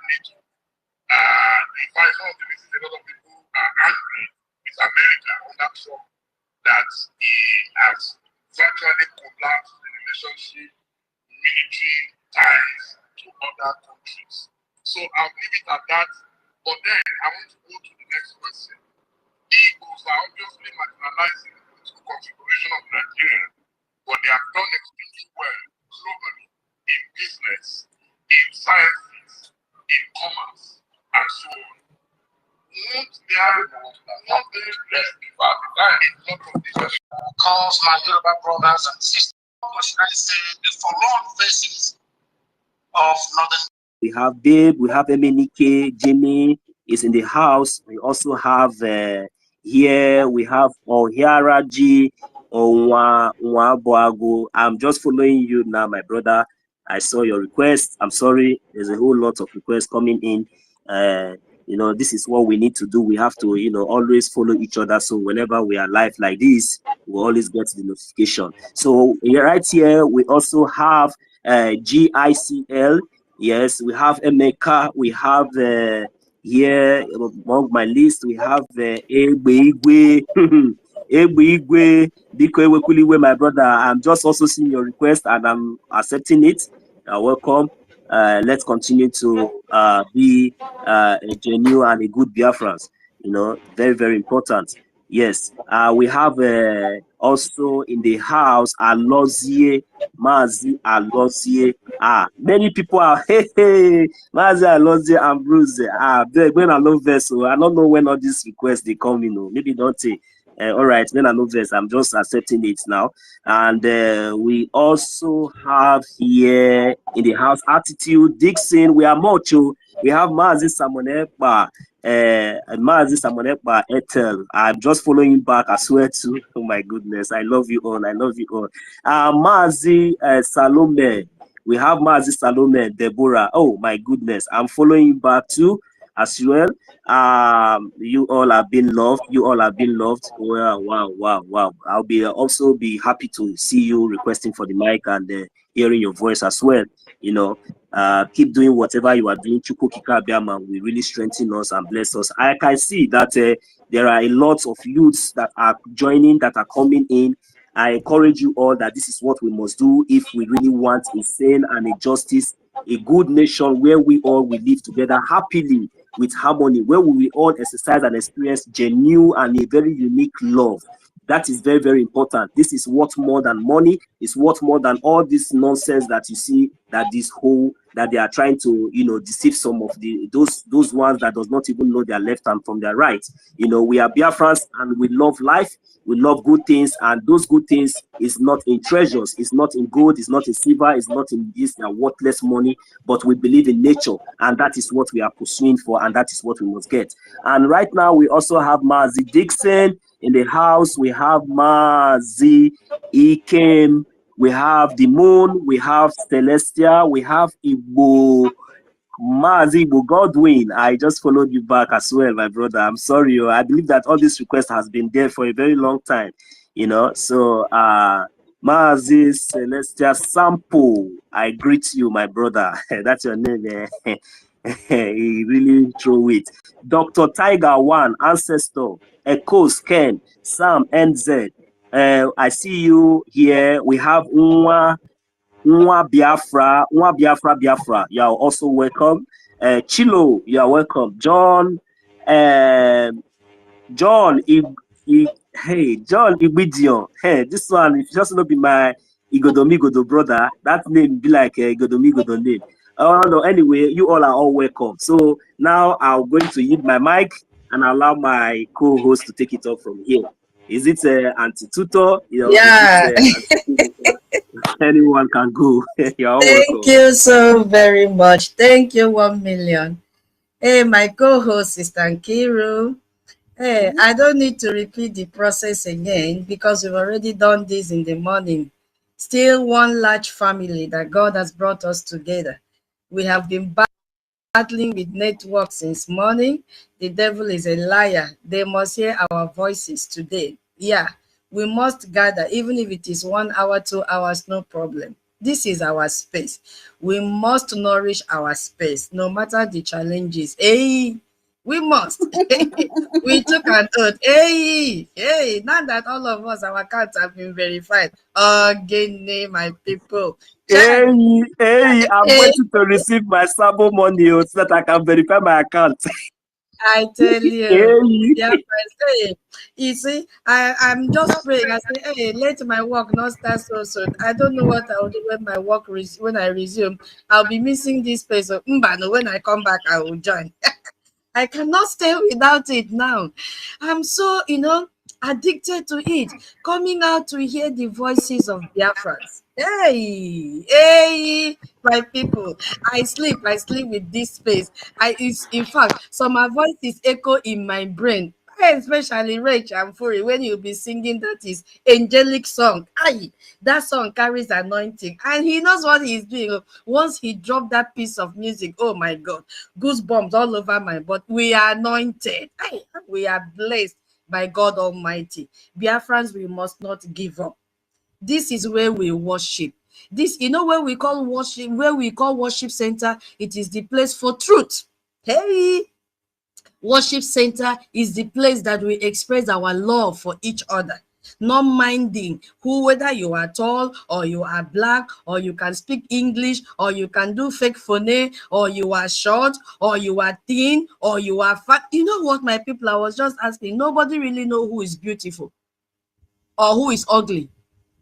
NATO. In fact, one of the reasons a lot of people are angry with America on that Trump, that he has virtually collapsed the relationship, military ties to other countries. So I'll leave it at that. But then I want to go to the next question. The Igbos are obviously marginalizing the political configuration of Nigeria, but they have done extremely well globally in business, in sciences, in commerce, and so on. Won't there not be less people a lot of this calls my Yoruba brothers and sisters? What should I say? The forlorn faces of Northern. We have Babe, we have Emenike, Jimmy is in the house. We also have here, we have Ohiaraji, Onwaboago. I'm just following you now, my brother. I saw your request. I'm sorry, there's a whole lot of requests coming in. You know, this is what we need to do. We have to, you know, always follow each other. So whenever we are live like this, we always get the notification. So right here, we also have GICL. Yes, we have Emeka. We have here among my list, we have Egbe Igwe, my brother. I'm just also seeing your request and I'm accepting it. Welcome. Let's continue to be a genuine and a good Biafrans. You know, very, very important. Yes, we have also in the house Alozie, Mazi Alozie. Many people are hey Mazi Alozie and Bruce. When I love vessel, I don't know when all these requests they come, you know. Maybe don't say. All right, when I love this, I'm just accepting it now. And we also have here in the house Attitude Dixon. We are Mocho. We have Mazi Samonekba. Mazi Samonekba Etel. I'm just following back as well too. Oh my goodness, I love you all. I love you all. Mazi Salome. We have Mazi Salome Deborah. Oh my goodness, I'm following back too as well. You all have been loved. You all have been loved. Wow. I'll be also be happy to see you requesting for the mic and hearing your voice as well. You know, keep doing whatever you are doing. Chukukika Biama will really strengthen us and bless us. I can see that there are a lot of youths that are joining, that are coming in. I encourage you all that this is what we must do if we really want a sane and a justice, a good nation where we all will live together happily with harmony, where we will all exercise and experience genuine and a very unique love. That is very, very important. This is worth more than money. It's worth more than all this nonsense that you see, that this whole, that they are trying to, you know, deceive some of the those ones that does not even know their left hand from their right. You know, we are Biafrans and we love life. We love good things, and those good things is not in treasures, it's not in gold, it's not in silver, it's not in this worthless money, but we believe in nature, and that is what we are pursuing for, and that is what we must get. And right now, we also have Mazi Dixon in the house. We have Mazi EKIM, we have the Moon, we have Celestia, we have Igbo. Mazi Godwin, I just followed you back as well, my brother. I'm sorry. I believe that all this request has been there for a very long time, you know. So Mazi Celestia Sampo, I greet you, my brother. That's your name. He really threw it. Dr. Tiger One, Ancestor, Echoes Ken, Sam NZ. I see you here. We have Biafra, Biafra. You are also welcome. Chilo, you are welcome. John, John Ibidio. Hey, this one, if just not be my Igodomigodo brother, that name be like Igodomigodo name. Oh no, anyway, you all are all welcome. So now I'm going to yield my mic and allow my co-host to take it up from here. Is it anti-tutor? You know, yeah. Anyone can go. You're Thank you so very much. Thank you, 1 million. Hey, my co-host is Tankiru. Hey, I don't need to repeat the process again because we've already done this in the morning. Still one large family that God has brought us together. We have been battling with network since morning. The devil is a liar. They must hear our voices today. Yeah, we must gather, even if it is 1 hour, 2 hours, no problem. This is our space. We must nourish our space, no matter the challenges. Hey, we must. We took an oath. Hey, now that all of us, our accounts have been verified. Again, my people. Hey, I'm Hey, waiting to receive my Sabo money so that I can verify my account. I tell you, Hey. yeah, hey, you see, I'm just praying. I say, hey, let my work not start so soon. I don't know what I'll do when my work when I resume. I'll be missing this place. So, no, when I come back, I will join. I cannot stay without it now. I'm so, addicted to it. Coming out to hear the voices of Biafrans. Hey, my people. I sleep with this space. In fact, so my voice is echo in my brain. Especially Rach and Fury, when you'll be singing that is angelic song. Aye, that song carries anointing, and he knows what he's doing. Once he dropped that piece of music, oh my God, goosebumps all over my body. We are anointed. Aye, we are blessed by God Almighty. Biafrans, we must not give up. This is where we worship. This, where we call worship center, it is the place for truth. Hey, worship center is the place that we express our love for each other, not minding whether you are tall or you are black or you can speak English or you can do fake phone or you are short or you are thin or you are fat. You know what, my people, I was just asking, nobody really know who is beautiful or who is ugly.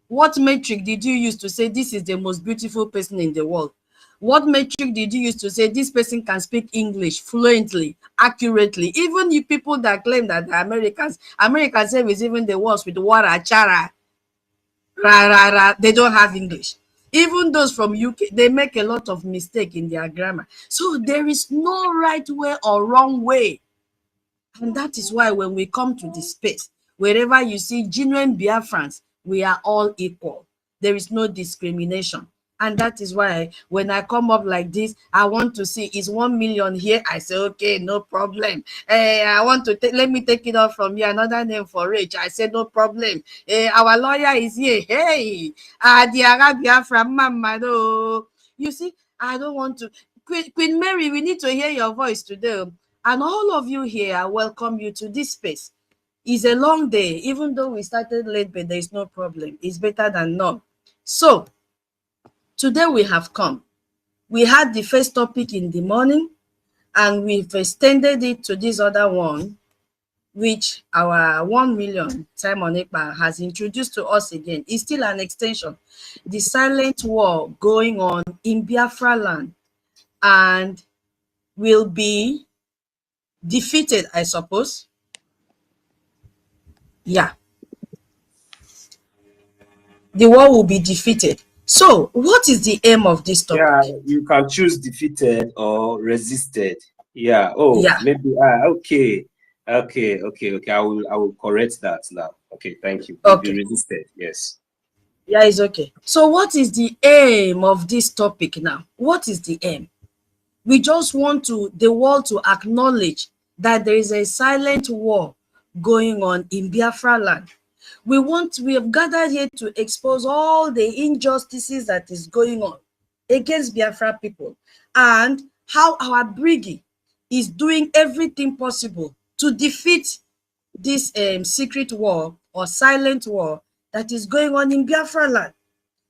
What metric did you use to say this is the most beautiful person in the world? What metric did you use to say this person can speak English fluently, accurately? Even you people that claim that the Americans say is even the worst with wara chara, ra ra ra, they don't have English. Even those from UK, they make a lot of mistake in their grammar. So there is no right way or wrong way. And that is why when we come to this space, wherever you see genuine Biafrans, we are all equal. There is no discrimination. And that is why when I come up like this, I want to see is 1 million here. I say, okay, no problem. I want to let me take it off from you. Another name for Rich. I say, no problem. Our lawyer is here. Hey, the Arabia from Mama. You see, I don't want to. Queen Mary, we need to hear your voice today. And all of you here, I welcome you to this space. It's a long day. Even though we started late, but there is no problem. It's better than none. So, today we have come. We had the first topic in the morning, and we've extended it to this other one, which our 1 million Simon Ekpa has introduced to us again. It's still an extension. The silent war going on in Biafra land and will be defeated, I suppose. Yeah. The war will be defeated. So, what is the aim of this topic? Yeah, you can choose defeated or resisted. Yeah. Oh, yeah. Maybe. Okay. I will correct that now. Okay. Thank you. Okay. Be resisted. Yes. Yeah, it's okay. So, what is the aim of this topic now? What is the aim? We just want the world to acknowledge that there is a silent war going on in Biafra land. We have gathered here to expose all the injustices that is going on against Biafra people and how our BRGIE is doing everything possible to defeat this secret war or silent war that is going on in Biafra land.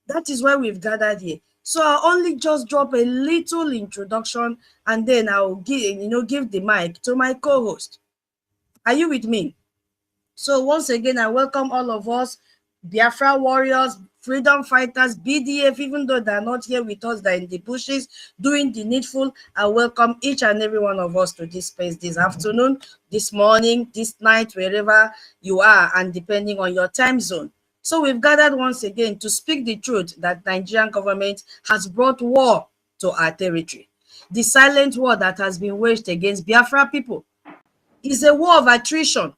That is why we've gathered here. So I'll only just drop a little introduction and then I'll give the mic to my co-host. Are you with me? So once again, I welcome all of us, Biafra warriors, freedom fighters, BDF, even though they're not here with us, they're in the bushes doing the needful. I welcome each and every one of us to this space this afternoon, this morning, this night, wherever you are, and depending on your time zone. So we've gathered once again to speak the truth that Nigerian government has brought war to our territory. The silent war that has been waged against Biafra people is a war of attrition.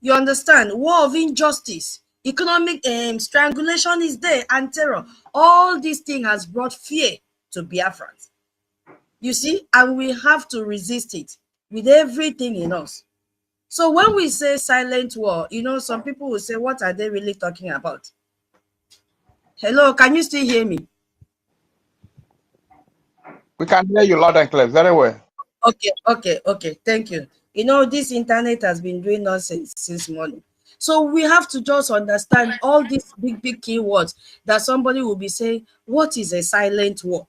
You understand? War of injustice, economic strangulation is there, and terror. All these things has brought fear to Biafrans. You see, and we have to resist it with everything in us. So when we say silent war, some people will say, what are they really talking about? Hello, can you still hear me? We can hear you loud and clear. Very well. Okay. Thank you. You know, this internet has been doing nonsense since morning. So we have to just understand all these big keywords that somebody will be saying, what is a silent war?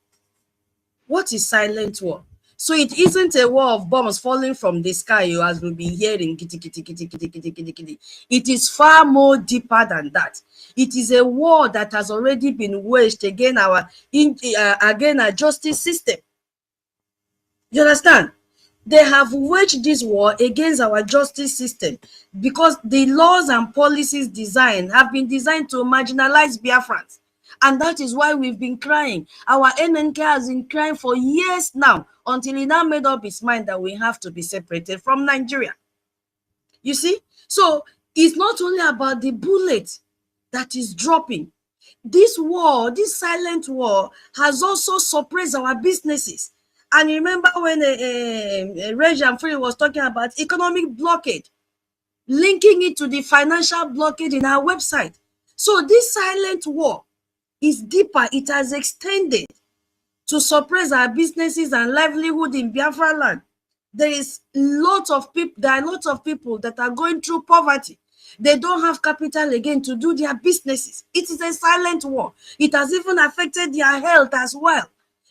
What is silent war? So it isn't a war of bombs falling from the sky, as we've been hearing. Kitty, kitty, kitty, kitty, kitty, kitty, kitty. It is far more deeper than that. It is a war that has already been waged against our justice system. You understand? They have waged this war against our justice system because the laws and policies have been designed to marginalize Biafrans. And that is why we've been crying. Our NNK has been crying for years now until he now made up his mind that we have to be separated from Nigeria. You see? So it's not only about the bullet that is dropping. This war, this silent war, has also suppressed our businesses. And remember when Reggie Free was talking about economic blockade, linking it to the financial blockade in our website. So this silent war is deeper. It has extended to suppress our businesses and livelihood in Biafra land. There are lots of people that are going through poverty. They don't have capital again to do their businesses. It is a silent war. It has even affected their health as well.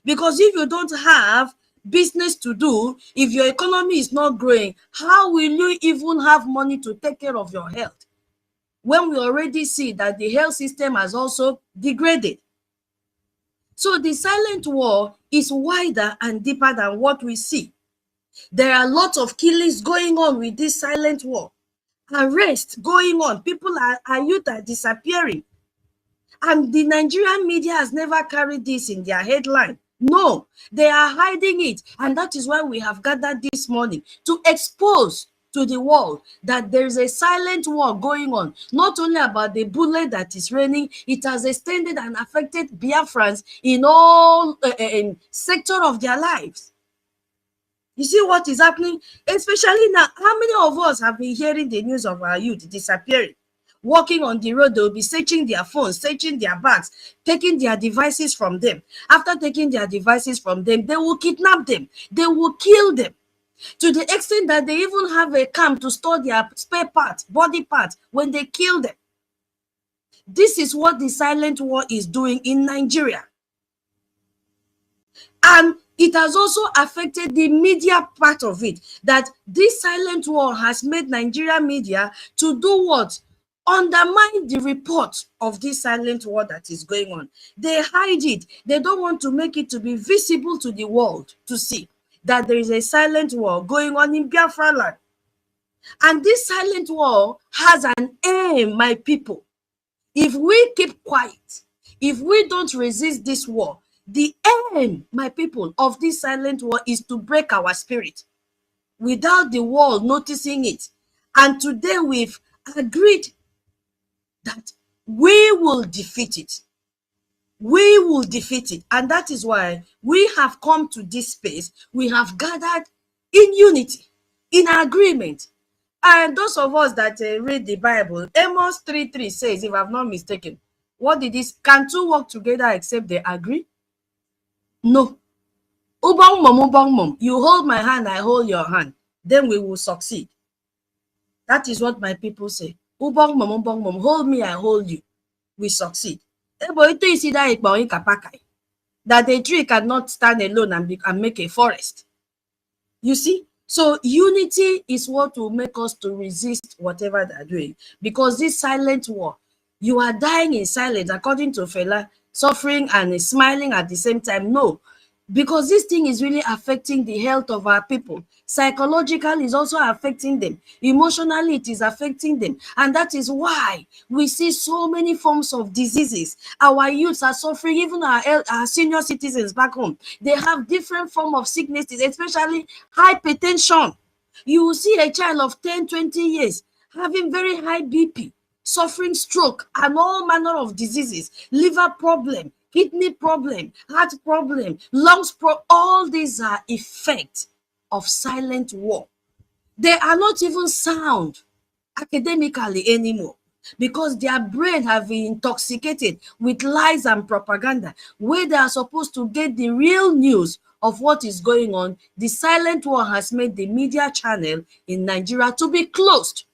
Because if you don't have business to do, if your economy is not growing, how will you even have money to take care of your health? When we already see that the health system has also degraded. So the silent war is wider and deeper than what we see. There are lots of killings going on with this silent war. Arrests going on. Youth are disappearing. And the Nigerian media has never carried this in their headline. No, they are hiding it. And that is why we have gathered this morning to expose to the world that there is a silent war going on, not only about the bullet that is raining, it has extended and affected Biafrans in all sector of their lives. You see what is happening? Especially now, how many of us have been hearing the news of our youth disappearing? Walking on the road, they'll be searching their phones, searching their bags, taking their devices from them. After taking their devices from them, they will kidnap them. They will kill them. To the extent that they even have a camp to store their spare parts, body parts, when they kill them. This is what the silent war is doing in Nigeria. And it has also affected the media part of it, that this silent war has made Nigerian media to do what? Undermine the report of this silent war that is going on. They hide it. They don't want to make it to be visible to the world to see that there is a silent war going on in Biafra land. And this silent war has an aim, my people. If we keep quiet, if we don't resist this war, the aim, my people, of this silent war is to break our spirit without the world noticing it. And today we've agreed that we will defeat it. We will defeat it. And that is why we have come to this space. We have gathered in unity, in agreement. And those of us that read the Bible, Amos 3:3 says, if I'm not mistaken, what did this? Can two work together except they agree? No. You hold my hand, I hold your hand. Then we will succeed. That is what my people say. Hold me, I hold you. We succeed. That a tree cannot stand alone and make a forest. You see? So unity is what will make us to resist whatever they're doing. Because this silent war, you are dying in silence, according to Fela, suffering and smiling at the same time. No. Because this thing is really affecting the health of our people. Psychologically, it's also affecting them. Emotionally, it is affecting them. And that is why we see so many forms of diseases. Our youths are suffering, even our senior citizens back home. They have different forms of sicknesses, especially hypertension. You will see a child of 10, 20 years having very high BP, suffering stroke and all manner of diseases, liver problem, kidney problem, heart problem, lungs problem. All these are effects of silent war. They are not even sound academically anymore. because their brain have been intoxicated with lies and propaganda, where they are supposed to get the real news of what is going on. The silent war has made the media channel in Nigeria to be closed.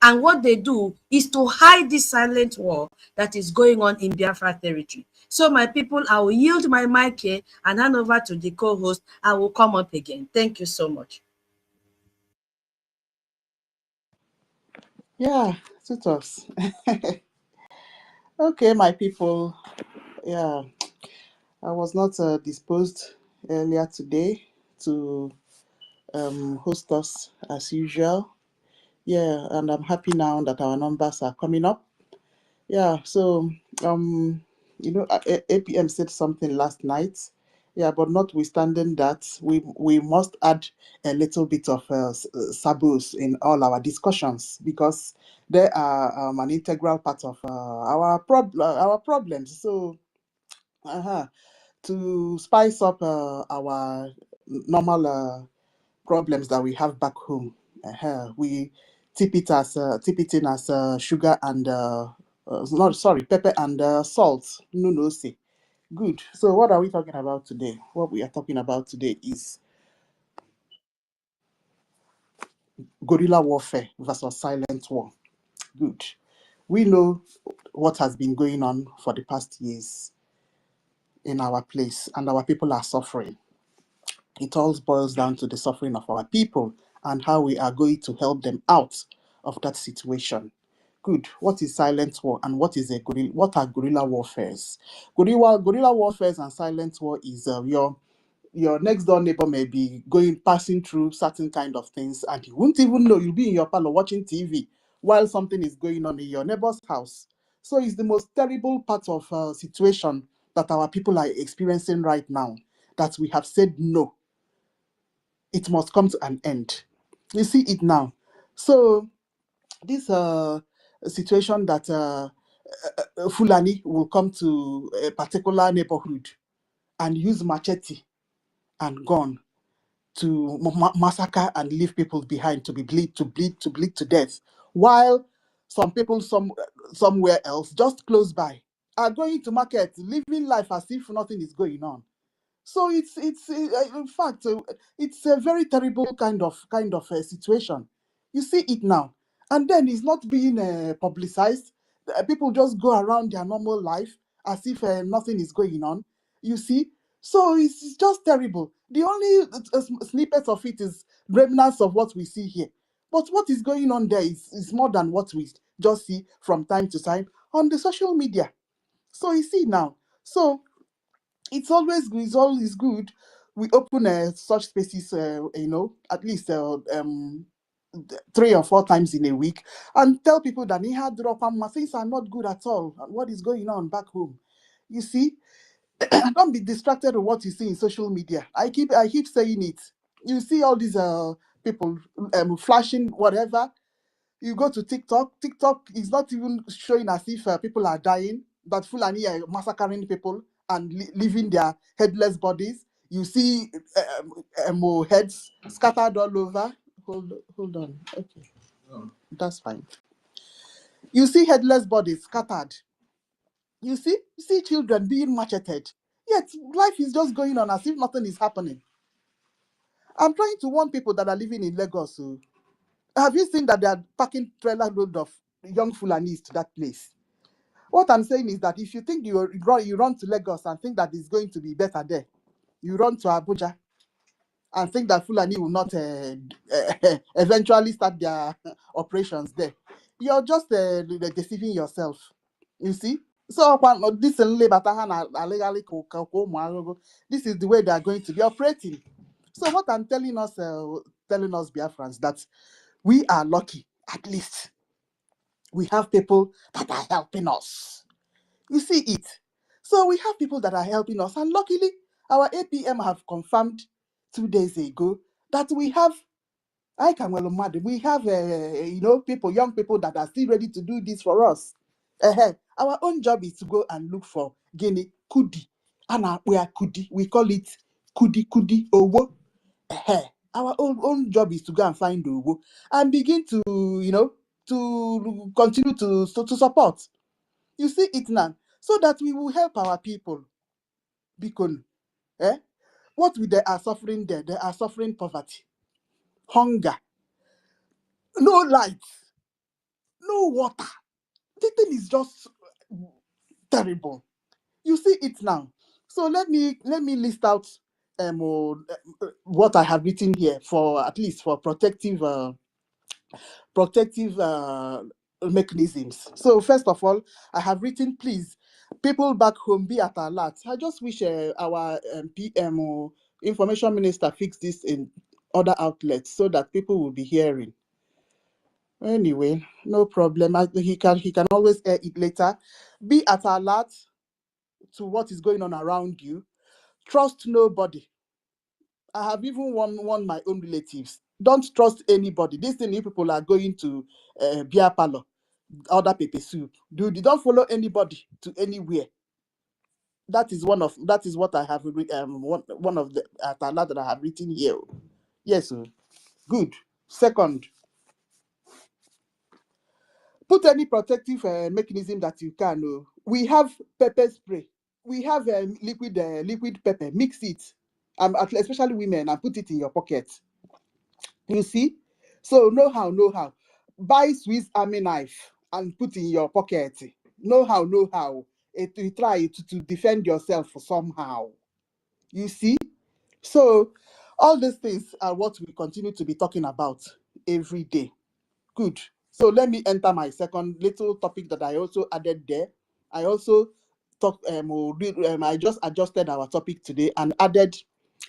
And what they do is to hide this silent war that is going on in Biafra territory. So my people, I will yield my mic here and hand over to the co-host. I will come up again. Thank you so much. Yeah, tutors. Okay, my people. Yeah, I was not disposed earlier today to host us as usual. Yeah, and I'm happy now that our numbers are coming up. Yeah, so APM said something last night. Yeah, but notwithstanding that, we must add a little bit of sabos in all our discussions, because they are an integral part of our problems. So, to spice up our normal problems that we have back home, we tip it in as sugar and pepper and salt. No, say. Good. So what are we talking about today? What we are talking about today is guerrilla warfare versus silent war. Good. We know what has been going on for the past years in our place, and our people are suffering. It all boils down to the suffering of our people and how we are going to help them out of that situation. Good. What is silent war and what are guerrilla warfares? Guerrilla warfares and silent war is your next door neighbor may be passing through certain kind of things, and you won't even know. You'll be in your parlor watching TV while something is going on in your neighbor's house. So it's the most terrible part of situation that our people are experiencing right now, that we have said no. It must come to an end. You see it now. So this situation that Fulani will come to a particular neighborhood and use machete and gun to massacre and leave people behind to bleed to death, while some people somewhere else just close by are going to market, living life as if nothing is going on. So it's in fact it's a very terrible kind of situation. You see it now, and then it's not being publicized. People just go around their normal life as if nothing is going on. You see, so it's just terrible. The only snippet of it is remnants of what we see here, but what is going on there is more than what we just see from time to time on the social media. So you see now, so it's always good. We open such spaces, at least 3 or 4 times in a week, and tell people that things are not good at all. What is going on back home? You see, don't be distracted with what you see in social media. I keep saying it. You see all these people flashing whatever. You go to TikTok. TikTok is not even showing as if people are dying, but Fulani are massacring people and leaving their headless bodies. You see heads scattered all over. Hold on. Okay, that's fine. You see headless bodies scattered. You see children being macheted. Yet life is just going on as if nothing is happening. I'm trying to warn people that are living in Lagos. So, have you seen that they are packing trailer load of young Fulanis to that place? What I'm saying is that if you think you run to Lagos and think that it's going to be better there, you run to Abuja and think that Fulani will not eventually start their operations there. You're just deceiving yourself. You see? So this is the way they are going to be operating. So what I'm telling us Biafrans, that we are lucky. At least we have people that are helping us. You see it. So we have people that are helping us, and luckily our APM have confirmed 2 days ago that we have young people that are still ready to do this for us. Our own job is to go and look for Guinea Kudi. And we are Kudi. We call it Kudi Owo. Our own job is to go and find Owo and begin to, to continue to support. You see it now, so that we will help our people. Because what they are suffering there, they are suffering poverty, hunger, no light, no water. The thing is just terrible. You see it now. So let me list out what I have written here, for at least for protective mechanisms. So first of all, I have written, please, people back home, be at alert. I just wish our PM or information minister fix this in other outlets so that people will be hearing. Anyway, no problem. He can always air it later. Be at alert to what is going on around you. Trust nobody. I have even warned my own relatives. Don't trust anybody. This thing, you people are going to beer parlor, order pepper soup. Don't follow anybody to anywhere. That is what I have one of the atala that I have written here. Yes, good. Second, put any protective mechanism that you can. We have pepper spray. We have liquid pepper. Mix it, especially women, and put it in your pocket. You see? So know how. Buy Swiss Army knife and put in your pocket. Know how. To try to defend yourself somehow. You see? So all these things are what we continue to be talking about every day. Good. So let me enter my second little topic that I also added there. I also I just adjusted our topic today and added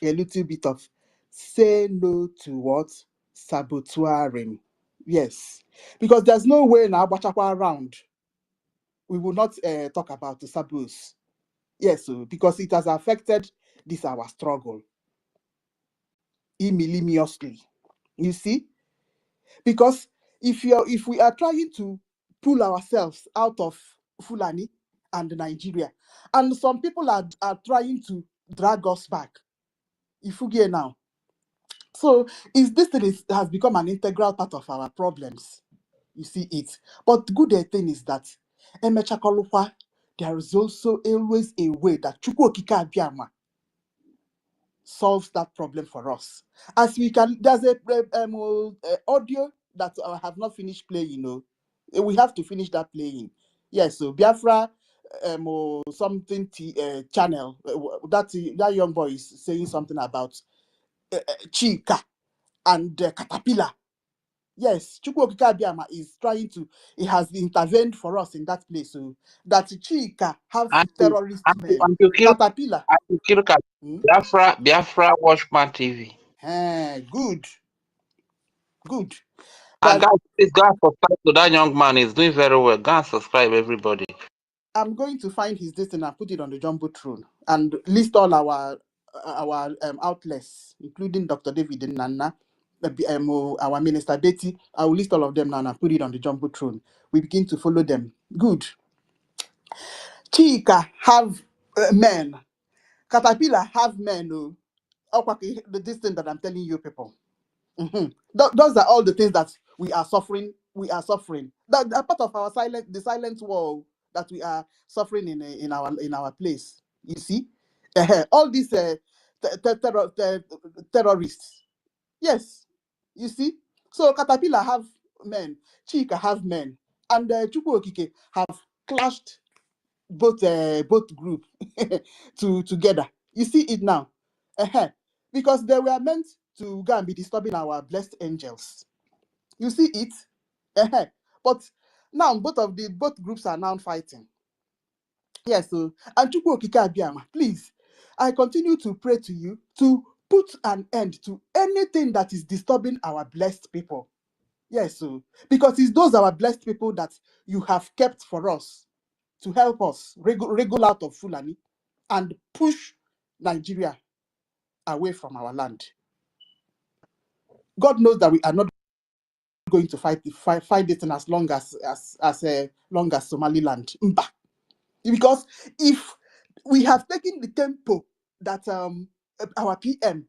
a little bit of say no to what? Saboteuring. Yes. Because there's no way now around we will not talk about the sabos. Yes, because it has affected this our struggle immediately. You see? Because if we are trying to pull ourselves out of Fulani and Nigeria, and some people are trying to drag us back, if you get now. So this thing has become an integral part of our problems. You see it. But the good thing is that there is also always a way that Chukwu Okike Abiama solves that problem for us. As we can, there's a audio that I have not finished playing. We have to finish that playing. Yes, so Biafra something channel. That young boy is saying something about Chika and Caterpillar. Yes, Chukwu Okike Abiama is trying to. He has intervened for us in that place. So that Chika have terrorist men. Caterpillar. Biafra Watchman TV. Good. And guys, please go and subscribe to that young man. He's doing very well. Go and subscribe, everybody. I'm going to find his destiny and put it on the Jumbotron and list all our outlets, including Dr. David and Nana, our Minister Betty. I will list all of them now and put it on the Jumbotron. We begin to follow them. Good. Chika have men. Caterpillar have men. The distance that I'm telling you people. Those are all the things that we are suffering. That are part of our silent war that we are suffering in our place. You see, all these terrorists. Yes, you see. So Caterpillar have men, Chika have men, and Chukwu Okike have clashed both group together. You see it now, because they were meant to go and be disturbing our blessed angels. You see it, but now both groups are now fighting. Yes, so and Chukwu Okike Abiama, please, I continue to pray to you to put an end to anything that is disturbing our blessed people. Yes, so because it's those our blessed people that you have kept for us to help us wriggle out of Fulani and push Nigeria away from our land. God knows that we are not going to fight it in as long as Somaliland. Because if we have taken the tempo that our PM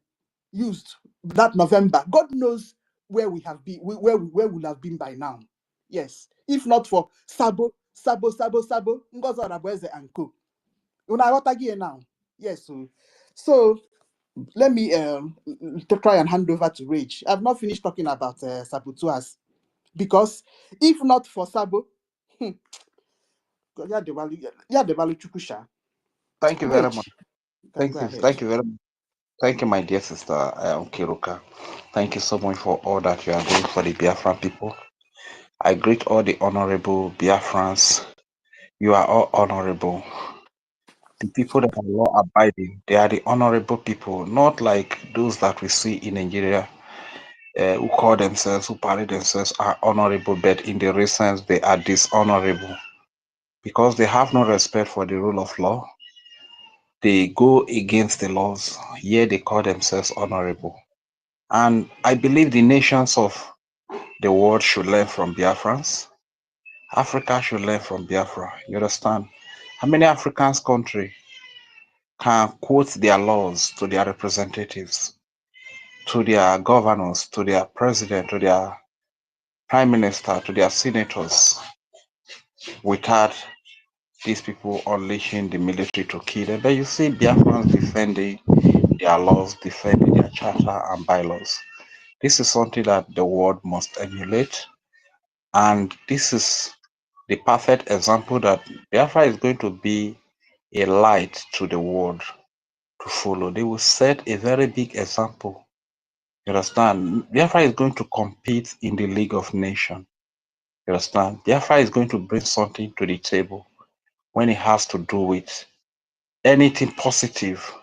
used that November, God knows where we have been, where we would have been by now. Yes. If not for Sabo, Ngozi Orabueze and Co. Again now. Yes. So let me to try and hand over to Rage. I've not finished talking about saboteurs, because if not for Sabo, yeah, the value Chukusha. Thank you very much. Rage, you can go ahead. Thank you very much. Thank you, my dear sister Kiruka. Thank you so much for all that you are doing for the Biafran people. I greet all the honorable Biafrans. You are all honorable. The people that are law abiding, they are the honorable people, not like those that we see in Nigeria who call themselves, who parade themselves are honorable, but in the real sense they are dishonorable because they have no respect for the rule of law. They go against the laws, yet they call themselves honorable. And I believe the nations of the world should learn from Biafrans. Africa should learn from Biafra. You understand? How many African countries can quote their laws to their representatives, to their governors, to their president, to their prime minister, to their senators, without these people unleashing the military to kill them? But you see Biafrans defending their laws, defending their charter and bylaws. This is something that the world must emulate. And this is the perfect example that Biafra is going to be a light to the world to follow. They will set a very big example. You understand? Biafra is going to compete in the League of Nations. You understand? Biafra is going to bring something to the table when it has to do with anything positive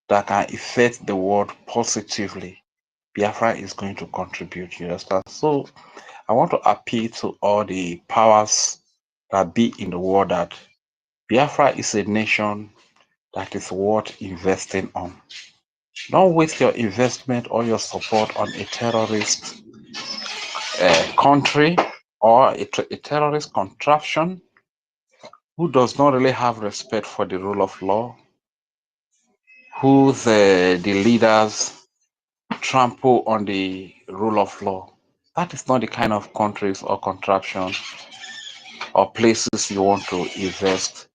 that can affect the world positively. Biafra is going to contribute. You understand? So I want to appeal to all the powers that be in the world that Biafra is a nation that is worth investing on. Don't waste your investment or your support on a terrorist country or a terrorist contraption who does not really have respect for the rule of law, who the leaders trample on the rule of law. That is not the kind of countries or contraptions or places you want to invest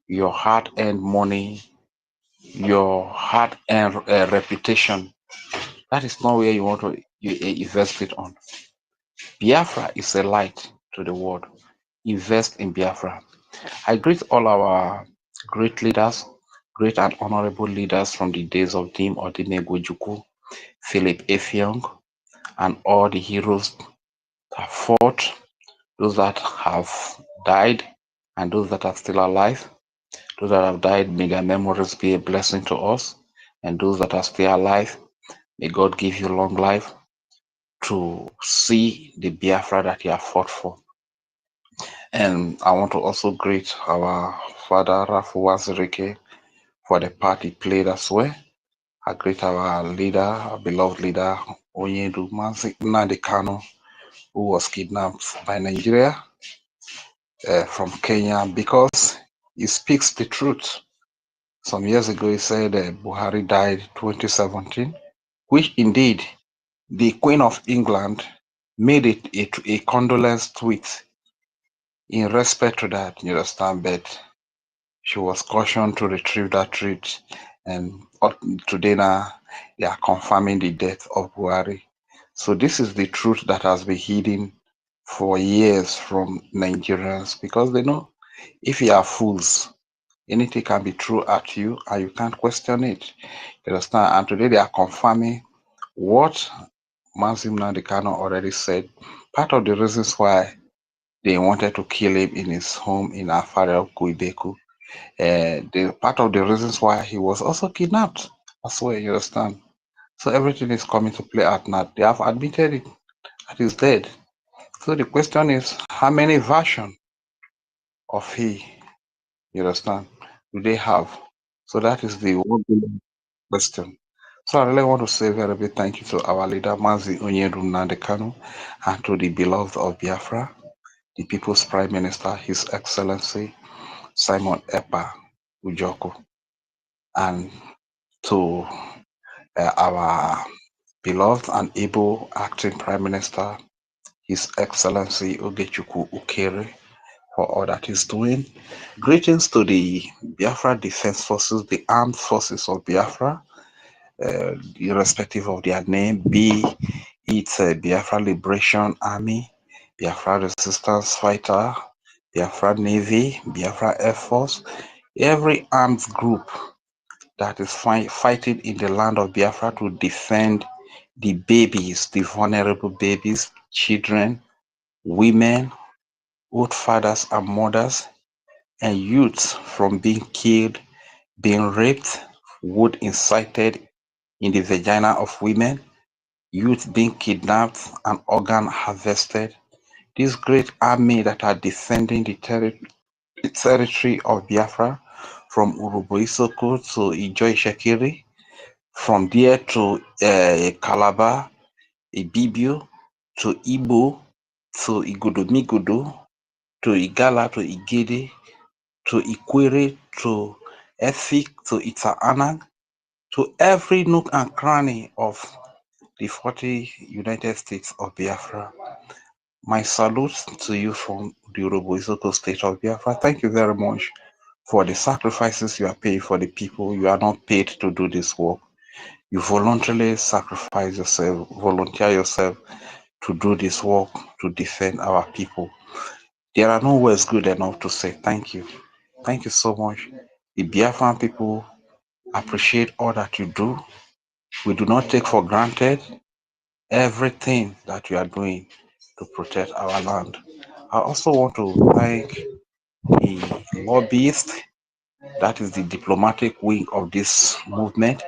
your hard-earned money, your hard-earned reputation. That is not where you want to invest it on. Biafra is a light to the world. Invest in Biafra. I greet all our great leaders, great and honorable leaders from the days of Dim Odinegwejuku, Philip Effiong, and all the heroes that fought, those that have died, and those that are still alive. Those that have died, may their memories be a blessing to us. And those that are still alive, may God give you long life to see the Biafra that you have fought for. And I want to also greet our father, Rafu Wazirike, for the part he played as well. I greet our leader, our beloved leader, Onyedu Nnamdi Kanu, who was kidnapped by Nigeria from Kenya because he speaks the truth. Some years ago, he said Buhari died 2017, which indeed the Queen of England made it a condolence tweet in respect to that, you understand, but she was cautioned to retrieve that tweet, and today now they are confirming the death of Buhari. So this is the truth that has been hidden for years from Nigerians, because they know if you are fools, anything can be true at you and you can't question it. You understand? And today they are confirming what Mazim Nandekano already said. Part of the reasons why they wanted to kill him in his home in Afara Kuibeku, the part of the reasons why he was also kidnapped as well, you understand? So everything is coming to play out now. They have admitted it, that he's dead. So the question is, how many versions of he, you understand, do they have? So that is the 1 billion question. So I really want to say very big thank you to our leader, Mazi Onyedu Nandekano, and to the beloved of Biafra, the People's Prime Minister, His Excellency Simon Epa Ujoko, and to our beloved and able acting Prime Minister, His Excellency Ogechukwu Ukere, for all that he's doing. Greetings to the Biafra Defense Forces, the armed forces of Biafra, irrespective of their name, be it Biafra Liberation Army, Biafra Resistance Fighter, Biafra Navy, Biafra Air Force, every armed group that is fighting in the land of Biafra to defend the babies, the vulnerable babies, children, women, old fathers and mothers, and youths from being killed, being raped, wood incited in the vagina of women, youth being kidnapped and organ harvested. This great army that are defending the territory of Biafra, from Uruboisoko to Ijoishekiri, from there to Calabar, Ibibio, to Igbo, to Igudumigodo, to Igala, to Igede, to Ikwere, to EFIK, to ANNANG, to every nook and cranny of the 40 United States of Biafra. My salute to you from the Uruboisoko state of Biafra. Thank you very much for the sacrifices you are paying for the people. You are not paid to do this work. You voluntarily sacrifice yourself, volunteer yourself to do this work, to defend our people. There are no words good enough to say thank you. Thank you so much. The Biafran people appreciate all that you do. We do not take for granted everything that you are doing to protect our land. I also want to thank the lobbyists, that is the diplomatic wing of this movement,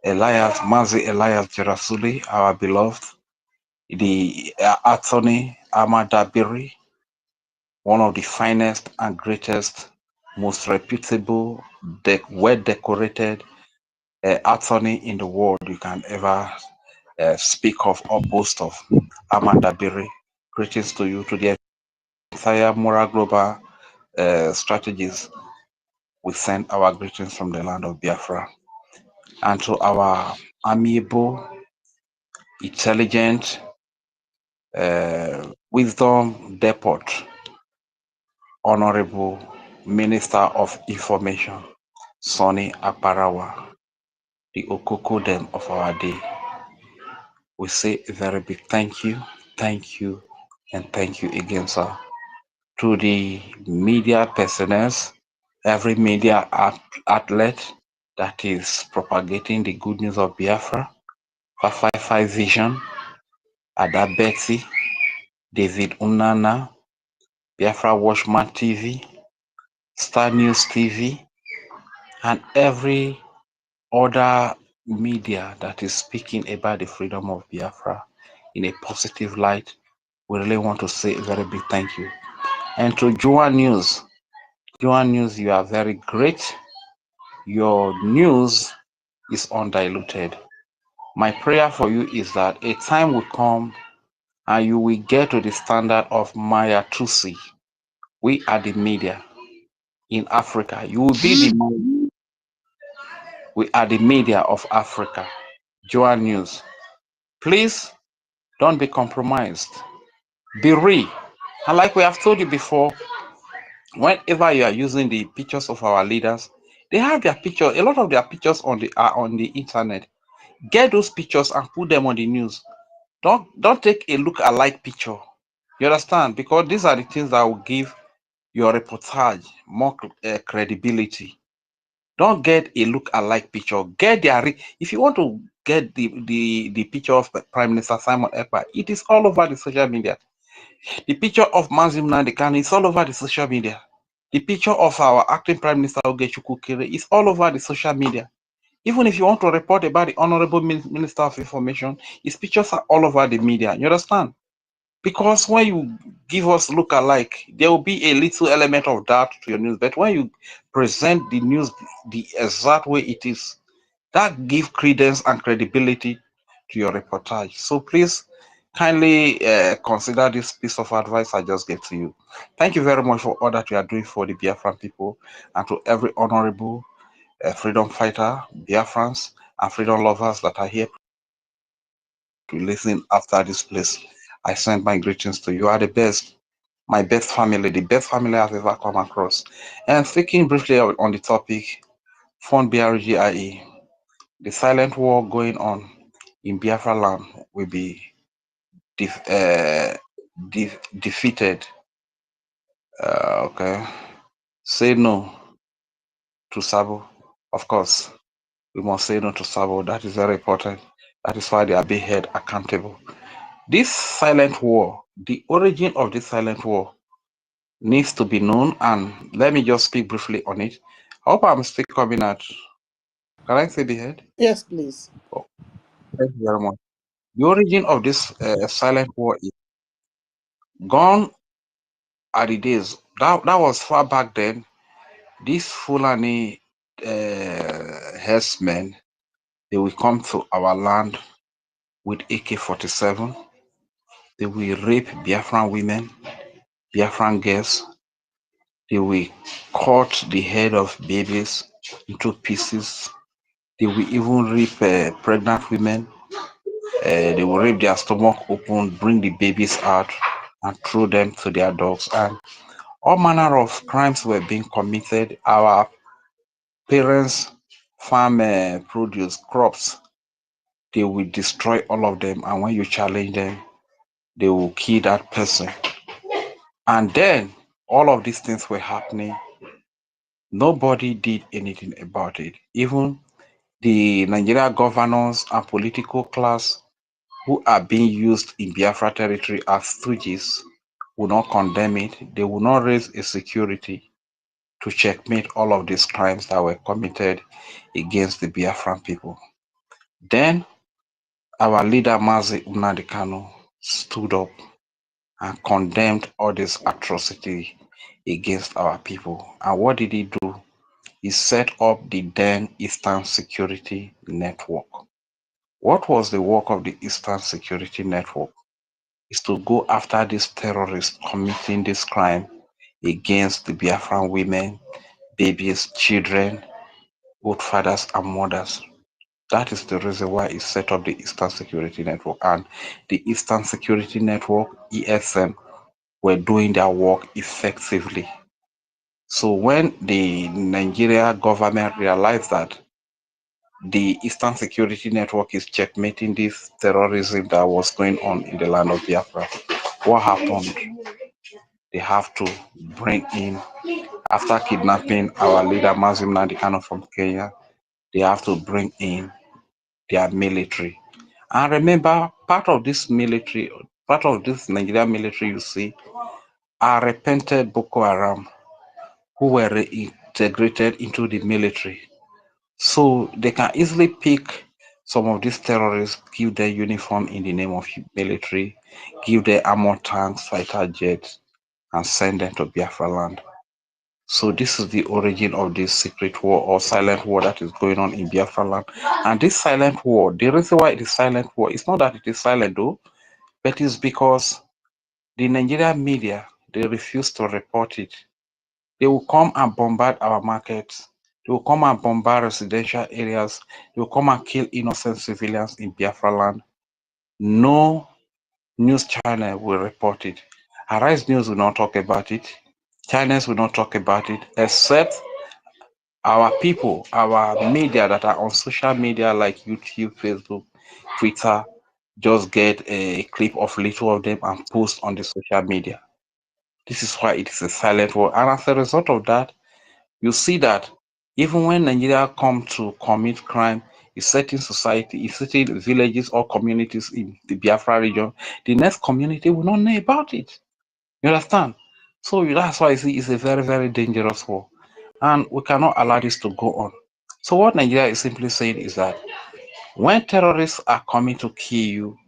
Mazi Elias Jerasuli, our beloved, the attorney Ahmad Dabiri, one of the finest and greatest, most reputable, well-decorated attorney in the world you can ever speak of or boast of. Ahmad Dabiri, greetings to you, to the entire Moral Global Strategies. We send our greetings from the land of Biafra. And to our amiable, intelligent, wisdom depot, Honorable Minister of Information, Sonny Akparawa, the Okokodem of our day. We say a very big thank you, and thank you again, sir. To the media personnel, every media outlet that is propagating the good news of Biafra, 555 Vision, Ada Betsy, David Unana, Biafra Watchman TV, Star News TV, and every other media that is speaking about the freedom of Biafra in a positive light. We really want to say a very big thank you. And to Joan News, you are very great. Your news is undiluted. My prayer for you is that a time will come and you will get to the standard of Maya Tusi. We are the media in Africa. You will be the we are the media of Africa. Joan News, please don't be compromised. Be real. And like we have told you before, whenever you are using the pictures of our leaders, they have their picture. A lot of their pictures are on the internet. Get those pictures and put them on the news. Don't take a look-alike picture. You understand? Because these are the things that will give your reportage more credibility. Don't get a look-alike picture. Get their if you want to get the picture of Prime Minister Simon Ekpa, it is all over the social media. The picture of Mazim Nandekani is all over the social media. The picture of our acting Prime Minister Ogechukwu Ukere is all over the social media. Even if you want to report about the Honorable Minister of Information, his pictures are all over the media. You understand? Because when you give us look-alike, there will be a little element of doubt to your news. But when you present the news the exact way it is, that gives credence and credibility to your reportage. So please kindly consider this piece of advice I just gave to you. Thank you very much for all that you are doing for the Biafran people, and to every honorable freedom fighter, Biafrans, and freedom lovers that are here to listen after this place. I send my greetings to you. You are the best, my best family, the best family I've ever come across. And speaking briefly on the topic, Fund BRGIE, the silent war going on in Biafra land will be defeated. Okay. Say no to Sabo. Of course, we must say no to Sabo. That is very important. That is why they are being held accountable. This silent war, the origin of this silent war needs to be known, and let me just speak briefly on it. I hope I'm still coming out. Can I say the head? Yes, please. Oh, thank you very much. The origin of this silent war is gone are the days. That was far back then. These Fulani herdsmen, they will come to our land with AK-47. They will rape Biafran women, Biafran girls. They will cut the head of babies into pieces. They will even rape pregnant women. They will rip their stomach open, bring the babies out, and throw them to their dogs. And all manner of crimes were being committed. Our parents farm produce crops. They will destroy all of them. And when you challenge them, they will kill that person. And then all of these things were happening. Nobody did anything about it. Even the Nigeria governors and political class who are being used in Biafra territory as stooges will not condemn it. They will not raise a security to checkmate all of these crimes that were committed against the Biafran people. Then our leader Mazi Nnamdi Kanu stood up and condemned all this atrocity against our people. And what did he do? He set up the then Eastern Security Network. What was the work of the Eastern Security Network? Is to go after these terrorists committing this crime against the Biafran women, babies, children, both fathers and mothers. That is the reason why he set up the Eastern Security Network. And the Eastern Security Network, ESN, were doing their work effectively. So when the Nigeria government realized that the Eastern Security Network is checkmating this terrorism that was going on in the land of Biafra, what happened? They have to bring in, after kidnapping our leader Mazi Nnamdi Kanu from Kenya, they have to bring in their military. And remember, part of this military, part of this Nigerian military, you see, are repented Boko Haram who were reintegrated into the military. So they can easily pick some of these terrorists, give their uniform in the name of military, give their armored tanks, fighter jets, and send them to Biafra land. So this is the origin of this secret war or silent war that is going on in Biafra land. And this silent war, the reason why it is silent war, it's not that it is silent though, but it's because the Nigerian media, they refuse to report it. They will come and bombard our markets. They will come and bombard residential areas. They will come and kill innocent civilians in Biafra land. No news channel will report it. Arise News will not talk about it. Channels will not talk about it, except our people, our media that are on social media like YouTube, Facebook, Twitter, just get a clip of little of them and post on the social media. This is why it is a silent war. And as a result of that, you see that even when Nigeria come to commit crime, a certain society, a certain villages or communities in the Biafra region, the next community will not know about it. You understand? So that's why I see it's a very, very dangerous war. And we cannot allow this to go on. So what Nigeria is simply saying is that when terrorists are coming to kill you,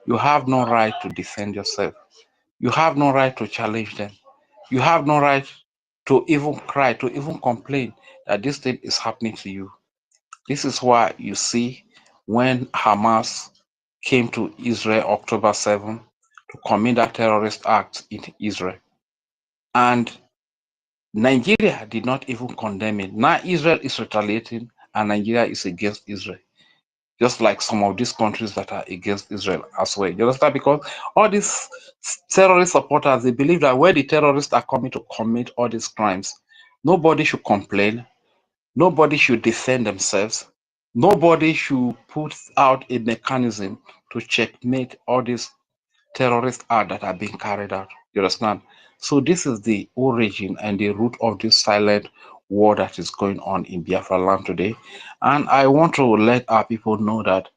you have no right to defend yourself. You have no right to challenge them. You have no right to even cry, to even complain that this thing is happening to you. This is why you see when Hamas came to Israel October 7 to commit that terrorist act in Israel. And Nigeria did not even condemn it. Now Israel is retaliating and Nigeria is against Israel. just like some of these countries that are against Israel as well. You understand? Because all these terrorist supporters, they believe that where the terrorists are coming to commit all these crimes, nobody should complain, nobody should defend themselves, nobody should put out a mechanism to checkmate all these terrorist acts that are being carried out. You understand? So this is the origin and the root of this silent war that is going on in Biafra land today. And I want to let our people know that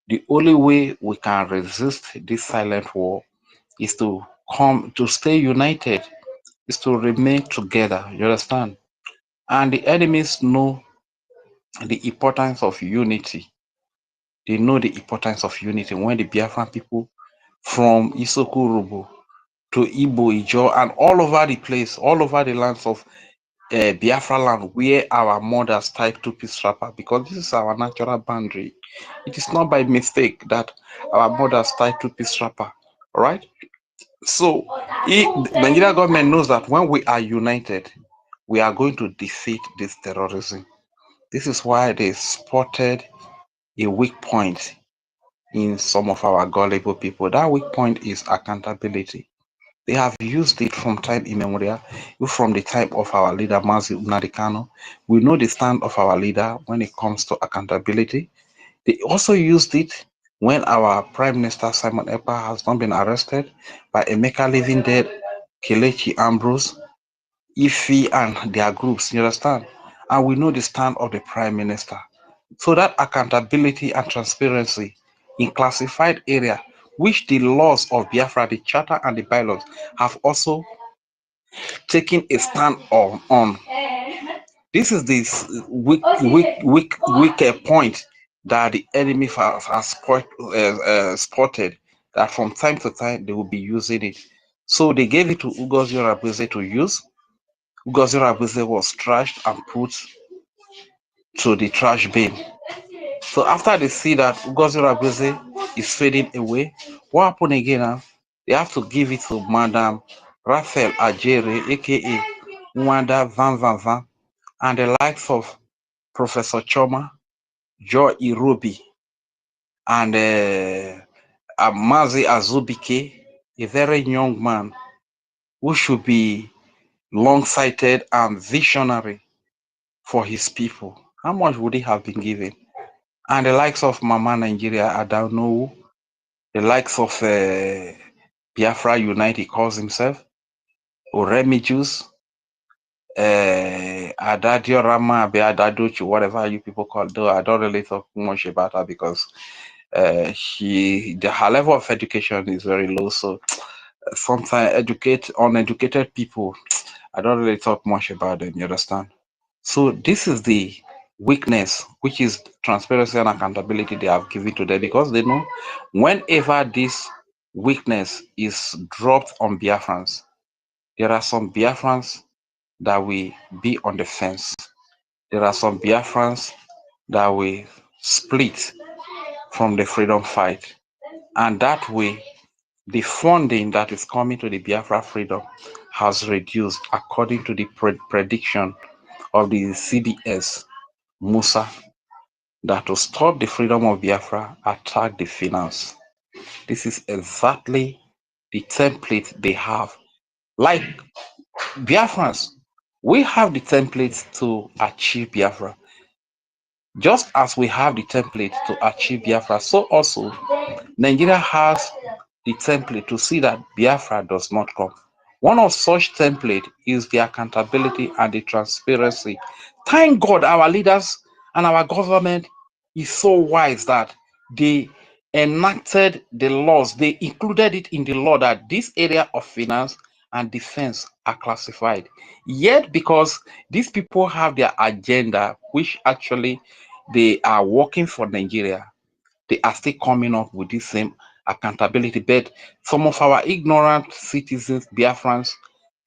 the only way we can resist this silent war is to stay united, is to remain together. You understand? And the enemies know the importance of unity. They know the importance of unity when the Biafran people from Isokurubu to Igbo, Ijo, and all over the place, all over the lands of Biafra land, where our mothers tied two-piece wrapper, because this is our natural boundary. It is not by mistake that our mothers tied two-piece wrapper, right? So, the Nigerian government knows that when we are united, we are going to defeat this terrorism. This is why they spotted a weak point in some of our gullible people. That weak point is accountability. They have used it from time immemorial, from the time of our leader, Mazi Unadikano. We know the stand of our leader when it comes to accountability. They also used it when our Prime Minister, Simon Ekpa, has not been arrested by Emeka Living Dead, Kelechi Ambrose, Ifi, and their groups, you understand? And we know the stand of the Prime Minister. So that accountability and transparency in classified area, which the laws of Biafra, the charter and the bylaws have also taken a stand on. This is this weak point that the enemy has spotted, that from time to time they will be using it. So they gave it to Ugozi Orabuze to use. Ugozi Orabuze was trashed and put to the trash bin. So after they see that Ugozi Orabuze is fading away, what happened again now? They have to give it to Madam Raphael Ajere, aka Nwanda Van Van Van, and the likes of Professor Choma, Joy Irobi, and Mazi Azubike, a very young man who should be long-sighted and visionary for his people. How much would he have been given? And the likes of Mama Nigeria, Onuwu, the likes of Biafra Unite, he calls himself, Oremi Juice, Adadio Rama, Beadadochu, whatever you people call it, though I don't really talk much about her because her level of education is very low. So sometimes uneducated people, I don't really talk much about them, you understand? So this is the weakness, which is transparency and accountability they have given to them, because they know whenever this weakness is dropped on Biafrans, there are some Biafrans that will be on the fence. There are some Biafrans that will split from the freedom fight. And that way, the funding that is coming to the Biafra freedom has reduced according to the prediction of the CDS, Musa, that to stop the freedom of Biafra, attack the finance. This is exactly the template they have. Like Biafrans, we have the template to achieve Biafra. Just as we have the template to achieve Biafra, so also Nigeria has the template to see that Biafra does not come. One of such template is the accountability and the transparency. Thank God our leaders and our government is so wise that they enacted the laws. They included it in the law that this area of finance and defense are classified. Yet, because these people have their agenda, which actually they are working for Nigeria, they are still coming up with this same accountability. But some of our ignorant citizens, Biafrans,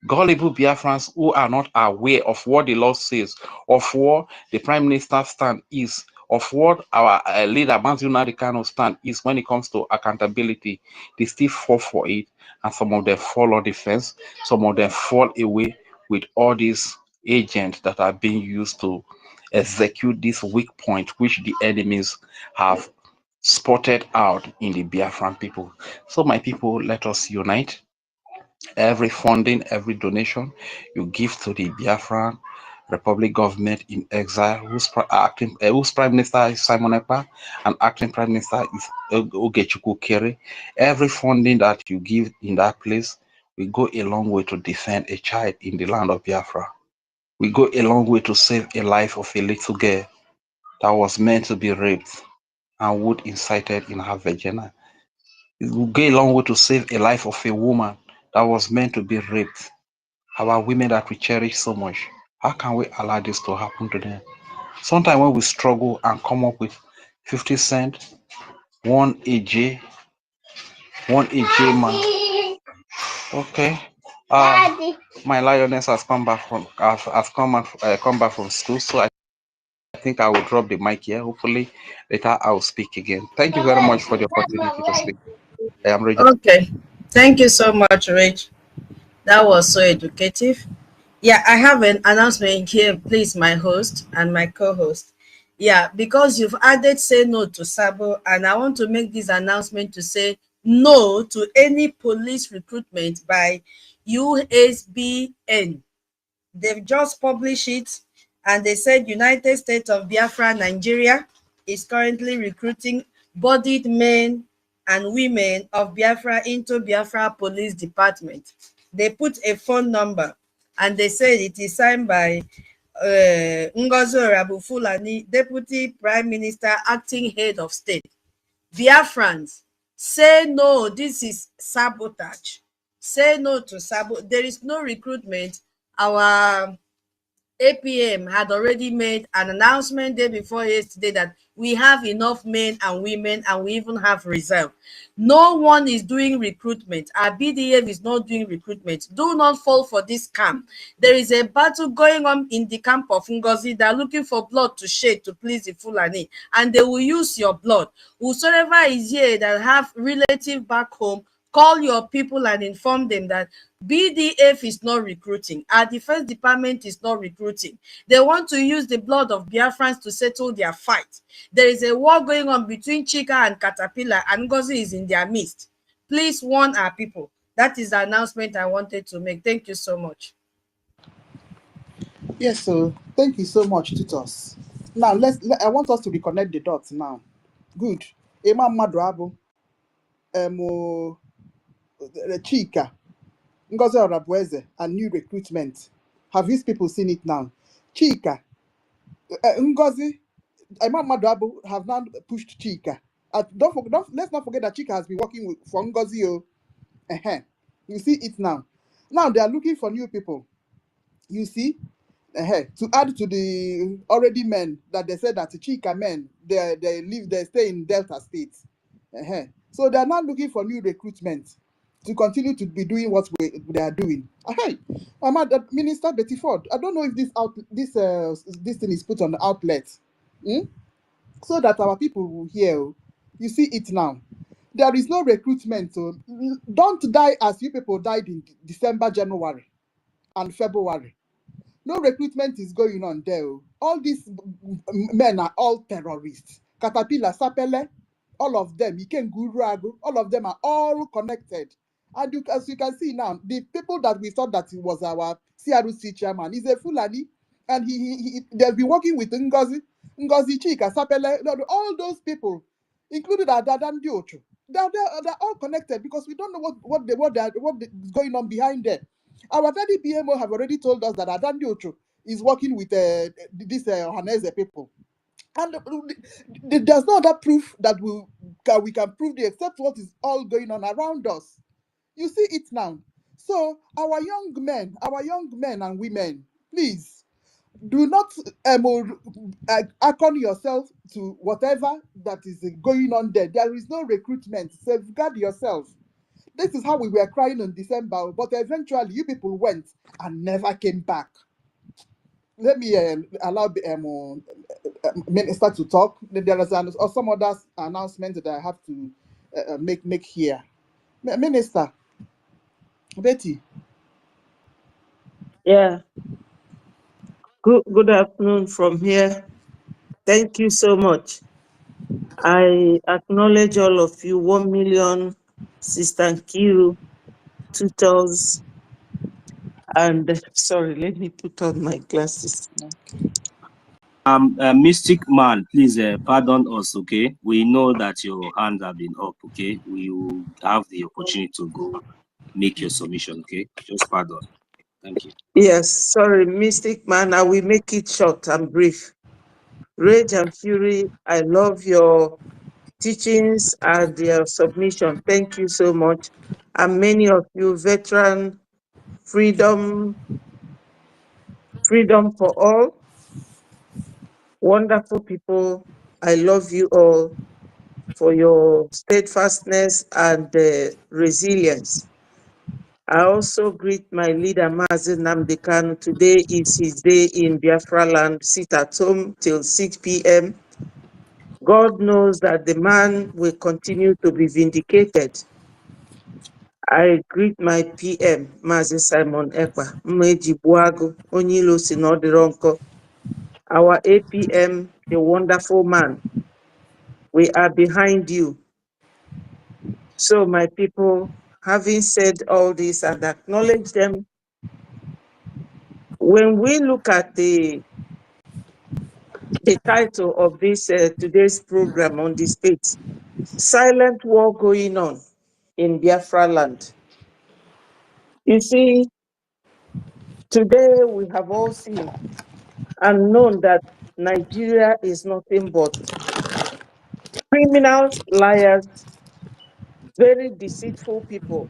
gullible Biafrans who are not aware of what the law says, of what the Prime Minister's stand is, of what our leader, Mazi Unadikano stand is when it comes to accountability, they still fall for it. And some of them fall on the fence. Some of them fall away with all these agents that are being used to execute this weak point which the enemies have spotted out in the Biafran people. So my people, let us unite. Every funding, every donation you give to the Biafran Republic government in exile, whose Prime Minister is Simon Ekpa and acting Prime Minister is Ogechukwu Kere. Every funding that you give in that place will go a long way to defend a child in the land of Biafra. We go a long way to save a life of a little girl that was meant to be raped and would incited in her vagina. It will go a long way to save a life of a woman that was meant to be raped. Our women that we cherish so much. How can we allow this to happen to them? Sometimes when we struggle and come up with 50 cents, one AJ man. Okay. My lioness has come back from come back from school, so I think I will drop the mic here. Hopefully later I will speak again. Thank you very much for the opportunity to speak. I am ready. Okay. Thank you so much, Rich. That was so educative. Yeah, I have an announcement here, please, my host and my co-host. Yeah, because you've added say no to Sabo, and I want to make this announcement to say no to any police recruitment by USBN. They've just published it, and they said United States of Biafra, Nigeria is currently recruiting bodied men and women of Biafra into Biafra Police Department. They put a phone number, and they said it is signed by NGOZI Orabufulani, Deputy Prime Minister, Acting Head of State. Biafrans, say no, this is sabotage. Say no to sabotage. There is no recruitment. Our APM had already made an announcement day before yesterday that we have enough men and women, and we even have reserve. No one is doing recruitment. Our BDF is not doing recruitment. Do not fall for this scam. There is a battle going on in the camp of Ngozi. They are looking for blood to shed to please the Fulani, and they will use your blood. Whosoever is here that have relative back home, call your people and inform them that BDF is not recruiting. Our defense department is not recruiting. They want to use the blood of Biafrans to settle their fight. There is a war going on between Chika and Caterpillar, and Ngozi is in their midst. Please warn our people. That is the announcement I wanted to make. Thank you so much. Yes, so thank you so much, tutors. Now I want us to reconnect the dots now. Good. Emma Madrabo, Chika, Ngozi Orabueze, and new recruitment. Have these people seen it now? Chika, Ngozi, Emma Madrabo have now pushed Chika. Let's not forget that Chika has been working for Ngozi. You see it now. Now they are looking for new people. You see, to add to the already men that they said that the Chika men they stay in Delta State. So they are now looking for new recruitment to continue to be doing what they are doing. Minister Betty Ford, I don't know if this thing is put on the outlet, so that our people will hear. You see it now. There is no recruitment. So don't die as you people died in December, January, and February. No recruitment is going on there. All these men are all terrorists. Caterpillar, Sapele, all of them, Ikengurago, all of them are all connected. And as you can see now, the people that we thought that he was our CRC chairman is a Fulani, and they've been working with Ngozi Chika, Sapele, all those people, including Adadan Diocho. They're all connected because we don't know what is going on behind them. Our very PMO have already told us that Adandi Ocho is working with these Hanese people. And there's no other proof that we can prove it except what is all going on around us. You see it now. So our young men and women, please do not account yourself to whatever that is going on there. There is no recruitment. Safeguard yourself. This is how we were crying in December, but eventually you people went and never came back. Let me allow the minister to talk. There is some other announcement that I have to make here. Minister, Betty. Yeah. Good afternoon from here. Thank you so much. I acknowledge all of you. 1 million, Sister Nkiru, tutors, and sorry, let me put on my glasses. Mystic Man, please pardon us, okay? We know that your hands have been up, okay? We will have the opportunity to go make your submission, okay? Just pardon. Thank you. Yes, sorry, Mystic Man, I will make it short and brief. Rage and Fury, I love your teachings and your submission. Thank you so much. And many of you, veteran, freedom for all, wonderful people. I love you all for your steadfastness and resilience. I also greet my leader, Mazi Nnamdi Kanu. Today is his day in Biafra land. Sit at home till 6 p.m. God knows that the man will continue to be vindicated. I greet my PM, Mazi Simon Ekpa, Mmeji Buagu, Onyilo Sinodironko, our APM, the wonderful man. We are behind you. So my people, having said all this and acknowledge them, when we look at the title of this today's program on this page, Silent War Going On in Biafra Land. You see, today we have all seen and known that Nigeria is nothing but criminals, liars, very deceitful people.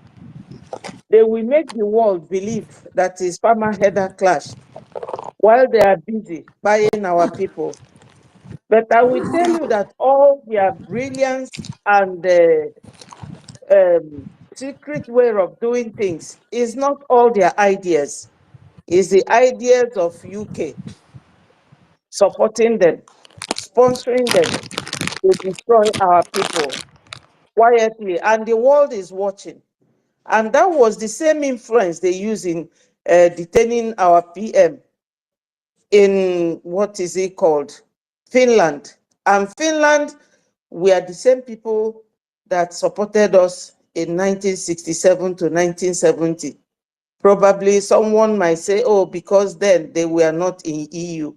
They will make the world believe that is farmer header clash while they are busy buying our people. But I will tell you that all their brilliance and secret way of doing things is not all their ideas. It's the ideas of UK supporting them, sponsoring them to destroy our people quietly, and the world is watching. And that was the same influence they use in detaining our PM in, what is it called, Finland. And Finland, we are the same people that supported us in 1967 to 1970. Probably someone might say, oh, because then they were not in EU.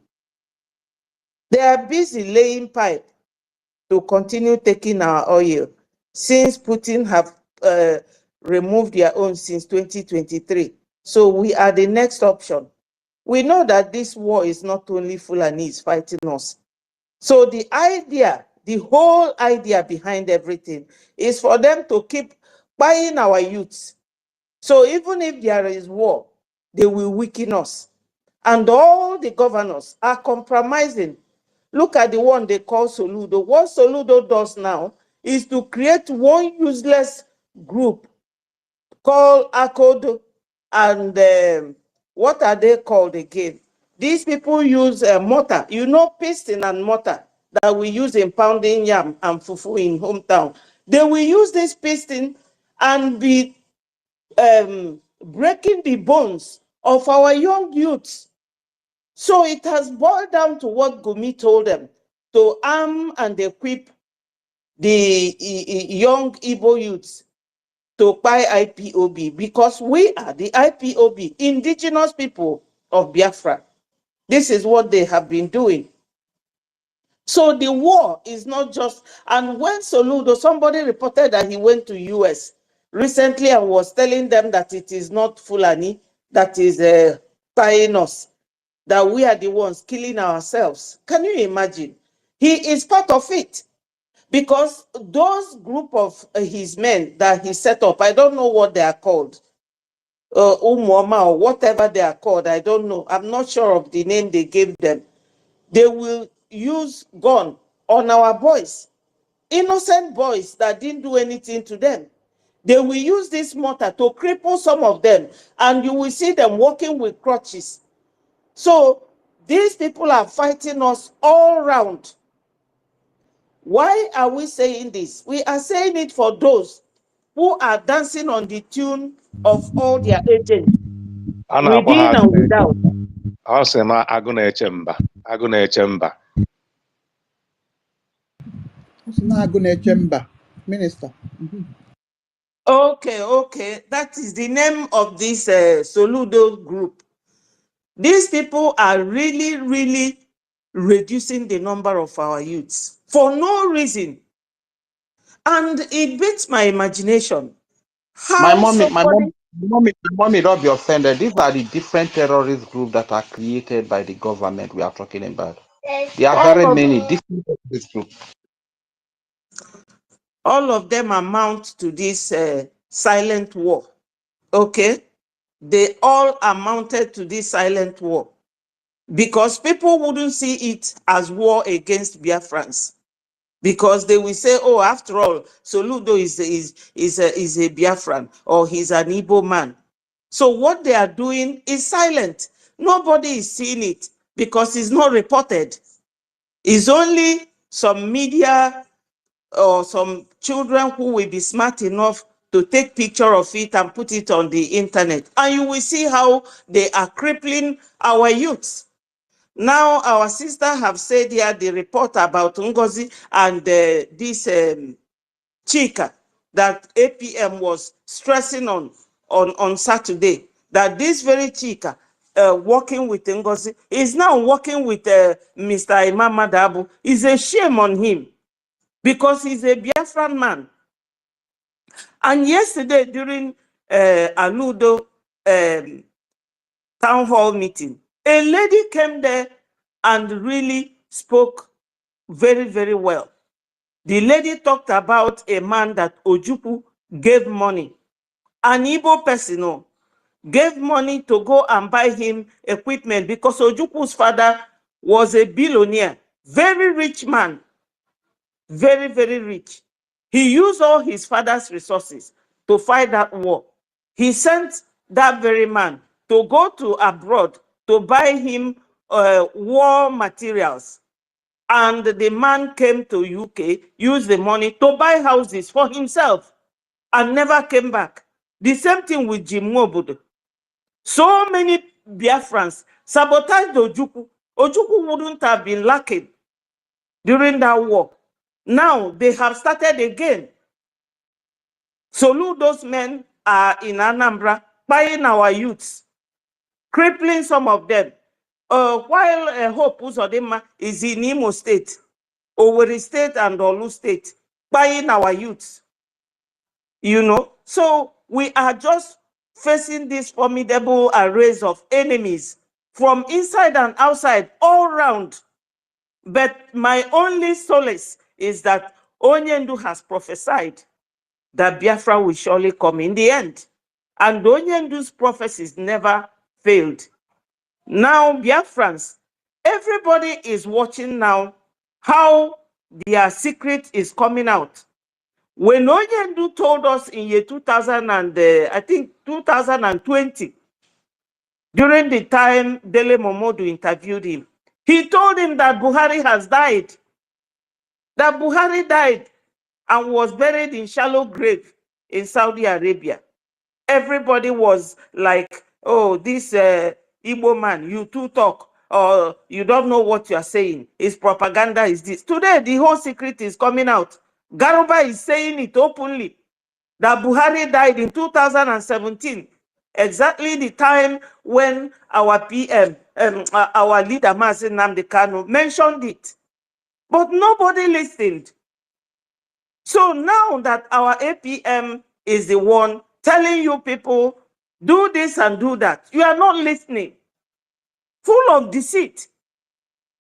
They are busy laying pipe to continue taking our oil since Putin have removed their own since 2023. So we are the next option. We know that this war is not only Fulanis fighting us. So the idea, the whole idea behind everything is for them to keep buying our youths. So even if there is war, they will weaken us. And all the governors are compromising. Look at the one they call Soludo. What Soludo does now is to create one useless group called AKOD, and what are they called again? These people use mortar, you know, piston and mortar that we use in pounding yam and fufu in hometown. They will use this piston and be breaking the bones of our young youths. So it has boiled down to what Gumi told them, to arm and equip the young Igbo youths to buy IPOB, because we are the IPOB, indigenous people of Biafra. This is what they have been doing. So the war is not just, and when Soludo, somebody reported that he went to US recently and was telling them that it is not Fulani that is buying us, that we are the ones killing ourselves. Can you imagine? He is part of it. Because those group of his men that he set up, I don't know what they are called, Umuoma or whatever they are called, I don't know. I'm not sure of the name they gave them. They will use gun on our boys, innocent boys that didn't do anything to them. They will use this mortar to cripple some of them, and you will see them walking with crutches. So these people are fighting us all around. Why are we saying this? We are saying it for those who are dancing on the tune of all their agents, within and without. Minister. Okay. That is the name of this Soludo group. These people are really reducing the number of our youths for no reason. And it beats my imagination. My How mommy, my somebody... mommy, don't be offended. These are the different terrorist groups that are created by the government we are talking about. There are very many different terrorist groups. All of them amount to this silent war. Okay? They all amounted to this silent war because people wouldn't see it as war against Biafrans, because they will say, oh, after all, Soludo is a Biafran, or he's an Igbo man. So what they are doing is silent. Nobody is seeing it because it's not reported. It's only some media or some children who will be smart enough to take picture of it and put it on the internet. And you will see how they are crippling our youths. Now, our sister have said here the report about NGOZI and this Chika that APM was stressing on Saturday, that this very Chika working with NGOZI is now working with Mr. Imam Madabu. Is a shame on him because he's a Biafran man. And yesterday during Aludo town hall meeting, a lady came there and really spoke very well. The lady talked about a man that Ojukwu gave money. An Igbo person gave money to go and buy him equipment because Ojukwu's father was a billionaire, very rich man, very rich. He used all his father's resources to fight that war. He sent that very man to go to abroad to buy him war materials. And the man came to UK, used the money to buy houses for himself and never came back. The same thing with Jim Mobudu. So many Biafrans sabotaged Ojukwu. Ojukwu wouldn't have been lacking during that war. Now they have started again. So those men are in Anambra buying our youths, crippling some of them. While Hope Uzodinma is in Imo State, Owerri State and Olu State, buying our youths. You know, so we are just facing this formidable arrays of enemies from inside and outside, all round. But my only solace is that Onyendu has prophesied that Biafra will surely come in the end. And Onyendu's prophecies never failed. Now, Biafrans, everybody is watching now how their secret is coming out. When Onyendu told us in year 2000 and I think 2020, during the time Dele Momodu interviewed him, he told him that Buhari has died. That Buhari died and was buried in shallow grave in Saudi Arabia. Everybody was like, oh, this Igbo man, you too talk, or you don't know what you are saying. His propaganda is this. Today, the whole secret is coming out. Garuba is saying it openly, that Buhari died in 2017, exactly the time when our PM, our leader, Mazi Nnamdi Kanu, mentioned it. But nobody listened. So now that our APM is the one telling you people, do this and do that, you are not listening. Full of deceit.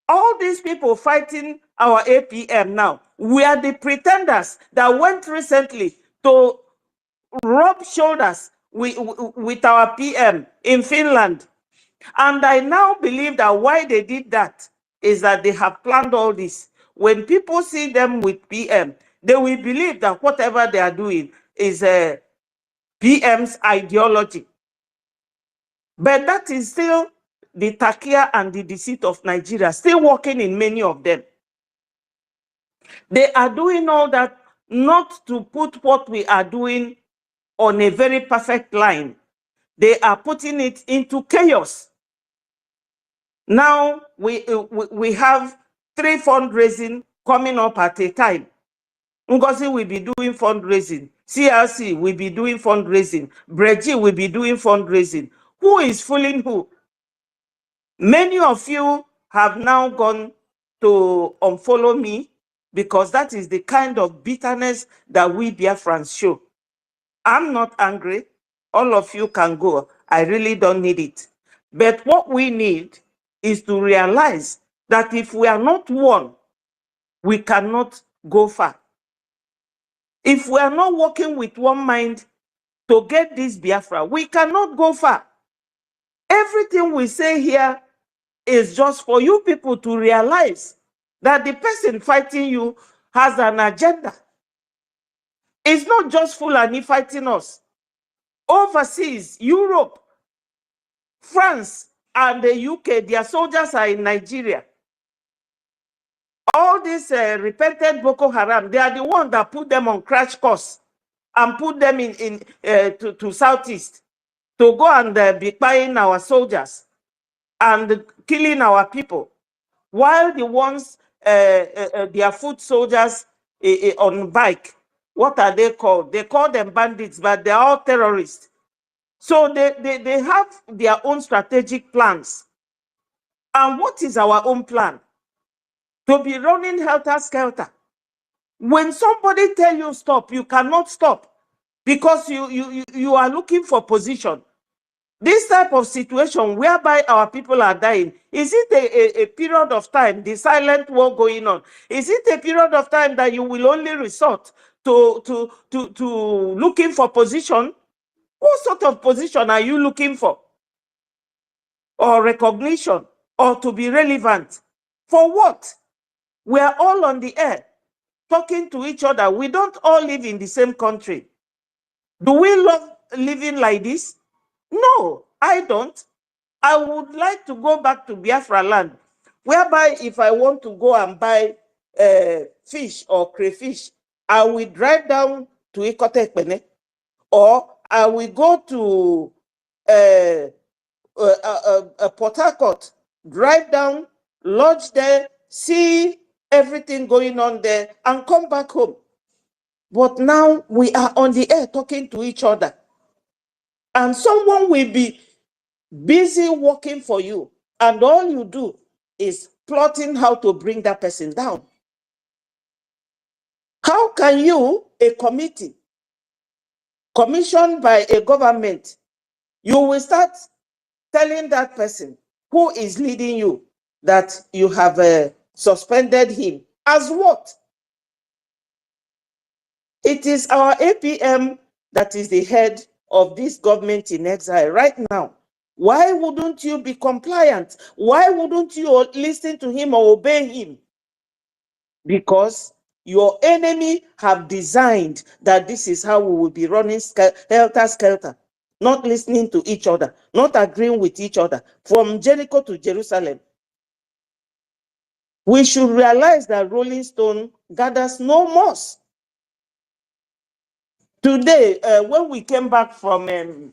All these people fighting our APM now, we are the pretenders that went recently to rub shoulders with our PM in Finland. And I now believe that why they did that is that they have planned all this. When people see them with PM, they will believe that whatever they are doing is PM's ideology. But that is still the takia and the deceit of Nigeria, still working in many of them. They are doing all that not to put what we are doing on a very perfect line. They are putting it into chaos. Now we have 3 fundraising coming up at a time. NGOZI will be doing fundraising. CRC will be doing fundraising. BRGIE will be doing fundraising. Who is fooling who? Many of you have now gone to unfollow me because that is the kind of bitterness that we Biafrans show. I'm not angry. All of you can go. I really don't need it. But what we need is to realize that if we are not one, we cannot go far. If we are not working with one mind to get this Biafra, we cannot go far. Everything we say here is just for you people to realize that the person fighting you has an agenda. It's not just Fulani fighting us. Overseas, Europe, France, and the UK, their soldiers are in Nigeria. All these repentant Boko Haram, they are the ones that put them on crash course and put them to Southeast to go and be buying our soldiers and killing our people, while the ones, their foot soldiers on bike, what are they called? They call them bandits, but they're all terrorists. So they have their own strategic plans. And what is our own plan? To be running helter-skelter. When somebody tells you stop, you cannot stop because you are looking for position. This type of situation whereby our people are dying, is it a period of time, the silent war going on? Is it a period of time that you will only resort to looking for position? What sort of position are you looking for? Or recognition? Or to be relevant? For what? We are all on the air, talking to each other. We don't all live in the same country. Do we love living like this? No, I don't. I would like to go back to Biafra land, whereby if I want to go and buy fish or crayfish, I will drive down to Ikotekpene, or I will go to Port Harcourt, drive down, lodge there, see everything going on there, and come back home. But now we are on the air talking to each other. And someone will be busy working for you. And all you do is plotting how to bring that person down. How can you, a committee, commissioned by a government, you will start telling that person who is leading you that you have suspended him? As what? It is our APM that is the head of this government in exile right now. Why wouldn't you be compliant? Why wouldn't you listen to him or obey him? Because your enemy have designed that this is how we will be running helter-skelter, not listening to each other, not agreeing with each other, from Jericho to Jerusalem. We should realize that Rolling Stone gathers no moss. Today, when we came back from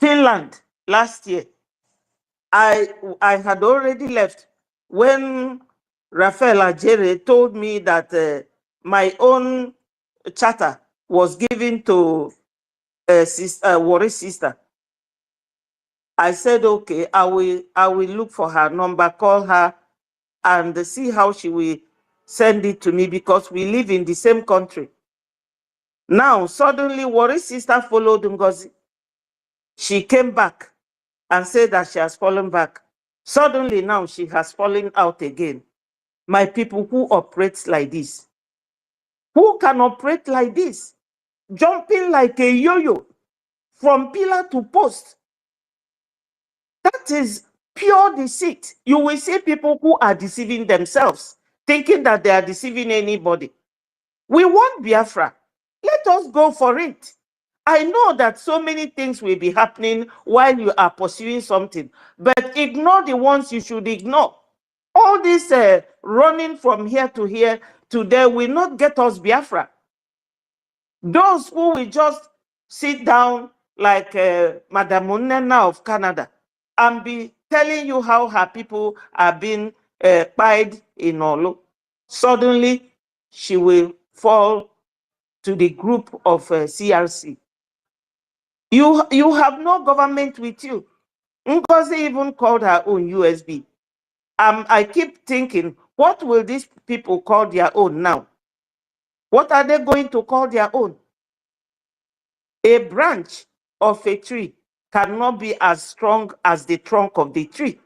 Finland last year, I had already left when Raphael Ajere told me that my own charter was given to Warri's sister. I said, okay, I will look for her number, call her, and see how she will send it to me, because we live in the same country. Now, suddenly, Warri's sister followed NGOZI. She came back and said that she has fallen back. Suddenly, now she has fallen out again. My people, who operates like this? Who can operate like this? Jumping like a yo-yo from pillar to post. That is pure deceit. You will see people who are deceiving themselves, thinking that they are deceiving anybody. We want Biafra. Let us go for it. I know that so many things will be happening while you are pursuing something, but ignore the ones you should ignore. All this running from here to here to there will not get us Biafra. Those who will just sit down like Madame Munena of Canada and be telling you how her people are being pied in Olo. suddenly she will fall to the group of CRC. You have no government with you. NGOZI even called her own USB. I keep thinking, what will these people call their own now? What are they going to call their own? A branch of a tree cannot be as strong as the trunk of the tree.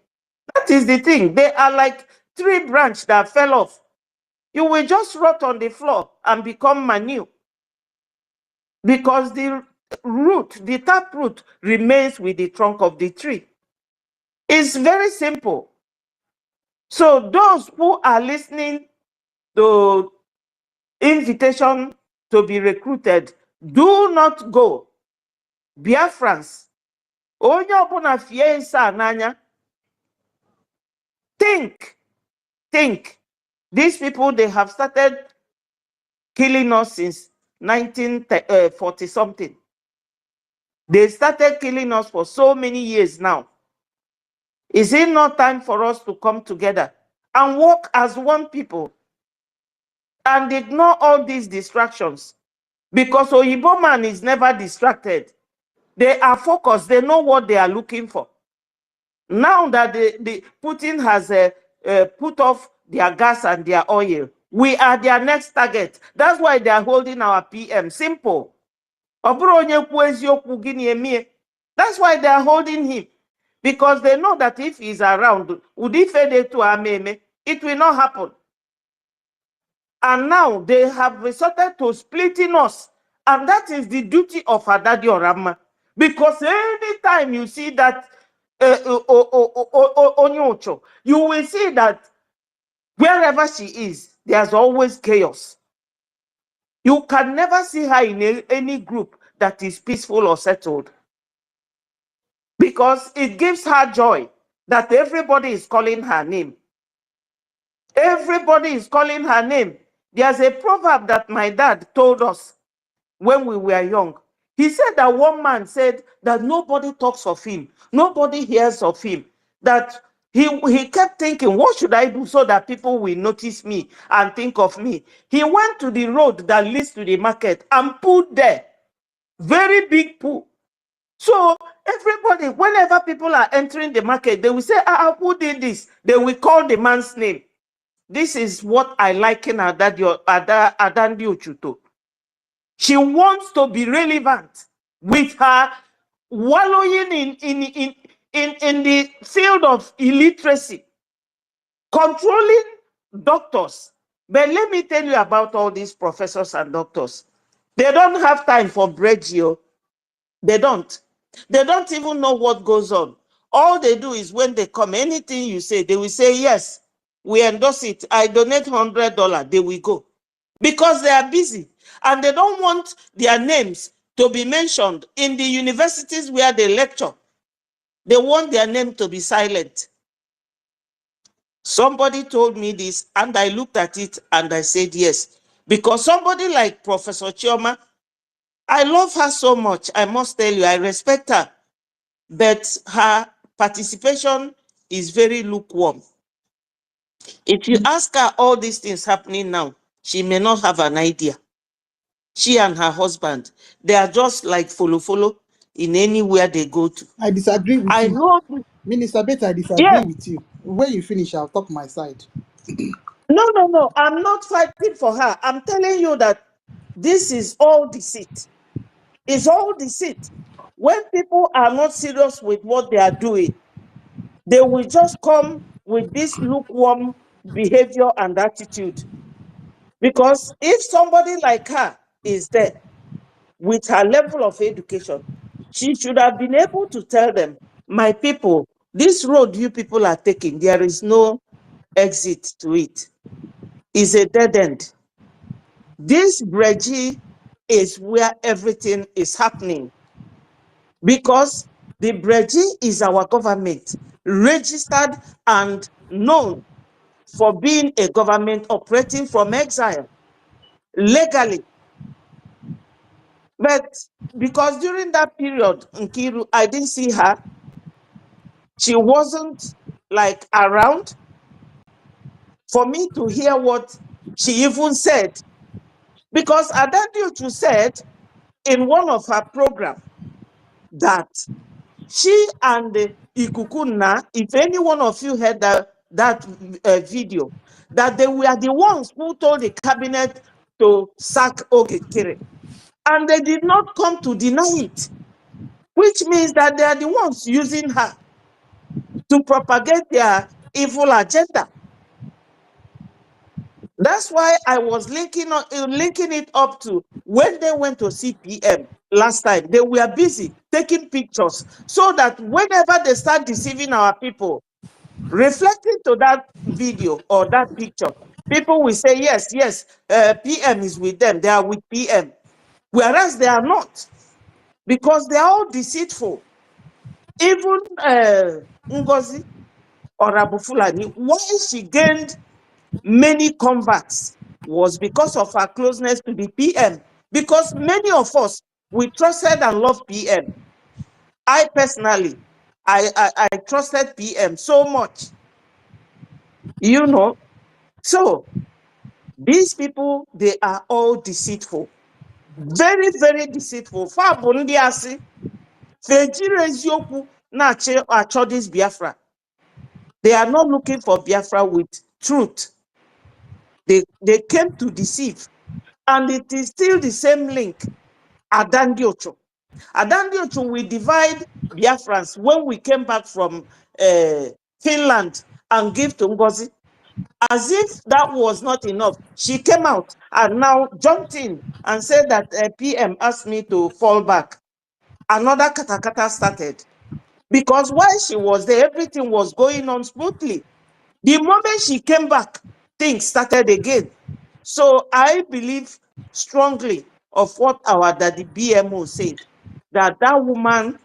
That is the thing. They are like tree branch that fell off. You will just rot on the floor and become manure, because the root, the tap root, remains with the trunk of the tree. It's very simple. So those who are listening to invitation to be recruited, do not go. Biafrans, onye ọbụla fie nsa n'anya. Think. These people, they have started killing us since 1940 something. They started killing us for so many years now. Is it not time for us to come together and work as one people and ignore all these distractions? Because Oyibo man is never distracted. They are focused. They know what they are looking for. Now that the Putin has put off their gas and their oil, we are their next target. That's why they are holding our PM. Simple. That's why they are holding him. Because they know that if he's around, it will not happen. And now they have resorted to splitting us. And that is the duty of Adadi Orama. Because anytime you see that Onyocho, you will see that wherever she is, there's always chaos. You can never see her in any group that is peaceful or settled. Because it gives her joy that everybody is calling her name. Everybody is calling her name. There's a proverb that my dad told us when we were young. He said that one man said that nobody talks of him, nobody hears of him, that he kept thinking, what should I do so that people will notice me and think of me? He went to the road that leads to the market and put there, very big pool. So everybody, whenever people are entering the market, they will say, who did this? They will call the man's name. This is what I like in Adandi Ochuto. She wants to be relevant with her wallowing in the field of illiteracy, controlling doctors. But let me tell you about all these professors and doctors. They don't have time for BRGIE. They don't. They don't even know what goes on. All they do is when they come, anything you say, they will say, yes, we endorse it. I donate $100. They will go. Because they are busy. And they don't want their names to be mentioned in the universities where they lecture. They want their name to be silent. Somebody told me this, and I looked at it and I said yes. Because somebody like Professor Chioma, I love her so much, I must tell you, I respect her. But her participation is very lukewarm. If you ask her all these things happening now, she may not have an idea. She and her husband, they are just like follow in anywhere they go to. I disagree with you. Know. Minister Bett, I disagree with you. When you finish, I'll talk my side. No. I'm not fighting for her. I'm telling you that this is all deceit. It's all deceit. When people are not serious with what they are doing, they will just come with this lukewarm behavior and attitude. Because if somebody like her is there with her level of education, she should have been able to tell them, my people, this road you people are taking, there is no exit to it. It's a dead end. This BRGIE is where everything is happening. Because the BRGIE is our government, registered and known for being a government operating from exile, legally. But because during that period, Nkiru, I didn't see her. She wasn't like around for me to hear what She even said, because Adandiochu said in one of her programs that she and Ikukunna, if any one of you heard that video, that they were the ones who told the cabinet to sack Ogekere. And they did not come to deny it, which means that they are the ones using her to propagate their evil agenda. That's why I was linking it up to when they went to CPM last time. They were busy taking pictures so that whenever they start deceiving our people, reflecting to that video or that picture, people will say, yes, PM is with them. They are with PM. Whereas they are not, because they are all deceitful. Even NGOZI or Orabufulani, why she gained many converts was because of her closeness to the PM. Because many of us, we trusted and loved PM. I personally, I trusted PM so much. You know, so these people, they are all deceitful. Very, very deceitful. Fabundi Fejire Ezioku na-achọ this Biafra. They are not looking for Biafra with truth. They came to deceive. And it is still the same link. Adandiochu. Adandiochu will divide Biafrans when we came back from Finland and give to NGOZI. As if that was not enough, she came out and now jumped in and said that PM asked me to fall back. Another katakata started. Because while she was there, everything was going on smoothly. The moment she came back, things started again. So I believe strongly of what our daddy BMO said, that woman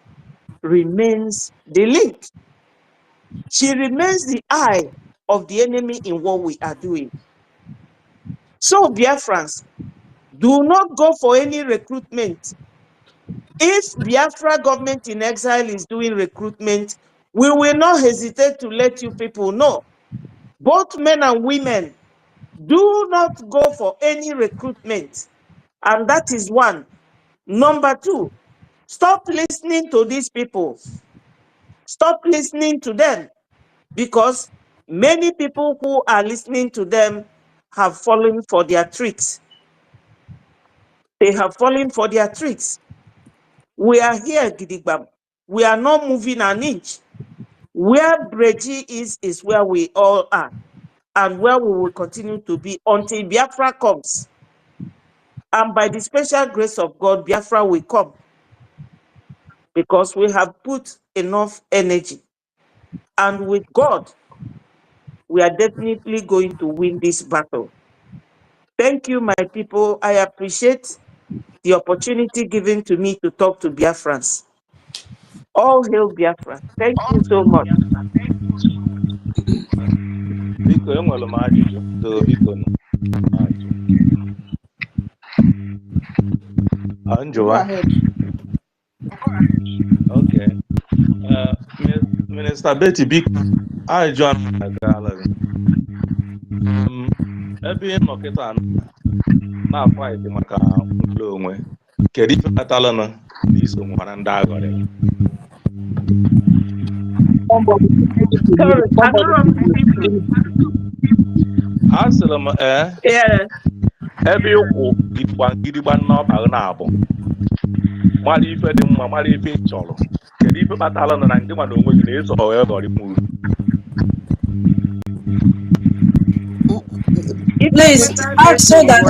remains the link. She remains the eye of the enemy in what we are doing. So Biafrans, do not go for any recruitment. If Biafra government in exile is doing recruitment, we will not hesitate to let you people know. Both men and women, do not go for any recruitment. And that is one. Number two, stop listening to these people. Stop listening to them, because many people who are listening to them have fallen for their tricks. They have fallen for their tricks. We are here, Gidigbam. We are not moving an inch. Where BRGIE is where we all are, and where we will continue to be until Biafra comes. And by the special grace of God, Biafra will come, because we have put enough energy. And with God, we are definitely going to win this battle. Thank you, my people. I appreciate the opportunity given to me to talk to Biafrans. All hail Biafra. Thank you so much. Biko, enwere m ajụjụ. Biko, Go ahead. Okay. Minister Betty, biko, ajụjụ a na-agala gị. Ebe ị nọ kịta na-afaịtị maka nwere onwe, kedu ife kpatara na iso nwara ndị agọrọ ya? Asịrị m ebe ịkwụ gidigba n'ọba na-abụ mara ife dị mma, mara ife ị chọrọ, kedu ife kpatara na ndị nwa na onwe gị na-eso wee gọrị m uru? Please ask so that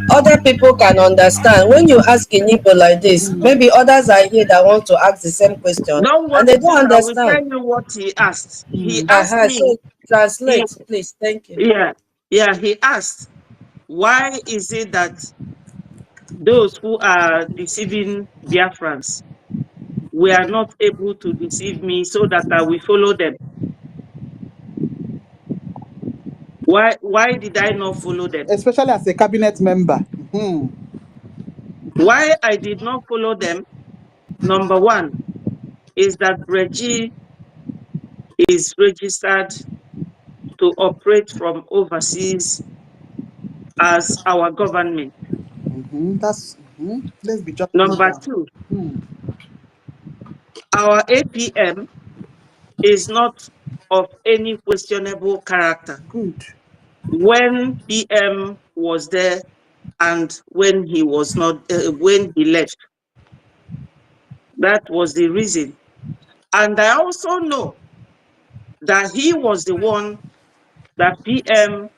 other people can understand. When you ask in Igbo like this, maybe others are here that want to ask the same question and they don't understand. I will tell you what he asked. He asked me. So translate, please. Thank you. Yeah. He asked, why is it that those who are deceiving Biafrans, we are not able to deceive me so that I will follow them? Why did I not follow them? Especially as a cabinet member. Why I did not follow them, number one, is that BRGIE is registered to operate from overseas as our government. Let's be just Number two, our APM is not of any questionable character. Good. When PM was there and when he was not, when he left. That was the reason. And I also know that he was the one that PM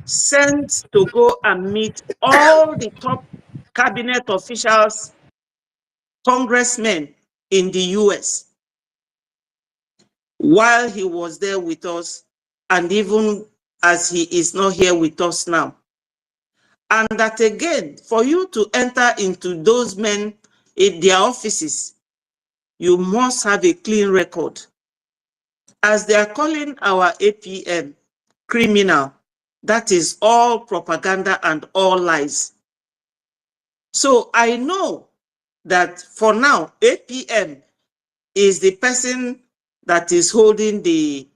sent to go and meet all the top cabinet officials, congressmen in the US while he was there with us, and even as he is not here with us now. And that again, for you to enter into those men in their offices, you must have a clean record. As they are calling our APM criminal, that is all propaganda and all lies. So I know that for now, APM is the person that is holding the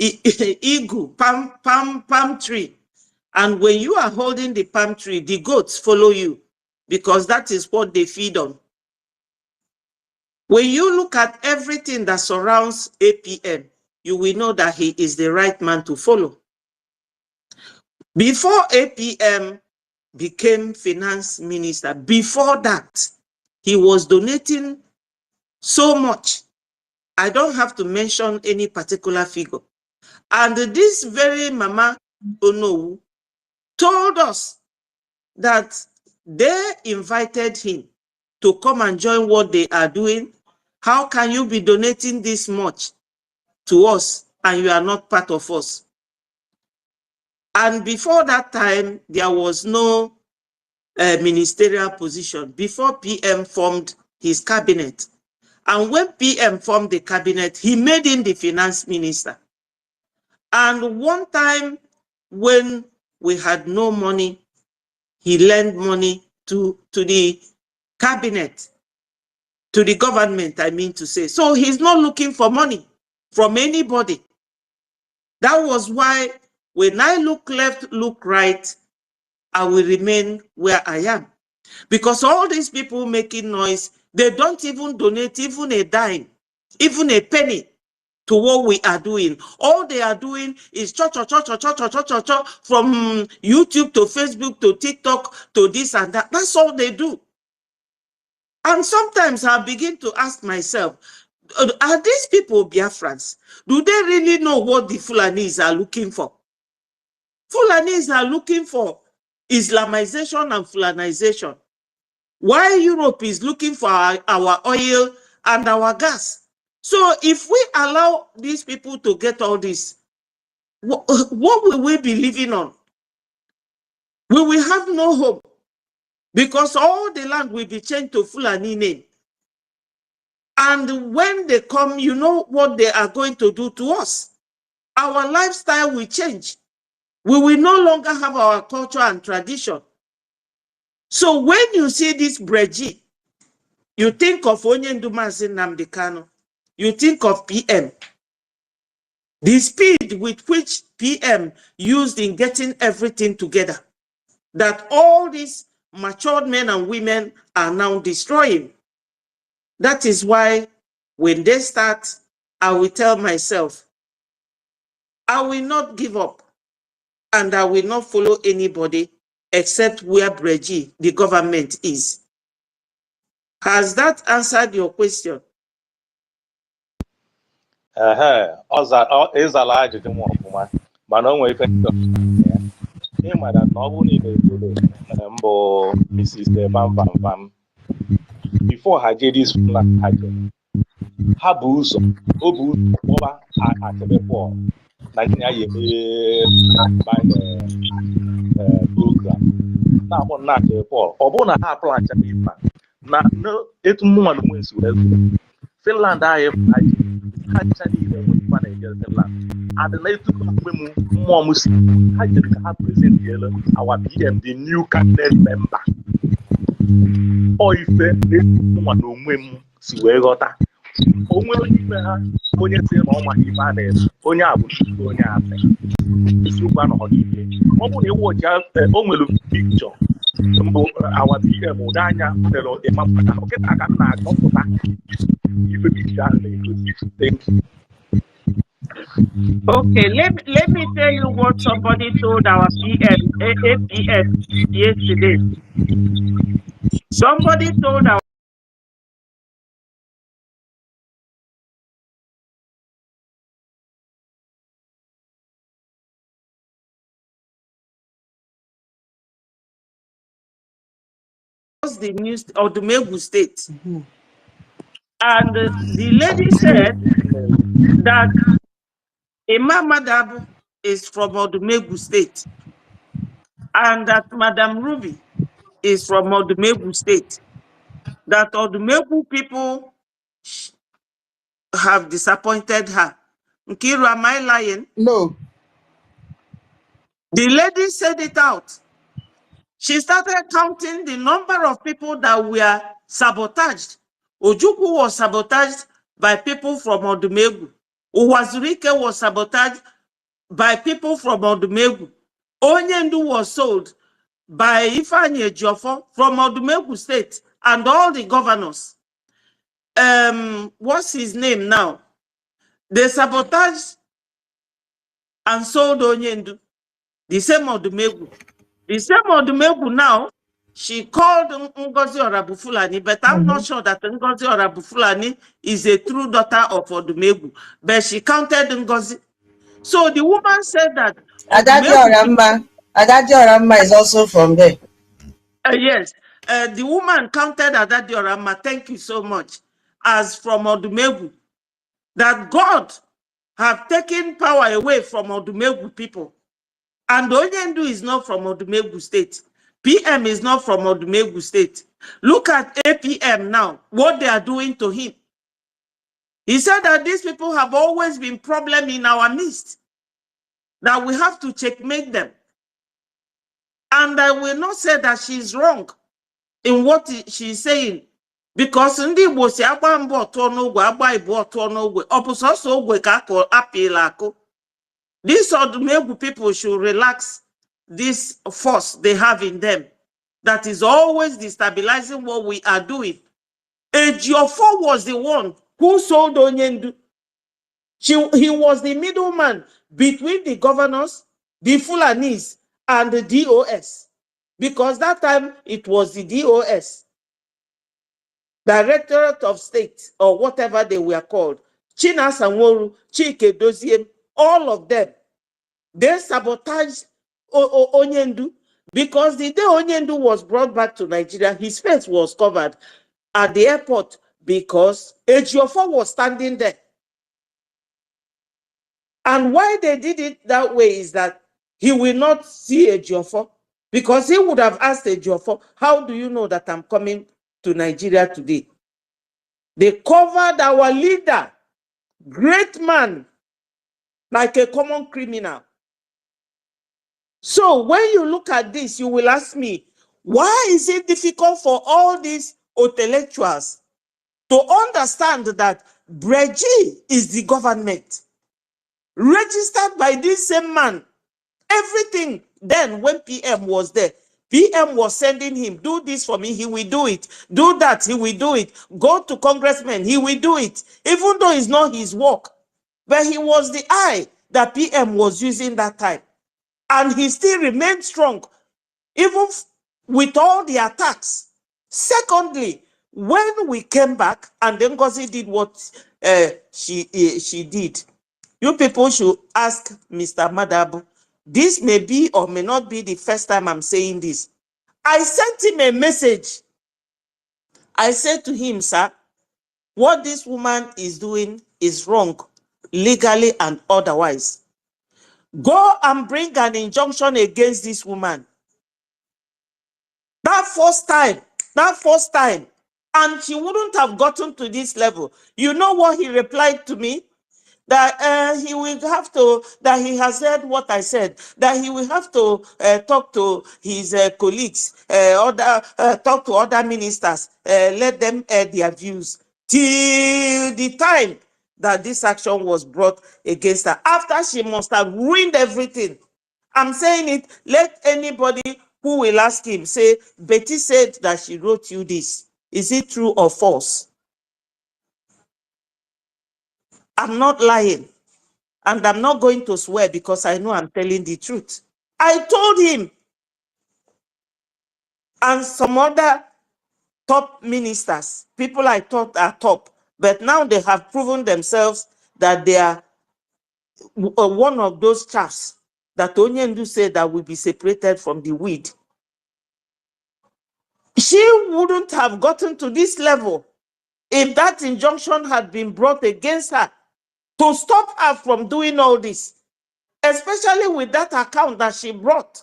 igu, palm tree. And when you are holding the palm tree, the goats follow you because that is what they feed on. When you look at everything that surrounds APM, you will know that he is the right man to follow. Before APM became finance minister, before that, he was donating so much. I don't have to mention any particular figure. And this very Mama Onuwu told us that they invited him to come and join what they are doing. How can you be donating this much to us and you are not part of us? And before that time, there was no ministerial position before PM formed his cabinet. And when PM formed the cabinet, he made him the finance minister. And one time when we had no money, he lent money to the cabinet, to the government, I mean to say. So he's not looking for money from anybody. That was why when I look left, look right, I will remain where I am. Because all these people making noise, they don't even donate even a dime, even a penny to what we are doing. All they are doing is from YouTube to Facebook to TikTok to this and that. That's all they do. And sometimes I begin to ask myself, are these people Biafrans? Do they really know what the Fulanis are looking for? Fulanis are looking for Islamization and Fulanization. Why Europe is looking for our oil and our gas. So if we allow these people to get all this, what will we be living on? We will have no hope because all the land will be changed to Fulani name. And when they come, you know what they are going to do to us. Our lifestyle will change. We will no longer have our culture and tradition. So when you see this BRGIE, you think of Onyendumazi Nnamdi Kanu, you think of PM. The speed with which PM used in getting everything together, that all these matured men and women are now destroying. That is why when they start, I will tell myself, I will not give up and I will not follow anybody except where BRGIE, the government, is. Has that answered your question? Ịzala ajụjụ m ọfụma mana o nwere ife ịma na ọ bụrụ na ị na-ekwudo mbụ Mrs. Vam before ha jee dis ha bụ ụzọ o bụ ụzọ kpọba Achebe Paul na ndị ya eme program na-akpọ nna Achebe Paul ọ bụrụ na ha apụlanchara ife na etu mụnwa na onwe nsi wee Finland ahụ ha niile nwekwa na-eje Finland and na etu mgbe mmụọ m si ha jere ka ha present our PM the new cabinet member o ife na-etu mụnwa na onwe m si wee ghọta onwe onye ime ha onye si na ọma ife a na-eme onye a bụ nnukwu onye asị isiokwu anọghị ike ọ bụrụ na ịwọchi o nwere pikchọ mbụ awa PM ụdị anya tere ịmapụta nkịta ka m na-achọpụta ife pikchọ ahụ na-egosi. Thank you. Okay, let me tell you what somebody told our APS yesterday. Somebody told our the news of the Odumewu State. And the lady said that Imam Madab is from Odumewu State and that Madam Ruby is from Odumewu State. That Odumewu people have disappointed her. Nkiru, am I lying? No. The lady said it out. She started counting the number of people that were sabotaged. Ojukwu was sabotaged by people from Odumewu. Uwazurike was sabotaged by people from Odumewu. Onyendu was sold by Ifeanyi Ejiofor from Odumewu State and all the governors. What's his name now? They sabotaged and sold Onyendu. The same Odumewu. The same Odumewu now, she called NGOZI Orabufulani, but I'm not sure that NGOZI Orabufulani is a true daughter of Odumewu. But she counted NGOZI. So the woman said that Adadi Orama is also from there. Yes. The woman counted Adadi Orama, thank you so much, as from Odumewu. That God have taken power away from Odumewu people. And Onyendu is not from Odumewu State. PM is not from Odumewu State. Look at APM now, what they are doing to him. He said that these people have always been problem in our midst, that we have to checkmate them. And I will not say that she's wrong in what she's saying. Because ndị Igbo si agba mbọ ọtụọ n'ogwe, agba Igbo ọtụọ n'ogwe, ọ bụ sọsọ ogwe ka akọ apịla akụ. These Odumewu people should relax this force they have in them that is always destabilizing what we are doing. Ejiofor was the one who sold Onyendu. He was the middleman between the governors, the Fulanis, and the DOS. Because that time it was the DOS, Directorate of State, or whatever they were called. China Sanworu, Chike Doziem, all of them, they sabotaged Onyendu because the day Onyendu was brought back to Nigeria, his face was covered at the airport because Ejiofor was standing there. And why they did it that way is that he will not see Ejiofor, because he would have asked Ejiofor, how do you know that I'm coming to Nigeria today? They covered our leader, great man, like a common criminal. So when you look at this, you will ask me, why is it difficult for all these intellectuals to understand that BRGIE is the government, registered by this same man? Everything then when PM was there, PM was sending him, do this for me, he will do it. Do that, he will do it. Go to congressmen, he will do it. Even though it's not his work. But he was the eye that PM was using that time. And he still remained strong, even with all the attacks. Secondly, when we came back and then NGOZI did what she did, you people should ask Mr. Madabu. This may be or may not be the first time I'm saying this. I sent him a message. I said to him, sir, what this woman is doing is wrong, legally and otherwise. Go and bring an injunction against this woman. That first time, and she wouldn't have gotten to this level. You know what he replied to me? That he will have to, that he has heard what I said, that he will have to talk to his colleagues, talk to other ministers, let them air their views. till the time that this action was brought against her, after she must have ruined everything. I'm saying it, let anybody who will ask him say, Betty said that she wrote you this. Is it true or false? I'm not lying. And I'm not going to swear because I know I'm telling the truth. I told him and some other top ministers, people I thought are top, but now they have proven themselves that they are one of those chaffs that Onyendu said that will be separated from the weed. She wouldn't have gotten to this level if that injunction had been brought against her to stop her from doing all this, especially with that account that she brought,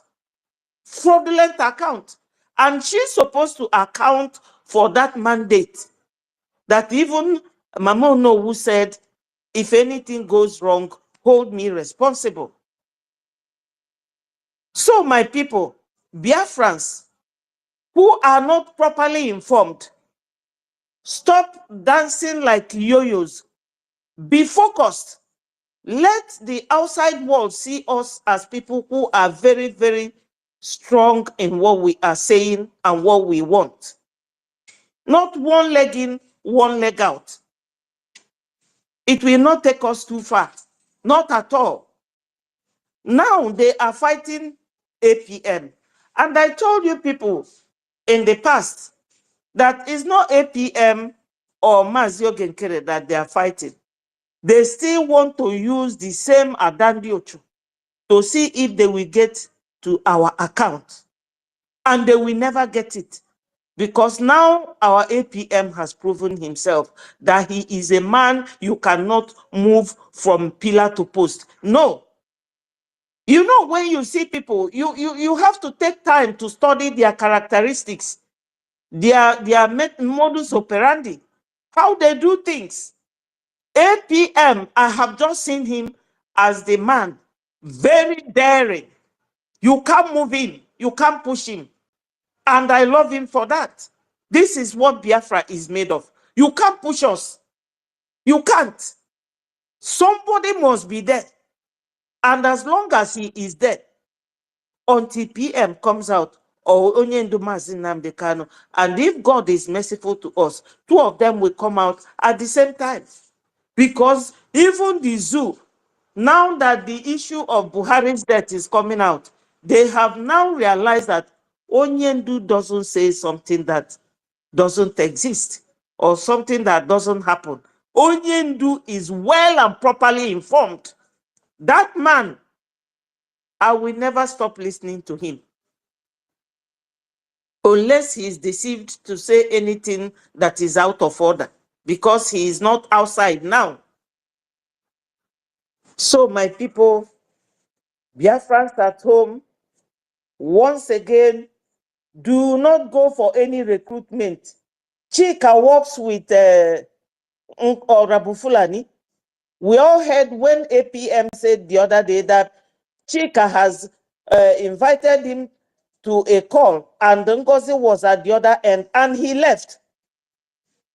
fraudulent account. And she's supposed to account for that mandate that even Mama Onuwu said, if anything goes wrong, hold me responsible. So my people, Biafrans, who are not properly informed, stop dancing like yo-yos. Be focused. Let the outside world see us as people who are very, very strong in what we are saying and what we want. Not one leg in, one leg out. It will not take us too far. Not at all. Now they are fighting APM. And I told you people in the past that it's not APM or Mazio Genkere that they are fighting. They still want to use the same Adandiochu to see if they will get to our account. And they will never get it. Because now our APM has proven himself that he is a man you cannot move from pillar to post. No. You know, when you see people, you have to take time to study their characteristics, their modus operandi, how they do things. APM, I have just seen him as the man, very daring. You can't move him, you can't push him. And I love him for that. This is what Biafra is made of. You can't push us. You can't. Somebody must be there. And as long as he is there, until PM comes out, or Onyendu Nnamdi Kanu, and if God is merciful to us, two of them will come out at the same time. Because even the zoo, now that the issue of Buhari's death is coming out, they have now realized that Onyendu doesn't say something that doesn't exist or something that doesn't happen. Onyendu is well and properly informed. That man, I will never stop listening to him unless he is deceived to say anything that is out of order, because he is not outside now. So my people, Biafrans at home, once again, do not go for any recruitment. Chika works with Orabufulani. We all heard when APM said the other day that Chika has invited him to a call, and NGOZI was at the other end, and he left.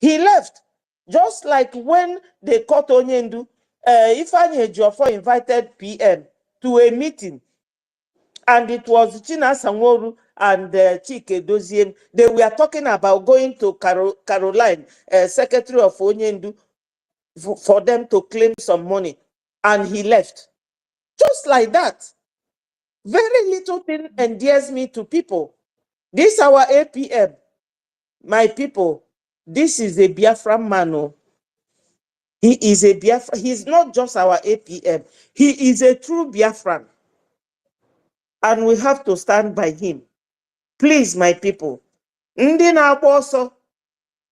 He left. Just like when they caught Onyendu, Ifeanyi Ejiofor invited PM to a meeting, and it was China Sanworu and Chike Doziem. They were talking about going to Caroline, secretary of Onyendu, for them to claim some money, and he left. Just like that. Very little thing endears me to people. This our APM. My people, this is a Biafran man. Oh. He is a Biafran. He's not just our APM. He is a true Biafran. And we have to stand by him. Please, my people. Ndi na-agba ọsọ,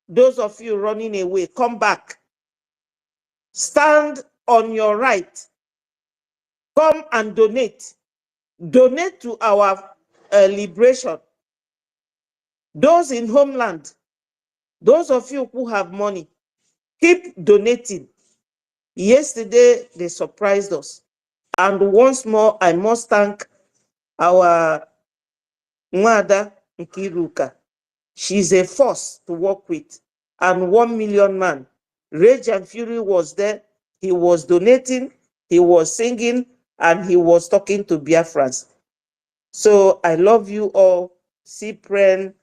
those of you running away, come back. Stand on your right. Come and donate. Donate to our liberation. Those in homeland, those of you who have money, keep donating. Yesterday, they surprised us. And once more, I must thank our Nwada Nkiruka. She's a force to work with. And 1 million man Rage and Fury was there. He was donating, he was singing, and he was talking to Biafrans. So I love you all. Cyprian,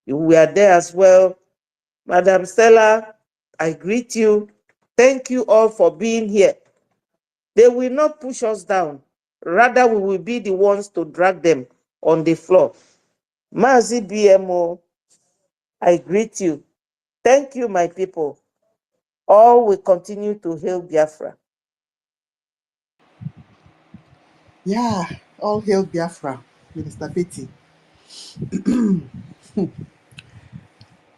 we are there as well. Madam Stella, I greet you. Thank you all for being here. They will not push us down. Rather, we will be the ones to drag them on the floor. Mazi BMO, I greet you. Thank you, my people. All will continue to hail Biafra. Yeah, all hail Biafra, Minister Betty.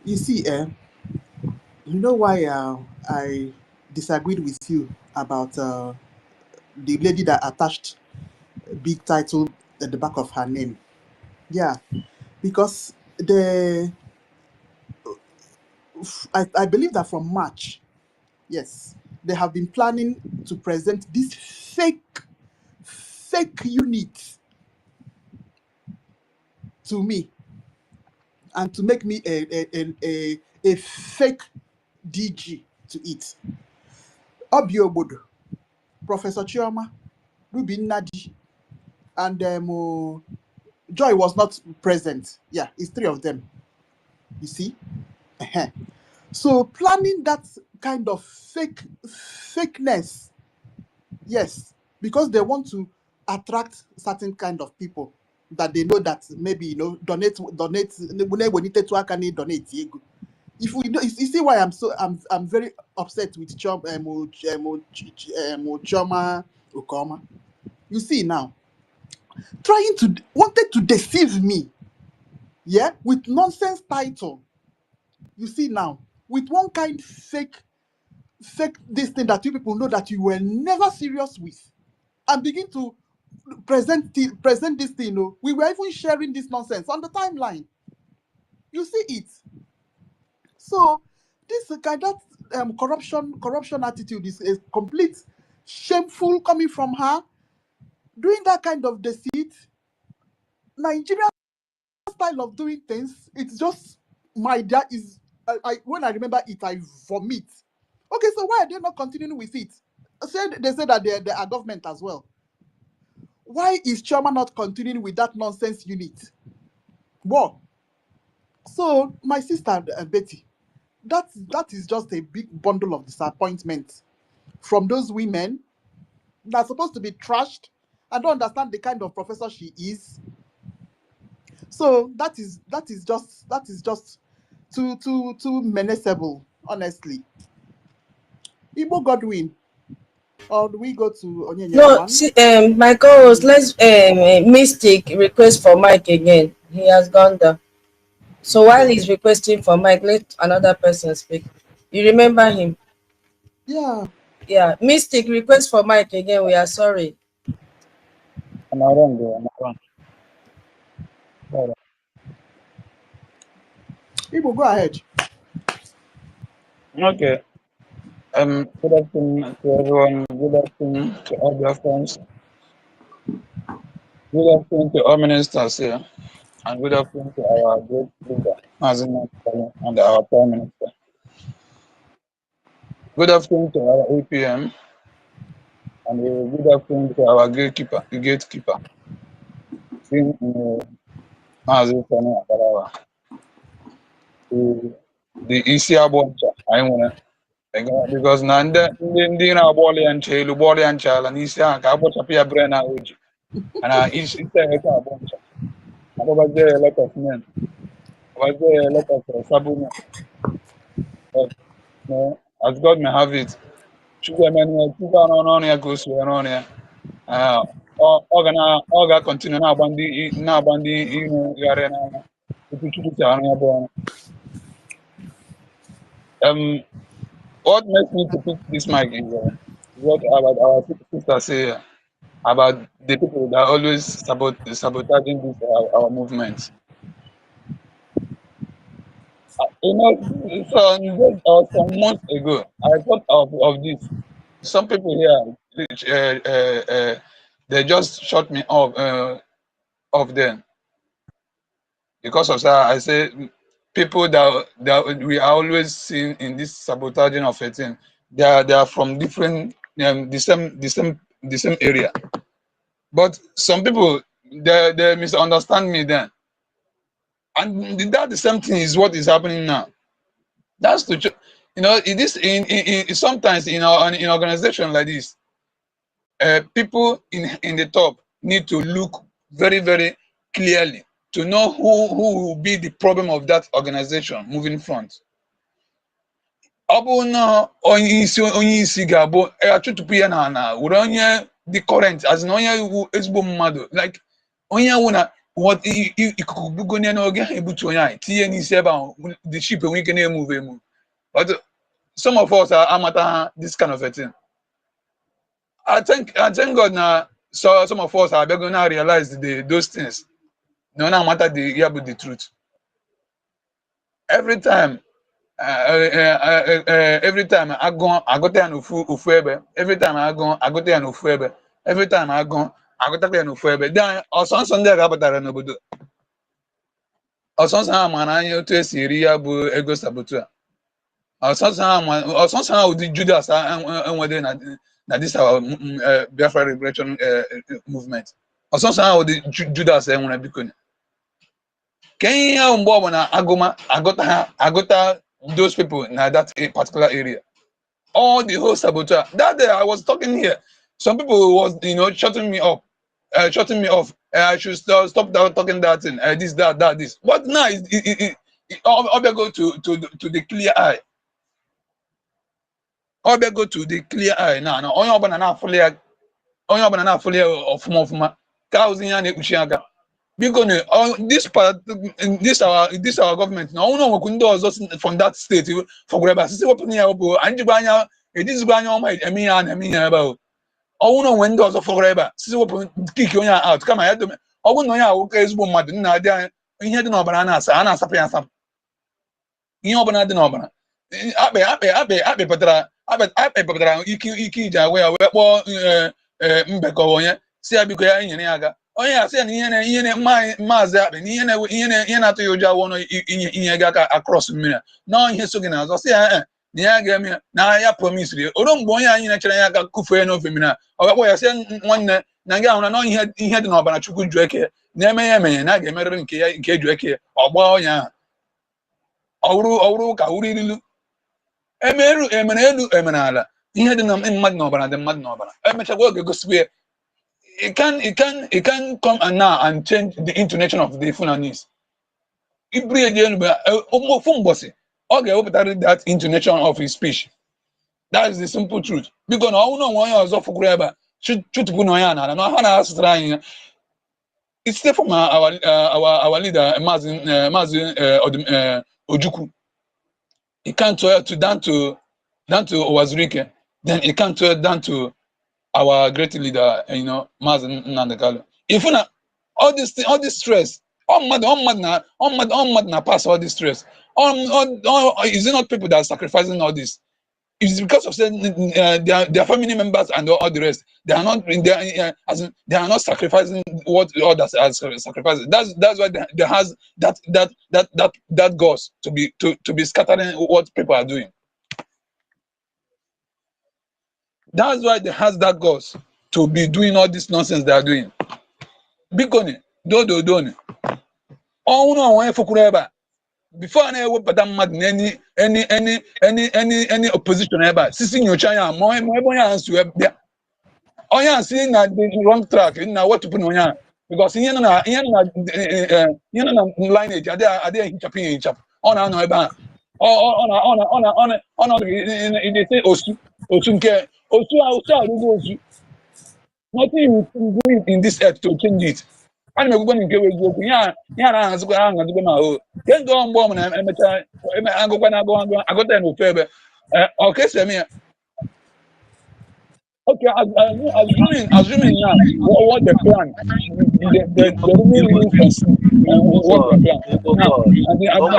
You see, you know why I disagreed with you about the lady that attached a big title at the back of her name? Yeah, because I believe that from March, yes, they have been planning to present this fake unit to me and to make me a fake DG to it. Obiobodo, Professor Chioma, Ruby Nadi, and Joy was not present. Yeah, it's three of them. You see? So planning that kind of fakeness, yes, because they want to attract certain kind of people that they know that maybe donate. We need to donate. If we do, you see why I'm very upset with Choma Okoma. You see now, wanted to deceive me, yeah, with nonsense title. You see now, with one kind fake this thing that you people know that you were never serious with, and begin to present this thing. We were even sharing this nonsense on the timeline. You see it. So this kind of corruption attitude is a complete shameful coming from her. Doing that kind of deceit, Nigerian style of doing things, it's just my dad is. When I remember it, I vomit. Okay, so why are they not continuing with it? They said that they are government as well. Why is Choma not continuing with that nonsense unit? What? So my sister Betty, that is just a big bundle of disappointment from those women that are supposed to be trashed. I don't understand the kind of professor she is. So that is just too menaceable, honestly. Igbo Godwin, or do we go to Onyenye No, one? see, my co-host, let's Mystic request for Mike again. He has gone down. So while Okay. he's requesting for Mike, let another person speak. You remember him? Yeah. Yeah, Mystic request for Mike again. We are sorry. Igbo, go ahead. Okay. Good afternoon to everyone. Good afternoon to all their friends. Good afternoon to all ministers here. And good afternoon to our great leader, Mazin and our Prime Minister. Good afternoon to our APM. And good afternoon to our gatekeeper, Mazin Sani Akarawa. The Isia Boncha, I want to. Because Nanda, Indina Boli and Chelu, Boli and Chal, and Isia, Kabotapia Brena Uji. And I is a Boncha. I was there a lot of men. I was there a lot of Sabuna. But as God may have it, sugar man, on here goes on here. Oga continue now, Bandi, Yarena. What makes me to pick this mic is what our sister say about the people that are always sabotaging this our movement. Some months ago, I thought of this. Some people here, they just shut me off them because of that. I say people that we are always seeing in this sabotaging of a thing. They are from different the same area. But some people they misunderstand me then. And that the same thing is what is happening now. That's to it is in sometimes in organization like this, people in the top need to look very, very clearly to know who will be the problem of that organization moving front. Ọ bụ na onye isi ga-abụ achụtụpụ ya na were onye the current as na onye wu ezigbo mmadụ like onye wu na what ikuku bugonye n'oge ha ebutu onye anyị tinye n'isi ebe ahụ the ship enwe ike na-emove emu. But some of us are amata this kind of a thing. I thank God now. So some of us are going to realize those things. No matter the truth. Every time I go there no ufebe. Every time I go there no ufebe. Every time I go there no ufebe. Then on Sunday I got there no bodo. On Sunday I to esiri ya bu ego saboteur. On Sunday the Judas and whether na this our Biafra liberation movement. Or something how the Judas say when I become. Can you mgbe na agota those people in that particular area? All the whole saboteur. That day I was talking here. Some people was shutting me off. I should stop talking that thing. This, that, this. But now all go to the clear eye. All go to the clear eye now. Onye ọbụla na-afụli ọfụma ka ozi ya na-ekpuchi aka. Biko this our government na ọnwụ nwekwu ndị ọzọ from that state fọgwara ebe asịsị wepụ ya wepụ anyị jigwa anya edizigwa anya ọma eme ihe a na-eme ihe ebe ahụ. Ọnwụ na onwe ndị ọzọ fọgwara ebe a sịsị wepụ kiki onye a out kama ya dome ọgwụ na onye ahụ ka ezigbo mmadụ nna adị anya ihe dị n'ọbara a na-asapụ ya asapụ. Ihe ọbụla dị n'ọbara akpị pụtara ike iji agwa ya wee kpọọ mbekọ onye si ya biko ya nyere ya aka. Onye asị ya na ihe maazị akpị na ihe na-atụ ya ụjọ awụ inye gị aka across mmiri a na ihe so gị n'azọ si ya na ya ga-eme ya na ya promisiri oro mgbe onye anyị na-echere ya aka kụfuo n'ofe mmiri a ọ gakpọ ya sị nwanne na gị ahụ na ihe dị n'ọbara Chukwu ju eke na-eme ya emenye na a ga-emerịrị nke eju eke ọ gbaa onye ahụ ọwụrụ ka wuru irilu emere elu emere ala ihe dị na mmadụ n'ọbara dị mmadụ n'ọbara emechakwa oge gosikwa ya. It can come and now and change the intonation of the Fulanis. That intonation of his speech. That is the simple truth. Because no one was off grabber should it's still from our leader Mazin Ojukwu. He can't down to Owazurike, then he can't down to our great leader, Mazin Nandekalo. If you all this stress, mad na pass all this stress. Is it not people that are sacrificing all this? It's because of their family members and all the rest. They are not they are not sacrificing what others are sacrificing. That's why there has that goes to be scattering what people are doing. That's why they has that goes to be doing all this nonsense they are doing. Bikoni, do. Oh no, before I ever put mad any opposition ever. Sisi nyocha more answer there. Oh yeah, seeing that the wrong track. Now what to put on ya? Because you know lineage. Are they chopping chop? On eba. On they say Osunke. Osu. Nothing you can do in this earth to change it. I'm going to give you can't go on bomb and I go there no favor. Okay, Samir. Okay, assuming now what the plan, the remaining what the plan. Now, I'm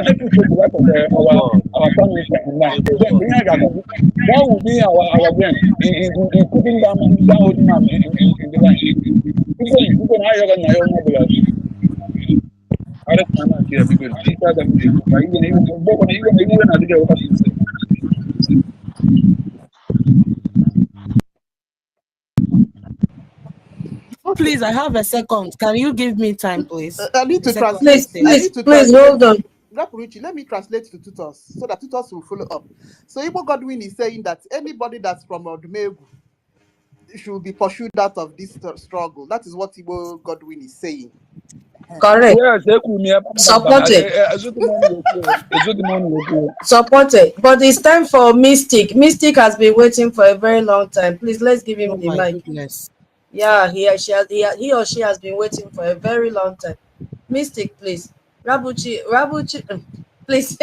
happy to the rest of our family now. That will be our brain in putting down old man in the line. You can hire my own. I don't know idea because deeper than me. Even I did what you say. Please, I have a second. Can you give me time, please? I need to translate. Please hold on. Rapuruchi, let me translate to tutors so that tutors will follow up. So Igbo Godwin is saying that anybody that's from Odumegu should be pursued out of this struggle. That is what Igbo Godwin is saying. Correct. Supported. Supported. But it's time for Mystic. Mystic has been waiting for a very long time. Please, let's give him the mic. Goodness. Yeah, he or she has been waiting for a very long time. Mystic, please. Rabuchi, please.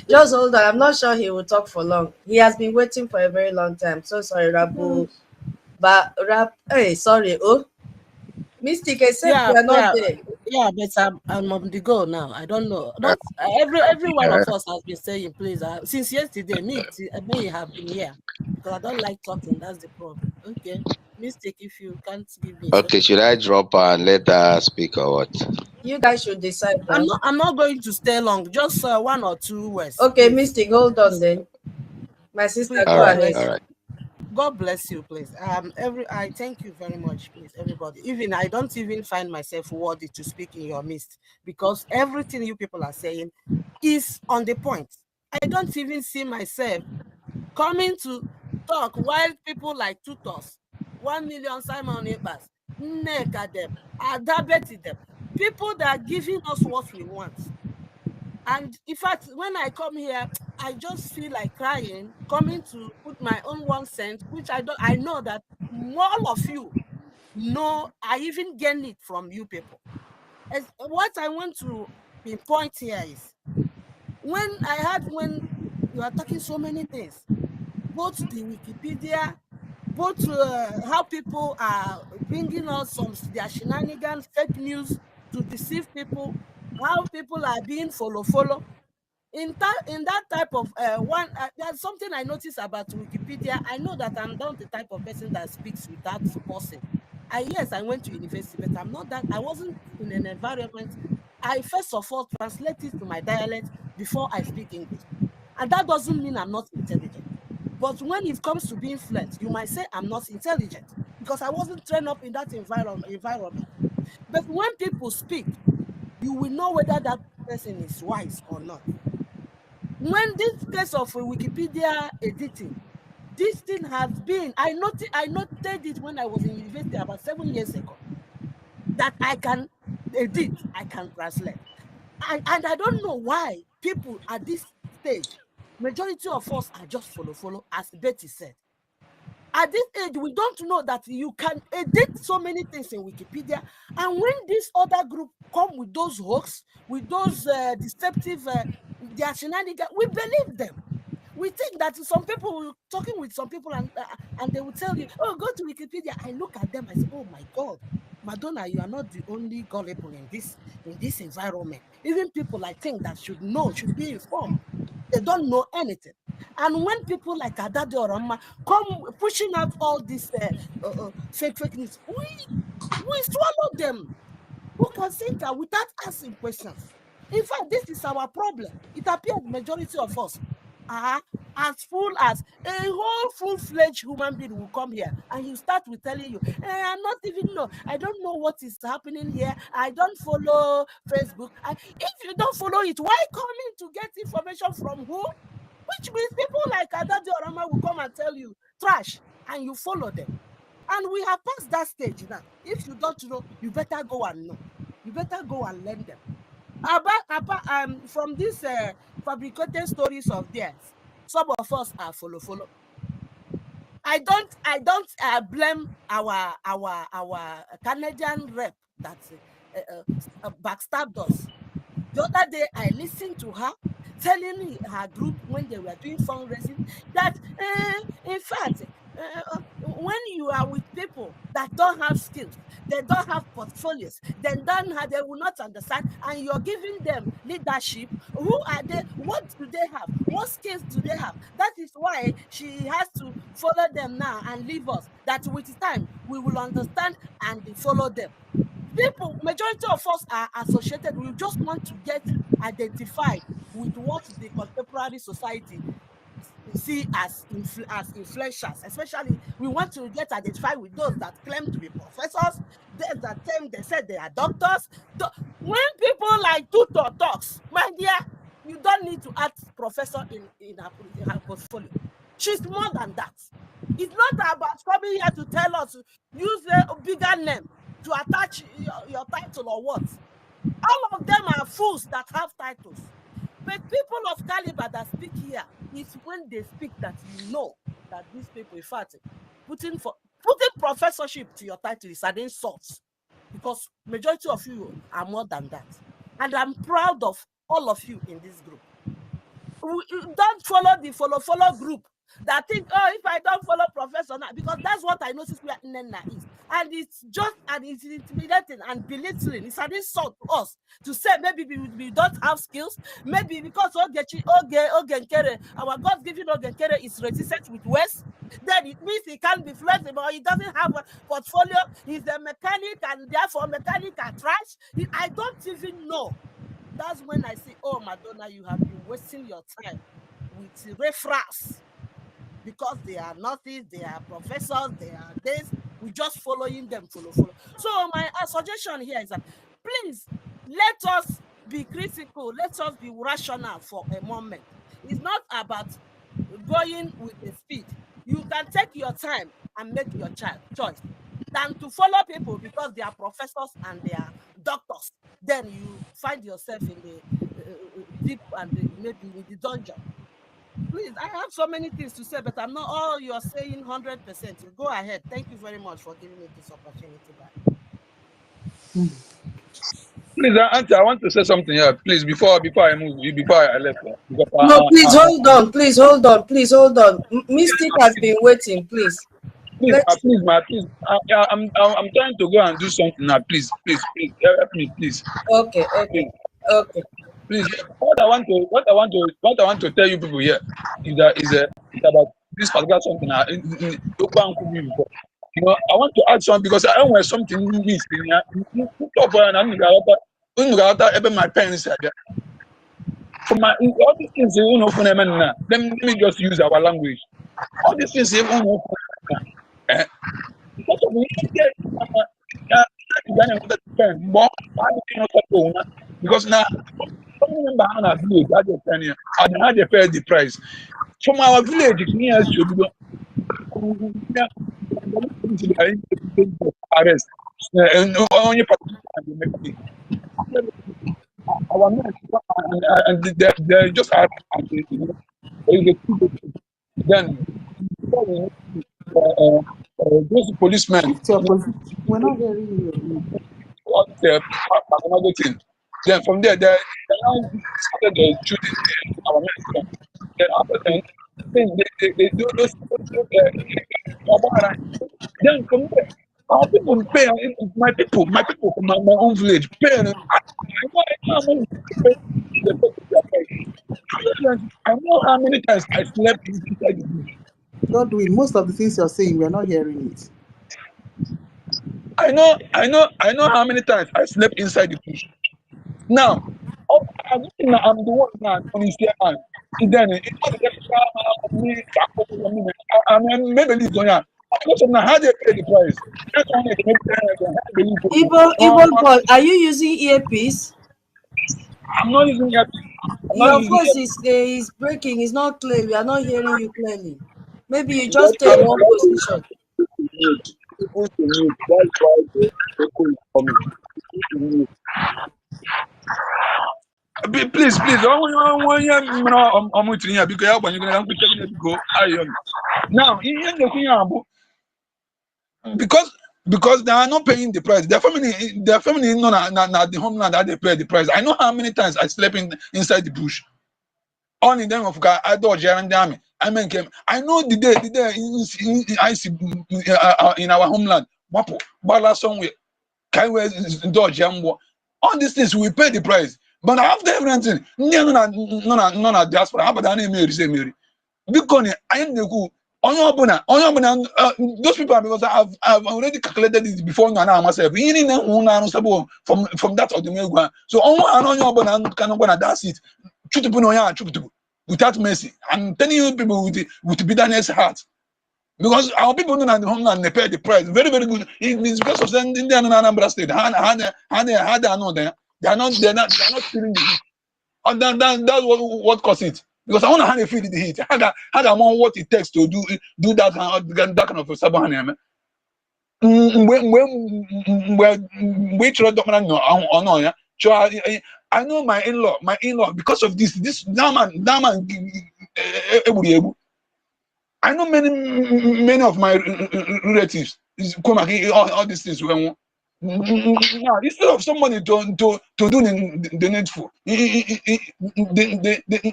Just hold on. I'm not sure he will talk for long. He has been waiting for a very long time. So sorry, Rabu. But hey, sorry. Oh, Mystic, except you are not there. Yeah, but I'm on the go now. I don't know. Not every one of us has been saying, please. Since yesterday, me have been here because I don't like talking. That's the problem. Okay, Mystic, if you can't give me. Okay, should I drop and let her speak or what? You guys should decide. I'm not going to stay long. Just 1 or 2 words. Okay, please. Mystic, hold on then. My sister, please, go ahead. All right. God bless you, please. I thank you very much, please, everybody. Even I don't even find myself worthy to speak in your midst because everything you people are saying is on the point. I don't even see myself coming to talk while people like tutors, 1 million Simon Ebers, Nneka them, Adabeti them, people that are giving us what we want. And in fact, when I come here, I just feel like crying, coming to put my own 1 cent, which I know that all of you know, I even gain it from you people. What I want to pinpoint here is, when you are talking so many things, both the Wikipedia, both how people are bringing us their shenanigans, fake news to deceive people, how people are being follow. In that type of there's something I noticed about Wikipedia. I know that I'm not the type of person that speaks without pausing. Yes, I went to university, but I'm not that. I wasn't in an environment. I first of all translate it to my dialect before I speak English, and that doesn't mean I'm not intelligent. But when it comes to being fluent, you might say I'm not intelligent because I wasn't trained up in that environment. But when people speak, you will know whether that person is wise or not. When this case of Wikipedia editing, this thing has been, I noted it when I was in university about 7 years ago, that I can edit, I can translate. And I don't know why people at this stage, majority of us are just follow, as Betty said. At this age, we don't know that you can edit so many things in Wikipedia. And when this other group come with those hoax, with those deceptive, their shenanigans, we believe them. We think that some people, talking with some people, and they will tell you, oh, go to Wikipedia. I look at them, I say, oh my God, Madonna, you are not the only gullible in this environment. Even people I think that should be informed. They don't know anything. And when people like Adade Orama come pushing out all this fake news, we swallow them. Who can think without asking questions? In fact, this is our problem. It appears majority of us are as full as a whole full-fledged human being will come here, and you start with telling you, I'm not even know. I don't know what is happening here. I don't follow Facebook. If you don't follow it, why coming to get information from who? Which means people like Adade Orama will come and tell you trash, and you follow them. And we have passed that stage now. If you don't know, you better go and know. You better go and learn them. From these fabricated stories of theirs, some of us are follow. I don't blame our Canadian rep that backstabbed us. The other day, I listened to her telling her group when they were doing fundraising that, in fact, when you are with people that don't have skills, they don't have portfolios, they will not understand, and you're giving them leadership. Who are they? What do they have? What skills do they have? That is why she has to follow them now and leave us. That with time we will understand and follow them. People, majority of us are associated. We just want to get identified with what the contemporary society see as influencers. Especially, we want to get identified with those that claim to be professors, those that claim they said they are doctors. When people like Tutor talks, my dear, you don't need to add professor in her portfolio. She's more than that. It's not about coming here to tell us use a bigger name to attach your title or what. All of them are fools that have titles. But people of caliber that speak here, is when they speak that you know that these people, in fact, putting professorship to your title is an insult, because majority of you are more than that. And I'm proud of all of you in this group. Don't follow the follow group that think, oh, if I don't follow professor now, because that's what I noticed where Nena is. And it's just, and it's intimidating and belittling. It's an insult to us to say maybe we don't have skills, maybe because Ogenkere, our God-given Ogenkere is resistant with West, then it means he can't be flexible, he doesn't have a portfolio, he's a mechanic, and therefore mechanic are trash. I don't even know. That's when I say, oh, Madonna, you have been wasting your time with referrals, because they are nothing, they are professors, they are this. We just following them, follow. So my suggestion here is that, please, let us be critical, let us be rational for a moment. It's not about going with the speed. You can take your time and make your choice than to follow people because they are professors and they are doctors. Then you find yourself in the deep and maybe in the dungeon. Please, I have so many things to say, but I'm not all you're saying 100%. So go ahead. Thank you very much for giving me this opportunity back. Please, Auntie, I want to say something here, please, before I move, before I left. No, please hold on. Please hold on. Please hold on. Mystic has been waiting. Please. Please, I'm trying to go and do something now. Please, help me, please. Okay. Please, what I want to tell you people here is about this particular something. You know, I want to add something because I don't want something missed in here. My parents for my all these things you know, let me just use our language. All these things you know, because now I had to pay the price. From our village, arrest our men and they just are then those policemen. We're not hearing you. Another thing. Then from there, they now started shooting our men. Then after that, they do those. Then from there, our people pay. My people from my own village pay. I know how many times I slept inside the bush. Godwin, most of the things you're saying, we're not hearing it. I know how many times I slept inside the bush. Now, I'm the one now on his hand. Then maybe this one. Because of how they pay the price. Igbo boy, are you using earpiece? I'm not using earpiece. Your voice is breaking. It's not clear. We are not hearing you clearly. Maybe you just take one position. Please, now because they are not paying the price. Their family not the homeland that they pay the price. I know how many times I slept inside the bush. Only them of God, I dodge and army. I know the day I see in our homeland, Wapo, Bala somewhere, Kaiwe dodge all these things we pay the price. But after everything, no diaspora, how about any Mary say Mary? Because I am the Those people are, because I've already calculated this before now myself. From that of the milk. So that's it. Without mercy. I'm telling you people with bitterness heart. Because our people know that the homeland they pay the price. Very, very good. It's because of sending them in Anambra State. How they are not there. They're not feeling the heat. And that's what caused it. Because I want to how they feel the heat. How they want what it takes to do that kind of a sabahani. We try to no. I know my in-law, because of this that man I know many of my relatives come again all these things now, instead of somebody to do the needful, the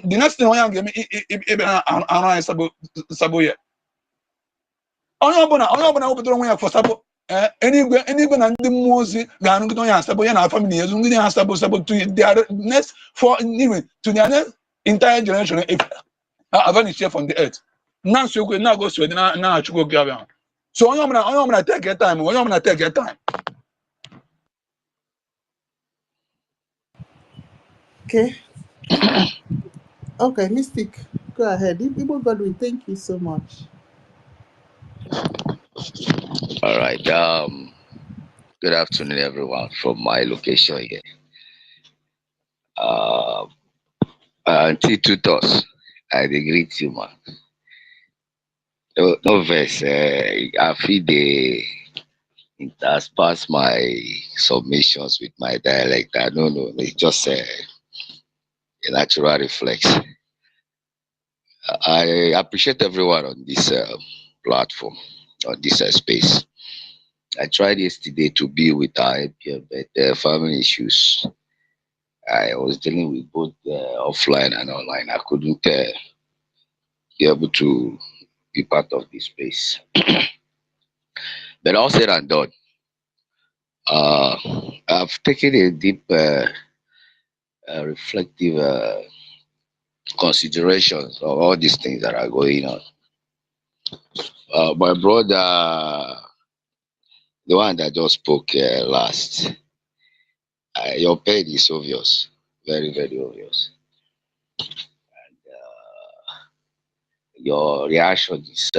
next thing I give me around sabo here. Onye ọbụla wepụtara onwe ya for sabo enigwe na ndị mmụọ ozi ga-arụgide onye asabo ya na family ya zụgide ha sabo to their next for even to their next entire generation if vanish from the earth. Na nsogbu na go so na achụgo gị abịa. So onye ọbụla take your time, onye ọbụla take your time. Okay. Okay, Mystic, go ahead. Igbo Godwin, thank you so much. All right. Good afternoon, everyone, from my location here. Auntie Tutos, I greet you, man. No verse. I feel it has passed my submissions with my dialect. No, it's just a natural reflex. I appreciate everyone on this platform, on this space. I tried yesterday to be with IPM, but family issues. I was dealing with both offline and online. I couldn't be able to be part of this space. But all said and done, I've taken a deep reflective considerations of all these things that are going on. My brother, the one that just spoke last, your pain is obvious, very, very obvious. And your reaction is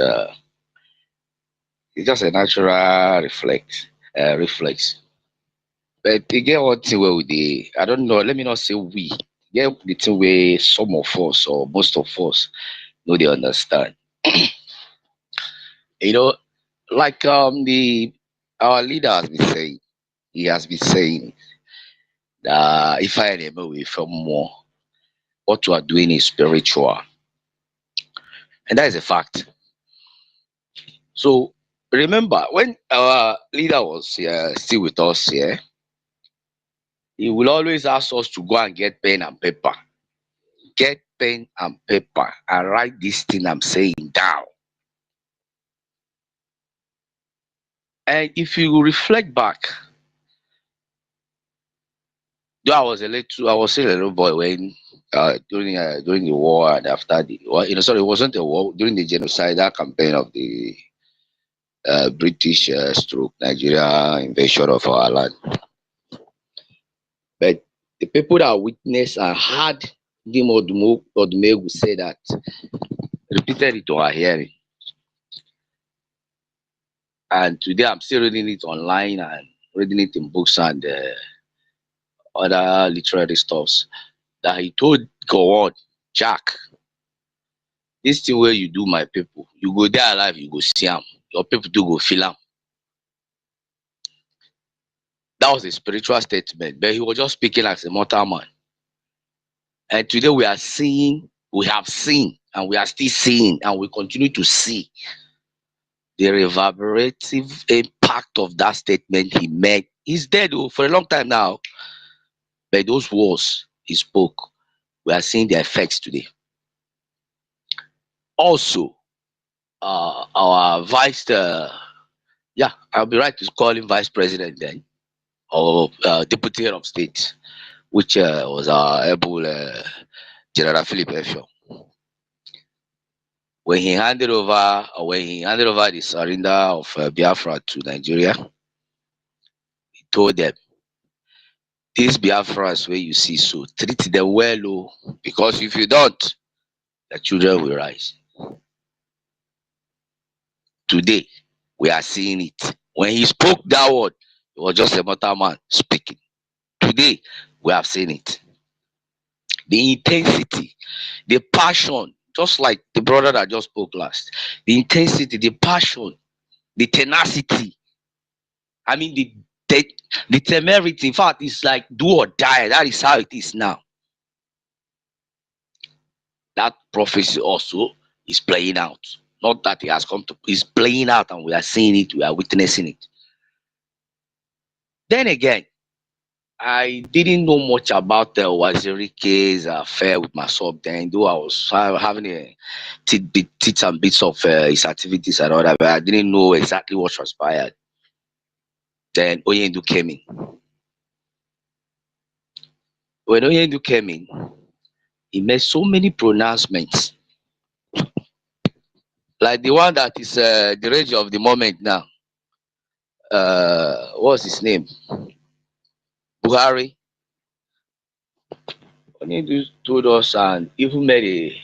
it's just a natural reflex. But again, one thing where I don't know, let me not say we, get the thing where some of us or most of us know they understand. You know, like our leader has been saying, he has been saying that if I am away from more, what you are doing is spiritual. And that is a fact. So remember, when our leader was still with us here, he will always ask us to go and get pen and paper. Get pen and paper and write this thing I'm saying down. And if you reflect back, though I was still a little boy when during the war and after the war, sorry, it wasn't a war, during the genocidal campaign of the British stroke Nigeria invasion of our land. But the people that witnessed and heard Dim Odumegu say that, repeated it to our hearing. And today I'm still reading it online and reading it in books and other literary stuffs, that he told God, Jack, this thing where you do my people, you go there alive, you go see them. Your people do go feel them. That was a spiritual statement, but he was just speaking as a mortal man. And today we have seen, and we are still seeing, and we continue to see the reverberative impact of that statement he made. He's dead for a long time now, but those words he spoke, we are seeing the effects today. Also, our vice, I'll be right to call him vice president then, or deputy head of state, which was our able General Philip Effiong. when he handed over the surrender of Biafra to Nigeria, he told them, these Biafrans where you see, so treat them well, oh, because if you don't, the children will rise. Today, we are seeing it. When he spoke that word, it was just a mortal man speaking. Today, we have seen it. The intensity, the passion, just like the brother that just spoke last. The intensity, the passion, the tenacity. I mean, the temerity. In fact, it's like do or die. That is how it is now. That prophecy also is playing out. Not that it has come to, it's playing out and we are seeing it, we are witnessing it. Then again, I didn't know much about the Waziri case affair with myself then, though I was having a tidbits and bits of his activities and all that, but I didn't know exactly what transpired. Then Oyendu came in. When Oyendu came in, he made so many pronouncements. Like the one that is the rage of the moment now. What's his name? Buhari. Oyendu told us and even made a,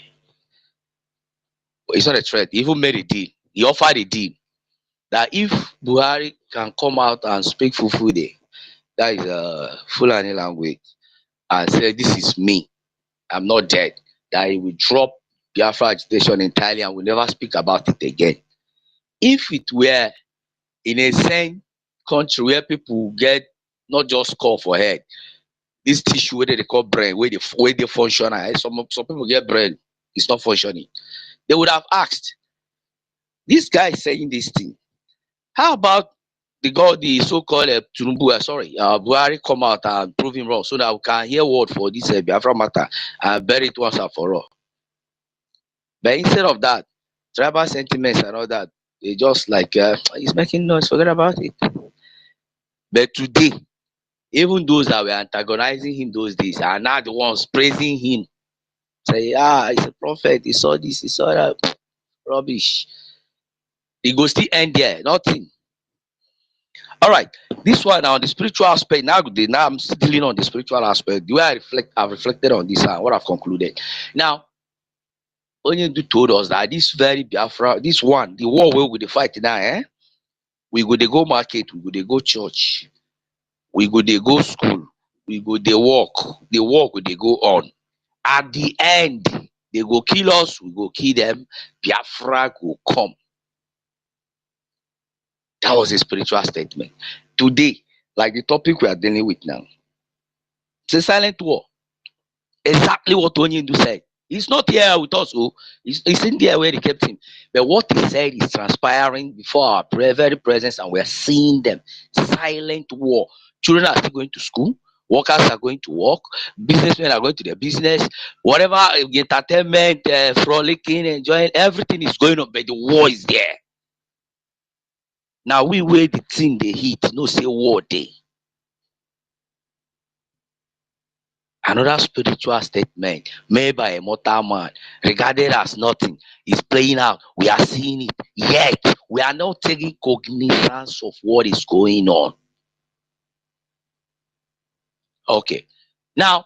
it's not a threat, he even made a deal. He offered a deal that if Buhari can come out and speak Fufude, that is Fulani language, and say, this is me, I'm not dead, that he will drop Biafra agitation entirely and will never speak about it again. If it were in a sane country where people get not just call for head, this tissue where they call brain, where they function, some people get brain, it's not functioning. They would have asked, this guy is saying this thing. How about the so-called Buhari come out and prove him wrong so that we can hear word for this Biafra matter and bury it once and for all. But instead of that, tribal sentiments and all that, they just like, he's making noise, forget about it. But today, even those that were antagonizing him those days are now the ones praising him. Say, he's a prophet, he saw this, he saw that. Rubbish. It goes still end there, nothing. All right, this one now, the spiritual aspect. Now I'm still dealing on the spiritual aspect. The way I've reflected on this and what I've concluded. Now, Onyendu told us that this very Biafra, this one, the war where we dey fight now, we go dey go market, we go dey go church, we go dey go school, we go dey work, the work will dey go on. At the end, they go kill us, we go kill them, Biafra will come. That was a spiritual statement. Today, like the topic we are dealing with now, it's a silent war. Exactly what Onyendu said. He's not here with us, he's in there where they kept him. But what he said is transpiring before our very presence, and we're seeing them. Silent war. Children are still going to school, workers are going to work, businessmen are going to their business, whatever entertainment, frolicking, enjoying, everything is going on, but the war is there. Now we where the thing they hit, no say war day. Another spiritual statement made by a mortal man, regarded as nothing, is playing out. We are seeing it, yet we are not taking cognizance of what is going on. Okay, now,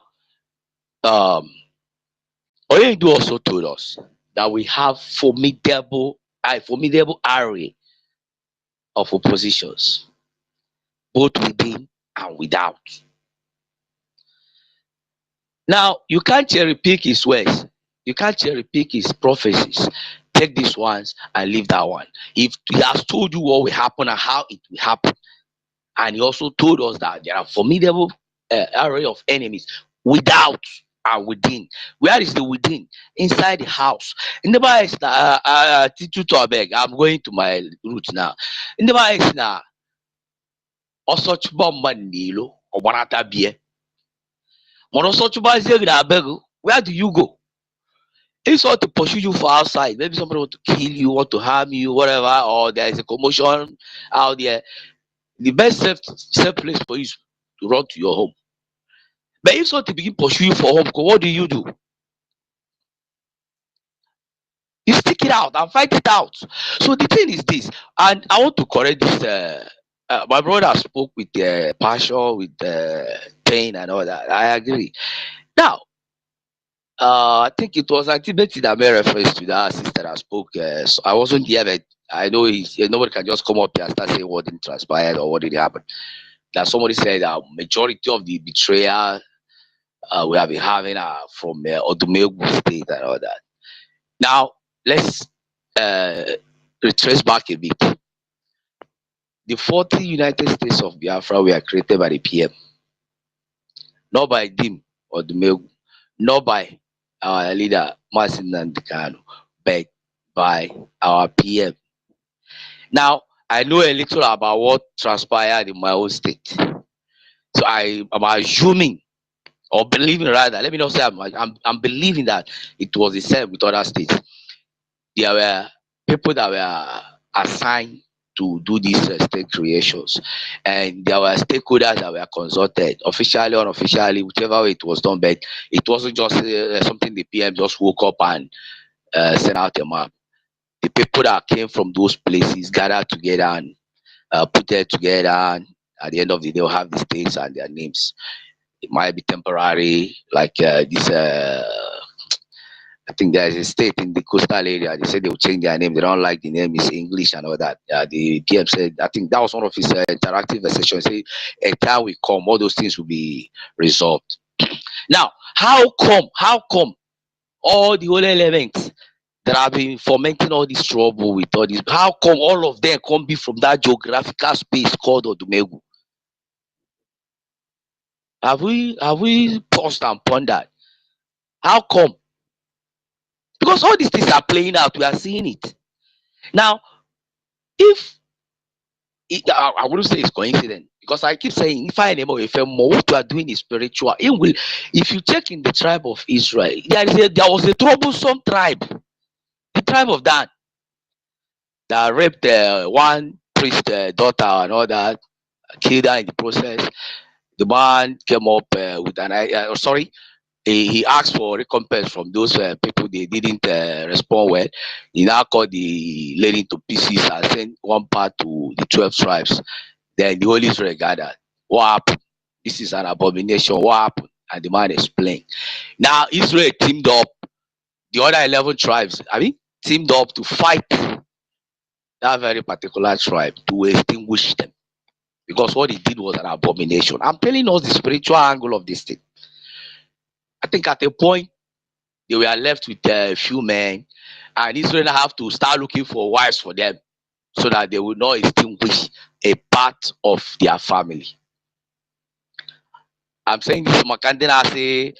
Oyedu also told us that we have formidable array of oppositions, both within and without. Now, you can't cherry pick his words. You can't cherry pick his prophecies. Take these ones and leave that one. If he has told you what will happen and how it will happen, and he also told us that there are formidable array of enemies without and within. Where is the within? Inside the house. In the Bible, I'm going to my roots now. In the Bible, now, also Chubamandilo or Wanata Beer. Where do you go? It's not to pursue you for outside. Maybe somebody want to kill you, want to harm you, whatever, or there is a commotion out there. The best safe place for you is to run to your home. But if something begin pursue you for home, what do? You stick it out and fight it out. So the thing is this, and I want to correct this. My brother spoke with passion, with pain, and all that. I agree. Now, I think it was Activity that made reference to that sister that spoke. So I wasn't here, but I know nobody can just come up here and start saying what didn't transpire or what did happen. That somebody said that majority of the betrayal we have been having from Odumegu State and all that. Now, let's retrace back a bit. The 40 United States of Biafra were created by the PM, not by Dim or Odumegu, not by our leader, Martin Nandikano, but by our PM. Now, I know a little about what transpired in my own state. So I am assuming, or believing rather, let me not say I'm believing that it was the same with other states. There were people that were assigned to do these state creations, and there were stakeholders that were consulted, officially or unofficially, whichever way it was done, but it wasn't just something the PM just woke up and sent out a map. The people that came from those places gathered together and put it together, and at the end of the day, they'll have the states and their names. It might be temporary, like this. I think there is a state in the coastal area. They said they will change their name. They don't like the name. It's English and all that. The PM said, I think that was one of his interactive sessions. Say, a time will come, all those things will be resolved. Now, how come all the whole elements that have been fomenting all this trouble with all this, how come all of them come be from that geographical space called Odumegu? Have we paused and pondered? How come? Because all these things are playing out, we are seeing it. Now, I wouldn't say it's coincidence, because I keep saying, if I name of more, what you are doing is spiritual. If you check in the tribe of Israel, there was a troublesome tribe, the tribe of Dan, that raped one priest daughter and all that, killed her in the process. The man came up with an he asked for recompense from those people. They didn't respond well. He now called the lady to pieces and sent one part to the 12 tribes. Then the whole Israel gathered. What happened? This is an abomination. What happened? And the man explained. Now Israel teamed up, the other 11 tribes, teamed up to fight that very particular tribe to extinguish them. Because what he did was an abomination. I'm telling us the spiritual angle of this thing. I think at a point, they were left with a few men, and Israel have to start looking for wives for them so that they will not extinguish a part of their family. I'm saying this, Makandina say,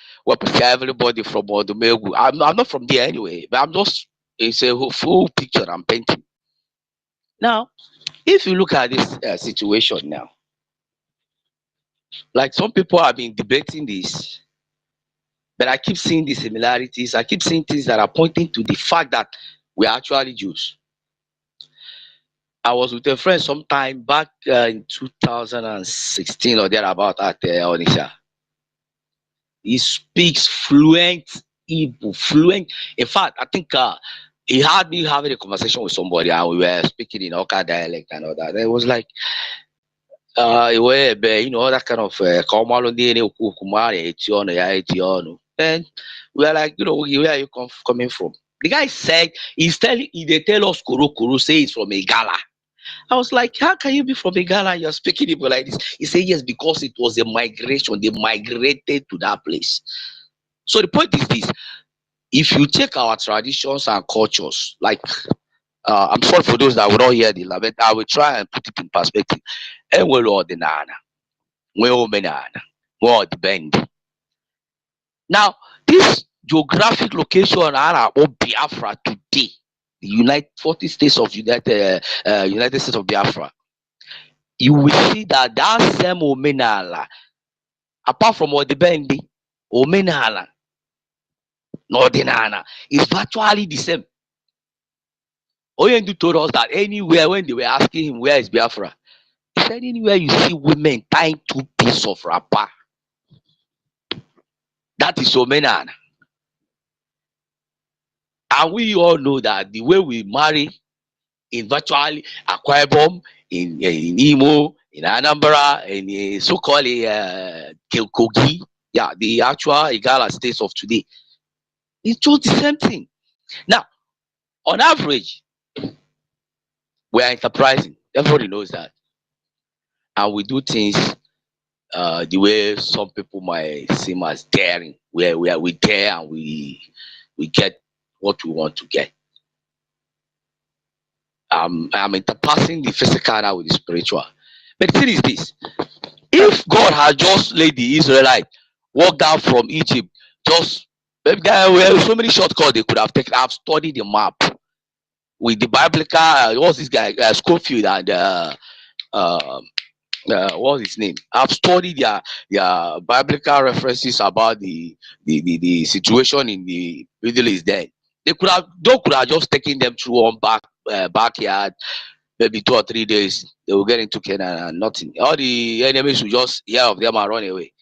everybody from Odumegu. I'm not from there anyway, but it's a full picture I'm painting. Now, if you look at this situation now, like some people have been debating this, but I keep seeing the similarities. I keep seeing things that are pointing to the fact that we are actually Jews. I was with a friend sometime back in 2016 or thereabout at Onisha. He speaks fluent Igbo, fluent. In fact, I think he had me having a conversation with somebody, and we were speaking in Oka dialect and all that. And it was like, that kind of and we are like, where are you coming from? The guy said they tell us Kuru say it's from a gala. I was like, how can you be from a gala? You're speaking Igbo like this. He said, yes, because it was a migration. They migrated to that place. So the point is this: if you check our traditions and cultures, like I'm sorry for those that will not hear the but I will try and put it in perspective. And now, this geographic location of Biafra today, the 40 states of United States of Biafra, you will see that same Omenala, apart from Odibendi, Omenala, Nordinana, is virtually the same. Oyendu told us that anywhere, when they were asking him where is Biafra, he said anywhere you see women tying 2 pieces of wrapper, that is Omenana. And we all know that the way we marry in virtually Akwa Ibom, in Imo, in Anambra, in so-called Kogi, yeah, the actual Igala states of today, it's just the same thing. Now, on average, we are enterprising. Everybody knows that. And we do things the way some people might seem as daring. We dare and we get what we want to get. I'm interpassing the physical now with the spiritual. But the thing is this: if God had just let the Israelites walk down from Egypt, just well, so many shortcuts they could have taken. I've studied the map with the biblical. What's this guy? Schofield and what's his name? I've studied their biblical references about the situation in the Middle East. Then they could have just taken them through one backyard, maybe 2 or 3 days. They will get into Canaan and nothing. All the enemies will just hear of them and run away,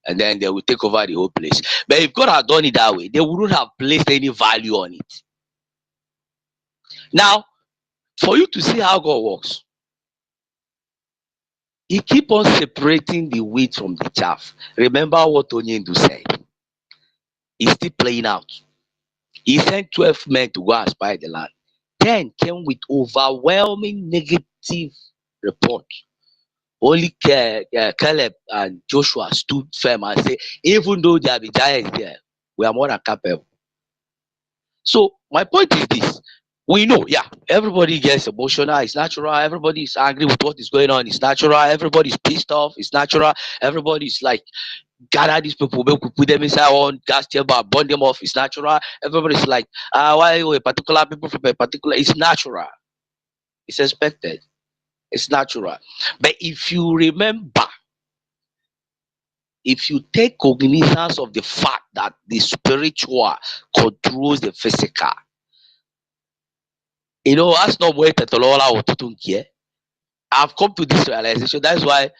and then they will take over the whole place. But if God had done it that way, they wouldn't have placed any value on it. Now, for you to see how God works, He keep on separating the wheat from the chaff. Remember what Onyendu said. He's still playing out. He sent 12 men to go and spy the land. 10 came with overwhelming negative report. Only Caleb and Joshua stood firm and said, even though there be giants there, we are more than capable. So my point is this: we know, yeah, everybody gets emotional, it's natural. Everybody is angry with what is going on, it's natural. Everybody's pissed off, it's natural. Everybody's like, gather these people, put them inside one gas chamber, burn them off, it's natural. Everybody's like, why a particular people from a particular? It's natural, it's expected, it's natural. But if you remember, if you take cognizance of the fact that the spiritual controls the physical, that's not where Tetolola or Tutunkie. I've come to this realization. That's why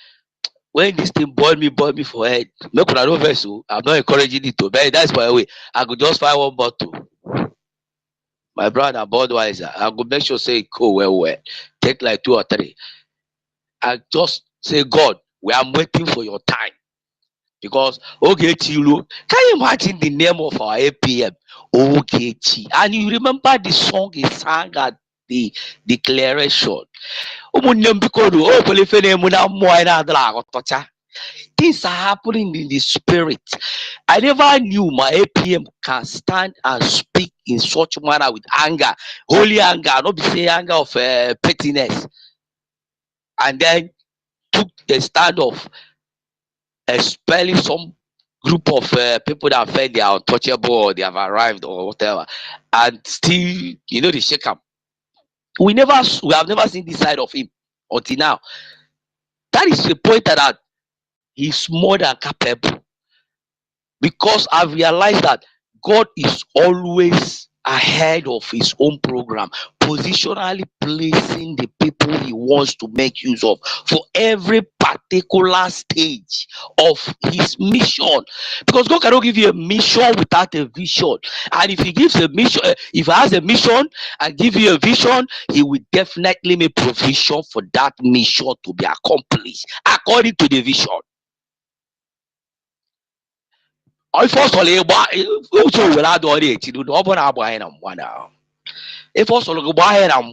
when this thing boil me for head, make una no vessel. I'm not encouraging it to, but that's my way. I could just find one bottle. My brother Budweiser, I could make sure say go well. Take like 2 or 3. I just say, God, we are waiting for your time. Because Ogechi, can you imagine the name of our APM? Ogechi. And you remember the song he sang at the declaration. Things are happening in the spirit. I never knew my APM can stand and speak in such manner with anger, holy anger, not be say anger of pettiness, and then took the stand of expelling some group of people that felt they are untouchable or they have arrived or whatever, and still, they shake up. We have never seen this side of him until now. That is the point that he's more than capable, because I've realized that God is always ahead of his own program, positionally placing the people he wants to make use of for every particular stage of his mission. Because God cannot give you a mission without a vision. And if he gives a mission, if he has a mission and give you a vision, he will definitely make provision for that mission to be accomplished according to the vision. If also will add all it, you know, but I'm buying them one now. If also go buy it, I'm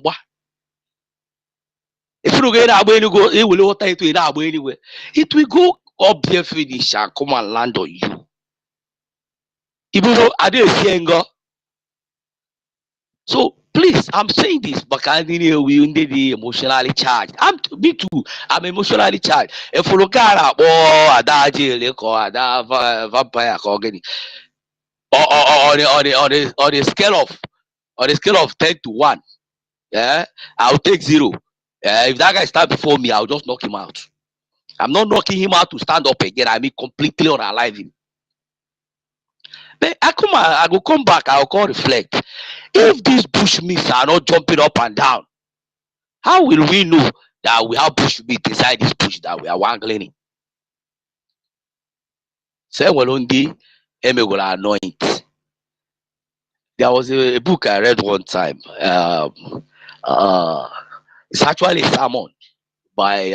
if you get out, go, it will take to it out anyway. It will go up there, finish and come and land on you. Even though I didn't see go. So please, I'm saying this, but I didn't we need the emotionally charged. Me too. I'm emotionally charged. If you look at Adaji, vampire, on the scale of 10 to 1, yeah, I'll take 0. If that guy stands before me, I'll just knock him out. I'm not knocking him out to stand up again. I mean, completely unalive him. But I will come back. I'll come reflect. If these bushmeats are not jumping up and down, how will we know that we have bushmeat inside this bush that we are wangling in? Say, well, only will anoint. There was a book I read one time. It's actually a sermon by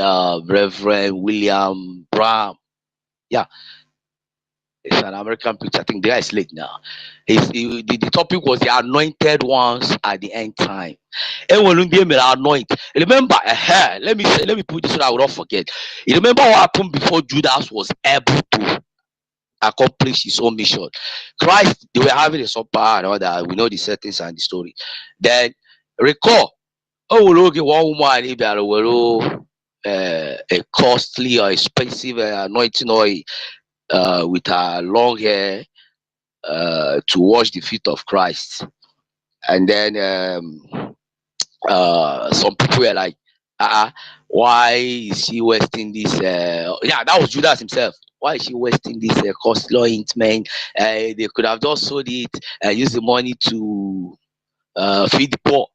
Reverend William Brown. Yeah, it's an American preacher. I think the guy is late now. The topic was the anointed ones at the end time. Everyone will be anointed. Remember, let me put this so that I will not forget. You remember what happened before Judas was able to accomplish his own mission? Christ, they were having a supper and all that. We know the settings and the story. Then recall, look at one woman if there were a costly or expensive anointing oil with her long hair to wash the feet of Christ. And then some people were like, why is she wasting this? Yeah, that was Judas himself. Why is she wasting this costly ointment? They could have just sold it and used the money to feed the poor.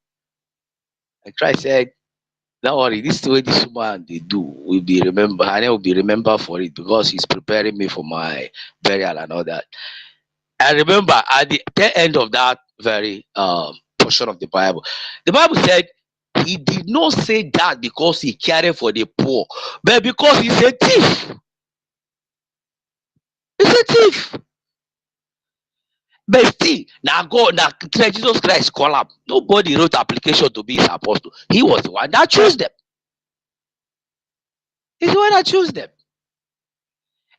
And Christ said, don't worry, this is the way this woman they do will be remembered. Her name will be remembered for it because he's preparing me for my burial and all that. And remember, at the end of that very portion of the Bible said he did not say that because he cared for the poor, but because he's a thief. He's a thief. But still, now God, now Jesus Christ call up. Nobody wrote application to be his apostle. He was the one that chose them. He's the one that chose them.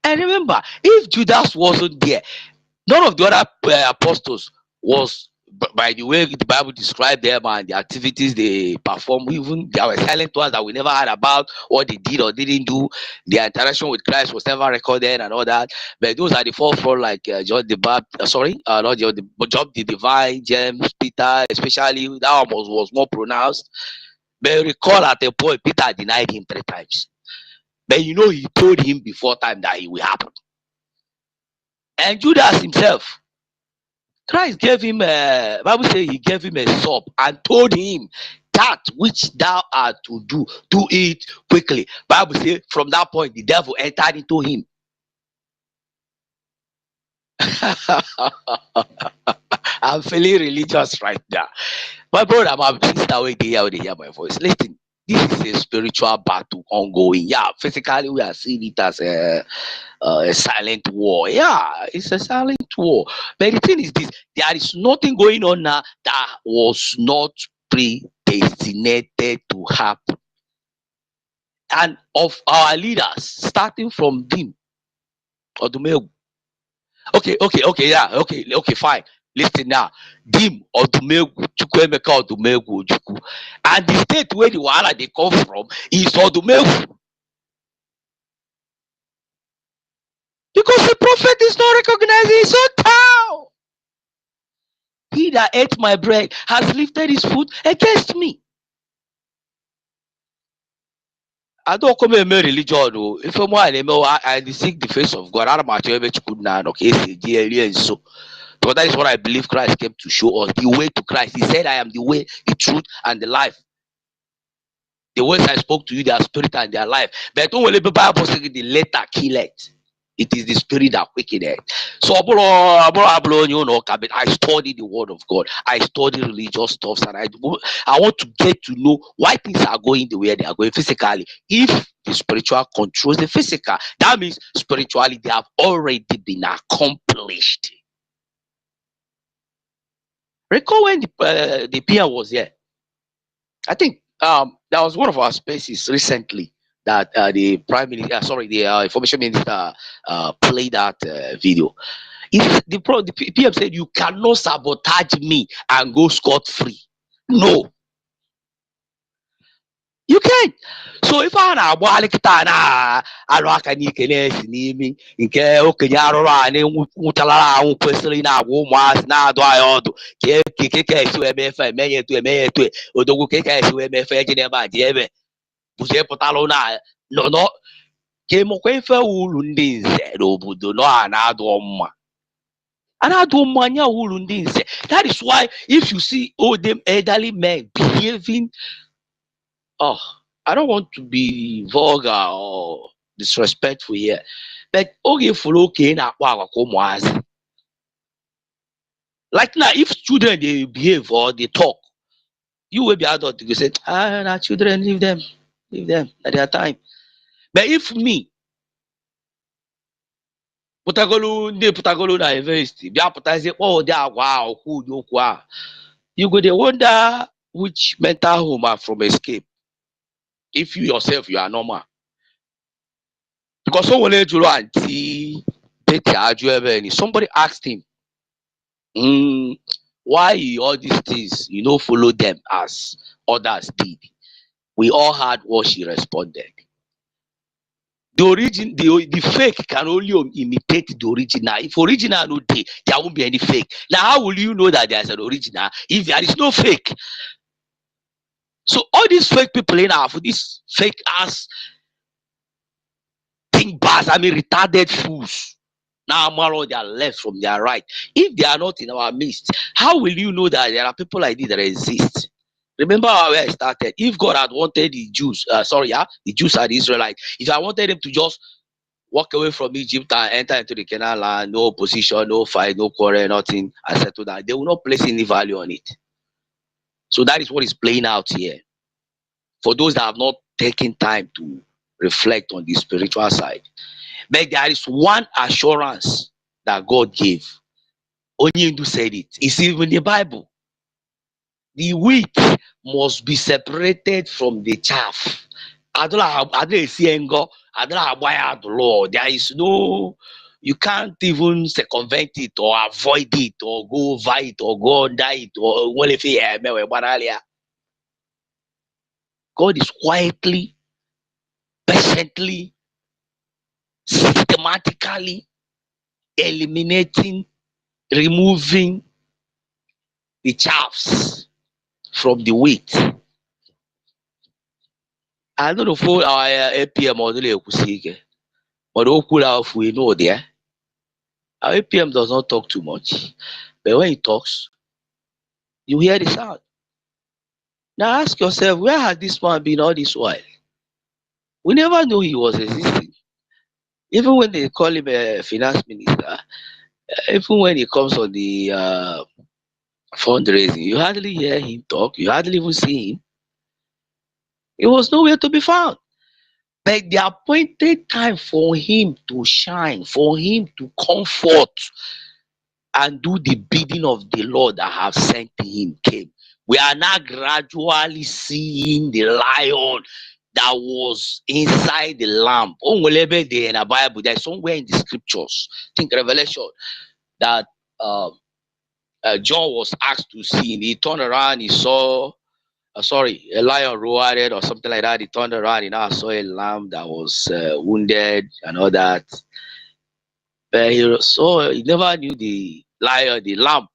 And remember, if Judas wasn't there, none of the other apostles was, by the way the Bible described them and the activities they performed. Even there were silent ones that we never heard about what they did or didn't do. Their interaction with Christ was never recorded and all that. But those are the forefront, like John the Baptist, not John the Divine, James, Peter, especially that one was more pronounced. But recall at a point, Peter denied him 3 times. But he told him before time that it will happen. And Judas himself, Christ gave him Bible says he gave him a sword and told him, that which thou art to do it quickly. Bible says from that point the devil entered into him. I'm feeling religious right now. My brother, my sister, they hear my voice. Listen, this is a spiritual battle ongoing. Yeah, physically we are seeing it as a silent war. Yeah, it's a silent war. But the thing is this: there is nothing going on now that was not predestinated to happen. And of our leaders, starting from them, Odumegu. Okay, fine. Listen now. Dim Odumegu, Chukwemeka Odumegu Ojukwu. And the state where the wahala they come from is Odumegu. Because the prophet is not recognizing his own town. He that ate my bread has lifted his foot against me. I don't come a religion. If I'm I seek the face of God, I'm so. Because that is what I believe Christ came to show us. The way to Christ. He said, I am the way, the truth, and the life. The words I spoke to you, they are spirit and they are life. But don't worry, the Bible says the letter kill it. It is the spirit that quicken it. So I study the word of God. I study religious stuff, and I want to get to know why things are going the way they are going physically. If the spiritual controls the physical, that means spiritually they have already been accomplished. Recall when the PM was here. I think that was one of our spaces recently that the Prime Minister, the Information Minister played that video. The PM said, you cannot sabotage me and go scot-free. No. You can't. So if I na that is why if you see all them elderly men behaving, I don't want to be vulgar or disrespectful here, but okay, follow okay na Like now, if children they behave or they talk, you will be adult. You say, nah, children, leave them at their time. But if me, putagolo na university, oh, they are wow, who you are. You go they wonder which mental home are from escape. If you yourself you are normal. Because someone somebody asked him, why all these things you know follow them as others did. We all heard what she responded. The fake can only imitate the original. If original no day, there won't be any fake. Now, how will you know that there's an original if there is no fake? So all these fake people in our these fake ass think bars, retarded fools. Now on their left from their right. If they are not in our midst, how will you know that there are people like this that exist? Remember where I started. If God had wanted the Jews, the Jews are the Israelites. If I wanted them to just walk away from Egypt and enter into the Canaan land, no opposition, no fight, no quarrel, nothing, and settle down, they will not place any value on it. So that is what is playing out here. For those that have not taken time to reflect on the spiritual side. But there is one assurance that God gave. Onyendu said it. It's even in the Bible. The wheat must be separated from the chaff. There is no, you can't even circumvent it or avoid it or go over it or go under it or God is quietly, patiently, systematically eliminating, removing the chaffs from the wheat. I don't know for our APM or the Kusike, but we know there. Our APM does not talk too much, but when he talks, you hear the sound. Now ask yourself, where has this man been all this while? We never knew he was existing. Even when they call him a finance minister, even when he comes on the fundraising, you hardly hear him talk, you hardly even see him. He was nowhere to be found. But the appointed time for him to shine, for him to comfort and do the bidding of the Lord that have sent him came. We are now gradually seeing the lion that was inside the lamb. In the Bible, there's somewhere in the scriptures, I think Revelation, that John was asked to see. He turned around, he saw, a lion roared or something like that. He turned around, he now saw a lamb that was wounded and all that. But he never knew the lion, the lamb,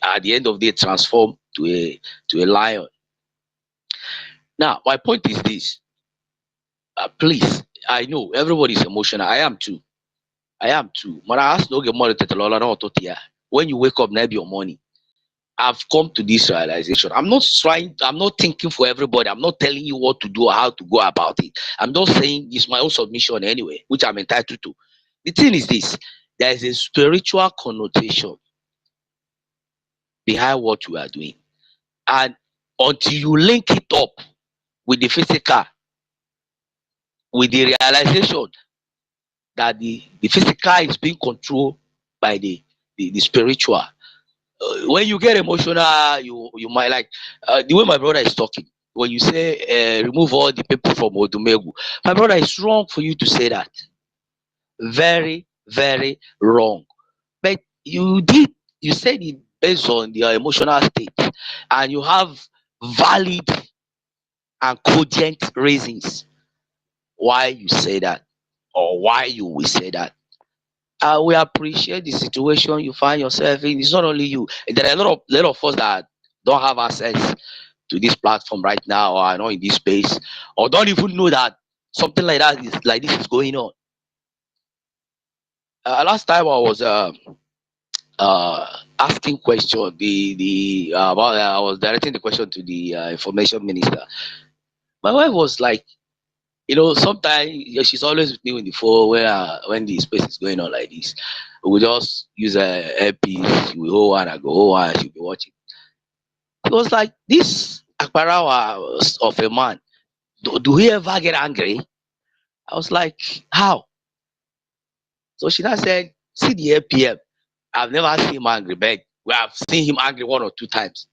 at the end of the day transformed to a lion. Now, my point is this. Please, I know everybody is emotional. I am too. When you wake up, maybe your money. I've come to this realization. I'm not thinking for everybody. I'm not telling you what to do or how to go about it. I'm just saying it's my own submission anyway, which I'm entitled to. The thing is this: there is a spiritual connotation behind what you are doing. And until you link it up with the physical, with the realization that the physical is being controlled by the spiritual. When you get emotional, you might like the way my brother is talking. When you say remove all the people from Odumegu, my brother, it's wrong for you to say that. Very, very wrong. But you said it based on your emotional state, and you have valid and cogent reasons why you say that or why you will say that. We appreciate the situation you find yourself in. It's not only you. There are a lot of us that don't have access to this platform right now, or are not in this space, or don't even know that something like this is going on. Last time I was asking question, I was directing the question to the information minister. My wife was like, You know, sometimes she's always with me in the phone when the space is going on like this. We just use a earpiece. We hold one and go, oh, and she'll be watching. It was like this Akbarawa of a man. Do he ever get angry? I was like, how? So she now said, see the APM. I've never seen him angry, but we have seen him angry 1 or 2 times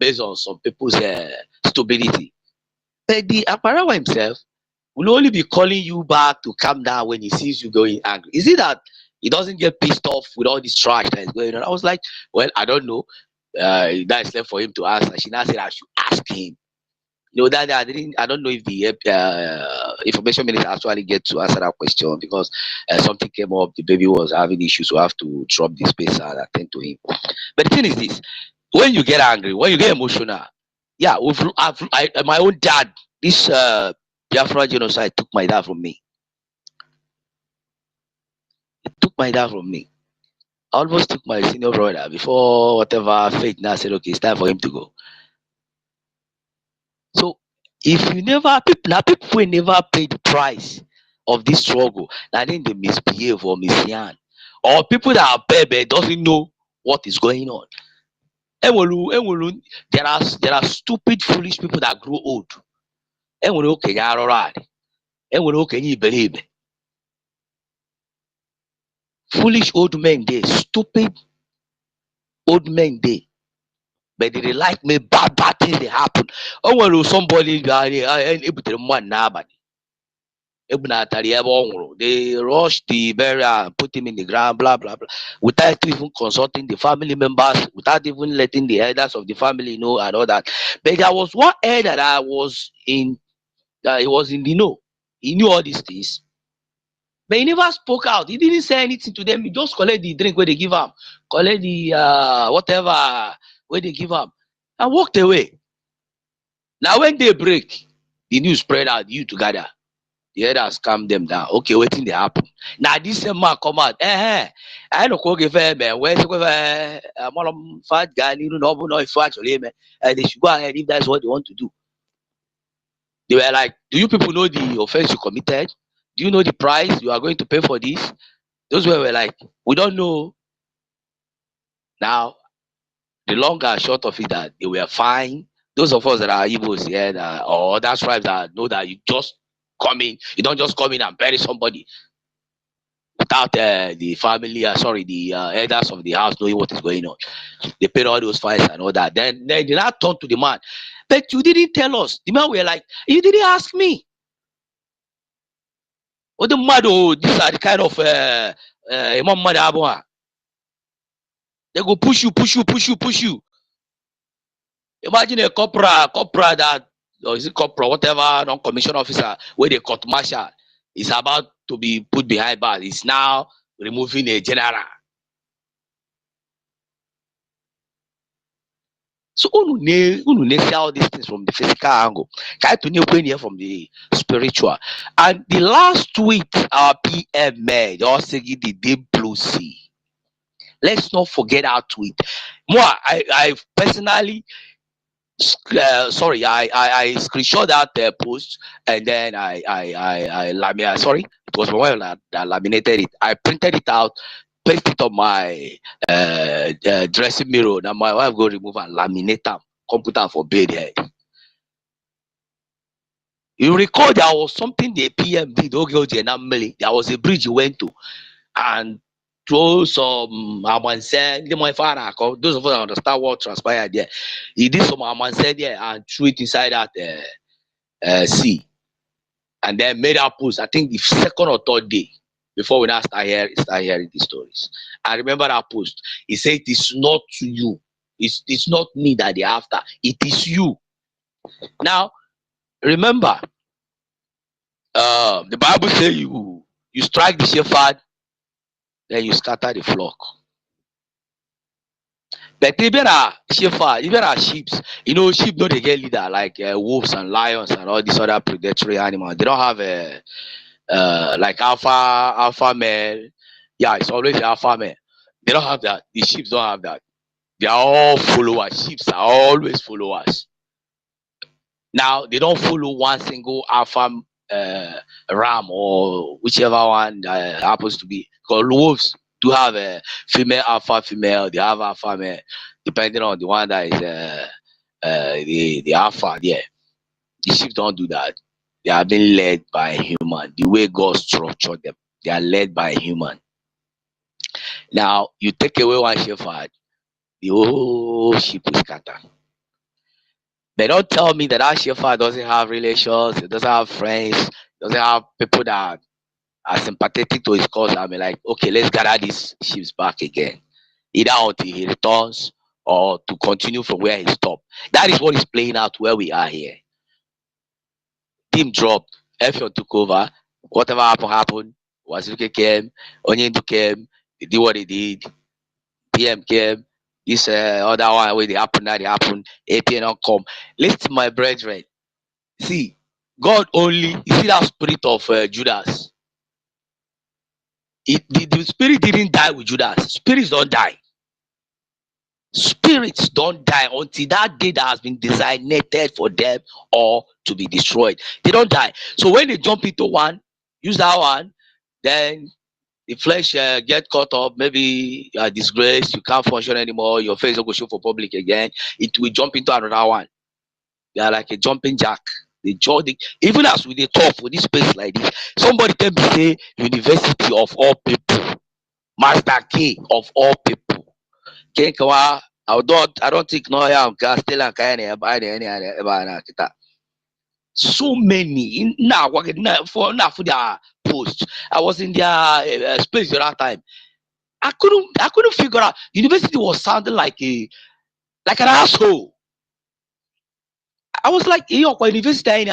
based on some people's stupidity. But the Akbarawa himself will only be calling you back to calm down when he sees you going angry. Is it that he doesn't get pissed off with all this trash that is going on? I was like, well, I don't know. That is left for him to ask. And she now said I should ask him. You know that I don't know if the information minister actually get to answer that question because something came up. The baby was having issues, so I have to drop the space and attend to him. But the thing is this: when you get angry, when you get emotional, yeah, my own dad, this Biafra genocide took my dad from me. It took my dad from me. I almost took my senior brother before whatever fate now said, okay, it's time for him to go. So if you never people will never pay the price of this struggle, now then they misbehave or misyan. Or people that are baby doesn't know what is going on. There are stupid, foolish people that grow old. Foolish old men they stupid old men they. But they like me bad things they happen. Oh well somebody they rush the burial and put him in the ground, blah blah blah, without even consulting the family members, without even letting the elders of the family know and all that. But there was one elder that I was in he was in the know. He knew all these things. But he never spoke out. He didn't say anything to them. He just collect the drink where they give him, collect the whatever where they give him, and walked away. Now when they break, the news spread out, you together. The others calm them down. Okay, waiting they happen. Now this same man come out. I don't go give man. Where's the fat guy? You know if actually man, they should go ahead if that's what they want to do. They were like, do you people know the offense you committed? Do you know the price you are going to pay for this? Those were like, we don't know. Now, the long and short of it that they were fine. Those of us that are Igbos here, or other tribes that know that you just come in, you don't just come in and bury somebody without the family, the elders of the house knowing what is going on. They paid all those fines and all that. Then they now turn to the man. But you didn't tell us. The man were like, you didn't ask me. What the mad? These are the kind of they go push you. Imagine a corporal that, or is it corporal, whatever, non-commissioned officer, where they court martial is about to be put behind bars. It's now removing a general. So unu see all these things from the physical angle. Try to know from the spiritual. And the last tweet our PM made, also the deep blue sea. Let's not forget our tweet. More, I personally I screenshot that post and then I sorry, it was my wife that laminated it. I printed it out, pasted it on my dressing mirror. Now my wife go remove and laminate them, computer for bed head. You recall there was something the PM did, OGOJA and there was a bridge you went to and throw some said those of us that understand what transpired there. He did some said there and threw it inside that sea. And then made our post, I think the second or third day before we now start hearing these stories. I remember that post. He said, it is not to you. It's not me that they're after. It is you. Now, remember, the Bible says you strike the shepherd, then you scatter the flock. But even our shepherd, even our sheep, you know, sheep don't they get leader like wolves and lions and all these other predatory animals. They don't have a like alpha male. Yeah, it's always the alpha male. They don't have that. The sheep don't have that. They are all followers. Sheep are always followers. Now they don't follow one single alpha ram or whichever one happens to be. Because wolves do have a female alpha, female. They have alpha male, depending on the one that is the alpha there. The sheep don't do that. They are being led by a human. The way God structured them, they are led by a human. Now you take away one shepherd, the whole sheep is scattered. They don't tell me that that shepherd doesn't have relations, he doesn't have friends, doesn't have people that are sympathetic to his cause. I mean, like, okay, let's gather these sheep back again, either until he returns or to continue from where he stopped. That is what is playing out where we are here. Team dropped, Effion took over, whatever happened. Wazuke came, Onyendu came, they did what they did, PM came, this other one where they happened, that they happened, APN don't come. Listen, my brethren, see, God only, you see that spirit of Judas. The spirit didn't die with Judas. Spirits don't die. Spirits don't die until that day that has been designated for them or to be destroyed. They don't die. So when they jump into one, use that one, then the flesh get caught up. Maybe you are disgraced, you can't function anymore, your face will go show for public again. It will jump into another one. They are like a jumping jack. Even as we dey talk for this space like this, somebody can be say University of all people, Master K of all people. I don't think no still so many now for their post. I was in their space at that time. I couldn't figure out. University was sounding like an asshole. I was like, university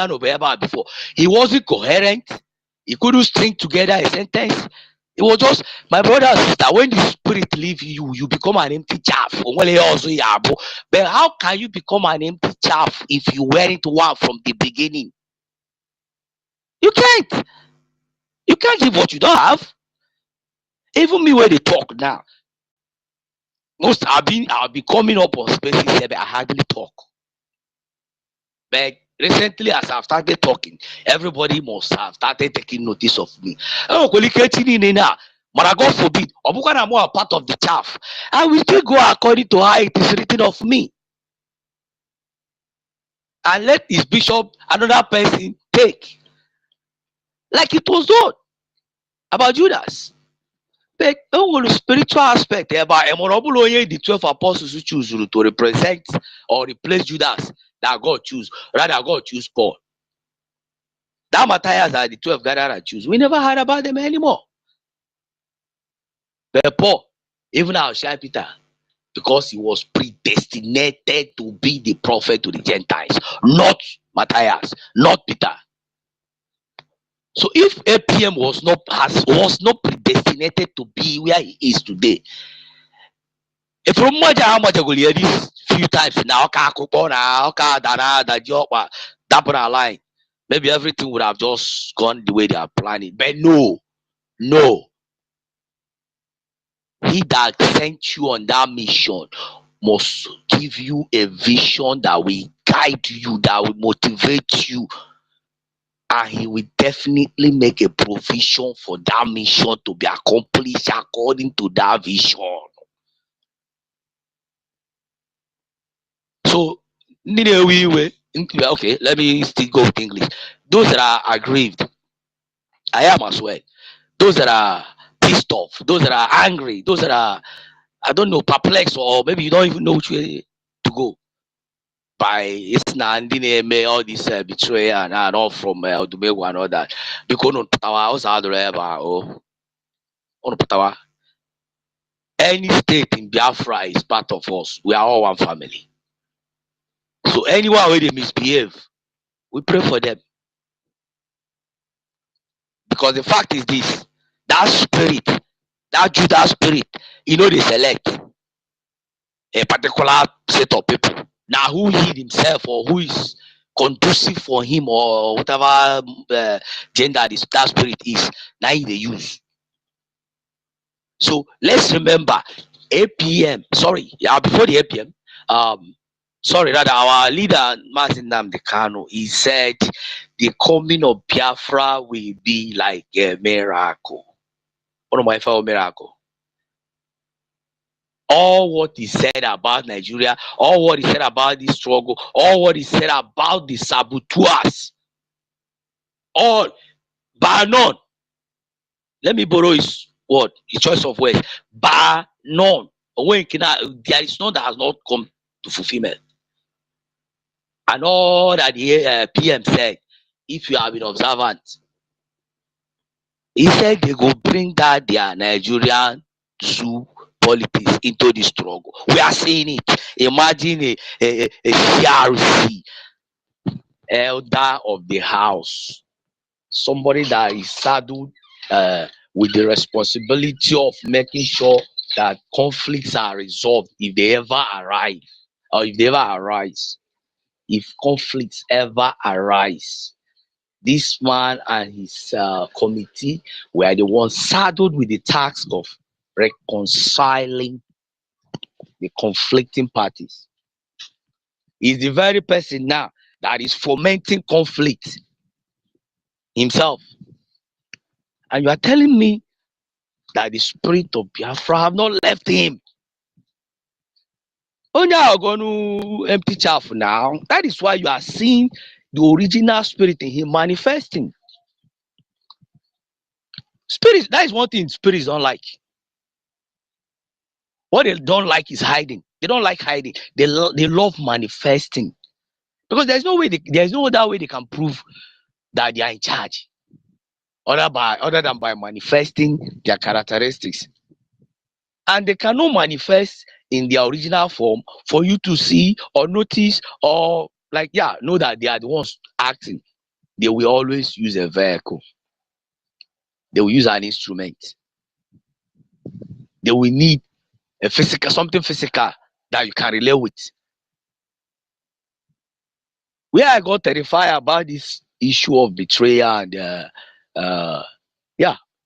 before. He wasn't coherent. He couldn't string together a sentence. It was just, my brother and sister, when the spirit leaves you, you become an empty chaff. But how can you become an empty chaff if you weren't one from the beginning? You can't. You can't give what you don't have. Even me when they talk now. Most I'll be coming up on spaces here, but I hardly talk. But recently, as I've started talking, everybody must have started taking notice of me. Oh, but God forbid, I'm more a part of the chaff. I will still go according to how it is written of me. And let his bishop, another person, take. Like it was done about Judas. But on the spiritual aspect, about the 12 apostles who choose to represent or replace Judas that God choose, rather God choose Paul. That Matthias are the 12 gathered and choose. We never heard about them anymore. But Paul, even our shy Peter, because he was predestinated to be the prophet to the Gentiles, not Matthias, not Peter. So if APM was not predestinated to be where he is today, if from how much I go this few times now, line, maybe everything would have just gone the way they are planning. But no. He that sent you on that mission must give you a vision that will guide you, that will motivate you. And he will definitely make a provision for that mission to be accomplished according to that vision. So, okay, let me still go with English. Those that are aggrieved, I am as well. Those that are pissed off, those that are angry, those that are, I don't know, perplexed, or maybe you don't even know which way to go. By all this betrayal and all from Odumegu and all that. Because any state in Biafra is part of us. We are all one family. So anyone where they misbehave, we pray for them. Because the fact is this, that spirit, that Judas spirit, they select a particular set of people. Now who hid himself or who is conducive for him or whatever gender that spirit is, now they use. So let's remember APM, before the APM, sorry, rather, our leader, Martin Nnamdi Kanu, he said the coming of Biafra will be like a miracle. One of my fellow miracle. All what he said about Nigeria, all what he said about this struggle, all what he said about the saboteurs, all, bar none. Let me borrow his word, his choice of words. Bar none. When there is none that has not come to fulfillment. And all that the PM said, if you have been observant, he said they go bring that their Nigerian zoo politics into the struggle. We are seeing it. Imagine a CRC elder of the house, somebody that is saddled with the responsibility of making sure that conflicts are resolved if they ever arrive, or if they ever arise. If conflicts ever arise, this man and his committee were the ones saddled with the task of reconciling the conflicting parties. He's the very person now that is fomenting conflict himself. And you are telling me that the spirit of Biafra have not left him. Oh, now going to empty chaff now. That is why you are seeing the original spirit in him manifesting. Spirits, that is one thing spirits don't like. What they don't like is hiding. They don't like hiding. They love manifesting. Because there's no other way they can prove that they are in charge. Other than by manifesting their characteristics. And they cannot manifest in their original form for you to see or notice or know that they are the ones acting. They will always use a vehicle. They will use an instrument. They will need something physical that you can relate with. Where I got terrified about this issue of betrayal and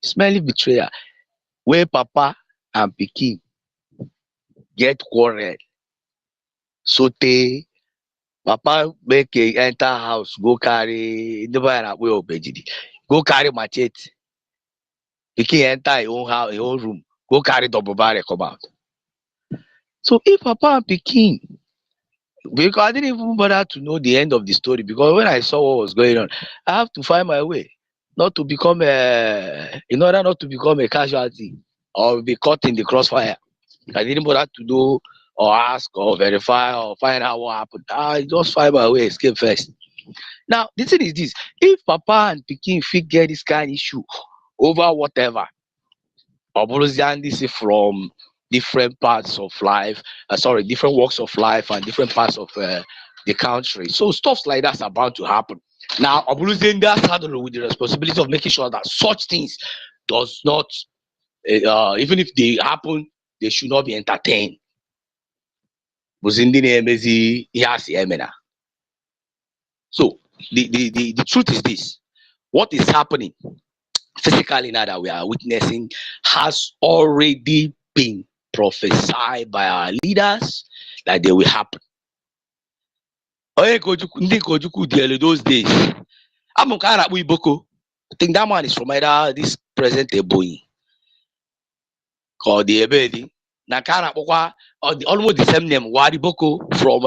smelly betrayal, where Papa and Pikin get quarrel. So Papa make enter house, go carry go carry machete. Pikin enter his own house, his own room, go carry double barrel come out. So if Papa and Pikin, because I didn't even bother to know the end of the story, because when I saw what was going on, I have to find my way, not to become in order not to become a casualty or be caught in the crossfire. I didn't bother to do or ask or verify or find out what happened. I just find my way, escape first. Now, the thing is this: if Papa and Pikin fit get this kind of issue over whatever, or this from different parts of life, different walks of life and different parts of the country. So stuff like that's about to happen. Now, Obuluzian does handle with the responsibility of making sure that such things does not, even if they happen, they should not be entertained. So the truth is this: what is happening physically now that we are witnessing has already been prophesied by our leaders that they will happen. Those days, I think that man is from either this present Ebonyi or the Ebedi. Almost the same name, Wariboko, from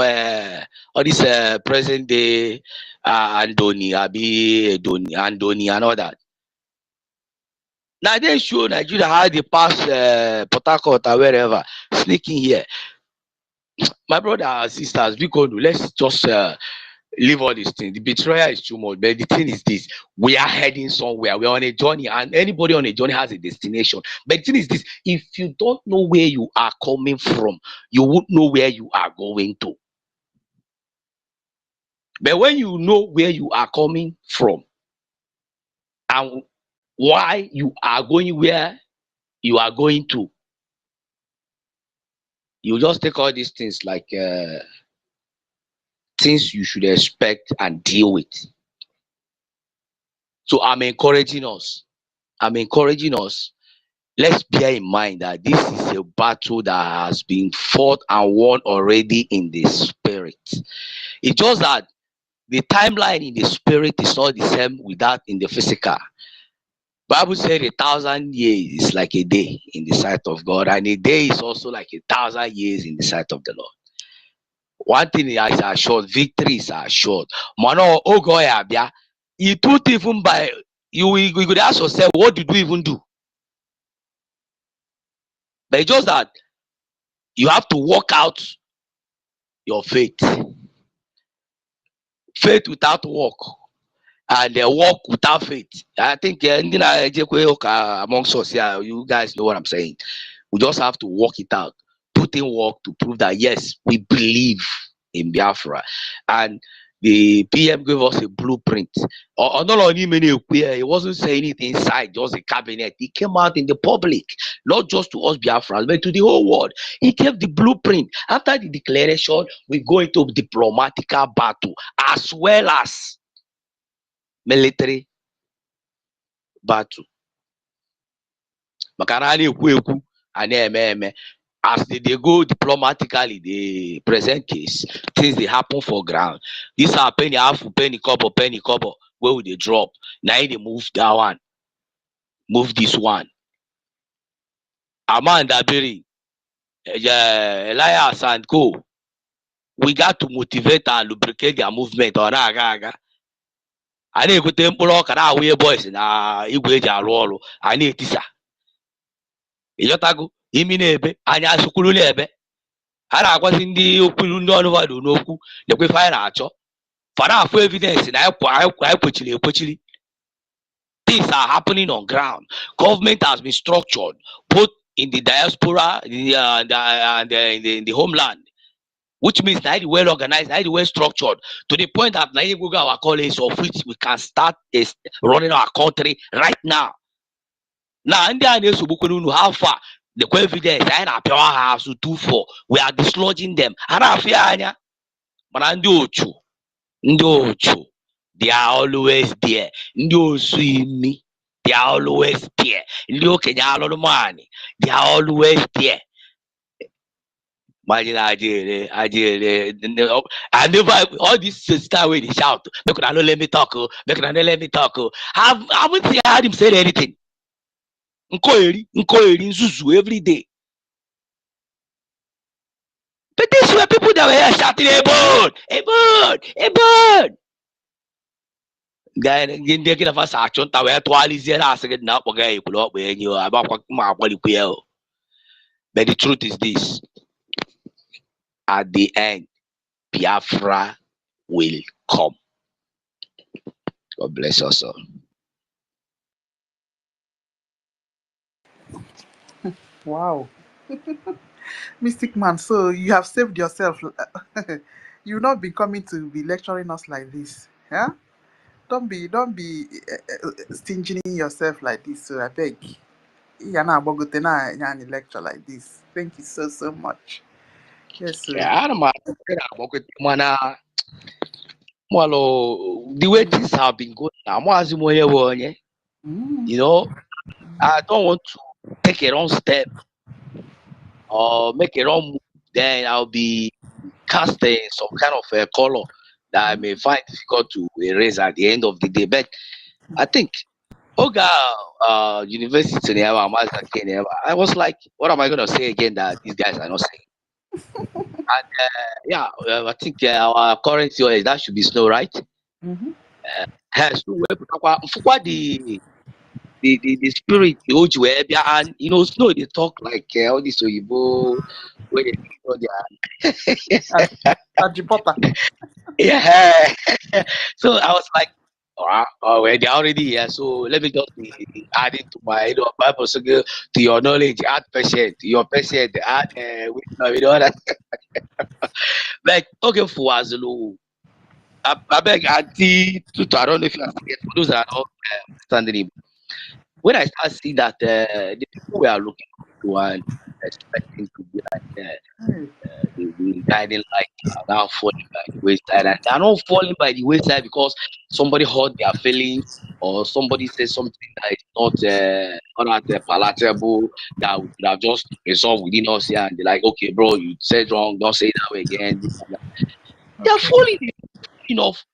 all this present day Andoni, Andoni, and all that. Now they show Nigeria how they pass Port Harcourt or wherever, sneaking here. My brother and sisters, let's just leave all these things. The betrayal is too much, but the thing is this: we are heading somewhere. We are on a journey, and anybody on a journey has a destination. But the thing is this: if you don't know where you are coming from, you won't know where you are going to. But when you know where you are coming from and why you are going where you are going to, you just take all these things like things you should expect and deal with. So I'm encouraging us let's bear in mind that this is a battle that has been fought and won already in the spirit. It's just that the timeline in the spirit is not the same with that in the physical. Bible said 1,000 years is like a day in the sight of God, and a day is also like 1,000 years in the sight of the Lord. One thing is assured, victory is assured. Mano, OGOJA, you put even by you could ask yourself, what did we even do? But it's just that you have to work out your faith. Faith without work, and work without faith. I think amongst us here, you guys know what I'm saying. We just have to work it out, put in work to prove that yes, we believe in Biafra. And the PM gave us a blueprint. He wasn't saying it inside just the cabinet. He came out in the public, not just to us Biafrans, but to the whole world. He gave the blueprint. After the declaration, we go into diplomatical battle as well as military battle. As they go diplomatically, the present case, things they happen for ground. These are penny half, penny couple, where would they drop? Now they move that one, move this one. Amanda Berry, Elias and Co. We got to motivate and lubricate their movement on Agaga. I need to temple can we boys na igwe arụ I need tisa. Iyotago, iminebe, anya sukulu lebe. Ha na-agwazi ndị okwu ndị ọnụvado n'okwu lekwe ife anyị na-achọ fana afọ evidence na anyị kwechiri. Things are happening on ground. Government has been structured both in the diaspora and in the homeland, which means that well organized, well structured to the point that our college of which we can start running our country right now. Now, how far the evidence I have to do for we are dislodging them. They are always there. They are always there. They are always there. Imagine I never all this sister way they shout. Make not let me talk. Make not let me talk. I haven't heard him say anything. Every day. But these were people that were here shouting a bird, a bird, a bird. Guy, they get a action to where to all is there. I said, "Now, okay, pull up when you are about my body." But the truth is this: at the end, Biafra will come. God bless us all. Wow. Mystic man, so you have saved yourself. You'll not be coming to be lecturing us like this. Yeah? Don't be stinging yourself like this. So I beg. You're not about to lecture like this. Thank you so much. Yes, sir. Yeah, I don't mind. The way things have been going, you know, I don't want to take a wrong step or make a wrong move. Then I'll be casting some kind of a color that I may find difficult to erase at the end of the day. But I think Oga University, I was like, what am I going to say again that these guys are not saying? And I think our current COS, that should be Snow, right? The spirit, the OGOJA, and you know, Snow, they talk like all this Oyibo, where they yeah. So I was like, well, they're already here, so let me just be adding to my Bible, so to your knowledge, add patient, your patient, add that. Like talking for Azulu. I beg Auntie to I don't know if you are for those that are not understanding. When I start seeing that the people we are looking to and expecting to be like the guiding light are now falling by the wayside, and they are not falling by the wayside because somebody hurt their feelings or somebody says something that is not palatable, that we could have just resolved within us here, and they're like, okay, bro, you said wrong, don't say it that way again. They're Okay. falling off.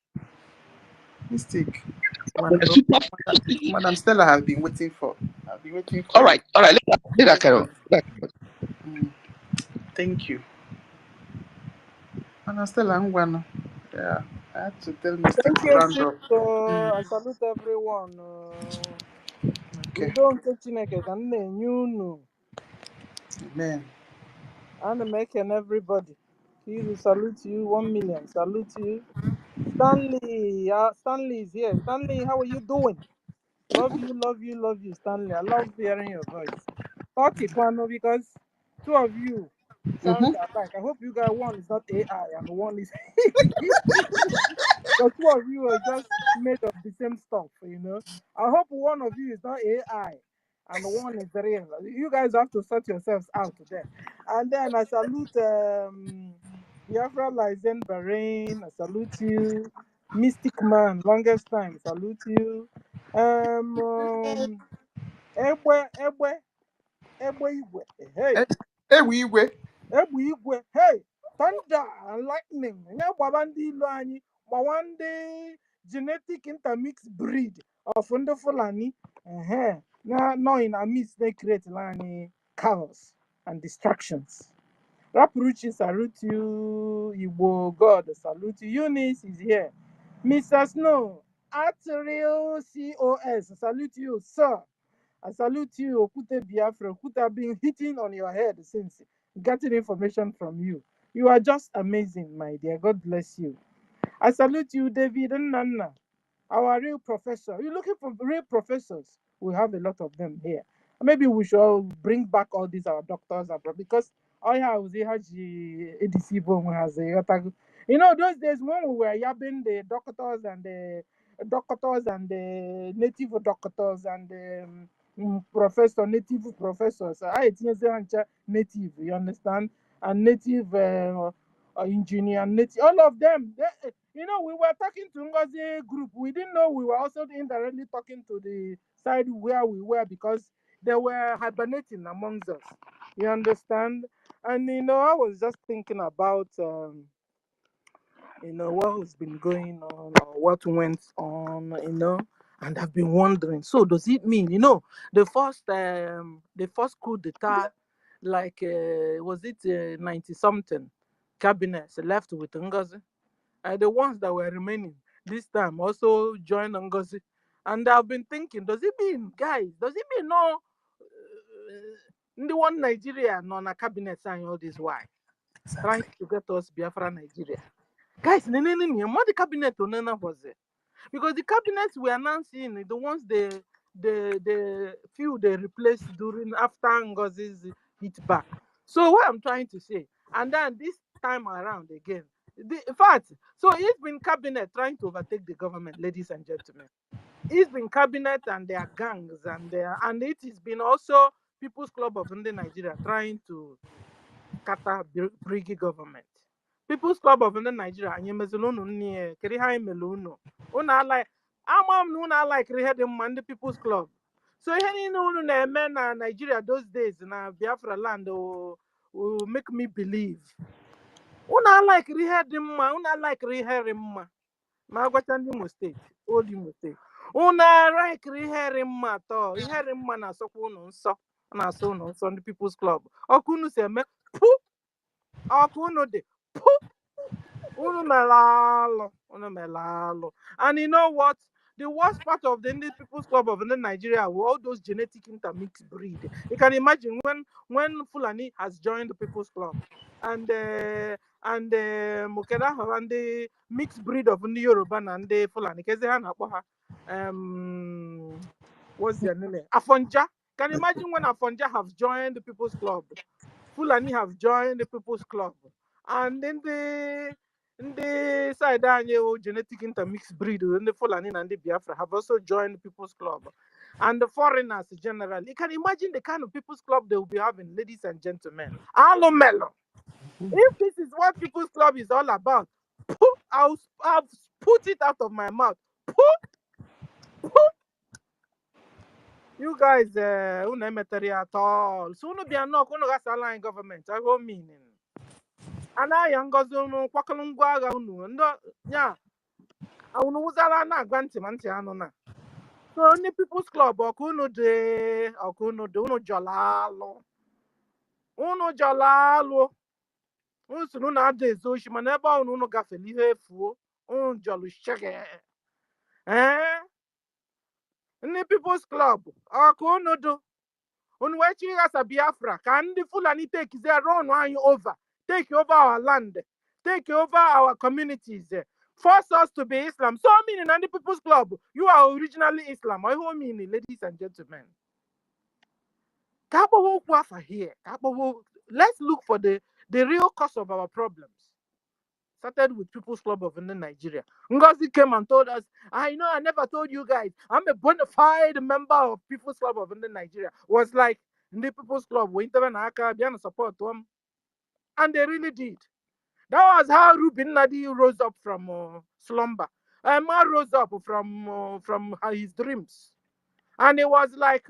Mistake. Madam Stella has been waiting for. I've been waiting for. All right. Let that carry on. Thank you. Madam Stella, yeah, I had to tell Mr. Thank to you, round Chief. up. I salute everyone. Okay. Udo nke Chineke ka m na-enye unu. Amen. Ana m ekene everybody. Kiru, salute you. 1 million, salute you. Stanley, Stanley is here. Stanley, how are you doing? Love you, love you, love you, Stanley. I love hearing your voice. Talk Ikwano, because two of you sounds alike. I hope you guys, one is not AI and one is the two of you are just made of the same stuff, you know. I hope one of you is not AI and one is real. You guys have to sort yourselves out there. And then I salute Biafra Lizen Bahrain. I salute you. Mystic Man, longest time. Salute you. Egbe Igwe. Hey. Igwe. Egbe Igwe. Hey. Thunder and lightning. Nya gbabandi ilu anyị gbawandi genetic intermix breed of ndị Fulani. Now in our midst they create chaos and distractions. Rapuruchi salute you. Igbo God salute you. Eunice is here. Mr. Snow at real COS salute you, sir. I salute you, Okute Biafra. Okute have been hitting on your head since getting information from you. You are just amazing, my dear. God bless you. I salute you, David and Nana, our real professor. You're looking for real professors. We have a lot of them here. Maybe we should bring back all these our doctors because I have ADC bomb has you know those days when we were yabbing the doctors and the native doctors and the native professors. I native, you understand? And native engineer, native, all of them. You know, we were talking to Ngozi group. We didn't know we were also indirectly talking to the side where we were because they were hibernating amongst us. You understand? And you know, I was just thinking about what has been going on or what went on, and I've been wondering. So does it mean, the first coup d'etat, like was it 90 something cabinets left with Ngozi? The ones that were remaining this time also joined Ngozi. And I've been thinking, does it mean no the one Nigeria non a cabinet sign all this why? Trying to get us Biafra Nigeria. Guys, what the cabinet was it? Because the cabinets we are now seeing, the ones the few they replaced during after Ngozi's hit back. So what I'm trying to say, and then this time around again, in fact, so it's been cabinet trying to overtake the government, ladies and gentlemen. It's been cabinet and their gangs and it has been also People's Club of Indian Nigeria trying to scatter BRGIE government. People's Club of Indian Nigeria, and you mezulunu ni kiri hai meluno. Una like like the People's Club. So any no men na Nigeria those days na Biafra land will make me believe. Una like ma gwachandi Imo State, old Imo State. Una like to ihere mma na asokwa unu nso. Na so unu nso the People's Club. Okunu se me pu okunu de pu unu melalo. And you know what? The worst part of the People's Club of Nigeria were all those genetic intermixed breed. You can imagine when Fulani has joined the People's Club and Mukeda and the mixed breed of the Yoruba and the Fulani. What's their name? Afonja. Can you imagine when Afonja have joined the People's Club? Fulani have joined the People's Club. And then the side genetic intermixed breed and the Fulani and the Biafra have also joined the People's Club. And the foreigners generally. You can imagine the kind of People's Club they will be having, ladies and gentlemen. Alo Melo. If this is what People's Club is all about, I'll put it out of my mouth. You guys, at all. So, no, be no, no, gas align government. I go meaning. And I am Gozunu, Quakalungua, no, yeah. I will na granty mantiano. So, only people's club, or Kuno de, or Kuno de, Uno Jalalo. Uno Jalalo. Uno na de, so she maneba, Uno Gaffeli, fu, Un Jolly Shaggy. Eh? Only people's club, or Kuno do. Unwechi as a Biafra, can the Fulani take their own one over, take over our land, take over our communities, force us to be Islam. So meaning and the People's Club, you are originally Islam. I mean, ladies and gentlemen. Kabowo Kwafa here. Let's look for the real cause of our problems. Started with People's Club of Nigeria. Ngozi came and told us, I know I never told you guys, I'm a bona fide member of People's Club of Nigeria. Was like, the People's Club, we intervene support them. And they really did. That was how Rubin Nadi rose up from slumber. Man rose up from his dreams. And it was like,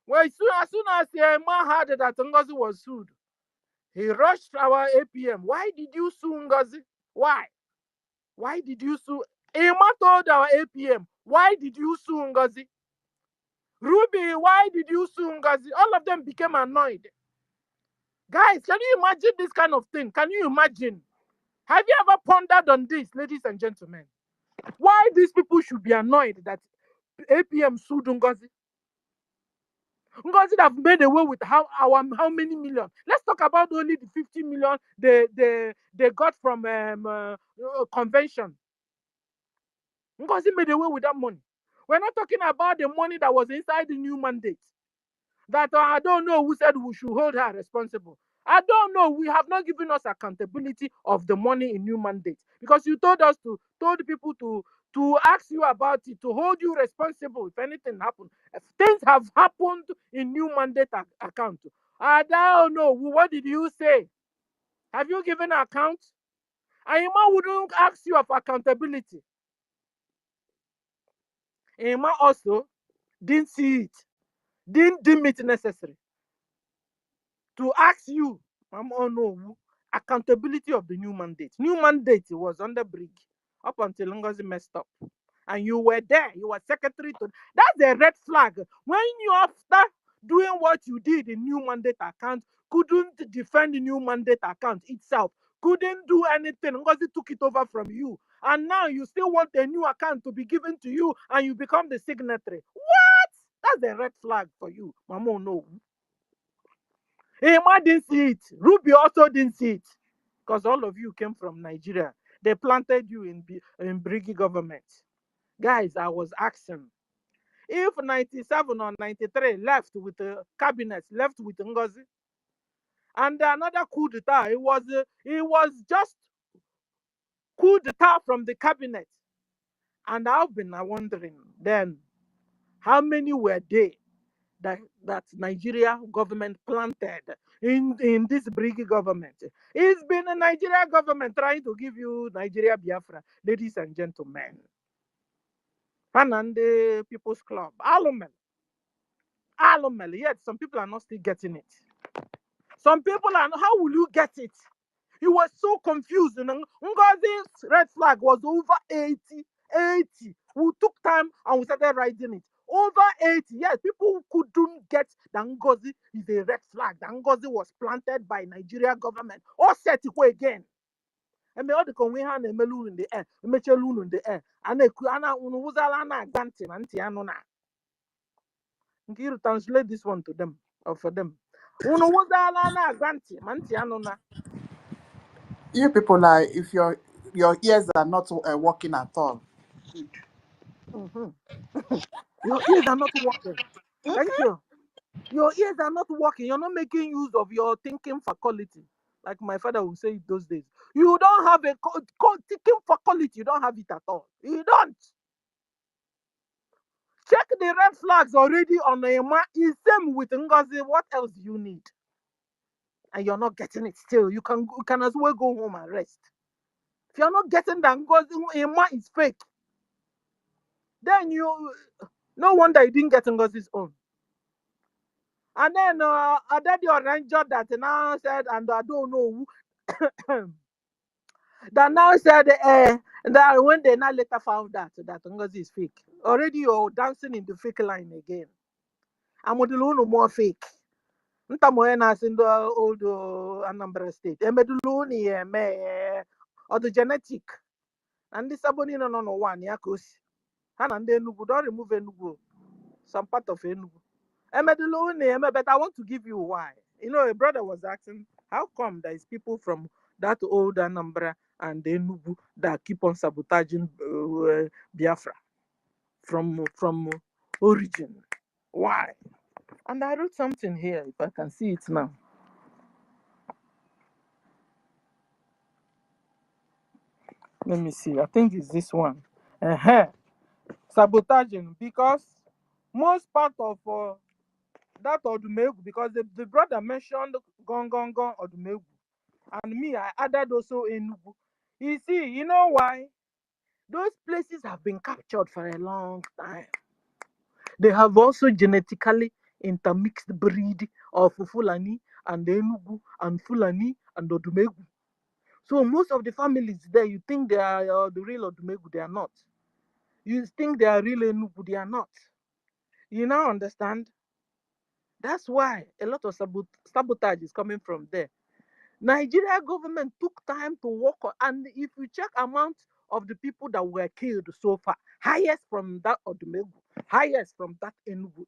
well, as soon as man heard that Ngozi was sued, he rushed our APM. Why did you sue Ngozi? Why? Why did you sue? Emma told our APM, why did you sue Ngozi? Ruby, why did you sue Ngozi? All of them became annoyed. Guys, can you imagine this kind of thing? Can you imagine? Have you ever pondered on this, ladies and gentlemen? Why these people should be annoyed that APM sued Ngozi? Ngozi have made away with how many million? Let's talk about only the 50 million they got from convention. Ngozi made away with that money. We're not talking about the money that was inside the new mandate. That I don't know who said we should hold her responsible. I don't know. We have not given us accountability of the money in new mandate because you told people to ask you about it, to hold you responsible if anything happened. If things have happened in new mandate account. I don't know. What did you say? Have you given an account? Ima wouldn't ask you of accountability. Ima also didn't see it, didn't deem it necessary to ask you, Onuwu, accountability of the new mandate. New mandate was under BRGIE up until Ngozi messed up. And you were there, you were secretary to. That's a red flag. When you, after doing what you did in new mandate account, couldn't defend the new mandate account itself, couldn't do anything. Ngozi took it over from you. And now you still want a new account to be given to you and you become the signatory. What? That's a red flag for you, Mama Onuwu. Emma didn't see it. Ruby also didn't see it. Because all of you came from Nigeria. They planted you in BRGIE government. Guys, I was asking, if 97 or 93 left with the cabinet, left with Ngozi, and another coup d'etat, it was just coup d'etat from the cabinet. And I've been wondering then, how many were they that Nigeria government planted in this BRGIE government? It's been a Nigeria government trying to give you Nigeria Biafra, ladies and gentlemen. And the People's Club. Alomel, yet some people are not still getting it. Some people are, how will you get it? He was so confused. Ngozi's red flag was over 80. We took time and we started writing it. Over 80. Yes, people couldn't get that Ngozi is a red flag. That Ngozi was planted by Nigeria government. Or set it again. And me all the conway hand and melu in the air, mechelu in the air. And they unuzalana ganti mantianona. You translate this one to them or for them. Unuzalana ganti mantianona. You people are, if your ears are not working at all. Good. Your ears are not working. Thank you. Your ears are not working. You're not making use of your thinking faculty. Like my father would say those days. You don't have a thinking faculty. You don't have it at all. You don't. Check the red flags already on the map. It's same with Ngozi. What else do you need? And you're not getting it still. You can as well go home and rest. If you're not getting that Ngozi is fake, then no wonder you didn't get Ngozi's own. And then the ranger that now said, and I don't know who, that now said that when they now later found that NGOZI is fake. Already you're dancing in the fake line again. I'm going to no more fake. Ntamoyena in the old Anambra State. Emeduluni or the genetic. And this aboni no one yakos. Han and Enugu don't remove Enugu. Some part of Enugu. Emeduluni, but I want to give you why. You know, a brother was asking, how come there is people from that old Anambra and Enugu that keep on sabotaging Biafra from origin? Why? And I wrote something here, if I can see it now. Let me see. I think it's this one. Sabotaging, because most part of that Odumegu, because the brother mentioned Gong Odumegu, and me, I added also Enugu. You see, you know why? Those places have been captured for a long time. They have also genetically intermixed breed of Fulani and Enugu and Fulani and Odumegu. So most of the families there, you think they are the real Odumegu, they are not. You think they are real Enugu, they are not. You now understand? That's why a lot of sabotage is coming from there. Nigeria government took time to work on, and if you check amount of the people that were killed so far, highest from that Odumegu, highest from that Enugu.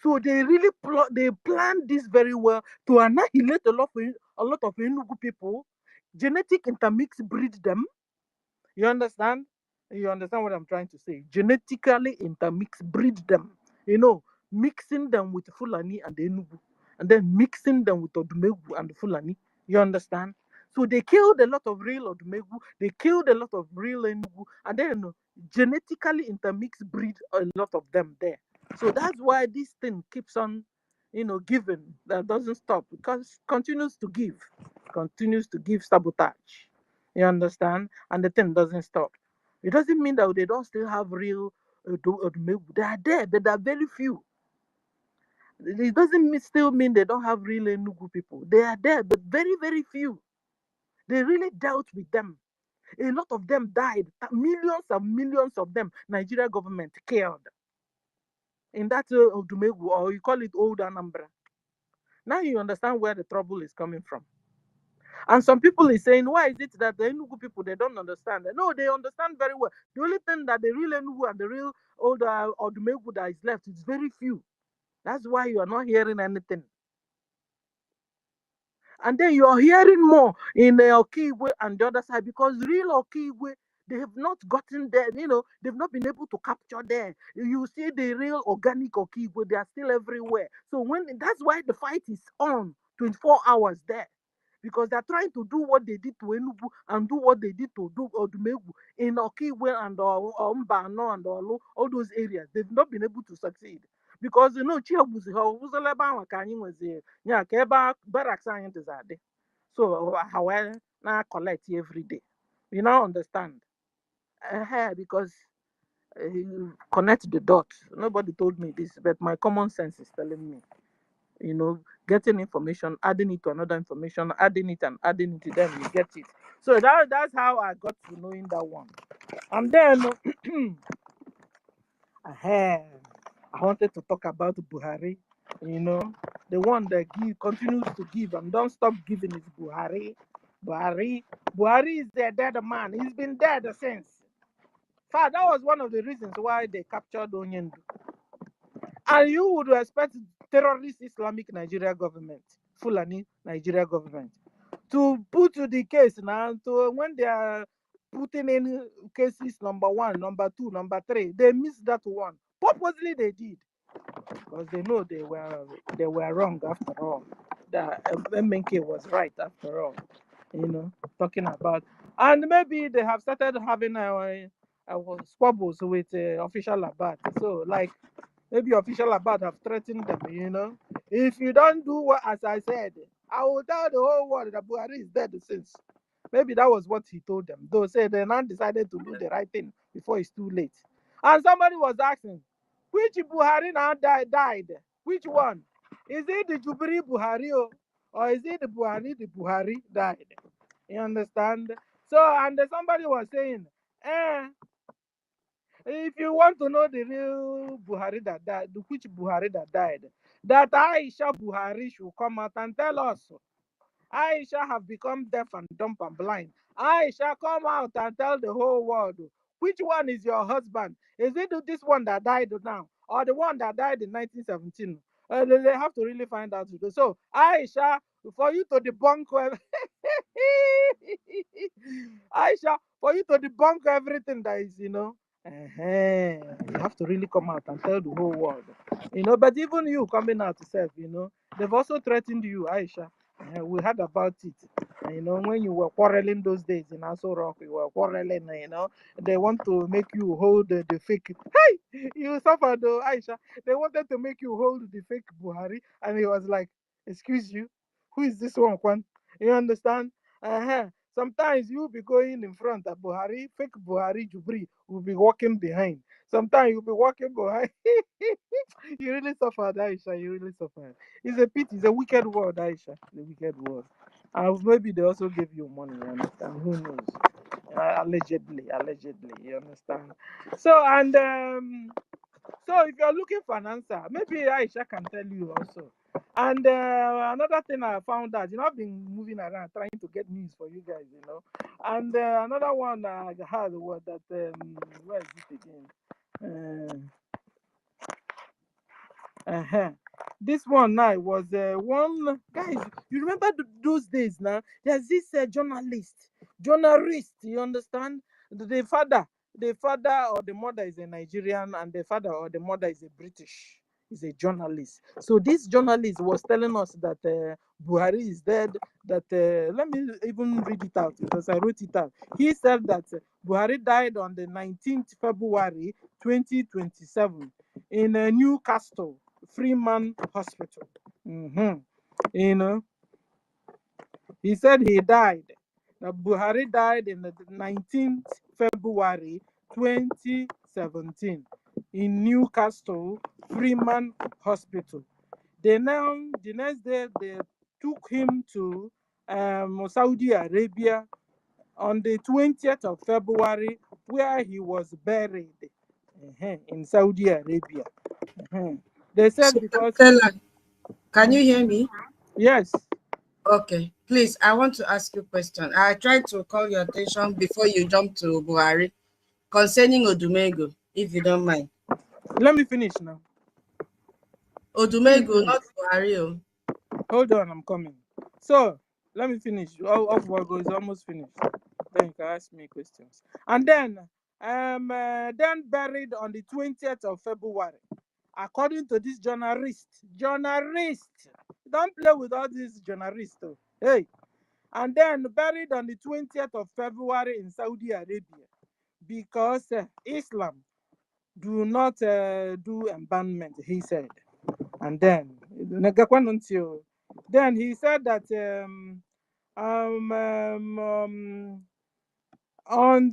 So they really planned this very well to annihilate a lot of Enugu people, genetic intermix breed them. You understand? You understand what I'm trying to say? Genetically intermix breed them. You know, mixing them with Fulani and Enugu, and then mixing them with Odumegu and Fulani. You understand? So they killed a lot of real Odumegu, they killed a lot of real Enugu, and then genetically intermix breed a lot of them there. So that's why this thing keeps on, giving. That doesn't stop, because continues to give sabotage. You understand? And the thing doesn't stop. It doesn't mean that they don't still have real Odumegu. They are there, but there are very few. It doesn't still mean they don't have real Enugu people. They are there, but very, very few. They really dealt with them. A lot of them died. Millions and millions of them, Nigeria government killed in that Odumegu, or you call it Old Anambra. Now you understand where the trouble is coming from. And some people is saying, why is it that the Enugu people, they don't understand? No, they understand very well. The only thing that the real Enugu and the real old Odumegu that is left is very few. That's why you are not hearing anything. And then you are hearing more in the Okigwe and the other side, because real Okigwe, they have not gotten there, they've not been able to capture there. You see the real organic Okigwe, they are still everywhere. So that's why the fight is on 24 hours there. Because they're trying to do what they did to Enugu and do what they did to Odumegu in Okigwe and Mbano and all those areas. They've not been able to succeed. Because barracks so how now collect every day. You now understand? Because connect the dots. Nobody told me this, but my common sense is telling me. Getting information, adding it to another information, adding it and adding it to them, you get it. So that's how I got to knowing that one. And then I wanted to talk about Buhari, the one that continues to give and don't stop giving is Buhari. Buhari is the dead man. He's been dead since. In fact, that was one of the reasons why they captured Onyendu. And you would expect terrorist Islamic Nigeria government, Fulani Nigeria government, to put to the case now, when they are putting in cases number 1, number 2, number 3, they missed that one. Purposely they did, because they know they were wrong after all. That MNK was right after all, talking about. And maybe they have started having squabbles with official Abad. So maybe official Abad have threatened them, If you don't do what, as I said, I will tell the whole world that Buhari is dead since. Maybe that was what he told them. Though say they now decided to do the right thing before it's too late. And somebody was asking, which Buhari now died? Which one? Is it the Jubiri Buhari or is it the Buhari died? You understand? So, and somebody was saying, if you want to know the real Buhari that died, which Buhari that died, that Aisha Buhari should come out and tell us. Aisha have become deaf and dumb and blind. Aisha, come out and tell the whole world, which one is your husband? Is it this one that died now or the one that died in 1917? They have to really find out. So, Aisha, for you to debunk Aisha, for you to debunk everything that is, you have to really come out and tell the whole world. But even you coming out to self, they've also threatened you, Aisha. We heard about it. When you were quarreling those days in Aso Rock, you were quarreling, they want to make you hold the fake. Hey, you suffered though, Aisha. They wanted to make you hold the fake Buhari, and he was like, excuse you, who is this one, Kwan? You understand? Sometimes you'll be going in front of Buhari, fake Buhari Jubri will be walking behind. Sometimes you'll be walking behind. You really suffered, Aisha. You really suffered. It's a pity. It's a wicked word, Aisha. The wicked word. Maybe they also gave you money. You understand? Who knows? Allegedly. You understand? So so if you're looking for an answer, maybe Aisha can tell you also. And another thing I found out, I've been moving around trying to get news for you guys, And another one I had was that where is it again? This one now was one guys. You remember those days now? There's this journalist. You understand? The father or the mother is a Nigerian, and the father or the mother is a British. Is a journalist. So this journalist was telling us that Buhari is dead. That let me even read it out because I wrote it out. He said that Buhari died on the 19th February 2027 in Newcastle Freeman Hospital. He said he died. Now, Buhari died in the 19th February 2017 in Newcastle Freeman Hospital. The next day, they took him to Saudi Arabia on the 20th of February, where he was buried in Saudi Arabia. They said So, because Stella, can you hear me? yes. Okay, please, I want to ask you a question. I tried to call your attention before you jump to Buhari concerning Odumego, if you don't mind. Let me finish now. Odumego, not Buhari. Hold on, I'm coming. So let me finish. Off Wago is almost finished. Then you can ask me questions. And then buried on the 20th of February. According to this journalist, don't play with all these journalists. Hey, and then buried on the 20th of February in Saudi Arabia because Islam do not do embalmment, he said. And then he said that on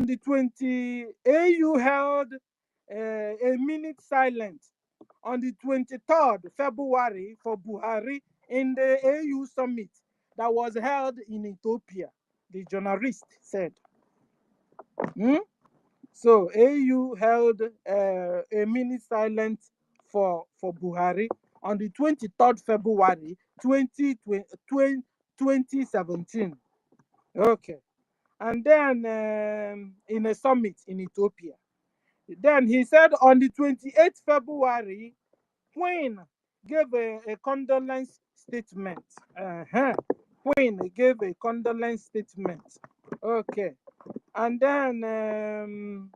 the 20, AU held a minute silence on the 23rd February for Buhari in the AU summit that was held in Ethiopia, the journalist said. So AU held a minute silence for Buhari on the 23rd February 2017. Okay. And then in a summit in Ethiopia. Then he said on the 28th February, Queen gave a condolence statement. Queen gave a condolence statement. Okay. And then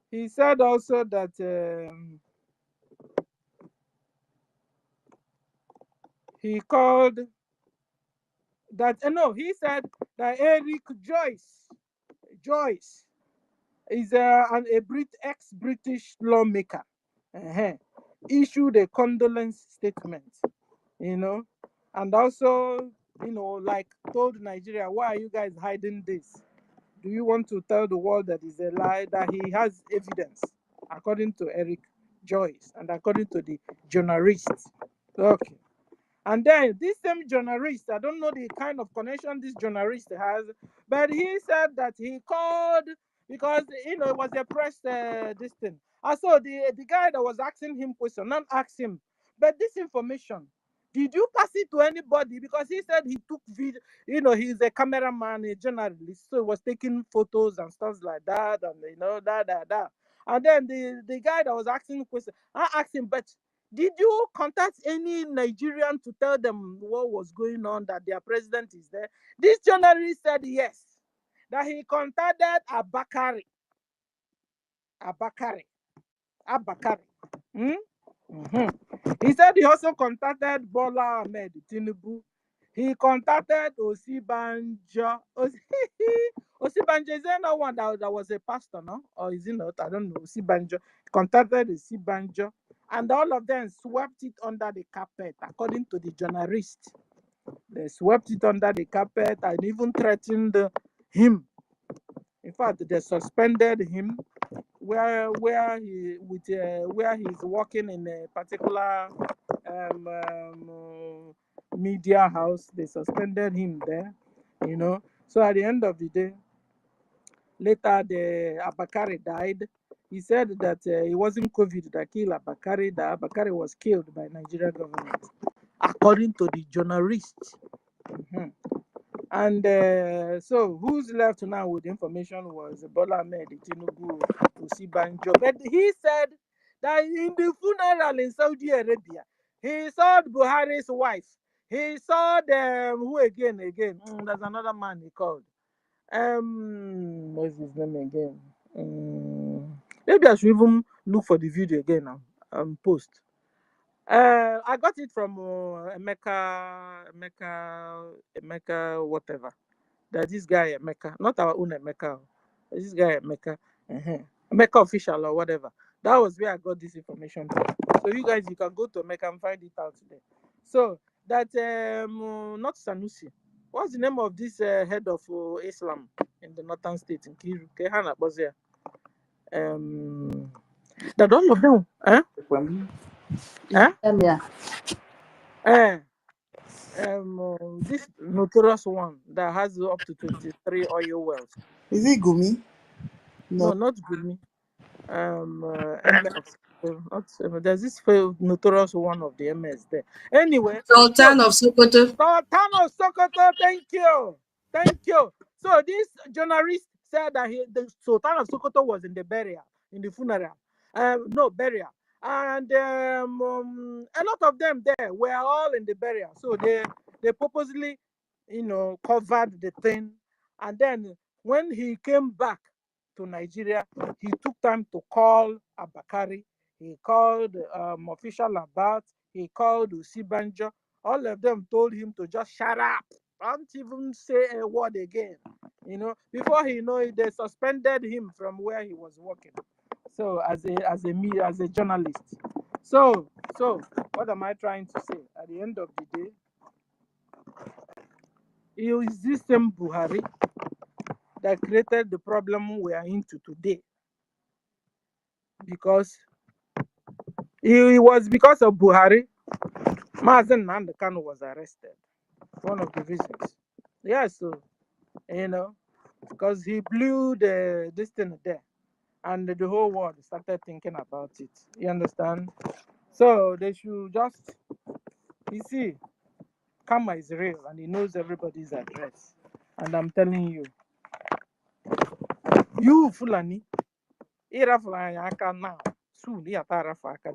he said also that he called that he said that Eric Joyce is a ex-British lawmaker, issued a condolence statement, and also, like told Nigeria, why are you guys hiding this? Do you want to tell the world that is a lie, that he has evidence, according to Eric Joyce, and according to the journalist. Okay. And then this same journalist, I don't know the kind of connection this journalist has, but he said that he called because it was a press this thing. I saw the guy that was asking him question, not ask him, but this information. Did you pass it to anybody? Because he said he took video, he's a cameraman, a journalist, so he was taking photos and stuff like that, and that. And then the guy that was asking question, I asked him, but did you contact any Nigerian to tell them what was going on, that their president is there? This journalist said yes, that he contacted Abakari. Hmm? He said he also contacted Bola Ahmed Tinubu. He contacted Osibanjo. Osibanjo, is there no one that was a pastor, no? Or is he not? I don't know. Osibanjo. Contacted Osibanjo. And all of them swept it under the carpet, according to the journalist. They swept it under the carpet and even threatened him. In fact, they suspended him where he's working in a particular media house. They suspended him there, So at the end of the day, later the Abakari died. He said that it wasn't COVID that killed Abakari, that Abakari was killed by Nigerian government, according to the journalist. And so who's left now with information was Bola Ahmed Tinubu, Osibanjo. But he said that in the funeral in Saudi Arabia, he saw Buhari's wife. He saw who again? There's another man he called. What's his name again? Maybe I should even look for the video again now and post. I got it from Emeka, whatever. That this guy Emeka, not our own Emeka, this guy Emeka, Emeka official or whatever. That was where I got this information from. So you guys, you can go to Emeka and find it out today. So that not Sanusi. What's the name of this head of Islam in the northern state in Kiru? Kehana Bozia. That all of them, this notorious one that has up to 23 oil wells. Is it Gumi? No, not Gumi. There's this notorious one of the MS there. Anyway, Sultan of Sokoto. Sultan of Sokoto, thank you. So this journalist said that the Sultan of Sokoto was in the funeral. Burial. And a lot of them there were all in the burial. So they purposely, covered the thing. And then when he came back to Nigeria, he took time to call Abakari. He called official Abat. He called Osibanjo. All of them told him to just shut up. Don't even say a word again. Before he know it, they suspended him from where he was working. So as a journalist. So what am I trying to say? At the end of the day, it is this same Buhari that created the problem we are into today. Because it was because of Buhari, Mazen Nnamdi Kanu was arrested. One of the reasons. Yeah, so, because he blew this thing there. And the whole world started thinking about it. You understand? So they should just, karma is real and he knows everybody's address. And I'm telling you, you Fulani, now, soon,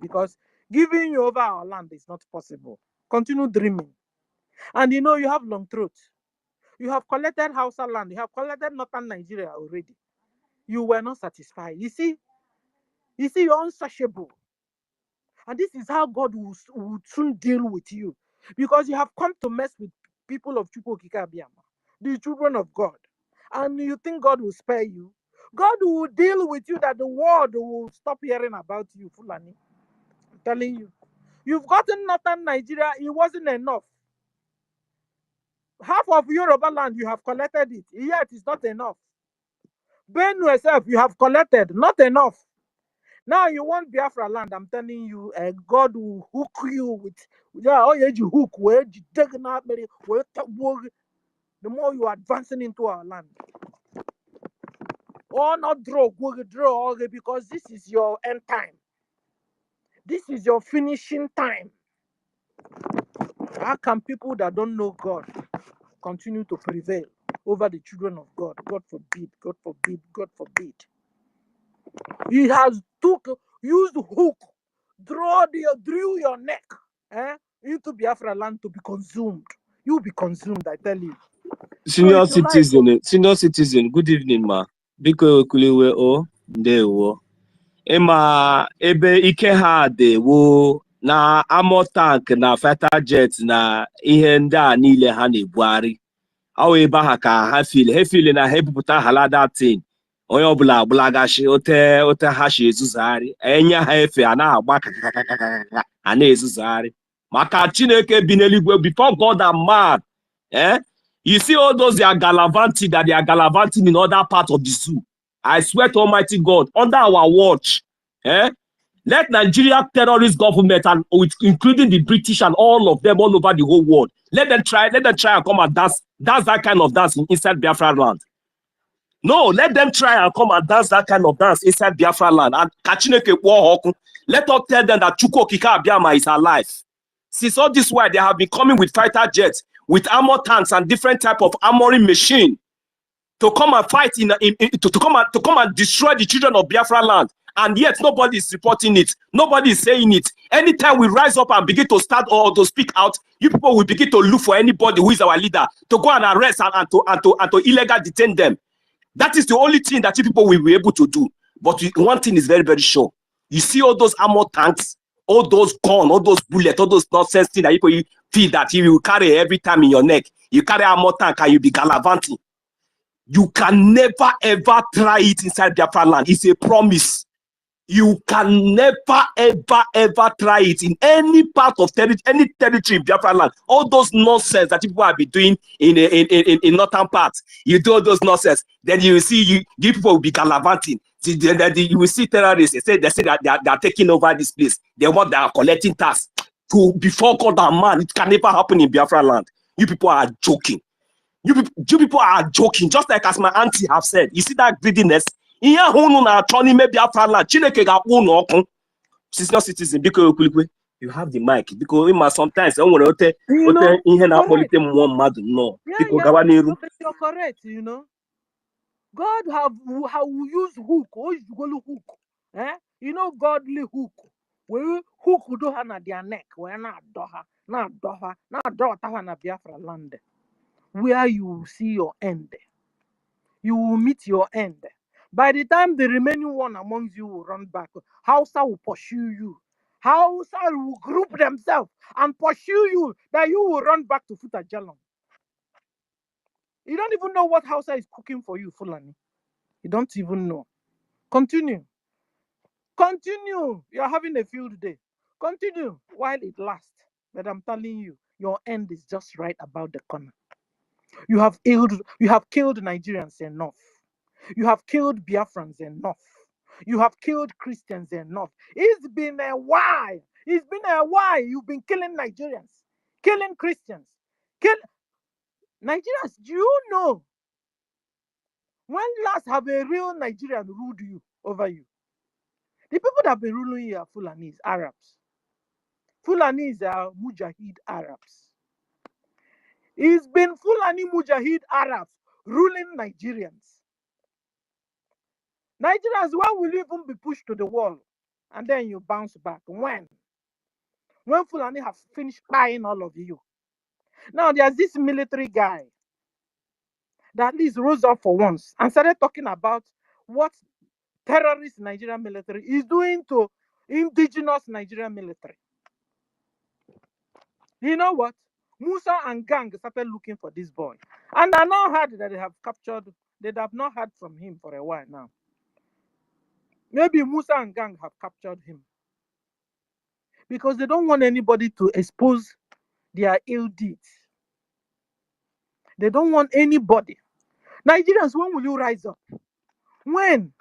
because giving you over our land is not possible. Continue dreaming. And you have long throat. You have collected Hausa land. You have collected northern Nigeria already. You were not satisfied. You see, you're unsatiable. And this is how God will soon deal with you. Because you have come to mess with people of Chukwokika-Abiyama, the children of God. And you think God will spare you? God will deal with you that the world will stop hearing about you, Fulani. I'm telling you. You've gotten northern Nigeria, it wasn't enough. Half of Yoruba land, you have collected it, yet it's not enough. Benue yourself, you have collected, not enough. Now you want Biafra land, I'm telling you, God will hook you with, you hook, where you take the more you are advancing into our land. Or not draw, because this is your end time. This is your finishing time. How can people that don't know God continue to prevail over the children of God? God forbid, God forbid, God forbid. He has used hook, drew your neck into Biafra land to be consumed. You'll be consumed, I tell you. Senior citizen, good evening, ma. Biko kuliwe o, ndewo. Ịma ebe ike ha dị wo na ammo tank na fighter jet na ihe ndị a niile ha na-ebugharị. Ọ ebe ha ka ha feel na ha ebupụta hala datin. Onye ọbụla agbulagashi ote ha shi ezuzagharị. Enye ha efe a na-agba kakakakaka a na-ezuzagharị. Maka Chineke bi n'eluigwe, before God and man, you see all those they are gallivanting in other parts of the zoo. I swear to Almighty God, under our watch, let Nigeria terrorist government and including the British and all of them all over the whole world, let them try and come and dance that kind of dance inside Biafra land. No, let them try and come and dance that kind of dance inside Biafra land. And let us tell them that Chukwu Okike Abiama is alive. Since all this while, they have been coming with fighter jets, with armor tanks and different type of armoring machine to come and fight to come and destroy the children of Biafra land. And yet nobody is reporting it. Nobody is saying it. Anytime we rise up and begin to start or to speak out, you people will begin to look for anybody who is our leader to go and arrest and to illegal detain them. That is the only thing that you people will be able to do. But one thing is very, very sure. You see all those armor tanks, all those guns, all those bullets, all those nonsense things that you feel that you will carry every time in your neck. You carry armor tank and you be gallivanting. You can never ever try it inside Biafra land. It's a promise. You can never ever try it in any part of any territory in Biafra land. All those nonsense that people have been doing in northern parts, you do all those nonsense, then you will see you people will be gallivanting. You will see terrorists. They say that they are taking over this place. They are collecting tax to before God and man. It can never happen in Biafra land. You people are joking. You people are joking, just like as my auntie have said. You see that greediness? Sister citizen, because you have the mic. Because sometimes I want to you're correct, you know. God have used hook, you know, godly hook. We hook do na their neck, where na doha, na Biafra land. Where you will see your end. You will meet your end. By the time the remaining one amongst you will run back, Hausa will pursue you. Hausa will group themselves and pursue you, that you will run back to Futajalon. You don't even know what Hausa is cooking for you, Fulani. You don't even know. Continue. You're having a field day. Continue while it lasts. But I'm telling you, your end is just right about the corner. You have killed Nigerians enough. You have killed Biafrans enough. You have killed Christians enough. It's been a while. You've been killing Nigerians, killing Christians, Nigerians. Do you know when last have a real Nigerian ruled you over you? The people that have been ruling you are Fulanis, Arabs. Fulanis are Mujahid Arabs. It's been Fulani Mujahid Arabs ruling Nigerians. Nigerians, when will you even be pushed to the wall? And then you bounce back. When Fulani have finished buying all of you. Now there's this military guy that at least rose up for once and started talking about what terrorist Nigerian military is doing to indigenous Nigerian military. You know what? Musa and gang started looking for this boy. And I now heard that they have not heard from him for a while now. Maybe Musa and gang have captured him. Because they don't want anybody to expose their ill deeds. They don't want anybody. Nigerians, when will you rise up? When?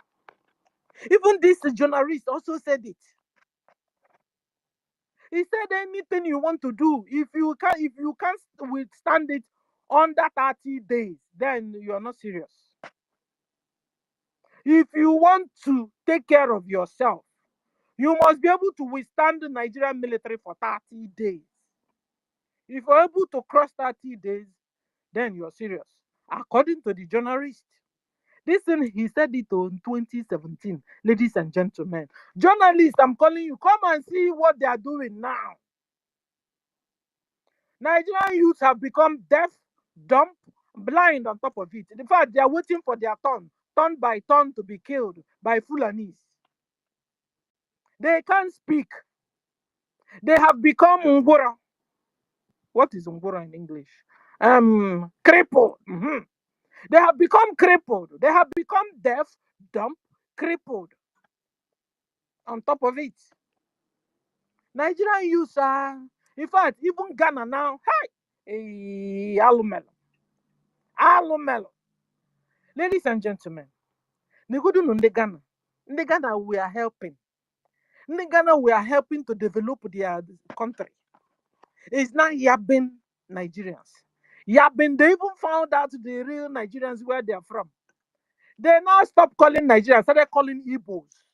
Even this journalist also said it. He said anything you want to do, if you can't withstand it under 30 days, then you are not serious. If you want to take care of yourself, you must be able to withstand the Nigerian military for 30 days. If you're able to cross 30 days, then you're serious. According to the journalist. This thing, he said it in 2017, ladies and gentlemen. Journalists, I'm calling you, come and see what they are doing now. Nigerian youths have become deaf, dumb, blind on top of it. In fact, they are waiting for their turn by turn to be killed by Fulanis. They can't speak. They have become Ngora. What is Ngora in English? Crippled. They have become crippled. They have become deaf, dumb, crippled. On top of it, Nigerian youths are, in fact, even Ghana now, hey, Alumelo. Ladies and gentlemen, in Ghana, we are helping. In Ghana, we are helping to develop their country. It's not yabbing Nigerians. Yabbing, they even found out the real Nigerians where they are from. They now stop calling Nigerians, started calling Igbos.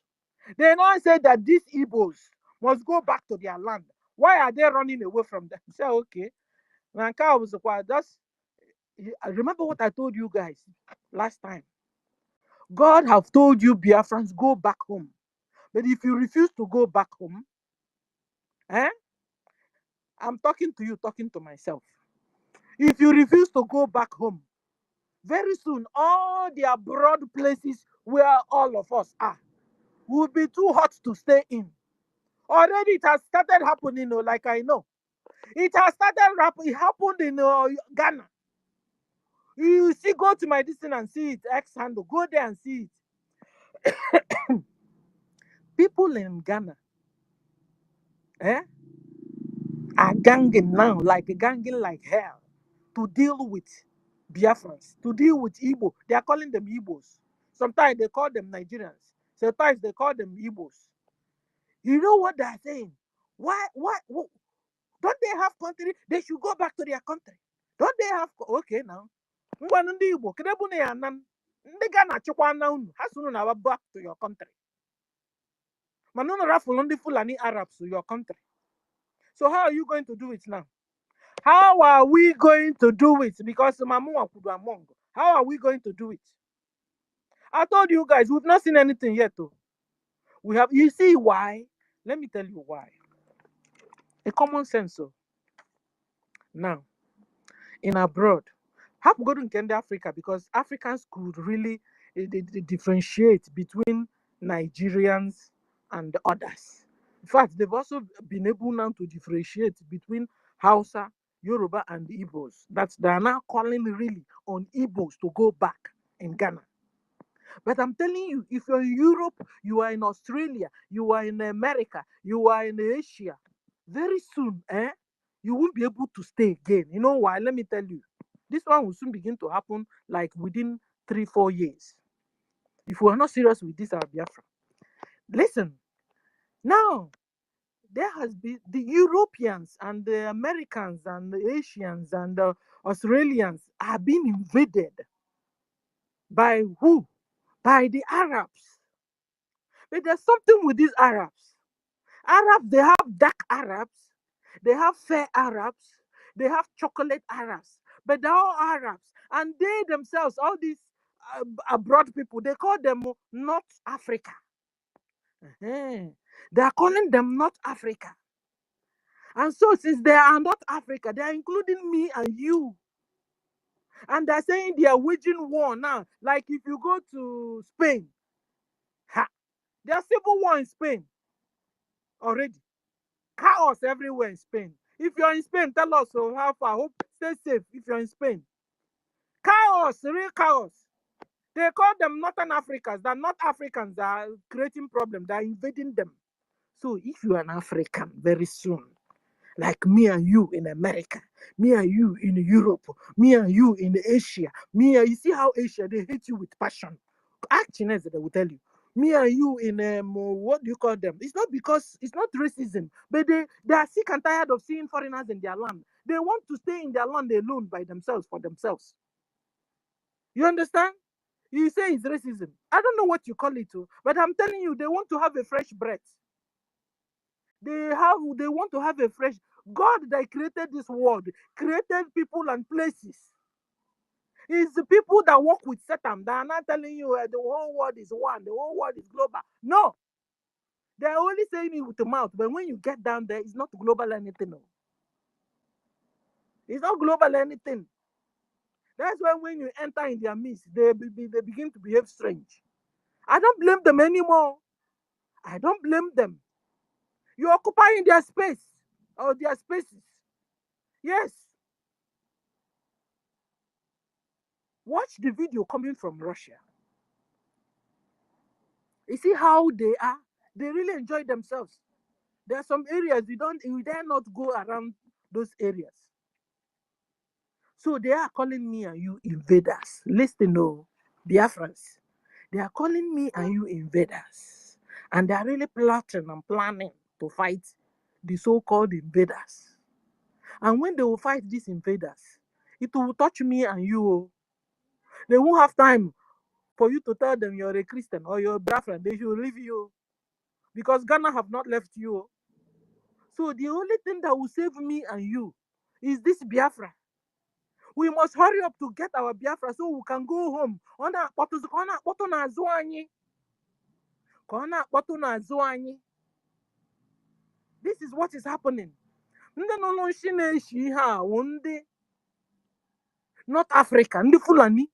They now say that these Igbos must go back to their land. Why are they running away from them? Say, okay. I remember what I told you guys last time. God have told you, Biafrans, go back home. But if you refuse to go back home, I'm talking to you, talking to myself. If you refuse to go back home, very soon, all the abroad places where all of us are will be too hot to stay in. Already it has started happening, like I know. It has started it happened in Ghana. You see, go to my distance and see it, X handle, go there and see it. People in Ghana are ganging now, like hell, to deal with Biafrans, to deal with Igbo. They are calling them Igbos. Sometimes they call them Nigerians. Sometimes they call them Igbos. You know what they are saying? Why? Don't they have country? They should go back to their country. Don't they have? Okay, now. Ndị Igbo, kedụ na ya nan? Ndị Ghana achịkwa na unu, ha sunu na back to your country. Mana unu rafulu ndị Fulani Arabs to your country. So how are you going to do it now? How are we going to do it? Because Mamuwa could among. How are we going to do it? I told you guys, we've not seen anything yet. Though. We have. You see why? Let me tell you why. A common sense. So. Now, in abroad, how we go to Africa, because Africans could really they differentiate between Nigerians and others. In fact, they've also been able now to differentiate between Hausa, Yoruba, and Igbos. They are now calling really on Igbos to go back in Ghana. But I'm telling you, if you're in Europe, you are in Australia, you are in America, you are in Asia, very soon, you won't be able to stay again. You know why? Let me tell you. This one will soon begin to happen like within 3-4 years. If we are not serious with this, our Biafra. Listen, now, there has been the Europeans and the Americans and the Asians and the Australians have been invaded by who? By the Arabs. But there's something with these Arabs. Arabs, they have dark Arabs, they have fair Arabs, they have chocolate Arabs, but they're all Arabs. And they themselves, all these abroad people, they call them North Africa. They are calling them North Africa. And so since they are North Africa, they are including me and you. And they're saying they are waging war now. Like if you go to Spain, there's civil war in Spain already. Chaos everywhere in Spain. If you're in Spain, tell us how far. Hope stay safe if you're in Spain. Chaos, real chaos. They call them Northern Africans. The North Africans are creating problems. They're invading them. So if you're an African very soon, like me and you in America, me and you in Europe, me and you in Asia, you see how Asia, they hate you with passion. Actually, they will tell you, me and you in what do you call them? It's not because it's not racism, but they are sick and tired of seeing foreigners in their land. They want to stay in their land alone by themselves for themselves. You understand? You say it's racism. I don't know what you call it, but I'm telling you, they want to have a fresh breath. They want to have a fresh. God that created this world created people and places. It's the people that work with Satan that are not telling you the whole world is one, the whole world is global. No, they're only saying it with the mouth, but when you get down there, it's not global anything. No. It's not global anything. That's why when you enter in their midst, they begin to behave strange. I don't blame them anymore. I don't blame them. You're occupying their space or their spaces. Yes. Watch the video coming from Russia. You see how they are? They really enjoy themselves. There are some areas we dare not go around those areas. So they are calling me and you invaders. Listen, no, Biafrans. They are calling me and you invaders. And they are really plotting and planning to fight the so-called invaders. And when they will fight these invaders, it will touch me and you. They won't have time for you to tell them you're a Christian or you're a Biafran. They should leave you. Because Ghana have not left you. So the only thing that will save me and you is this Biafra. We must hurry up to get our Biafra so we can go home. This is what is happening. North Africa, Fulani.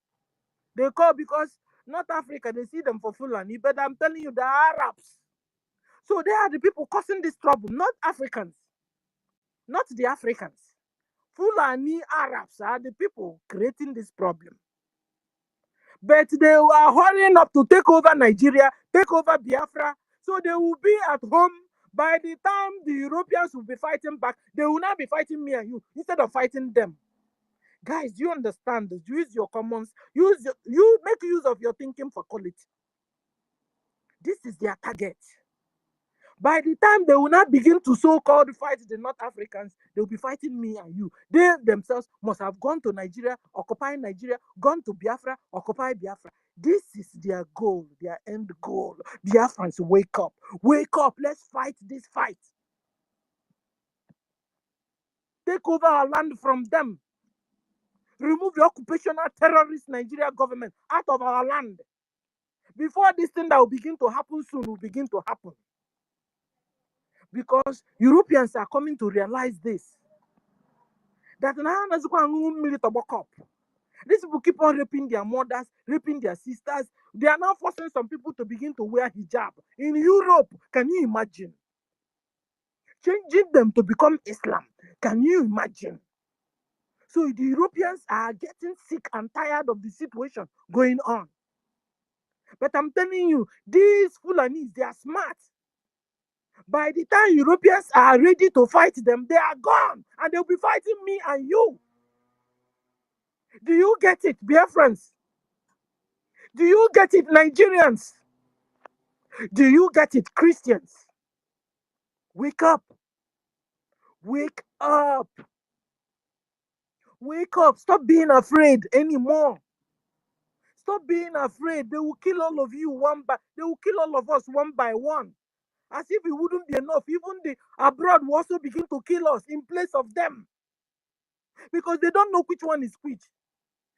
They call because North Africa, they see them for Fulani, but I'm telling you, the Arabs. So they are the people causing this trouble, not Africans, not the Africans. Fulani Arabs are the people creating this problem. But they were hurrying up to take over Nigeria, take over Biafra, so they will be at home. By the time the Europeans will be fighting back, they will not be fighting me and you instead of fighting them. Guys, do you understand this? Use your commons. You make use of your thinking for quality. This is their target. By the time they will not begin to so-called fight the North Africans, they will be fighting me and you. They themselves must have gone to Nigeria, occupying Nigeria, gone to Biafra, occupy Biafra. This is their goal, their end goal. Biafrans, wake up. Wake up. Let's fight this fight. Take over our land from them. Remove the occupational terrorist Nigeria government out of our land. Before this thing that will begin to happen soon will begin to happen. Because Europeans are coming to realize this. That now these people keep on raping their mothers, raping their sisters. They are now forcing some people to begin to wear hijab. In Europe, can you imagine? Changing them to become Islam. Can you imagine? So the Europeans are getting sick and tired of the situation going on. But I'm telling you, these Fulanis, they are smart. By the time Europeans are ready to fight them, they are gone. And they'll be fighting me and you. Do you get it, Biafrans? Do you get it, Nigerians? Do you get it, Christians? Wake up. Wake up. Wake up. Stop being afraid anymore. Stop being afraid. They will kill all of you they will kill all of us one by one. As if it wouldn't be enough. Even the abroad will also begin to kill us in place of them. Because they don't know which one is which.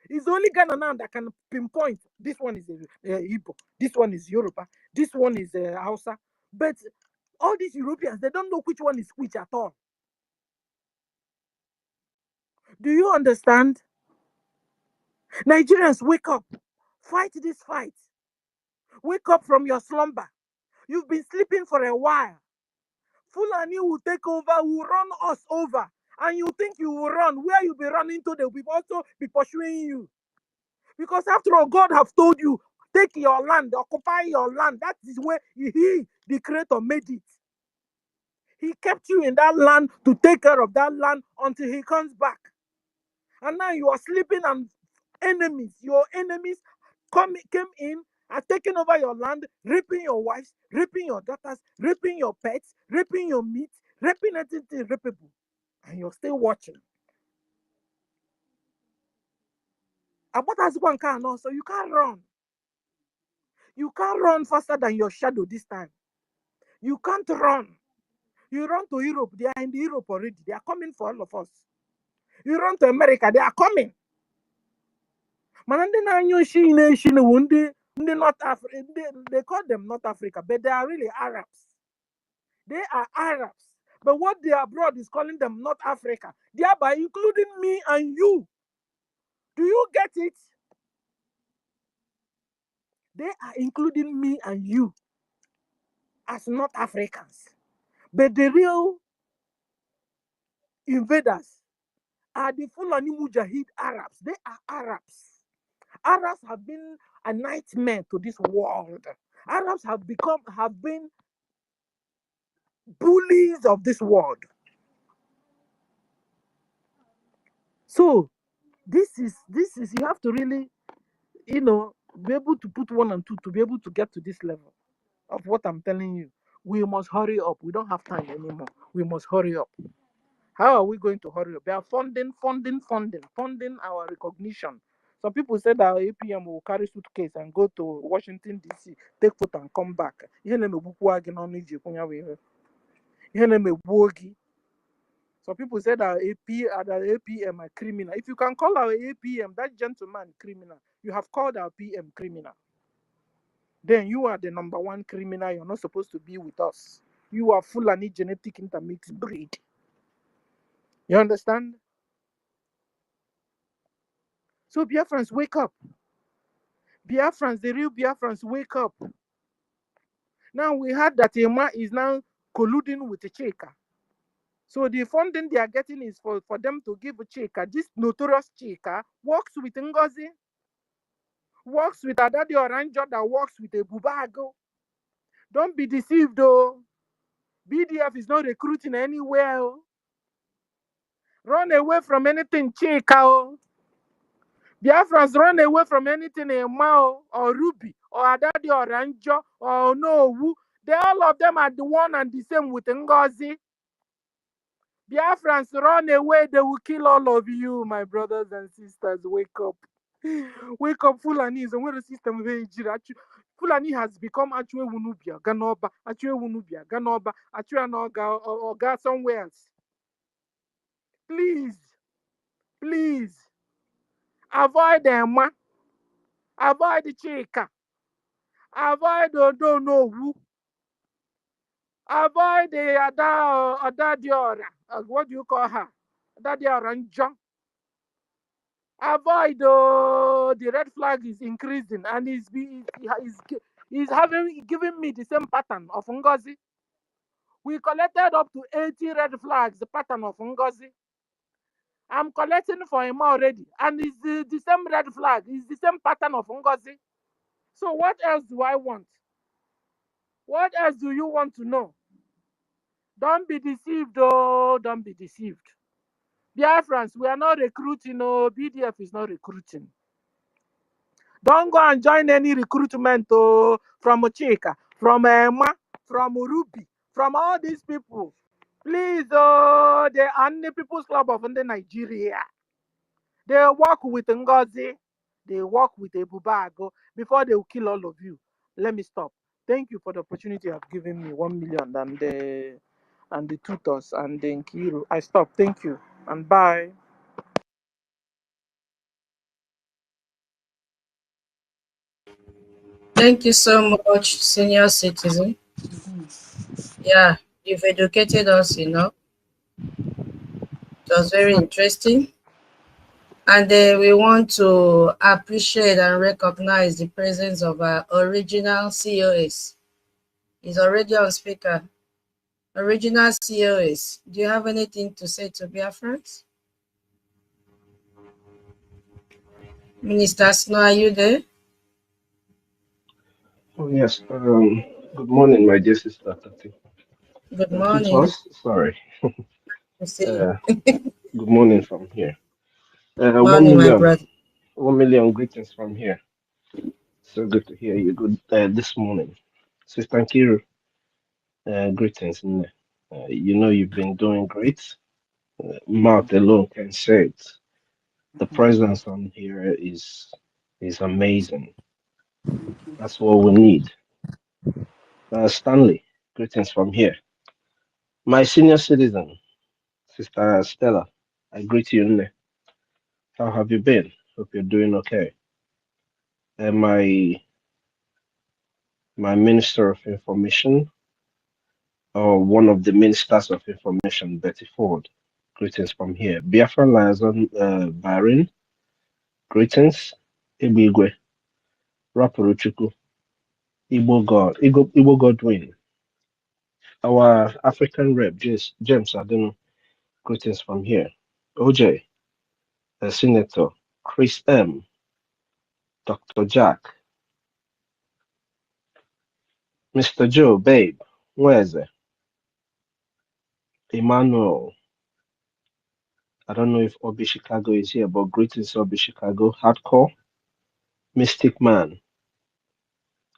It's only Ghana now that can pinpoint. This one is Igbo. This one is Yoruba. This one is Hausa. But all these Europeans, they don't know which one is which at all. Do you understand? Nigerians, wake up. Fight this fight. Wake up from your slumber. You've been sleeping for a while. Fulani will take over, will run us over. And you think you will run. Where you be running to, they will also be pursuing you. Because after all, God have told you, take your land, occupy your land. That is where He, the Creator, made it. He kept you in that land to take care of that land until He comes back. And now you are sleeping and your enemies came in are taking over your land, raping your wives, raping your daughters, raping your pets, raping your meat, raping everything, rapable. And you're still watching. About as one can also, you can't run. You can't run faster than your shadow this time. You can't run. You run to Europe, they are in Europe already. They are coming for all of us. You run to America, they are coming. North Africa, they call them North Africa, but they are really Arabs. They are Arabs. But what they are abroad is calling them North Africa, thereby including me and you. Do you get it? They are including me and you as North Africans. But the real invaders are the Fulani Mujahid Arabs. They are Arabs. Arabs have been a nightmare to this world. Arabs have been bullies of this world. So this is you have to really, be able to put 1 and 2 to be able to get to this level of what I'm telling you. We must hurry up. We don't have time anymore. We must hurry up. How are we going to hurry up? They are funding our recognition. Some people said that APM will carry suitcase and go to Washington, D.C., take photo and come back. Some people said that APM are criminal. If you can call our APM, that gentleman, criminal, you have called our PM criminal. Then you are the #1 criminal. You're not supposed to be with us. You are Fulani genetic intermixed breed. You understand? So Biafrans, wake up. Biafrans, the real Biafrans, wake up. Now we heard that Emma is now colluding with the Cheka. So the funding they are getting is for them to give a Cheka. This notorious Cheka works with NGOZI, works with Adadi Oranjo, that works with a Bubago. Don't be deceived though. BDF is not recruiting anywhere. Run away from anything Cheka. Biafrans, run away from anything Emma or Ruby or Adadi Oranjo or Onuwu. All of them are the one and the same with NGOZI. Biafrans, run away, they will kill all of you, my brothers and sisters. Wake up. Wake up, Fulani is the system. Fulani has become actually Wunubia, Ganoba, actually Wunubia, Ganoba, actually Oga somewhere else. Please, avoid them, avoid the Chika, avoid the Onuwu, avoid the Adadiora, what do you call her? Adadiora Njong. Avoid the red flag is increasing and he's giving me the same pattern of NGOZI. We collected up to 80 red flags, the pattern of NGOZI. I'm collecting for him already, and it's the same red flag, it's the same pattern of NGOZI. So what else do I want? What else do you want to know? Don't be deceived, don't be deceived. Biafrans, we are not recruiting, BDF is not recruiting. Don't go and join any recruitment from Chika, from Emma, from Ruby, from all these people. Please, they are the People's Club of Nigeria. They work with NGOZI. They work with Ebubago before they will kill all of you. Let me stop. Thank you for the opportunity you have given me, 1 million and the tutors and the Nkiru. I stop. Thank you and bye. Thank you so much, senior citizen. Yeah, you've educated us enough. It was very interesting. And we want to appreciate and recognize the presence of our original COS. He's already on speaker. Original COS. Do you have anything to say to Biafrans? Minister Snow, are you there? Oh, yes. Good morning, my dear sister. Good morning. Sorry. Good Good morning from here. morning, my brother. 1 million greetings from here. So good to hear you. Good this morning, Sister Nkiru. Greetings. You know you've been doing great. Mouth alone can say it. The presence on here is amazing. That's what we need. Stanley, greetings from here. My senior citizen, Sister Stella, I greet you. How have you been? Hope you're doing okay. And my Minister of Information, or one of the Ministers of Information, Betty Ford, greetings from here. Biafra Liaison Bahrain, greetings. Ibigwe, Rapuruchuku, Igbo Godwin, our African rep, James Adeno, greetings from here. OJ, Senator Chris M, Dr. Jack, Mr. Joe, babe, where's it? Emmanuel, I don't know if Obi Chicago is here, but greetings, Obi Chicago, Hardcore, Mystic Man,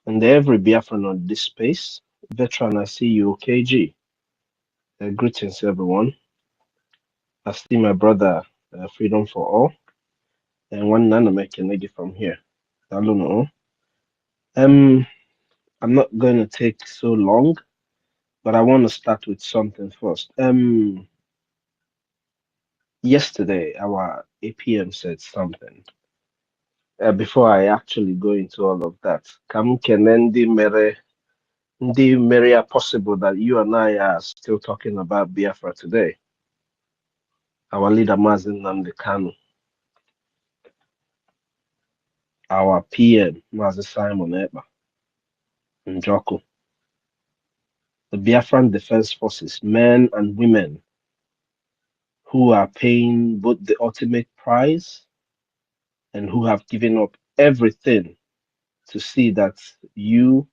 and every Biafran on this space. Veteran, I see you, KG. Greetings, everyone. I see my brother, Freedom for All, and one Nana Kennedy from here. I don't know. I'm not going to take so long, but I want to start with something first. Yesterday, our APM said something. Before I actually go into all of that, Kam Kenendi Mere are possible that you and I are still talking about Biafra today. Our leader Mazin Nnamdi Kanu, our PM Mazi Simon Ekpa Njoku, the Biafran Defense Forces, men and women who are paying both the ultimate price and who have given up everything to see that you,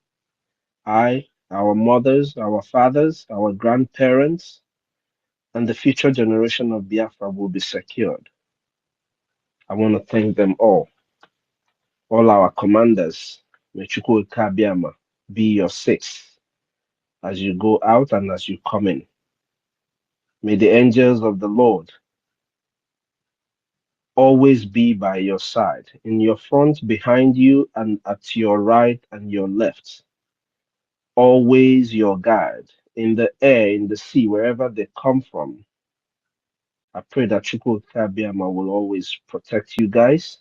I, our mothers, our fathers, our grandparents, and the future generation of Biafra will be secured. I want to thank them all our commanders. May Chukwu Kabiama be your six as you go out and as you come in. May the angels of the Lord always be by your side, in your front, behind you, and at your right and your left. Always your guide, in the air, in the sea, wherever they come from. I pray that Chukwu Kabiama will always protect you guys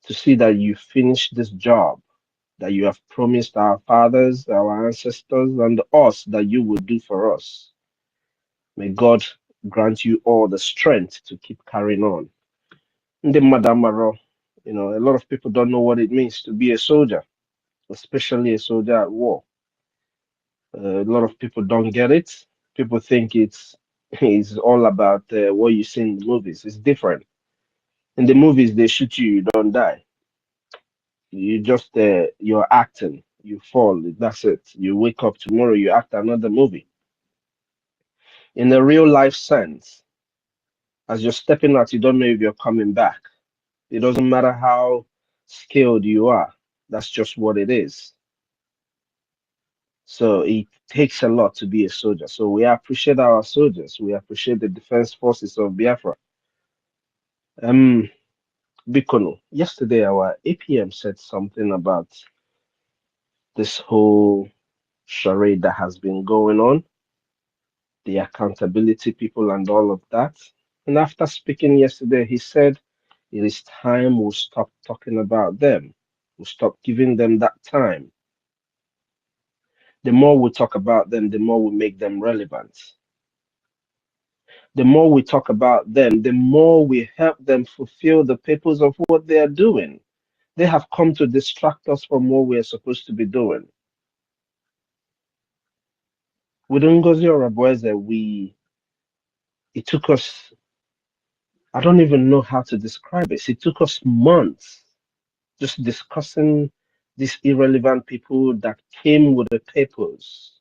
to see that you finish this job that you have promised our fathers, our ancestors, and us that you will do for us. May God grant you all the strength to keep carrying on. Ndị mmadụ amarọ, a lot of people don't know what it means to be a soldier, especially a soldier at war. A lot of people don't get it. People think it's all about what you see in the movies. It's different. In the movies, they shoot you, you don't die. You just you're acting. You fall. That's it. You wake up tomorrow. You act another movie. In a real life sense, as you're stepping out, you don't know if you're coming back. It doesn't matter how skilled you are. That's just what it is. So it takes a lot to be a soldier. So we appreciate our soldiers. We appreciate the defense forces of Biafra. Bikono, yesterday our APM said something about this whole charade that has been going on, the accountability people and all of that. And after speaking yesterday, he said it is time we'll stop talking about them. We'll stop giving them that time. The more we talk about them, the more we make them relevant. The more we talk about them, the more we help them fulfill the purpose of what they are doing. They have come to distract us from what we are supposed to be doing. With NGOZI Orabufulani, it took us, I don't even know how to describe it. It took us months just discussing these irrelevant people that came with a purpose,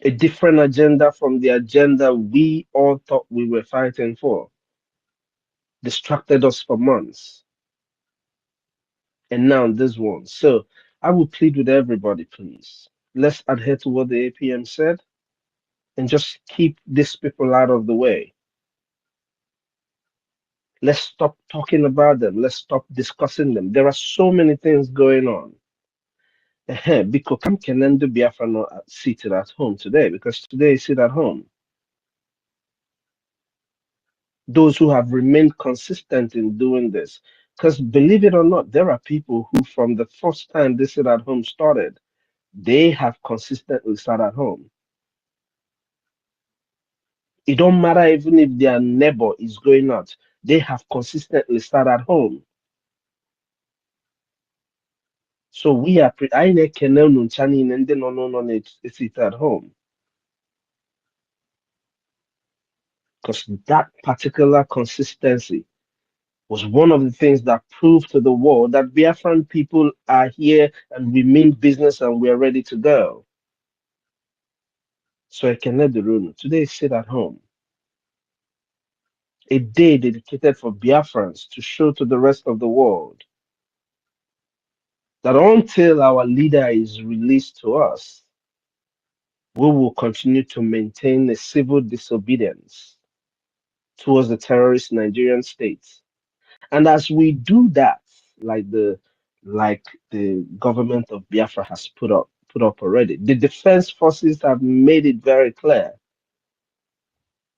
a different agenda from the agenda we all thought we were fighting for, distracted us for months. And now this one. So I will plead with everybody, please. Let's adhere to what the APM said and just keep these people out of the way. Let's stop talking about them. Let's stop discussing them. There are so many things going on. Because come can do Biafra not seated at home today, because today is sit at home. Those who have remained consistent in doing this. Because believe it or not, there are people who, from the first time this sit at home started, they have consistently sat at home. It don't matter even if their neighbor is going out, they have consistently sat at home. So we are I sit at home. Because that particular consistency was one of the things that proved to the world that Biafran people are here and we mean business and we are ready to go. So I can let the room today sit at home. A day dedicated for Biafrans to show to the rest of the world that until our leader is released to us, we will continue to maintain a civil disobedience towards the terrorist Nigerian state. And as we do that, like the government of Biafra has put up already, the defense forces have made it very clear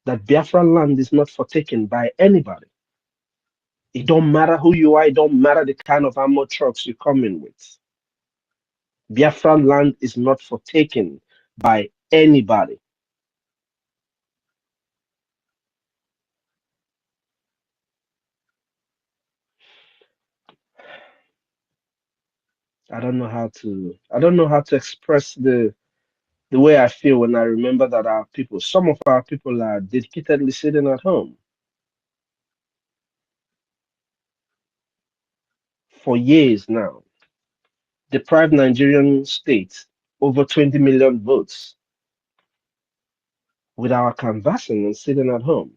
that Biafra land is not forsaken by anybody. It don't matter who you are, it don't matter the kind of armored trucks you come in with. Biafra land is not forsaken by anybody. I don't know how to express the way I feel when I remember that some of our people are dedicatedly sitting at home for years now. Deprived Nigerian state over 20 million votes with our canvassing and sitting at home.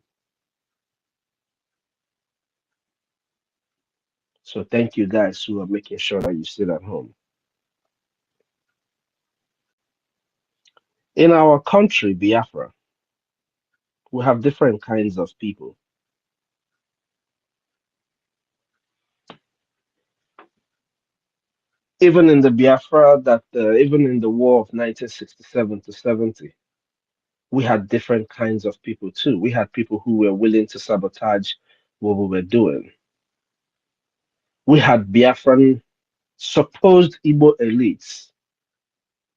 So thank you guys who are making sure that you sit at home. In our country, Biafra, we have different kinds of people. Even in the Biafra even in the war of 1967 to 70, we had different kinds of people too. We had people who were willing to sabotage what we were doing. We had Biafran supposed Igbo elites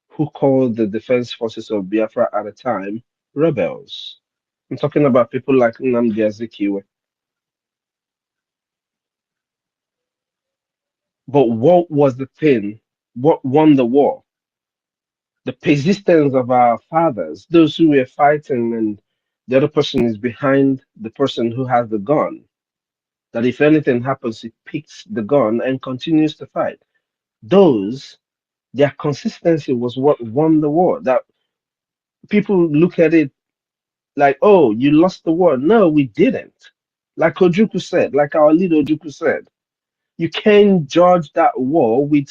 who called the defense forces of Biafra at the time rebels. I'm talking about people like Nnamdi Azikiwe. But what was the thing? What won the war? The persistence of our fathers, those who were fighting, and the other person is behind the person who has the gun. That if anything happens, he picks the gun and continues to fight. Their consistency was what won the war. That people look at it like, oh, you lost the war. No, we didn't. Like Ojuku said, like our leader Ojuku said, you can't judge that war with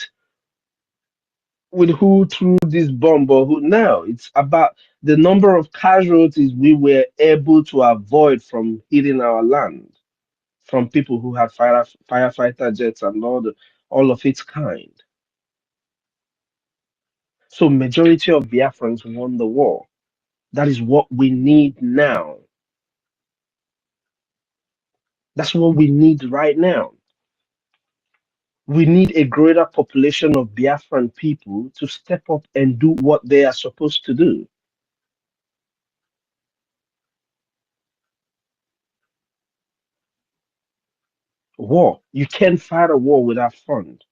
who threw this bomb or who. No, it's about the number of casualties we were able to avoid from hitting our land, from people who had firefighter jets and all of its kind. So majority of Biafrans won the war. That is what we need now. That's what we need right now. We need a greater population of Biafran people to step up and do what they are supposed to do. War. You can't fight a war without fund.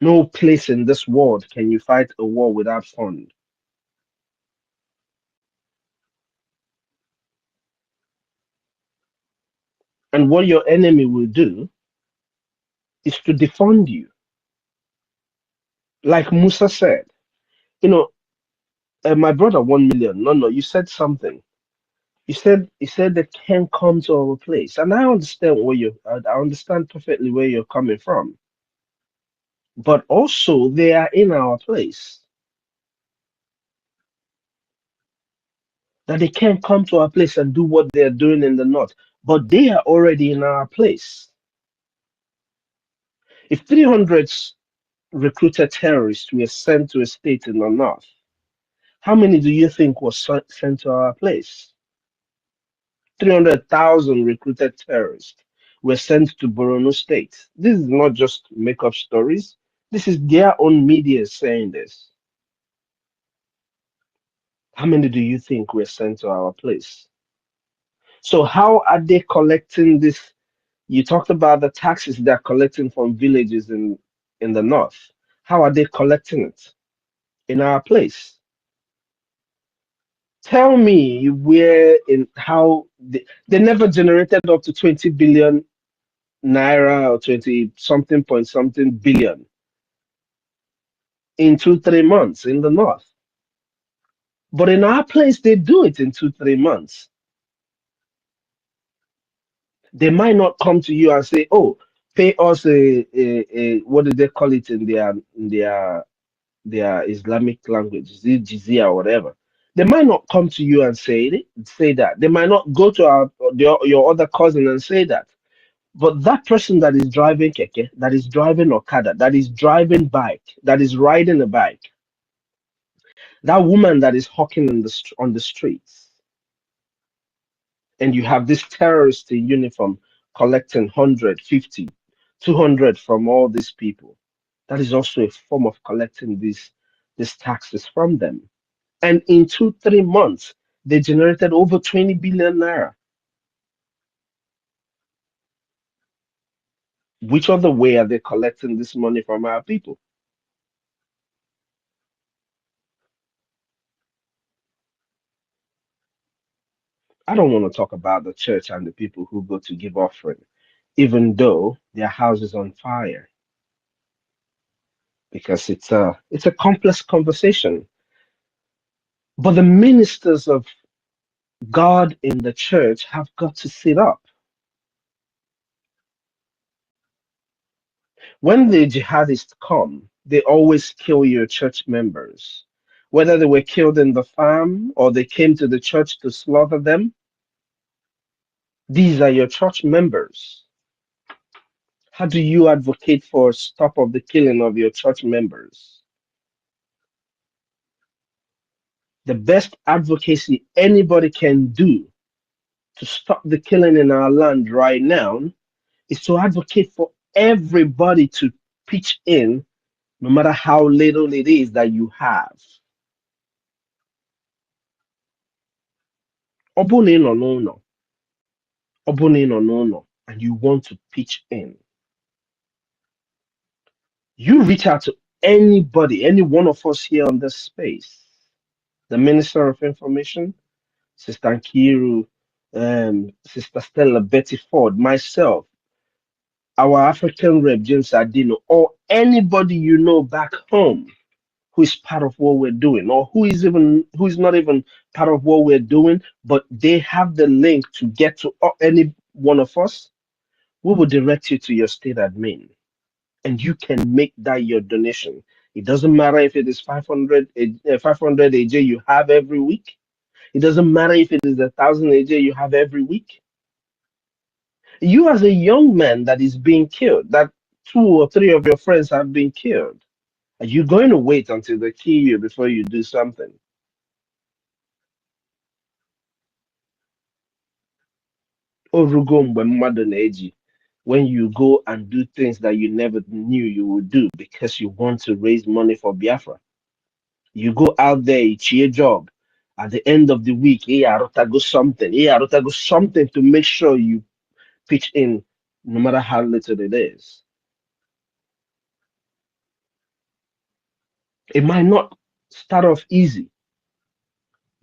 No place in this world can you fight a war without fund. And what your enemy will do is to defund you. Like Musa said, you know, my brother 1 million. No, you said something. You said they can't come to our place, and I understand I understand perfectly where you're coming from. but also they are in our place. That they can't come to our place and do what they're doing in the north, but they are already in our place. If 300 recruited terrorists were sent to a state in the north, how many do you think was sent to our place? 300,000 recruited terrorists were sent to Borno State. This is not just make up stories. This is their own media saying this. How many do you think were sent to our place? So how are they collecting this? You talked about the taxes they're collecting from villages in the north. How are they collecting it in our place? Tell me where in how they never generated up to 20 billion naira or 20 something point something billion in 2-3 months in the north. But in our place, they do it in 2-3 months. They might not come to you and say, "Oh, pay us a what do they call it in their Islamic language, jizya or whatever." They might not come to you and say that. They might not go to your other cousin and say that. But that person that is driving keke, that is driving okada, that is driving bike, that is riding a bike, that woman that is hawking on the streets, and you have this terrorist in uniform collecting 150, 200 from all these people. That is also a form of collecting these taxes from them. And in 2-3 months, they generated over 20 billion naira. Which other way are they collecting this money from our people? I don't want to talk about the church and the people who go to give offering, even though their house is on fire, because it's a complex conversation. But the ministers of God in the church have got to sit up. When the jihadists come, they always kill your church members. Whether they were killed in the farm or they came to the church to slaughter them, these are your church members. How do you advocate for a stop of the killing of your church members? The best advocacy anybody can do to stop the killing in our land right now is to advocate for everybody to pitch in, no matter how little it is that you have. Obone no no no. Obone no no no. And you want to pitch in. You reach out to anybody, any one of us here on this space. The Minister of Information, Sister Nkiru, Sister Stella Betty Ford, myself, our African Rep James Adino, or anybody you know back home who is part of what we're doing, or who is not even part of what we're doing, but they have the link to get to any one of us, we will direct you to your state admin, and you can make that your donation. It doesn't matter if it is 500 AJ you have every week. It doesn't matter if it is 1,000 AJ you have every week. You as a young man that is being killed, that 2 or 3 of your friends have been killed, are you going to wait until they kill you before you do something? Orugo mgbe mmadụ na-eji, when you go and do things that you never knew you would do because you want to raise money for Biafra. You go out there, it's your job. At the end of the week, go something to make sure you pitch in, no matter how little it is. It might not start off easy,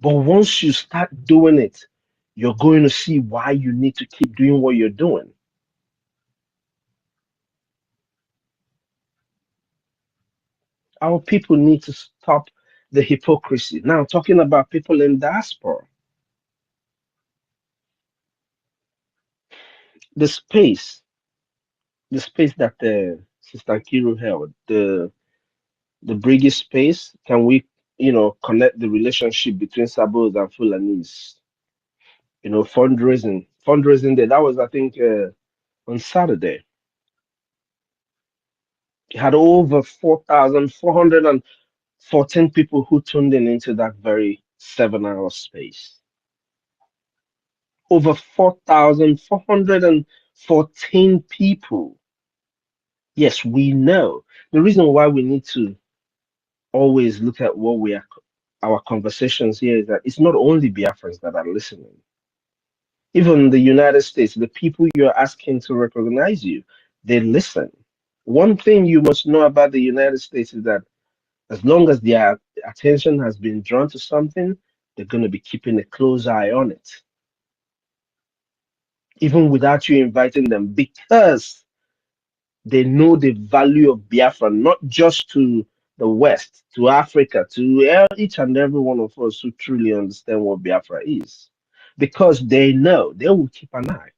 but once you start doing it, you're going to see why you need to keep doing what you're doing. Our people need to stop the hypocrisy. Now, talking about people in diaspora, the space that Sister Kiru held, the BRGIE space. Can we, connect the relationship between Sabos and Fulanis? Fundraising day. That was, I think, on Saturday. It had over 4,414 people who tuned in into that very 7-hour space. Over 4,414 people. Yes, we know. The reason why we need to always look at our conversations here is that it's not only Biafrans that are listening. Even the United States, the people you're asking to recognize you, they listen. One thing you must know about the United States is that as long as their attention has been drawn to something, they're going to be keeping a close eye on it, even without you inviting them, because they know the value of Biafra, not just to the West, to Africa, to each and every one of us who truly understand what Biafra is. Because they know, they will keep an eye.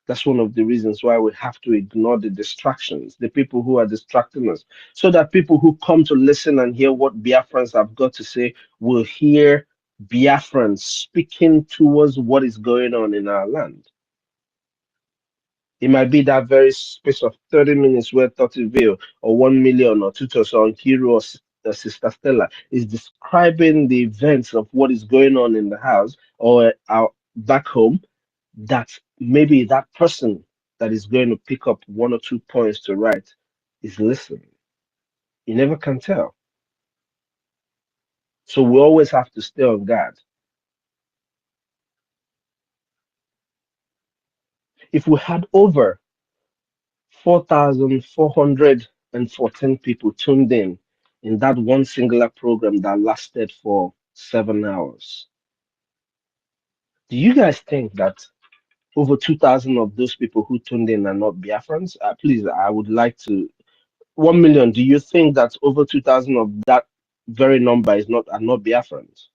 That's one of the reasons why we have to ignore the distractions, the people who are distracting us, so that people who come to listen and hear what Biafrans have got to say will hear Biafrans speaking towards what is going on in our land. It might be that very space of 30 minutes where 30 Veil or 1 million or Tutos or Nkiru or Sister Stella is describing the events of what is going on in the house or back home, that maybe that person that is going to pick up 1 or 2 points to write is listening. You never can tell. So we always have to stay on guard. If we had over 4,414 people tuned in that one singular program that lasted for 7 hours, do you guys think that over 2,000 of those people who tuned in are not Biafrans? Please, I would like to. 1 million, do you think that over 2,000 of that very number are not Biafrans?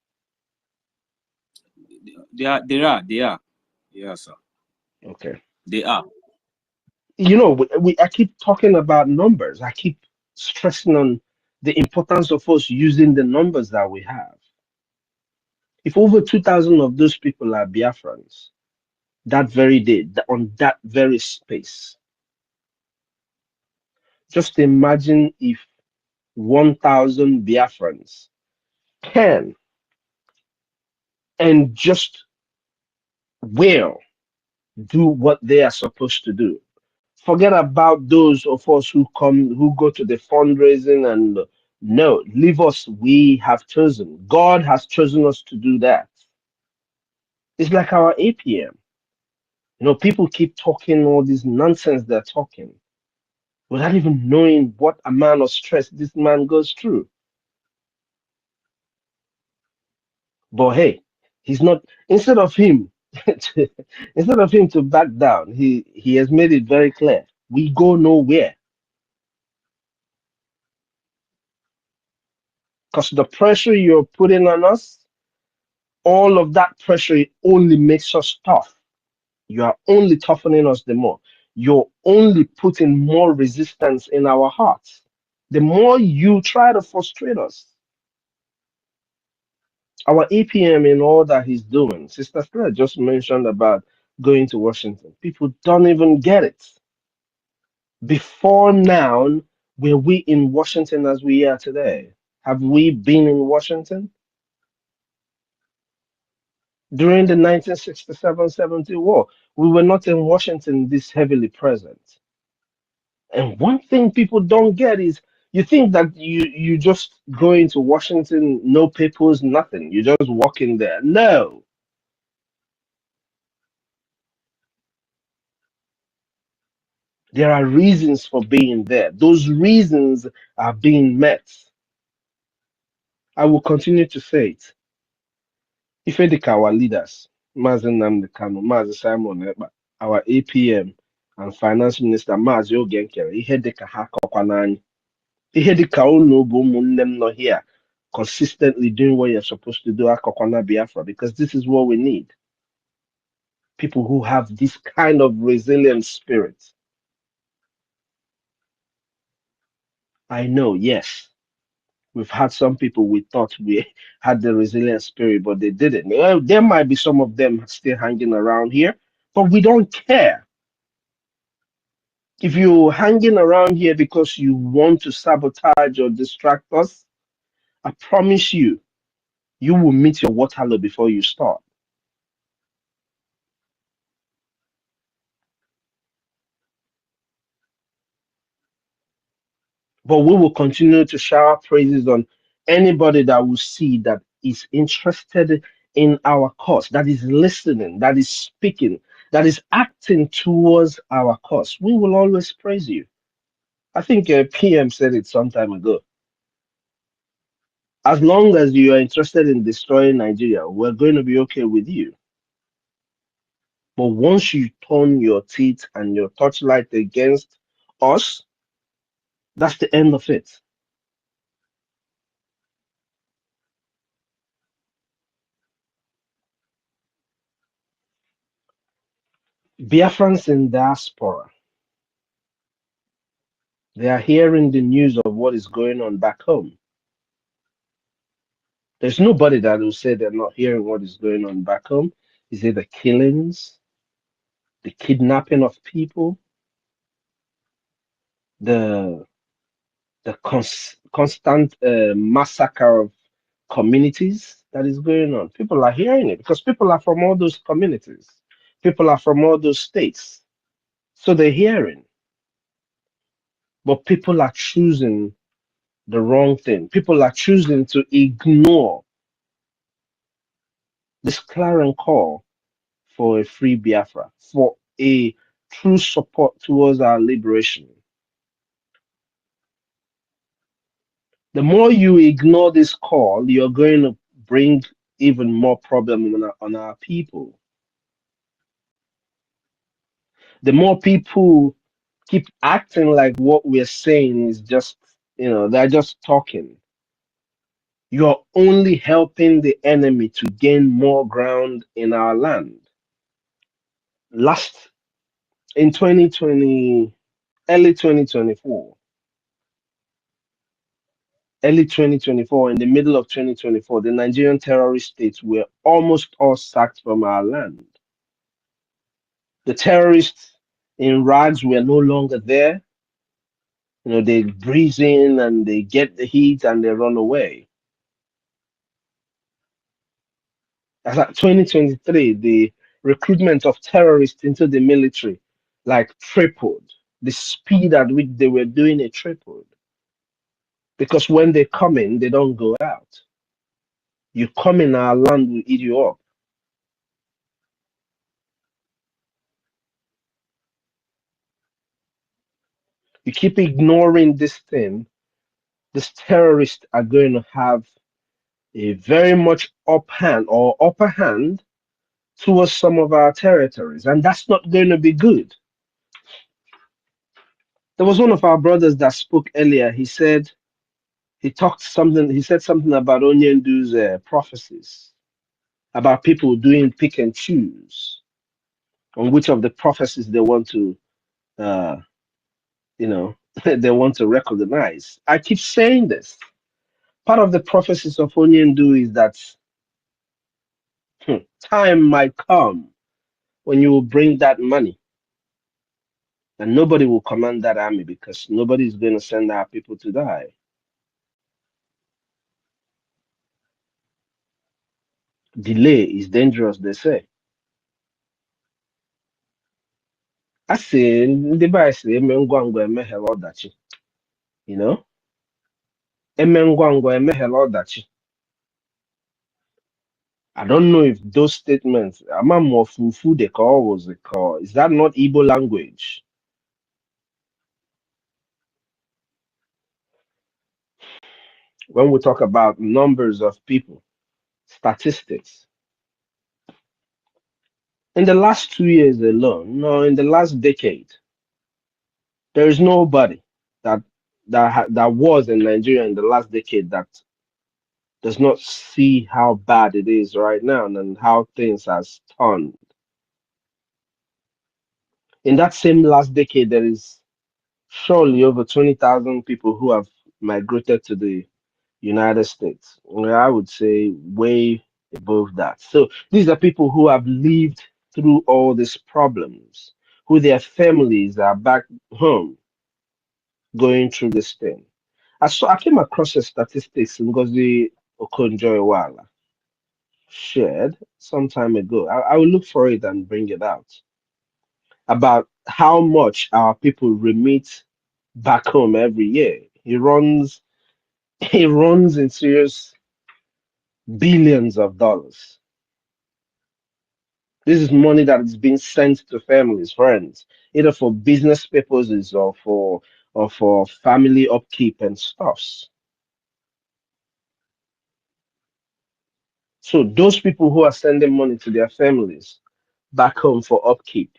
They are. Yeah, sir. Okay. They are. I keep talking about numbers. I keep stressing on the importance of us using the numbers that we have. If over 2,000 of those people are Biafrans, that very day, on that very space, just imagine if 1,000 Biafrans can and just will do what they are supposed to do. Forget about those of us who go to the fundraising and no, leave us. We have chosen. God has chosen us to do that. It's like our APM. People keep talking all this nonsense they're talking without even knowing what amount of stress this man goes through. But hey, he's not. Instead of him to back down, he has made it very clear. We go nowhere. Because the pressure you're putting on us, all of that pressure, it only makes us tough. You are only toughening us the more. You're only putting more resistance in our hearts. The more you try to frustrate us. Our APM in all that he's doing, Sister Stella just mentioned about going to Washington. People don't even get it. Before now, were we in Washington as we are today? Have we been in Washington? During the 1967-70 war, we were not in Washington this heavily present. And one thing people don't get is you think that you just go into Washington, no papers, nothing. You just walk in there. No. There are reasons for being there. Those reasons are being met. I will continue to say it. Ifedika, our leaders, Mazi Nnamdi Kanu, Mazi Simon Ekpa, our APM and Finance Minister Mazi Ogenkere, ihe dịka ha kọkwa n'anyị. Ihe dịka unu bụ ụmụnne m nọ here, consistently doing what you're supposed to do akọkwa na Biafra, because this is what we need. People who have this kind of resilient spirit. I know, yes, we've had some people we thought we had the resilient spirit, but they didn't. Well, there might be some of them still hanging around here, but we don't care. If you're hanging around here because you want to sabotage or distract us, I promise you, you will meet your Waterloo before you start. But we will continue to shower praises on anybody that will see that is interested in our cause, that is listening, that is speaking, that is acting towards our cause. We will always praise you. I think PM said it some time ago. As long as you are interested in destroying Nigeria, we're going to be okay with you. But once you turn your teeth and your torchlight against us, that's the end of it. Biafrans in diaspora, they are hearing the news of what is going on back home. There's nobody that will say they're not hearing what is going on back home. Is it the killings, the kidnapping of people, the constant massacre of communities that is going on? People are hearing it because people are from all those communities. People are from all those states. So they're hearing. But people are choosing the wrong thing. People are choosing to ignore this clarion call for a free Biafra, for a true support towards our liberation. The more you ignore this call, you're going to bring even more problem on our people. The more people keep acting like what we're saying is just, they're just talking. You're only helping the enemy to gain more ground in our land. In 2020, early 2024, in the middle of 2024, the Nigerian terrorist states were almost all sacked from our land. The terrorists in rags were no longer there. They breeze in and they get the heat and they run away. As at 2023, the recruitment of terrorists into the military tripled. The speed at which they were doing it tripled. Because when they come in, they don't go out. You come in our land, we eat you up. You keep ignoring this thing, these terrorists are going to have a very much upper hand towards some of our territories, and that's not going to be good. There was one of our brothers that spoke earlier. He said something about Onyendu's prophecies, about people doing pick and choose on which of the prophecies they want to they want to recognize. I keep saying this. Part of the prophecies of Onyendu is that time might come when you will bring that money and nobody will command that army because nobody is going to send our people to die. Delay is dangerous, they say. I say, the Bible say, eme ngwa ngwa emeghela ọdachi. Eme ngwa ngwa emeghela ọdachi. I don't know if those statements, ama mo fufu they call was the call. Is that not Igbo language? When we talk about numbers of people, statistics, in the last 2 years alone, no, in the last decade, there is nobody that was in Nigeria in the last decade that does not see how bad it is right now and how things has turned. In that same last decade, there is surely over 20,000 people who have migrated to the United States. Well, I would say way above that. So these are people who have lived through all these problems, who their families are back home going through this thing. I came across a statistics Ngozi Okonjo-Iweala shared some time ago. I will look for it and bring it out about how much our people remit back home every year. He runs in serious billions of dollars. This is money that is being sent to families, friends, either for business purposes or for family upkeep and stuffs. So those people who are sending money to their families back home for upkeep,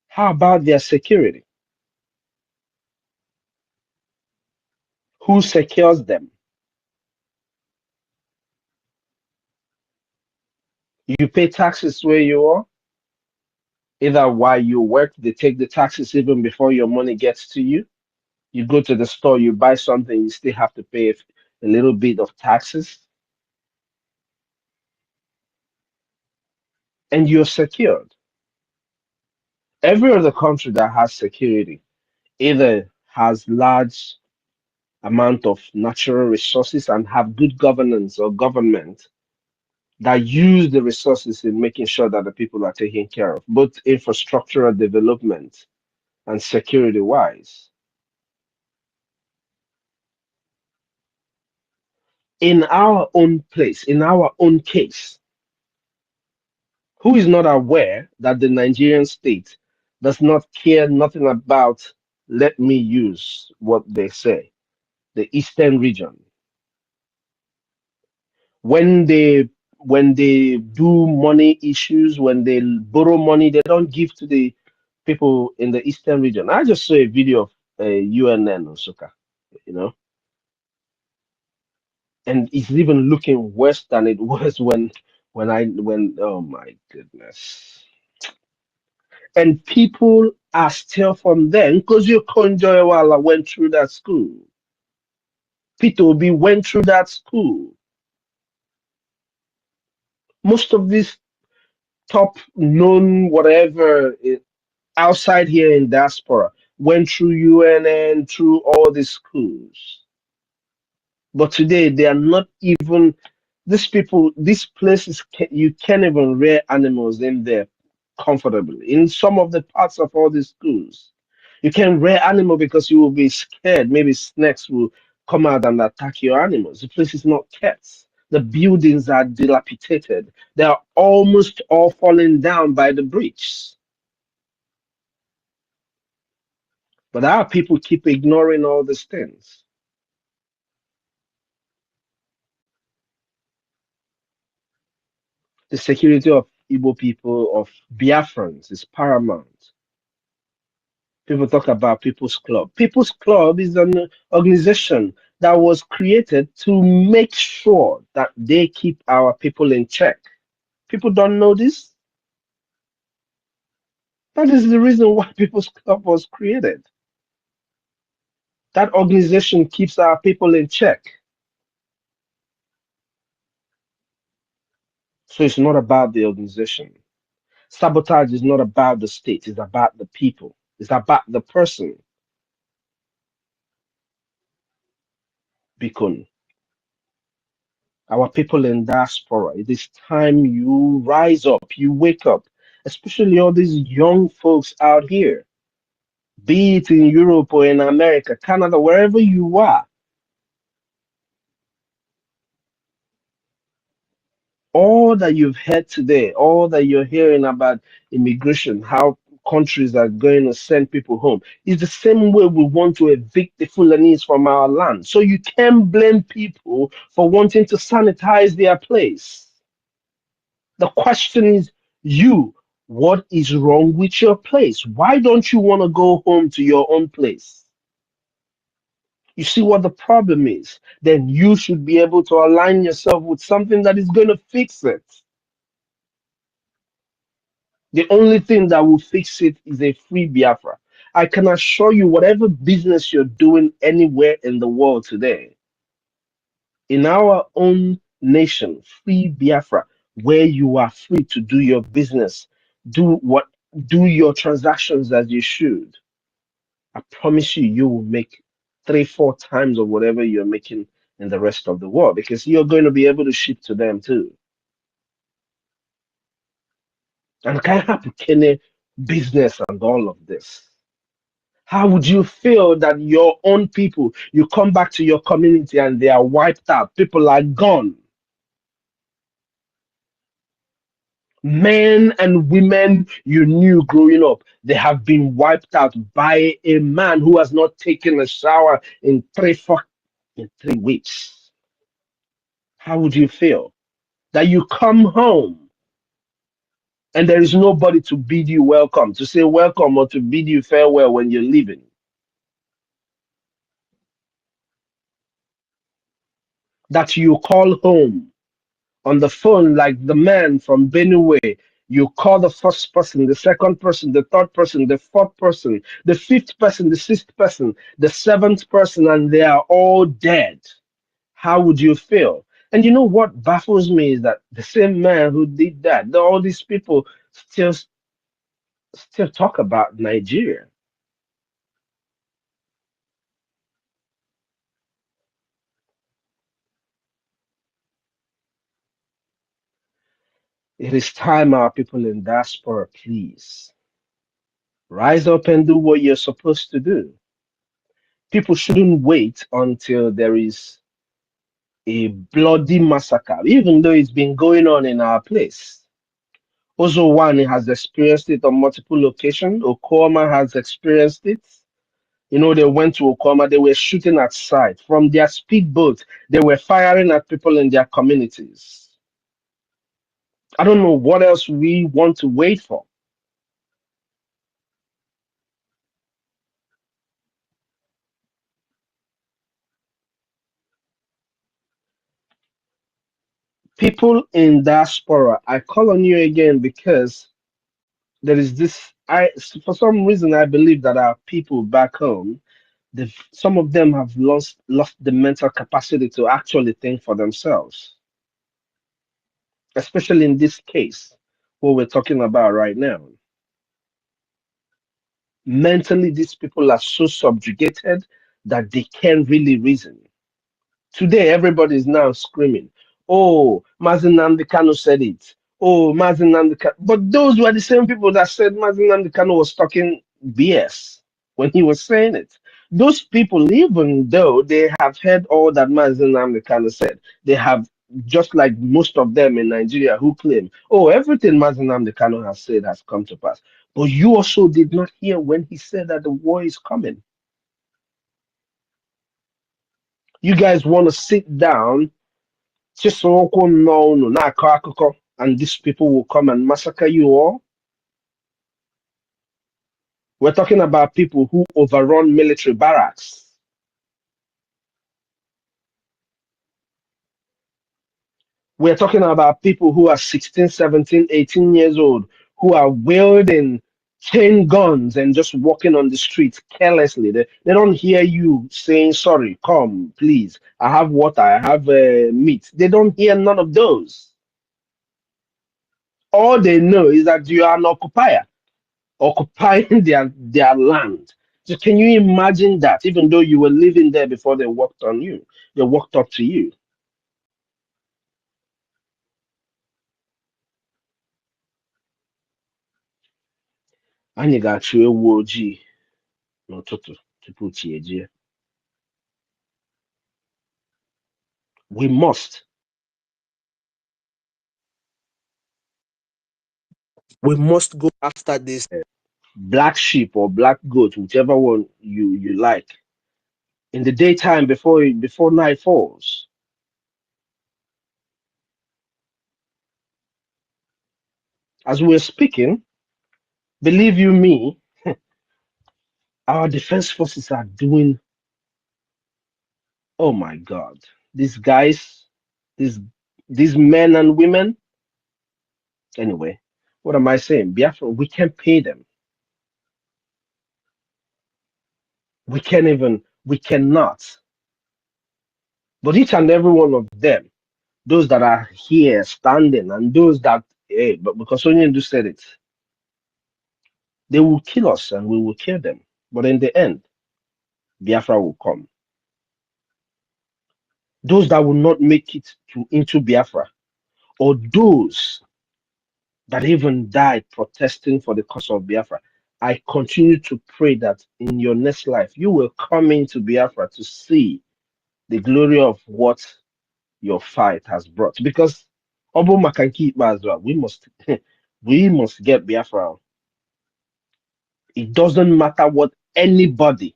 how about their security? Who secures them? You pay taxes where you are. Either while you work, they take the taxes even before your money gets to you. You go to the store, you buy something, you still have to pay a little bit of taxes, and you're secured. Every other country that has security either has large amount of natural resources and have good governance or government that use the resources in making sure that the people are taken care of, both infrastructural development and security wise. In our own place, in our own case, who is not aware that the Nigerian state does not care nothing about, let me use what they say, the eastern region? When they do money issues, when they borrow money, they don't give to the people in the eastern region. I just saw a video of UNN Osaka, you know, and it's even looking worse than it was when oh my goodness. And people are still from then because you Konjoyewala went through that school. Peter Obi went through that school. Most of these top known whatever outside here in diaspora went through UNN, through all these schools. But today they are not even these people, these places you can't even rear animals in there comfortably. In some of the parts of all these schools, you can rear animal because you will be scared. Maybe snakes will come out and attack your animals. The place is not kept. The buildings are dilapidated. They are almost all falling down by the breach. But our people keep ignoring all these things. The security of Igbo people, of Biafrans, is paramount. People talk about People's Club. People's Club is an organization that was created to make sure that they keep our people in check. People don't know this. That is the reason why People's Club was created. That organization keeps our people in check. So it's not about the organization. Sabotage is not about the state, it's about the people, it's about the person. Bikon, our people in diaspora, it is time you rise up, you wake up, especially all these young folks out here, be it in Europe or in America, Canada, wherever you are. All that you've heard today, all that you're hearing about immigration, how countries are going to send people home, is the same way we want to evict the Fulanese from our land. So you can't blame people for wanting to sanitize their place. The question is, what is wrong with your place? Why don't you want to go home to your own place? You see what the problem is? Then you should be able to align yourself with something that is going to fix it. The only thing that will fix it is a free Biafra. I can assure you, whatever business you're doing anywhere in the world today, in our own nation, free Biafra, where you are free to do your business, do your transactions as you should. I promise you, you will make 3-4 times of whatever you're making in the rest of the world, because you're going to be able to ship to them too. And can have any business and all of this. How would you feel that your own people, you come back to your community and they are wiped out? People are gone. Men and women you knew growing up, they have been wiped out by a man who has not taken a shower in 3 weeks. How would you feel that you come home and there is nobody to bid you welcome, to say welcome or to bid you farewell when you're leaving? That you call home on the phone like the man from Benue. You call the first person, the second person, the third person, the fourth person, the fifth person, the sixth person, the seventh person, and they are all dead. How would you feel? And you know what baffles me is that the same man who did that, all these people still talk about Nigeria. It is time our people in diaspora, please rise up and do what you're supposed to do. People shouldn't wait until there is a bloody massacre, even though it's been going on in our place. Ozowani has experienced it on multiple locations. Okoma has experienced it. You know, they went to Okoma, they were shooting at sight. From their speedboat, they were firing at people in their communities. I don't know what else we want to wait for. People in diaspora, I call on you again because there is this. For some reason, I believe that our people back home, some of them have lost the mental capacity to actually think for themselves, especially in this case, what we're talking about right now. Mentally, these people are so subjugated that they can't really reason. Today, everybody is now screaming, "Oh, Mazen Nnamdi Kanu said it. Oh, Mazen Nnamdi Kanu." But those were the same people that said Mazen Nnamdi Kanu was talking BS when he was saying it. Those people, even though they have heard all that Mazen Nnamdi Kanu said, they have, just like most of them in Nigeria who claim, "Oh, everything Mazen Nnamdi Kanu has said has come to pass." But you also did not hear when he said that the war is coming. You guys want to sit down, and these people will come and massacre you all. We're talking about people who overrun military barracks. We're talking about people who are 16, 17, 18 years old, who are wielding chain guns and just walking on the streets carelessly. They don't hear you saying, "Sorry, come, please. I have water, I have meat." They don't hear none of those. All they know is that you are an occupier, occupying their land. So can you imagine that? Even though you were living there before they walked on you, they walked up to you. Anyị ga-achụ ewu ojii n'ụtụtụ tupu chi ejie. We must go after this black sheep or black goat, whichever one you like, in the daytime before night falls. As we're speaking, believe you me, our defense forces are doing, oh my God, these guys, these men and women. Anyway, what am I saying? Biafra, we can pay them. We can't even, we cannot. But each and every one of them, those that are here standing and those that, hey, but because Onyendu said it, they will kill us and we will kill them. But in the end, Biafra will come. Those that will not make it into Biafra, or those that even died protesting for the cause of Biafra, I continue to pray that in your next life, you will come into Biafra to see the glory of what your fight has brought. Because Obo Makanki Bazwa, we must get Biafra. It doesn't matter what anybody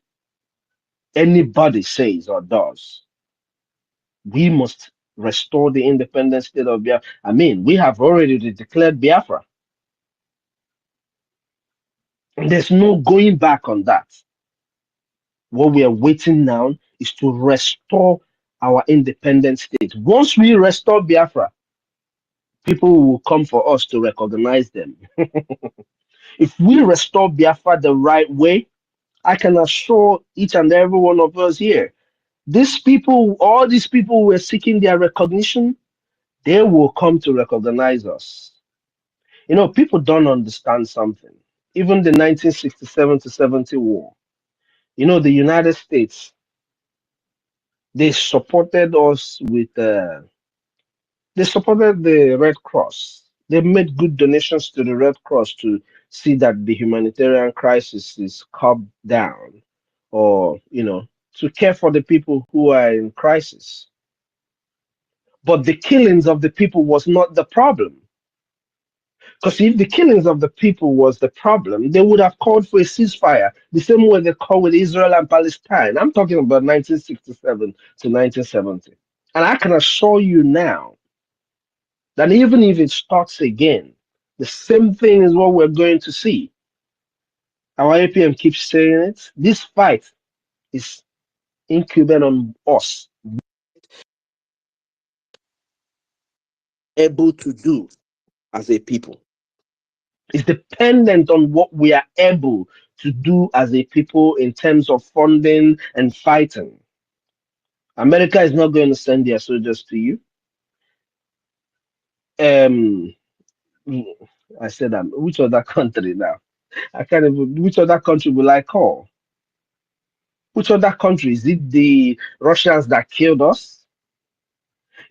says or does. We must restore the independent state of Biafra. I mean, we have already declared Biafra. And there's no going back on that. What we are waiting now is to restore our independent state. Once we restore Biafra, people will come for us to recognize them. If we restore Biafra the right way, I can assure each and every one of us here, these people, all these people who are seeking their recognition, they will come to recognize us. You know, people don't understand something. Even the 1967 to 70 war, you know, the United States, they supported us with, they supported the Red Cross. They made good donations to the Red Cross to see that the humanitarian crisis is calmed down, or, you know, to care for the people who are in crisis. But the killings of the people was not the problem. Because if the killings of the people was the problem, they would have called for a ceasefire, the same way they called with Israel and Palestine. I'm talking about 1967 to 1970. And I can assure you now that even if it starts again, the same thing is what we're going to see. Our APM keeps saying it. This fight is incumbent on us, able to do as a people. It's dependent on what we are able to do as a people in terms of funding and fighting. America is not going to send their soldiers to you. I said that. Which other country now? I can't even. Which other country will I call? Which other country? Is it the Russians that killed us?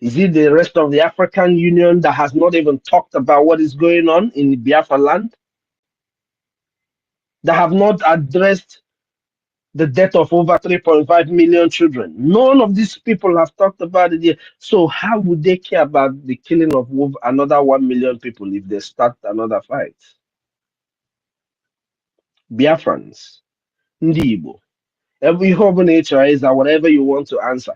Is it the rest of the African Union that has not even talked about what is going on in Biafra land? That have not addressed the death of over 3.5 million children. None of these people have talked about it yet. So how would they care about the killing of another 1 million people if they start another fight? Biafrans, Ndi Igbo, every urban nature is that whatever you want to answer.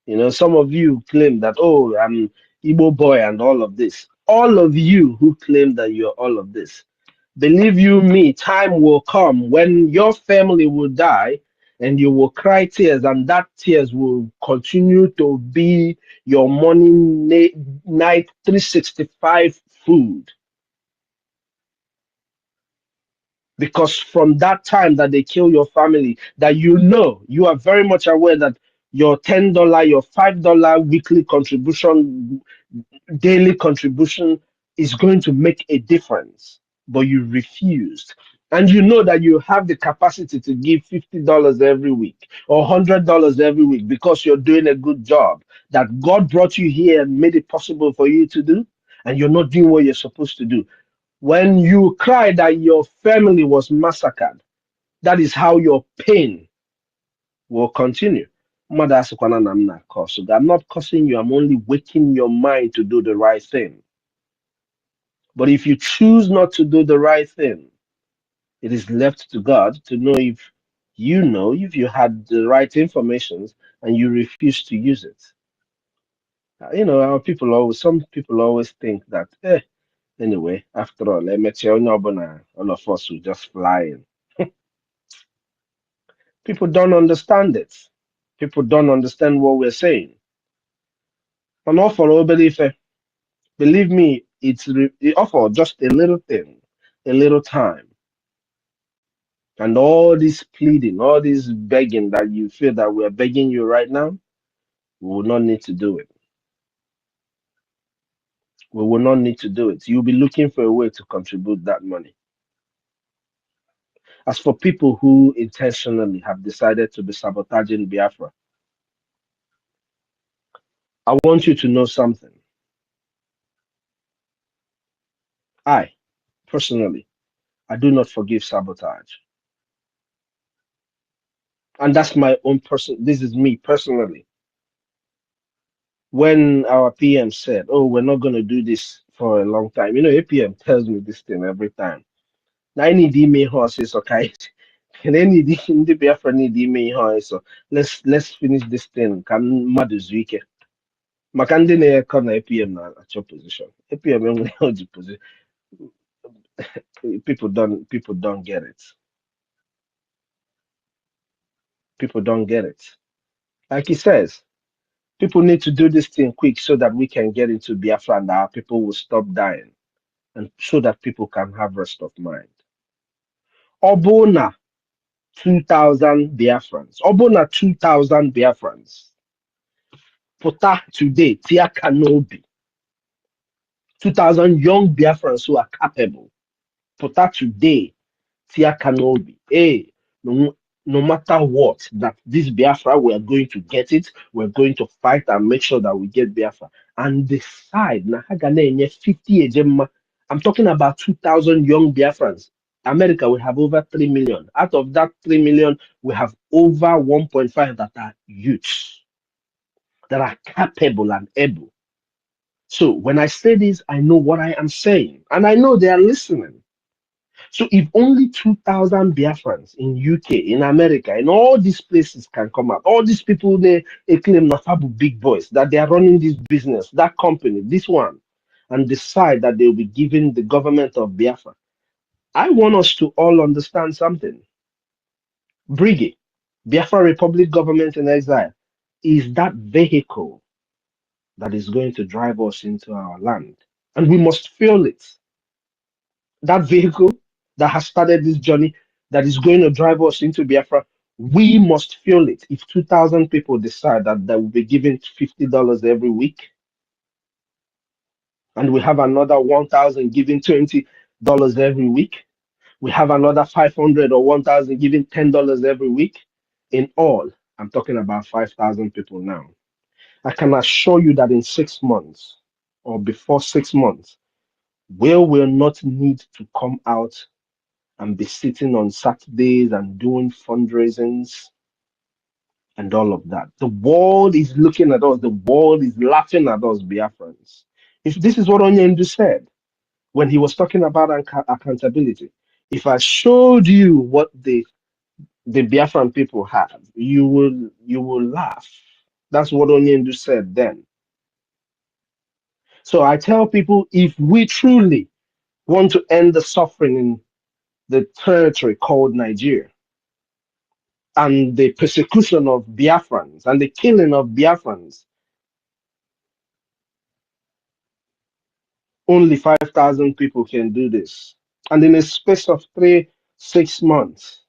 You know, some of you claim that, oh, I'm Igbo boy and all of this. All of you who claim that you're all of this, believe you me, time will come when your family will die and you will cry tears, and that tears will continue to be your morning, night 365 food. Because from that time that they kill your family, that you are very much aware that your $10, your $5 weekly contribution, daily contribution is going to make a difference, but you refused. And you know that you have the capacity to give $50 every week or $100 every week because you're doing a good job, that God brought you here and made it possible for you to do, and you're not doing what you're supposed to do. When you cry that your family was massacred, that is how your pain will continue. Mother Asukwana na m na-akọ. So I'm not cursing you, I'm only waking your mind to do the right thing. But if you choose not to do the right thing, it is left to God to know if you had the right information and you refuse to use it. You know, some people always think that, anyway, after all, all of us will just fly in. People don't understand it. People don't understand what we're saying. And all for Obelife, believe me, it offer just a little thing, a little time. And all this pleading, all this begging that you feel that we are begging you right now, we will not need to do it. We will not need to do it. You'll be looking for a way to contribute that money. As for people who intentionally have decided to be sabotaging Biafra, I want you to know something. I, personally, I do not forgive sabotage. And that's my own person. This is me personally. When our PM said, "Oh, we're not going to do this for a long time," APM tells me this thing every time. Now I need email horses, okay? And then the Biafra need email horses. So let's finish this thing. Can Maduzuike. Makandi ne na APM na at your position. APM only hold the position. People don't get it. People don't get it. Like he says, people need to do this thing quick so that we can get into Biafra and our people will stop dying, and so that people can have rest of mind. Obona 2,000 Biafrans. Obona 2,000 Biafrans. Pota today, Tia Kanobi. 2,000 young Biafrans who are capable. Pota today, Tia Kanobi. Hey, no matter what, that this Biafra, we are going to get it. We're going to fight and make sure that we get Biafra. And decide, na Hagane 50 ejemma. I'm talking about 2,000 young Biafrans. America, we have over 3 million. Out of that 3 million, we have over 1.5 that are youths, that are capable and able. So when I say this, I know what I am saying, and I know they are listening. So if only 2,000 Biafrans in UK, in America, in all these places can come out, all these people they claim Nafabu big boys, that they are running this business, that company, this one, and decide that they will be giving the government of Biafra. I want us to all understand something. BRGIE, Biafra Republic Government in Exile, is that vehicle that is going to drive us into our land. And we must feel it. That vehicle that has started this journey, that is going to drive us into Biafra, we must feel it. If 2,000 people decide that they will be giving $50 every week, and we have another 1,000 giving $20 every week, we have another 500 or 1,000 giving $10 every week. In all, I'm talking about 5,000 people now. I can assure you that in 6 months or before 6 months, we will not need to come out and be sitting on Saturdays and doing fundraisings and all of that. The world is looking at us. The world is laughing at us, Biafrans. If this is what Onyendu said when he was talking about accountability, if I showed you what the Biafran people have, you will laugh. That's what Onyendu said then. So I tell people, if we truly want to end the suffering in the territory called Nigeria, and the persecution of Biafrans and the killing of Biafrans, only 5,000 people can do this. And in a space of 6 months,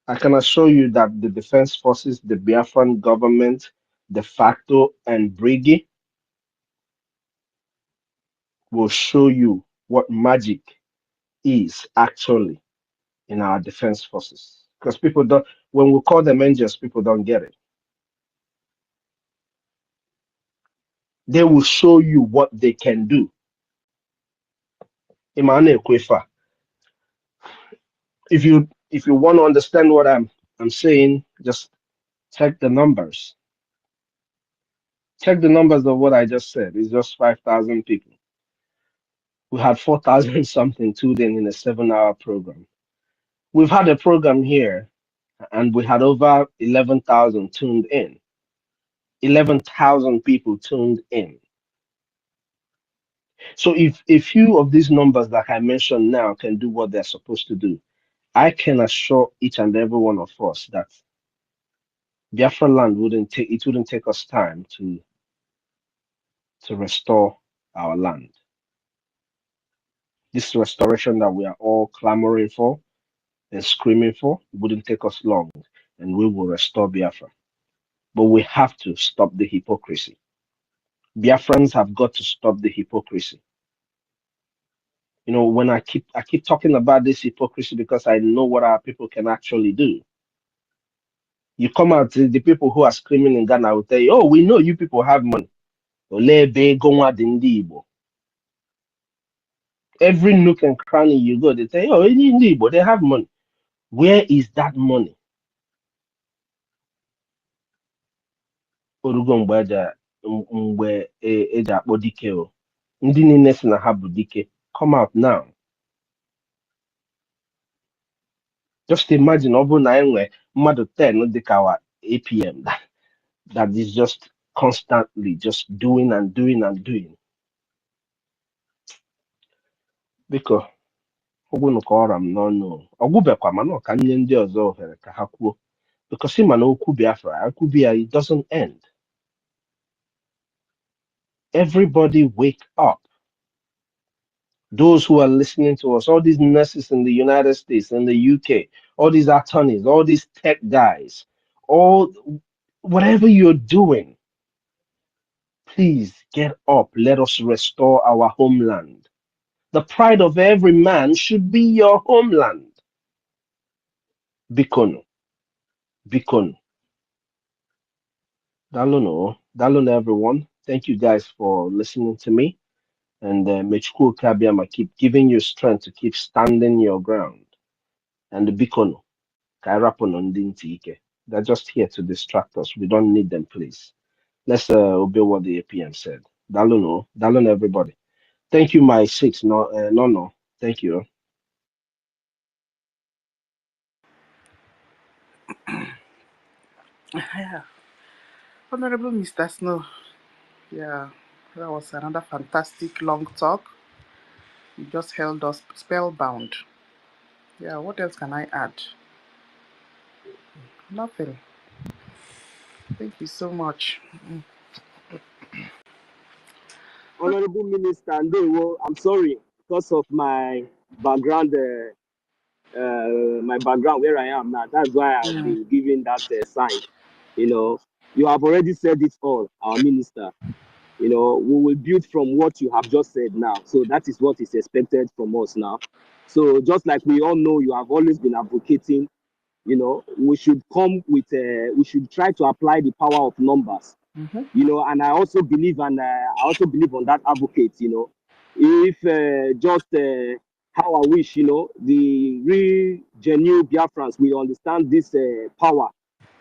I can assure you that the defense forces, the Biafran government, de facto, and BRGIE will show you what magic is actually in our defense forces. Because people don't, when we call them angels, people don't get it. They will show you what they can do. Emmanuel Kwefa, if you want to understand what I'm saying, just check the numbers. Check the numbers of what I just said. It's just 5,000 people. We had 4,000 something tuned in a 7-hour program. We've had a program here, and we had over 11,000 tuned in. 11,000 people tuned in. So if a few of these numbers that I mentioned now can do what they're supposed to do, I can assure each and every one of us that Biafra land wouldn't take us time to restore our land. This restoration that we are all clamoring for and screaming for. It wouldn't take us long, and we will restore Biafra. But we have to stop the hypocrisy. Biafrans have got to stop the hypocrisy. You know, when I keep talking about this hypocrisy because I know what our people can actually do. You come out, the people who are screaming in Ghana will tell you, "Oh, we know you people have money." Every nook and cranny you go, they say, "Oh, but they have money." Where is that money? Orugo mgbe eji akpọ dike o. Ndị niile sị na ha bụ dike. Come out now. Just imagine ọ bụrụ na anyị nwee mmadụ 10 dịka our APM that is just constantly just doing and doing and doing. Biko, ọgwụnụ ka ọra m n'ọnụ. Ọgwụbekwa mana ọ ka nye ndị ọzọ ohere ka ha kwuo. Because ịma na okwu Biafra, okwu Bia, it doesn't end. Everybody wake up. Those who are listening to us, all these nurses in the United States, in the UK, all these attorneys, all these tech guys, all whatever you're doing, please get up. Let us restore our homeland. The pride of every man should be your homeland. Bikono. Bikono. Dalono. Dalono, everyone. Thank you guys for listening to me. And may Chukwu Kabiama keep giving you strength to keep standing your ground. And the Bikono. They're just here to distract us. We don't need them, please. Let's obey what the APM said. Daluno, Dalun, everybody. Thank you, my six. No. Thank you. Yeah. Honorable Mr. Snow. Yeah, that was another fantastic long talk. You just held us spellbound. Yeah, what else can I add? Nothing. Thank you so much. Honorable Minister Ndewo, I'm sorry because of my background, my background where I am now. That's why I've been giving that sign. You know, you have already said it all, our minister. You know, we will build from what you have just said now. So that is what is expected from us now. So just like we all know, you have always been advocating. You know, we should come with, we should try to apply the power of numbers. You know, and I also believe, on that advocate. You know, if just how I wish, you know, the real genuine Biafrans will understand this power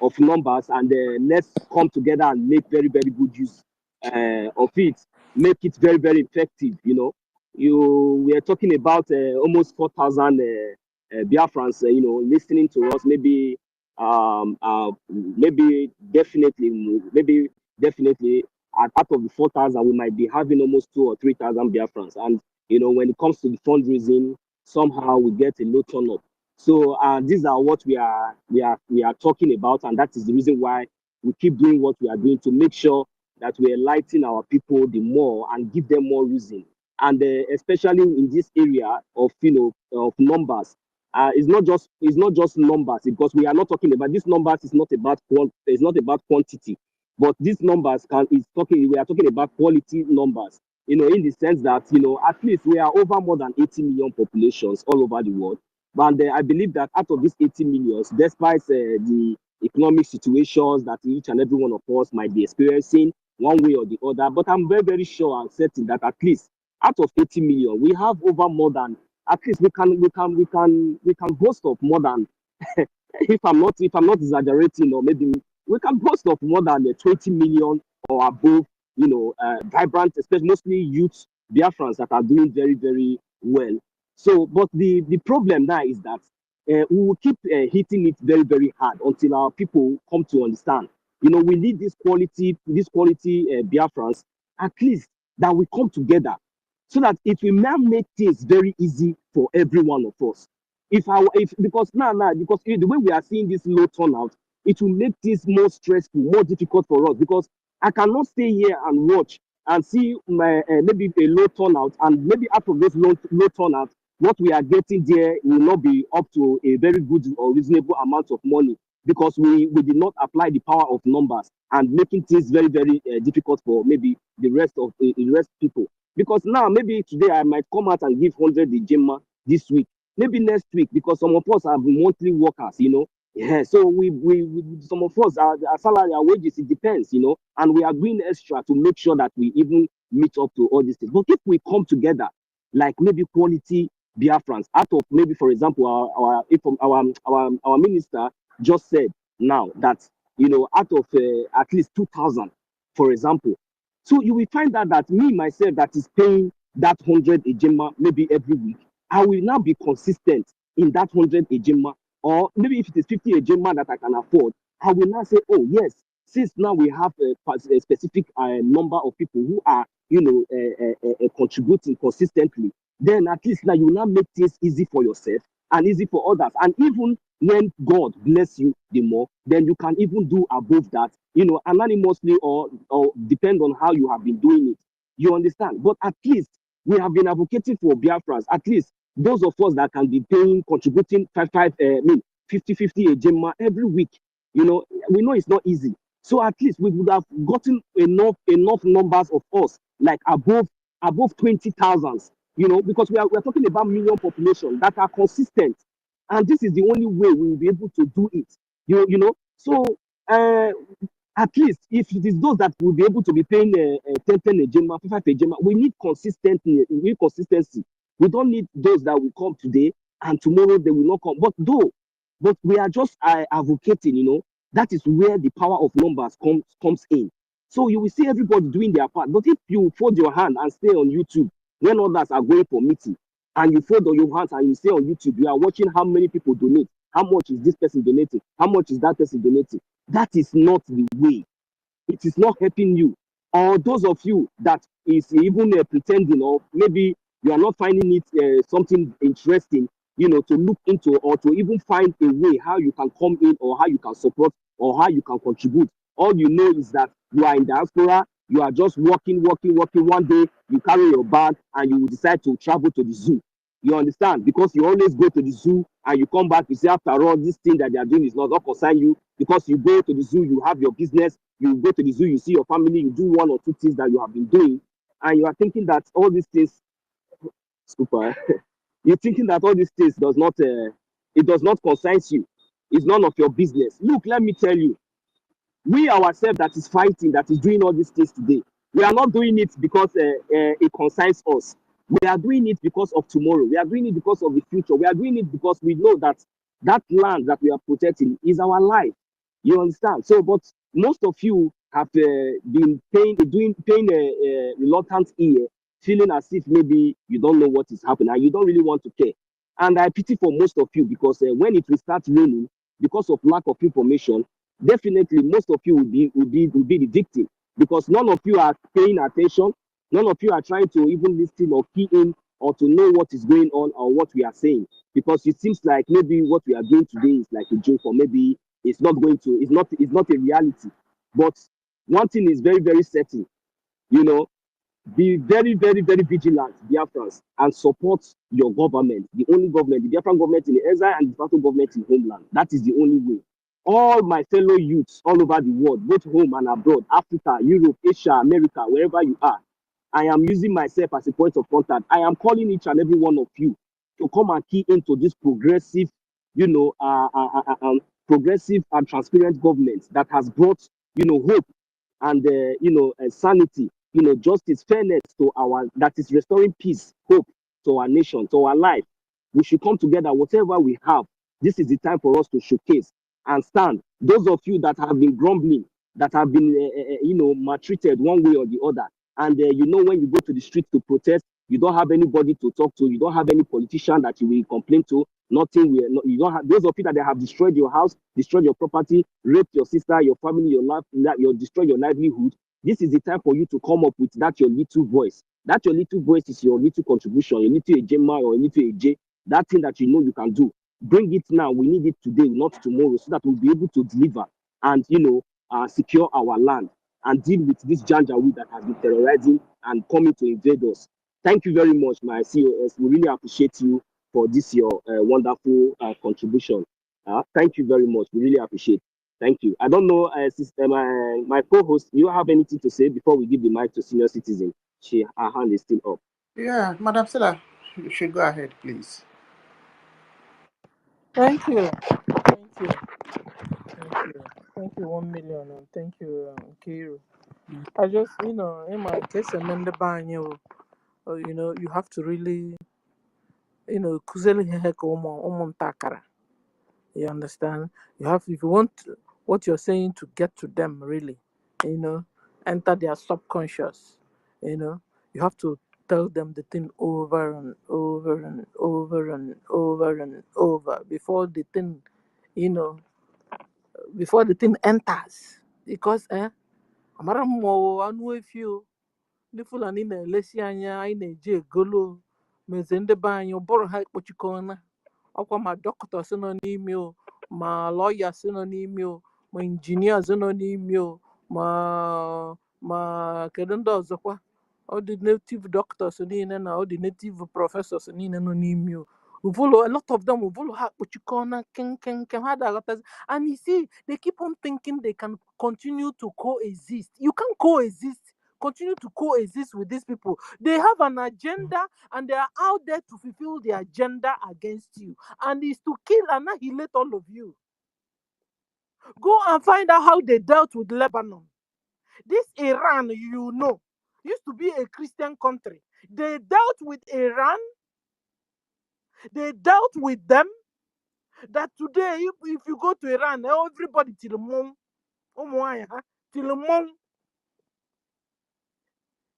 of numbers, and let's come together and make very, very good use of it. Make it very, very effective. You know, we are talking about almost 4,000 Biafrans, you know, listening to us. Maybe definitely out of the 4,000 we might be having almost 2,000 or 3,000 Biafrans. And you know, when it comes to the fundraising, somehow we get a low turn up. So these are what we are talking about, and that is the reason why we keep doing what we are doing, to make sure that we enlighten our people the more and give them more reason. And especially in this area of, you know, of numbers. It's not just numbers, because we are not talking about these numbers. It's not about quantity, but these numbers we are talking about quality numbers. You know, in the sense that, you know, at least we are over more than 80 million populations all over the world. But I believe that out of these 80 millions, despite the economic situations that each and every one of us might be experiencing one way or the other, but I'm very, very sure and certain that at least out of 80 million, we have over more than, at least we can boast of more than if I'm not exaggerating, or maybe we can boast of more than 20 million or above, you know, vibrant, especially mostly youth Biafrans that are doing very, very well. So, but the problem now is that we will keep hitting it very, very hard until our people come to understand. You know, we need this quality Biafrans, at least that we come together, so that it will now make things very easy for every one of us. Because the way we are seeing this low turnout, it will make this more stressful, more difficult for us, because I cannot stay here and watch and see maybe a low turnout, and maybe out of this low turnout, what we are getting there will not be up to a very good or reasonable amount of money, because we did not apply the power of numbers and making things very, very difficult for maybe the rest people. Because now maybe today I might come out and give 100 the Gemma this week, maybe next week, because some of us are monthly workers, Yeah, so we some of us, our salary, our wages, it depends, and we are doing extra to make sure that we even meet up to all these things. But if we come together, like maybe quality Biafrans, out of maybe, for example, our minister just said now that, out of at least 2,000, for example. So you will find out that me, myself, that is paying that 100 ejema maybe every week, I will now be consistent in that 100 ejema, or maybe if it is 50 ejema that I can afford, I will now say, oh yes, since now we have a specific number of people who are, contributing consistently, then at least now you will now make things easy for yourself and easy for others. And even when God bless you the more, then you can even do above that, anonymously or depend on how you have been doing it. You understand? But at least we have been advocating for Biafrans. At least those of us that can be contributing 50 a Gemma every week, we know it's not easy. So at least we would have gotten enough numbers of us, like above 20,000, because we are talking about million population that are consistent, and this is the only way we will be able to do it. So at least if it is those that will be able to be paying 10 a Gemma, 5 a Gemma, we need consistency. We don't need those that will come today and tomorrow they will not come. But we are just advocating, that is where the power of numbers comes in. So you will see everybody doing their part. But if you fold your hand and stay on YouTube when others are going for meeting, and you fold on your hands and you stay on YouTube, you are watching how many people donate, how much is this person donating, how much is that person donating. That is not the way. It is not helping you. Or those of you that is even pretending, or maybe you are not finding it something interesting, to look into, or to even find a way how you can come in, or how you can support, or how you can contribute. All you know is that you are in diaspora, you are just working. One day you carry your bag and you decide to travel to the zoo. You understand? Because you always go to the zoo and you come back, you say, after all, this thing that they are doing is not concern you. Because you go to the zoo, you have your business, you go to the zoo, you see your family, you do one or two things that you have been doing, and you are thinking that all these things, super, you're thinking that all these things does not concern you. It's none of your business. Look, let me tell you, we ourselves that is fighting, that is doing all these things today, we are not doing it because it concerns us. We are doing it because of tomorrow. We are doing it because of the future. We are doing it because we know that that land that we are protecting is our life. You understand? So, but most of you have been paying a reluctant ear, feeling as if maybe you don't know what is happening and you don't really want to care. And I pity for most of you, because when it will start raining, because of lack of information, definitely most of you will be the victim, because none of you are paying attention. None of you are trying to even listen or key in, or to know what is going on or what we are saying, because it seems like maybe what we are doing today is like a joke, or maybe it's not a reality. But one thing is very, very certain, be very, very, very vigilant, Biafrans, and support your government, the only government, the Biafran government in the exile and the Biafran government in homeland. That is the only way. All my fellow youths all over the world, both home and abroad, Africa, Europe, Asia, America, wherever you are, I am using myself as a point of contact. I am calling each and every one of you to come and key into this progressive, progressive and transparent government that has brought, hope and, sanity, justice, fairness to that is restoring peace, hope to our nation, to our life. We should come together, whatever we have. This is the time for us to showcase and stand. Those of you that have been grumbling, that have been, maltreated one way or the other, and when you go to the street to protest, you don't have anybody to talk to, you don't have any politician that you will complain to, nothing. You don't have those of you that they have destroyed your house, destroyed your property, raped your sister, your family, your life, destroyed your livelihood. This is the time for you to come up with that your little voice. That your little voice is your little contribution, your little ejema or your little ej, that thing that you can do. Bring it now. We need it today, not tomorrow, so that we'll be able to deliver and secure our land and deal with this janjaweed that has been terrorizing and coming to invade us. Thank you very much, my COS. We really appreciate you for this your wonderful contribution. Thank you very much. We really appreciate. Thank you. I don't know, sister, my co-host. You have anything to say before we give the mic to senior citizen? Her hand is still up. Yeah, Madam Stella, you should go ahead, please. Thank you. Thank you. Thank you. Thank you, 1 million. And thank you, Kiru. I just, in my case, and then the banyo, you have to really, kuzeli heko takara. You understand? You have, if you want what you're saying to get to them, really, enter their subconscious, you have to tell them the thing over and over and over and over and over you know, before the thing enters. Because, amara mo anu efio, ndị Fulani na-elesi anya anyị na-eji egolo meze ndị be anyị ụbụrụ ha ekpochikọna ọkwa ma dọkịta si nọ n'ime o ma lọya si nọ n'ime o ma injinia si nọ n'ime o ma kedu ndị ọzọkwa ọ dị native doctors niile na ọ dị native professors niile nọ n'ime o a lot of them ha kpochikọna kenkenke ha daghọtazi. And you see, they keep on thinking they can continue to coexist. You can't continue to coexist with these people. They have an agenda and they are out there to fulfill their agenda against you. And it's to kill and annihilate all of you. Go and find out how they dealt with Lebanon. This Iran, used to be a Christian country. They dealt with Iran. They dealt with them. That today, if you go to Iran, everybody till the moon. Till the moon.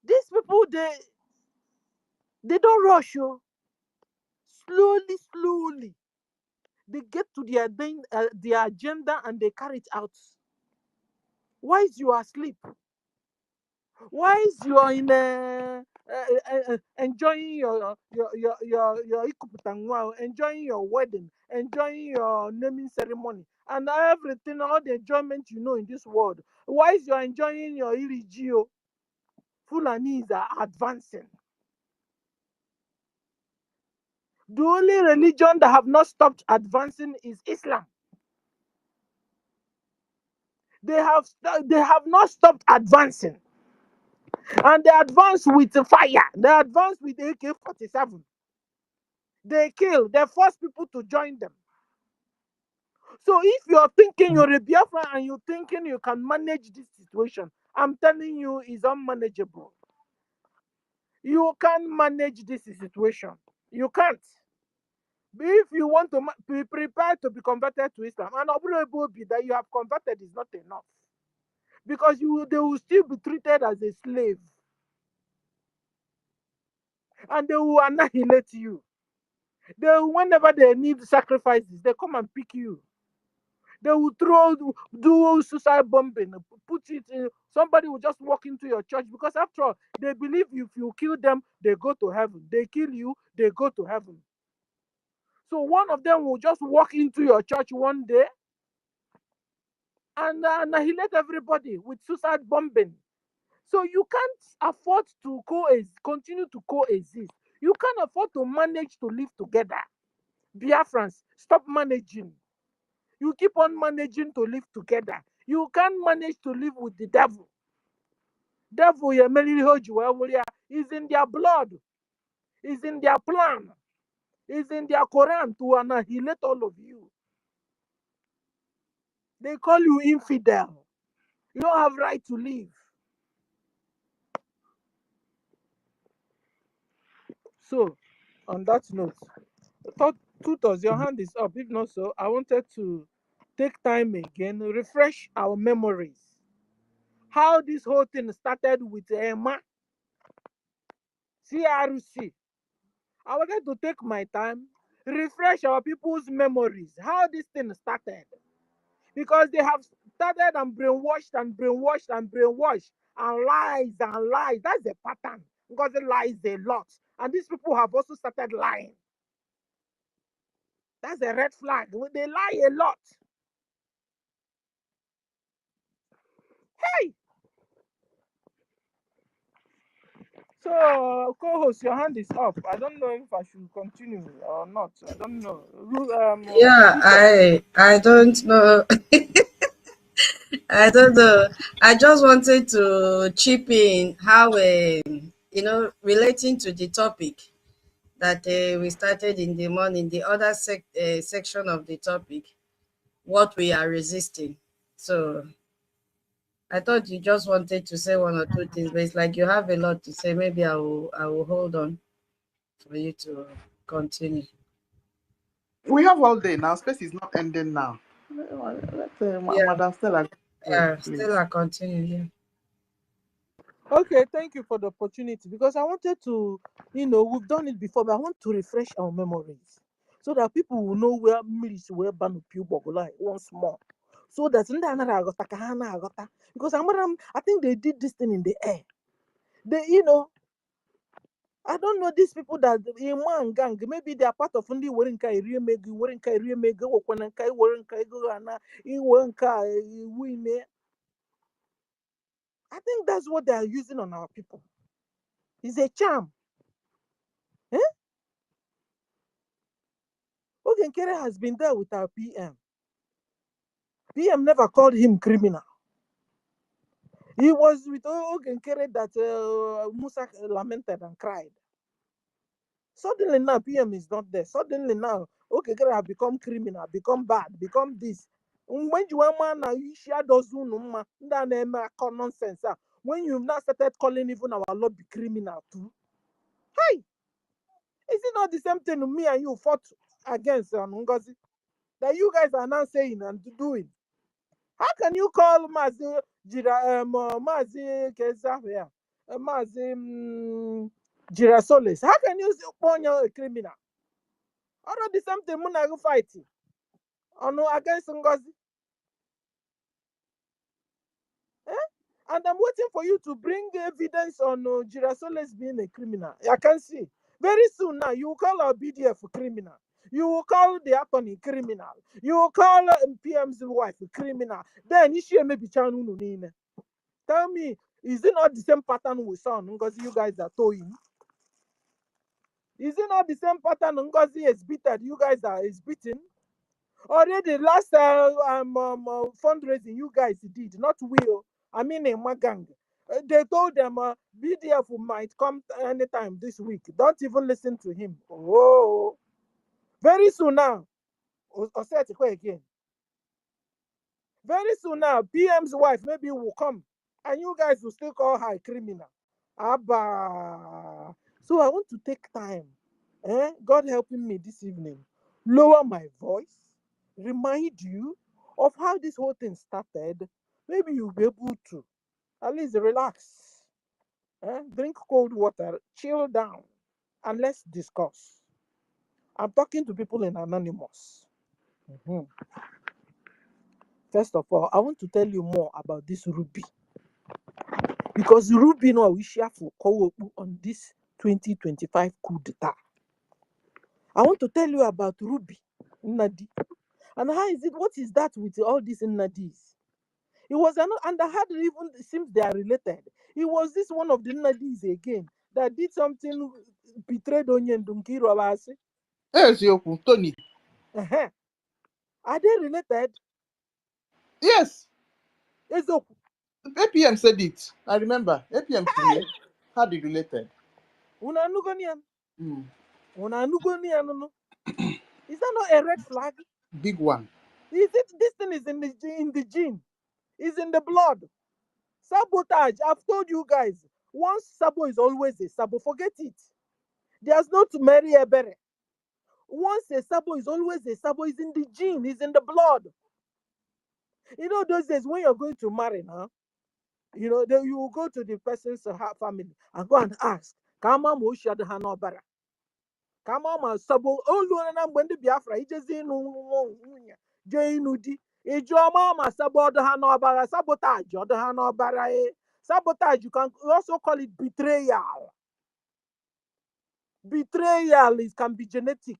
These people, they don't rush you. Slowly, they get to their agenda and they carry it out. Whilst you are asleep, whilst you are in enjoying your ikuputangwa, enjoying your wedding, enjoying your naming ceremony, and everything, all the enjoyment in this world. Whilst you are enjoying your irigio, Fulanis are advancing. The only religion that have not stopped advancing is Islam. They have not stopped advancing. And they advance with fire. They advance with AK-47. They force people to join them. So if you're thinking you're a Biafra and you're thinking you can manage this situation, I'm telling you, it's unmanageable. You can't manage this situation. You can't. If you want to be prepared to be converted to Islam, and that you have converted is not enough. Because they will still be treated as a slave. And they will annihilate you. Whenever they need sacrifices, they come and pick you. They will do suicide bombing, put it in. Somebody will just walk into your church because after all, they believe if you kill them, they go to heaven. They kill you, they go to heaven. So one of them will just walk into your church one day and annihilate everybody with suicide bombing. So you can't afford to continue to coexist. You can't afford to manage to live together. Biafrans, stop managing. You keep on managing to live together. You can't manage to live with the devil. Devil is in their blood. Is in their plan. Is in their Quran to annihilate all of you. They call you infidel. You don't have right to live. So, on that note, Tutos, your hand is up. If not so, I wanted to take time again, refresh our memories. How this whole thing started with Emma, CRC. I wanted to take my time, refresh our people's memories, how this thing started. Because they have started and brainwashed and brainwashed and brainwashed and lies and lies. That's a pattern. Because they lies a lot. And these people have also started lying. That's a red flag. They lie a lot. Hey! So, co-host, your hand is up. I don't know if I should continue or not. I don't know. Yeah, I don't know. I don't know. I just wanted to chip in how relating to the topic that we started in the morning, the other section of the topic, what we are resisting. So I thought you just wanted to say one or two things, but it's like you have a lot to say. Maybe I will hold on for you to continue. We have all day now. Space is not ending now. Let Yeah, Madam Stella go, still please. I continue. Yeah. Okay, thank you for the opportunity because I wanted to, we've done it before, but I want to refresh our memories so that people will know where Miris were Banu Pubogola once more. So that in the Agota Kahana Agota. Because I think they did this thing in the air. I don't know these people that in one gang, maybe they are part of only Warinka Riemegi, Warinka Riemegi, Wakwanankai, Warinka Gana, Iwanka, Wine. I think that's what they are using on our people. It's a charm. Eh? Ogenkere has been there with our PM. PM never called him criminal. He was with Ogenkere that Musa lamented and cried. Suddenly now, PM is not there. Suddenly now, Ogenkere have become criminal, become bad, become this. When you want now, you share those nonsense. When you now started calling even our lobby criminal too. Hey, is it not the same thing me and you fought against NGOZI? That you guys are now saying and doing? How can you call Mazi Mazi Keza here? Mazi Girasoles? How can you call a criminal? All the same thing Munagu fighting against NGOZI. Eh? And I'm waiting for you to bring evidence on Girasoles being a criminal. I can see. Very soon now, you will call our BDF a criminal. You will call the attorney criminal. You will call PM's wife a criminal. Then issue may be channel. Tell me, is it not the same pattern we saw because you guys are towing? Is it not the same pattern Ngozi is beaten? You guys are is beaten? Already last fundraising you guys did, not will. I mean in Magang. They told them BDF might come anytime this week. Don't even listen to him. Oh, very soon now. I'll say it again. Very soon now, PM's wife maybe will come, and you guys will still call her a criminal. Abba. So I want to take time, God helping me this evening, lower my voice, remind you of how this whole thing started. Maybe you'll be able to at least relax, drink cold water, chill down, and let's discuss. I'm talking to people in Anonymous. Mhm. First of all, I want to tell you more about this Ruby. Because Ruby no we share for on this 2025 coup d'etat. I want to tell you about Ruby Nadi. And how is it? What is that with all these Nadis? It was and I had even seems they are related. It was this one of the Nadis again that did something betrayed Onyen Dunkiro Abasi. Yes, Yoku, Tony. Uh-huh. Are they related? Yes. Ezoku. APM said it. I remember. APM had it related. Una Nugonian. Mm. Una Nugonian. No. Is that not a red flag? Big one. Is it this thing is in the gene? Is in the blood. Sabotage. I've told you guys. Once Sabo is always a Sabo. Forget it. There's no to marry a bere. Once a Sabo is always a Sabo. Is in the gene. Is in the blood. You know those days when you're going to marry now. You will go to the person's family and go and ask. Kama mo shade hanobara. Kama ma Sabo. Oh, no, when the Biafra. He just in Jainudi. Ijoma ma Sabo the hanobara. Sabotage. Or the hanobara. Sabotage. You can also call it betrayal. Betrayal can be genetic.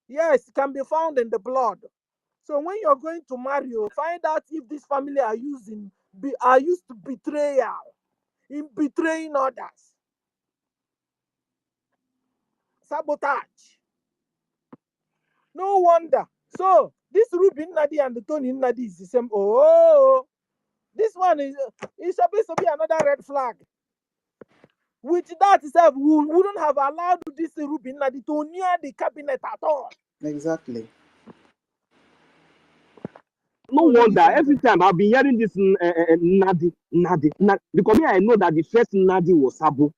Yes, it can be found in the blood. So when you're going to marry, you find out if this family are used to betrayal. in betraying others. Sabotage. No wonder. So this Ruby Nadi and the Tony Nadi is the same. Oh, this one is supposed to be another red flag. With that itself, we wouldn't have allowed this Ruby Nadi to near the cabinet at all. Exactly. No wonder every time I've been hearing this Nadi, because me, I know that the first Nadi was Sabo.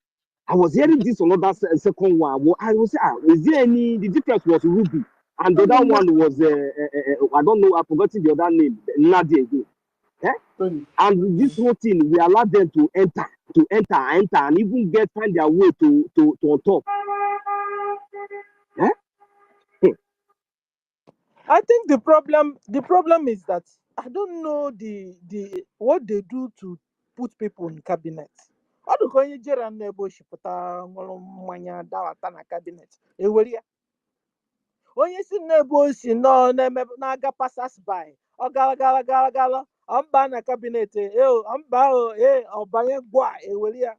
I was hearing this another second one. I was is there any, the difference was Ruby, and the other one was I don't know, I forgot the other name, Nadi again. Eh? And this whole thing, we allowed them to enter, and even find their way to on top. Eh? I think the problem is that I don't know the what they do to put people in cabinet. Ọ dị ka onye jere n'ebe o shipụta ṅụrụ mmanya dawata na cabinet ewere ya. Onye si n'ebe o si nọ na-aga passers by ọ gala ọ mba na cabinet mba ọ banye gwa ewere ya.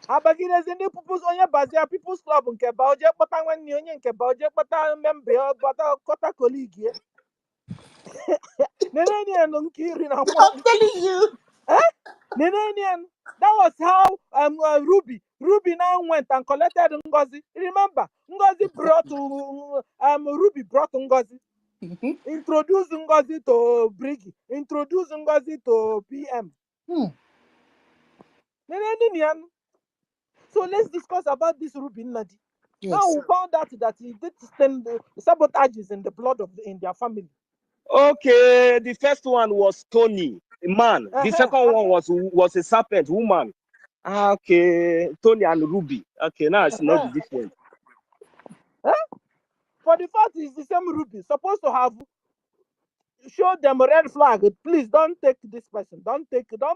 Abagidezi ndị pupus onye bazia People's Club nke ba oje kpọta nwanne onye nke ba oje kpọta member ya bata kọta colleague ya. Nenenian Nkiri na I'm telling you. Nenenian. That was how Ruby now went and collected Ngozi. Remember, Ngozi brought Ruby brought Ngozi. Introduced Ngozi to BRGIE. Introduced Ngozi to PM. Nenenian. So let's discuss about this Ruby Nadi. Yes. Now we found out that he did send sabotages in the blood in their family. Okay, the first one was Tony, a man. The second one was a serpent, woman. Okay, Tony and Ruby. Okay, now I know the difference. For the fact is the same Ruby supposed to have showed them a red flag. Please don't take this person. Don't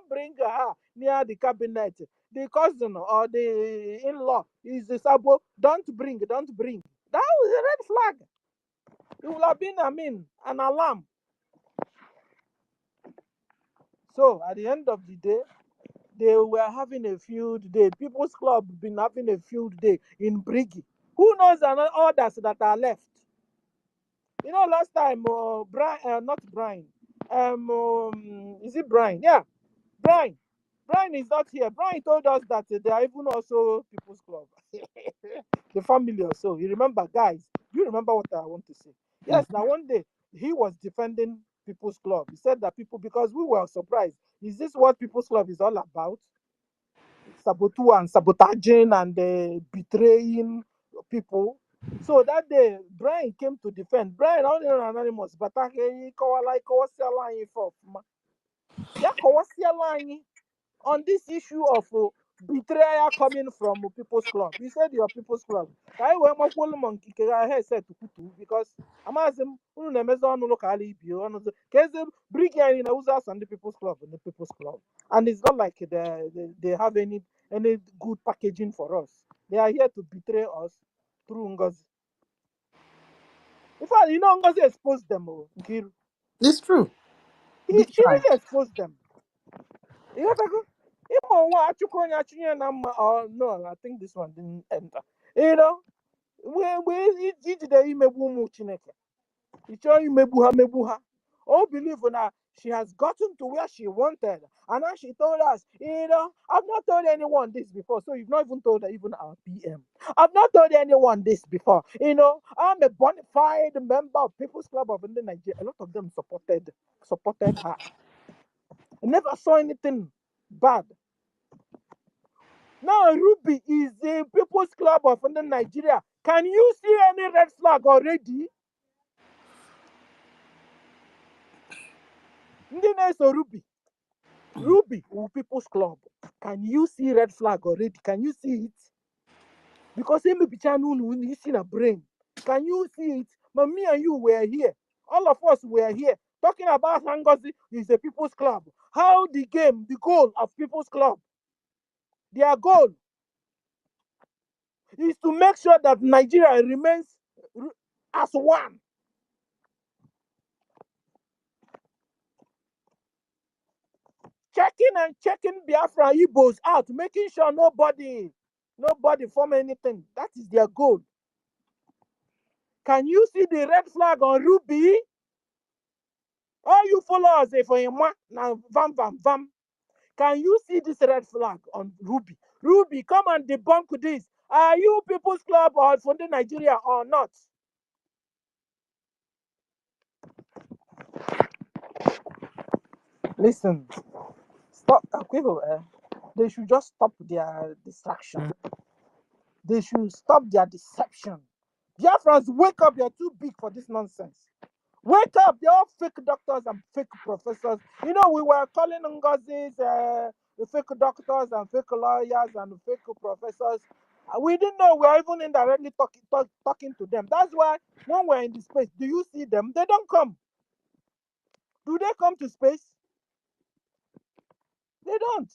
bring her near the cabinet. The cousin or the in-law is the sabo. Don't bring. That was a red flag. It would have been, an alarm. So at the end of the day, they were having a field day. People's Club been having a field day in BRGIE. Who knows others that are left? You know, last time, not Brian. Is it Brian? Yeah, Brian. Brian is not here. Brian told us that they are even also People's Club. The family also. You remember, guys? Do you remember what I want to say? Yes, now one day he was defending People's Club. He said that because we were surprised. Is this what People's Club is all about? Sabotaging and betraying people. So that day, Brian came to defend. Brian, only anonymous, but on this issue of betrayal coming from People's Club. He said your People's Club. I went my full monkey said to Kutu because I'm asking BRGIE in Uzas and the People's Club and the People's Club. And it's not like they have any good packaging for us. They are here to betray us through Ngozi. In fact, Ngozi exposed them. It's true. She really exposed them. You have to go. No, I think this one didn't enter. We each day mebu Chineke. Oh, believe now she has gotten to where she wanted, and now she told us, I've not told anyone this before. So you've not even told even our PM. I've not told anyone this before. I'm a bona fide member of People's Club of Nigeria. A lot of them supported her. I never saw anything bad. Now Ruby is the People's Club of Nigeria. Can you see any red flag already? So Ruby People's Club. Can you see red flag already? Can you see it? Because you see a brain. Can you see it? But me and you were here. All of us were here talking about Ngozi is a People's Club. How the goal of People's Club, their goal is to make sure that Nigeria remains as one. checking Biafra Igbos out, making sure nobody form anything. That is their goal. Can you see the red flag on Ruby? All you followers, for him, now vam. Can you see this red flag on Ruby? Ruby, come and debunk this. Are you People's Club or Funding Nigeria or not? Listen, stop. They should just stop their distraction. They should stop their deception. Biafrans, wake up. You're too big for this nonsense. Wake up. They're all fake doctors and fake professors. You know, we were calling NGOZIs the fake doctors and fake lawyers and fake professors. We didn't know we were even indirectly talking to them. That's why when we're in the space, do you see them? They don't come. Do they come to space? They don't.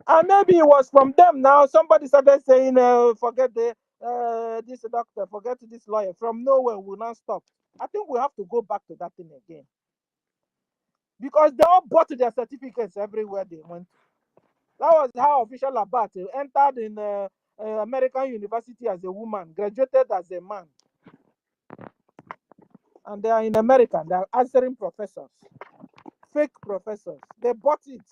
And maybe it was from them now. Somebody started saying, forget this doctor, forget this lawyer. From nowhere, we'll not stop. I think we have to go back to that thing again. Because they all bought their certificates everywhere they went. That was how official Abat entered in American University as a woman, graduated as a man. And they are in America. They are answering professors. Fake professors. They bought it.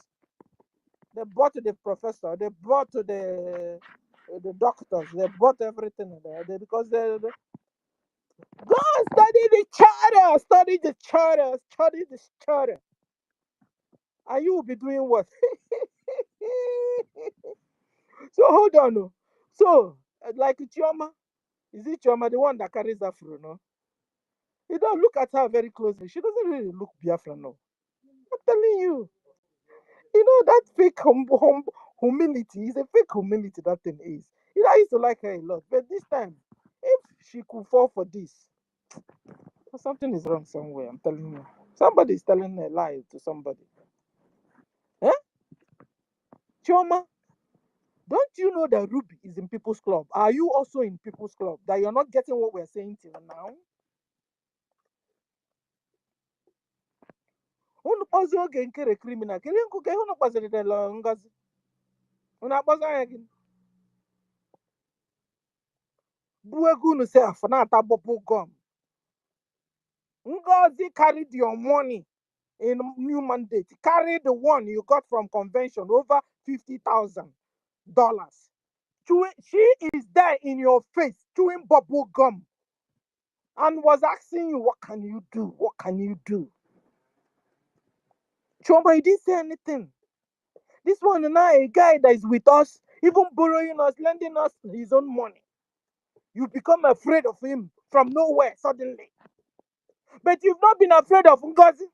They bought the professor. They bought the doctors. They bought everything there. Because they go and study the charter. Study the charter. Study the charter. And you will be doing what? So hold on. So, like Chioma, is it Chioma, the one that carries Afro, no? You don't look at her very closely. She doesn't really look Biafra, no. I'm telling you. You know, that fake humility is a fake humility, that thing is. You know, I used to like her a lot. But this time, if she could fall for this, something is wrong somewhere, I'm telling you. Somebody is telling a lie to somebody. Eh? Chioma, don't you know that Ruby is in People's Club? Are you also in People's Club? That you're not getting what we're saying till now? Unu kpọzie oge nkere criminal kiri nkụ ka unu kpọziridela Ngozi unu akpọzi anya gị bụ ego unu sef na-ata bubble gum. Ngozi carried your money in new mandate, carry the one you got from convention, over $50,000. She is there in your face chewing bubble gum and was asking you, what can you do? What can you do? Choma, he didn't say anything. This one now, a guy that is with us, even borrowing us, lending us his own money. You become afraid of him from nowhere suddenly. But you've not been afraid of Ngozi.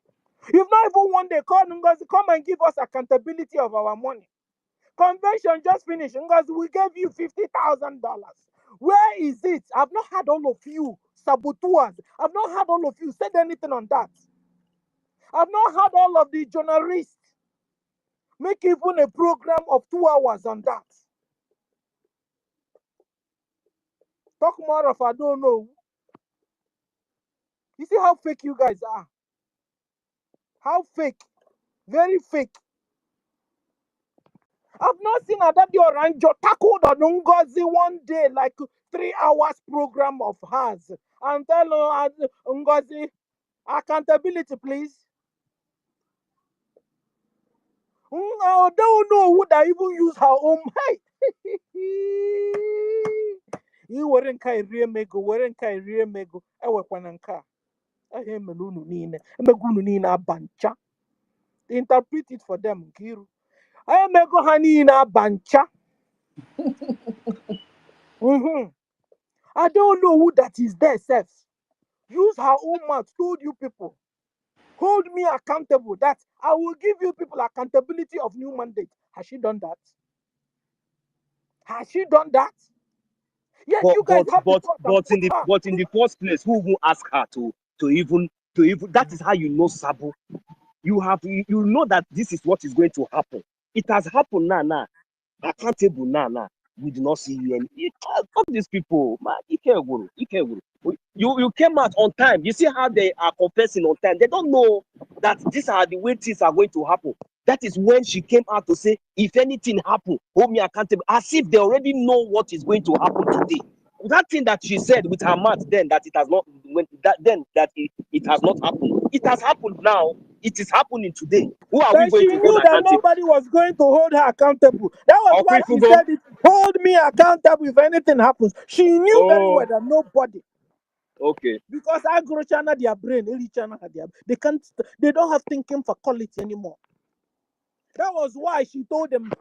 You've not even one day called Ngozi, come and give us accountability of our money. Convention just finished. Ngozi, we gave you $50,000. Where is it? I've not had all of you saboteurs. I've not had all of you said anything on that. I've not had all of the journalists make even a program of 2 hours on that. Talk more of I don't know. You see how fake you guys are? How fake? Very fake. I've not seen Adadi Oranjo tackled on Ngozi one day, like 3 hours program of hers. And tell Ngozi, accountability, please. I don't know who that even use her own. Hey, you weren't kind real mego, weren't kind real mego. I work one and car. I hear Melunu Nina, Megunu Nina Bancha. Interpret it for them, Kiru. I am Mego Hanina Bancha. I don't know who that is there, Seth. Use her own mouth, told you people. Hold me accountable. That I will give you people accountability of new mandate. Has she done that? Has she done that? Yes, you guys have but in the first place, who will ask her to even that is how you know Sabo. You know that this is what is going to happen. It has happened now. Accountable now. We do not see you. Fuck these people, man. Ikeguru. You came out on time. You see how they are confessing on time. They don't know that these are the way things are going to happen. That is when she came out to say, if anything happen, hold me accountable, as if they already know what is going to happen today. That thing that she said with her mouth then, that it has not, it has not happened. It has happened now. It is happening today. Who are we But she going to hold knew that accountable? nobody was going to hold her accountable. That was why she Okwifugo. said it. Hold me accountable if anything happens. She knew very well Oh, that nobody. okay. Because I grow China their brain, they can't, they don't have thinking faculty anymore. That was why she told them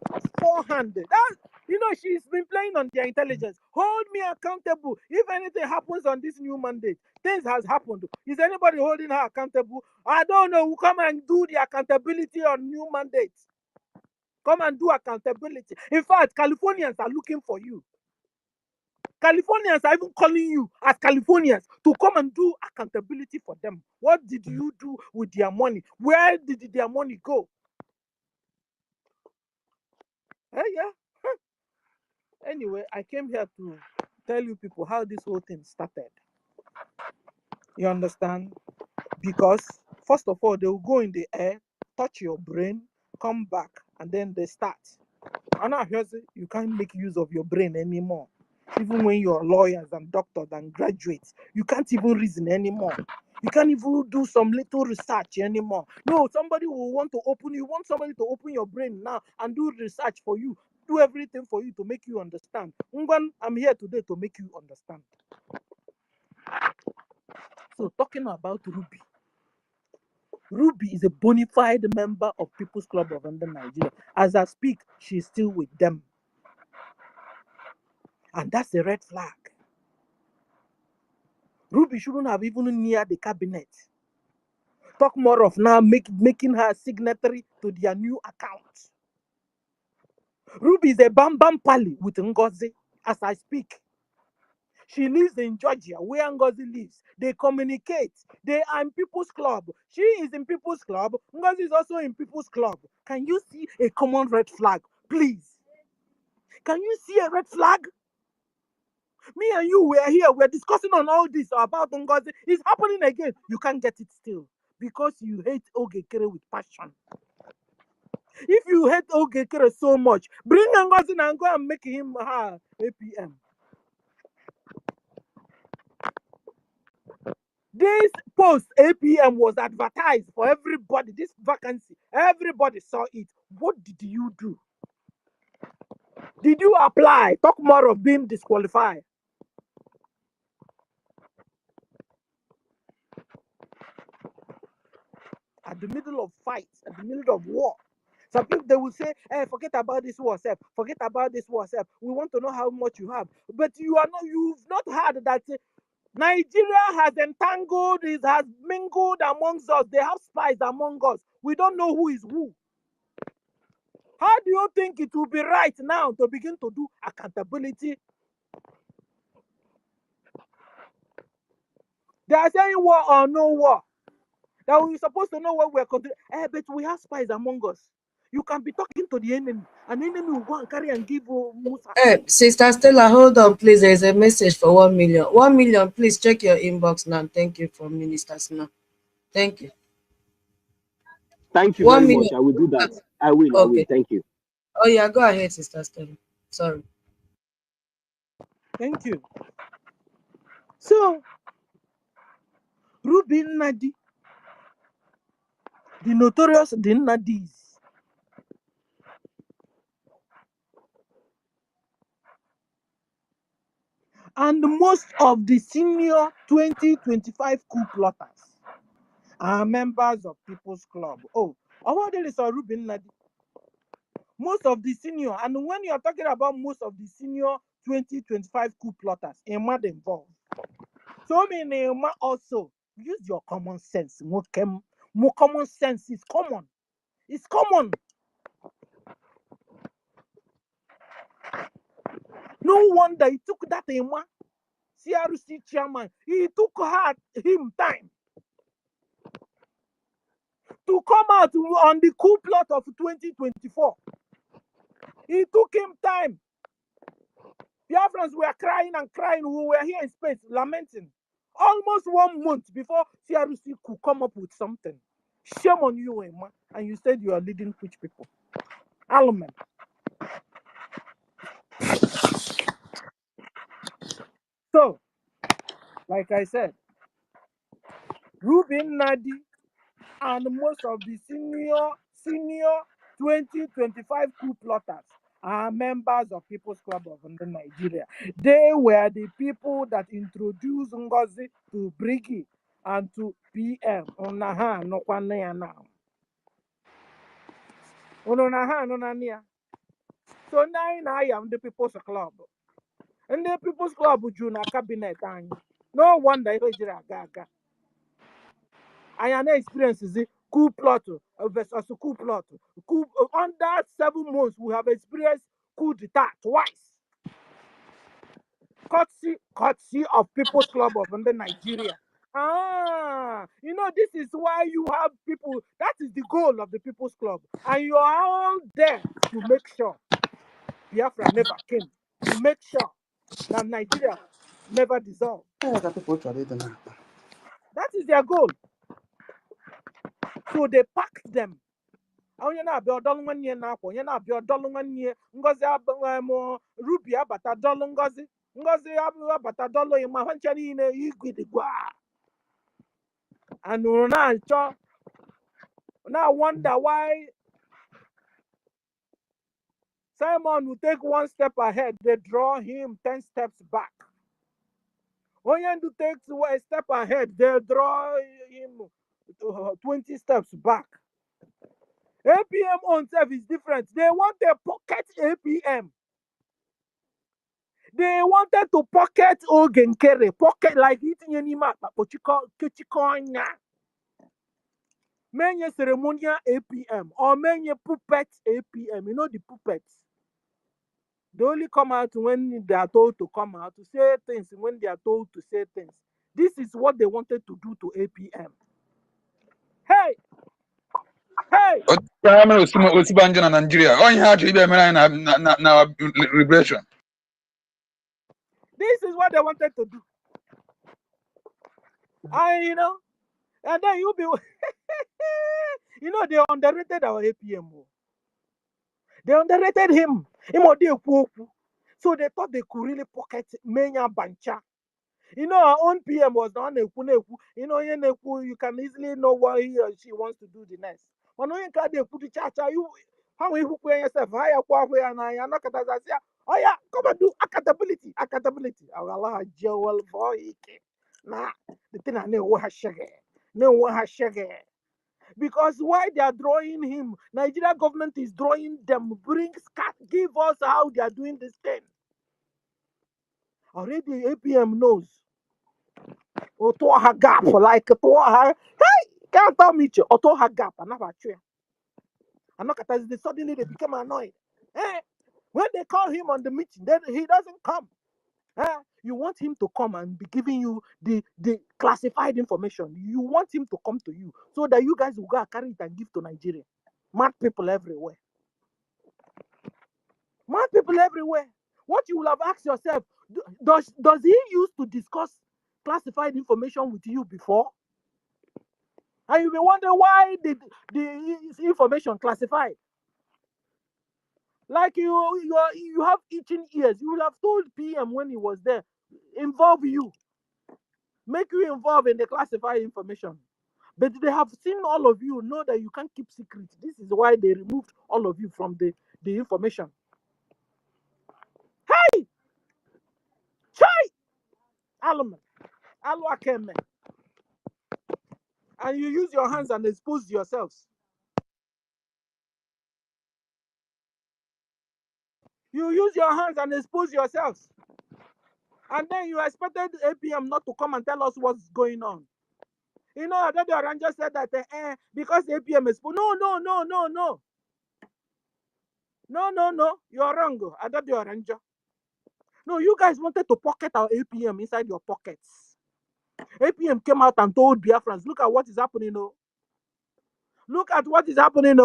forehanded. That, you know, she's been playing on their intelligence. Hold me accountable if anything happens on this new mandate. Things has happened. Is anybody holding her accountable? I don't know. We'll come and do the accountability on new mandates. Come and do accountability. In fact, Californians are looking for you. Californians are even calling you as Californians to come and do accountability for them. What did you do with their money? Where did their money go? Yeah. Anyway, I came here to tell you people how this whole thing started. You understand? Because first of all, they will go in the air, touch your brain, come back, and then they start. And I hear you can't make use of your brain anymore. Even when you're lawyers and doctors and graduates, you can't even reason anymore. You can't even do some little research anymore. No, somebody will want to open, you want somebody to open your brain now and do research for you, do everything for you to make you understand. Ngwan, I'm here today to make you understand. So talking about Ruby. Ruby is a bona fide member of People's Club of Nigeria. As I speak, she's still with them. And that's a red flag. Ruby shouldn't have even near the cabinet. Talk more of now making her signatory to their new account. Ruby is a bam pally with NGOZI as I speak. She lives in Georgia, where NGOZI lives. They communicate. They are in People's Club. She is in People's Club. NGOZI is also in People's Club. Can you see a common red flag, please? Can you see a red flag? Me and you were here. We're discussing on all this about NGOZI. It's happening again. You can't get it still because you hate Ogekere with passion. If you hate Ogekere so much, bring NGOZI and go and make him her APM. This post APM was advertised for everybody. This vacancy, everybody saw it. What did you do? Did you apply? Talk more of being disqualified. At the middle of fights, at the middle of war. Some people, they will say, hey, forget about this war, self. Forget about this war, self. We want to know how much you have. But you've not heard that Nigeria has entangled, it has mingled amongst us. They have spies among us. We don't know who is who. How do you think it will be right now to begin to do accountability? They are saying war or no war. That we're supposed to know what we're considering. But we have spies among us. You can be talking to the enemy, and the enemy will go and carry and give Musa. Sister Stella, hold on, please. There's a message for 1 million. 1 million, please check your inbox now. Thank you from Minister Sina. Thank you. Thank you 1 very million. much. I will do that. I will. Okay. Thank you. Oh, yeah, go ahead, Sister Stella. Sorry. Thank you. So, Ruby Nadi, the notorious Nadis, and most of the senior 2025 coup plotters are members of People's Club. Oh, there is a Ruby Nadi. Most of the senior, and when you are talking about most of the senior 2025 coup plotters, Emma involved. So many Emma also use your common sense. More common sense is common. It's common. No wonder he took that Emma, CRC chairman. He took him time to come out on the coup plot of 2024. He took him time. Biafrans were crying and crying. We were here in space, lamenting. Almost 1 month before CRC could come up with something. Shame on you, Emma. And you said you are leading which people? Alman. So, like I said, Ruben Nadi and most of the senior 2025 coup plotters are members of People's Club of Nigeria. They were the people that introduced NGOZI to BRGIE and to PM. Onaha no kwane now. Onaha no nania. So now I am the People's Club. And the People's Club Juna cabinet. No wonder gaga. I am experiences coup plot versus coup plot. Under 7 months, we have experienced coup d'etat twice. Courtesy of People's Club of Nigeria. This is why you have people. That is the goal of the People's Club, and you are all there to make sure Biafra never came. To make sure that Nigeria never dissolved. That is their goal. So they packed them. Onye na-abịa ọdọlụ nwanne ya na-akwa, onye na-abịa ọdọlụ nwanne ya, Ngozi Ruby abata dọlụ Ngozi abata dọlụ ya, ma ha ncha niile igwidi gwa. And now wonder why Simon will take 1 step ahead, they draw him 10 steps back. Onyendu takes 1 step ahead, they draw him 20 steps back. APM on self is different. They want a pocket APM. They wanted to pocket Ogenkere, pocket like eating any map, but Kichikonya. Many ceremonial APM or many puppet APM. You know the puppets. They only come out when they are told to come out to say things, when they are told to say things. This is what they wanted to do to APM. Hey! Hey! Nigeria. Na liberation. This is what they wanted to do. And then you'll be they underrated our APM. They underrated him. So they thought they could really pocket Menya Bancha. Our own PM was not you can easily know what he or she wants to do the next. But no, you can't put the chacha. How we hook yourself higher, oh yeah, come and do accountability. Allah jewel boy. Nah, the thing I know what has because why they are drawing him, Nigeria government is drawing them, give us how they are doing this thing. Already APM knows. Otoha gap like Toha. Hey, can't tell me Otoha gap. I'm not sure. Suddenly they become annoyed. When they call him on the meeting, then he doesn't come. You want him to come and be giving you the classified information. You want him to come to you so that you guys will go and carry it and give to Nigeria. Mad people everywhere. Mad people everywhere. What you will have asked yourself, does he used to discuss classified information with you before? And you may wonder why did the information classified? Like you have itching ears. You will have told PM when he was there, involve you. Make you involved in the classified information. But they have seen all of you, know that you can't keep secret. This is why they removed all of you from the information. Hey! Chai! Alman. Alwakeme. And you use your hands and expose yourselves. You use your hands and expose yourselves. And then you expected APM not to come and tell us what's going on. The Arranger said that because APM is... No. No. You're wrong. The Arranger. No, you guys wanted to pocket our APM inside your pockets. APM came out and told Biafrans, look at what is happening. Look at what is happening.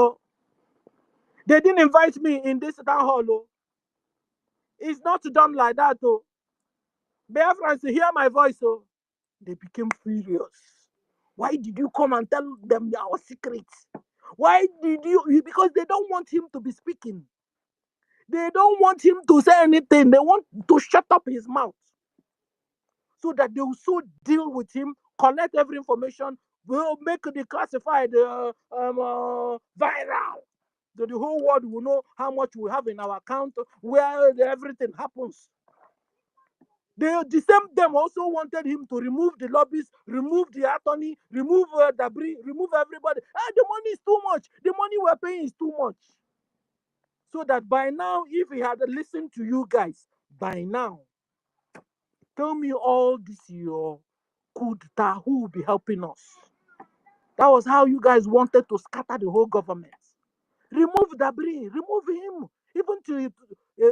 They didn't invite me in this town hall. It's not done like that. Biafrans, hear my voice. They became furious. Why did you come and tell them our secrets? Why did you? Because they don't want him to be speaking. They don't want him to say anything. They want to shut up his mouth so that they will so deal with him, collect every information, will make the classified viral. So the whole world will know how much we have in our account, where everything happens. The same them also wanted him to remove the lobbyists, remove the attorney, remove debris, remove everybody. The money is too much. The money we're paying is too much. So that by now, if he had listened to you guys, by now, tell me all this your coup d'etat, who will be helping us? That was how you guys wanted to scatter the whole government. Remove debris, remove him. Even to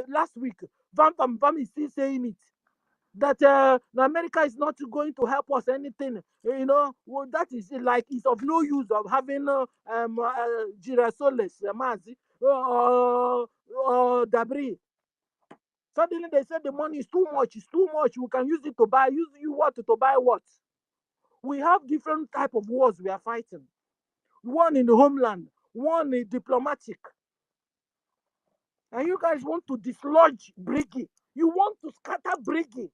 last week, Vam is still saying it. That America is not going to help us anything. Well, that is like it's of no use of having girasoles, debris. Suddenly they said the money is too much. It's too much. We can use it to buy. Use you what to buy what? We have different type of wars we are fighting. One in the homeland, one in diplomatic. And you guys want to dislodge BRGIE. You want to scatter BRGIE.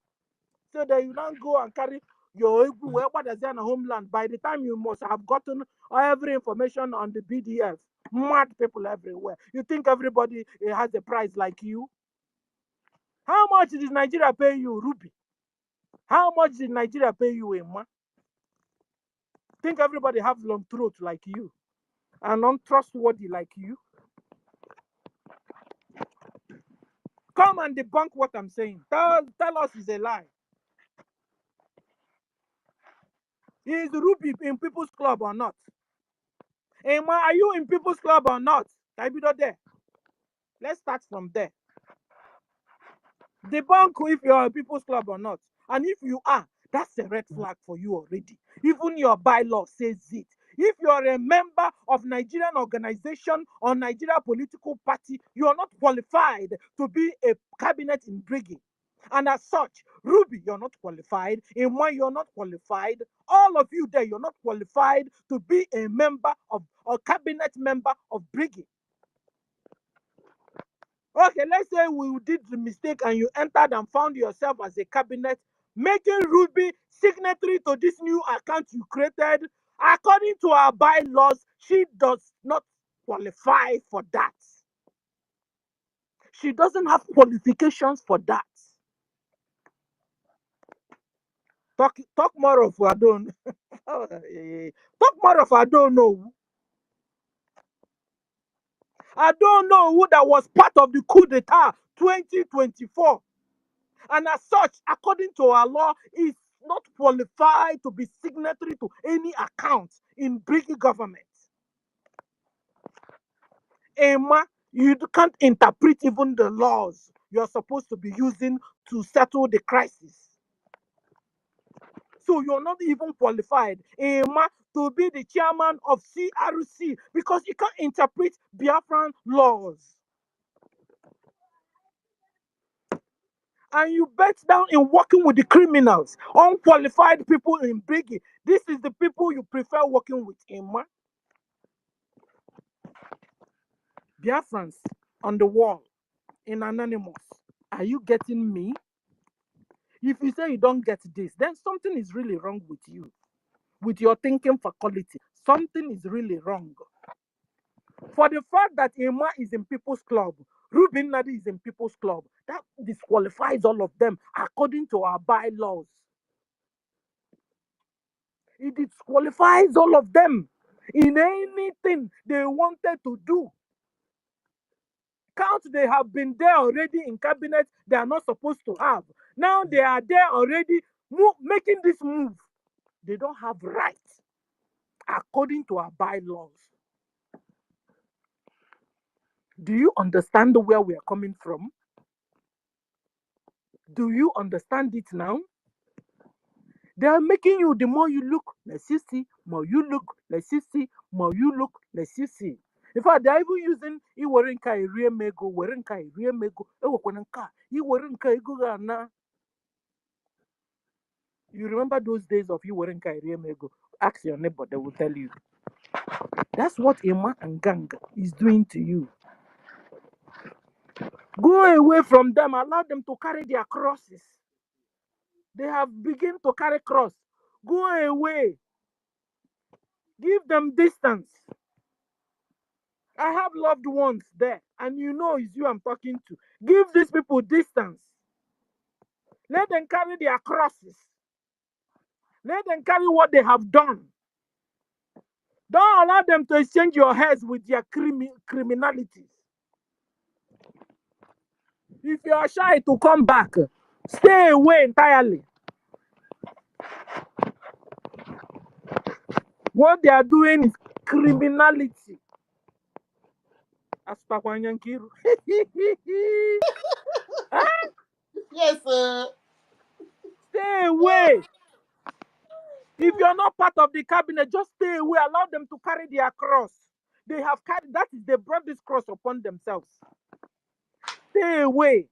So that you don't go and carry your what is in the homeland. By the time you must have gotten every information on the BDF, mad people everywhere. You think everybody has a price like you? How much did Nigeria pay you, Ruby? How much did Nigeria pay you, Emma? Think everybody have long throat like you and untrustworthy like you? Come and debunk what I'm saying. Tell us it's a lie. Is Ruby in People's Club or not? Emma, are you in People's Club or not? Taibido there. Let's start from there. Debunk if you're a People's Club or not. And if you are, that's a red flag for you already. Even your bylaw says it. If you're a member of Nigerian organization or Nigeria political party, you are not qualified to be a cabinet in BRGIE. And as such, Ruby, you're not qualified. Imwa, you're not qualified. All of you there, you're not qualified to be a member of or cabinet member of BRGIE. Okay, let's say we did the mistake and you entered and found yourself as a cabinet, making Ruby signatory to this new account you created. According to our bylaws, she does not qualify for that. She doesn't have qualifications for that. Talk more of I don't. Talk more of I don't know. I don't know who that was part of the coup d'etat 2024. And as such, according to our law, is not qualified to be signatory to any account in BRGIE government. Emma, you can't interpret even the laws you're supposed to be using to settle the crisis. So you're not even qualified, Emma, to be the chairman of CRC because you can't interpret Biafran laws. And you bet down in working with the criminals, unqualified people in BRGIE. This is the people you prefer working with, Emma. Biafrans on the wall, in Anonymous. Are you getting me? If you say you don't get this, then something is really wrong with you. With your thinking faculty, something is really wrong. For the fact that Emma is in People's Club, Ruben Nadi is in People's Club, that disqualifies all of them according to our bylaws. It disqualifies all of them in anything they wanted to do. Count they have been there already in cabinet they are not supposed to have. Now they are there already making this move. They don't have rights according to our bylaws. Do you understand where we are coming from? Do you understand it now? They are making you, the more you look, let's you see, more you look, let's you see, more you look, let's you see. In fact, they're even using Iwarinka Iriemego, Warinka Iriemego, Ewakwananka, Iwarinka Igugana. You remember those days of you wearing Kairiemego? Ask your neighbor, they will tell you. That's what Emma and Gang is doing to you. Go away from them, allow them to carry their crosses. They have begun to carry cross. Go away. Give them distance. I have loved ones there, and you know it's you I'm talking to. Give these people distance. Let them carry their crosses. Let them carry what they have done. Don't allow them to exchange your heads with their criminalities. If you are shy to come back, stay away entirely. What they are doing is criminality. Aspawanyankiru. Yes, Stay away. If you're not part of the cabinet, just stay away. Allow them to carry their cross. They have carried, that is, they brought this cross upon themselves. Stay away.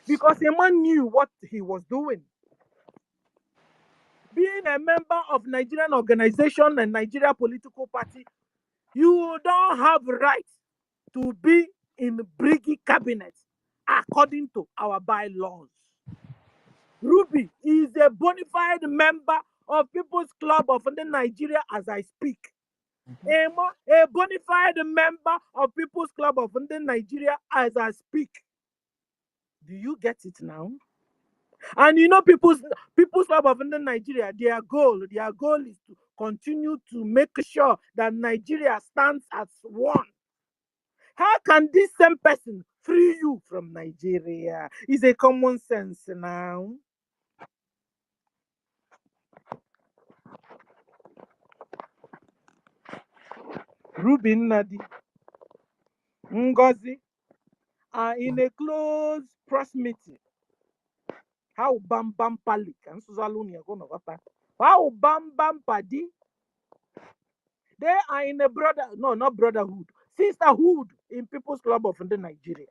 Because a man knew what he was doing. Being a member of Nigerian organization and Nigeria political party, you don't have right to be in BRGIE cabinet according to our bylaws. Ruby is a bona fide member of People's Club of Nigeria as I speak. A bona fide member of People's Club of Nigeria as I speak. Do you get it now? And you know, People's Club of Nigeria, their goal is to continue to make sure that Nigeria stands as one. How can this same person free you from Nigeria? It's a common sense now. Rubin Nadi, NGOZI are in a close proximity. How bam bam palik and Suzalunia gonna how bam bam padi. They are in a not brotherhood, sisterhood in People's Club of Nigeria.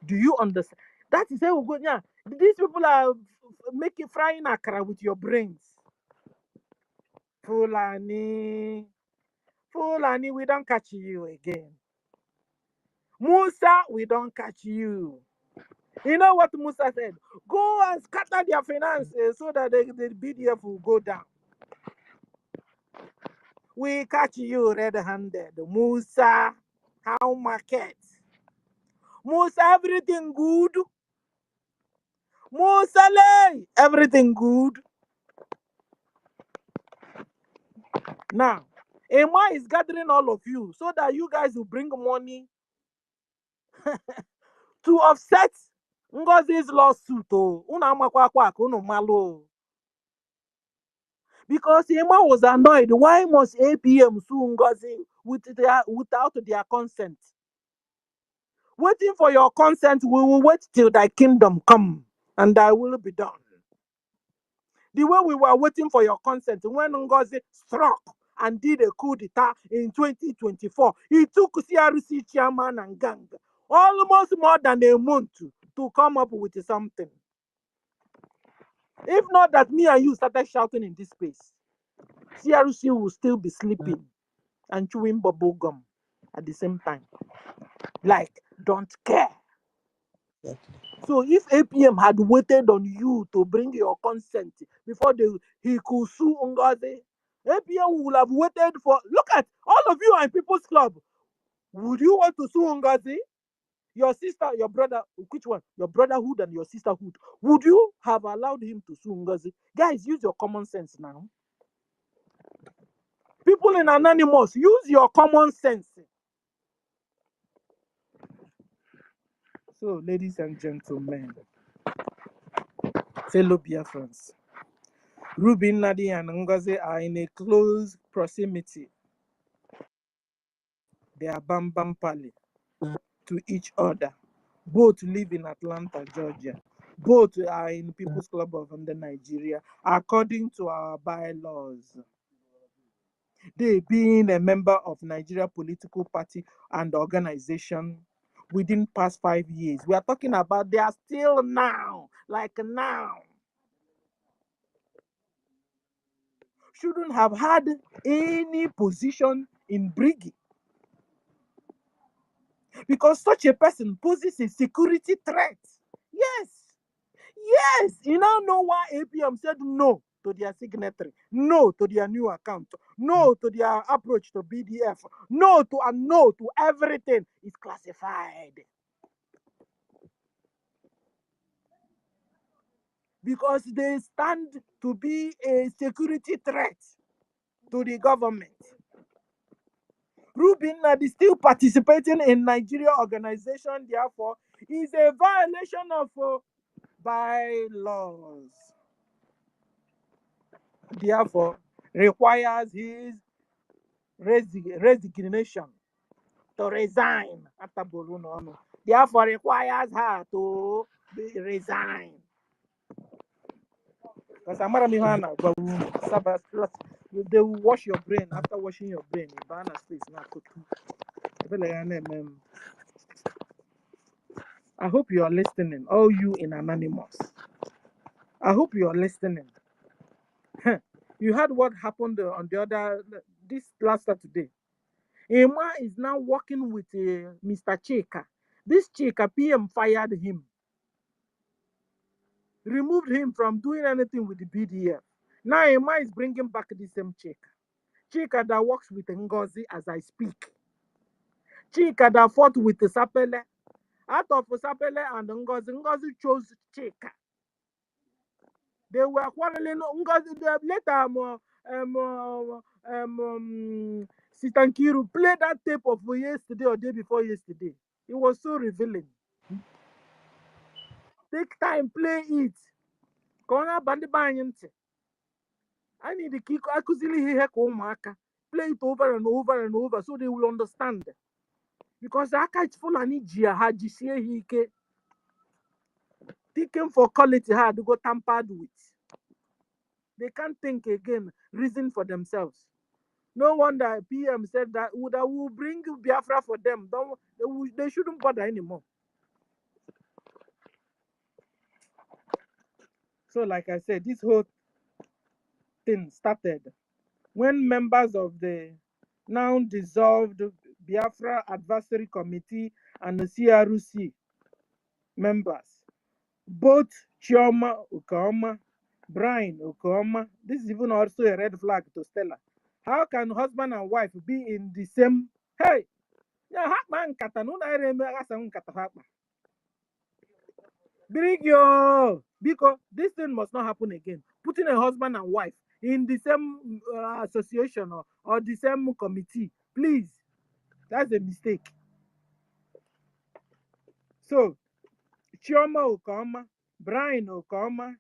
Do you understand? That is how we go. Yeah, these people are making frying akara with your brains. Fulani, we don't catch you again. Musa, we don't catch you. You know what Musa said? Go and scatter their finances so that the BDF will go down. We catch you red-handed. Musa, how market? Musa, everything good? Musa, everything good? Now, Emma is gathering all of you so that you guys will bring money to offset Ngozi's lawsuit. Because Emma was annoyed. Why must APM sue Ngozi without their consent? Waiting for your consent, we will wait till thy kingdom come, and thy will be done. The way we were waiting for your consent when Ngozi struck and did a coup d'etat in 2024, he took CRC chairman and gang almost more than a month to come up with something. If not that me and you started shouting in this space, CRC will still be sleeping and chewing bubble gum at the same time. Like, don't care. So if APM had waited on you to bring your consent before he could sue Ngozi, APM would have waited for... Look at all of you are in People's Club. Would you want to sue Ngozi? Your sister, your brother, which one? Your brotherhood and your sisterhood. Would you have allowed him to sue Ngozi? Guys, use your common sense now. People in Anonymous, use your common sense. So, ladies and gentlemen, fellow Biafrans, Ruby Nadi and Ngozi are in a close proximity. They are bam bam pali to each other. Both live in Atlanta, Georgia. Both are in People's Club of Nigeria, according to our bylaws. They being a member of Nigeria political party and organization within past 5 years. We are talking about they are still now, like now. shouldn't have had any position in BRGIE, because such a person poses a security threat. Yes, you now know why APM said no to their signatory, no to their new account, no to their approach to BDF, no to everything is classified. Because they stand to be a security threat to the government. Rubin is still participating in Nigeria organization, therefore, is a violation of bylaws. Therefore, requires his resignation, to resign. Therefore, requires her to resign. Because they will wash your brain. After washing your brain, I hope you are listening, all you in Anonymous. I hope you are listening. You heard what happened on this last Saturday. Emma is now working with Mr. Chika. This Chika, PM fired him, removed him from doing anything with the BDF. Now Emma is bringing back the same Chika. Chika that works with NGOZI as I speak. Chika that fought with the Sapele. Out of Sapele and NGOZI chose Chika. They were quarreling. Later, Sitankiru played that tape of yesterday or day before yesterday. It was so revealing. Take time, play it. I need to kick. I could play it over and over and over so they will understand. Because I catch Fulani Jia Haji Hike. Taken for quality hard to go tampered with. They can't think again, reason for themselves. No wonder PM said that will bring Biafra for them. They shouldn't bother anymore. So, like I said, this whole thing started when members of the now dissolved Biafra Advisory Committee and the CRC members, both Chioma Ukoma, Brian Ukoma, this is even also a red flag to Stella. How can husband and wife be in the same? Hey, yeah, BRGIE, because this thing must not happen again. Putting a husband and wife in the same association or the same committee, please, that's a mistake. So, Chioma Ukoma, Brian Ukoma,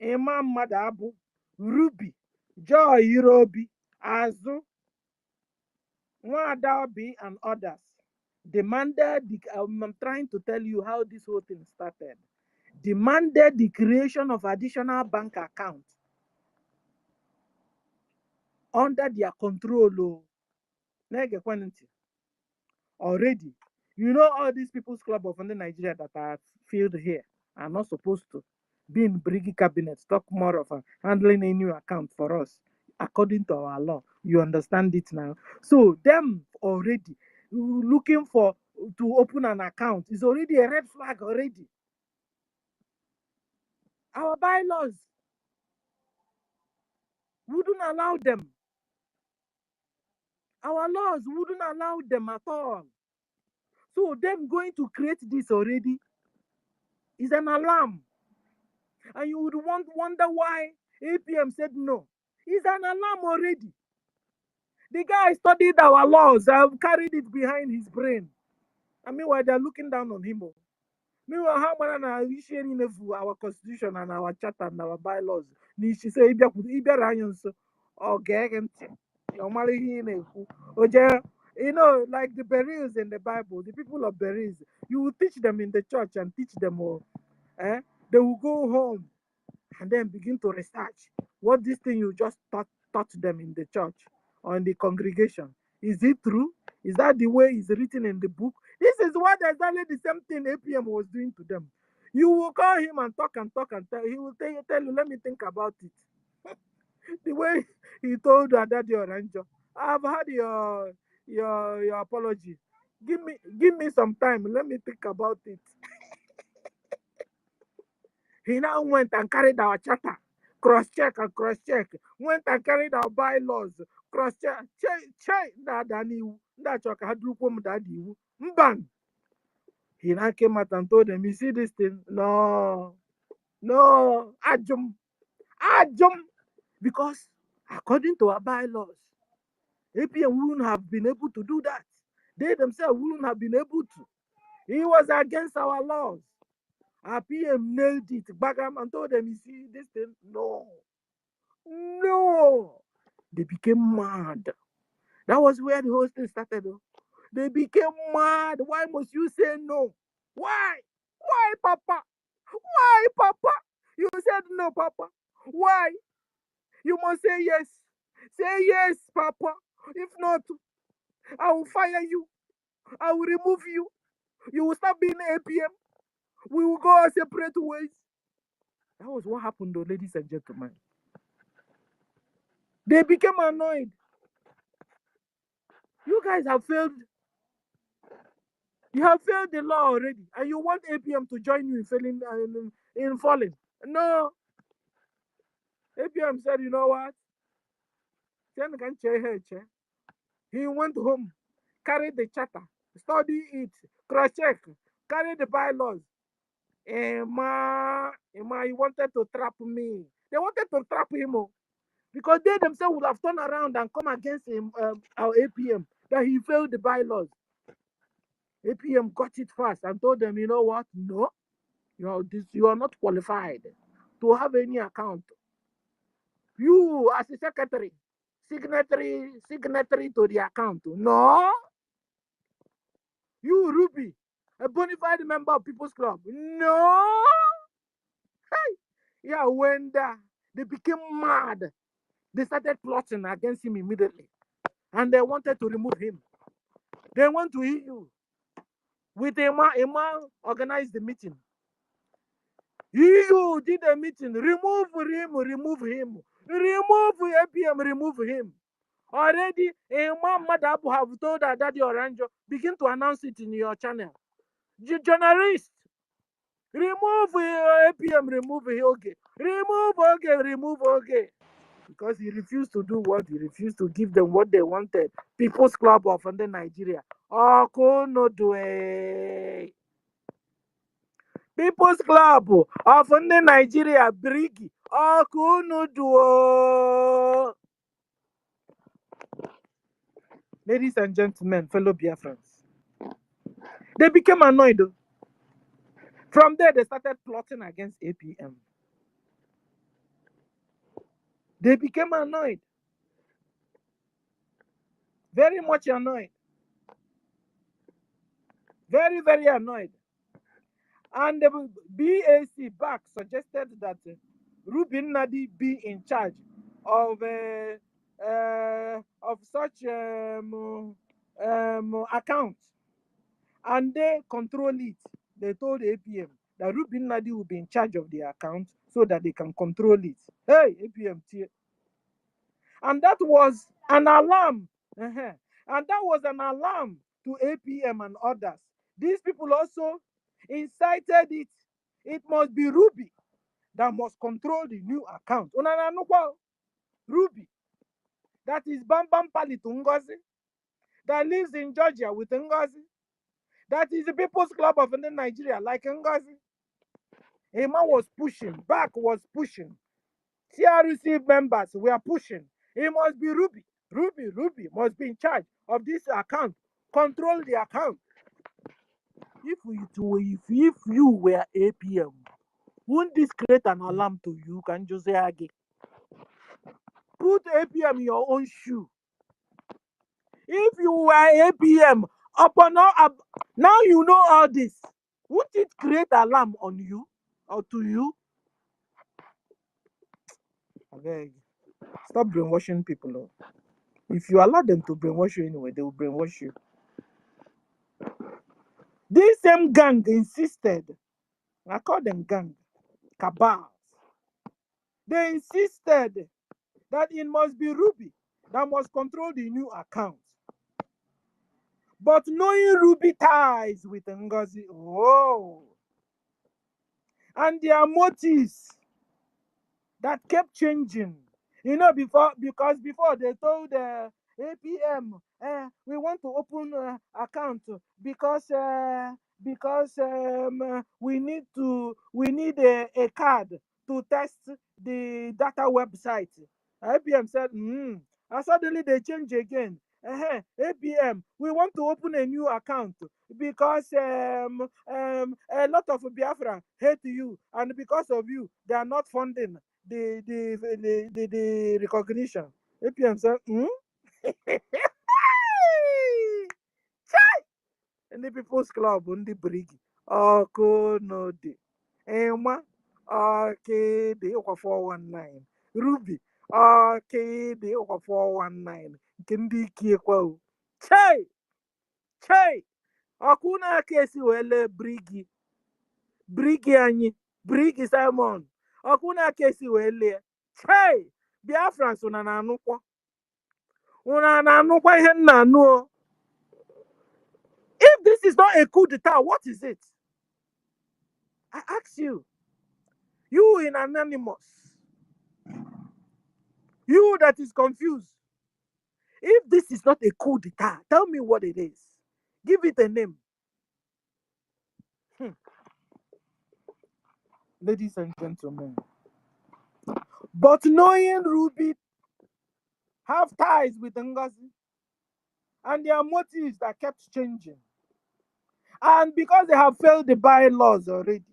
Emma Madabu, Ruby, Joy Irobi, Azu, Nwadaobi, and others demanded I'm trying to tell you how this whole thing started. Demanded the creation of additional bank accounts under their control. Already, you know, all these people's club of under Nigeria that are filled here are not supposed to be in BRGIE cabinet, talk more of handling a new account for us according to our law. You understand it now? So them already looking for to open an account is already a red flag already. Our bylaws wouldn't allow them. Our laws wouldn't allow them at all. So them going to create this already is an alarm. And you would wonder why APM said no. It's an alarm already. The guy studied our laws and carried it behind his brain. And meanwhile, they're looking down on him. Meanwhile, how are we sharing our constitution and our charter and our bylaws? She say, you know, like the Bereans in the Bible, the people of Bereans, you will teach them in the church and teach them all. They will go home and then begin to research what this thing you just taught them in the church or in the congregation. Is it true? Is that the way it's written in the book? This is what exactly the same thing APM was doing to them. You will call him and talk and tell. He will tell you, let me think about it. The way he told Daddy Oranjo, I've had your apology. Give me some time. Let me think about it. He now went and carried our charter, cross-check and cross-check. Went and carried our bylaws, cross-check. Check that Daniel, that you had to come daddy. Mbang. He now came out and told them, you see this thing? No, Ajum. Because according to our bylaws, APM wouldn't have been able to do that. They themselves wouldn't have been able to. It was against our laws. Our PM nailed it. Bagam and told them, you see this thing? No. They became mad. That was where the whole thing started. They became mad. Why must you say no? Why? Why, Papa? Why, Papa? You said no, Papa. Why? You must say yes. Say yes, Papa. If not, I will fire you. I will remove you. You will stop being APM. We will go our separate ways. That was what happened, though, ladies and gentlemen. They became annoyed. You guys have failed. You have failed the law already, and you want APM to join you in failing in falling. No. APM said, you know what? He went home, carried the charter, study it, cross-check, carry the bylaws. Emma, he wanted to trap me. They wanted to trap him because they themselves would have turned around and come against him, our APM, that he failed the bylaws. APM got it fast and told them, you know what? No, you are not qualified to have any account. You, as a secretary, signatory to the account. No. You, Ruby, a bona fide member of People's Club. No. Hey. Yeah, when they became mad, they started plotting against him immediately. And they wanted to remove him. They went to EU. With Emma organized the meeting. EU did a meeting. Remove him. Remove APM, remove him. Already, Emma Madabu have told her Daddy Oranjo, begin to announce it in your channel. Journalist, remove APM, remove Oge. Remove Oge. Because he refused to do what? He refused to give them what they wanted. People's Club of Nigeria. People's Club of Nigeria, BRGIE. Ladies and gentlemen, fellow Biafrans, they became annoyed. From there, they started plotting against APM. They became annoyed. Very much annoyed. Very, very annoyed. And the BAC back suggested that Rubin Nadi be in charge of such accounts, and they control it. They told APM that Rubin Nadi will be in charge of the account so that they can control it. Hey, APM, and that was an alarm. And that was an alarm to APM and others. These people also incited it. It must be Ruby that must control the new account. Ruby, that is Bam Bam Pali to Ngozi, that lives in Georgia with Ngozi, that is the People's Club of Nigeria like Ngozi. Emma was pushing, back was pushing. CRC members were pushing. It must be Ruby. Ruby must be in charge of this account. Control the account. If you were APM, wouldn't this create an alarm to you? Can you say again? Put APM in your own shoe. If you were APM, now you know all this. Wouldn't it create alarm on you or to you? Okay. Stop brainwashing people. If you allow them to brainwash you anyway, they will brainwash you. This same gang insisted, I call them gang, cabals. They insisted that it must be Ruby that must control the new account. But knowing Ruby ties with NGOZI, and their motives that kept changing. Because before they told APM, we want to open account because we need a card to test the data website. APM said, and suddenly they change again. APM, we want to open a new account because a lot of Biafra hate you, and because of you, they are not funding the recognition. APM said, in the People's Club, on the BRGIE. No day. Emma, okay, the 419. Ruby, okay, the 419. Kendi Kiekwa. Chai, Akuna kesi wele BRGIE anyi, BRGIE Simon. Akuna kesi wele. Chai, BIAFRANS una anukwa ihe nna anu. If this is not a coup d'etat, what is it? I ask you, you in Anonymous, you that is confused. If this is not a coup d'etat, tell me what it is. Give it a name. Ladies and gentlemen, but knowing Ruby have ties with NGOZI and their motives that kept changing, and because they have failed the bylaws already,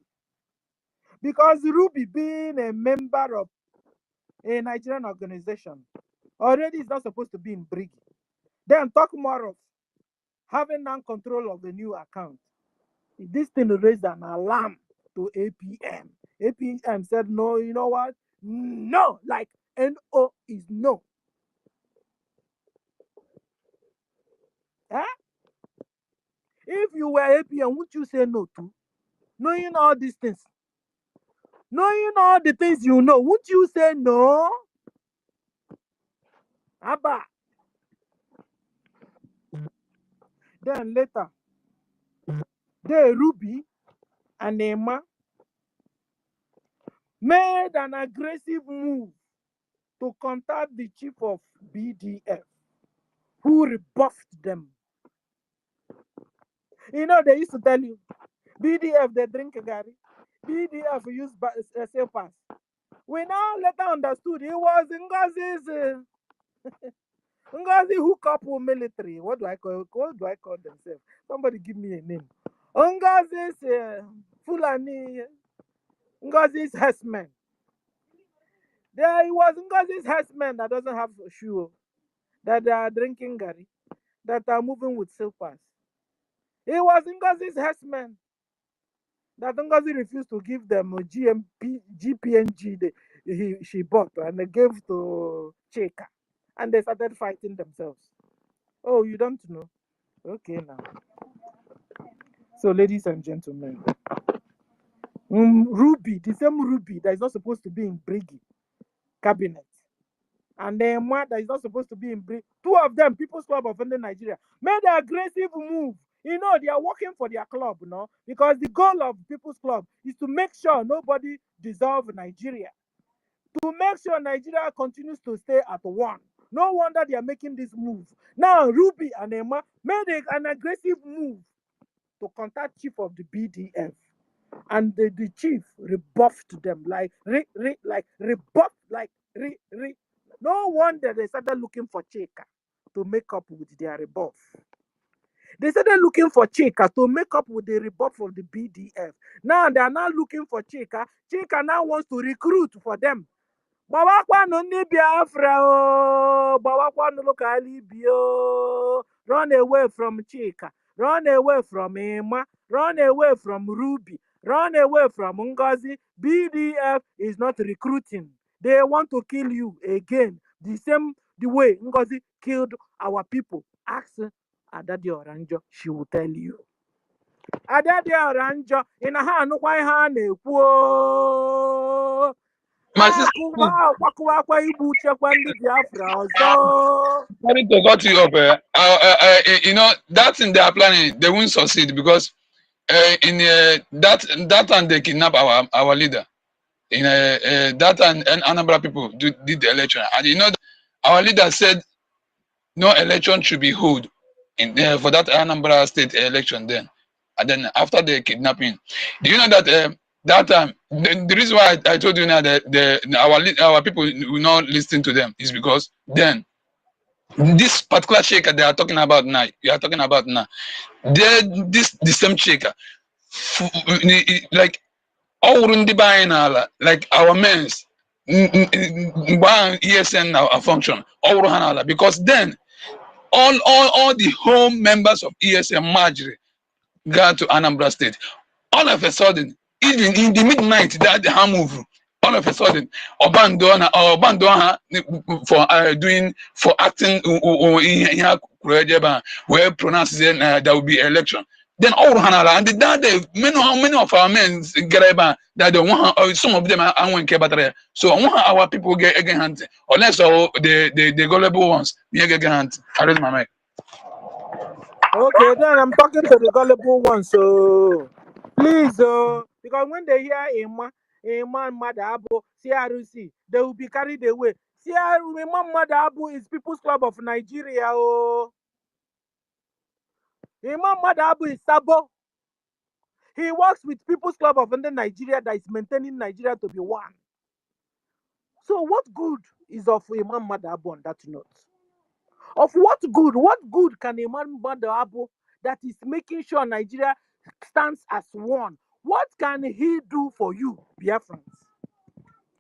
because Ruby being a member of a Nigerian organization already is not supposed to be in BRGIE. Then talk more of having non-control of the new account. This thing raised an alarm to APM. APM said, no, you know what? No, like NO is no. If you were APM, would you say no to? Knowing all these things, knowing all the things you know, would you say no? Abba. Then later, Ruby and Emma made an aggressive move to contact the chief of BDF, who rebuffed them. You know, they used to tell you, BDF, they drink Gary. BDF use sail pass. We now later understood it was NGOZI hookup with military. What do I call themselves? Somebody give me a name. NGOZI's Fulani, NGOZI's herdsmen. There was NGOZI's herdsmen that doesn't have a shoe, that are drinking Gary, that are moving with sail pass. It was NGOZI's herdsmen that NGOZI refused to give them a GPNG she bought, and they gave to Cheka, and they started fighting themselves. Oh, you don't know? Okay, now. So, ladies and gentlemen, Ruby, the same Ruby that is not supposed to be in BRGIE cabinet, and then one that is not supposed to be in BRGIE, two of them, People's Club of Nigeria, made an aggressive move. You know, they are working for their club, no? Because the goal of People's Club is to make sure nobody dissolve Nigeria. To make sure Nigeria continues to stay at one. No wonder they are making this move. Now, Ruby and Emma made an aggressive move to contact chief of the BDF. And the chief rebuffed them, no wonder they started looking for Cheka to make up with their rebuff. They started looking for Cheka to make up with the rebuff of the BDF. Now they are now looking for Cheka. Cheka now wants to recruit for them. Bawakwano ni Biafra, Bawakwano locally bio. Run away from Cheka. Run away from Emma. Run away from Ruby. Run away from NGOZI. BDF is not recruiting. They want to kill you again. The way NGOZI killed our people. Ask Adadi Oranjo, she will tell you. Adadi Oranjo, in a hand, why hand, My sister, please, sorry to cut you up. You know, that thing they are planning, they won't succeed because that time they kidnap our leader. In that and Anambra people did the election, and you know, our leader said no election should be held in for that Anambra state election then. And then after the kidnapping, do you know that that time the reason why I told you now that our people will not listen to them is because then this particular shaker they are talking about now, you are talking about now, the same shaker, like all Burundi buying like our men's ESN now a function all because then all the home members of ESN Marjorie got to Anambra State. All of a sudden, even in the midnight that they have moved, all of a sudden, Obandona for acting where pronounces there will be election. Then all Hanala and that day, many of our men get that they want some of them are unwin. So I want our people get again hunting, unless the gullible ones get again hunting. I read my mic. Okay, then I'm talking to the gullible ones. So please, because when they hear a man Madabo, CRC, they will be carried away. Imam Madabu is People's Club of Nigeria. Oh, Imam Madabu is Sabo. He works with People's Club of Nigeria that is maintaining Nigeria to be one. So what good is of Imam Madabu on that note? Of what good can Imam Madabu that is making sure Nigeria stands as one? What can he do for you, Biafrans?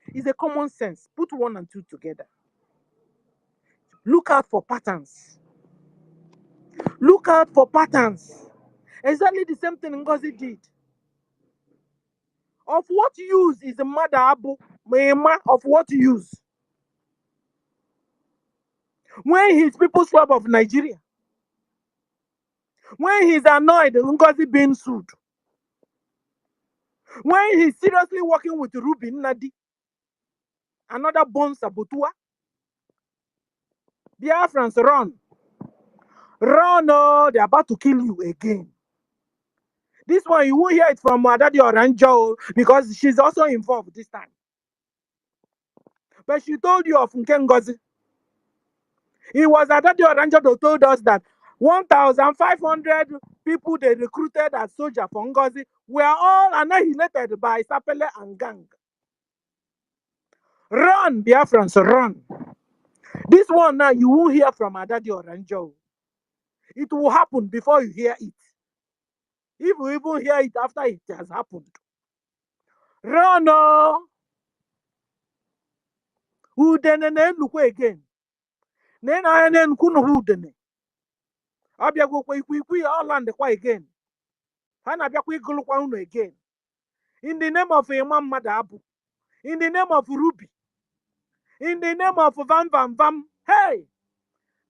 It's a common sense. Put 1 and 2 together. Look out for patterns. Look out for patterns. Exactly the same thing Ngozi did. Of what use is the Madabu? Of what use? When his People's Club of Nigeria, when he's annoyed Ngozi being sued, when he's seriously working with Rubin Nadi, another Bon Sabotua, Biafrans run. Run, oh, they're about to kill you again. This one, you won't hear it from Daddy Oranjo because she's also involved this time. But she told you of NGOZI. It was Daddy Oranjo that told us that 1,500 people they recruited as soldiers for NGOZI were all annihilated by Sapele and gang. Run, Biafrans, run. This one now, you won't hear from Daddy Oranjo. It will happen before you hear it. If you even hear it after it has happened. Run, oh! Udene lukwe again. Nena enen kunu udene. Abia go kwi all land kwa again. Hana abia kwi gulu kwa unu again. In the name of Imam Madabu. In the name of Ruby. In the name of Vam Vam Vam. Hey!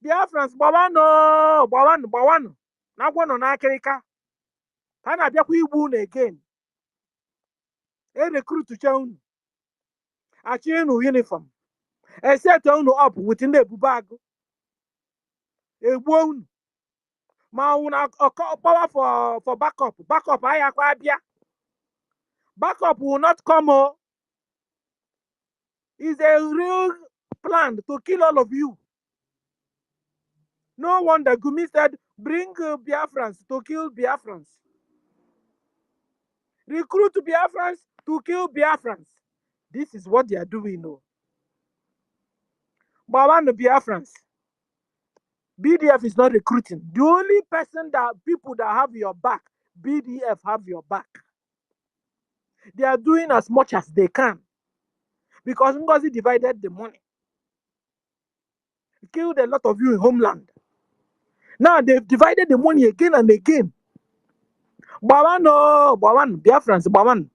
Biafrans, bawano. Nagwano na akirika. Hana abia kwi ibu unu again. E recruit to unu. Achi unu uniform. E set unu up within the bubago. Egbuo unu. Ma una power for backup. Backup ayakwa abia. Backup will not come. It's a real plan to kill all of you. No wonder Gumi said, bring Biafrans to kill Biafrans. Recruit Biafrans to kill Biafrans. This is what they are doing. No. But one Biafrans, BDF is not recruiting. The only people that have your back, BDF have your back. They are doing as much as they can. Because Ngozi divided the money. Killed a lot of you in homeland. Now they've divided the money again and again. Bawano, Biafrans, Bawan.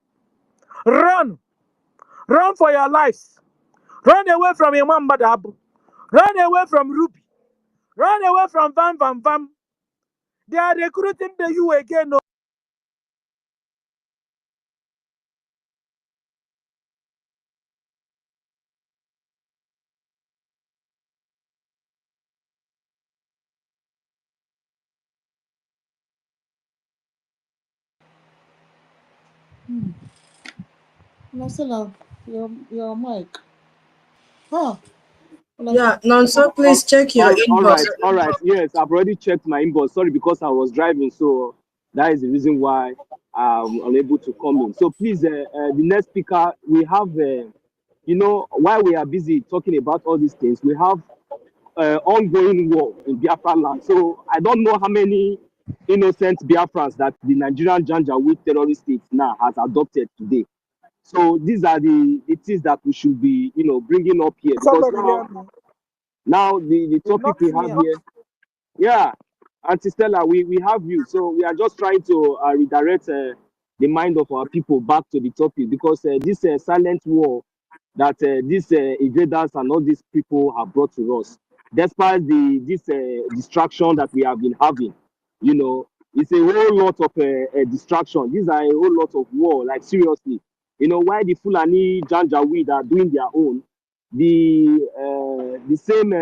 Run for your lives. Run away from Imam Madabu. Run away from Ruby. Run away from Vam Vam Vam. They are recruiting you again. Marcella, your mic. Huh? Yeah, Nonso, please check your inbox. All right. Yes, I've already checked my inbox. Sorry, because I was driving, so that is the reason why I'm unable to come in. So please, the next speaker, we have, you know, while we are busy talking about all these things, we have ongoing war in Biafra land. So I don't know how many innocent Biafrans that the Nigerian Janjaweed terrorist state now has adopted today. So these are the things that we should be, you know, bringing up here, because Somebody hear me. now the They topic we knocked me have out. here, yeah, Auntie Stella, we have you. So we are just trying to redirect the mind of our people back to the topic, because this silent war that these invaders and all these people have brought to us, despite this distraction that we have been having, you know, it's a whole lot of distraction. These are a whole lot of war, like seriously. You know, why the Fulani Janjaweed are doing their own, the same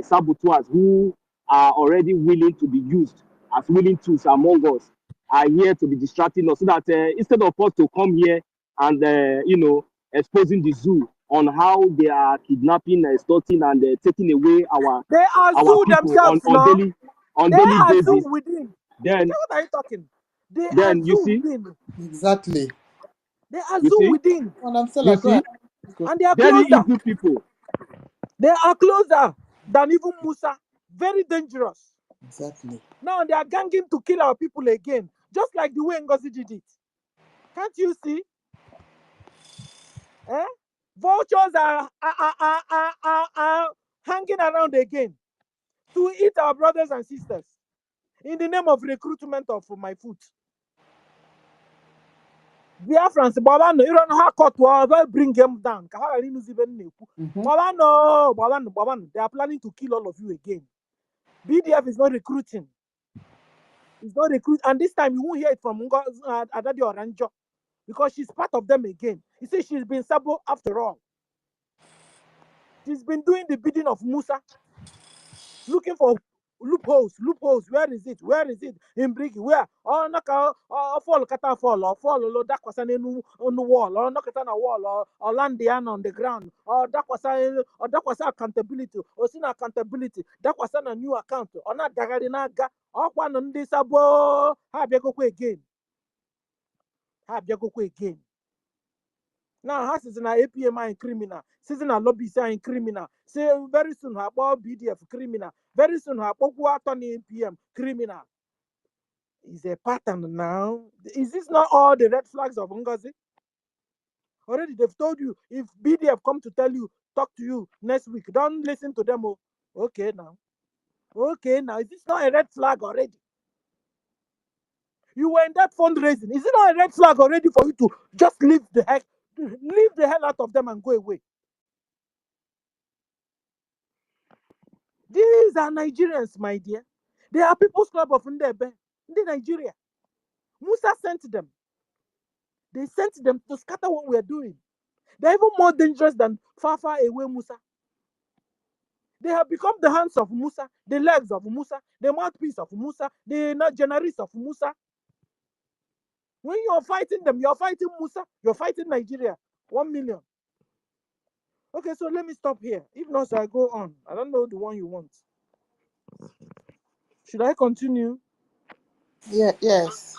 saboteurs who are already willing to be used as willing tools among us are here to be distracting us, so that instead of us to come here and you know, exposing the zoo on how they are kidnapping, extorting, and taking away They are our zoo people themselves now. on They daily are zoo basis, within. then What are you talking? They are you zoo see, within. Exactly. They are you zoo see, within. Madam you Stella, go see, ahead. Go. And they are very closer. evil people. They are closer than even Musa. Very dangerous. Exactly. Now they are ganging to kill our people again, just like the way NGOZI did it. Can't you see? Eh? Vultures are hanging around again to eat our brothers and sisters in the name of recruitment of my food. Biafrans, Babano, you don't know how cut will bring them down. Babano, they are planning to kill all of you again. BDF is not recruiting. It's not recruiting. And this time you won't hear it from Adadi Oranjo, because she's part of them again. You see, she's been Sabo after all. She's been doing the bidding of Musa, looking for loopholes. Where is it? In BRGIE, where? Oh, naka, fall kata fall, or fall lo that was an on the wall, or nakata na wall, or land the on the ground, or that was accountability, or sin accountability. That was a new account, or not dagarinaga, or one on this abo. Have you go again? Now, has is an APMI criminal, season a lobby saying criminal. Say very soon her BDF criminal. Very soon her Attorney APM criminal. Is a pattern now. Is this not all the red flags of NGOZI? Already they've told you, if BDF come to tell you, talk to you next week, don't listen to them. Okay now. Is this not a red flag already? You were in that fundraising. Is it not a red flag already for you to just leave the hell out of them and go away? These are Nigerians, my dear. They are People's Club of Ndebe, Nigeria. Musa sent them. They sent them to scatter what we are doing. They're even more dangerous than far away Musa. They have become the hands of Musa, the legs of Musa, the mouthpiece of Musa, the generis of Musa. When you're fighting them, you're fighting Musa, you're fighting Nigeria. 1 million. Okay, so let me stop here. If not, I go on. I don't know the one you want. Should I continue? Yeah, yes.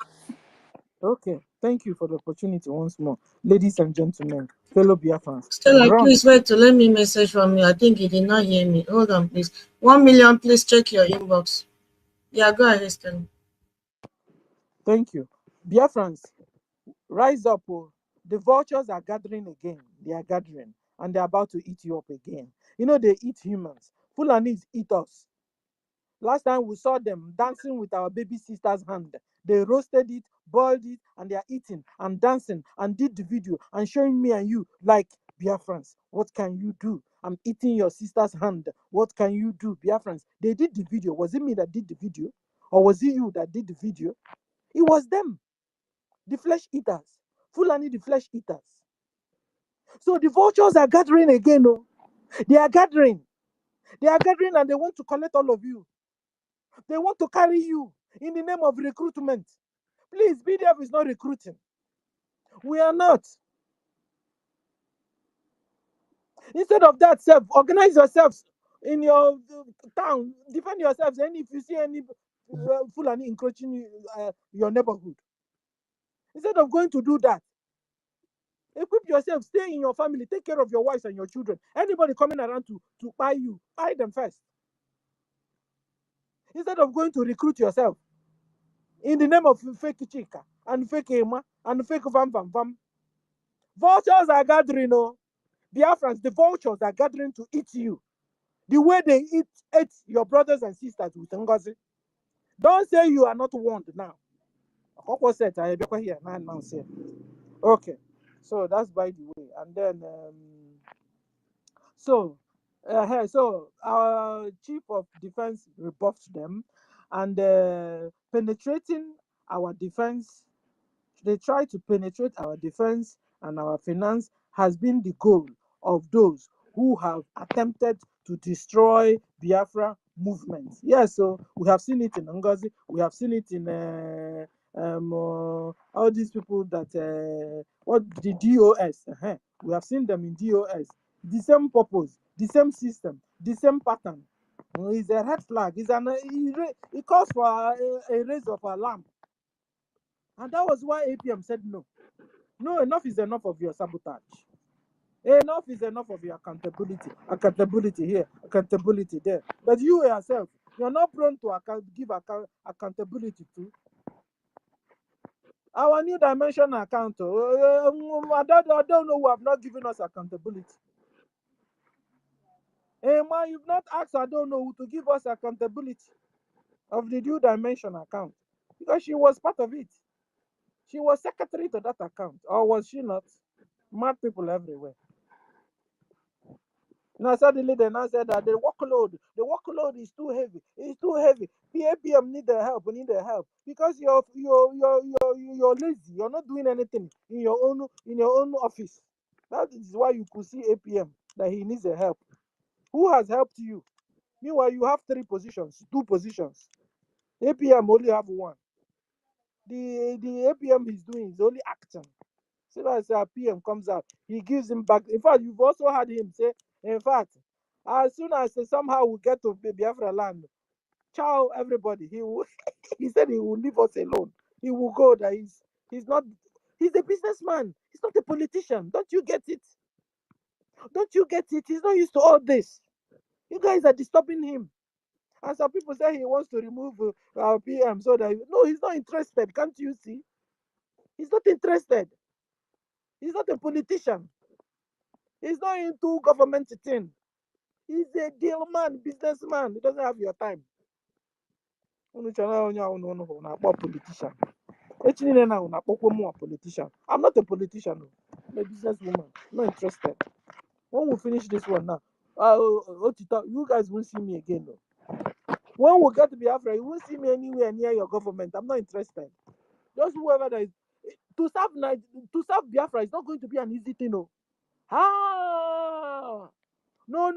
Okay, thank you for the opportunity once more. Ladies and gentlemen, fellow Biafrans. Stella, please wait to let me message from you. I think you did not hear me. Hold on, please. 1 million, please check your inbox. Yeah, go ahead, Stella. Thank you. Biafrans, rise up. Oh. The vultures are gathering again. They are gathering, and they're about to eat you up again. You know, they eat humans. Fulanis eat us. Last time we saw them dancing with our baby sister's hand. They roasted it, boiled it, and they are eating and dancing and did the video and showing me and you like, Biafrans, what can you do? I'm eating your sister's hand. What can you do, Biafrans? They did the video. Was it me that did the video? Or was it you that did the video? It was them, the flesh eaters. Fulani, the flesh eaters. So the vultures are gathering again. Oh. They are gathering. They are gathering and they want to collect all of you. They want to carry you in the name of recruitment. Please, BDF is not recruiting. We are not. Instead of that, organize yourselves in your town, defend yourselves. And if you see any Fulani encroaching your neighborhood, instead of going to do that, equip yourself, stay in your family, take care of your wives and your children. Anybody coming around to buy you, buy them first. Instead of going to recruit yourself in the name of fake chica and fake ema and fake vam. Vultures are gathering, oh. Biafrans, the vultures are gathering to eat you. The way they ate your brothers and sisters with NGOZI. Don't say you are not warned now. Okay, so that's by the way. And then, so our chief of defense rebuffed them, and penetrating our defense. They try to penetrate our defense and our finance has been the goal of those who have attempted to destroy Biafra movement. Yes, so we have seen it in NGOZI, we have seen it in all these people that what the DOS. We have seen them in DOS. The same purpose, the same system, the same pattern. It's a red flag. It calls for a raise of alarm. And that was why APM said no. No, enough is enough of your sabotage. Enough is enough of your accountability. Accountability here, accountability there. But you yourself, you're not prone to give accountability to. Our new dimension account, I don't know who have not given us accountability. Man, you've not asked, I don't know who to give us accountability of the new dimension account. Because she was part of it. She was secretary to that account. Or was she not? Mad people everywhere. Now suddenly they now said that the workload is too heavy. It's too heavy. PAPM need the help. We need the help because you're lazy. You're not doing anything in your own office. That is why you could see APM that he needs the help. Who has helped you? Meanwhile, you have 2 positions. APM only have 1. The APM he's doing is only acting. So as our PM comes out, he gives him back. In fact, you've also heard him say, in fact, as soon as somehow we get to Biafra land, ciao everybody. He said he will leave us alone. He will go. That he's a businessman. He's not a politician. Don't you get it? Don't you get it? He's not used to all this. You guys are disturbing him. And some people say he wants to remove our PM so that no, he's not interested. Can't you see? He's not interested. He's not a politician. He's not into government thing. He's a deal man, businessman. He doesn't have your time. Politician. Politician. I'm not a politician. I'm a businesswoman. I'm not interested. When we finish this one now, you guys won't see me again. When we get to Biafra, you won't see me anywhere near your government. I'm not interested. Just whoever that is to serve Biafra is not going to be an easy thing. No. No.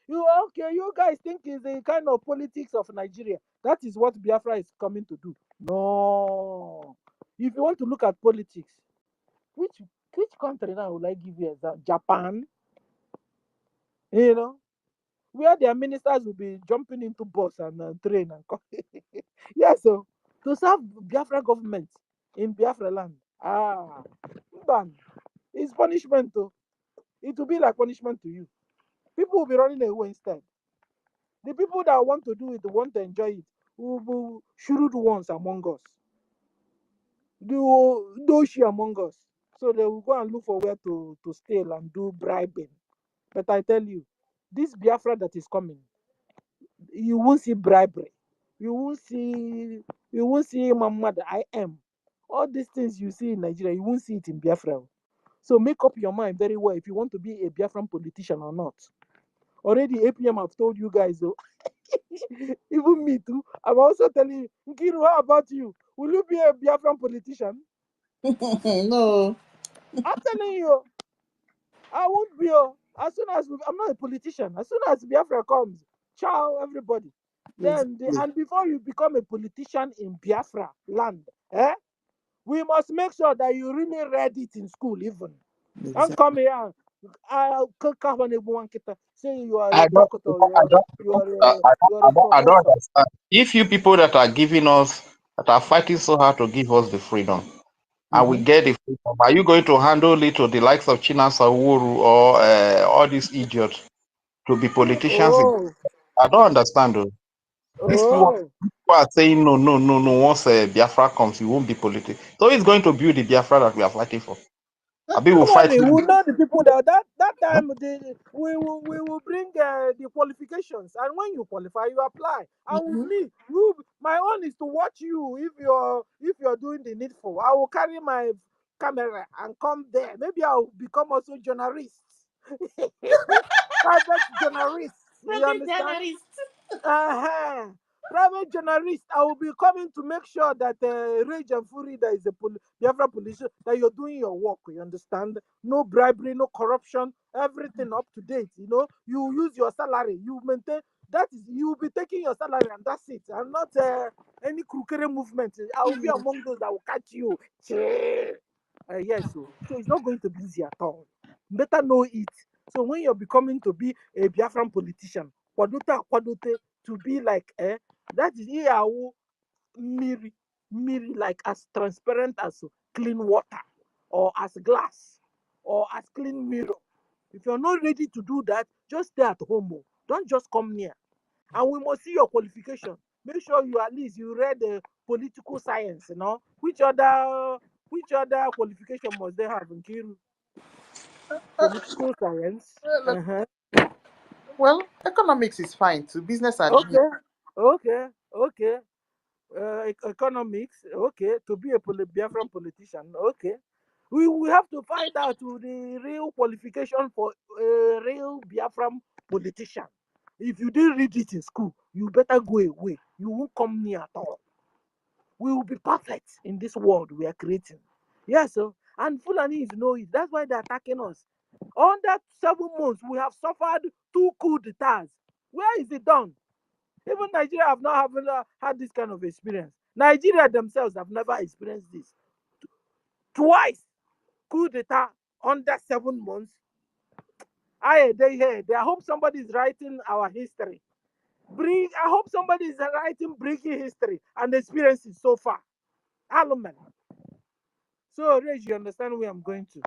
You guys think it's the kind of politics of Nigeria. That is what Biafra is coming to do. No. If you want to look at politics, which country now will I give you example? Japan. Where their ministers will be jumping into bus and train and yeah, so to serve Biafra government in Biafra land, it's punishment too. It will be like punishment to you. People will be running away instead. The people that want to do it, want to enjoy it, will be shrewd ones among us. Those among us. So they will go and look for where to steal and do bribing. But I tell you, this Biafra that is coming, you won't see bribery. You won't see Mamad I am. All these things you see in Nigeria, you won't see it in Biafra. So make up your mind very well if you want to be a Biafran politician or not. Already APM have told you guys though. Even me too. I'm also telling you, Nkiru, how about you? Will you be a Biafran politician? No. I'm telling you, I won't be. As soon as I'm not a politician. As soon as Biafra comes, ciao everybody. Then and before you become a politician in Biafra land, we must make sure that you really read it in school even. Exactly. Don't come here Say you are I a don't, doctor, you are a I don't professor. understand. If you people that are giving us, that are fighting so hard to give us the freedom, and we Mm-hmm. get the freedom, are you going to handle it to the likes of Chinasa Wuru or all these idiots to be politicians? Oh, I don't understand though. These people oh. are saying no, no, no, no. Once Biafra comes, it won't be political. So it's going to build the Biafra that we are fighting for. I mean, we'll Don't fight. worry, we'll know the people that time we will bring the qualifications, and when you qualify, you apply. And with me, my own is to watch you if you're doing the needful. I will carry my camera and come there. Maybe I'll become also journalist, private journalist. You understand? Uh-huh. Private journalist, I will be coming to make sure that Rage and Fury, that is a Biafra police, that you're doing your work. You understand? No bribery, no corruption, everything up to date. You know, you use your salary, you maintain. That is, you will be taking your salary, and that's it. And not any crooked movement. I will be among those that will catch you. Yes, so it's not going to be easy at all. Better know it. So when you're becoming to be a Biafran politician, kwadote to be like that is Iyawu miri like as transparent as clean water or as glass or as clean mirror. If you're not ready to do that, just stay at home. Don't just come near. And we must see your qualification. Make sure you at least you read the political science, you know. Which other qualification must they have in Kiru? Political science. Uh-huh. Well, economics is fine too. Business admin. Okay. Okay. Economics, okay, to be a Biafran politician, okay. We have to find out the real qualification for a real Biafran politician. If you didn't read it in school, you better go away. You won't come near at all. We will be perfect in this world we are creating. Yes, sir. And Fulanis know it. That's why they're attacking us. Under 7 months, we have suffered 2 coup d'etats. Where is it done? Even Nigeria have not had this kind of experience. Nigeria themselves have never experienced this. Twice, coup d'etat under 7 months. I hope somebody is writing our history. I hope somebody is writing BRGIE history and experiences so far. Alumen. So, Reg, you understand where I'm going to.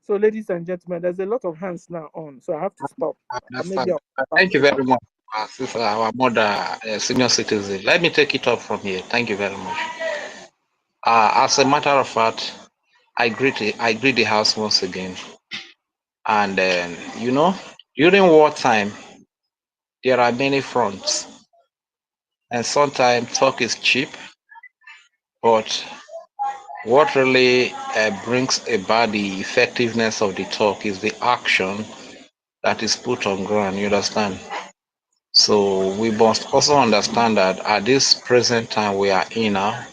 So, ladies and gentlemen, there's a lot of hands now on, so I have to stop. I Maybe understand. I'll come back. Thank you very much, sister, our mother, senior citizen. Let me take it up from here. Thank you very much. As a matter of fact, I greet the house once again. And during wartime, there are many fronts, and sometimes talk is cheap, but what really brings about the effectiveness of the talk is the action that is put on ground. You understand? So we must also understand that at this present time we are in now,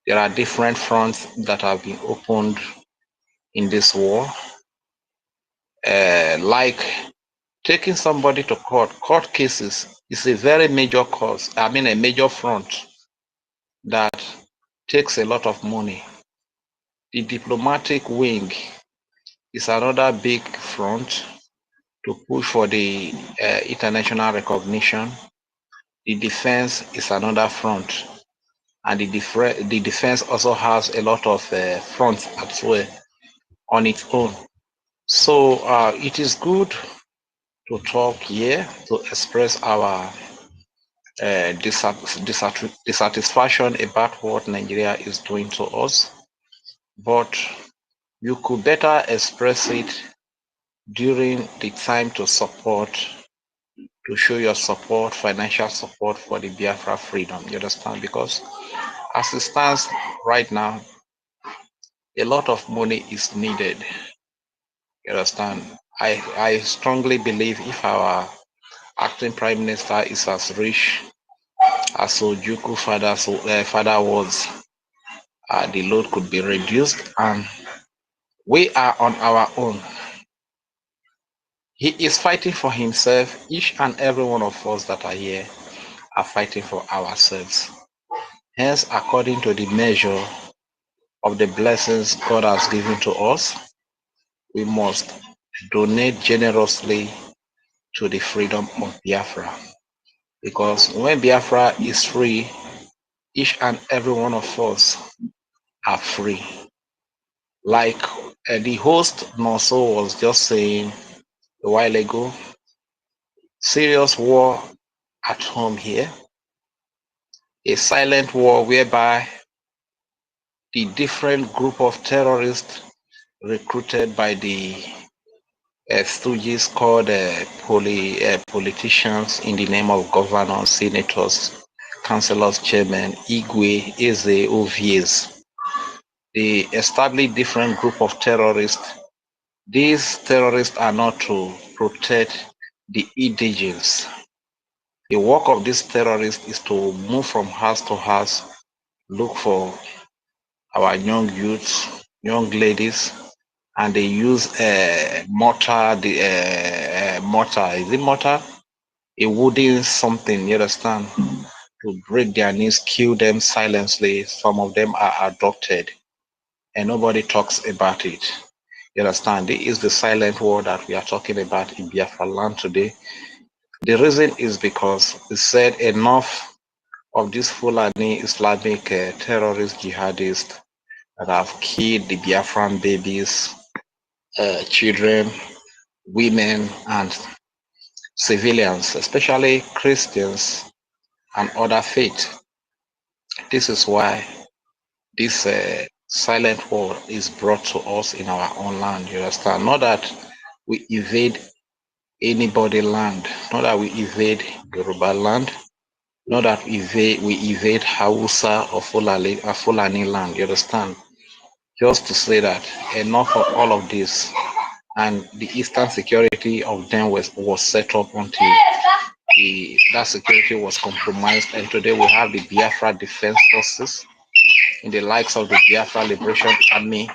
there are different fronts that have been opened in this war. Like taking somebody to court cases is a very major cause. I mean, a major front that takes a lot of money. The diplomatic wing is another big front to push for the international recognition. The defense is another front, and the defense also has a lot of fronts as well on its own. So it is good to talk here to express our dissatisfaction about what Nigeria is doing to us, but you could better express it during the time to show your support, financial support for the Biafra freedom. You understand? Because as it stands right now, a lot of money is needed. You understand? I strongly believe if our acting prime minister is as rich as Ojuku father was, the load could be reduced, and we are on our own. He is fighting for himself. Each and every one of us that are here are fighting for ourselves. Hence, according to the measure of the blessings God has given to us, we must donate generously to the freedom of Biafra. Because when Biafra is free, each and every one of us are free. Like the host Noso was just saying a while ago, serious war at home here, a silent war whereby the different group of terrorists recruited by the stooges called politicians in the name of governors, senators, councillors, chairmen, Igwe, Eze, OVAs. They established different group of terrorists. These terrorists are not to protect the indigenes. The work of these terrorists is to move from house to house, look for our young youths, young ladies, and they use mortar, mortar, is it mortar? A wooden something, you understand, to break their knees, kill them silently. Some of them are adopted, and nobody talks about it. You understand? This is the silent war that we are talking about in Biafra land today. The reason is because it said enough of these Fulani Islamic terrorist jihadists that have killed the Biafran babies, children, women, and civilians, especially Christians and other faiths. This is why this silent war is brought to us in our own land. You understand? Not that we evade anybody land, not that we evade Yoruba land, not that we evade Hausa or Fulani land. You understand? Just to say that enough of all of this, and the eastern security of them was set up until that security was compromised, and today we have the Biafra Defense Forces in the likes of the Biafra Liberation Army,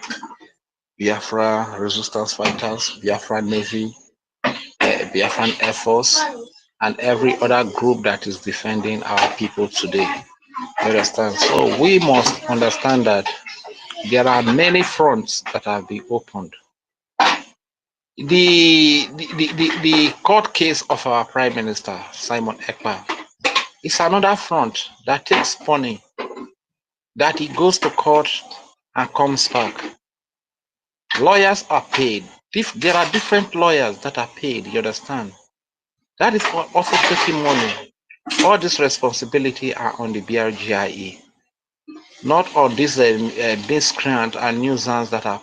Biafra Resistance Fighters, Biafra Navy, Biafran Air Force, and every other group that is defending our people today. You understand? So we must understand that there are many fronts that have been opened. The court case of our Prime Minister, Simon Ekpa, is another front that takes money, that he goes to court and comes back. Lawyers are paid. There are different lawyers that are paid, you understand? That is also taking money. All this responsibility are on the BRGIE, not on these miscreant and nuisance that are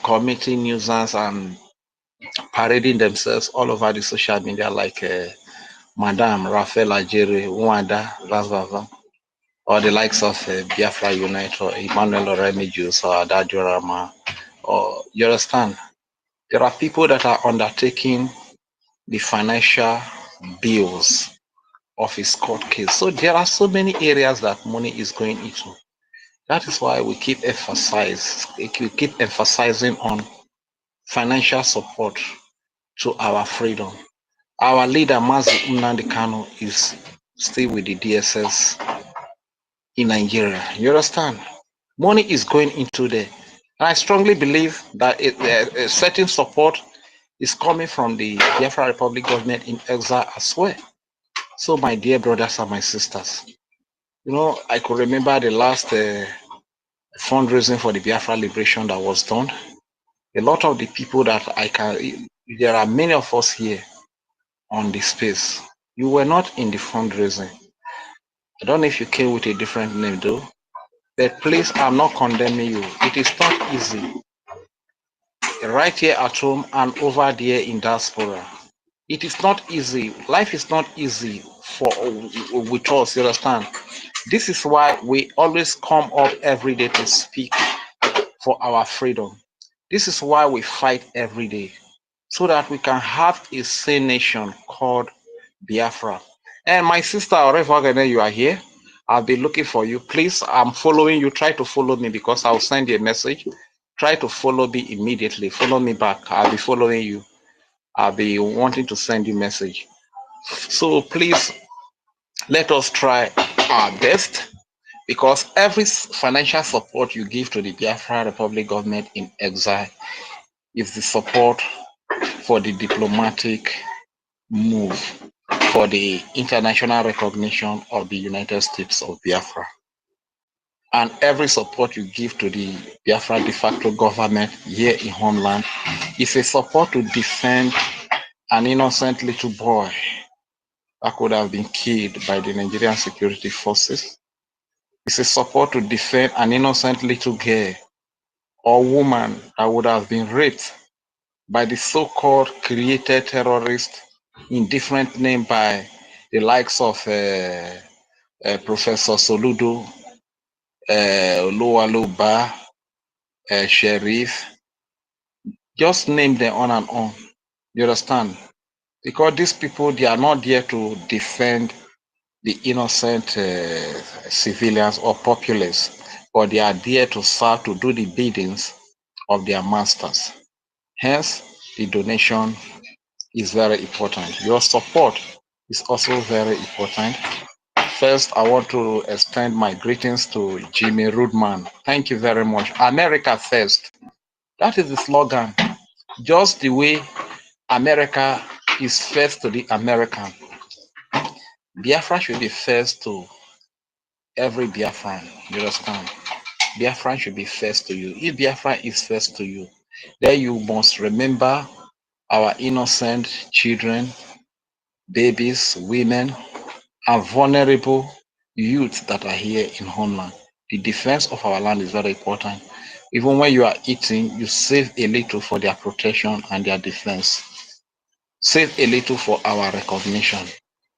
committing nuisance and parading themselves all over the social media like Madame Raphael Ajere, Wanda, Vavava, or the likes of Biafra Unite or Emmanuel Remedios or Adadurama. Or you understand? There are people that are undertaking the financial bills of his court case. So there are so many areas that money is going into. That is why we keep emphasizing on financial support to our freedom. Our leader, Mazi Nnamdi Kanu, is still with the DSS in Nigeria. You understand? Money is going into there. And I strongly believe that a certain support is coming from the Biafra Republic government in exile as well. So my dear brothers and my sisters, you know, I could remember the last fundraising for the Biafra liberation that was done. A lot of the people that there are many of us here on the space. You were not in the fundraising. I don't know if you came with a different name though. But please, I'm not condemning you. It is not easy. Right here at home and over there in diaspora. It is not easy. Life is not easy with us, you understand? This is why we always come up every day to speak for our freedom. This is why we fight every day, so that we can have a sane nation called Biafra. And my sister, wherever you are here, I'll be looking for you. Please, I'm following you. Try to follow me because I'll send you a message. Try to follow me immediately. Follow me back. I'll be following you. I'll be wanting to send you a message. So please, let us try our best, because every financial support you give to the Biafra Republic government in exile is the support for the diplomatic move for the international recognition of the United States of Biafra. And every support you give to the Biafra de facto government here in homeland is a support to defend an innocent little boy that could have been killed by the Nigerian security forces. It's a support to defend an innocent little girl or woman that would have been raped by the so-called created terrorists in different names by the likes of Professor Soludo, Oluwaluba, Sheriff. Just name them on and on. You understand? Because these people, they are not there to defend the innocent civilians or populace, but they are there to serve, to do the biddings of their masters. Hence, the donation is very important. Your support is also very important. First, I want to extend my greetings to Jimmy Rudman. Thank you very much. America first. That is the slogan. Just the way America is first to the American, Biafra should be first to every Biafran. You understand? Biafra should be first to you. If Biafra is first to you, then you must remember our innocent children, babies, women, and vulnerable youth that are here in homeland. The defense of our land is very important. Even when you are eating, you save a little for their protection and their defense. Save a little for our recognition.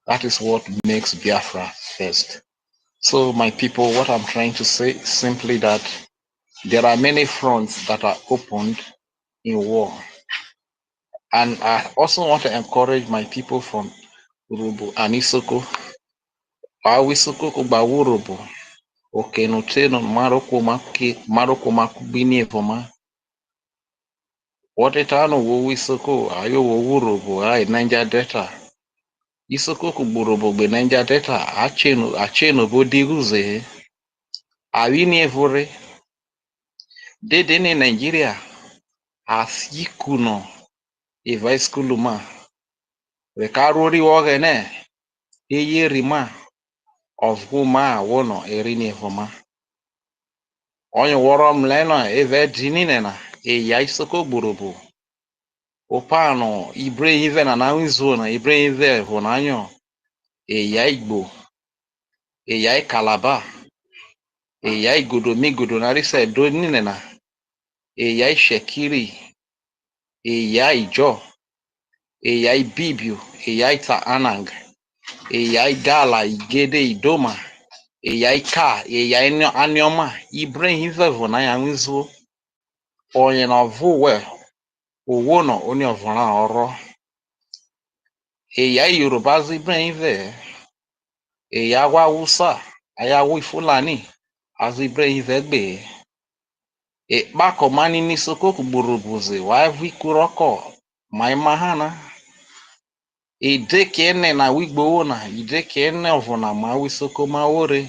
That is what makes Biafra first. So my people, what I'm trying to say is simply that there are many fronts that are opened in war. And I also want to encourage my people from Urubu and Isoko. Awisoko Kubawurubu. Okay, no teno Maroko Makubini Evoma. What etano wo Wisoko, ayo wo Urubu, ay Niger Delta. Isoko Kuburubu be Niger Delta, acheno Bodiguze. Awini Evore. Dedene Nigeria. Asikuno. Eva Skuluma. Rekarori Wogene. Eye Rima. Of Huma Wono Erini Evoma. Onye worom leno eve dininena ya isoko gburubu opano ibre ive na nawizona ibre ive vonanyo ya igbo ya kalaba ya igodo migodo na rise do ninena ya ishekiri ya ijo ya ibibio ya ita anang ya igala igede idoma ya ika ya anioma ibre ive vonanya wizo onye na vuwe owó náà ó ní ọ̀fọ̀ràn ọ̀rọ̀ èyà yorùbá sí bẹ́ẹ̀ fẹ́ èyà wá haúsá àyàwó fúlàní àti bẹ́ẹ̀ fẹ́ gbé ìpàkọ́ máa ní sokoko gbòrògbòzè wàá fi kúrọ́kọ̀ máa má hànà ìdèkì ẹnẹ nà wígbówó nà ìdèkì ẹnẹ ọ̀fọ̀nà máa wí soko máa wóre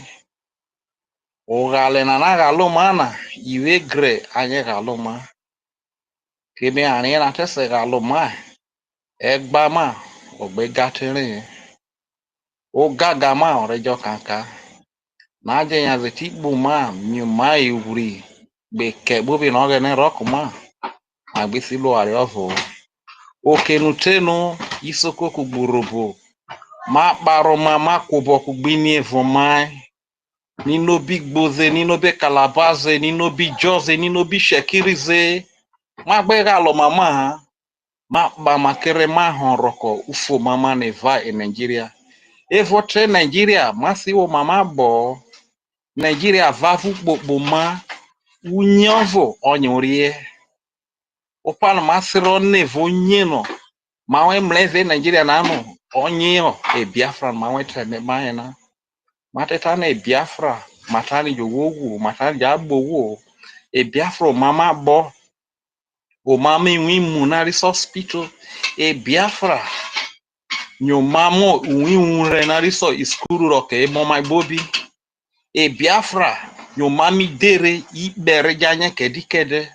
òghàlẹ̀ nà nàghàló máa nà ìwé grẹ̀ anyẹ ghàló máa kébé àárín nà tẹ̀sẹ̀ ghàló máa ẹgbàmà ọ̀gbẹ́gàtìrìn ó gàgàmà ọ̀rẹ́jọ́ kàǹkà n'ájẹ́ yẹn àzẹ̀tí gbòmà miòmà ìwúrì gbèkẹ̀ gbóbi nà ọ̀gẹ̀nẹ̀ rọ́kùmà àgbésí ló àrẹ ọ̀fọ̀ òkènùtẹ́nu ìsókòkò gbòròbò má kparọ́mà má kwòbọ̀kù gbíní ẹ̀fọ̀mà nínobi gbòzè nínobi kàlàbàzè nínobi jọ́zè nínobi ṣẹ̀kírìzè má gbẹ́gà lọ màmá ma makere ma honroko ufo mama neva in Nigeria. Evotre Nigeria masi wo mama bo Nigeria vavu kpokpo ma unyovo onyorie. Opan masiro nevo nyeno mawe mleze Nigeria nano onyo e Biafra mawe trene maena. Matetane e Biafra matani jowogu matani jabowo e Biafra mama bo o mama wimu na hospital e Biafra nyo mamo wimu renariso iskuru roke e mama bobi e Biafra nyo mami dere ibere janye kedikede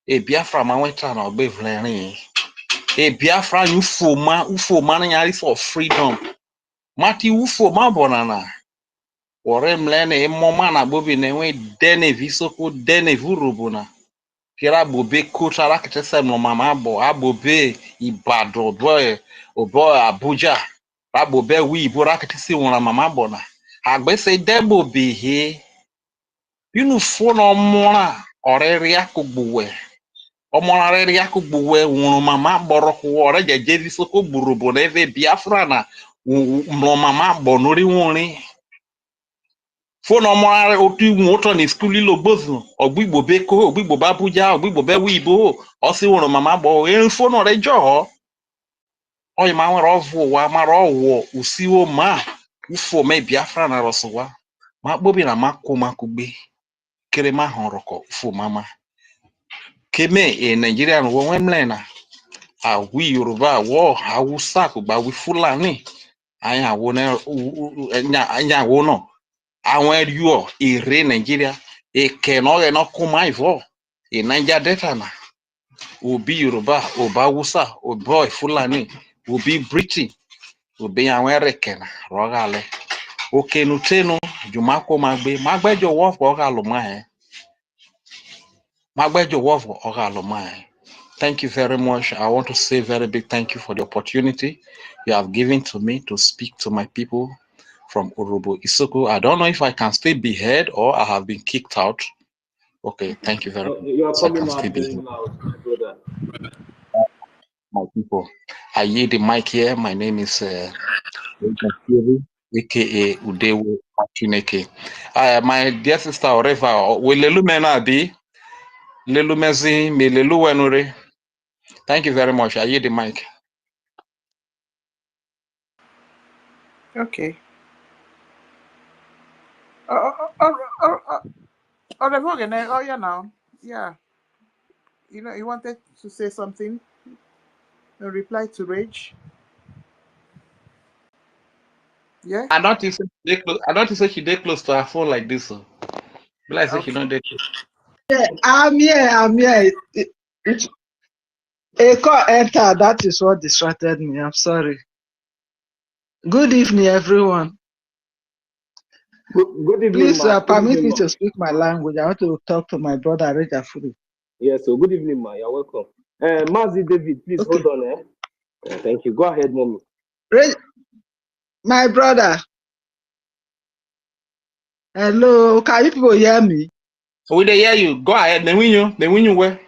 e Biafra ma weta na obe vleni e Biafra ufo ma na yari for freedom mati ufo ma bonana ore mlene e moma na bobi na enwe dene visoko dene vurubuna kira bobe kotara ketese no mama bo abobe Ibadan boy obo Abuja abobe wi ibora ketese wona mama bona agbese debo bihe inu fo no mora orere akugbuwe omorare yakugbuwe wonu mama boroko ore jeje visoko burubo na eve Biafra na mlo mama bonori wonri fóònù ọmọ ara otu nwụtọ na skul ilo gbozu ogbigbo beko ogbigbo babuja ogbigbo bewe ibo osi nwụrụ mama gbọ eri fóònù ọrẹ jọọ oyi ma nwere ọvụ ụwa mara ọwụọ usiwo ma ufo me Biafra na rọsụwa ma kpobi na makụ makugbe kere ma họrọkọ ufo mama keme e Nigeria no wọn mle na awi Yoruba awọ Hausa kugba wi Fulani anya awọ na anya awọ no àwọn ẹrú èrè Nàìjíríà èkè náà kó máa ìfọ Niger Delta na òbí Yorùbá òbá Hausa òbá Fúlàní òbí Britain òbí àwọn ẹrẹkẹ na rọgàlẹ òkènù tẹnu jùmọ̀kó máa gbé mágbẹjọ wọfọ ọgàlùmọ ẹ mágbẹjọ wọfọ ọgàlùmọ ẹ. Thank you very much. I want to say very big thank you for the opportunity you have given to me to speak to my people from Urobo Isoko. I don't know if I can still be heard or I have been kicked out. Okay, thank you very much. You are So coming out very loud, my brother. My people, I yield the mic here. My name is aka Udewo Machineke. My dear sister Oreva, Welelumena be Lelumezi, Meleluwenure. Thank you very much. I yield the mic. Okay. Oh, yeah, now. Yeah. You know, you wanted to say something in reply to Rage? Yeah? I don't think so she did close to her phone like this. So. But I say she don't did close. Yeah, I'm here. A call entered. That is what distracted me. I'm sorry. Good evening, everyone. Good evening, please permit me ma. to speak my language. I want to talk to my brother Reja Furu. Yes, so good evening, ma. You're welcome. Mazi David, please hold on. Thank you. Go ahead, mommy. My brother. Hello, can you people hear me? We they hear you. Go ahead. They win you where?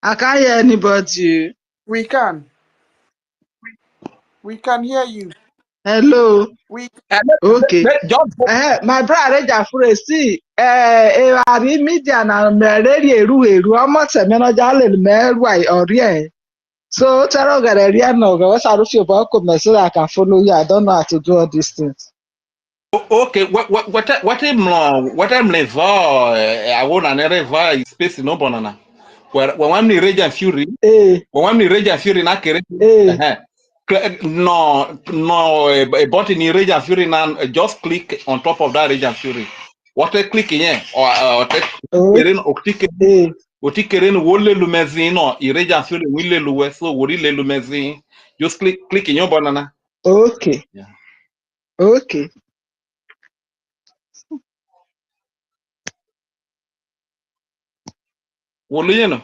I can't hear anybody. We can hear you. Hello. Okay. My brother Reja Furu, see, media na mereri eru almost a menojale merwai or yeah. So Taro got a real no, what's out of your book so I can follow you. I don't know how to do all these things. Okay, what I'm level I want another level space no banana. When I'm the Rage and Fury, when I'm the Rage and Fury na kere. No, a button in Rage and Fury now just click on top of that Rage and Fury. What a click in or Otikeren wole lumezino, Rage and Fury will luwe so wori le lumezin. Just click in your banana. Okay. Yeah. Okay. Wolino.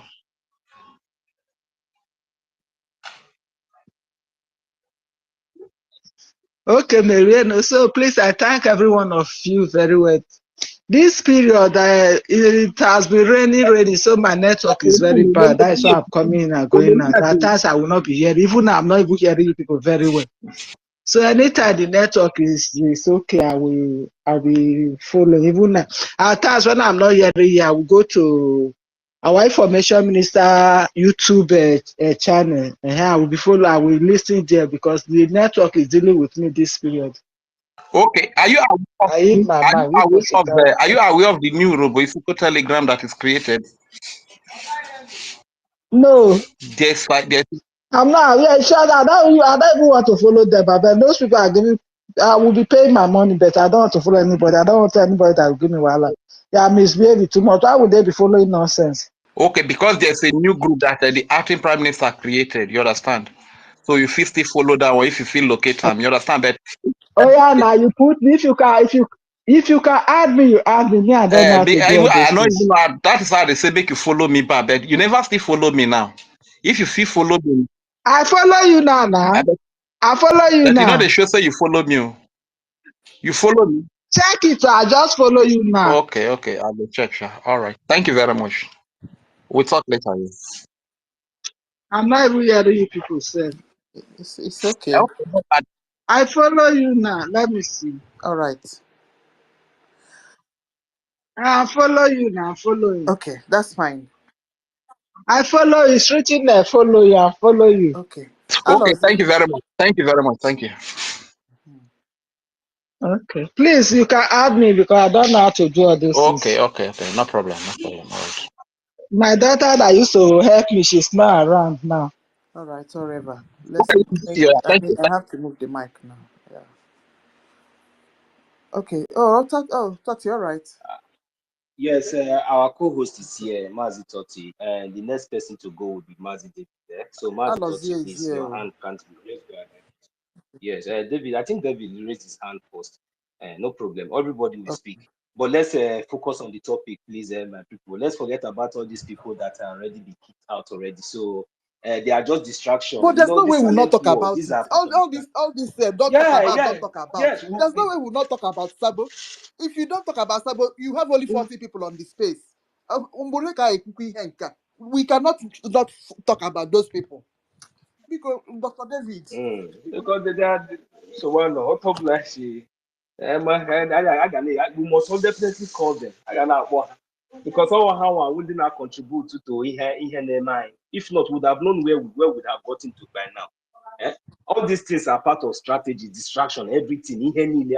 Okay, Mariano. So please, I thank every one of you very well. This period, it has been raining, so my network is very bad. That's why I'm coming and going out. At times I will not be here. Even now, I'm not even hearing you people very well. So anytime the network is okay, I will follow. Even now, at times when I'm not hearing you, I will go to our information minister YouTube channel, and I will be following. I will listen there because the network is dealing with me this period. Okay, are you aware of the new RoboIsoko Telegram that is created? No. There's I'm not. Yeah, sure. I don't even want to follow them. But those people are giving I will be paying my money, but I don't want to follow anybody. I don't want anybody that will give me wahala. Yeah, I'm misbehaving too much. Why would they be following nonsense? Okay, because there's a new group that the acting prime minister created. You understand? So you feel still follow that one if you feel locate them. You understand? But Oh yeah, now you put if you can add me, you add me. Me, I don't know how to do all I those know things. that is how they say make you follow me back, but you never still follow me now. If you feel follow me, I follow you now, I follow you but you know now. the show say you follow me. Oh. You follow me. Check it. I just follow you now. Okay, I will check. Sure. All right. Thank you very much. We'll talk later. Yeah. I'm not even hearing you people say. It's okay. I follow you now. Let me see. All right. I follow you now. Follow you. Okay, that's fine. I follow you. Straight in there. Follow you. I follow you. Okay. Okay. Thank you very much. Thank you very much. Thank you. Okay. Please, you can add me because I don't know how to do all those things. Okay. No problem. No problem. All right. My daughter that used to help me, she's not around now. All right, whatever. Let's. Yeah, thank you. I have to move the mic now. Yeah. Okay. Oh, Tati, all right. Yes, our co-host is here, Mazi Totti, and the next person to go will be Mazi David. So Mazi Totti, please, your hand can't be raised. Go ahead. Yes, David, I think David raised his hand first. No problem. Everybody will speak. But let's focus on the topic, please, my people. Let's forget about all these people that are already been kicked out already. So they are just distractions. But there's no way we'll not talk about it. All this don't talk about. Yes, there's no way we'll not talk about Sabo. If you don't talk about Sabo, you have only 40 people on the space. We cannot not talk about those people. Because Dr. David. Because they are so well no problem. We must definitely call them. Because all how I would not contribute to here mind. If not, would have known where we would have gotten to by now. All these things are part of strategy, distraction, everything.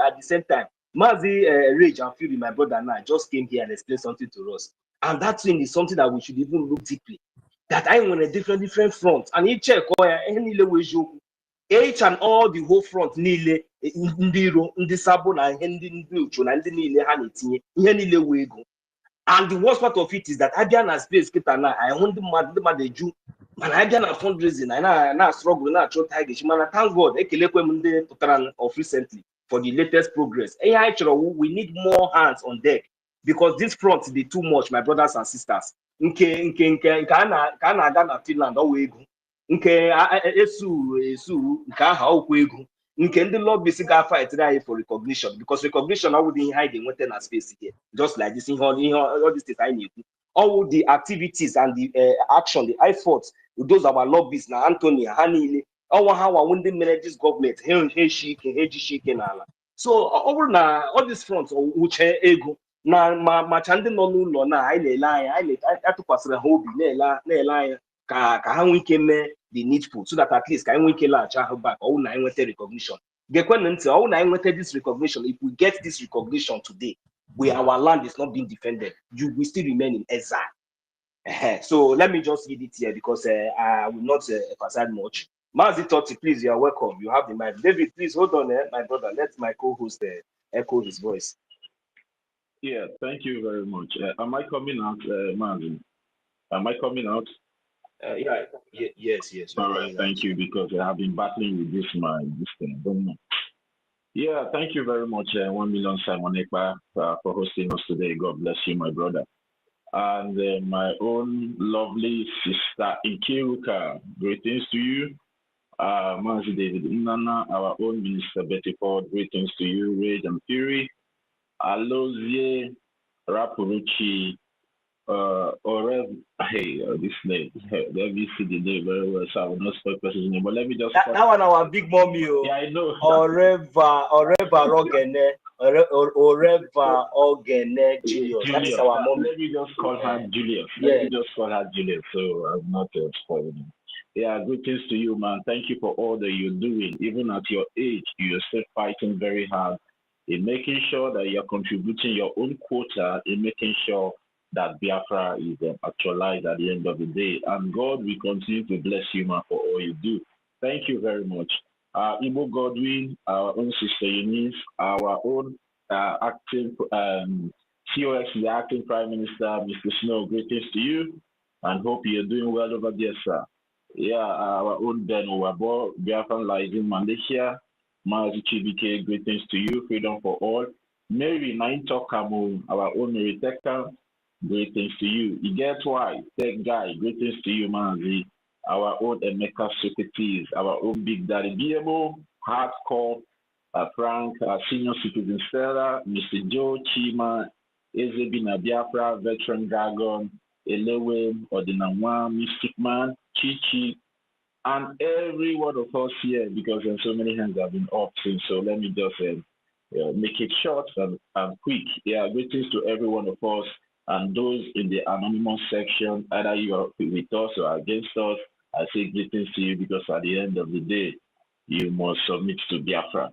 At the same time, Mazi Rage and Fury, my brother and I, just came here and explained something to us. And that thing is something that we should even look deeply. That I'm on a different front. And you check each and all the whole front niile ndị iro ndị sabo na ihe ndị uchu na ndị niile ha na-etinye ihe niile wee ego. And the worst part of it is that abịa na space kita na ahụ ndị mmadụ eju mana abịa na fundraising na struggle na achọ target mana thank God ekelekwe m ndị pụtara of recently for the latest progress. Ihe anyị chọrọ we need more hands on deck because this front dey too much, my brothers and sisters. Nke a na-aga na Finland ọwa ego nke esu nke aha okwu ego nke ndị lobbies ga-fight anyị for recognition because recognition awụdị ihe anyị ga-enweta na space here just like this all these things anyị na-ekwu all the activities and the action the efforts those our lobbies na Anthony ha niile ọnwa ha wawu ndị mere this government ha ejishi ike n'ala so ọ bụrụ na all this front wuche ego na macha ndị nọ n'ụlọ na anyị na-ele anyị atụkwasịrị ha obi na-ele anya ka ha nwee ike mee the needful so that at least ka anyị nwee ike laghachi ahụ back ọwụ na anyị nweta recognition gekwenụ ntị ọwụ na anyị nweta this recognition. If we get this recognition today where our land is not being defended, we still remain in exile. So let me just read it here because I will not emphasize much. Mazi Totti, please, you are welcome. You have the mic. David, please hold on, my brother. Let my co-host echo his voice. Yeah, thank you very much. Am I coming out, Marvin? Am I coming out? Yes. All right, thank you, because I have been battling with this thing. I don't know. Yeah, thank you very much, 1 million Simon Ekpa, for hosting us today. God bless you, my brother. And my own lovely sister Nkiruka, greetings to you. Mazi David Nana, our own Minister Betty Ford, greetings to you, Rage and Fury. Alozie Rapuruchi, this name. Let me see the name very well, so I will not spell person's name. But let me just that one our big mommy. Yeah, I know. Oreva Ogene Julius. That is our mom. Let me just call her Julius. Let me just call her Julius, so I'm not spoiling. Yeah, greetings to you, man. Thank you for all that you're doing. Even at your age, you're still fighting very hard in making sure that you're contributing your own quota, in making sure that Biafra is actualized at the end of the day. And God will continue to bless you, man, for all you do. Thank you very much. Ibo Godwin, our own sister Eunice, our own acting COS, the acting Prime Minister, Mr. Snow. Greetings to you, and hope you're doing well over there, sir. Yeah, our own Ben Owabo, Biafran lies in Malaysia. Mazi Chibike, greetings to you. Freedom for all. Mary Nainto Kamu, our own Mary Teka, greetings to you. Iget Why, Tech Guy, greetings to you, Mazi. Our own Emeka Socrates, our own Big Daddy BMO, Hardcore, Frank, Senior Citizen Stella, Mr. Joe Chima, Ezebina Biafra, Veteran Dragon, Elewe, Ordinamwa, Mystic Man, Chichi, and every one of us here, because so many hands have been up since. So let me just make it short and quick. Yeah, greetings to every one of us and those in the anonymous section, either you are with us or against us. I say greetings to you because at the end of the day, you must submit to Biafra.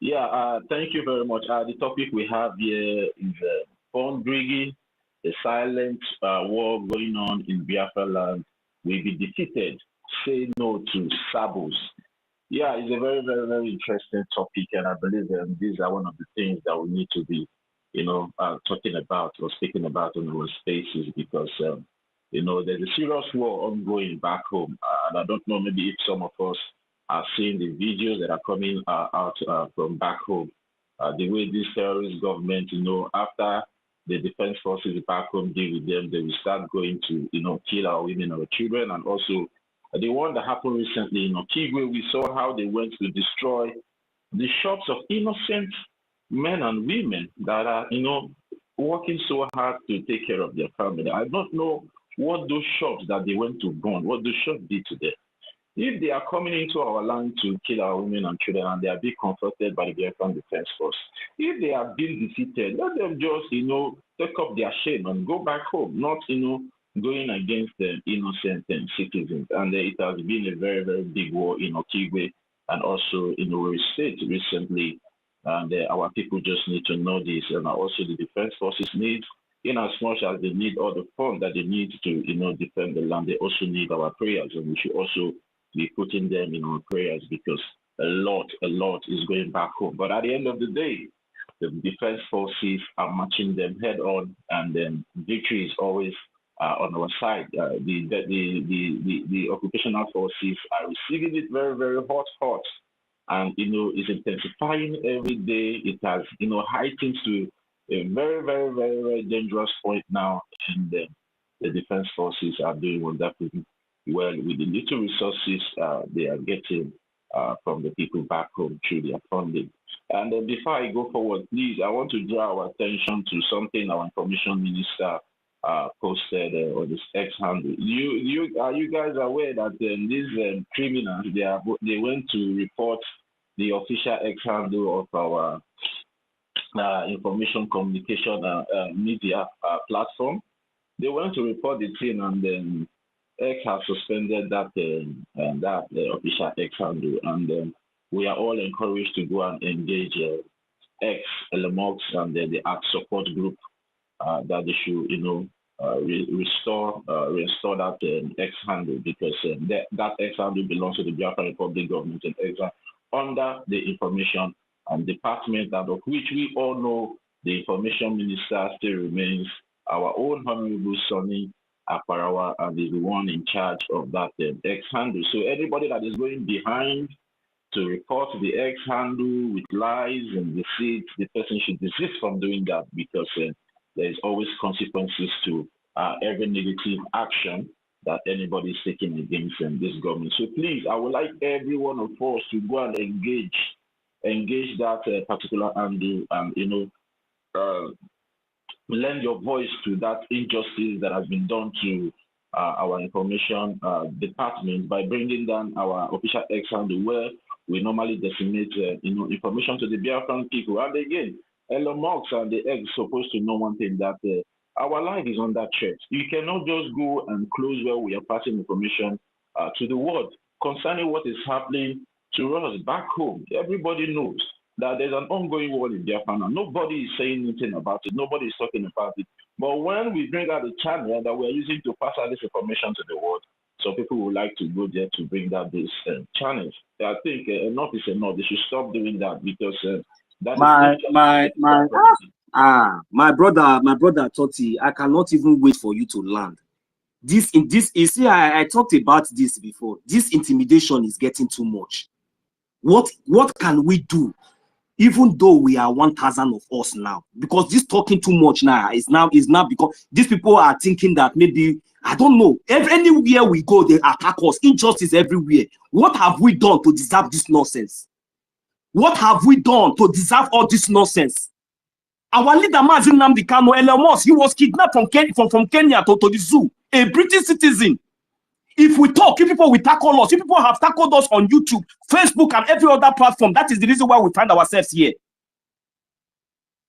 Yeah, thank you very much. The topic we have here is BRGIE, the silent war going on in Biafra land will be defeated. Say no to sabos. Yeah, it's a very, very, very interesting topic, and I believe these are one of the things that we need to be, talking about or speaking about in our spaces because, there's a serious war ongoing back home, and I don't know maybe if some of us are seeing the videos that are coming out from back home. The way this terrorist government, after the defense forces back home deal with them, they will start going to, kill our women, our children, and also the one that happened recently in Okigwe, we saw how they went to destroy the shops of innocent men and women that are, working so hard to take care of their family. I don't know what those shops that they went to burn, what those shops did to them. If they are coming into our land to kill our women and children and they are being confronted by the Biafran Defense Force, if they are being defeated, let them just, take up their shame and go back home, not, going against the innocent citizens. And it has been a very, very big war in Okigwe and also in Owerri State recently. And our people just need to know this. And also the Defense Forces need, in as much as they need all the funds that they need to, defend the land, they also need our prayers. And we should also be putting them in our prayers because a lot is going back home. But at the end of the day, the Defense Forces are matching them head on, and then victory is always on our side. The occupational forces are receiving it very, very hot, and it's intensifying every day. It has heightened to a very, very, very, very dangerous point now, and the Defense Forces are doing wonderfully well with the little resources they are getting from the people back home through their funding. And then before I go forward, please, I want to draw our attention to something our information minister posted on this X handle. Are you guys aware that these criminals they went to report the official X handle of our information communication media platform? They went to report the thing, and then X has suspended that official X handle, and we are all encouraged to go and engage X, LMOX, and the ACT support group that they should, restore that X handle, because that X handle belongs to the Biafra Republic government and X under the information department, and of which we all know the information minister still remains our own Honorable Sonny Aparawa, and is the one in charge of that X handle. So anybody that is going behind to report the X handle with lies and deceit, the person should desist from doing that, because there is always consequences to every negative action that anybody is taking against this government. So please, I would like every one of us to go and engage that particular handle, and lend your voice to that injustice that has been done to our information department by bringing down our official X handle, where we normally disseminate information to the Biafran people. And again, Elon Musk and the X supposed to know one thing, that our life is under threat. You cannot just go and close where we are passing information to the world concerning what is happening to us back home. Everybody knows that there's an ongoing war in Biafra. Nobody is saying anything about it. Nobody is talking about it. But when we bring out the channel that we're using to pass out this information to the world, So people would like to go there to bring that this challenge. I think enough is enough. They should stop doing that because that my brother Toti, I cannot even wait for you to land. You see, I talked about this before. This intimidation is getting too much. What can we do? Even though we are 1,000 of us now, because this talking too much now is now because these people are thinking that maybe, I don't know, anywhere we go, they attack us, injustice everywhere. What have we done to deserve this nonsense? What have we done to deserve all this nonsense? Our leader, Mazin Nnamdi Kanu, Elon Musk, he was kidnapped from Kenya to the zoo, a British citizen. If we talk, if people will tackle us, if people have tackled us on YouTube, Facebook, and every other platform, that is the reason why we find ourselves here.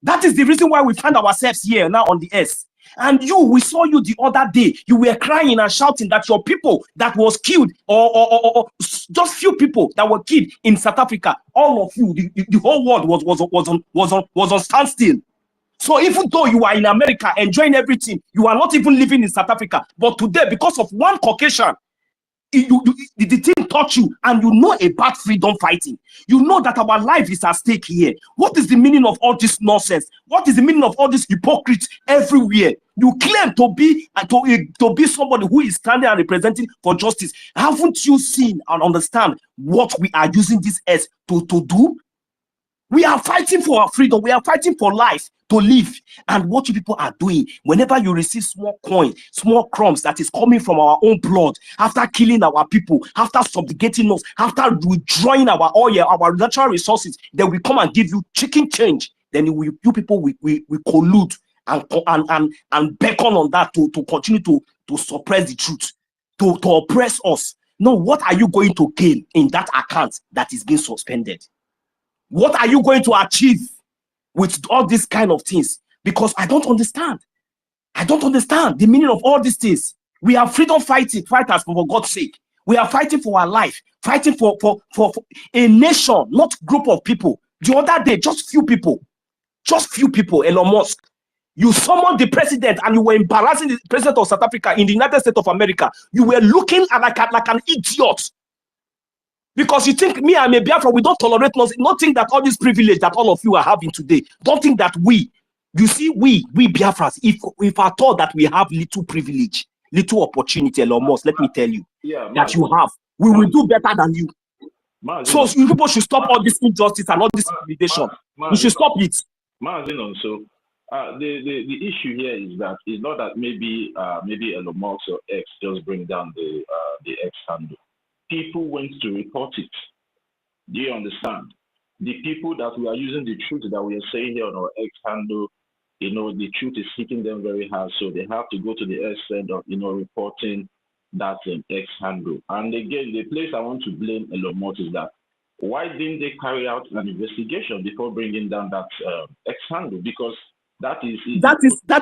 That is the reason why we find ourselves here now on the earth. And we saw you the other day. You were crying and shouting that your people that was killed, or just few people that were killed in South Africa, all of you, the whole world was on standstill. So even though you are in America enjoying everything, you are not even living in South Africa. But today, because of one Caucasian, the thing touch you, and you know about freedom fighting. You know that our life is at stake here. What is the meaning of all this nonsense? What is the meaning of all these hypocrites everywhere? You claim to be somebody who is standing and representing for justice. Haven't you seen and understand what we are using this as to do? We are fighting for our freedom. We are fighting for life, to live. And what you people are doing, whenever you receive small coin, small crumbs that is coming from our own blood, after killing our people, after subjugating us, after withdrawing our oil, our natural resources, then we come and give you chicken change. Then you people we collude and beckon on that to continue to suppress the truth, to oppress us. No, what are you going to gain in that account that is being suspended? What are you going to achieve with all these kind of things? Because I don't understand. I don't understand the meaning of all these things. We are freedom fighters, for God's sake. We are fighting for our life, fighting for a nation, not group of people. The other day, just few people, Elon Musk. You summoned the president and you were embarrassing the president of South Africa in the United States of America. You were looking at like an idiot. Because you think me and Biafra, we don't tolerate nothing that all this privilege that all of you are having today. Don't think that we Biafrans, if I thought that we have little privilege, little opportunity, Elon Musk, let me tell you, that you have, we will do better than you. So you people should stop all this injustice and all this intimidation. You should stop it. So the issue here is that it's not that maybe Elon Musk or X just bring down the X handle. People went to report it. Do you understand? The people that we are using the truth that we are saying here on our X handle, the truth is hitting them very hard, so they have to go to the extent of, reporting that X handle. And again, the place I want to blame Elon Musk is that why didn't they carry out an investigation before bringing down that X handle? Because that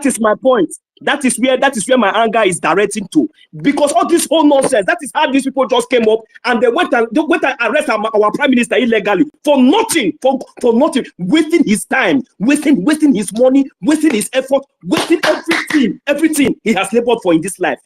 is my point. That is where my anger is directing to. Because all this whole nonsense, that is how these people just came up and they went and arrest our prime minister illegally for nothing, for nothing, wasting his time, wasting his money, wasting his effort, wasting everything he has labored for in this life.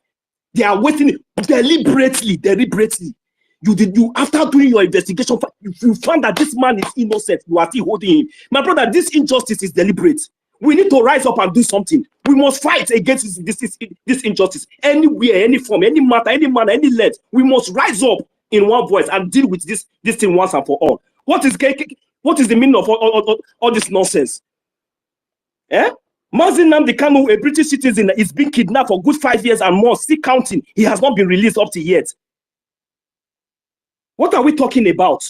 They are wasting it deliberately. You after doing your investigation, you found that this man is innocent. You are still holding him. My brother, this injustice is deliberate. We need to rise up and do something. We must fight against this injustice. Anywhere, any form, any matter, any manner, any length. We must rise up in one voice and deal with this thing once and for all. What is the meaning of all this nonsense? Mazin Nnamdi Kanu, a British citizen, is being kidnapped for good 5 years and more, still counting. He has not been released up to yet. What are we talking about?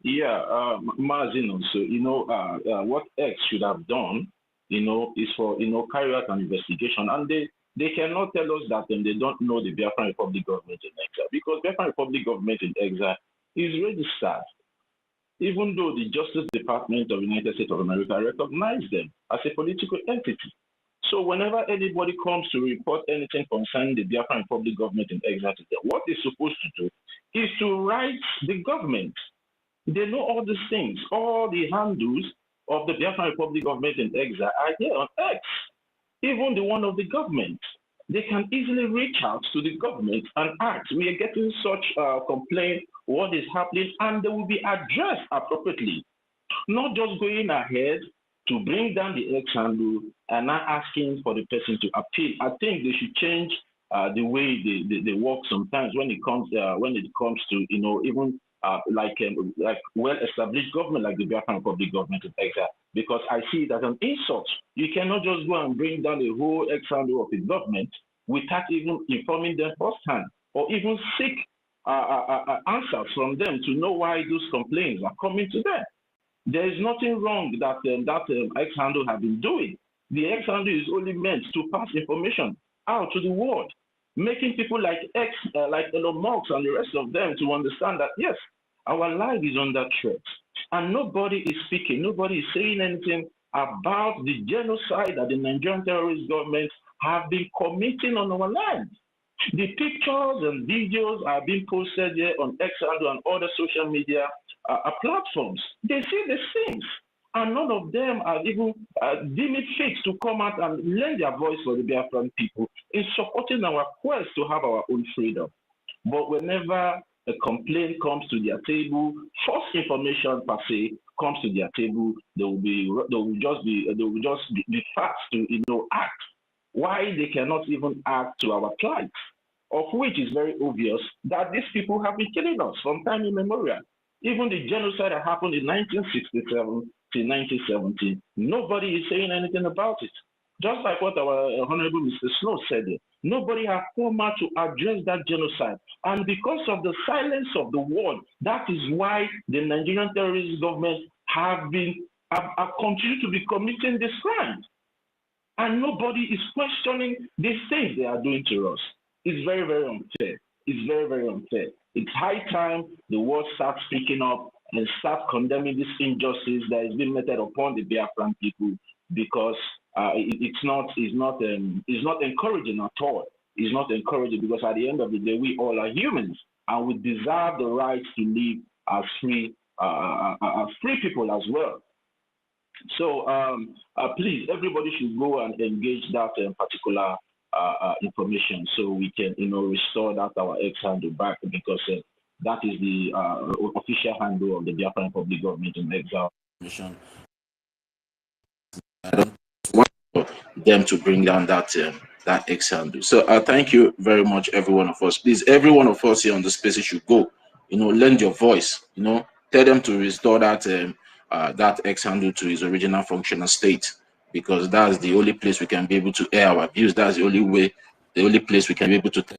Yeah, Mazin, so what X should have done, is for carry out an investigation, and they cannot tell us that they don't know the Biafran Republic government in exile, because Biafran Republic government in exile is registered, even though the Justice Department of the United States of America recognized them as a political entity. So whenever anybody comes to report anything concerning the Biafran Republic government in exile, what they're supposed to do is to write the government. They know all these things. All the handles of the Biafran Republic government in exile are here on X, even the one of the government. they can easily reach out to the government and ask. We are getting such complaint, what is happening, and they will be addressed appropriately. Not just going ahead to bring down the ex handle and not asking for the person to appeal. I think they should change the way they work sometimes when it comes to even like well-established government like the Biafran Republic government of exile, because I see it as an insult. You cannot just go and bring down the whole ex handle of the government without even informing them firsthand or even seek answers from them to know why those complaints are coming to them. There is nothing wrong that X handle have been doing. The X handle is only meant to pass information out to the world, making people like like Elon Musk and the rest of them to understand that yes, our life is under threat, and nobody is speaking, nobody is saying anything about the genocide that the Nigerian terrorist government have been committing on our land. The pictures and videos are being posted here on X and other social media platforms. They see the things, and none of them are even deem it fit to come out and lend their voice for the Biafran people in supporting our quest to have our own freedom. But whenever a complaint comes to their table, false information per se comes to their table, they will just be fast to act. Why they cannot even act to our plight, of which is very obvious that these people have been killing us from time immemorial. Even the genocide that happened in 1967 to 1970, nobody is saying anything about it. Just like what our Honorable Mr. Snow said, nobody has come out to address that genocide. And because of the silence of the world, that is why the Nigerian terrorist government have continued to be committing this crime. And nobody is questioning these things they are doing to us. It's very, very unfair. It's very, very unfair. It's high time the world starts speaking up and start condemning this injustice that is being meted upon the Biafran people, because it's not encouraging at all. It's not encouraging, because at the end of the day, we all are humans and we deserve the right to live as free people as well. So please, everybody should go and engage that particular information so we can, restore that our ex handle back, because that is the official handle of the Biafran Public Government in Exile. I don't want them to bring down that ex handle. So thank you very much, every one of us. Please, every one of us here on the space should go, lend your voice, tell them to restore that that ex handle to its original functional state, because that's the only place we can be able to air our views. That's the only place we can be able to tell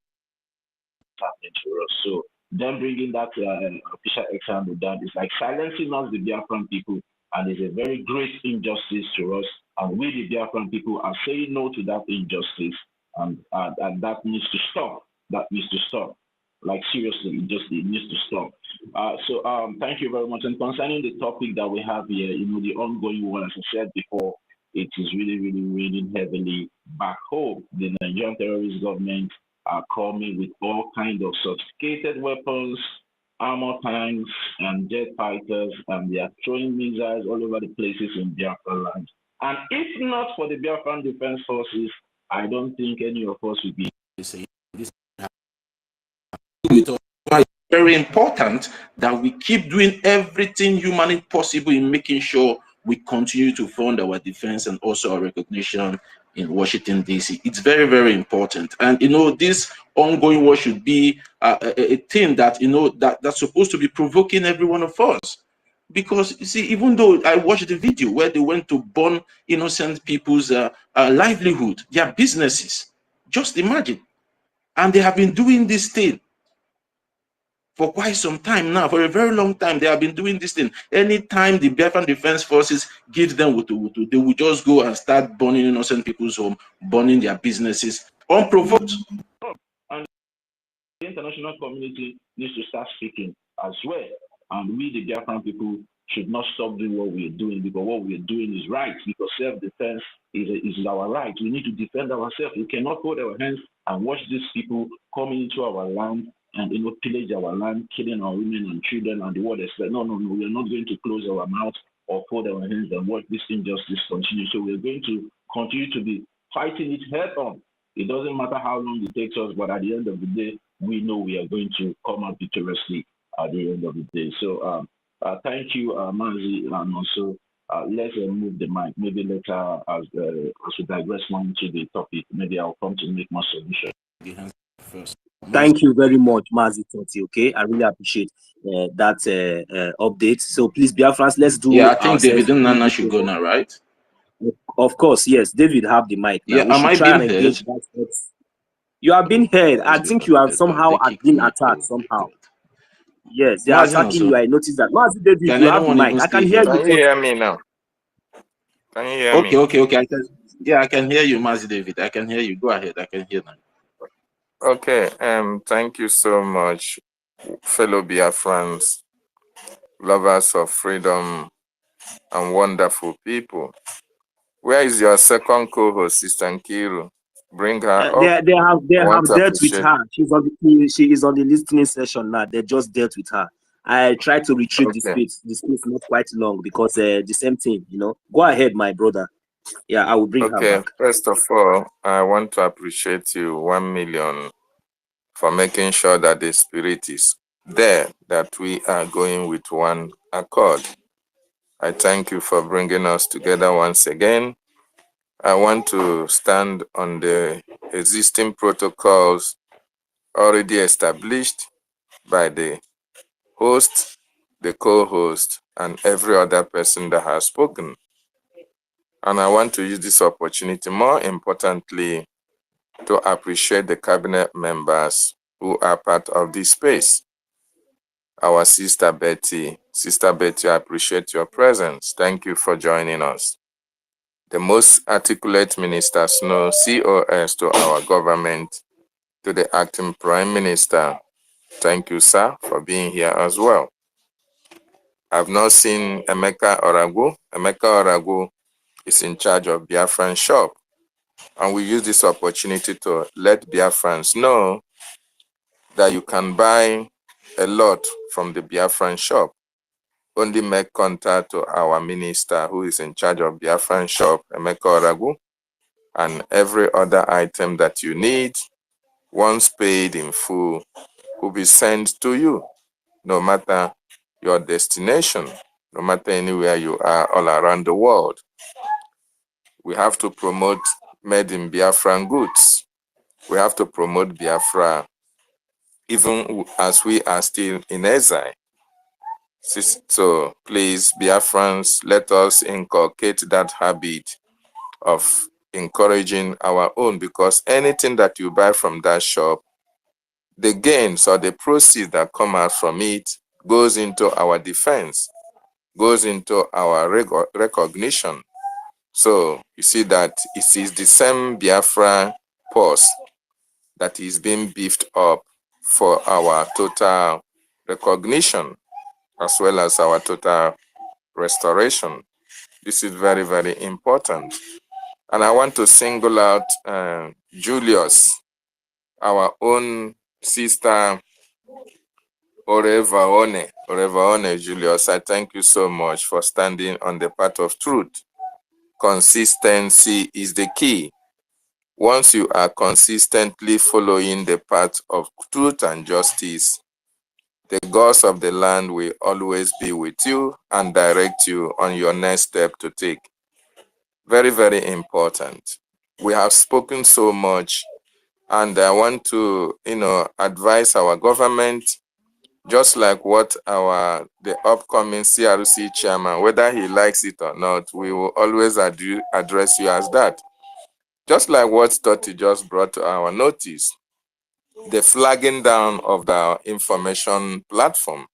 happening to us. So them bringing that official ex handle down is like silencing us, the Biafran people, and it's a very great injustice to us. And we, the Biafran people, are saying no to that injustice, and that needs to stop. That needs to stop. Like seriously, it needs to stop. So thank you very much. And concerning the topic that we have here, the ongoing war, as I said before, it is really, really raining heavily back home. The Nigerian terrorist government are coming with all kinds of sophisticated weapons, armor tanks, and jet fighters, and they are throwing missiles all over the places in Biafra land. And if not for the Biafran Defense Forces, I don't think any of us would be saying this. It's very important that we keep doing everything humanly possible in making sure we continue to fund our defense and also our recognition in Washington, D.C. It's very, very important. And, this ongoing war should be a thing that, that's supposed to be provoking every one of us. Because, you see, even though I watched the video where they went to burn innocent people's livelihood, their businesses, just imagine. And they have been doing this thing for quite some time now. For a very long time, they have been doing this thing. Anytime the Biafran Defense Forces gives them wutu, they will just go and start burning innocent people's home, burning their businesses, unprovoked. And the international community needs to start speaking as well. And we, the Biafran people, should not stop doing what we are doing, because what we are doing is right, because self-defense is our right. We need to defend ourselves. We cannot hold our hands and watch these people coming into our land and pillage our land, killing our women and children, and the world is like, no, we are not going to close our mouth or fold our hands and watch this injustice continue. So we are going to continue to be fighting it head on. It doesn't matter how long it takes us, but at the end of the day, we know we are going to come out victoriously at the end of the day. So thank you, Mazi, and also let's move the mic. Maybe later, as we digress more into the topic, maybe I'll come to make my submission first. Thank you very much, Mazi Toti. Okay, I really appreciate that update. So please, Biafrans, let's do. Yeah, I think David and Nana should go now, right? Of course, yes. David have the mic now. Yeah, We am should I try and being engage heard? that. You have been heard. I think you have somehow They kicked been me. attacked somehow. Yes, they are Mazin attacking you. also. I noticed that. Mazi David, Can you have the anyone mic. even I can still hear hear you. Can you hear me now? Can you hear me? Okay. I can hear you, Mazi David. I can hear you. Go ahead. I can hear now. Okay. Thank you so much, fellow Biafrans, lovers of freedom and wonderful people. Where is your second co-host, Sister Nkiru? Bring her up. They have dealt with appreciate. her. She is on the listening session now. They just dealt with her. I tried to retrieve the space. The space not quite long because the same thing, you know. Go ahead, my brother. Yeah, I will bring her back. First of all, I want to appreciate you 1 million for making sure that the spirit is there, that we are going with one accord. I thank you for bringing us together once again. I want to stand on the existing protocols already established by the host, the co-host, and every other person that has spoken. And I want to use this opportunity, more importantly, to appreciate the cabinet members who are part of this space. Our Sister Betty, I appreciate your presence. Thank you for joining us. The most articulate Minister Snow, COS to our government, to the acting Prime Minister. Thank you, sir, for being here as well. I've not seen Emeka Oragu. Emeka Oragu is in charge of Biafran shop. And we use this opportunity to let Biafrans know that you can buy a lot from the Biafran shop. Only make contact to our minister who is in charge of Biafran shop, Emeka Oragu, and every other item that you need, once paid in full, will be sent to you, no matter your destination, no matter anywhere you are all around the world. We have to promote made in Biafran goods. We have to promote Biafra even as we are still in exile. So please, Biafrans, let us inculcate that habit of encouraging our own, because anything that you buy from that shop, the gains or the proceeds that come out from it goes into our defense, goes into our recognition. So you see that it is the same Biafra purse that is being beefed up for our total recognition as well as our total restoration. This is very, very important. And I want to single out Julius, our own sister, Orevaone Julius. I thank you so much for standing on the path of truth. Consistency is the key. Once you are consistently following the path of truth and justice, the gods of the land will always be with you and direct you on your next step to take. Very, very important. We have spoken so much, and I want to, advise our government, just like what the upcoming CRC chairman, whether he likes it or not, we will always address you as that. Just like what Toti just brought to our notice, the flagging down of the information platform.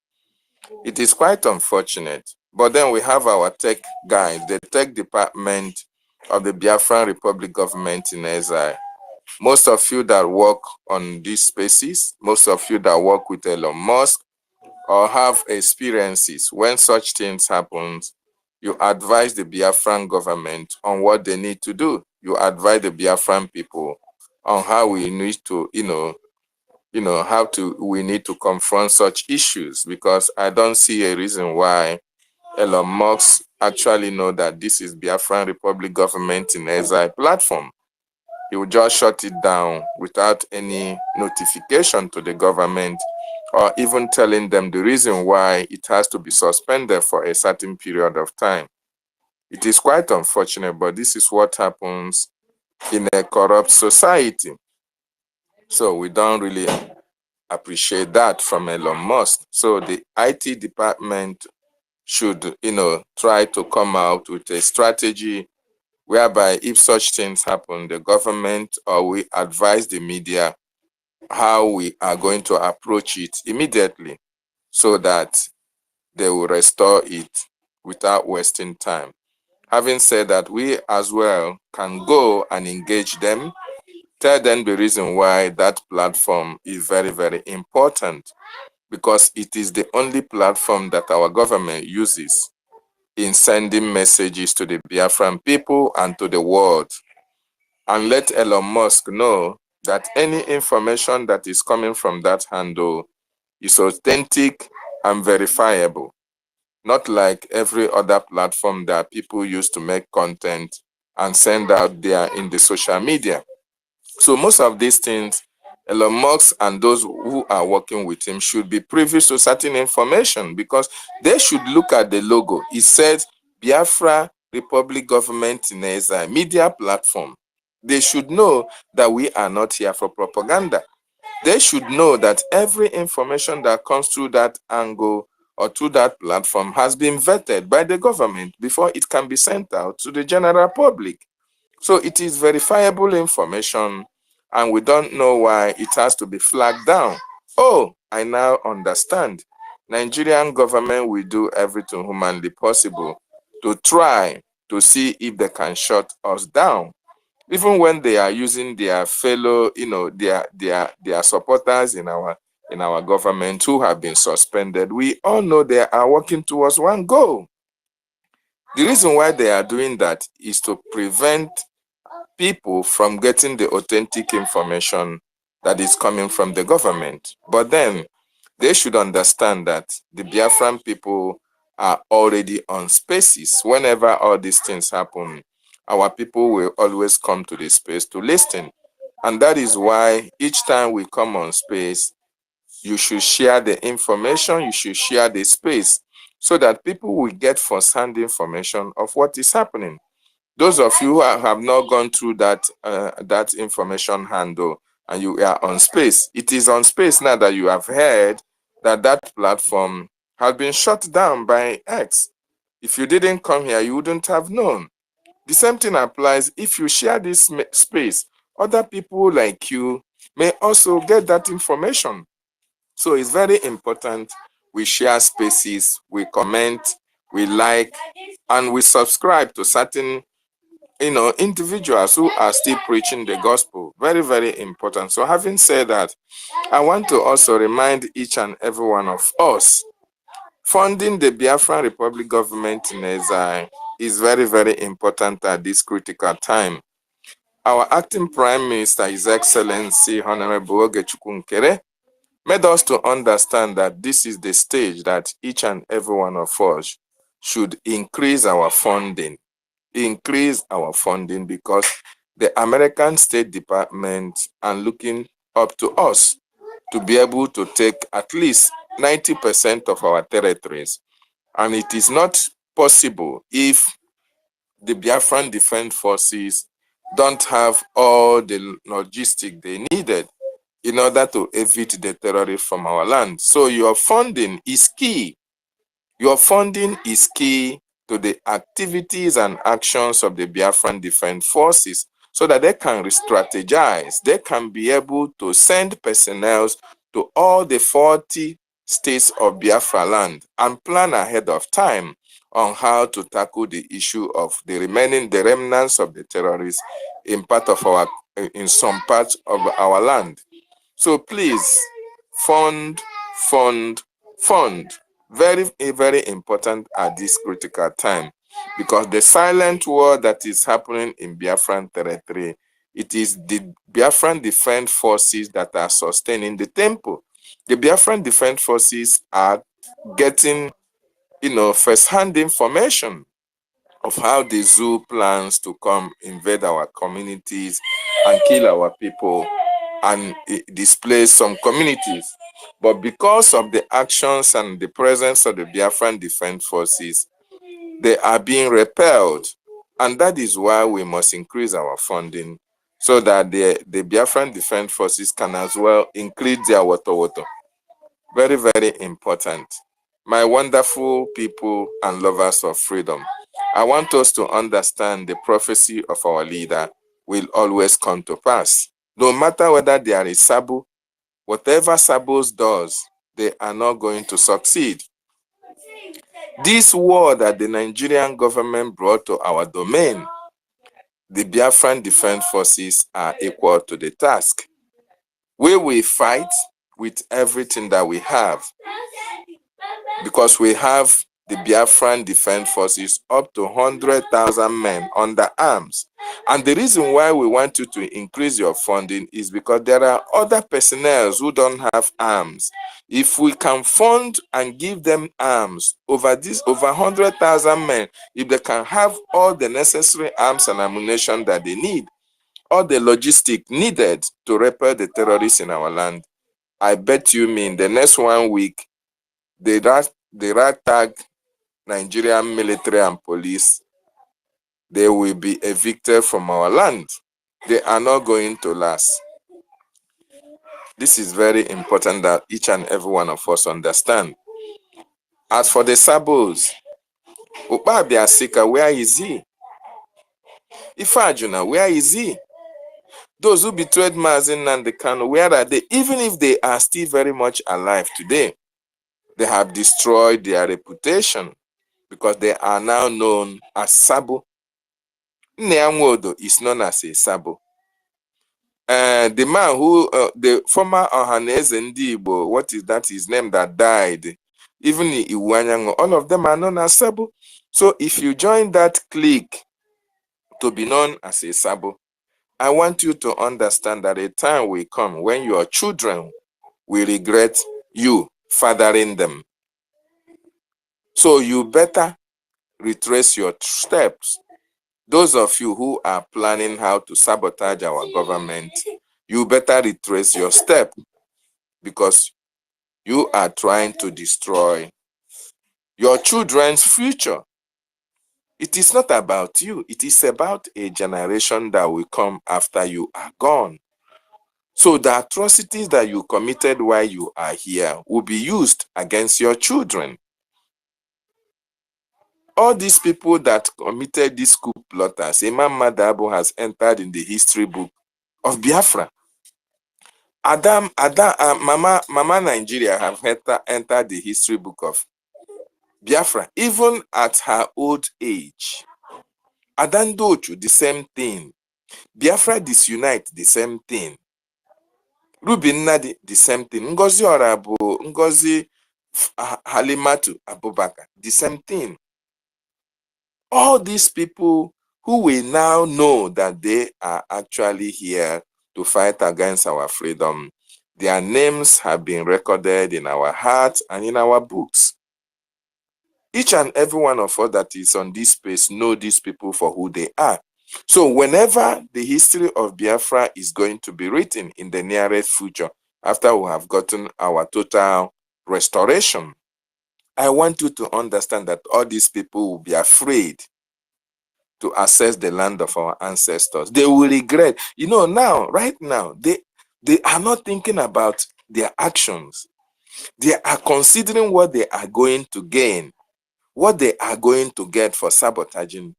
It is quite unfortunate. But then we have our tech guys, the tech department of the Biafran Republic government in exile. Most of you that work on these spaces, most of you that work with Elon Musk or have experiences when such things happen, you advise the Biafran government on what they need to do. You advise the Biafran people on how we need to, we need to confront such issues, because I don't see a reason why Elon Musk actually know that this is Biafran Republic government in exile platform. he will just shut it down without any notification to the government or even telling them the reason why it has to be suspended for a certain period of time. It is quite unfortunate, but this is what happens in a corrupt society. So we don't really appreciate that from Elon Musk. So the IT department should, try to come out with a strategy whereby if such things happen, the government or we advise the media how we are going to approach it immediately so that they will restore it without wasting time. Having said that, we as well can go and engage them, tell them the reason why that platform is very, very important, because it is the only platform that our government uses in sending messages to the Biafran people and to the world. And let Elon Musk know that any information that is coming from that handle is authentic and verifiable, not like every other platform that people use to make content and send out there in the social media. So most of these things, Elon Musk and those who are working with him should be privy to certain information, because they should look at the logo. It says Biafra Republic Government in a media platform. They should know that we are not here for propaganda. They should know that every information that comes through that angle or through that platform has been vetted by the government before it can be sent out to the general public. So it is verifiable information, and we don't know why it has to be flagged down. Oh, I now understand. Nigerian government will do everything humanly possible to try to see if they can shut us down. Even when they are using their fellow, their supporters in our government who have been suspended, we all know they are working towards one goal. The reason why they are doing that is to prevent people from getting the authentic information that is coming from the government. But then they should understand that the Biafran people are already on spaces. Whenever all these things happen, our people will always come to the space to listen. And that is why each time we come on space, you should share the information, you should share the space, so that people will get first-hand information of what is happening. Those of you who have not gone through that information handle and you are on space, it is on space now that you have heard that that platform has been shut down by X. If you didn't come here, you wouldn't have known. The same thing applies if you share this space. Other people like you may also get that information. So it's very important we share spaces, we comment, we like, and we subscribe to certain individuals who are still preaching the gospel. Very, very important. So having said that, I want to also remind each and every one of us, funding the Biafran Republic government in exile is very, very important at this critical time. Our acting Prime Minister, His Excellency Honorable Ogechukwu Nkere, made us to understand that this is the stage that each and every one of us should increase our funding. Because the American State Department are looking up to us to be able to take at least 90% of our territories. And it is not possible if the Biafran Defense Forces don't have all the logistics they needed in order to evict the terrorists from our land. So your funding is key. Your funding is key to the activities and actions of the Biafran Defense Forces so that they can re-strategize. They can be able to send personnel to all the 40 states of Biafra land and plan ahead of time on how to tackle the issue of the remnants of the terrorists in some parts of our land. So please, fund. Very, very important at this critical time, because the silent war that is happening in Biafran territory, it is the Biafran Defense Forces that are sustaining the tempo. The Biafran Defense Forces are getting, first-hand information of how the zoo plans to come invade our communities and kill our people and displace some communities. But because of the actions and the presence of the Biafran Defense Forces, they are being repelled. And that is why we must increase our funding so that the Biafran Defense Forces can as well increase their water. Very, very important. My wonderful people and lovers of freedom, I want us to understand the prophecy of our leader will always come to pass. No matter whether they are a Sabo, whatever Sabos does, they are not going to succeed. This war that the Nigerian government brought to our domain, the Biafran Defense Forces are equal to the task. We will fight with everything that we have, because we have the Biafran Defense Forces up to 100,000 men under arms. And the reason why we want you to increase your funding is because there are other personnel who don't have arms. If we can fund and give them arms over 100,000 men, if they can have all the necessary arms and ammunition that they need, all the logistics needed to repel the terrorists in our land, I bet you in the next 1 week, the ragtag Nigerian military and police, they will be evicted from our land. They are not going to last. This is very important that each and every one of us understand. As for the Sabos, Ukpabia Sika, where is he? Ifajuna, where is he? Those who betrayed Mazin and the Kano, where are they? Even if they are still very much alive today, they have destroyed their reputation because they are now known as Sabo. Nneamwodo is known as a Sabo. The man who, the former Ohaneze Ndibo, what is that his name that died? Even Iwanyango, all of them are known as Sabo. So if you join that clique to be known as a Sabo, I want you to understand that a time will come when your children will regret you fathering them. So you better retrace your steps. Those of you who are planning how to sabotage our government, you better retrace your step, because you are trying to destroy your children's future. It is not about you. It is about a generation that will come after you are gone. So the atrocities that you committed while you are here will be used against your children. All these people that committed these coup plotters, Imam Madabo has entered in the history book of Biafra. Mama Nigeria have entered the history book of Biafra, even at her old age. Adandochu, the same thing. Biafra Disunite, the same thing. Rubin Nadi, the same thing. Ngozi Orabu, Ngozi Halimatu Abubakar, the same thing. All these people who we now know that they are actually here to fight against our freedom, their names have been recorded in our hearts and in our books. Each and every one of us that is on this space know these people for who they are. So whenever the history of Biafra is going to be written in the nearest future, after we have gotten our total restoration, I want you to understand that all these people will be afraid to access the land of our ancestors. They will regret. You know, now, right now, they are not thinking about their actions. They are considering what they are going to gain, what they are going to get for sabotaging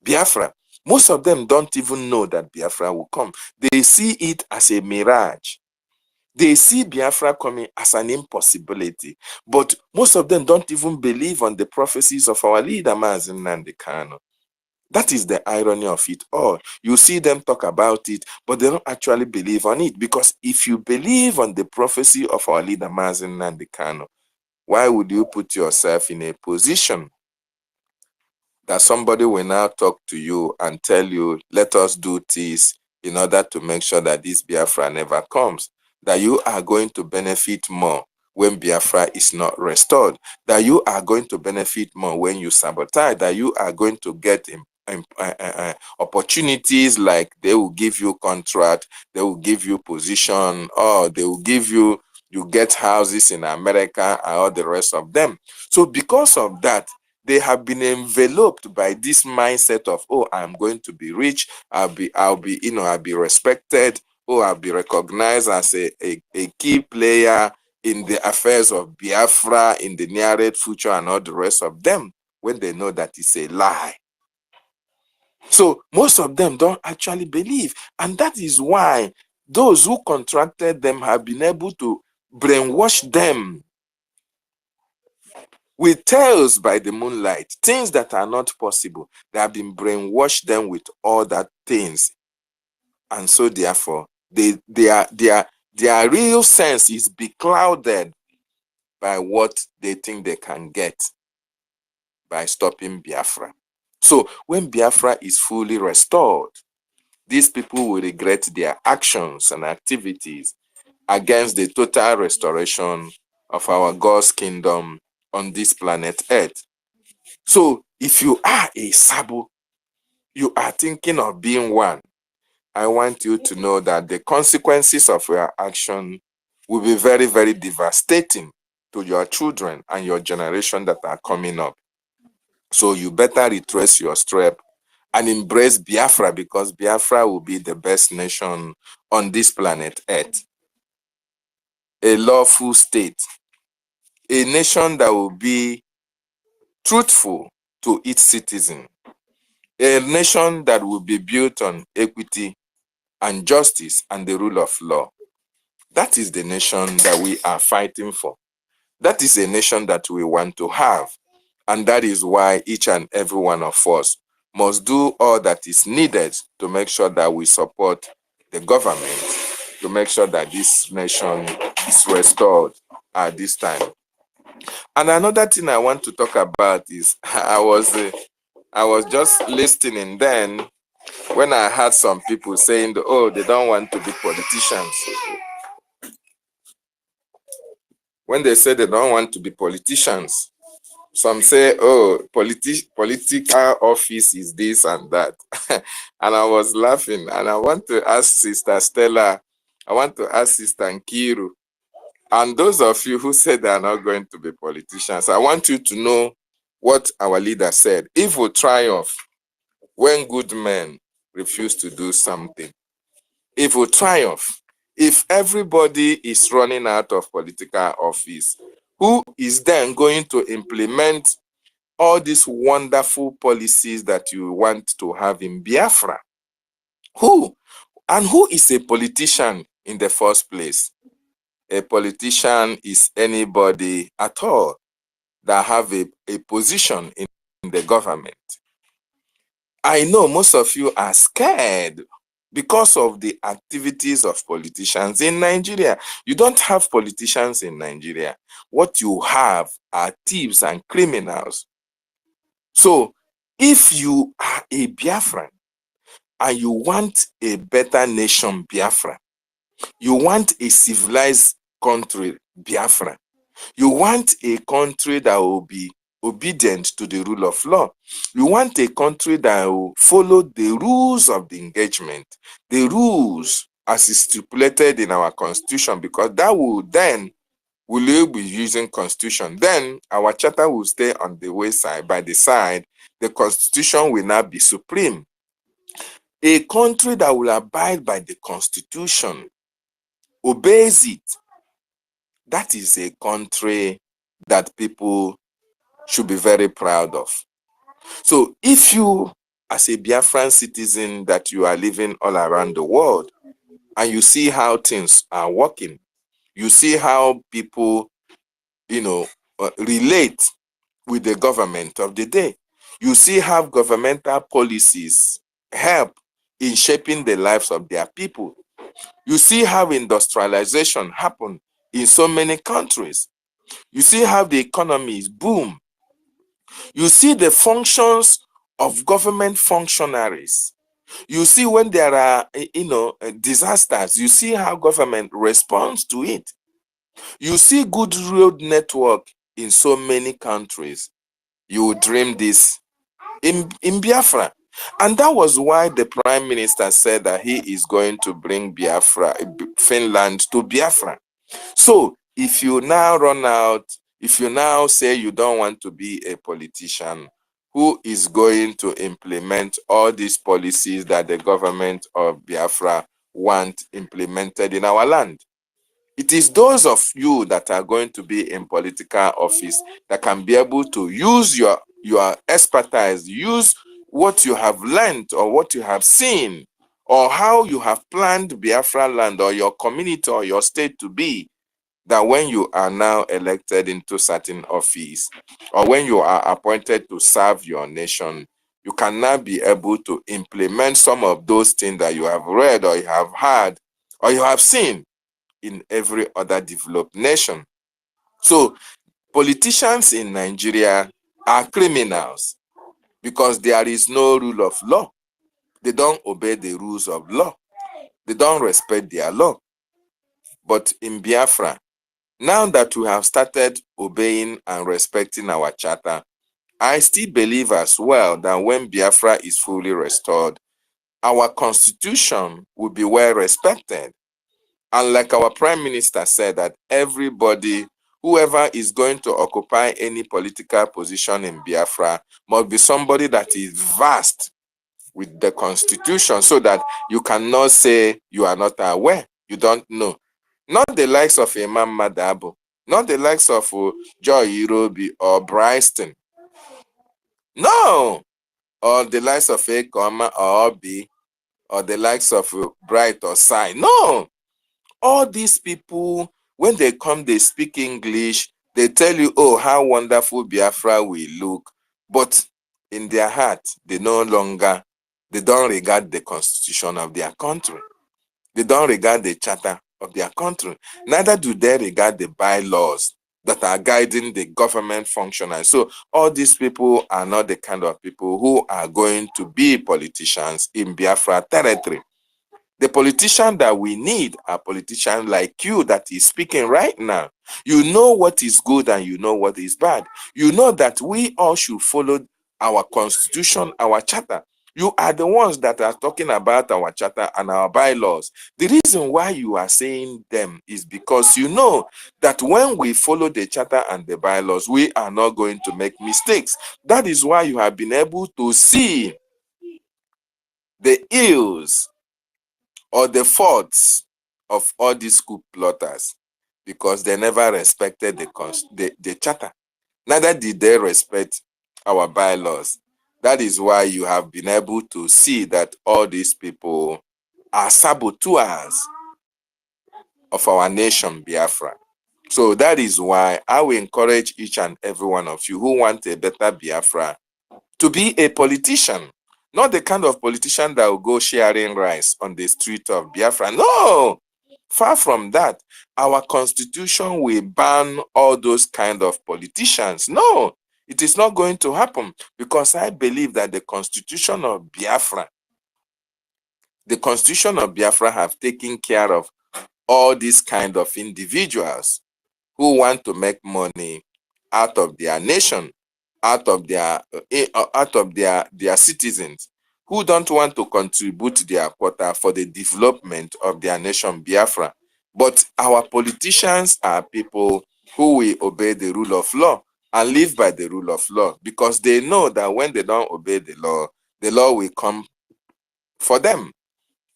Biafra. Most of them don't even know that Biafra will come. They see it as a mirage. They see Biafra coming as an impossibility. But most of them don't even believe on the prophecies of our leader, Mazi Nnamdi Kanu. That is the irony of it all. You see them talk about it, but they don't actually believe on it. Because if you believe on the prophecy of our leader, Mazi Nnamdi Kanu, why would you put yourself in a position that somebody will now talk to you and tell you, let us do this in order to make sure that this Biafra never comes, that you are going to benefit more when Biafra is not restored, that you are going to benefit more when you sabotage, that you are going to get opportunities, like they will give you contract, they will give you position, or they will give you get houses in America and all the rest of them. So because of that, they have been enveloped by this mindset of, oh, I'm going to be rich, I'll be respected, oh, I'll be recognized as a key player in the affairs of Biafra in the nearest future and all the rest of them, when they know that it's a lie. So most of them don't actually believe. And that is why those who contracted them have been able to brainwash them with tales by the moonlight, things that are not possible. They have been brainwashed them with all that things. And so therefore, their real sense is beclouded by what they think they can get by stopping Biafra. So when Biafra is fully restored, these people will regret their actions and activities against the total restoration of our God's kingdom on this planet Earth. So if you are a Sabo, you are thinking of being one, I want you to know that the consequences of your action will be very, very devastating to your children and your generation that are coming up. So you better retrace your step and embrace Biafra, because Biafra will be the best nation on this planet Earth. A lawful state, a nation that will be truthful to its citizen, a nation that will be built on equity and justice and the rule of law. That is the nation that we are fighting for. That is a nation that we want to have. And that is why each and every one of us must do all that is needed to make sure that we support the government, to make sure that this nation is restored at this time. And another thing I want to talk about is I was just listening then when I heard some people saying, oh, they don't want to be politicians. When they say they don't want to be politicians, some say, oh, political office is this and that. And I was laughing. And I want to ask Sister Stella, I want to ask Sister Nkiru, and those of you who said they are not going to be politicians, I want you to know what our leader said. Evil triumph when good men refuse to do something. Evil triumph. If everybody is running out of political office, who is then going to implement all these wonderful policies that you want to have in Biafra? Who? And who is a politician in the first place? A politician is anybody at all that have a position in the government. I know most of you are scared because of the activities of politicians in Nigeria. You don't have politicians in Nigeria. What you have are thieves and criminals. So if you are a Biafran and you want a better nation, Biafra, you want a civilized country, Biafra, you want a country that will be obedient to the rule of law. You want a country that will follow the rules of the engagement, the rules as is stipulated in our constitution, because that will then, will be using constitution. Then our charter will stay on the wayside, by the side. The constitution will not be supreme. A country that will abide by the constitution, obeys it, that is a country that people should be very proud of. So if you, as a Biafran citizen, that you are living all around the world, and you see how things are working, you see how people, relate with the government of the day, you see how governmental policies help in shaping the lives of their people, you see how industrialization happened in so many countries, you see how the economies boom, you see the functions of government functionaries, you see when there are disasters, you see how government responds to it. You see good road network in so many countries. You would dream this in Biafra. And that was why the Prime Minister said that he is going to bring Finland to Biafra. So if you now run out, if you now say you don't want to be a politician, who is going to implement all these policies that the government of Biafra want implemented in our land? It is those of you that are going to be in political office that can be able to use your expertise, use what you have learned or what you have seen, or how you have planned Biafra land or your community or your state to be, that when you are now elected into certain office, or when you are appointed to serve your nation, you can now be able to implement some of those things that you have read or you have heard or you have seen in every other developed nation. So politicians in Nigeria are criminals because there is no rule of law. They don't obey the rules of law. They don't respect their law. But in Biafra, now that we have started obeying and respecting our charter, I still believe as well that when Biafra is fully restored, our constitution will be well respected. And like our Prime Minister said, that everybody, whoever is going to occupy any political position in Biafra, must be somebody that is vast with the constitution, so that you cannot say you are not aware, you don't know. Not the likes of Imam Madabo, not the likes of Joy Irobi or Bryston. No! Or the likes of EKOM or Obi, or the likes of Bright or Sai. No! All these people, when they come, they speak English, they tell you, oh, how wonderful Biafra will look. But in their heart, they don't regard the constitution of their country. They don't regard the charter of their country. Neither do they regard the bylaws that are guiding the government functionaries. So all these people are not the kind of people who are going to be politicians in Biafra territory. The politician that we need are politicians like you that is speaking right now. You know what is good and you know what is bad. You know that we all should follow our constitution, our charter. You are the ones that are talking about our charter and our bylaws. The reason why you are saying them is because you know that when we follow the charter and the bylaws, we are not going to make mistakes. That is why you have been able to see the ills or the faults of all these coup plotters, because they never respected the charter. Neither did they respect our bylaws. That is why you have been able to see that all these people are saboteurs of our nation, Biafra. So that is why I will encourage each and every one of you who want a better Biafra to be a politician. Not the kind of politician that will go sharing rice on the street of Biafra. No! Far from that. Our constitution will ban all those kind of politicians. No! It is not going to happen, because I believe that the constitution of Biafra have taken care of all these kind of individuals who want to make money out of their nation, out of their citizens, who don't want to contribute their quota for the development of their nation, Biafra. But our politicians are people who will obey the rule of law and live by the rule of law, because they know that when they don't obey the law will come for them.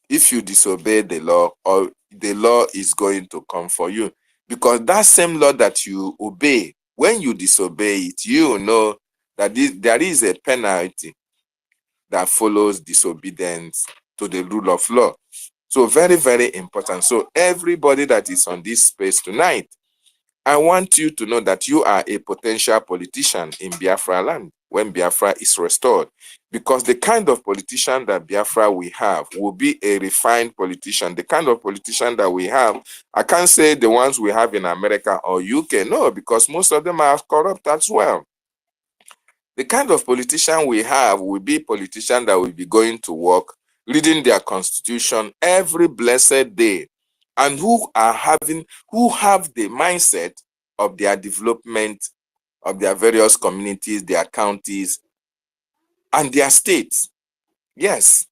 If you disobey the law, or the law is going to come for you, because that same law that you obey, when you disobey it, you know that there is a penalty that follows disobedience to the rule of law. So very, very important. So everybody that is on this space tonight, I want you to know that you are a potential politician in Biafra land when Biafra is restored. Because the kind of politician that Biafra we have will be a refined politician. The kind of politician that we have, I can't say the ones we have in America or UK, no, because most of them are corrupt as well. The kind of politician we have will be politician that will be going to work, reading their constitution every blessed day, and who have the mindset of their development of their various communities, their counties, and their states. Yes,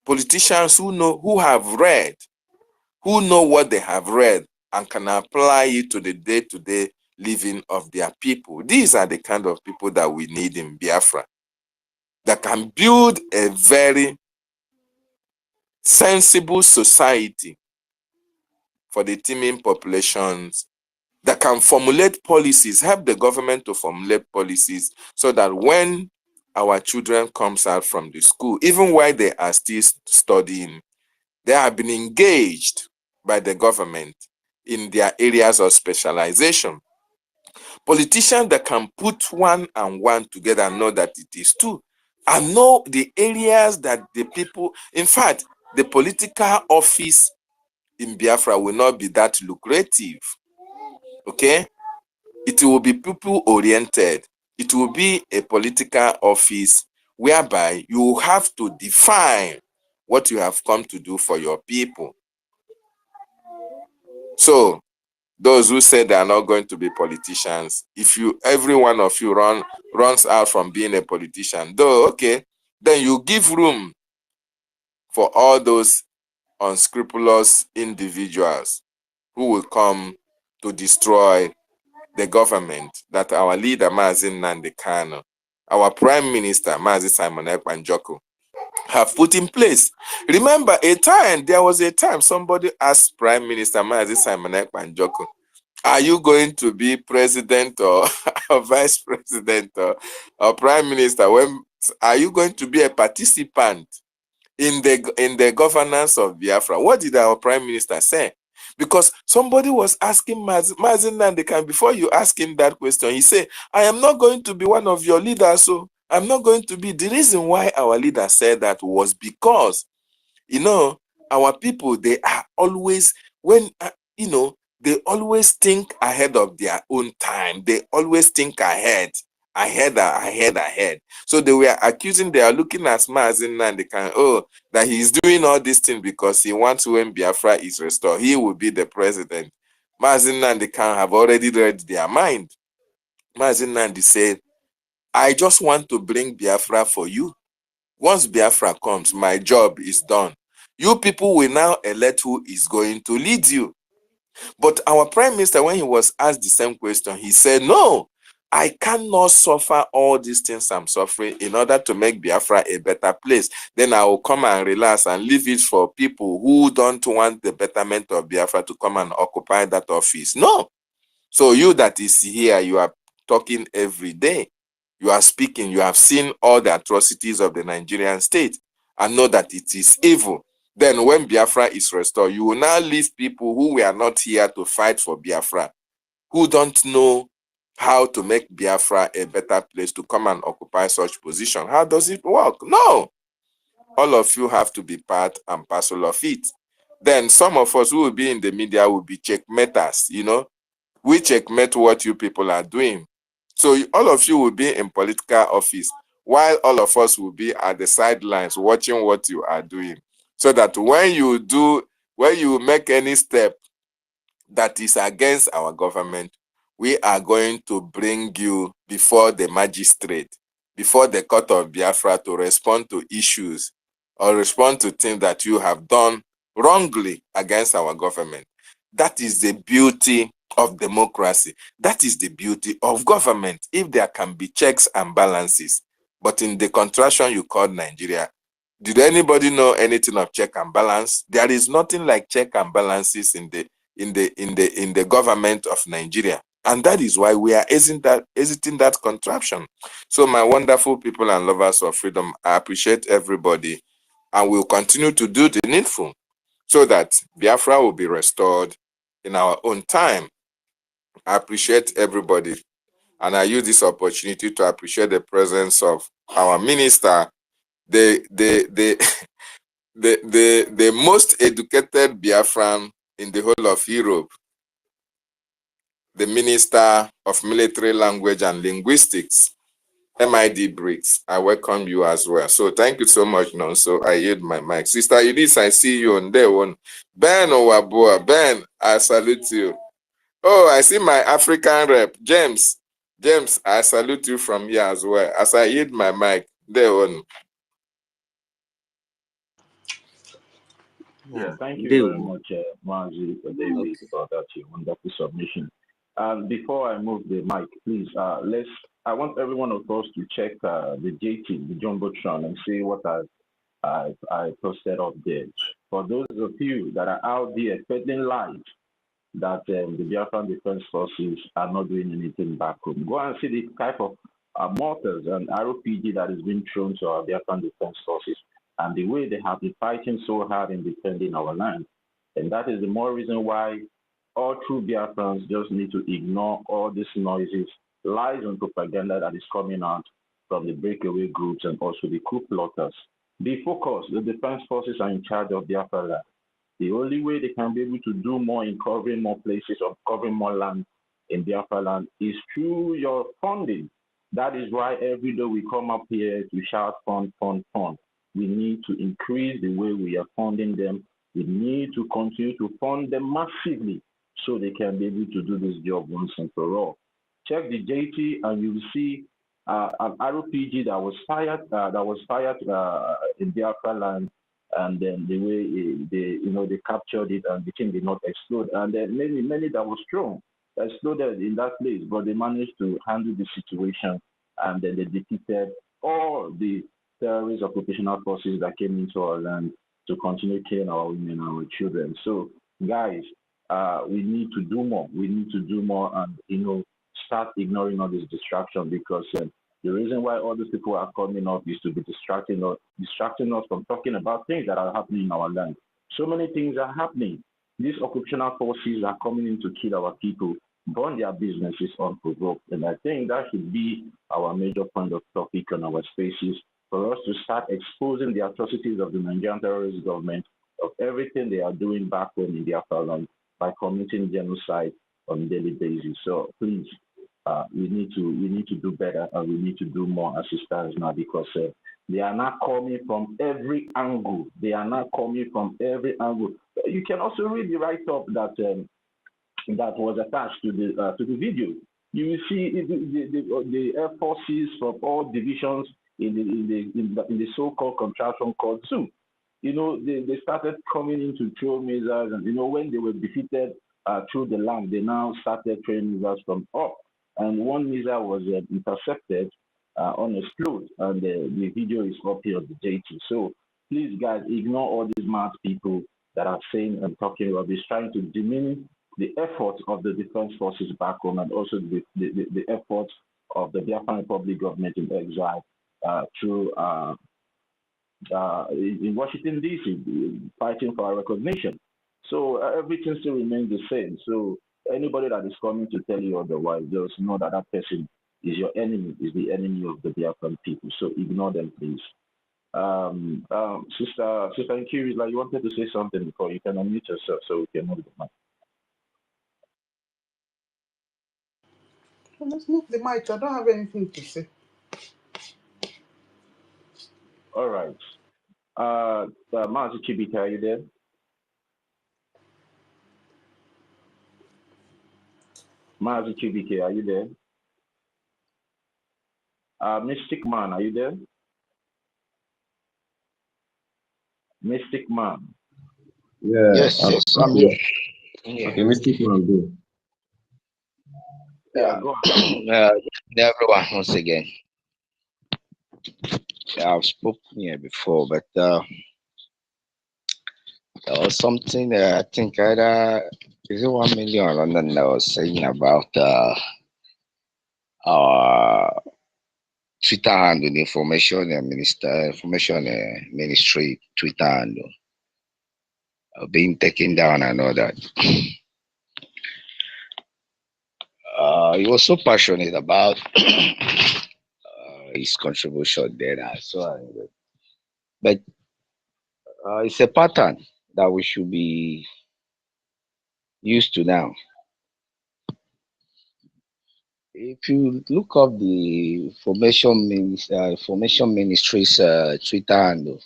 politicians who have read, who know what they have read and can apply it to the day-to-day living of their people. These are the kind of people that we need in Biafra, that can build a very sensible society for the teeming populations, that can formulate policies, help the government to formulate policies so that when our children comes out from the school, even while they are still studying, they have been engaged by the government in their areas of specialization. Politicians that can put one and one together and know that it is two, and know the areas that the people, in fact, the political office in Biafra will not be that lucrative. Okay? It will be people-oriented. It will be a political office whereby you have to define what you have come to do for your people. So, those who say they are not going to be politicians, if every one of you runs out from being a politician, though, okay, then you give room for all those unscrupulous individuals who will come to destroy the government that our leader, Mazi Nnamdi Kanu, our Prime Minister, Mazi Simon Ekpa Njoku, have put in place. Remember, there was a time somebody asked Prime Minister Mazi Simon Ekpa Njoku, are you going to be president or vice president or prime minister? Are you going to be a participant in the governance of Biafra? What did our prime minister say? Because somebody was asking Mazi Nnamdi Kanu, before you ask him that question, he said, I am not going to be one of your leaders, so I'm not going to be. The reason why our leader said that was because, our people, they are always, they always think ahead of their own time. They always think ahead. So they are looking at Mazi Nnamdi Kanu, that he's doing all these things because he wants, when Biafra is restored, he will be the president. Mazi Nnamdi Kanu have already read their mind. Mazi Nnamdi said, I just want to bring Biafra for you. Once Biafra comes, my job is done. You people will now elect who is going to lead you. But our prime minister, when he was asked the same question, he said, no, I cannot suffer all these things I'm suffering in order to make Biafra a better place. Then I will come and relax and leave it for people who don't want the betterment of Biafra to come and occupy that office. No. So you that is here, you are talking every day. You are speaking. You have seen all the atrocities of the Nigerian state and know that it is evil. Then when Biafra is restored, you will now leave people who were not here to fight for Biafra, who don't know how to make Biafra a better place, to come and occupy such position. How does it work? No. All of you have to be part and parcel of it. Then some of us who will be in the media will be checkmaters, We checkmate what you people are doing. So all of you will be in political office, while all of us will be at the sidelines watching what you are doing. So that when you make any step that is against our government, we are going to bring you before the magistrate, before the court of Biafra, to respond to issues or respond to things that you have done wrongly against our government. That is the beauty of democracy. That is the beauty of government, if there can be checks and balances. But in the contraction you call Nigeria, did anybody know anything of check and balance? There is nothing like check and balances in the government of Nigeria. And that is why we are exiting that contraption. So my wonderful people and lovers of freedom, I appreciate everybody, and we'll continue to do the needful so that Biafra will be restored in our own time. I appreciate everybody, and I use this opportunity to appreciate the presence of our minister, the most educated Biafran in the whole of Europe, the Minister of Military Language and Linguistics, MID Briggs, I welcome you as well. So thank you so much, Nonso. I yield my mic. Sister Edith, I see you on there one. Ben Owabua, Ben, I salute you. Oh, I see my African rep, James. James, I salute you from here as well. As I yield my mic, there one. Yeah, thank you very much, Mazi David, for that wonderful submission. Before I move the mic, please, I want every one of us to check the JT, the Jumbotron, and see what I posted up there. For those of you that are out there spreading light that the Biafran Defense Forces are not doing anything back home, go and see the type of mortars and RPG that is being thrown to our Biafran Defense Forces and the way they have been fighting so hard in defending our land. And that is the more reason why all true Biafrans just need to ignore all these noises, lies and propaganda that is coming out from the breakaway groups and also the coup plotters. Be focused. The defense forces are in charge of Biafra land. The only way they can be able to do more in covering more places or covering more land in Biafra land is through your funding. That is why every day we come up here to shout fund, fund, fund. We need to increase the way we are funding them. We need to continue to fund them massively so they can be able to do this job once and for all. Check the JT and you will see an RPG that was fired in Biafra land, and then the way they captured it and the thing did not explode, and then many that was thrown exploded in that place, but they managed to handle the situation, and then they defeated all the terrorist occupational forces that came into our land to continue killing our women and our children. So, guys, we need to do more. We need to do more and, start ignoring all this distraction, because the reason why all these people are coming up is to be distracting us from talking about things that are happening in our land. So many things are happening. These occupational forces are coming in to kill our people, burn their businesses unprovoked. And I think that should be our major point of topic on our spaces, for us to start exposing the atrocities of the Nigerian terrorist government, of everything they are doing back home in their land by committing genocide on a daily basis. So please, we need to do better, and we need to do more as it stands now, because they are not coming from every angle. They are not coming from every angle. You can also read the write-up that that was attached to the video. You will see the air forces from all divisions in the so-called contraction called ZOO. They started coming in to throw missiles, and when they were defeated through the land, they now started throwing missiles from up. And one missile was intercepted on a float, and the video is up here on the JT. So please, guys, ignore all these mad people that are saying and talking about this, trying to diminish the efforts of the defense forces back home, and also the efforts of the Biafran Republic government in exile through in Washington, D.C., fighting for our recognition. So everything still remains the same. So anybody that is coming to tell you otherwise, just know that that person is your enemy, is the enemy of the Biafran people. So ignore them, please. Sister Nkiri, you wanted to say something before. You can unmute yourself so we can move the mic. Let's move the mic. I don't have anything to say. All right. Mazi Chibika, are you there? Mazi Chibike, are you there? Mystic Man, are you there? Mystic Man. Yeah. Yes, I'm here. Okay, Mystic Man, go. Yeah, go on. Everyone, once again. I've spoken here before, but there was something I think either is it 1 million and then I was saying about our Twitter handle, the information ministry Twitter handle being taken down and all that. He was so passionate about his contribution there, but it's a pattern that we should be used to now. if you look up the formation ministry's Twitter handle,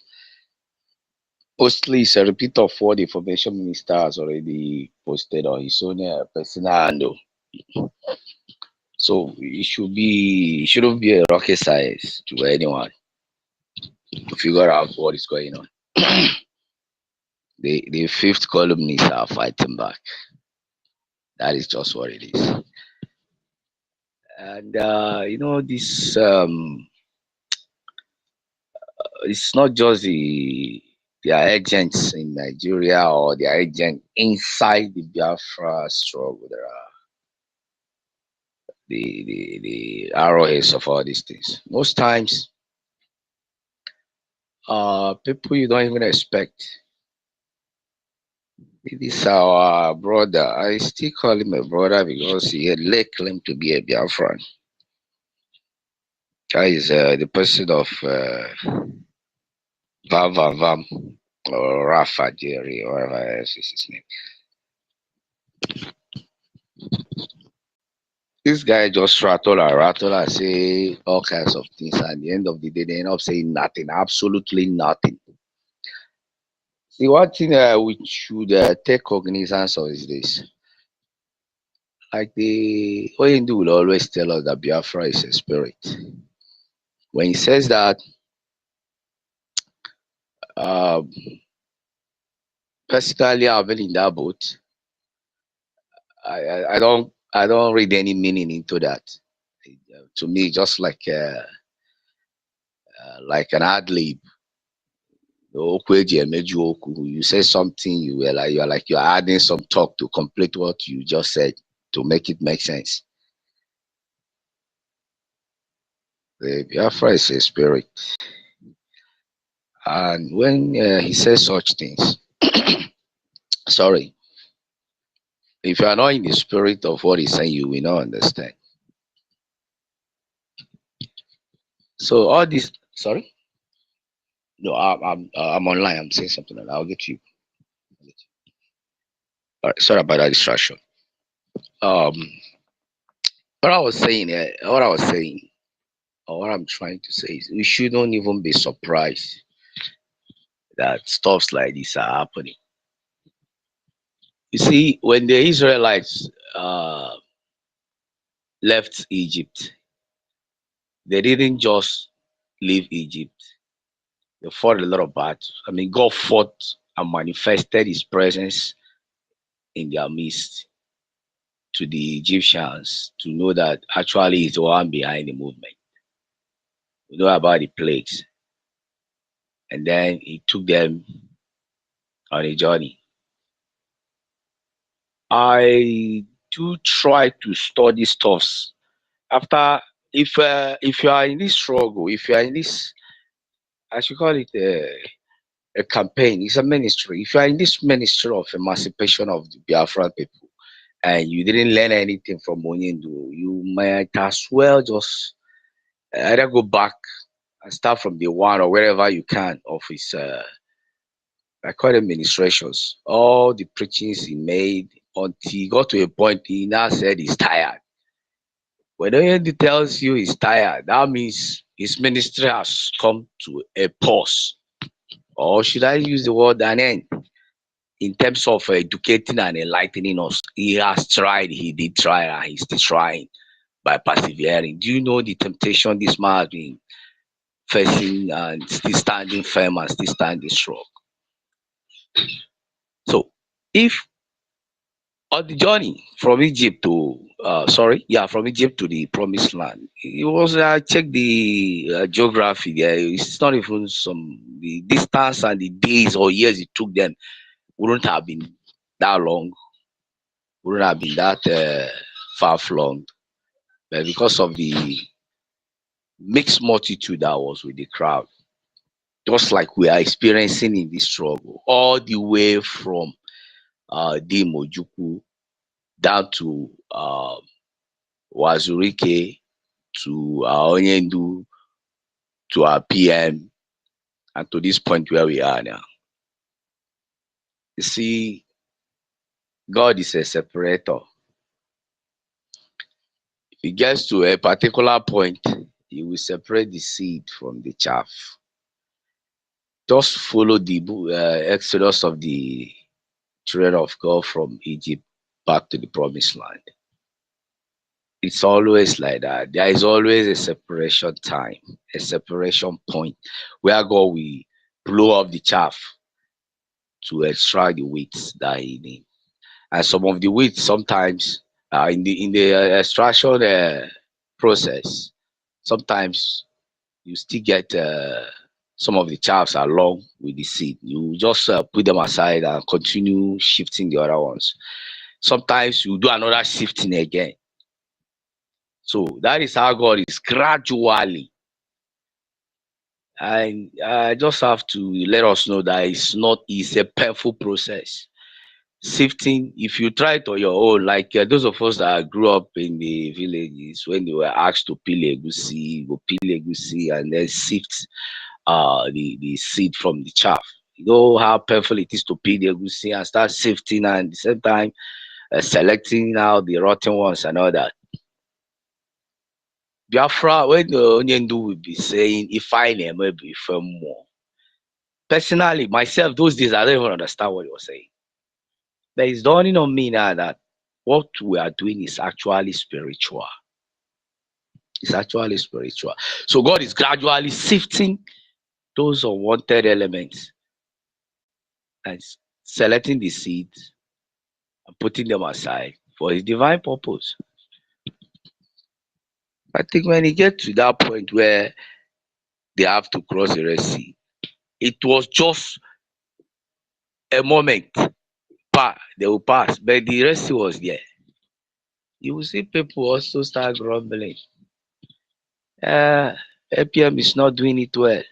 mostly it's a repeat of what the information minister has already posted on his own personal handle. So it shouldn't be a rocket science to anyone to figure out what is going on. The fifth columnists are fighting back. That is just what it is. And this it's not just their agents in Nigeria or their agent inside the Biafra struggle. There are the arrowheads of all these things. Most times, people you don't even expect. This is our brother. I still call him a brother because he had laid claim to be a Biafran. That is the person of Vam or Rafa Jerry or whatever else is his name. This guy just rattle and say all kinds of things, and at the end of the day, they end up saying nothing, absolutely nothing. See, one thing we should take cognizance of is this. Like the Oyendu will always tell us that Biafra is a spirit. When he says that, personally, I've been in that boat. I don't read any meaning into that. To me, just like an ad lib. You say something, you're adding some talk to complete what you just said to make it make sense. The Biafra is a spirit, and when he says such things, sorry, if you are not in the spirit of what he's saying, you will not understand. So all this, sorry, no, I'm online. I'm saying something, and I'll get to you. All right, sorry about that distraction. What I was saying, or what I'm trying to say is, we shouldn't even be surprised that stuffs like this are happening. You see, when the Israelites left Egypt, they didn't just leave Egypt. They fought a lot of battles. I mean, God fought and manifested his presence in their midst to the Egyptians to know that actually he's the one behind the movement. We know about the plagues. And then he took them on a journey. I do try to study stuffs. After, if you are in this struggle, if you are in this, I should call it a campaign, it's a ministry. If you are in this ministry of emancipation of the Biafran people, and you didn't learn anything from Onyendu, you might as well just either go back and start from the one or wherever you can of his I call them ministrations. All the preachings he made until he got to a point he now said he's tired. When Onyendu tells you he's tired, that means his ministry has come to a pause. Or should I use the word an end? In terms of educating and enlightening us, he has tried, he did try, and he's still trying by persevering. Do you know the temptation this man has been facing and still standing firm and still standing strong? So, if on the journey from Egypt to, from Egypt to the promised land, it was, I checked the geography there, it's not even the distance and the days or years it took them wouldn't have been that long, wouldn't have been that far-flung, but because of the mixed multitude that was with the crowd, just like we are experiencing in this struggle, all the way from Dimojuku down to Wazurike to Onyendu to our PM and to this point where we are now. You see, God is a separator. it gets to a particular point, you will separate the seed from the chaff. Just follow the exodus of the children of God from Egypt back to the promised land. It's always like that. There is always a separation time, a separation point where God will blow up the chaff to extract the wheat that he needs. And some of the wheat sometimes in the extraction process, sometimes you still get some of the chaffs along with the seed. You just put them aside and continue shifting the other ones. Sometimes you do another shifting again. So that is how God is gradually. And I just have to let us know that it's a painful process. Sifting, if you try it on your own, like those of us that grew up in the villages, when they were asked to peel egusi, go peel egusi and then sift the seed from the chaff. You know how painful it is to peel the egusi and start sifting, and at the same time selecting out the rotten ones and all that. Biafra, when the Onyendu will be saying, if I never be more. Personally, myself, those days, I don't even understand what he was saying. But it's dawning on me now that what we are doing is actually spiritual. It's actually spiritual. So God is gradually sifting those unwanted elements and selecting the seeds and putting them aside for his divine purpose. I think when he gets to that point where they have to cross the Red Sea, it was just a moment. They will pass, but the Red Sea was there. You will see people also start grumbling. APM is not doing it well.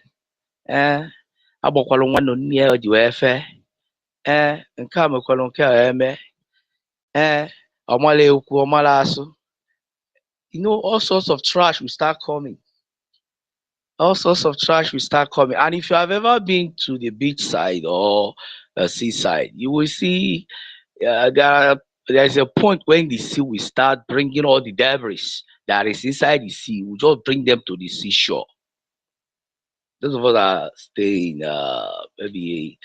Agbakwala nwa nọ nne ya ji wee fe. Nke a mekwala nke a eme. Ọmala ekwu, ọmala asụ. You know, all sorts of trash will start coming. All sorts of trash will start coming. And if you have ever been to the beach side or the seaside, you will see there's a point when the sea will start bringing all the debris that is inside the sea. We just bring them to the seashore. Those of us that stay in maybe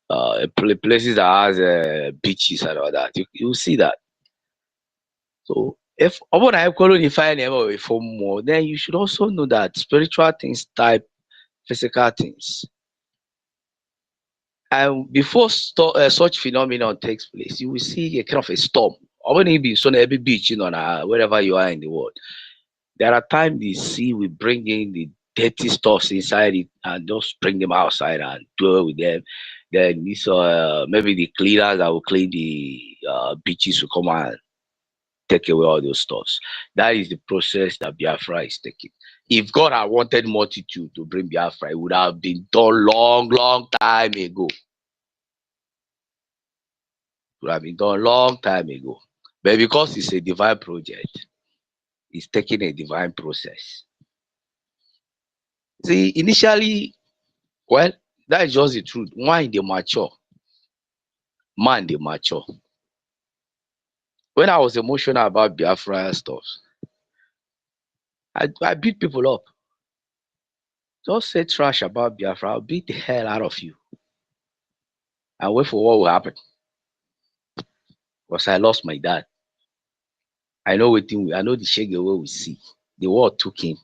places that has beaches and all that, you see that. So if I want to qualify them for more, then you should also know that spiritual things type physical things. And before such phenomenon takes place, you will see a kind of a storm. Or when it be on every beach, wherever you are in the world, there are times the sea will bring in the dirty stuffs inside it and just bring them outside and dwell with them. Then this maybe the cleaners that will clean the beaches will come and take away all those stuffs. That is the process that Biafra is taking. If God had wanted multitude to bring Biafra, it would have been done long time ago. It would have been done long time ago. But because it's a divine project, it's taking a divine process. See, initially, well, that is just the truth. Why they mature? Man, they mature. When I was emotional about Biafra stuff, I beat people up. Just say trash about Biafra, I'll beat the hell out of you. And wait for what will happen. Because I lost my dad. I know the shege where we see. The war took him.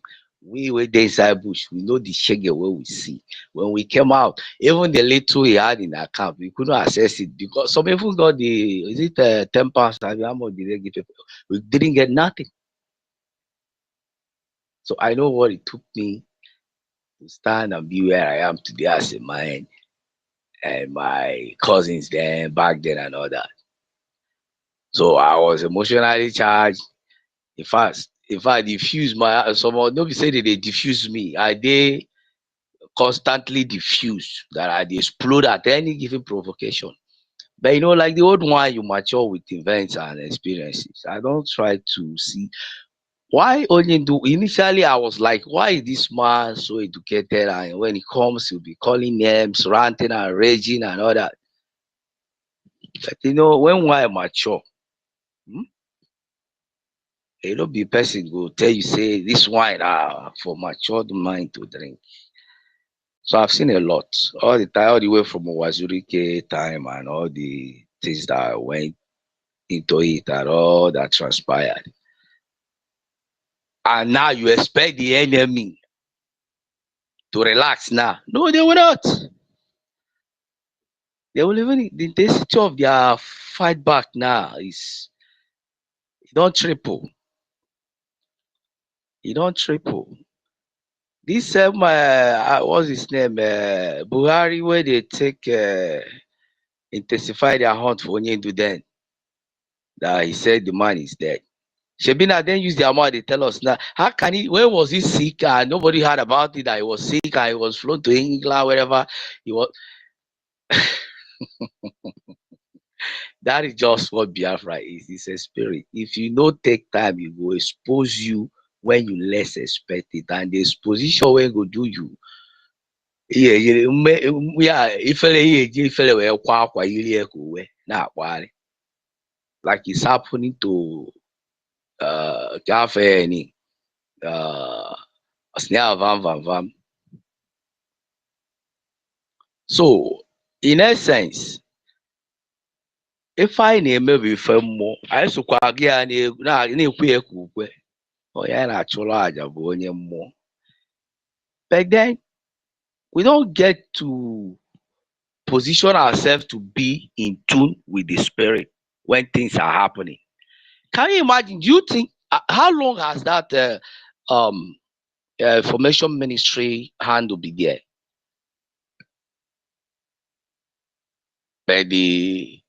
We were there inside bush. We know the shege where we see. When we came out, even the little he had in the account, we couldn't access it because some people got the 10 pounds. We didn't get nothing. So I know what it took me to stand and be where I am today as a man, and my cousins then back then and all that. So I was emotionally charged. In fact, diffuse my nobody say that they diffuse me. They constantly diffuse that I explode at any given provocation. But like the old one, you mature with events and experiences. I don't try to see why only do. Initially, I was like, why is this man so educated? And when he comes, he'll be calling names, ranting and raging and all that. But when I mature, You know, be person go tell you say this wine for matured mind to drink. So I've seen a lot, all the time, all the way from Wazurike time and all the things that went into it and all that transpired. And now you expect the enemy to relax now. No, they will not. They will even, the intensity of their fight back now is, you don't triple. You don't triple. This, what's his name? Buhari, where they take, intensify their hunt for Onyendu then, that he said the man is dead. Shebina then use the amount they tell us now. How can he, where was he sick and nobody heard about it, that he was sick and he was flown to England, wherever he was. That is just what Biafra is. It's a spirit. If you don't take time, it will expose you when you less expect it. And the exposition will go do you. Yeah, if like it's happening to Cafe Van. So, in essence, if I name a firm more, I so again more. But then we don't get to position ourselves to be in tune with the spirit when things are happening. Can you imagine? Do you think how long has that formation ministry handle be there? By the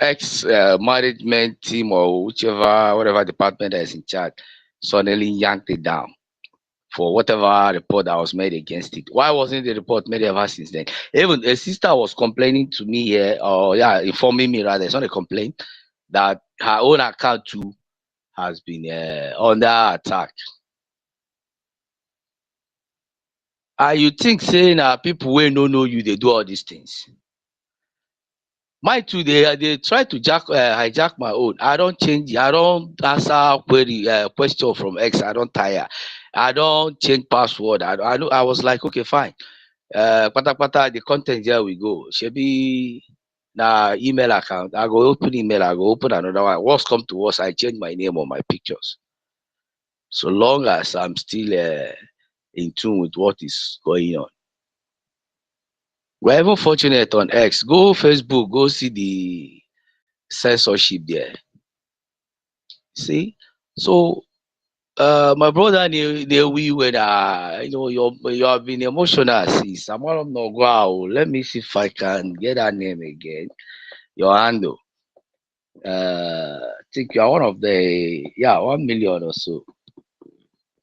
ex management team or whatever department that is in charge suddenly yanked it down for whatever report that was made against it. Why wasn't the report made ever since then? Even a sister was complaining to me here, or informing me rather, it's not a complaint, that her own account too has been under attack. You think saying people will no know you, they do all these things. Mine too, they try to hijack my own. I don't change, I don't answer query question from X, I don't tire. I don't change password. I was like, okay, fine. The content, here we go. Shebi na email account. I go open email, I go open another one. What's come to us, I change my name on my pictures. So long as I'm still in tune with what is going on. We're even fortunate on X. Go Facebook, go see the censorship there. See? So my brother we when you have been emotional since. I'm all no go out. Let me see if I can get that name again. Your handle. I think you are one of the 1 million or so.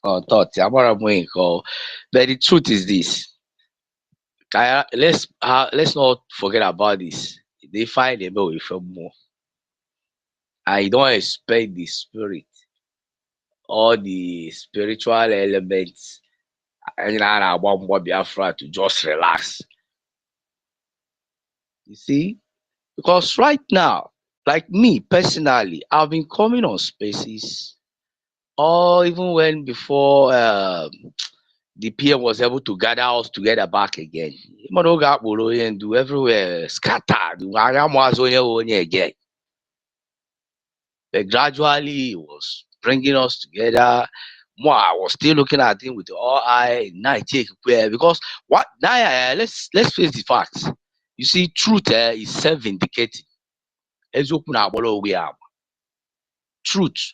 Thought but the truth is this. Let's not forget about this. They find a way from more. I don't expect the spirit or the spiritual elements and Biafra to just relax. You see? Because right now, like me personally, I've been coming on spaces, or even when before the PM was able to gather us together back again. And do everywhere scattered. Again. But gradually it was bringing us together. More, I was still looking at him with all eye because what now? Let's face the facts. You see, truth is self-vindicating. Truth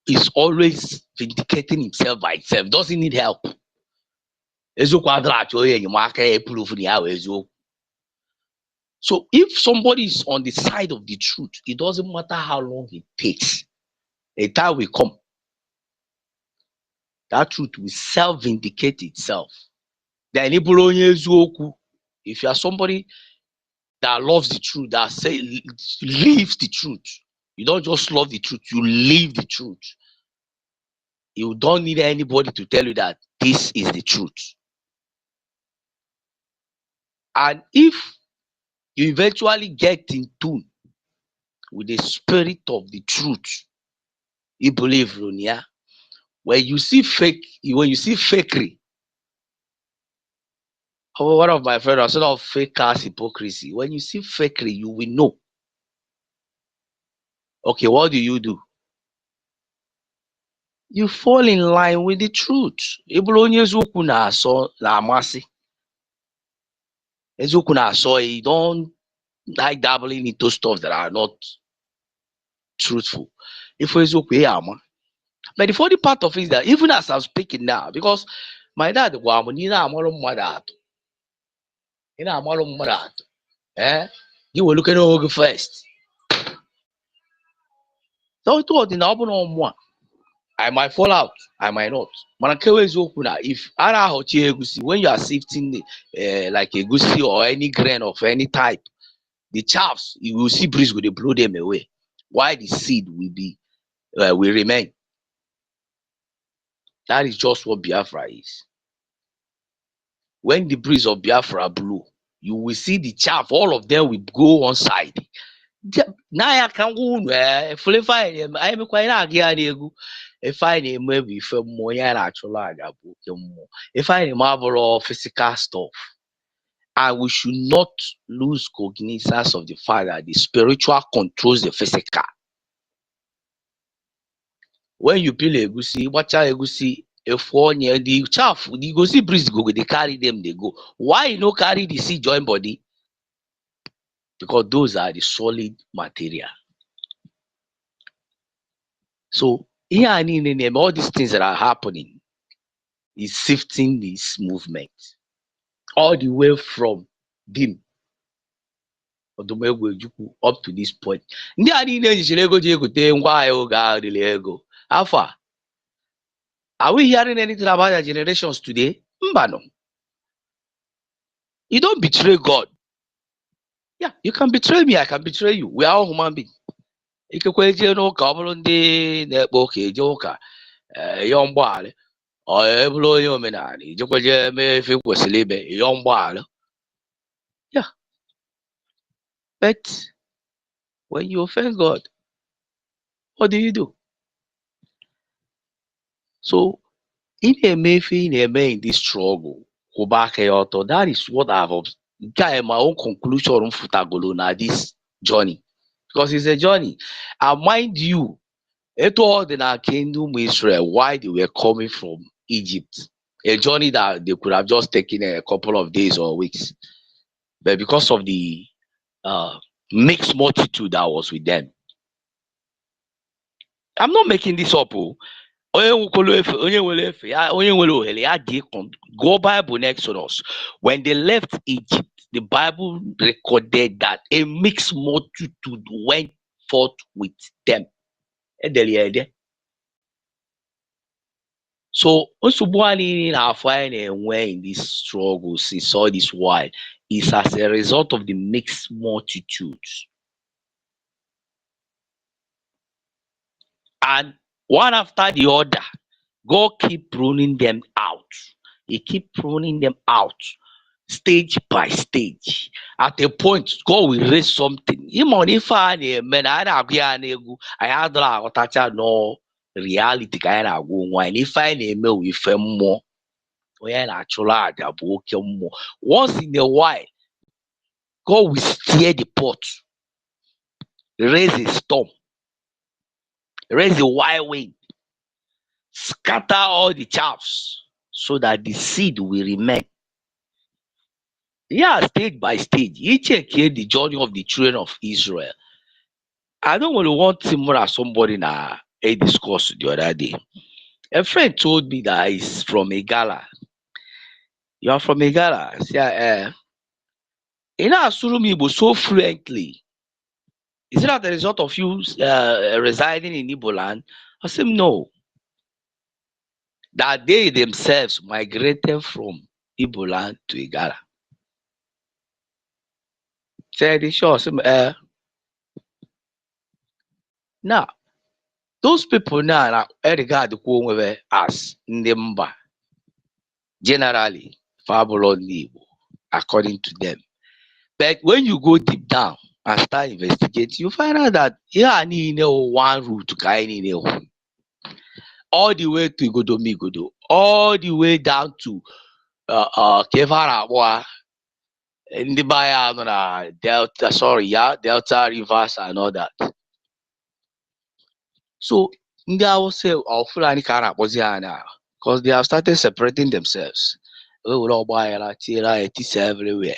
is always vindicating himself by itself. Doesn't need help. So if somebody is on the side of the truth, it doesn't matter how long it takes. A time will come. That truth will self-vindicate itself. Then if you are somebody that loves the truth, that lives the truth, you don't just love the truth, you live the truth. You don't need anybody to tell you that this is the truth. And if you eventually get in tune with the spirit of the truth, You believe, Runia. When you see fakery, one of my friends, sort of fake ass hypocrisy. When you see fakery, you will know. Okay, what do? You fall in line with the truth. You don't like dabbling into stuff that are not truthful. But the funny part of it is that even as I'm speaking now, because my dad you were looking over first. So it was in one. I might fall out, I might not. If when you are sifting like a goosey or any grain of any type, the chaffs, you will see breeze will blow them away. Why the seed will remain? That is just what Biafra is. When the breeze of Biafra blew, you will see the chaff, all of them will go on side. Now I can go fully fine. I am quite a if I name maybe for more natural, if I marvel of physical stuff, and we should not lose cognizance of the fact that the spiritual controls the physical. When you peel a goosey, watch out a goosey, if one near the chaff, the goosey breeze go, they carry them, they go. Why you no carry the seed joint body? Because those are the solid material. So here and in all these things that are happening is shifting this movement all the way from dim up to this point. How far? Are we hearing anything about our generations today? Mbano. You don't betray God. Yeah, you can betray me, I can betray you. We are all human beings. Yeah. But when you offend God, what do? So in this struggle, go back that is what I've got my own conclusion on this journey. Because it's a journey. And mind you, it all the kingdom Israel, why they were coming from Egypt. A journey that they could have just taken a couple of days or weeks. But because of the mixed multitude that was with them. I'm not making this up. Go Bible next to us. When they left Egypt, the Bible recorded that a mixed multitude went forth with them. So Osubwani in this struggle since all this while is as a result of the mixed multitudes. And one after the other, God keep pruning them out. He keep pruning them out, stage by stage. At a point, God will raise something. No reality. If I name with more, once in a while, God will steer the pot, raise a storm, raise a wild wind, scatter all the chaffs so that the seed will remain. Yeah, stage by stage. You check here the journey of the children of Israel. I don't want to more as somebody na a discourse the other day. A friend told me that he's from Igala. You are from Igala? I said, Surumi so fluently. Is it not the result of you residing in Igbo land? I said, no. That they themselves migrated from Igbo land to Igala. Said, sure. Now, those people now regard the as Ndemba. Generally, Fabulous Igbo, according to them. But when you go deep down and start investigating, you find out that one route to Kaini. all the way to Igodo, all the way down to Kevara, in the Baya, Delta, Delta Rivers and all that. So, I will say, Fulani Kara was because they have started separating themselves. We will all buy everywhere.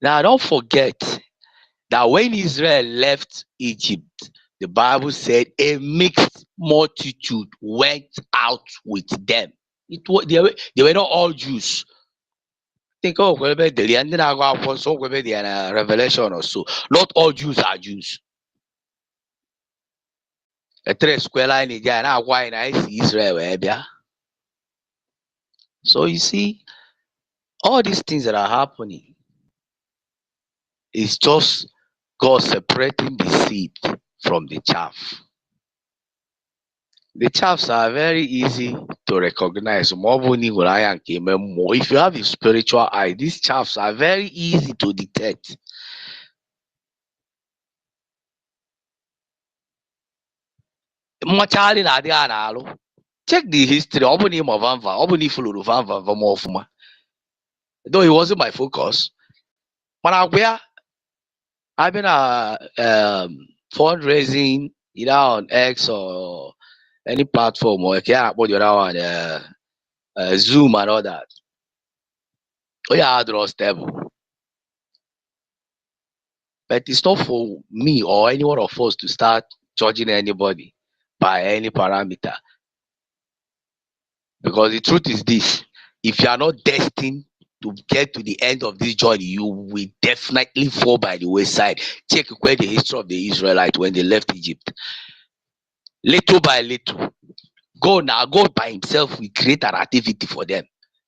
Now, don't forget that when Israel left Egypt, the Bible said a mixed multitude went out with them. They were not all Jews. Think of whether the Revelation or so. Not all Jews are Jews. A 3 square line Israel. So you see, all these things that are happening is just God separating the seed from the chaff. The chaffs are very easy to recognize. If you have a spiritual eye, these chaffs are very easy to detect. Check the history. Though it wasn't my focus. But I've been fundraising either on X or any platform or Zoom and all that. Oh yeah, draw stable. But it's not for me or any one of us to start judging anybody by any parameter. Because the truth is this: if you are not destined to get to the end of this journey, you will definitely fall by the wayside. Check where the history of the Israelites when they left Egypt. Little by little, God by himself will create an activity for them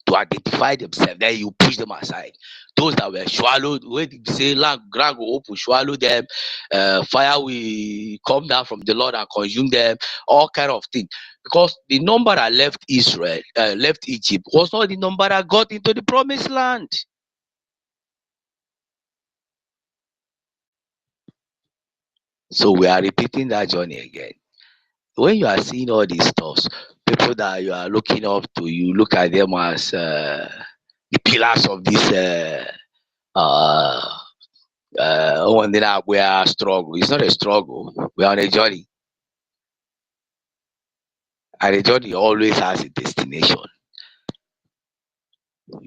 to identify themselves. Then you push them aside. Those that were swallowed, when you say land ground will open, swallow them, fire will come down from the Lord and consume them, all kind of things. Because the number that left Israel, left Egypt, was not the number that got into the promised land. So we are repeating that journey again. When you are seeing all these stuff, people that you are looking up to, you look at them as the pillars of this we are struggle. It's not a struggle. We are on a journey. And a journey always has a destination.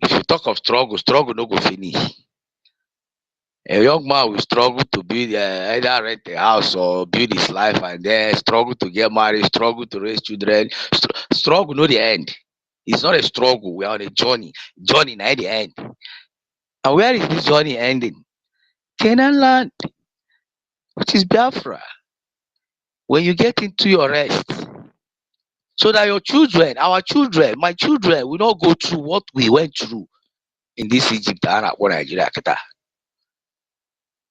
If you talk of struggle no go finish. A young man will struggle to build either rent a house or build his life, and then struggle to get married, struggle to raise children. Struggle no the end. It's not a struggle. We are on a journey. Journey not the end. And where is this journey ending? Canaan land, which is Biafra. When you get into your rest, so that your children, our children, my children will not go through what we went through in this Egypt and Nigeria.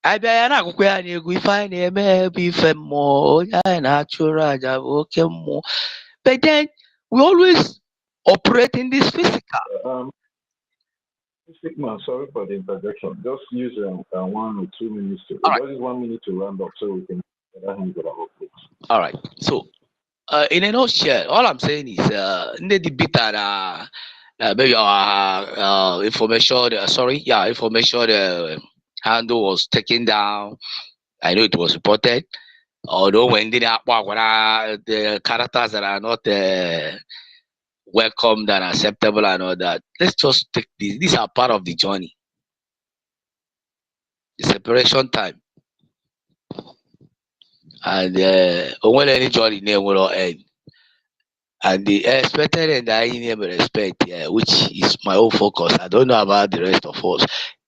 I be na akwụkwọ ya na-egwu ife anyị na-eme bụ ife mmụọ onye anyị na-achụrụ aja bụ oke mmụọ. But then we always operate in this physical. Man, sorry for the interjection. Just use 1 or 2 minutes to. Right. Just 1 minute to round up so we can. All right. So, in a nutshell, all I'm saying is, the bit that maybe our information. Information handle was taken down. I know it was reported. Although when the characters that are not welcomed and acceptable and all that, let's just take this. These are part of the journey. The separation time. And when any journey name will end. And the expected and I name respect, which is my own focus. I don't know about the rest of us.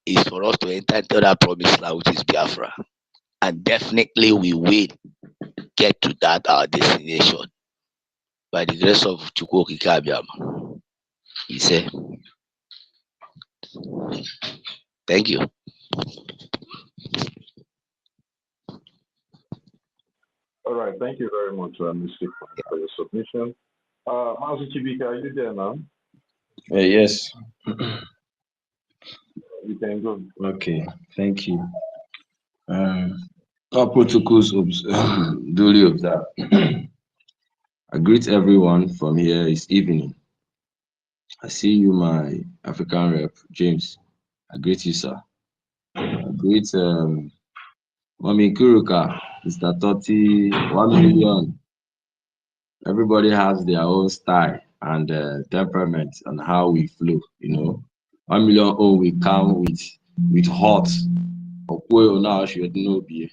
Is for us to enter into that promised land, which is Biafra. And definitely we will get to that our destination by the grace of Chukwu EFIK-IBIBIO. He said, thank you. All right, thank you very much, Mr. for your submission. Mazi Chibika, are you there now? Yes. You can go. Okay, thank you. Our protocols duly observed. I greet everyone from here. It's evening. I see you, my African rep, James. I greet you, sir. I greet Mami Kuruka, Mr. Totti, 1 million. Everybody has their own style and temperament on how we flow, 1 million we come with hot. Now should know be,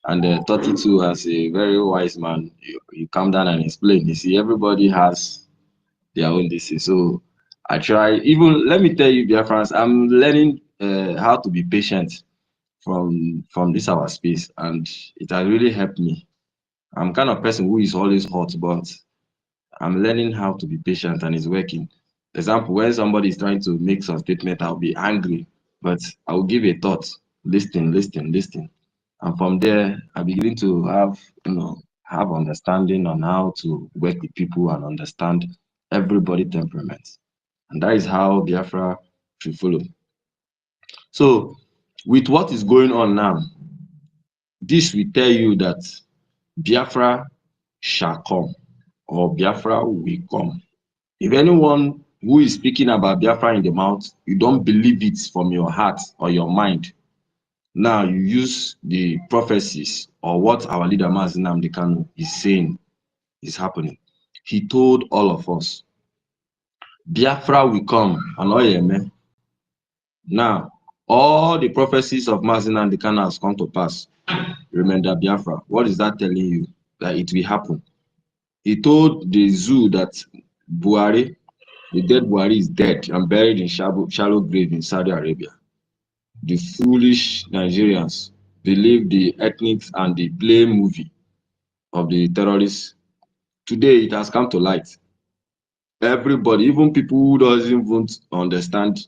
And 32 as a very wise man, you come down and explain. You see, everybody has their own disease. So I try, even let me tell you, Biafrans, I'm learning how to be patient from this our space, and it has really helped me. I'm kind of person who is always hot, but I'm learning how to be patient and it's working. For example, when somebody is trying to make some statement, I'll be angry, but I will give a thought, listen. And from there, I begin to have understanding on how to work with people and understand everybody temperament. And that is how Biafra should follow. So with what is going on now, this will tell you that Biafra shall come, or Biafra will come. If anyone who is speaking about Biafra in the mouth, you don't believe it from your heart or your mind. Now you use the prophecies or what our leader Mazi Nnamdi Kanu is saying is happening. He told all of us, Biafra will come, and Oyeme. Now, all the prophecies of Mazi Nnamdi Kanu has come to pass. Remember Biafra. What is that telling you? That it will happen. He told the zoo that Buhari, the dead Buhari, is dead and buried in shallow grave in Saudi Arabia. The foolish Nigerians believe the ethnics and the play movie of the terrorists. Today it has come to light. Everybody, even people who doesn't even understand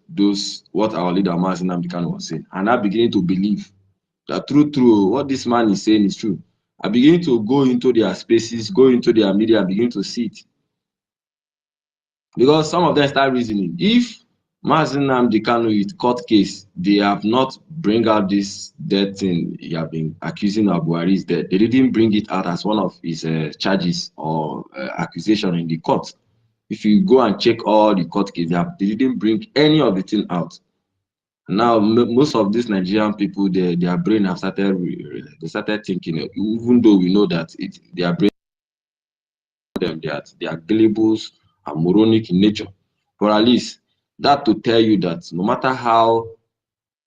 what our leader Mazi Nnamdi Kanu was saying, are now beginning to believe that true, what this man is saying is true. I begin to go into their spaces, go into their media, and begin to see it. Because some of them start reasoning. If Mazi Nnamdi Kanu with court case, they have not bring out this death thing he have been accusing of Buhari's death. They didn't bring it out as one of his charges or accusation in the court. If you go and check all the court cases, they didn't bring any of the thing out. Now, most of these Nigerian people, their brain have started thinking, even though we know that their brain, they are gullibles and moronic in nature. But at least that to tell you that no matter how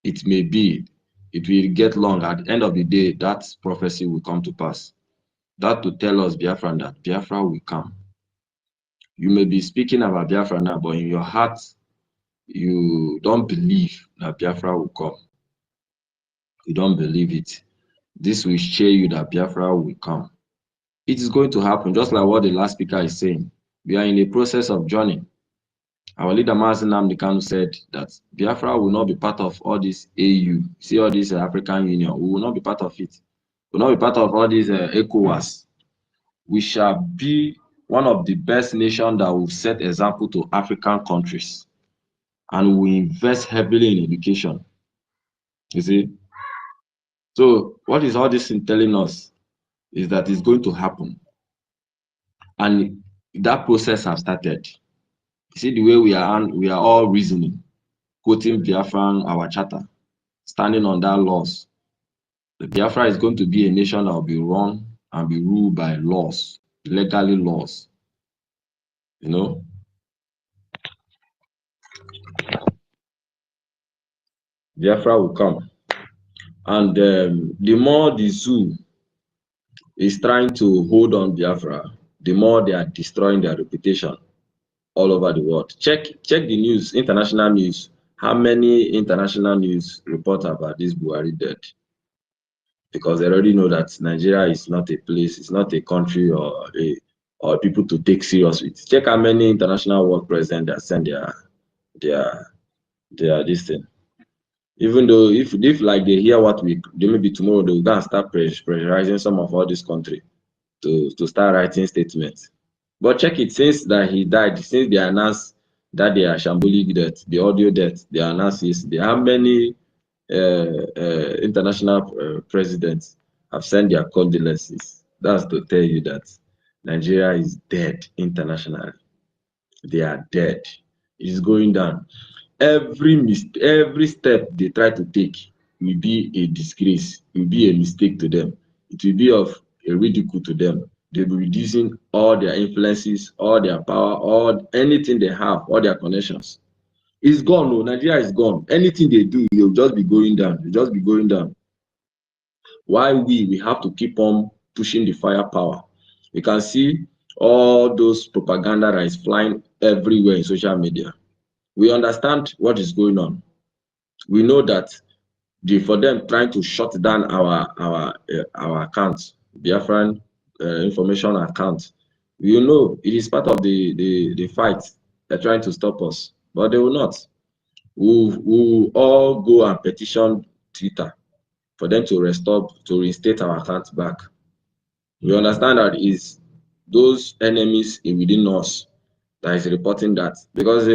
it may be, it will get long. At the end of the day, that prophecy will come to pass. That to tell us, Biafran, that Biafra will come. You may be speaking about Biafra now, but in your heart, you don't believe that Biafra will come. You don't believe it. This will show you that Biafra will come. It is going to happen, just like what the last speaker is saying. We are in a process of journey. Our leader Mazi Nnamdi Kanu said that Biafra will not be part of all this AU. See all this African Union. We will not be part of it. We will not be part of all these ECOWAS. We shall be one of the best nations that will set example to African countries. And we invest heavily in education. You see? So what is all this in telling us is that it's going to happen. And that process has started. You see the way we are all reasoning, quoting Biafran, our charter, standing on that laws. The Biafra is going to be a nation that will be run and be ruled by laws, legally laws. You know? Biafra will come. And the more the zoo is trying to hold on Biafra, the more they are destroying their reputation all over the world. Check the news, international news. How many international news report about this Buhari death? Because they already know that Nigeria is not a place, it's not a country or people to take serious with. Check how many international world presidents that send their this thing. Even though if like they hear what maybe tomorrow they will go and start pressurizing some of all this country to start writing statements. But check it, since that he died, since they announced that they are shambolic death, the audio death, they announced yesterday, how many international presidents have sent their condolences? That's to tell you that Nigeria is dead internationally. They are dead. It is going down. Every step they try to take will be a disgrace, will be a mistake to them. It will be of a ridicule to them. They'll be reducing all their influences, all their power, all anything they have, all their connections. It's gone. No, Nigeria is gone. Anything they do, it will just be going down. It will just be going down. Why we have to keep on pushing the firepower. You can see all those propaganda that is flying everywhere in social media. We understand what is going on. We know that for them trying to shut down our accounts, Biafran information account, we know it is part of the fight. They're trying to stop us, but they will not. We'll all go and petition Twitter for them to reinstate our accounts back. We understand that is those enemies within us that is reporting that, because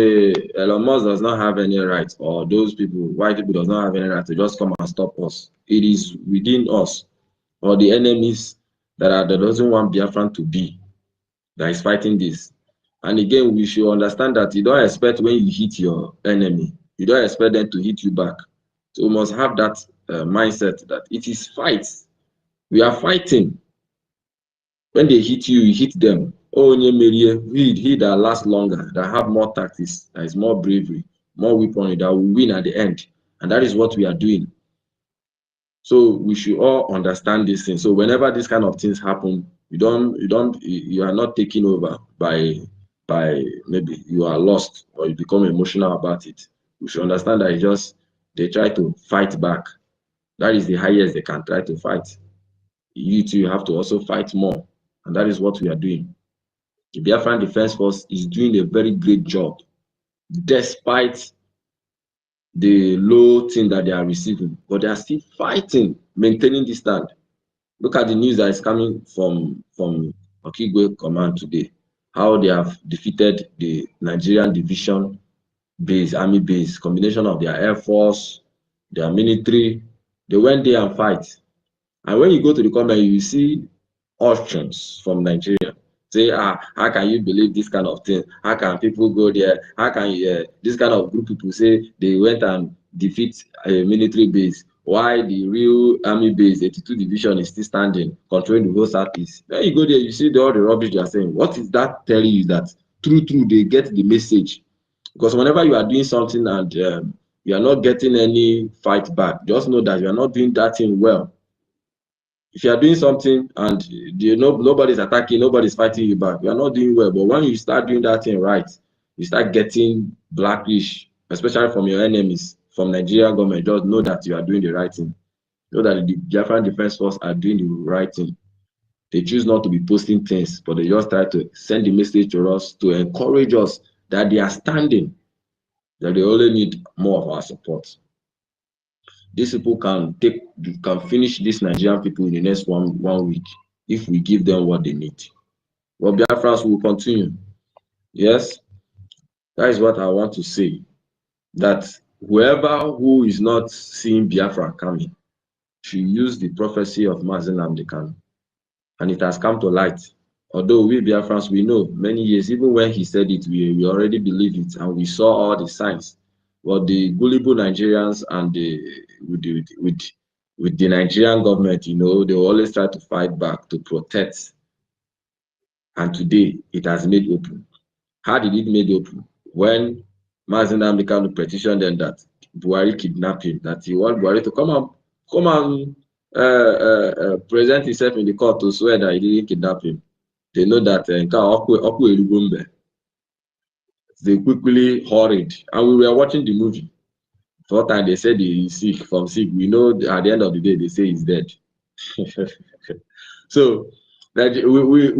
Elon Musk does not have any right, or those people, white people does not have any right to just come and stop us. It is within us, or the enemies that doesn't want Biafran to be, that is fighting this. And again, we should understand that you don't expect when you hit your enemy, you don't expect them to hit you back. So we must have that mindset that it is fights. We are fighting. When they hit you, you hit them. Oh, he that lasts longer, that have more tactics, that is more bravery, more weaponry, that will win at the end. And that is what we are doing. So we should all understand this thing. So whenever these kind of things happen, you are not taken over by maybe you are lost or you become emotional about it. We should understand that they try to fight back. That is the highest they can try to fight. You too have to also fight more. And that is what we are doing. The Biafran Defense Force is doing a very great job, despite the low thing that they are receiving, but they are still fighting, maintaining the stand. Look at the news that is coming from Okigwe Command today, how they have defeated the Nigerian division base, army base, combination of their air force, their military. They went there and fight. And when you go to the comment, you see Austrians from Nigeria say, how can you believe this kind of thing? How can people go there? How can this kind of group people say they went and defeat a military base? Why the real army base, 82 division, is still standing, controlling the whole southeast? When you go there, you see all the rubbish they are saying. What is that telling you? That true, they get the message. Because whenever you are doing something and you are not getting any fight back, just know that you are not doing that thing well. If you are doing something and nobody's attacking, nobody's fighting you back, you are not doing well. But when you start doing that thing right, you start getting blackish, especially from your enemies, from Nigerian government. Just know that you are doing the right thing. Know that the Biafran Defense Force are doing the right thing. They choose not to be posting things, but they just try to send the message to us to encourage us that they are standing, that they only need more of our support. These people can finish these Nigerian people in the next one week if we give them what they need. Well, Biafrans will continue. Yes, that is what I want to say. That whoever who is not seeing Biafra coming should use the prophecy of Mazi Nnamdi Kanu, and it has come to light. Although we Biafrans, we know many years, even when he said it, we already believe it, and we saw all the signs. But the gullible Nigerians and with the Nigerian government, they will always try to fight back to protect. And today it has made open. How did it made open? When Mazi Nnamdi Kanu petitioned them that Buhari kidnapped him, that he want Buhari to come and present himself in the court to swear that he didn't kidnap him. They know that they quickly hurried, and we were watching the movie. First time they said he's sick, from sick. We know at the end of the day they say he's dead. So that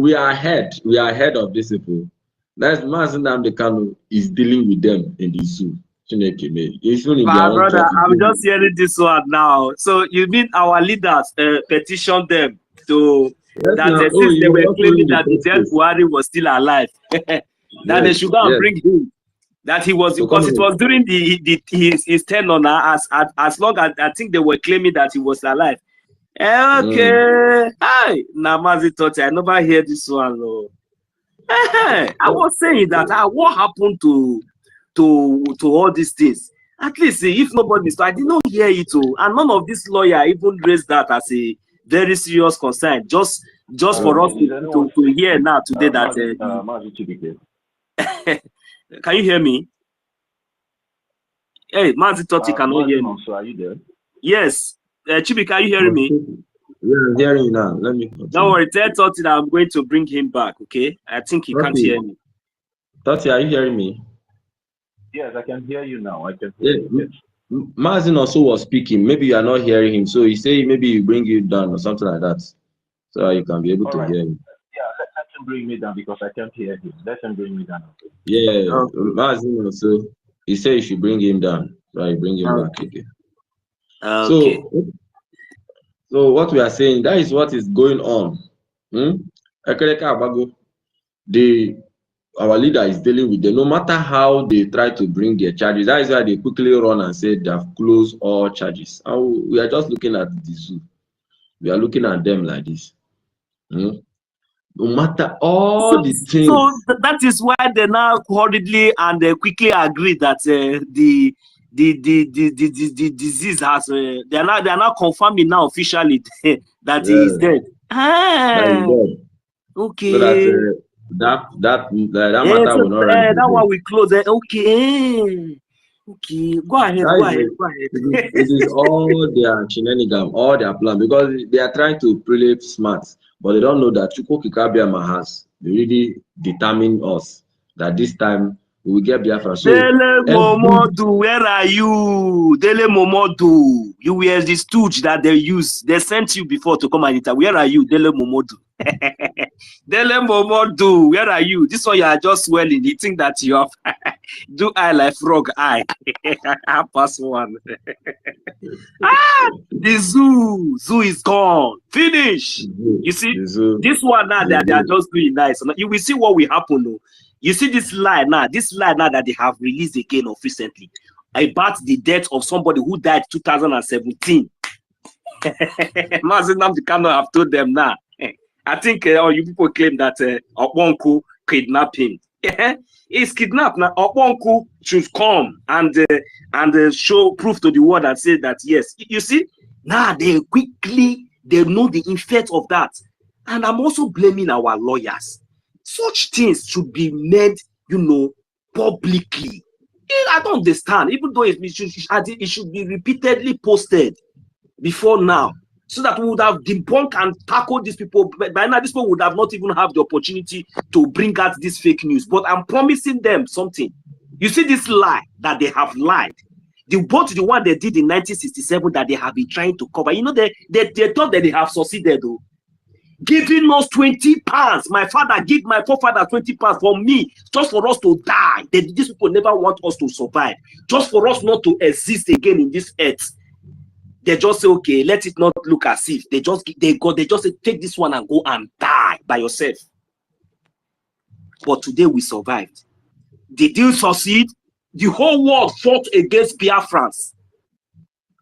we are ahead. We are ahead of these people. That's Mazi Nnamdi Kanu is dealing with them in the zoo. My brother, I'm just hearing this one now. So you mean our leaders petitioned them to that since they were claiming that the dead Buhari was still alive, that they should go and bring him. That he was, because it was during his tenure, as long as I think they were claiming that he was alive. Okay. Hi, Namazi Totti. I never hear this one. Oh. Hey, I was saying that what happened to all these things? At least if nobody, so I did not hear it. Oh, and none of this lawyer even raised that as a very serious concern. Just for us to hear now today that. Can you hear me? Hey, Mazi Totti cannot hear me. So are you there? Yes. Chibi, can you hear me? Yeah, I'm hearing you now. Let me continue. Don't worry, tell Totti that I'm going to bring him back, okay? I think he can't hear me. Totti, are you hearing me? Yes, I can hear you now. I can hear you. Mazin also was speaking. Maybe you are not hearing him. So he say maybe you bring you down or something like that. So you can be able to hear him. Yeah, let him bring me down because I can't hear him. Let him bring me down. Yeah, Mazin also, he said you should bring him down. Right, bring him back again. Okay. So what we are saying, that is what is going on. Our leader is dealing with them. No matter how they try to bring their charges, that is why they quickly run and say they have closed all charges. And we are just looking at the zoo. We are looking at them like this. No matter all the things. So that is why they now hurriedly and quickly agree that the disease has they are now confirming now officially that he is dead. That is dead. Okay. So that matter will not rise. That one we close. Okay. Okay. Go ahead. It is all their shenanigans, all their plan, because they are trying to play smart, but they don't know that EFIK-IBIBIO has really determined us that this time we will get Biafra. So Dele Momodu, where are you? Dele Momodu, you were the stooge that they used. They sent you before to come and interview. Where are you, Dele Momodu? Dele Momodu, where are you? This one you are just swelling. You think that you have do eye like frog eye. Pass one. The zoo is gone. Finish. You see, this one now that they are just doing nice. You will see what will happen. Though. You see this lie now that they have released again of recently about the death of somebody who died 2017. Mazi Nnamdi Kanu have told them now. I think you people claim that Okponku kidnapped him. He's kidnapped now. Okponku should come and show proof to the world and say that yes. You see, now they know the effect of that. And I'm also blaming our lawyers. Such things should be made, publicly. I don't understand. Even though it should be repeatedly posted before now, so that we would have debunked and tackled these people. But by now, these people would have not even have the opportunity to bring out this fake news. But I'm promising them something. You see this lie that they have lied. Both the one they did in 1967 that they have been trying to cover. They thought that they have succeeded though. Giving us 20 pounds. My father give my forefather 20 pounds for me, just for us to die. These people never want us to survive, just for us not to exist again in this earth. They just say, okay, let it not look as if they just say, take this one and go and die by yourself. But today we survived. Did you succeed? The whole world fought against BIAFRANS.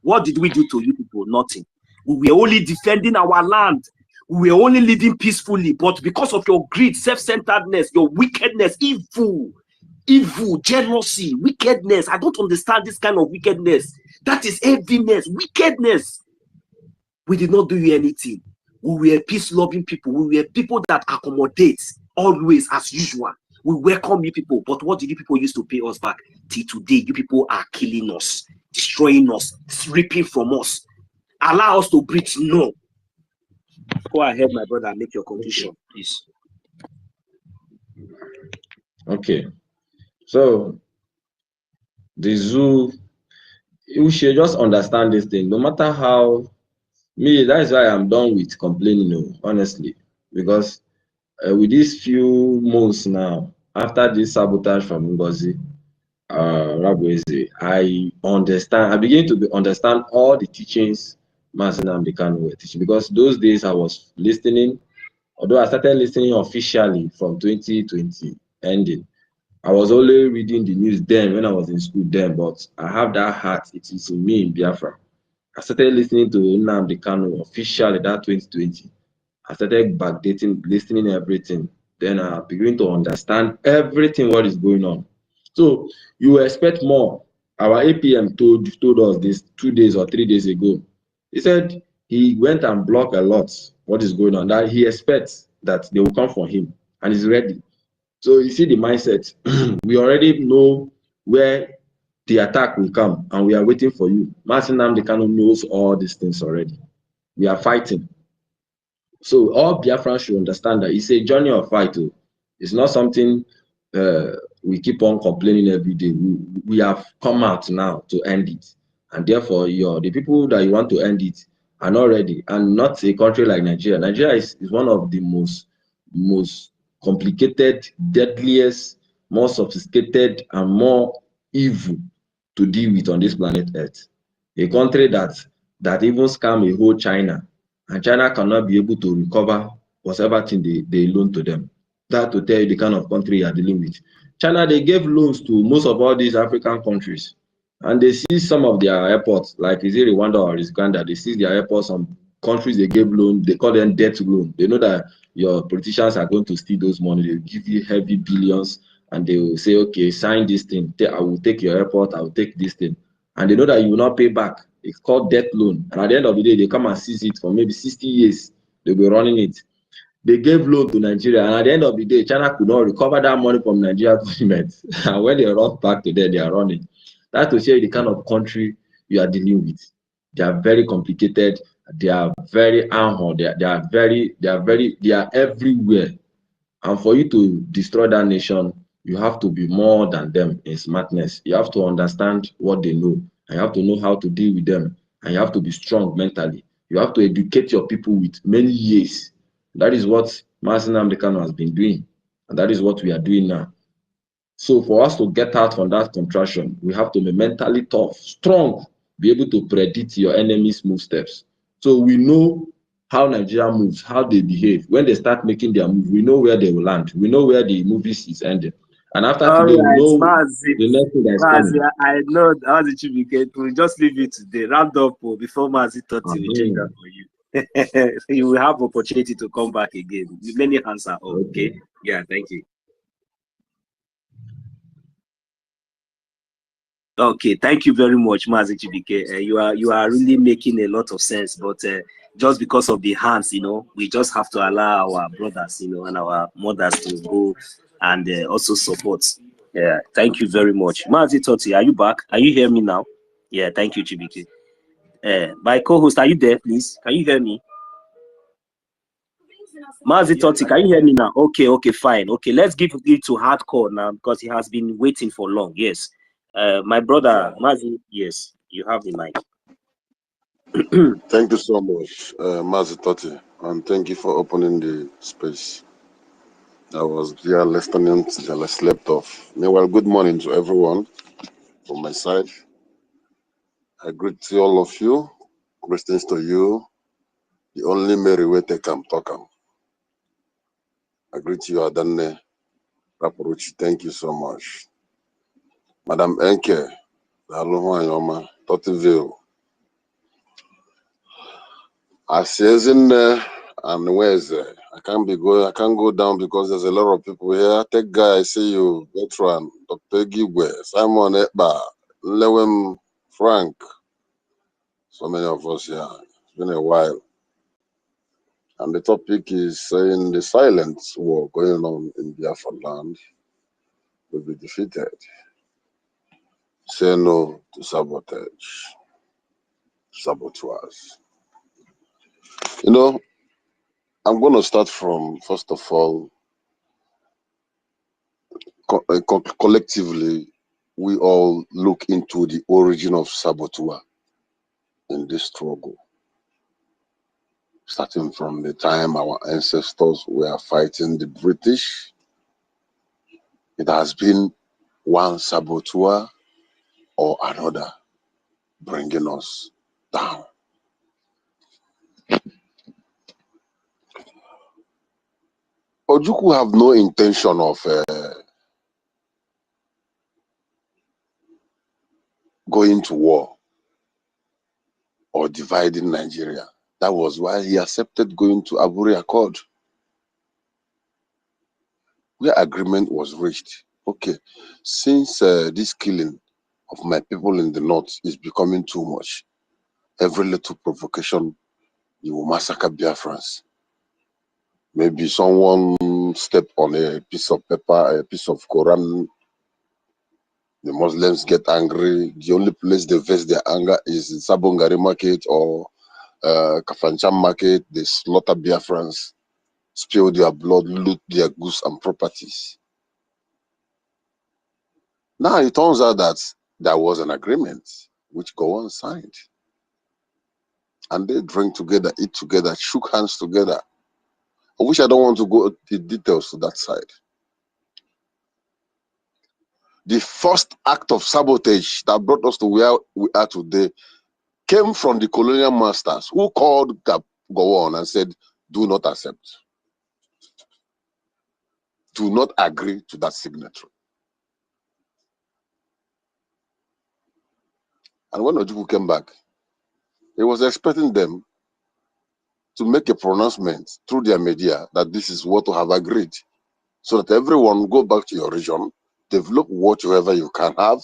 What did we do to you people? Nothing. We were only defending our land. We were only living peacefully, but because of your greed, self-centeredness, your wickedness, evil, jealousy, wickedness. I don't understand this kind of wickedness. That is heaviness, wickedness. We did not do you anything. We were peace-loving people. We were people that accommodate always as usual. We welcome you people, but what did you people use to pay us back? Till today, you people are killing us, destroying us, stripping from us. Allow us to breathe. No. Go ahead, my brother, and make your conclusion, please. Okay. So, the zoo, you should just understand this thing. No matter how, that is why I'm done with complaining, honestly. Because with these few months now, after this sabotage from NGOZI, I understand, I begin to understand all the teachings Mazi Nnamdi Kanu were teaching, because those days I was listening, although I started listening officially from 2020 ending. I was only reading the news then when I was in school then, but I have that heart, it is in me in Biafra. I started listening to Nnamdi Kanu officially that 2020. I started backdating, listening everything. Then I began to understand everything what is going on. So you expect more. Our APM told us this 2 days or 3 days ago. He said he went and blocked a lot what is going on. That he expects that they will come for him and he's ready. So you see the mindset. We already know where the attack will come and we are waiting for you. Martin Nnamdi Kanu knows all these things already. We are fighting. So all Biafrans should understand that it's a journey of fight. It's not something we keep on complaining every day. We have come out now to end it. And therefore, the people that you want to end it are not ready. And not a country like Nigeria. Nigeria is one of the most complicated, deadliest, more sophisticated, and more evil to deal with on this planet Earth. A country that even scam a whole China, and China cannot be able to recover whatever thing they loan to them. That to tell you the kind of country you are dealing with. China, they gave loans to most of all these African countries, and they see some of their airports, like is it Rwanda or Uganda, they see their airports, some countries they gave loan, they call them debt loan. They know that your politicians are going to steal those money, they'll give you heavy billions, and they will say, okay, sign this thing, I will take your airport, I will take this thing. And they know that you will not pay back. It's called debt loan. And at the end of the day, they come and seize it for maybe 60 years. They'll be running it. They gave loan to Nigeria. And at the end of the day, China could not recover that money from Nigeria government. And when they run back to there, they are running. That's to show you the kind of country you are dealing with. They are very complicated. They are very unhorned. They are everywhere. And for you to destroy that nation, you have to be more than them in smartness. You have to understand what they know, and you have to know how to deal with them, and you have to be strong mentally. You have to educate your people with many years. That is what Martin Nnamdi Kanu has been doing, and that is what we are doing now. So for us to get out from that contraction, we have to be mentally tough, strong, be able to predict your enemy's move steps. So we know how Nigeria moves, how they behave. When they start making their move, we know where they will land. We know where the movies is ending. And after All today, we right, know Mazi, the next thing that is coming. I know how the Chibike. We'll just leave you today. Round up before Mazi 30 will change that for you. You will have opportunity to come back again. Many hands are up. Okay. Yeah, thank you. Okay, thank you very much, Mazi Chibike. You are really making a lot of sense, but just because of the hands, we just have to allow our brothers, and our mothers to go and also support. Yeah, thank you very much. Mazi Toti, are you back? Are you hearing me now? Yeah, thank you, Chibike. My co-host, are you there, please? Can you hear me? Mazi Toti, can you hear me now? Okay, fine. Okay, let's give it to hardcore now because he has been waiting for long. Yes. My brother Mazi, yes, you have the mic. Thank you so much, Mazi Toti, and thank you for opening the space. I was here listening till I slept off. Meanwhile, good morning to everyone from my side. I greet all of you. Greetings to you, the only Mary way take am talk am. I greet you, Adanne Raporuchi. Thank you so much. Madam Enke, Alohwa Totiville. Asezin and Wednesday. I can't go down because there's a lot of people here. Take guy, I see you, veteran, Dr. Gigwe, Simon Ekba, Lewem Frank. So many of us here. It's been a while. And the topic is saying the silent war going on in Biafra land will be defeated. Say no to sabotage, saboteurs. I'm going to start from, first of all, collectively, we all look into the origin of saboteur in this struggle. Starting from the time our ancestors were fighting the British, it has been one saboteur or another bringing us down. Ojukwu have no intention of going to war or or dividing Nigeria. That was why he accepted going to Aburi Accord, where agreement was reached. Okay, since this killing of my people in the north is becoming too much, every little provocation, you will massacre Biafrans. Maybe someone step on a piece of paper, a piece of Quran, the Muslims get angry. The only place they face their anger is in Sabongari market or Kafanchan market. They slaughter Biafrans, spill their blood, loot their goods and properties. Now it turns out that there was an agreement which Gowon signed. And they drank together, eat together, shook hands together. I wish I don't want to go into details to that side. The first act of sabotage that brought us to where we are today came from the colonial masters who called Gowon and said, do not accept. Do not agree to that signature. And when Ojukwu came back, he was expecting them to make a pronouncement through their media that this is what we have agreed, so that everyone go back to your region, develop whatever you can have,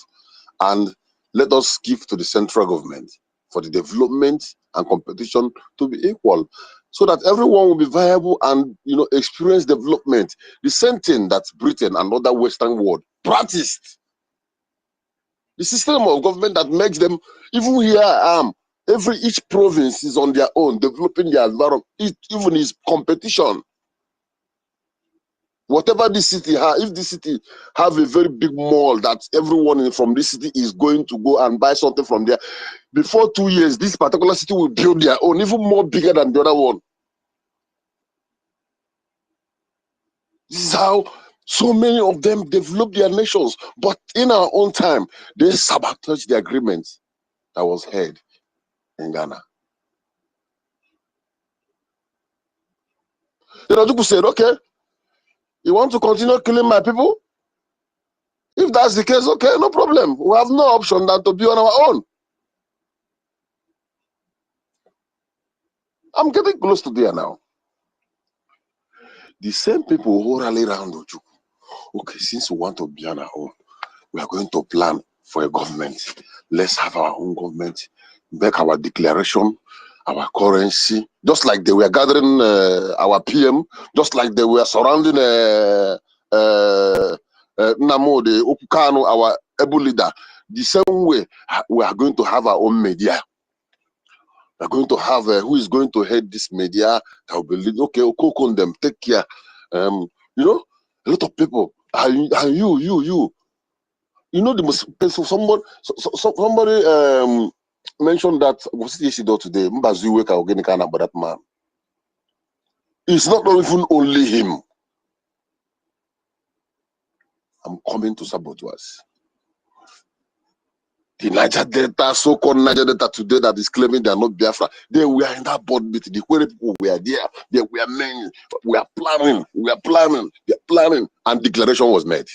and let us give to the central government for the development and competition to be equal, so that everyone will be viable and experience development. The same thing that Britain and other Western world practiced. The system of government that makes them, even here I am, each province is on their own, developing their environment, even is competition. Whatever the city has, if the city have a very big mall that everyone from this city is going to go and buy something from there, before 2 years, this particular city will build their own, even more bigger than the other one. This is how so many of them develop their nations. But in our own time, they sabotaged the agreement that was had in Ghana. Then Ojukwu said, okay, you want to continue killing my people? If that's the case, okay, no problem. We have no option than to be on our own. I'm getting close to there now. The same people who rally around Ojukwu, okay, since we want to be on our own, we are going to plan for a government. Let's have our own government, make our declaration, our currency, just like they were gathering our PM, just like they were surrounding Namo, the Okukano, our able leader. The same way, we are going to have our own media. We are going to have who is going to head this media. That will be okay. Okokon them, take care. A lot of people. And you. The most somebody mentioned that was it yesterday today. About that man. It's not even only him. I'm coming to saboteurs. The Niger Delta, so-called Niger Delta today that is claiming they are not Biafra. They were in that board meeting. The Kwere people were there. They were men. We are planning. And declaration was made.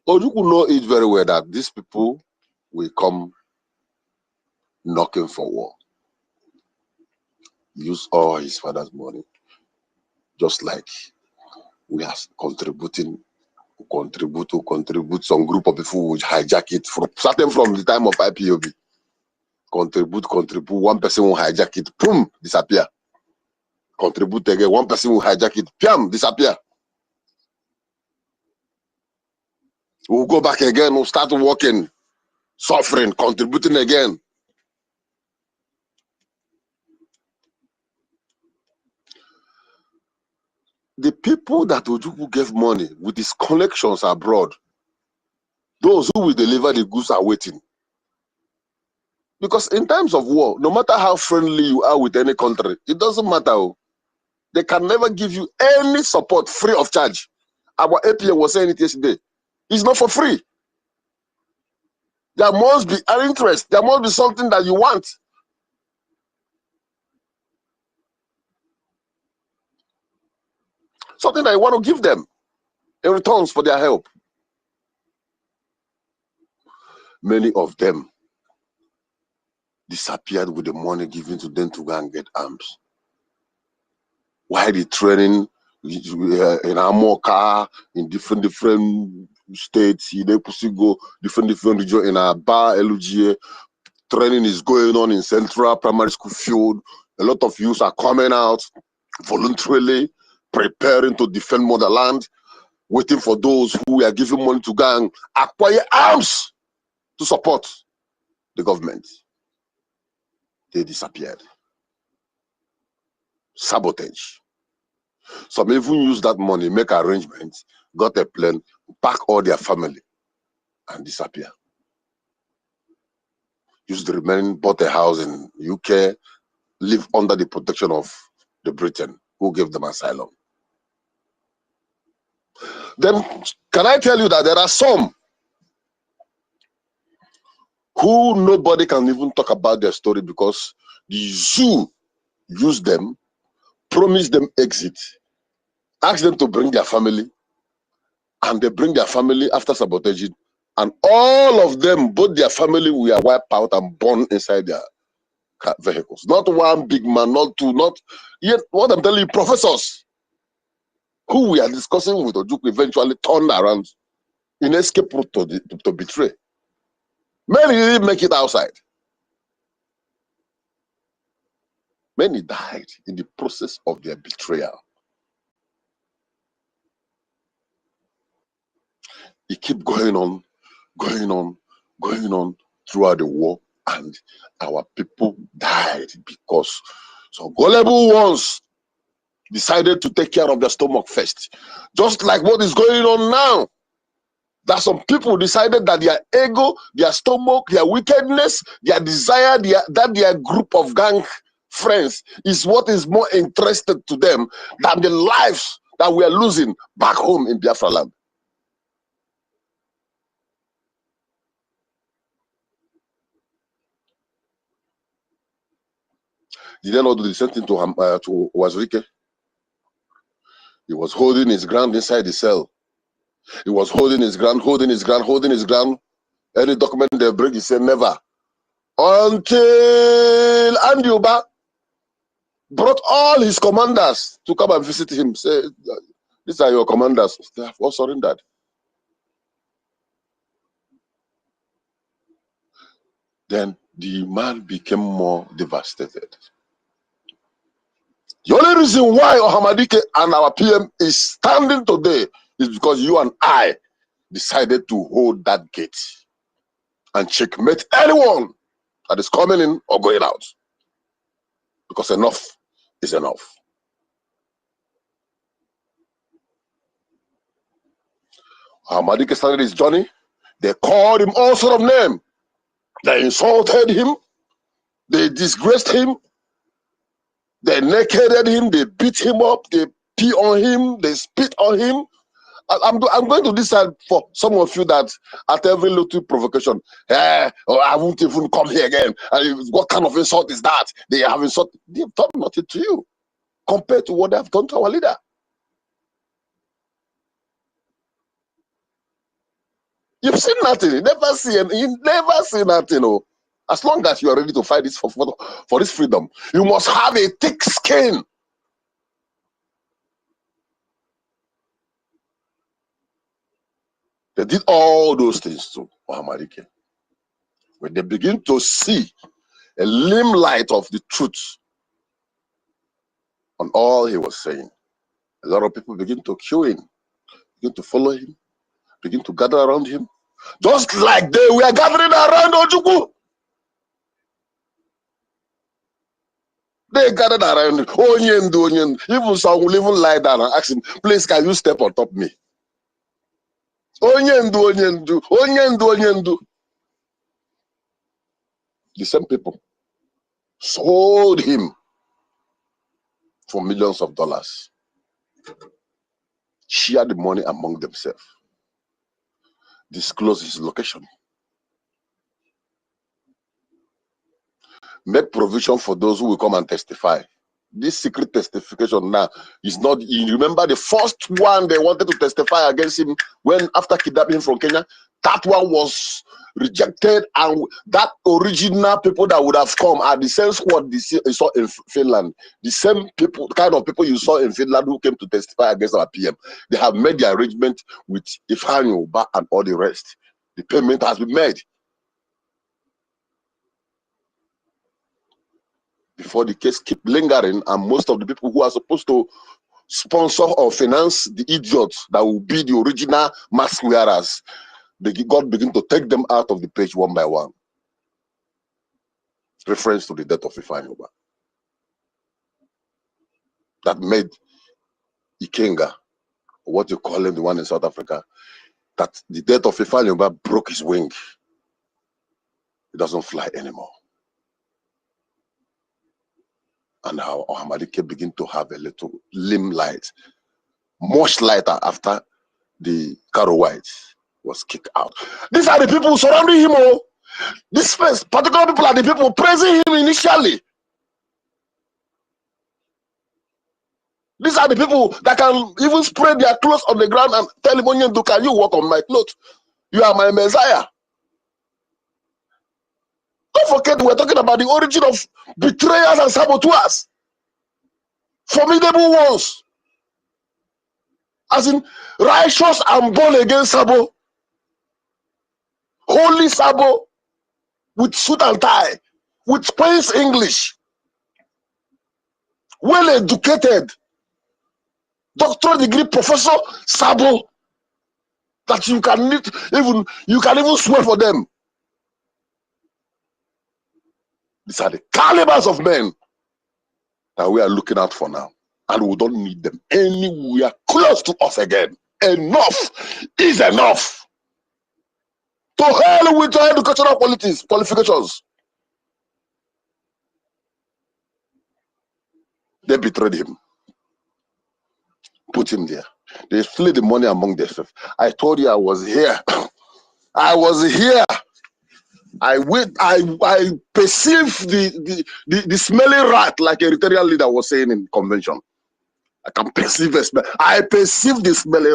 Ojukwu know it very well that these people will come knocking for war. Use all his father's money. Just like we are contribute. Some group of people will hijack it starting from the time of IPOB. Contribute. One person will hijack it, boom, disappear. Contribute again, one person will hijack it, bam, disappear. We'll go back again, we'll start working, suffering, contributing again. The people that Ojukwu gave money with his connections abroad, those who will deliver the goods are waiting. Because in times of war, no matter how friendly you are with any country, it doesn't matter. They can never give you any support free of charge. Our APA was saying it yesterday. It's not for free. There must be an interest. There must be something that you want. Something that you want to give them in returns for their help. Many of them disappeared with the money given to them to go and get arms. Why the training in Amoka, in different states, in Epusigo, different regions, in Aba, LUGA, training is going on in Central Primary School field. A lot of youths are coming out voluntarily, preparing to defend motherland, waiting for those who are giving money to go and acquire arms to support the government. They disappeared. Sabotage. Some even use that money, make arrangements, got a plane, pack all their family, and disappear. Used the remaining, bought a house in UK, live under the protection of the Britain, who gave them asylum. Then, can I tell you that there are some who nobody can even talk about their story because the zoo used them, promised them exit, asked them to bring their family, and they bring their family after sabotaging, and all of them, both their family, were wiped out and burned inside their vehicles. Not one big man, not two, not yet. What I'm telling you, professors who we are discussing with Ojukwu eventually turned around in escape route to betray. Many didn't make it outside. Many died in the process of their betrayal. It kept going on, going on, going on throughout the war, and our people died because some gullible ones decided to take care of their stomach first. Just like what is going on now. That some people decided that their ego, their stomach, their wickedness, their desire, their group of gang friends is what is more interested to them than the lives that we are losing back home in Biafra land. Did they not do the same thing to Wazirike? He was holding his ground inside the cell. He was holding his ground, holding his ground, holding his ground. Any document they bring, he said never. Until Andiuba brought all his commanders to come and visit him. Say, these are your commanders. They have all surrendered. Then the man became more devastated. The only reason why Ohamadike and our PM is standing today is because you and I decided to hold that gate and checkmate anyone that is coming in or going out. Because enough is enough. Ohamadike started his journey. They called him all sort of names. They insulted him. They disgraced him. They nakeded him. They beat him up. They pee on him. They spit on him. I'm going to decide for some of you that at every little provocation, I won't even come here again. What kind of insult is that? They have insulted. They have done nothing to you compared to what they have done to our leader. You've seen nothing. You never see nothing. Oh. As long as you are ready to fight this for this freedom, you must have a thick skin. They did all those things to Ohamadike. When they begin to see a limelight of the truth on all he was saying, a lot of people begin to queue him, begin to follow him, begin to gather around him, just like they were gathering around Ojukwu. They gathered around him. Even some will even lie down and ask him, please, can you step on top of me? Onyendu. The same people sold him for millions of dollars. Share the money among themselves. Disclose his location. Make provision for those who will come and testify. This secret testification now is not. You remember the first one they wanted to testify against him when after kidnapping him from Kenya, that one was rejected, and that original people that would have come are the same squad you saw in Finland. The same people, kind of people you saw in Finland who came to testify against our PM. They have made the arrangement with EFIK-IBIBIO and all the rest. The payment has been made. Before the case keep lingering, and most of the people who are supposed to sponsor or finance the idiots that will be the original mask wearers, God begin to take them out of the page one by one. Reference to the death of EFIK-IBIBIO that made Ikenga, or what you call him, the one in South Africa, that the death of EFIK-IBIBIO broke his wing. He doesn't fly anymore. And how Ahmadike begin to have a little limelight, much lighter after the Caro White was kicked out. These are the people surrounding him. Oh, this particular people are the people praising him initially. These are the people that can even spread their clothes on the ground and tell him, can you walk on my clothes? You are my Messiah. Don't forget, we're talking about the origin of betrayers and saboteurs. Formidable ones. As in, righteous and born again Sabo. Holy Sabo. With suit and tie. With Queen's English. Well educated. Doctorate degree professor Sabo. That you can even swear for them. These are the calibers of men that we are looking out for now. And we don't need them anywhere close to us again. Enough is enough. To hell with your educational qualifications. They betrayed him. Put him there. They split the money among themselves. I told you I was here. I was here. I perceived the smelly rat, like a Eritrean leader was saying in convention. I can perceive a smell. I perceive the smelly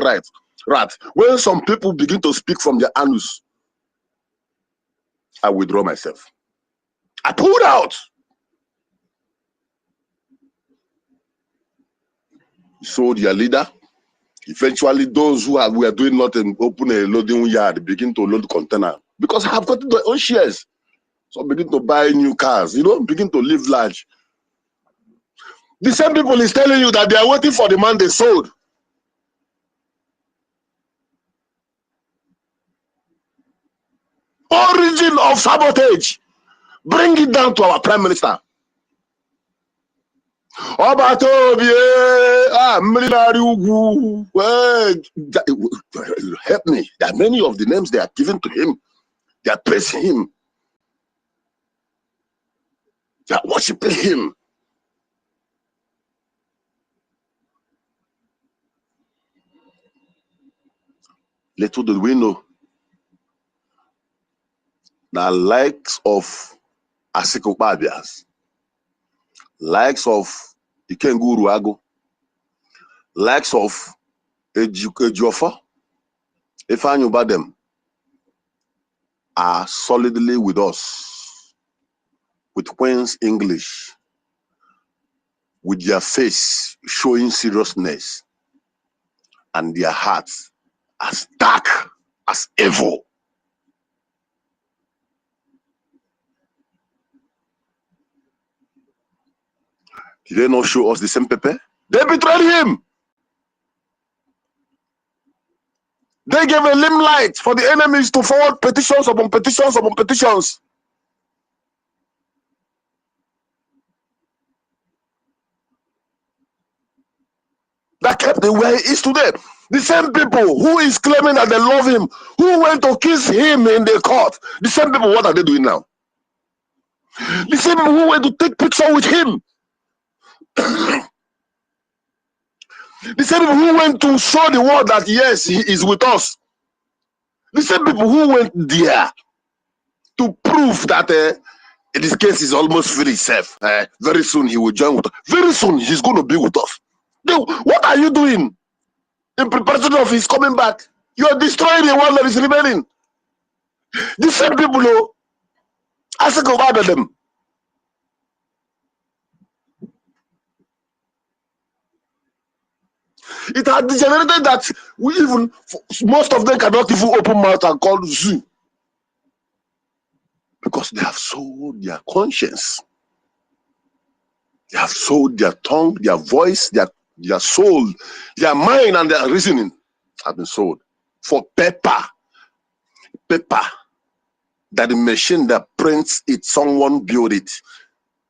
rat. When some people begin to speak from their anus, I withdraw myself. I pulled out. So their leader, eventually those who were doing nothing, open a loading yard, begin to load container. Because I have gotten their own shares. So begin to buy new cars, begin to live large. The same people is telling you that they are waiting for the man they sold. Origin of sabotage. Bring it down to our Prime Minister. Help me. There are many of the names they are given to him. They are praising him. They are worshiping him. Little did we know, the likes of Asiko Babias, likes of Ikenguru Ago, likes of Ejiofor, EFIK-IBIBIO them are solidly with us, with Queen's English, with their face showing seriousness and their hearts as dark as evil. Did they not show us the same paper? They betrayed him. They gave a limelight for the enemies to forward petitions upon petitions upon petitions. That kept him where he is today. The same people who is claiming that they love him, who went to kiss him in the court, the same people, what are they doing now? The same people who went to take picture with him. The same people who went to show the world that yes, he is with us. The same people who went there to prove that this case is almost very safe. Very soon he will join with us. Very soon he's going to be with us. What are you doing in preparation of his coming back? You are destroying the world that is remaining. The same people who ask about them. It had degenerated that we even most of them cannot even open mouth and call zoo because they have sold their conscience. They have sold their tongue, their voice, their soul, their mind, and their reasoning have been sold for paper. Paper that the machine that prints it, someone built it.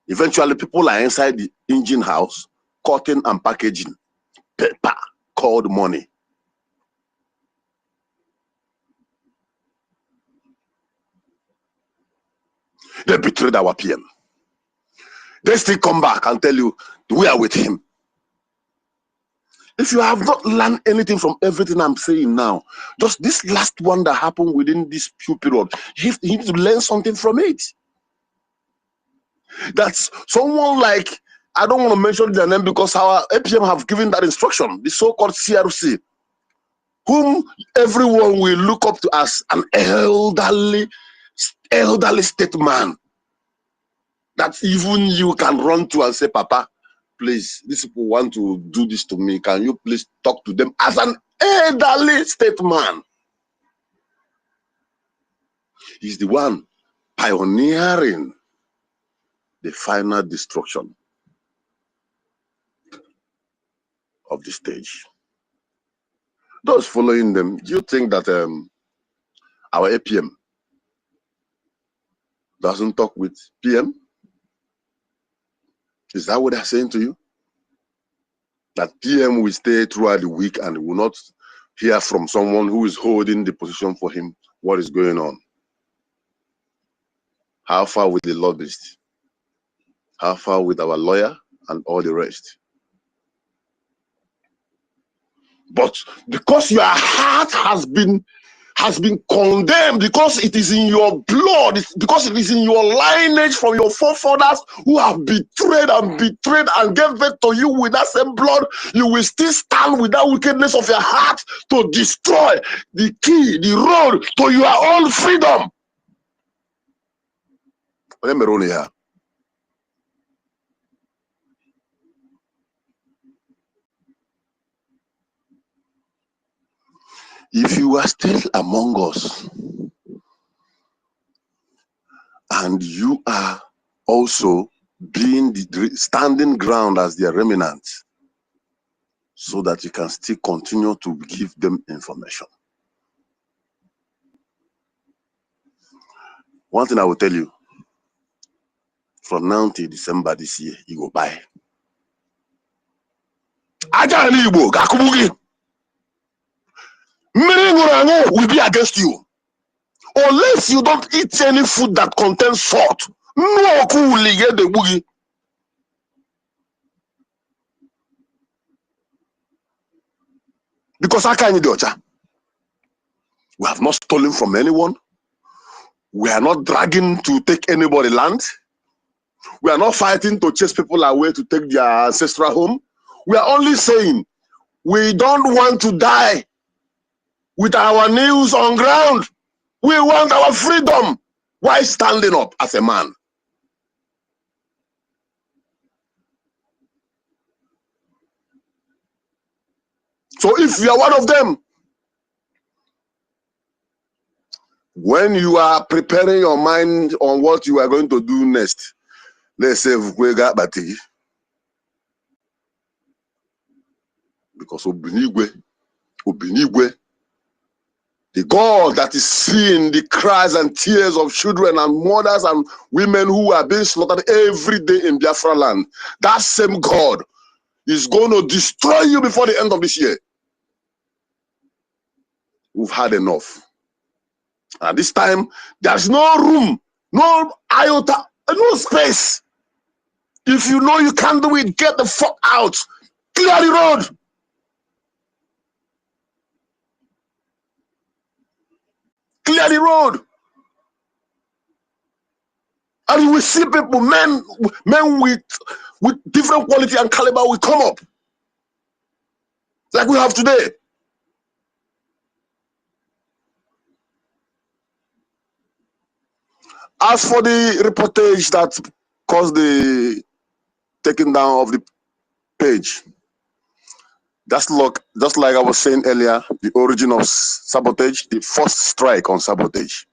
Eventually, people are inside the engine house, cutting and packaging paper called money. They betrayed our PM. They still come back and tell you we are with him. If you have not learned anything from everything I'm saying now, just this last one that happened within this few period, you need to learn something from it. That's someone like, I don't want to mention their name because our APM have given that instruction, the so-called CRC, whom everyone will look up to as an elderly statesman that even you can run to and say, Papa, please, these people want to do this to me. Can you please talk to them as an elderly statesman? He's the one pioneering the final destruction of the stage. Those following them, do you think that our APM doesn't talk with PM? Is that what they're saying to you? That PM will stay throughout the week and will not hear from someone who is holding the position for him what is going on? How far with the lobbyist? How far with our lawyer and all the rest? But because your heart has been condemned, because it is in your blood, because it is in your lineage from your forefathers who have betrayed and gave birth to you with that same blood, you will still stand with that wickedness of your heart to destroy the key, the road to your own freedom. Let me run here. If you are still among us and you are also being the standing ground as their remnant, so that you can still continue to give them information. One thing I will tell you, from now till December this year, you go buy. Will be against you. Unless you don't eat any food that contains salt. No cool get the boogie. Because I can't do it. We have not stolen from anyone. We are not dragging to take anybody land. We are not fighting to chase people away to take their ancestral home. We are only saying we don't want to die with our knees on ground. We want our freedom while standing up as a man. So if you are one of them, when you are preparing your mind on what you are going to do next, let's say because Obinigwe, the God that is seeing the cries and tears of children and mothers and women who are being slaughtered every day in Biafra land, that same God is going to destroy you before the end of this year. We've had enough. And this time, there's no room, no iota, no space. If you know you can't do it, get the fuck out. Clear the road. Clear the road. And you will see people, men with different quality and caliber will come up. Like we have today. As for the reportage that caused the taking down of the page, just like I was saying earlier, the origin of sabotage, the first strike on sabotage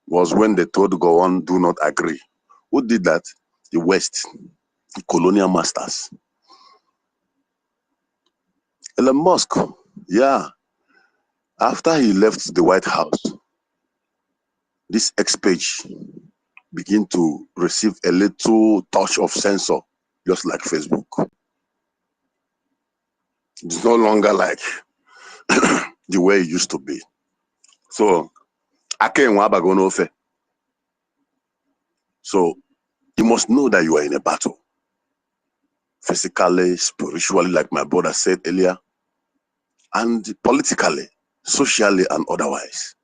was when they told Gowon, do not agree. Who did that? The West, the colonial masters. Elon Musk, yeah. After he left the White House, this X page began to receive a little touch of censor, just like Facebook. It's no longer like the way it used to be. So, so you must know that you are in a battle. Physically, spiritually, like my brother said earlier, and politically, socially, and otherwise.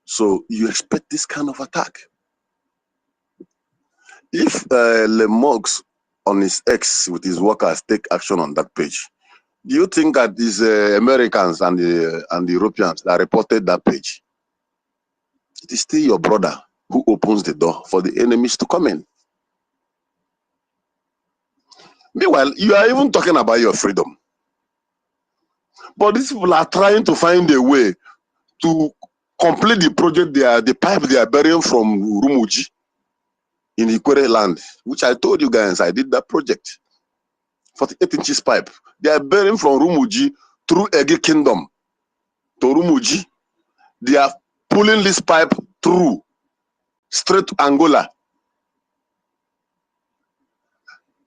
So you expect this kind of attack. If Lemox on his X with his workers take action on that page, do you think that these Americans and the Europeans that reported that page, it is still your brother who opens the door for the enemies to come in? Meanwhile, you are even talking about your freedom. But these people are trying to find a way to complete the project, the pipe they are burying from Rumuji in Ikwere land, which I told you guys I did that project. 48 inches pipe. They are burying from Rumuji through Ege Kingdom to Rumuji. They are pulling this pipe through straight to Angola.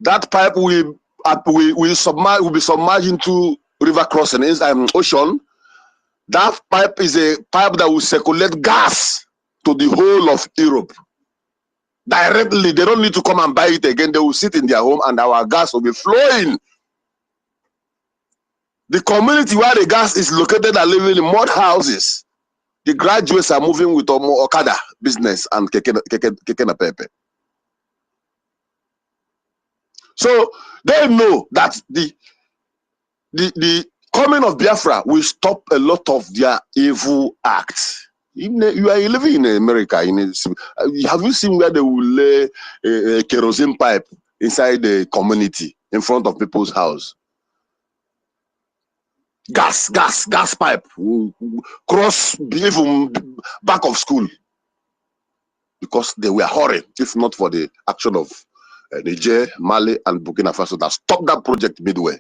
That pipe will be submerged into river crossings and ocean. That pipe is a pipe that will circulate gas to the whole of Europe. Directly, they don't need to come and buy it again. They will sit in their home and our gas will be flowing. The community where the gas is located are living in mud houses. The graduates are moving with Okada business and keke na pepe. So they know that the coming of Biafra will stop a lot of their evil acts. You are living in America. Have you seen where they will lay a kerosene pipe inside the community in front of people's house? Gas pipe cross even back of school because they were hurrying. If not for the action of Niger, Mali, and Burkina Faso that stopped that project midway.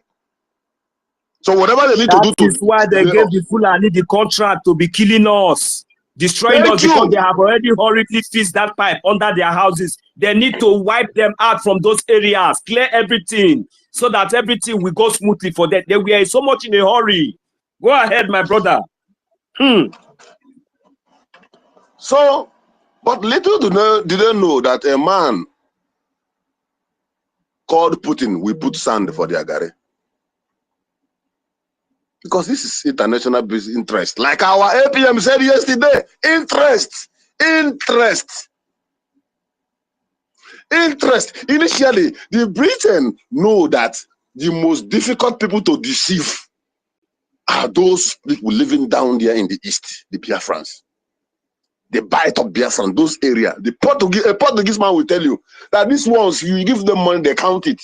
So whatever they need to do That is why they gave the Fulani the contract to be killing us, destroying us, because they have already horribly fixed that pipe under their houses. They need to wipe them out from those areas, clear everything, so that everything will go smoothly for them. They were so much in a hurry. Go ahead, my brother. So, but little did they know that a man called Putin will put sand for their gare. Because this is international business interest. Like our APM said yesterday, interest. Initially, the Britain know that the most difficult people to deceive are those people living down there in the east, the Biafrans. They bite up Biafran, those areas. A Portuguese man will tell you that these ones, you give them money, they count it.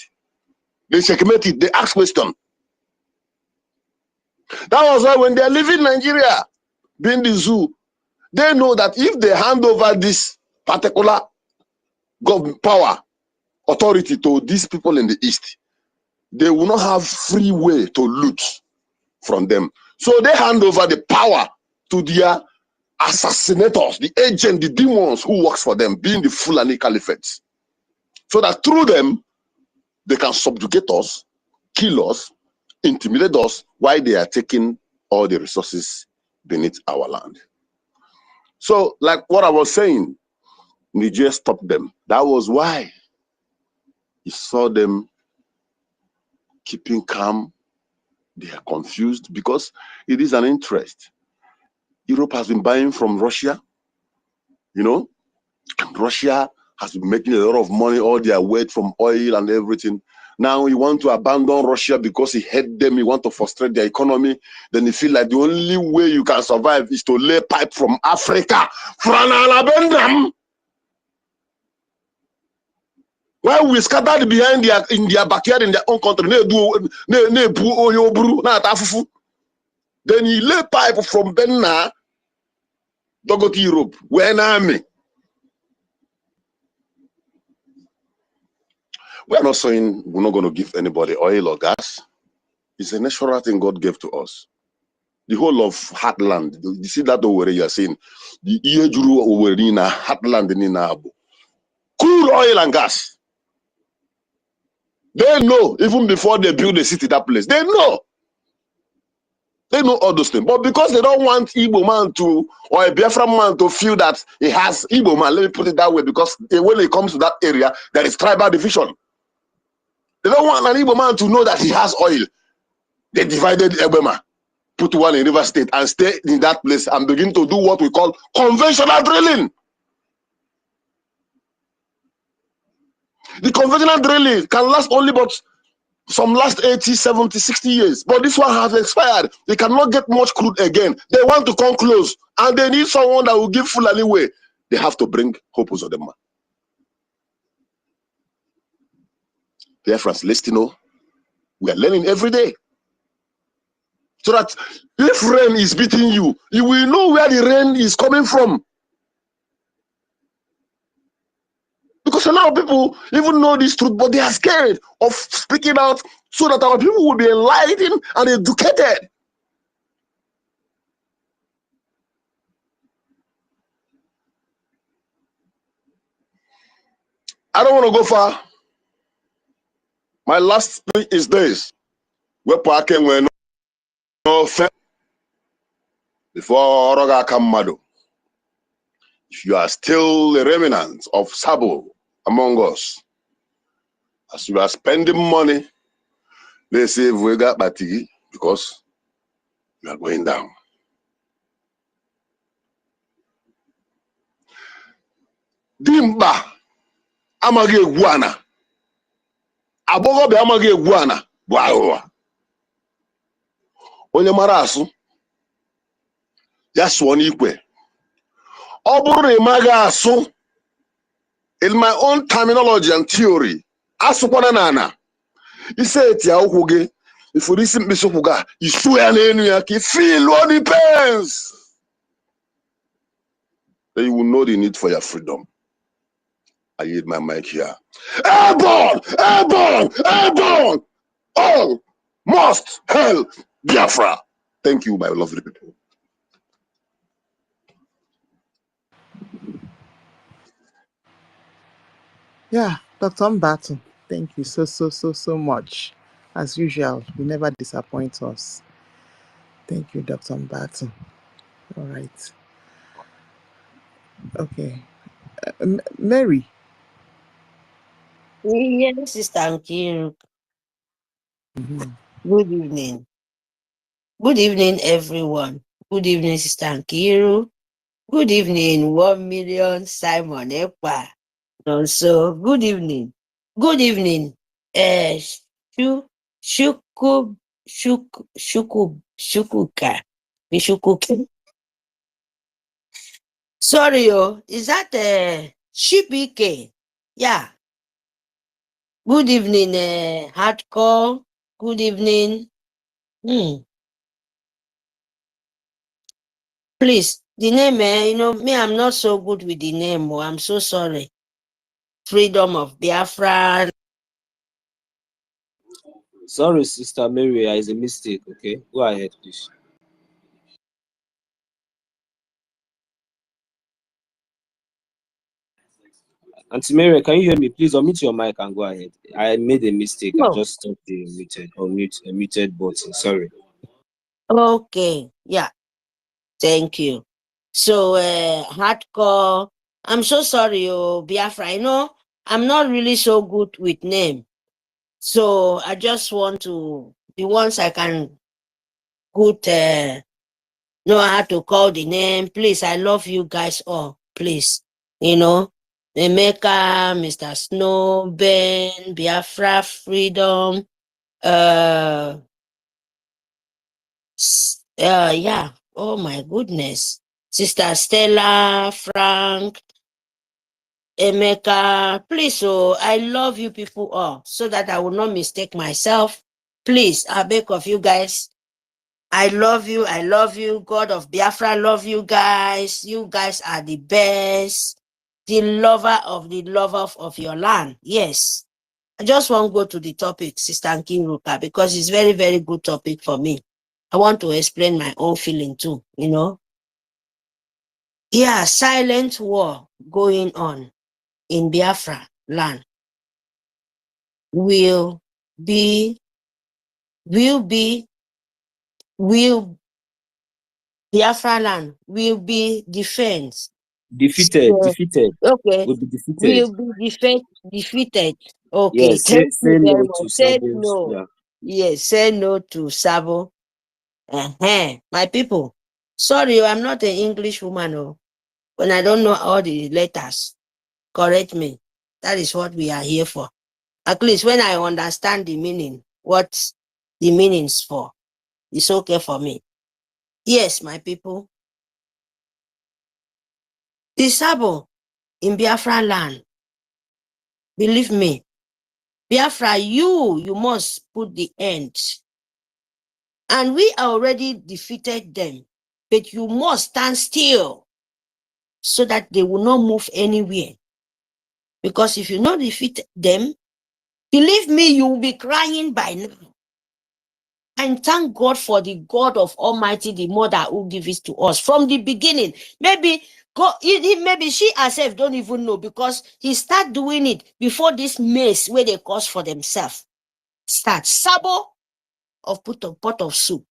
They checkmate it, they ask questions. That was why when they're leaving Nigeria, being the zoo, they know that if they hand over this particular power, authority to these people in the east, they will not have free way to loot from them. So they hand over the power to their assassinators, the agent, the demons who works for them, being the Fulani Caliphates. So that through them, they can subjugate us, kill us, intimidate us, while they are taking all the resources beneath our land. So, like what I was saying, Niger stopped them. That was why he saw them keeping calm. They are confused because it is an interest. Europe has been buying from Russia, and Russia has been making a lot of money, all their weight from oil and everything. Now you want to abandon Russia because he hate them, you want to frustrate their economy. Then you feel like the only way you can survive is to lay pipe from Africa. While we scattered behind in their backyard in their own country, then he lay pipe from Benna to go to Europe. We're an army. We're not saying we're not going to give anybody oil or gas. It's a natural thing God gave to us. The whole of heartland. You see that over you are saying the Iyejuru over in a heartland in Abu. Crude oil and gas. They know even before they build the city, that place. They know. They know all those things. But because they don't want Igbo man to, or a Biafra man to feel that he has Igbo man, let me put it that way, because when it comes to that area, there is tribal division. They don't want an Igbo man to know that he has oil. They divided Ebema, put one in River State, and stay in that place and begin to do what we call conventional drilling. The conventional drilling can last only but some last 80, 70, 60 years. But this one has expired. They cannot get much crude again. They want to come close. And they need someone that will give Fulani way. They have to bring Hope Uzodinma. BIAFRANS, let's know. We are learning every day. So that if rain is beating you, you will know where the rain is coming from. Because a lot of people even know this truth, but they are scared of speaking out so that our people will be enlightened and educated. I don't want to go far. My last speech is this. Where parking when no fair before Oroga Kamado. If you are still a remnant of Sabo among us, as we are spending money, they say we got batigi because you are going down. Dimba amage guana. Abogo be amage guana. Wow. Onye mara asu. Just one ikwe. Oburu imaga asu. In my own terminology and theory, asukwana nana. He said, "Tia ukuge, if you listen to Sukuga, you swear you feel what depends. Then you will know the need for your freedom." I yield my mic here. Airborne! Airborne! Airborne! All must hail Biafra. Thank you, my lovely people. Yeah, Dr. Mbattu, thank you so much. As usual, you never disappoint us. Thank you, Dr. Mbattu. All right. Okay. Mary. Yes, Sister Nkiru. Good evening. Good evening, everyone. Good evening, Sister Nkiru. Good evening, 1 million Simon Ekpa. Also, good evening. Good evening. Shukuka. Shukuka. Sorry, is that Shipike? Yeah. Good evening, Hardcore. Good evening. Please, the name, me, I'm not so good with the name. I'm so sorry. Freedom of Biafra. Sorry, Sister Mary, it's a mistake. Okay, go ahead, please. Auntie Mary, can you hear me? Please unmute your mic and go ahead. I made a mistake. No. I just stopped the muted button. Sorry. Okay, yeah. Thank you. So, Hardcore. I'm so sorry, Biafra. I know I'm not really so good with name. So I just want to, the ones I can good know how to call the name. Please, I love you guys all. Please, Emeka, Mr. Snow, Ben, Biafra, Freedom, yeah. Oh my goodness. Sister Stella, Frank, Emeka, please, oh, I love you people all, so that I will not mistake myself. Please, I beg of you guys. I love you. I love you. God of Biafra, love you guys. You guys are the best. The lover of your land. Yes. I just want to go to the topic, Sister Nkiruka, because it's very, very good topic for me. I want to explain my own feeling too, you know. Yeah, silent war going on in Biafra land will Biafra land will be defense. Defeated. Okay. Will be defeated. Will be defeated. Okay. Yes, Thank you say very no much. to Say Sabo's. no. Yeah. Yes, say no to Sabo. My people. Sorry, I'm not an English woman. Oh. When I don't know all the letters, correct me. That is what we are here for. At least when I understand the meaning, what the meaning's for, it's okay for me. Yes, my people. The Sabo in Biafra land, believe me, Biafra, you must put the end. And we already defeated them, but you must stand still so that they will not move anywhere. Because if you not defeat them, believe me, you will be crying by now. And thank God for the God of Almighty, the mother who gave it to us from the beginning. Maybe God, maybe she herself don't even know, because he start doing it before this mess where they cause for themselves. Start Sabo of put a pot of soup.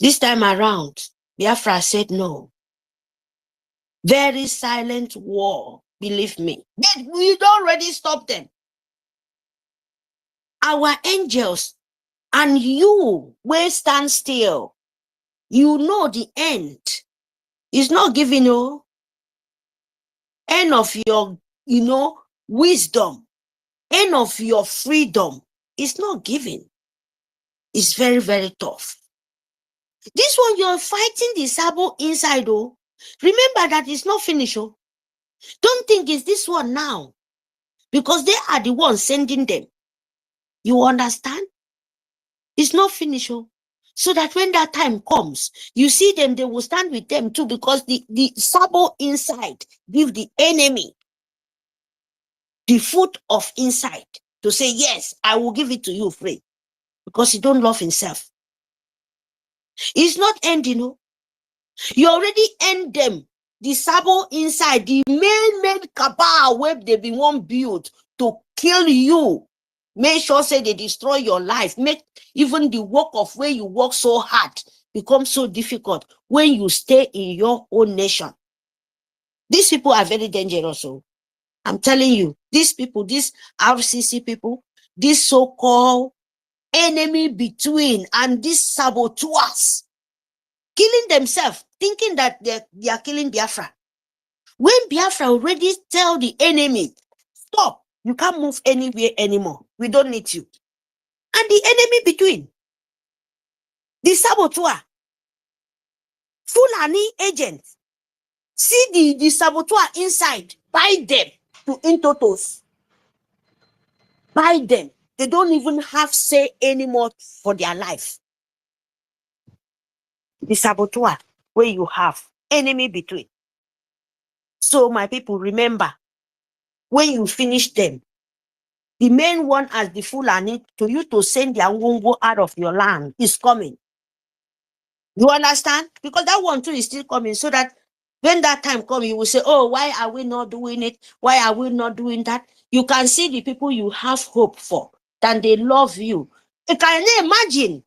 This time around, Biafra said no. Very silent war, believe me. But we don't already stop them. Our angels and you will stand still. You know the end is not giving you end of your, wisdom, end of your freedom. It's not giving. It's very, very tough. This one, you're fighting the Sabo inside, oh. Remember that it's not finished, oh. Don't think it's this one now, because they are the ones sending them. You understand? It's not finished, oh. So that when that time comes, you see them, they will stand with them too, because the Sabo inside give the enemy the foot of inside to say, yes, I will give it to you free, because he don't love himself. It's not ending, no. You already end them. The Sabo inside, the man-made cabal where they be one build to kill you. Make sure say they destroy your life. Make even the work of where you work so hard become so difficult when you stay in your own nation. These people are very dangerous. So I'm telling you, these people, these RCC people, this so-called enemy between and these saboteurs, killing themselves, thinking that they are killing Biafra. When Biafra already tell the enemy, stop, you can't move anywhere anymore. We don't need you. And the enemy between, the saboteur, Fulani agents, see the saboteur inside, buy them to Intotos. Buy them. They don't even have say anymore for their life. The saboteur where you have enemy between. So my people, remember, when you finish them, the main one as the Fulani to you to send their Ngongo out of your land is coming. You understand? Because that one too is still coming, so that when that time comes, you will say, oh, why are we not doing it? Why are we not doing that? You can see the people you have hope for, that they love you. Can you imagine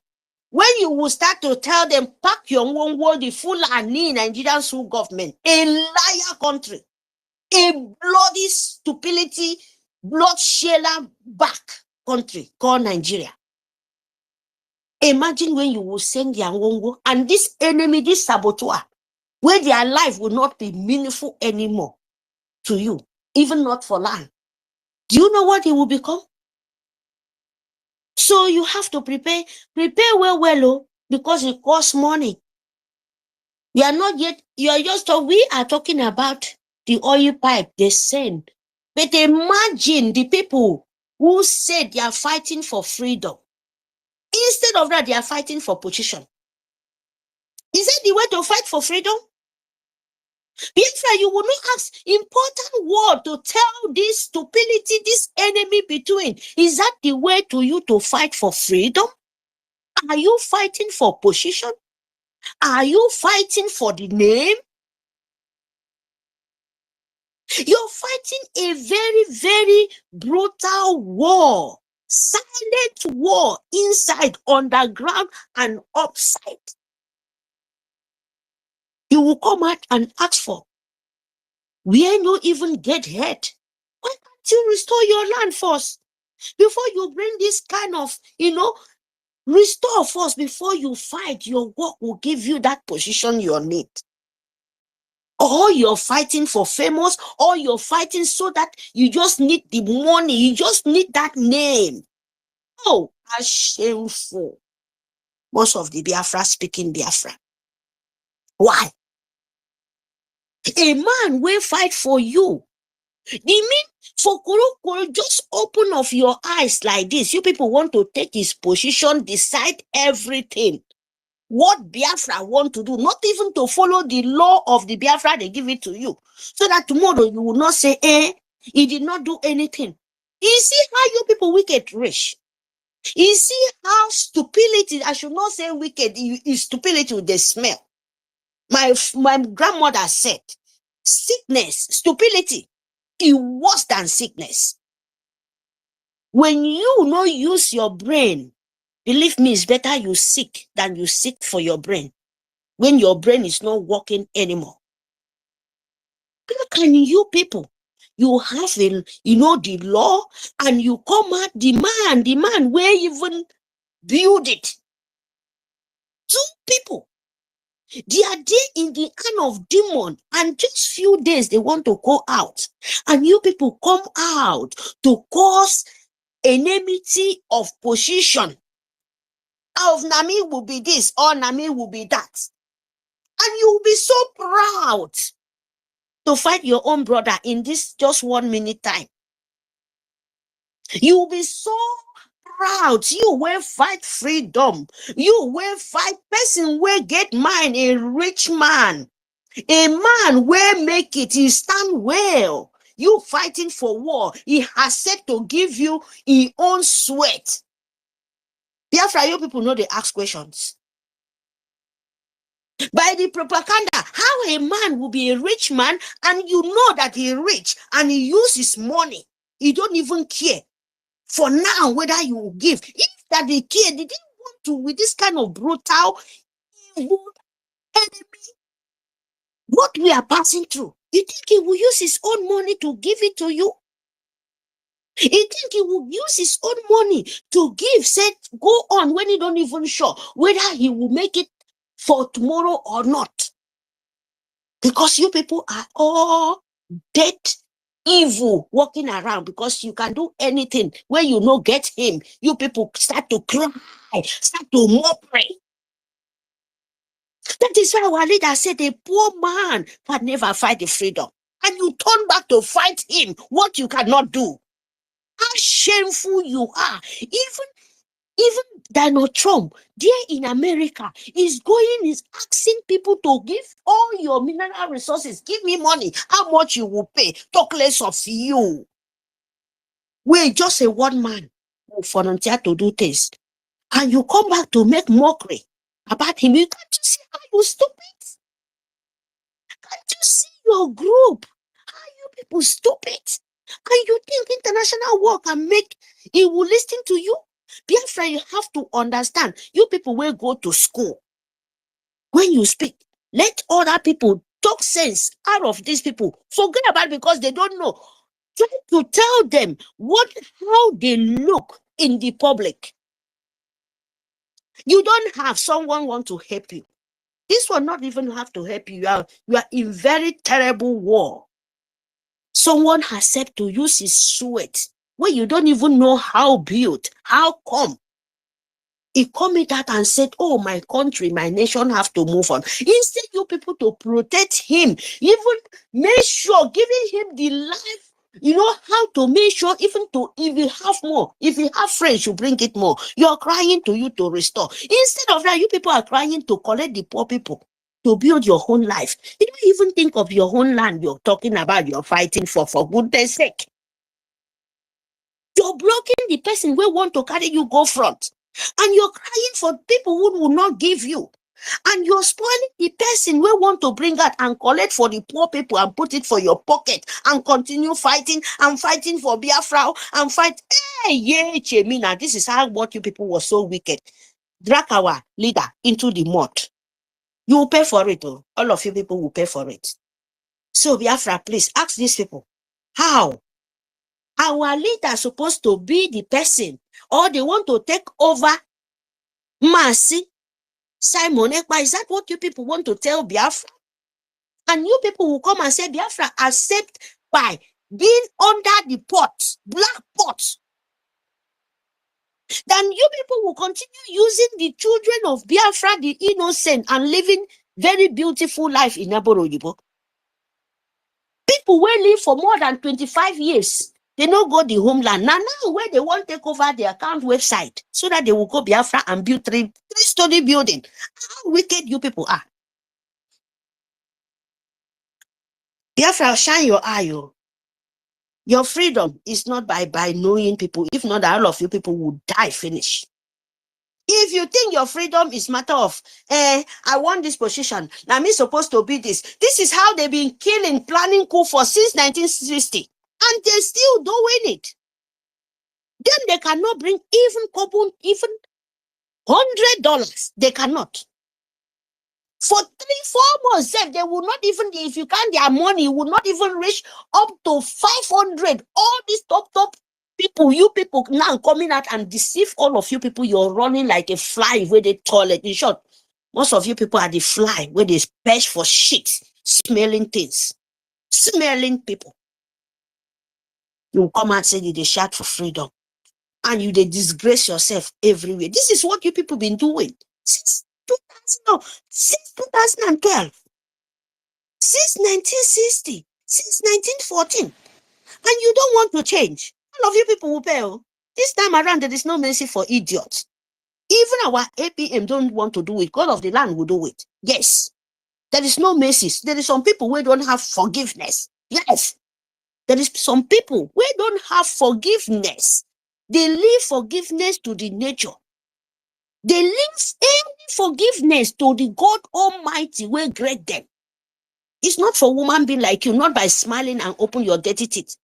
when you will start to tell them, pack your Ngongo, the Fulani Nigerian Sul government, a liar country, a bloody stupidity, bloodshed back country called Nigeria. Imagine when you will send your Ngongo and this enemy, this saboteur, where their life will not be meaningful anymore to you, even not for land. Do you know what it will become? So you have to prepare well, because it costs money. We are not yet, we are talking about the oil pipe they send. But imagine the people who said they are fighting for freedom. Instead of that, they are fighting for position. Is that the way to fight for freedom? Biafra, you will not ask important word to tell this stupidity, this enemy between. Is that the way to you to fight for freedom? Are you fighting for position? Are you fighting for the name? You're fighting a very, very brutal war, silent war, inside, underground, and upside. You will come out and ask for where you even get hurt. Why can't you restore your land first? Before you bring this kind of, restore first before you fight. Your work will give you that position you need. Or you're fighting for famous, or you're fighting so that you just need the money, you just need that name. Oh, how shameful. Most of the Biafra speaking Biafra. Why? A man will fight for you. The mean for Kuro just open of your eyes like this. You people want to take his position, decide everything. What Biafra want to do, not even to follow the law of the Biafra, they give it to you. So that tomorrow you will not say, he did not do anything. You see how you people wicked rich. You see how stupidity, I should not say wicked, is stupidity with the smell. My grandmother said, sickness, stupidity, is worse than sickness. When you not use your brain, believe me, it's better you sick than you sick for your brain. When your brain is not working anymore. Look, can you people, you have the law, and you come out, the man where even build it. Two people, they are there in the kind of demon, and just few days they want to go out, and you people come out to cause enmity of position. Of Nami will be this, or Nami will be that, and you will be so proud to fight your own brother in this just 1 minute time. You will be so proud. You will fight freedom. You will fight person will get mine, a rich man. A man will make it. He stand well. You fighting for war. He has said to give you his own sweat. Biafra, you people know they ask questions. By the propaganda, how a man will be a rich man, and you know that he rich and he uses money. He don't even care for now whether you will give. If that they care, they didn't want to with this kind of brutal, evil enemy. What we are passing through, you think he will use his own money to give it to you? You think he will use his own money to give, said go on when he don't even sure whether he will make it for tomorrow or not? Because you people are all dead evil walking around, because you can do anything. When you no get him, you people start to cry, start to murmur. That is why our leader said a poor man can never fight the freedom. And you turn back to fight him, what you cannot do. How shameful you are. Even Donald Trump, there in America, is asking people to give all your mineral resources. Give me money. How much you will pay? Talk less of you. We're just a one man who volunteer to do things. And you come back to make mockery about him. You can't you see how you stupid? Can't you see your group? How you people stupid? And you think international work can make it will listen to you? Biafra, you have to understand, you people will go to school. When you speak, let other people talk sense out of these people. Forget about it because they don't know. Try to tell them how they look in the public. You don't have someone want to help you. This will not even have to help you. You are in very terrible war. Someone has said to use his sweat where you don't even know how built, how come. He coming out and said, oh, my country, my nation have to move on. Instead, you people to protect him, even make sure, giving him the life, you know, how to make sure, even to, if you have more, if you have friends, you bring it more. You're crying to you to restore. Instead of that, you people are crying to collect the poor people, to build your own life. You don't even think of your own land you're talking about, you're fighting for goodness sake. You're blocking the person who want to carry you go front. And you're crying for people who will not give you. And you're spoiling the person who want to bring out and collect for the poor people and put it for your pocket and continue fighting and fighting for Biafra and fight. Hey, yeah, Chemina, this is how what you people were so wicked. Drag our leader into the mud. You will pay for it. Oh. All of you people will pay for it. So Biafra, please ask these people, how? Our leader is supposed to be the person, or they want to take over Mercy, Simon Ekpa. Is that what you people want to tell Biafra? And you people will come and say Biafra accept by being under the pot, black pot. Then you people will continue using the children of Biafra, the innocent, and living very beautiful life in Aboroyibo. People will live for more than 25 years. They don't go the homeland. Now where they want to take over the account website so that they will go Biafra and build three-story building. How wicked you people are. Biafra, shine your eye. Your freedom is not by knowing people. If not, all of you people will die finish. If you think your freedom is matter of, I want this position, now I'm supposed to be this. This is how they've been killing, planning coup for since 1960. And they're still doing it. Then they cannot bring even $100. They cannot. For 3-4 months, they will not even, if you count their money, you will not even reach up to 500. All these top people, you people now coming out and deceive all of you people. You're running like a fly where they toilet. In short, most of you people are the fly where they perch for shit, smelling things, smelling people. You come and say they shout for freedom. And you they disgrace yourself everywhere. This is what you people been doing since 2012, since 1960, since 1914. And you don't want to change. All of you people will pay. This time around, there is no mercy for idiots. Even our APM don't want to do it. God of the land will do it. Yes. There is no mercy. There is some people who don't have forgiveness. Yes. There is some people who don't have forgiveness. They leave forgiveness to the nature. They leave any forgiveness to the God Almighty will grant them. It's not for woman being like you, not by smiling and open your dirty teeth.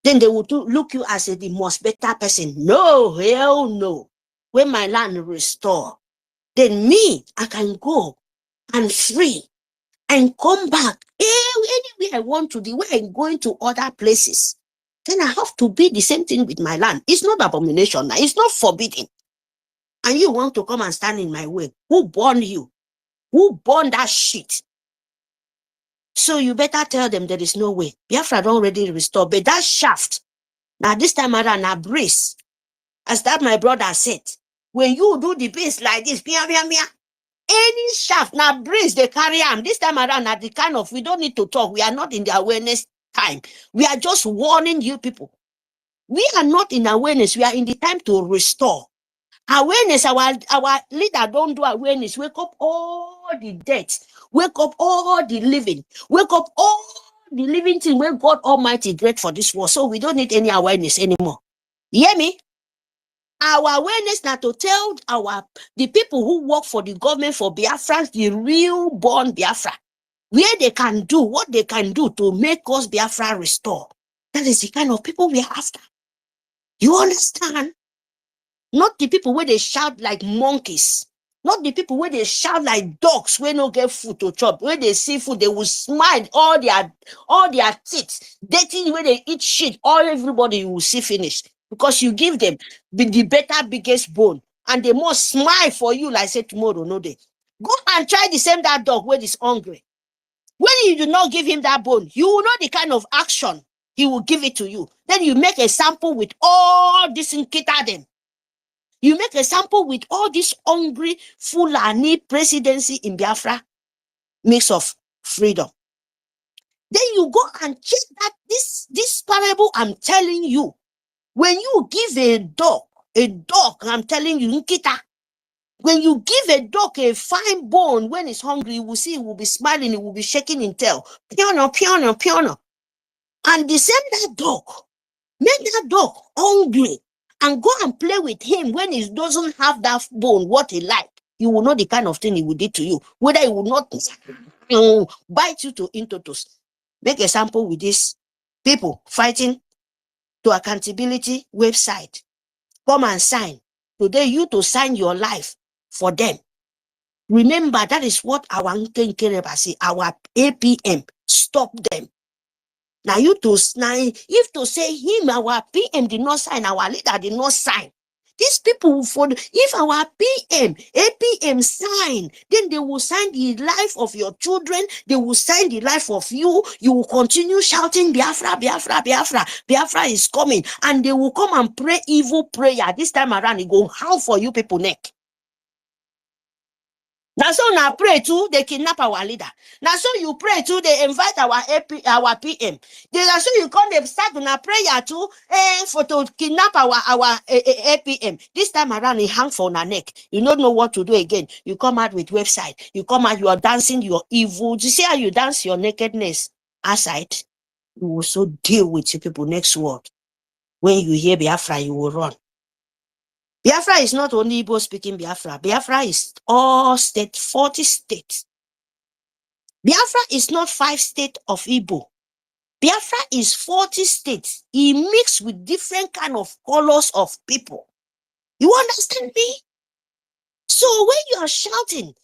Then they will look you as the most better person. No, hell no. When my land restore, then me, I can go and free and come back anywhere I want to, the way I'm going to other places. Then I have to be the same thing with my land. It's not abomination. It's not forbidden. And you want to come and stand in my way. Who born you? Who born that shit? So you better tell them there is no way. Biafra don't already restore. But that shaft, now this time around, now brace. As that my brother said, when you do the base like this, any shaft, now brace, they carry them. This time around, at the kind of, we don't need to talk. We are not in the awareness time. We are just warning you people. We are not in awareness. We are in the time to restore. Awareness, our leader don't do awareness. Wake up all the dead. Wake up all the living. Wake up all the living thing where God Almighty great for this world. So we don't need any awareness anymore. You hear me? Our awareness now to tell the people who work for the government, for Biafrans, the real born Biafra, where they can do what they can do to make us Biafra restore. That is the kind of people we are after. You understand? Not the people where they shout like monkeys. Not the people where they shout like dogs where no get food to chop. Where they see food, they will smile all their teeth. Dirty where they eat shit, everybody will see finish. Because you give them the better, biggest bone. And they must smile for you like say tomorrow, no day. Go and try the same that dog when he's hungry. When you do not give him that bone, you will know the kind of action he will give it to you. Then you make a sample with all this in Kitaden. You make a sample with all this hungry Fulani presidency in Biafra, mix of freedom. Then you go and check that this parable I'm telling you, when you give a dog, I'm telling you, Nkita, when you give a dog a fine bone when it's hungry, you will see it will be smiling, it will be shaking in tail. Piano, piano, piano. And the same that dog, make that dog hungry and go and play with him when he doesn't have that bone, what he like. You will know the kind of thing he will do to you. Whether he will not bite you to intotos. Make a sample with this people fighting to accountability website. Come and sign. Today, you to sign your life for them. Remember, that is what our Nkenkereba say, our APM. Stop them. Now you to sign, if to say him, our PM did not sign, our leader did not sign. These people, if our PM, APM sign, then they will sign the life of your children, they will sign the life of you, you will continue shouting, Biafra, Biafra, Biafra, Biafra is coming, and they will come and pray evil prayer. This time around, it go how for you people neck. Now so now pray too, they kidnap our leader. Now so you pray too, they invite our PM. Then so you come, they start on a prayer too, for to kidnap our APM. This time around, he hang for our neck. You don't know what to do again. You come out with website. You come out, you are dancing your evil. You see how you dance your nakedness aside. You will so deal with you people next word. When you hear Biafra, you will run. Biafra is not only Igbo speaking Biafra. Biafra is all state, 40 states. Biafra is not 5 states of Igbo. Biafra is 40 states. He mixed with different kind of colors of people. You understand me? So when you are shouting,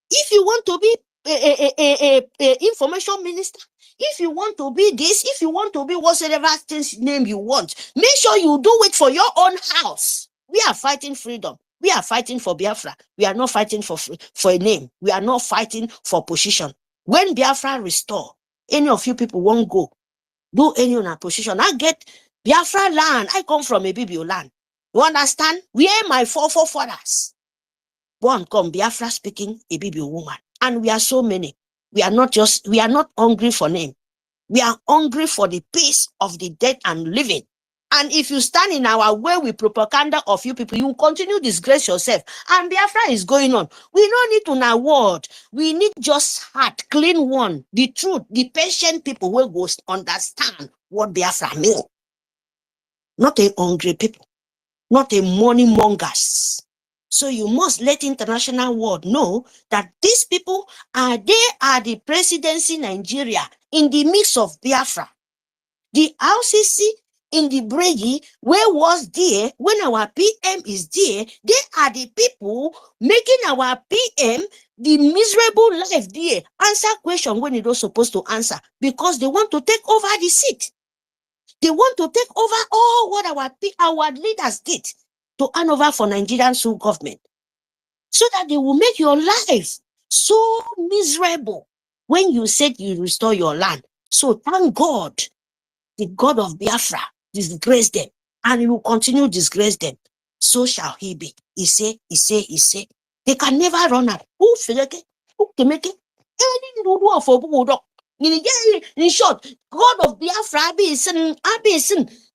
if you want to be a information minister, if you want to be this, if you want to be whatever things name you want, make sure you do it for your own house. We are fighting freedom. We are fighting for Biafra. We are not fighting for a name. We are not fighting for position. When Biafra restore, any of you people won't go do any on a position. I get Biafra land. I come from EBIBIO land. You understand? We are my forefathers. One come Biafra speaking EBIBIO woman. And we are so many. We are not hungry for name. We are hungry for the peace of the dead and living. And if you stand in our way with propaganda of you people, you will continue to disgrace yourself. And Biafra is going on. We don't need to know word. We need just heart, clean one. The truth, the patient people will go understand what Biafra means. Not a hungry people. Not a money mongers. So you must let international world know that these people are the presidency Nigeria in the mix of Biafra. The RCC in the BRGIE, where was there when our PM is there, they are the people making our PM the miserable life there. Answer question when it was supposed to answer because they want to take over the seat. They want to take over all what our leaders did to hand over for Nigerian Sul government. So that they will make your life so miserable when you said you restore your land. So thank God, the God of Biafra disgrace them, and he will continue to disgrace them. So shall he be. He say. They can never run out. Who fake? Who can make it? In short, God of Biafra be sin.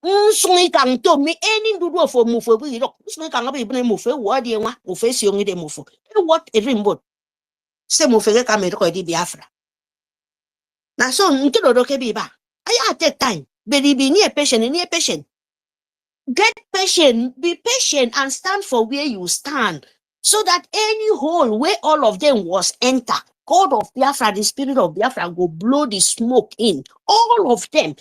Sungi kang to me any do for move for we look. Sungi kang be move for what they want. Move face young de move. What a rimbo. Se move for come to Biafra. Now so into the biba. I take time. But be near patient. Get patient, be patient and stand for where you stand. So that any hole where all of them was enter, God of Biafra, the spirit of Biafra will blow the smoke in. All of them.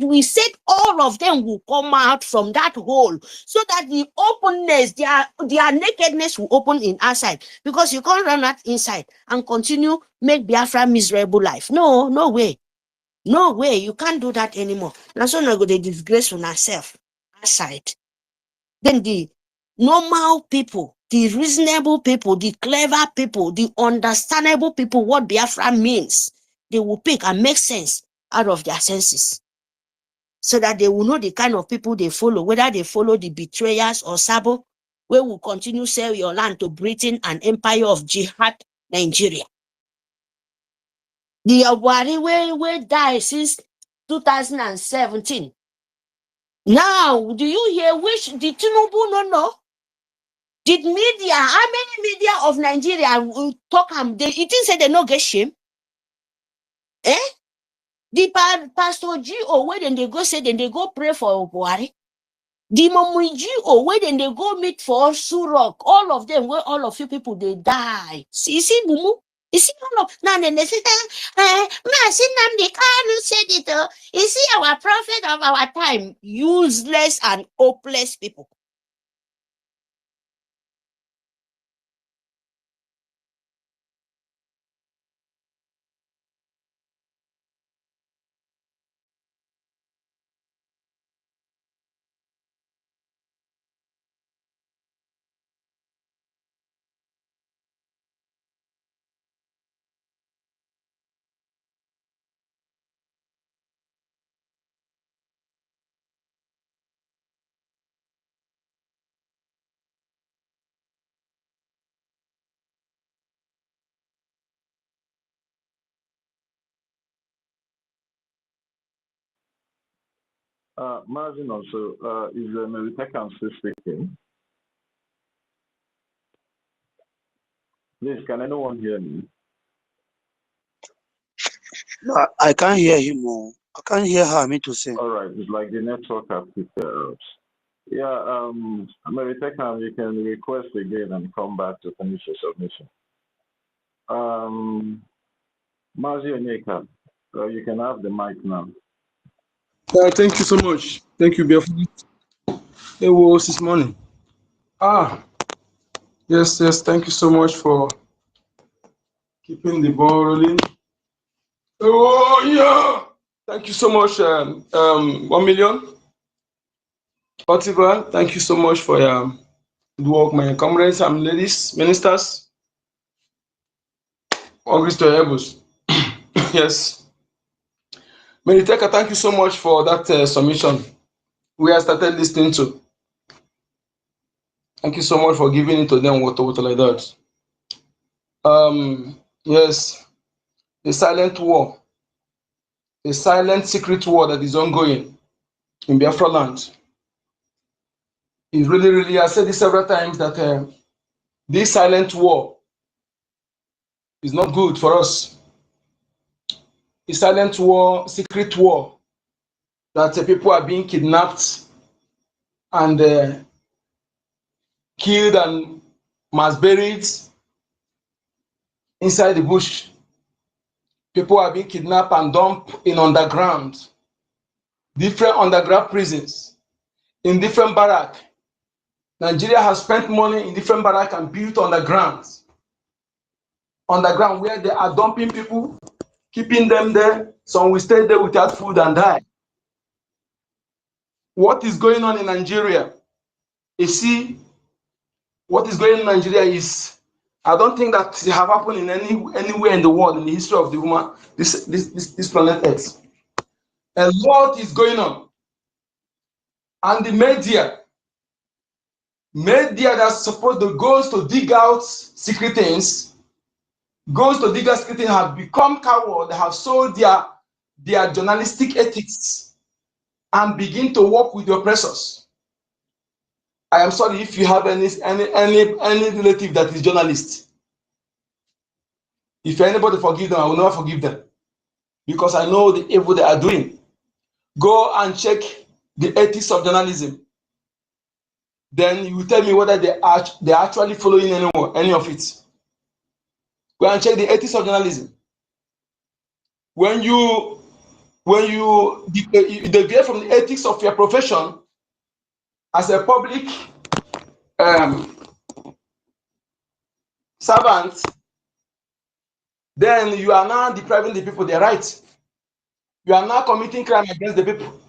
We said all of them will come out from that hole. So that the openness, their nakedness will open in outside. Because you can't run out inside and continue make Biafra miserable life. No way. No way, you can't do that anymore. Now so now go the disgrace on ourselves outside. Then the normal people the reasonable people, the clever people, the understandable people, what Biafra means, they will pick and make sense out of their senses, so that they will know the kind of people they follow, whether they follow the betrayers or Sabo, where will continue sell your land to Britain and Empire of Jihad, Nigeria. The Awari will die since 2017. Now, do you hear which the Tinubu no no? Did media, how many media of Nigeria will talk and they didn't say they no get shame? Eh? The Pastor G.O. where then they go say then they go pray for Buhari. The Mamu G.O. where then they go meet for Surok. All of them, where all of you people they die. You see, Mumu? You see, no, now then they say, Namdi Kanu said it. You see, our prophet of our time, useless and hopeless people. Margin also, is American still speaking? Please, can anyone hear me? No, I can't hear him. I can't hear her. I mean to say. All right, it's like the network has picked her up. Yeah, American, you can request again and come back to finish your submission. Mazi Onyeka, you can have the mic now. Thank you so much. Thank you, Biafra. It was this morning. Yes, thank you so much for keeping the ball rolling. Oh, yeah. Thank you so much, 1 million. Otiba, thank you so much for the work, my comrades and ladies, ministers. August Ebus. Yes. Meriteka, thank you so much for that submission we have started listening to. Thank you so much for giving it to them, water like that. Yes, the silent war, the silent secret war that is ongoing in Biafra land is really, I said this several times, that this silent war is not good for us. The silent war, secret war, that people are being kidnapped and killed and mass buried inside the bush. People are being kidnapped and dumped in underground, different underground prisons, in different barracks. Nigeria has spent money in different barracks and built underground where they are dumping people, keeping them there. Some will stay there without food and die. What is going on in Nigeria? You see, what is going on in Nigeria is, I don't think that it have happened in anywhere in the world in the history of the human this planet Earth. A lot is going on, and the media that's supposed to goes to dig out secret things, have become cowards. They have sold their journalistic ethics and begin to work with the oppressors. I am sorry if you have any relative that is journalist. If anybody forgive them, I will never forgive them, because I know the evil they are doing. Go and check the ethics of journalism. Then you will tell me whether they are actually following any of it. Go and check the ethics of journalism. When you deviate from the ethics of your profession as a public servant, then you are now depriving the people their rights. You are now committing crime against the people.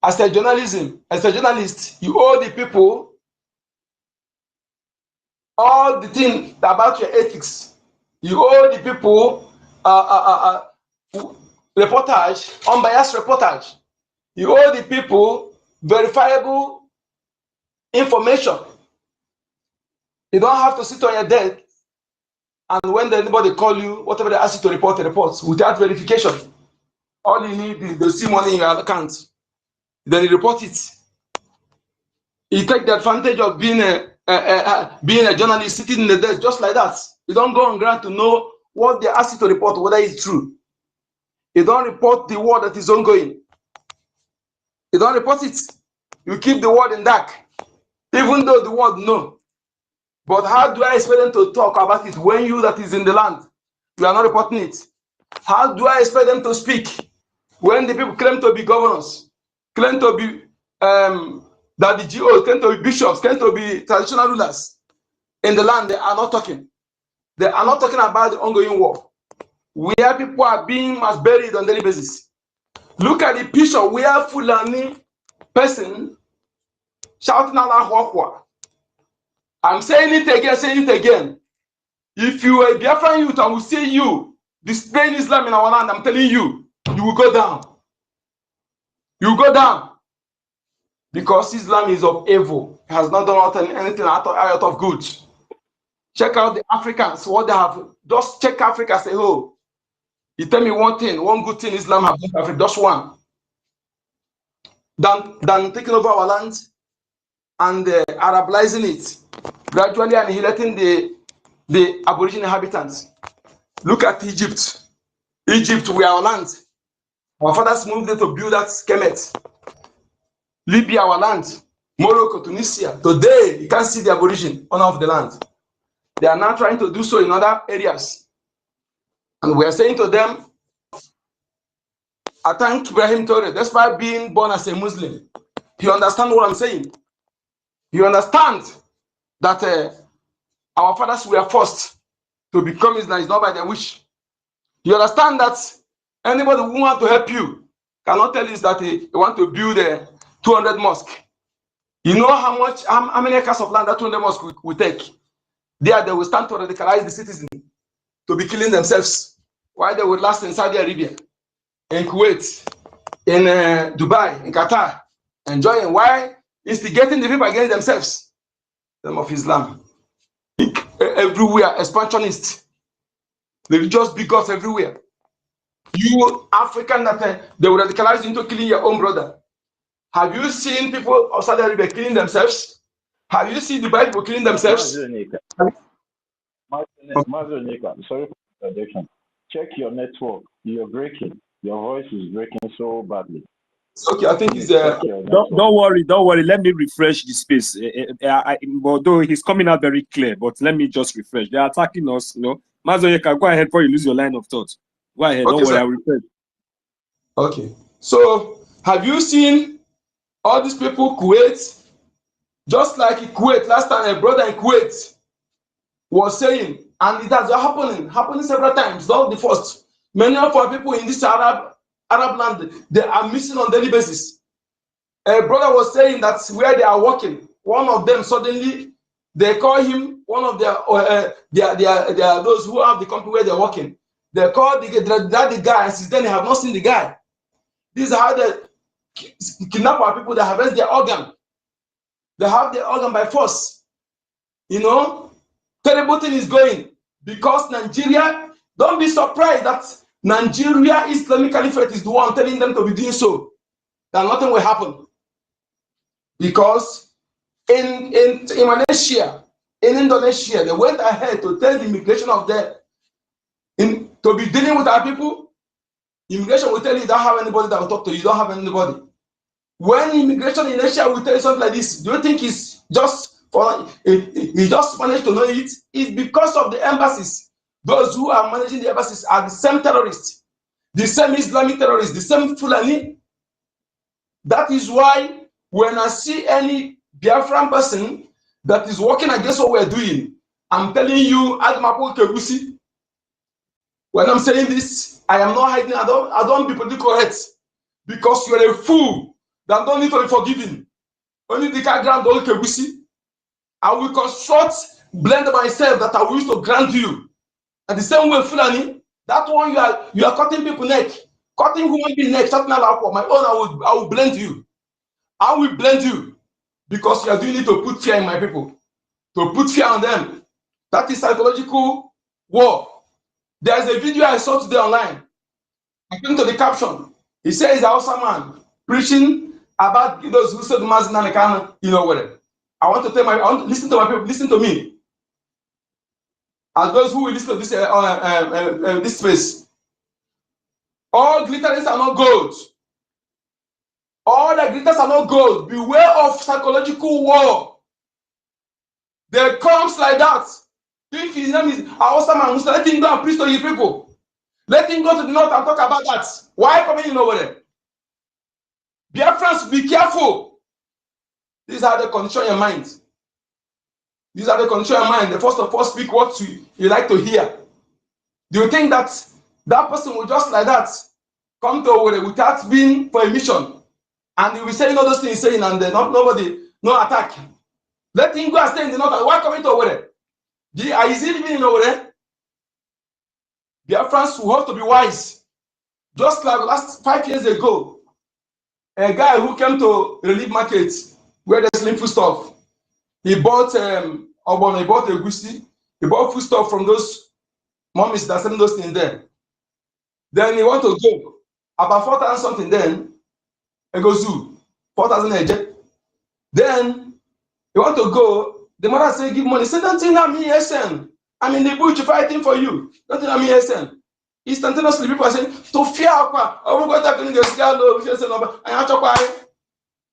As a journalist, you owe the people all the thing about your ethics. You owe the people reportage, unbiased reportage. You owe the people verifiable information. You don't have to sit on your desk and when anybody call you, whatever they ask you to report, reports without verification. All you need is to see money in your account. Then you report it. You take the advantage of being a journalist sitting in the desk just like that. You don't go on ground to know what they ask you to report, whether it's true. You don't report the war that is ongoing. You don't report it. You keep the word in dark, even though the world know. But how do I expect them to talk about it when you that is in the land, you are not reporting it? How do I expect them to speak when the people claim to be governors, claim to be that the GOs, claim to be bishops, claim to be traditional rulers in the land? They are not talking. They are not talking about the ongoing war, where people are being mass buried on a daily basis. Look at the picture where Fulani person shouting Allah. I'm saying it again. If you are a Biafran youth, I will see you displaying Islam in our land. I'm telling you, you will go down. You will go down. Because Islam is of evil. It has not done anything out of good. Check out the Africans, what they have. Just check Africa, say, oh, you tell me one thing, one good thing Islam has done for Africa, just one. Than taking over our land and Arabizing it, gradually annihilating the Aboriginal inhabitants. Look at Egypt. Egypt, we are our land. Our fathers moved there to build that Kemet. Libya, our land. Morocco, Tunisia. Today, you can't see the Aborigine owner of the land. They are now trying to do so in other areas. And we are saying to them, I thank Ibrahim Torre, despite being born as a Muslim. He understands what I'm saying. You understand that our fathers were forced to become Islam, it's not by their wish. You understand that anybody who wants to help you cannot tell you that they want to build a 200 mosque. You know how many acres of land that 200 mosque will take? There they will stand to radicalize the citizens to be killing themselves, while they would last in Saudi Arabia, in Kuwait, in Dubai, in Qatar, enjoying, why instigating the people against themselves. Them of Islam. Everywhere, expansionists, religious bigots everywhere. You African that they will radicalize you into killing your own brother. Have you seen people of Saudi Arabia killing themselves? Have you seen Dubai people killing themselves? Mazonika, sorry for the interjection. Check your network. You're breaking. Your voice is breaking so badly. Okay, I think it's don't worry. Let me refresh the space. Although he's coming out very clear, but let me just refresh. They are attacking us. You know, Mazoyeka, go ahead before you lose your line of thought. Go ahead. Okay, don't worry. I'll refresh. Okay. So, have you seen all these people Kuwait? Just like in Kuwait, last time a brother in Kuwait was saying, and it has happening several times, not the first. Many of our people in this Arab land, they are missing on daily basis. A brother was saying that where they are working, one of them suddenly, they call him, one of their those who have the company where they're working. They call the guy, and since then they have not seen the guy. This is how they kidnap our people, they harvest their organ. They have their organ by force. You know, terrible thing is going because Nigeria, don't be surprised that Nigeria Islamic Caliphate is the one telling them to be doing so. That nothing will happen. Because in Malaysia, in Indonesia, they went ahead to tell the immigration of them to be dealing with our people. Immigration will tell you don't have anybody that will talk to you, you don't have anybody. When immigration in Asia will tell you something like this, do you think it's just for he just managed to know it? It's because of the embassies. Those who are managing the embassies are the same terrorists, the same Islamic terrorists, the same Fulani. That is why when I see any Biafran person that is working against what we're doing, I'm telling you, Admapo Kebusi, when I'm saying this, I am not hiding, I don't be politically correct, because you're a fool that don't need to be forgiven. Only the background don't Kebusi. I will construct blend myself that I will use to grant you. And the same way, Fulani, that one you are cutting people neck, cutting human being neck, something like that. My own, I will blend you. I will blend you because you are doing it to put fear in my people, to put fear on them. That is psychological war. There is a video I saw today online. According to the caption, he says the Hausa man preaching about those who said Mazin and Kana, you know what? I want to listen to my people, listen to me. As those who will listen to this this space. All glitterings are not gold. All the glitters are not gold. Beware of psychological war. There comes like that. If his name is Hausa man, let him go and preach to his people. Let him go to the north and talk about that. Why coming in over there? BIAFRANS, be careful. These are the condition your mind. These are the condition your mind. The first of all, speak what you like to hear. Do you think that that person will just like that come to Owerri without being for a mission, and he will say all those things saying, and no attack? Let him go and stay in the north. Why coming to Owerri? Is he living in Owerri? BIAFRANS will have to be wise. Just like last 5 years ago, a guy who came to relief market where there's selling food stuff, he bought Obon, he bought a Gusi, he bought food stuff from those mummies that selling those things there. Then he want to go about 4,000 something. Then he goes to 4,000 AJ. Then he want to go. The mother say, give money. Say, don't think I'm here, son. I'm in the bush fighting for you. Don't think I'm here, son. Instantaneously, people are saying, to fear,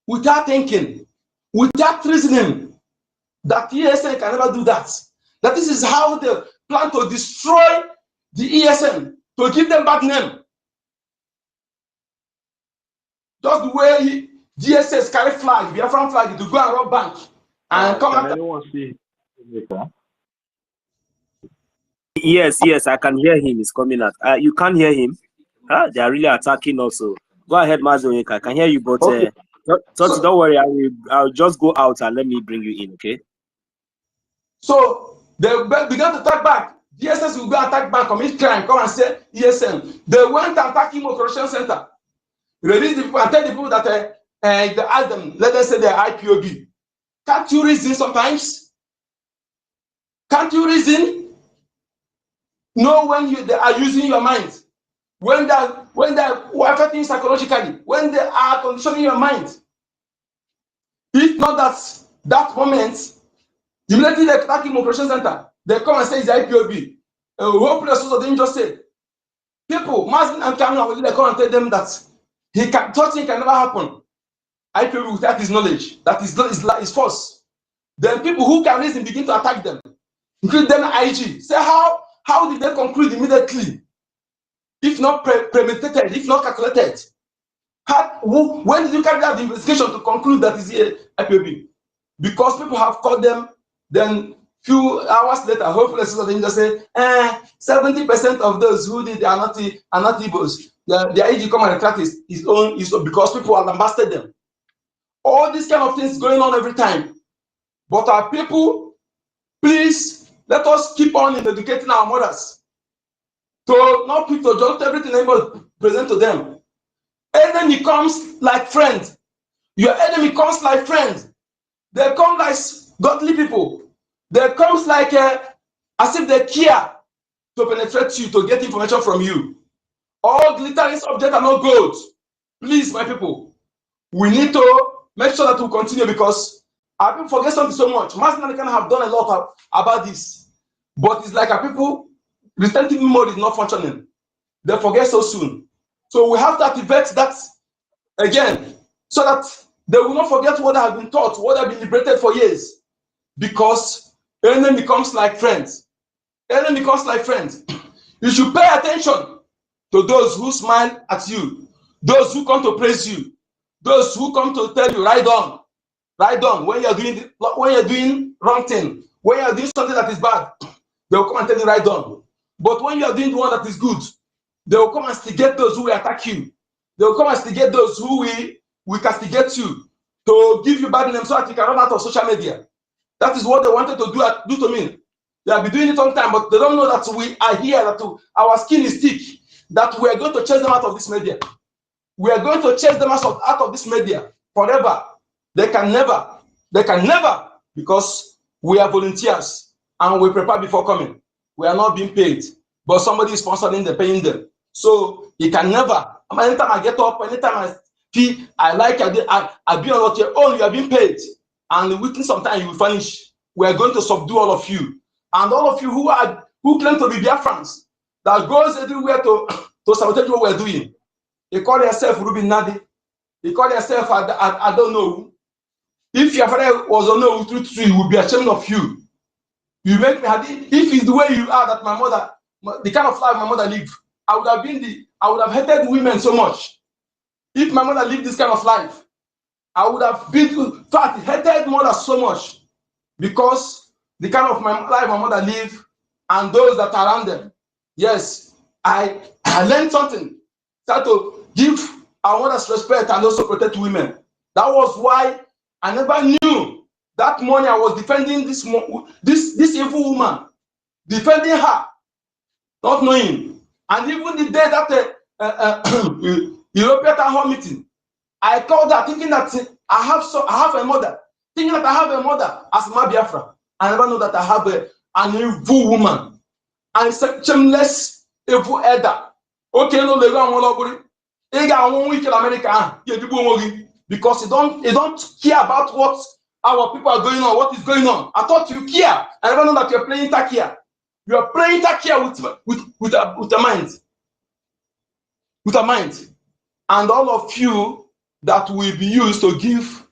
without thinking, without reasoning, that ESN can never do that. That this is how they plan to destroy the ESN, to give them back name. Just the way GSS carry flag, Biafran flag, to go and rob bank and come after. Anyone see Jamaica? Yes, I can hear him. He's coming out. You can't hear him. They are really attacking also. Go ahead, Mazonyeka. I can hear you, but okay. So don't worry. I'll just go out and let me bring you in. Okay. So they began to attack back. GSS will go attack back, commit crime, come and say ESN. They went and attacked Imo Correction Center. Release the people and tell the people that they ask them, let them say they're IPOB. Can't you reason sometimes? Can't you reason? Know when they are using your mind. When they are affecting psychologically, when they are conditioning your mind. If not that moment, immediately they attack Imo Correction Center. They come and say it's IPOB. Hopeless also didn't just say. People, Mazin and Kamla, they come and tell them that something can never happen. IPOB without his knowledge, that is false. Then people who can reason begin to attack them, including them IG. Say how did they conclude immediately? If not premeditated, if not calculated. When did you carry out the investigation to conclude that is IPOB? Because people have caught them, then few hours later, hopefully they just say, 70% of those who did are not Igbos. The IG come and retract his own because people have lambasted them. All these kind of things going on every time. But our people, please let us keep on educating our mothers to not put to just everything anybody present to them. Enemy comes like friend. Your enemy comes like friend. They come like godly people. They comes like as if they care to penetrate you, to get information from you. All glittering objects are not gold. Please, my people, we need to make sure that we continue because our people forget something so much. Mazin can have done a lot about this, but it's like our people, retentive memory is not functioning. They forget so soon. So we have to activate that again so that they will not forget what they have been taught, what they have been liberated for years. Because enemy becomes like friends. Enemy becomes like friends. You should pay attention to those who smile at you, those who come to praise you, those who come to tell you, ride on when you're doing wrong thing, when you're doing something that is bad, they will come and tell you, ride on. But when you are doing the one that is good, they will come and instigate those who will attack you. They will come and instigate those who will castigate you to give you bad name so that you can run out of social media. That is what they wanted to do to me. They have been doing it all the time, but they don't know that we are here, that our skin is thick, that we are going to chase them out of this media. We are going to chase them out of this media forever. They can never, because we are volunteers and we prepare before coming. We are not being paid, but somebody is sponsoring them, paying them. So he can never, anytime I get up, anytime I feel I like, I be on your own, you are being paid. And within some time you will finish. We are going to subdue all of you. And all of you who claim to be Biafrans, that goes everywhere to sabotage what we're doing. You call yourself Ruby Nadi. You call yourself I don't know. If your father was Onuwu through you will be ashamed of you. You make me happy. If it's the way you are, that my mother, the kind of life my mother lived, I would have hated women so much. If my mother lived this kind of life, I would have hated mother so much, because the kind of life my mother lived and those that are around them. Yes, I learned something. Start to give our mother's respect and also protect women. That was why I never knew that morning I was defending this evil woman, defending her, not knowing. And even the day that European Town Hall meeting, I called her thinking that I have a mother, thinking that I have a mother as my Biafra. I never know that I have an evil woman, and shameless evil elder. Okay, no, they go America, because you don't care about what our people are going on, what is going on. I thought you care. I never know that you're playing Takia. You are playing Takia with a mind. With a mind. And all of you that will be used to give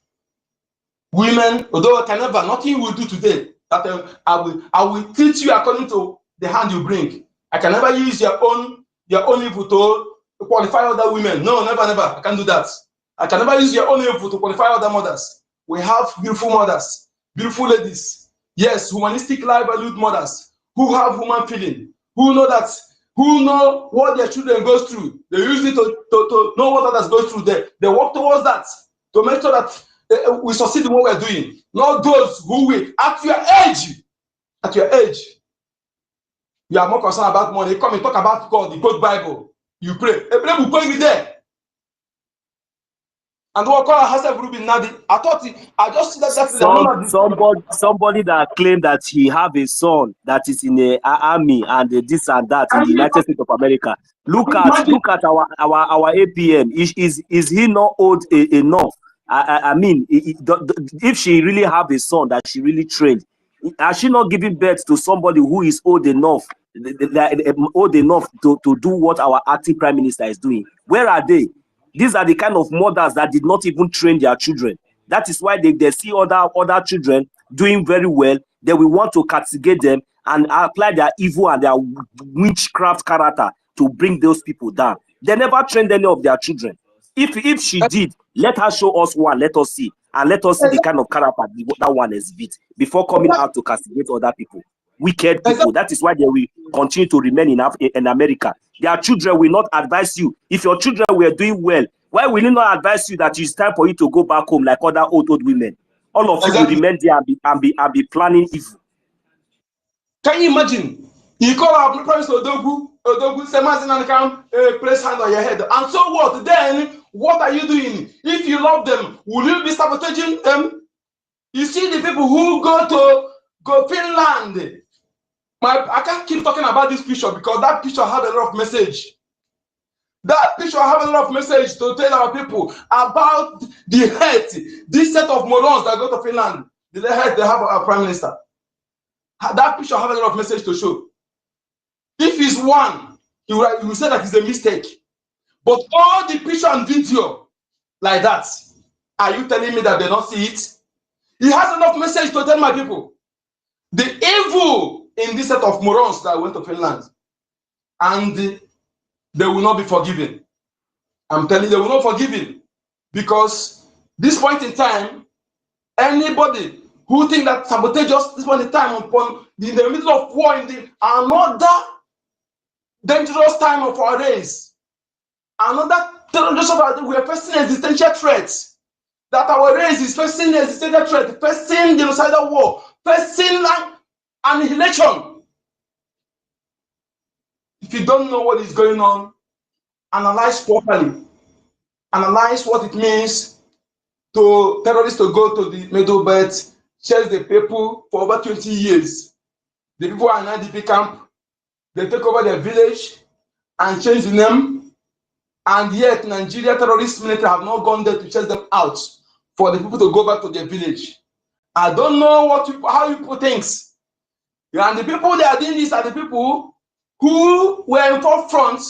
women, although I can never, nothing will do today, that I will treat you according to the hand you bring. I can never use your own evil to qualify other women. No, never. I can't do that. I can never use your own evil to qualify other mothers. We have beautiful mothers, beautiful ladies. Yes, humanistic life valued mothers who have human feeling, who know what their children go through. They use it to know what others go through. They work towards that to make sure that we succeed in what we're doing. Not those who will, at your age, you are more concerned about money. Come and talk about God, the God Bible. You pray. Everybody will pray there. And what call herself Ruby Nadi? I thought I just see that somebody that claimed that he have a son that is in the army and this and that in the United States of America. Look at our APM. Is he not old enough? I mean, if she really have a son that she really trained, has she not giving birth to somebody who is old enough to do what our acting prime minister is doing? Where are they? These are the kind of mothers that did not even train their children. That is why they see other children doing very well. They will want to castigate them and apply their evil and their witchcraft character to bring those people down. They never trained any of their children. If she did, let her show us one. Let us see. And let us see the kind of character that one exhibits before coming out to castigate other people. Wicked people. That is why they will continue to remain in America. Their children will not advise you. If your children were doing well, why will he not advise you that it's time for you to go back home like other old women? All of you will remain there and be planning evil. Can you imagine? You call our Prince Odogu, place hand on your head. And so what? Then what are you doing? If you love them, will you be sabotaging them? You see the people who go Finland. I can't keep talking about this picture because that picture have a lot of message. That picture have a lot of message to tell our people about the hate. This set of morons that go to Finland, the hate they have our prime minister. That picture have a lot of message to show. If it's one, you will say that it's a mistake. But all the picture and video like that, are you telling me that they don't see it? He has enough message to tell my people. The evil in this set of morons that went to Finland, and they will not be forgiven. I'm telling you, they will not forgive him, because this point in time, anybody who think that sabotage us this point in time upon in the middle of war in the another dangerous time of our race, another dangerous of our, we are facing existential threats. That our race is facing existential threat, facing genocidal war, facing annihilation. If you don't know what is going on, analyze properly. Analyze what it means to terrorists to go to the Middle Belt, chase the people for over 20 years. The people are in IDP camp. They take over their village and change the name. And yet, Nigeria terrorist military have not gone there to chase them out for the people to go back to their village. I don't know how you put things. And the people that are doing this are the people who were in forefront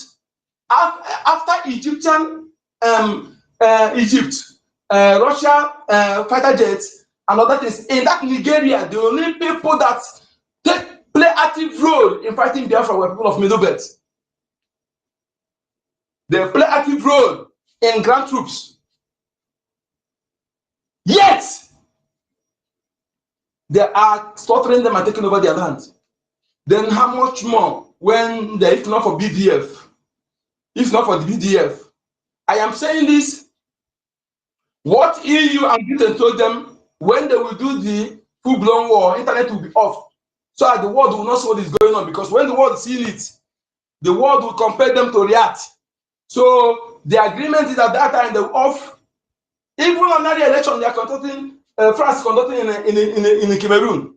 after Egyptian Russia fighter jets and other things. In that Nigeria, the only people that play active role in fighting Biafra were people of Middle Belt. They play active role in ground troops. Yet, they are slaughtering them and taking over their land. Then how much more when if not for BDF? If not for the BDF. I am saying this. What EU and Britain told them when they will do the full-blown war, internet will be off. So that the world will not see what is going on, because when the world sees it, the world will compel them to react. So the agreement is at that time they were off. Even on the election, they are conducting, France conducting in Cameroon.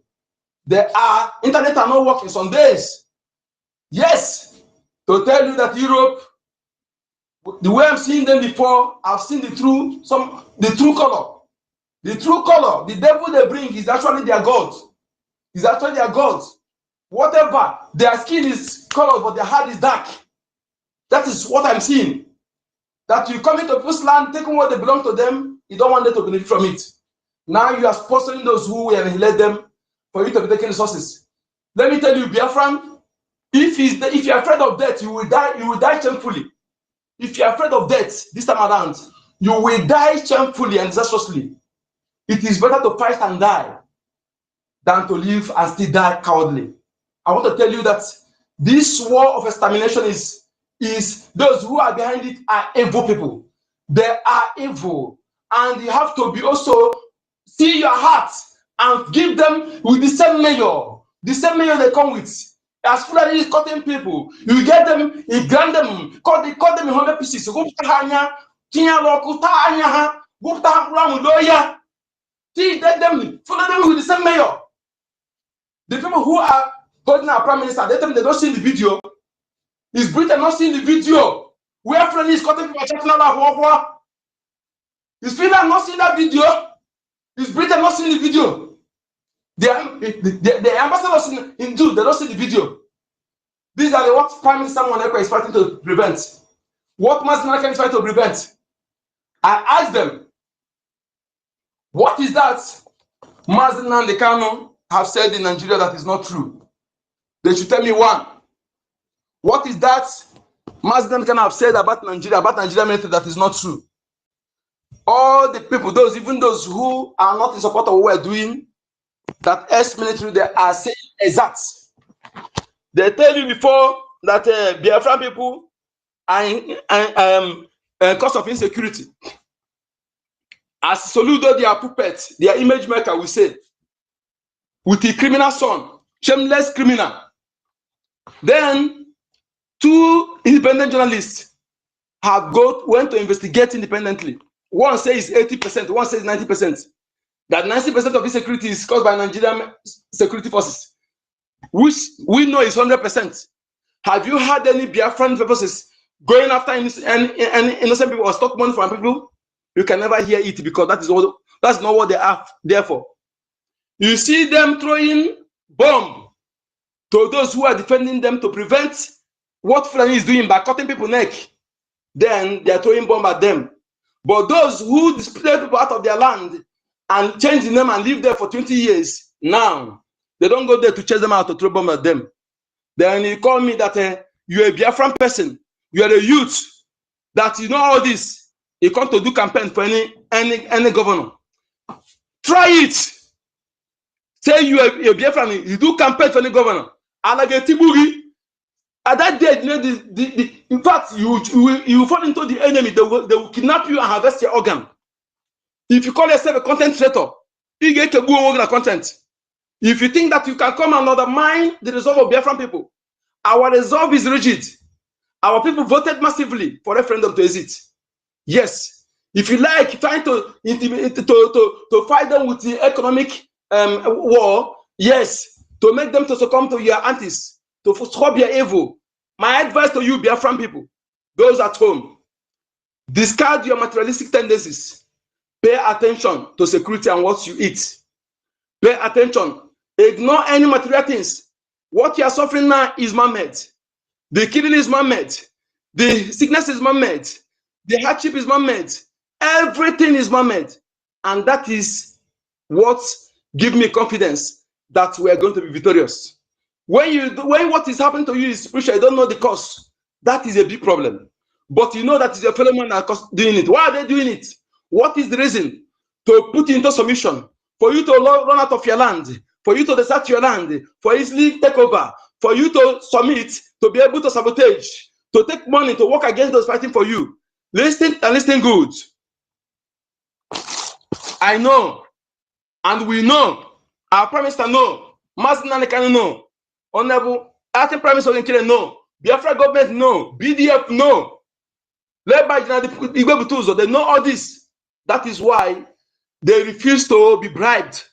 Internet are not working some days. Yes, to tell you that Europe, the way I'm seeing them before, I've seen the true color. The true color, the devil they bring is actually their God. Is actually their God. Whatever, their skin is colored, but their heart is dark. That is what I'm seeing. That you come into people's land, taking what they belong to them, you don't want them to benefit from it. Now you are sponsoring those who will annihilate them for you to be taking resources. Let me tell you, Biafran, if you're afraid of death, you will die shamefully. If you're afraid of death this time around, you will die shamefully and disastrously. It is better to fight and die than to live and still die cowardly. I want to tell you that this war of extermination is those who are behind it are evil people. They are evil. And you have to be also see your heart and give them with the same mayor. The same mayor they come with. As Fulani is cutting people, you get them, you grant them, cut them in 100 pieces. Go to Hanya, Tia Lokuta Anya, go to Ramuloya. See them, follow them with the same mayor. The people who are holding our prime minister, they don't see the video. Is Britain not seeing the video? Where Fulani is cutting people at Is Finland not seeing that video? Is Britain not seeing the video? The ambassadors in June, they don't see the video. These are what Prime Minister Moneko is fighting to prevent. What Mazinaka is fighting to prevent. I asked them, what is that Mazina and the Kano have said in Nigeria that is not true? They should tell me one. What is that Mazina and the Kano have said about Nigeria military that is not true? All the people, even those who are not in support of what we're doing, that ex-military, they are saying exact. They tell you before that Biafran people are in cause of insecurity. As Soludo, their puppet, their image maker, we say, with a criminal son, shameless criminal. Then 2 independent journalists went to investigate independently. One says 80%, one says 90%. That 90% of insecurity is caused by Nigerian security forces, which we know is 100%. Have you had any Biafran purposes going after any innocent people or stock money from people? You can never hear it, because that's not what they are there for. You see them throwing bomb to those who are defending them to prevent what Fulani is doing by cutting people's neck. Then they are throwing bomb at them. But those who display people out of their land and change the name and live there for 20 years, now they don't go there to chase them out to throw bomb at them. Then you call me that you're a Biafran person, you are a youth, that you know all this. You come to do campaign for any governor. Try it. Say you are a Biafran, you do campaign for any governor. At that day, in fact, you fall into the enemy. They will kidnap you and harvest your organ. If you call yourself a content creator, you get to go over the content. If you think that you can come and undermine the resolve of Biafran people, our resolve is rigid. Our people voted massively for referendum to exit. Yes. If you like trying to fight them with the economic war, yes, to make them to succumb to your aunties, to stop your evil. My advice to you, Biafran people, those at home, discard your materialistic tendencies. Pay attention to security and what you eat. Pay attention. Ignore any material things. What you are suffering now is man-made. The killing is man-made. The sickness is man-made. The hardship is man-made. Everything is man-made. And that is what gives me confidence that we are going to be victorious. When what is happening to you is spiritual, you don't know the cause. That is a big problem. But you know that is your fellow man that is doing it. Why are they doing it? What is the reason? To put you into submission, for you to run out of your land, for you to desert your land, for easily take over, for you to submit, to be able to sabotage, to take money, to work against those fighting for you. Listen and listen good. I know, and we know, our Prime Minister know, Mazinane can know, Honorable Acting Prime Minister Nkele know, Biafra government know, BDF know, led by Igwe Butuzo, they know all this. That is why they refuse to be bribed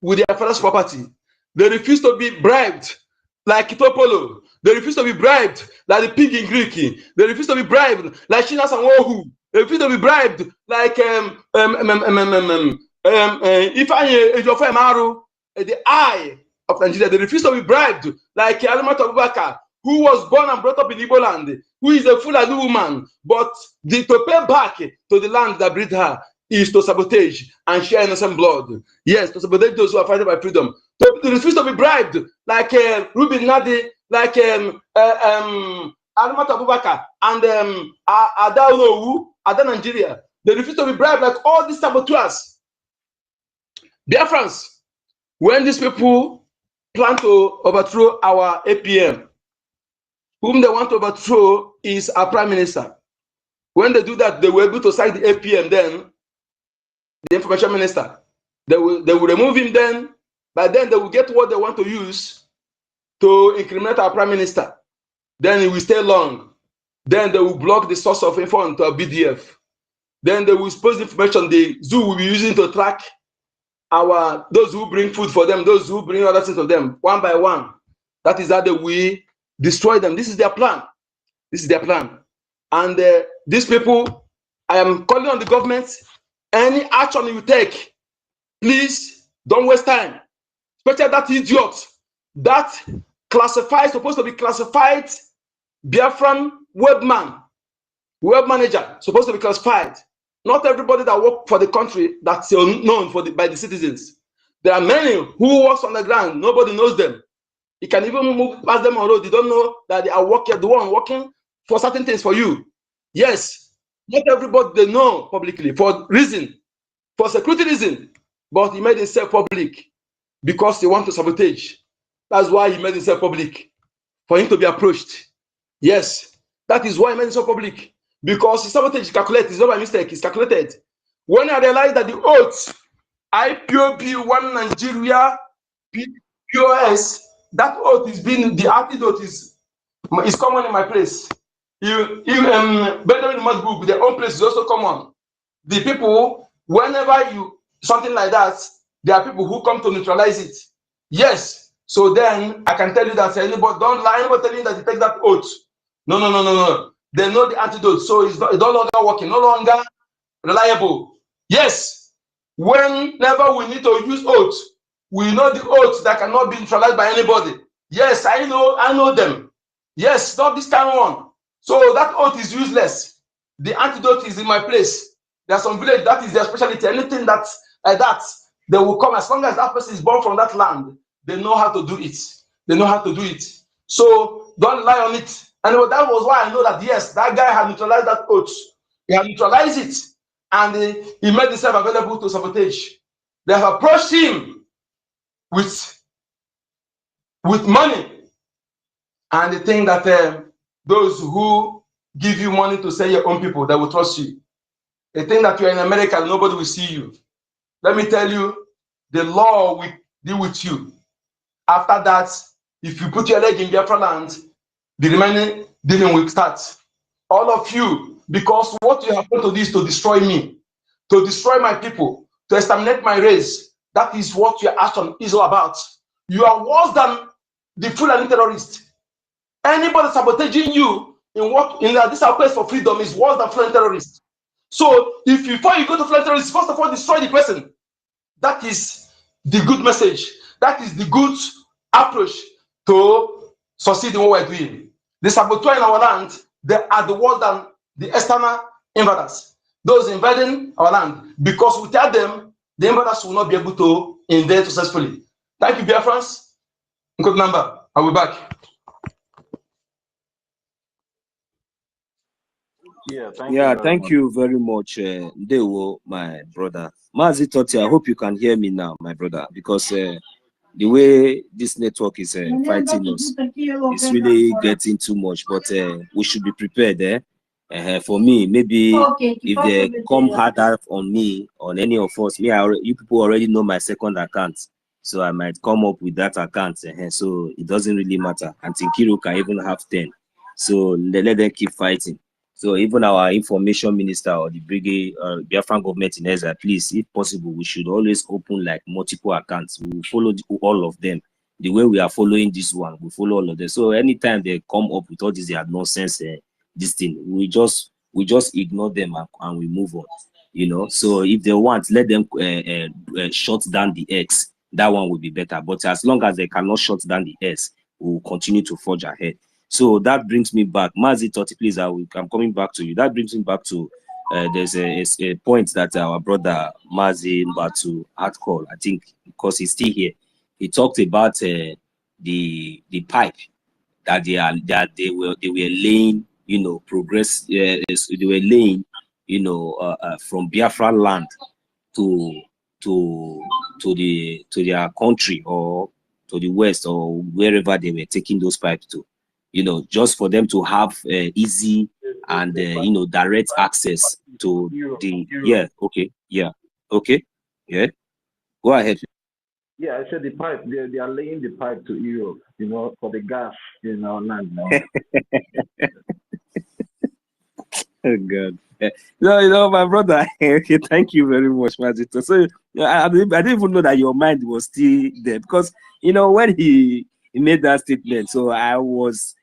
with their father's property. They refuse to be bribed like Kitopolo. They refuse to be bribed like the pig in Greek. They refuse to be bribed like Shinas and Wohu. They refuse to be bribed like Ifeanyi Ejiofor Emaru, the eye of Nigeria. They refuse to be bribed like Alamat Abubakar, who was born and brought up in Igbo land, who is a Fulani woman, but to pay back to the land that breathed her is to sabotage and share innocent blood. Yes, to sabotage those who are fighting by freedom. To refuse to be bribed like Ruben Nadi, like Alamat Abubakar, and Ada Onuwu, Ada Nigeria. They refuse to be bribed like all these saboteurs. Biafrans, when these people plan to overthrow our APM, whom they want to overthrow is our Prime Minister. When they do that, they will be able to sack the APM, then the Information Minister. They will remove him then, but then they will get what they want to use to incriminate our Prime Minister. Then it will stay long. Then they will block the source of info to our BDF. Then they will expose the information the zoo will be using to track those who bring food for them, those who bring other things to them, one by one. That is how they will destroy them. This is their plan. This is their plan. And these people, I am calling on the government, any action you take, please don't waste time. Especially that idiot, that supposed to be classified Biafran web manager, supposed to be classified. Not everybody that work for the country that's known by the citizens. There are many who works on the ground. Nobody knows them. You can even move past them on road. You don't know that they are working, the one working for certain things for you. Yes, not everybody they know publicly for security reason. But he made himself public because he want to sabotage. That's why he made himself public, for him to be approached. Yes, that is why he made himself public. Because his sabotage is calculated, it's not by mistake, it's calculated. When I realized that the oath, IPOB, One Nigeria, POS, that oath is being, the antidote is common in my place. Benjamin Masbook, their own place is also common. The people, whenever something like that, there are people who come to neutralize it. Yes, so then I can tell you that anybody, don't lie, anybody telling you that you take that oath. No. They know the antidote, so it's no longer working, no longer reliable. Yes, whenever we need to use oath, we know the oaths that cannot be neutralized by anybody. Yes, I know them. Yes, not this kind of one. So that oath is useless. The antidote is in my place. There are some village that is their specialty. Anything that's like that, they will come. As long as that person is born from that land, they know how to do it. They know how to do it. So don't rely on it. And that was why I know that yes, that guy had neutralized that oath. He had neutralized it, and he made himself available to sabotage. They have approached him with money, and they think that those who give you money to sell your own people, they will trust you. They think that you are in America and nobody will see you. Let me tell you, the law will deal with you. After that, if you put your leg in Biafra land, the remaining dealing will start. All of you, because what you have done to this to destroy me, to destroy my people, to exterminate my race. That is what your action is all about. You are worse than the Fulani terrorist. Anybody sabotaging you in what in this our quest for freedom is worse than Fulani terrorist. So if before you go to Fulani terrorist, first of all destroy the person. That is the good message. That is the good approach to succeed in what we're doing. The saboteurs in our land, they are the worse than the external invaders. Those invading our land, because without them, the invaders will not be able to invade successfully. Thank you, BIAFRANS. Good number. I'll be back. Thank you very much, Dewo, my brother. Mazi Toti, I hope you can hear me now, my brother, because the way this network is fighting us, it's really getting too much, but we should be prepared. For me, maybe if they come harder on me, on any of us, you people already know my second account, so I might come up with that account. So it doesn't really matter. And Tinkiru can even have 10. So let them keep fighting. So even our information minister or the BRGIE Biafran government in Ezra, please, if possible, we should always open like multiple accounts. We will follow all of them. The way we are following this one, we follow all of them. So anytime they come up with all this nonsense, this thing, we just ignore them and we move on. You know. So if they want, let them shut down the X. That one will be better. But as long as they cannot shut down the S, we will continue to forge ahead. So that brings me back. Mazi Toti, please, I'm coming back to you. That brings me back to there's a point that our brother Mazi Mbatu had called, I think, because he's still here. He talked about the pipe that they were laying, you know, they were laying, you know, from Biafra land to their country or to the west or wherever they were taking those pipes to. You know, just for them to have easy and you know, direct access to go ahead. Yeah, I said the pipe. They are laying the pipe to Europe, you know, for the gas in our land now. Oh God. No, you know, my brother. Okay, thank you very much, Majito. So I didn't even know that your mind was still there, because you know when he made that statement. So I was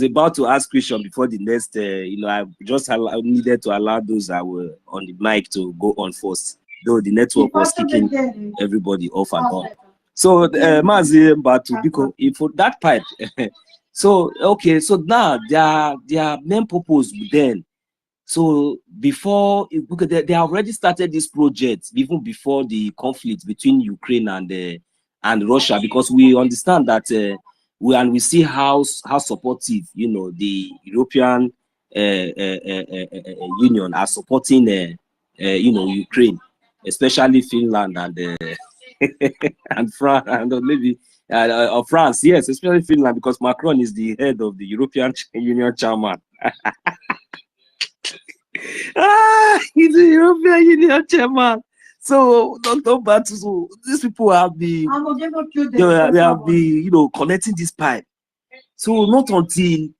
about to ask question before the next. You know, I just needed to allow those that were on the mic to go on first, though the network was kicking everybody off and on. So Mazi Mbatu, because for that pipe. So okay, so now their main purpose then. So before, they already started this project even before the conflict between Ukraine and Russia, because we understand that we see how supportive, you know, the European Union are supporting you know, Ukraine, especially Finland and and France and maybe France, yes, especially Finland, because Macron is the head of the European Union chairman. He's a European Union chairman. So don't bad. So these people have been they have been, you know, connecting this pipe. So not until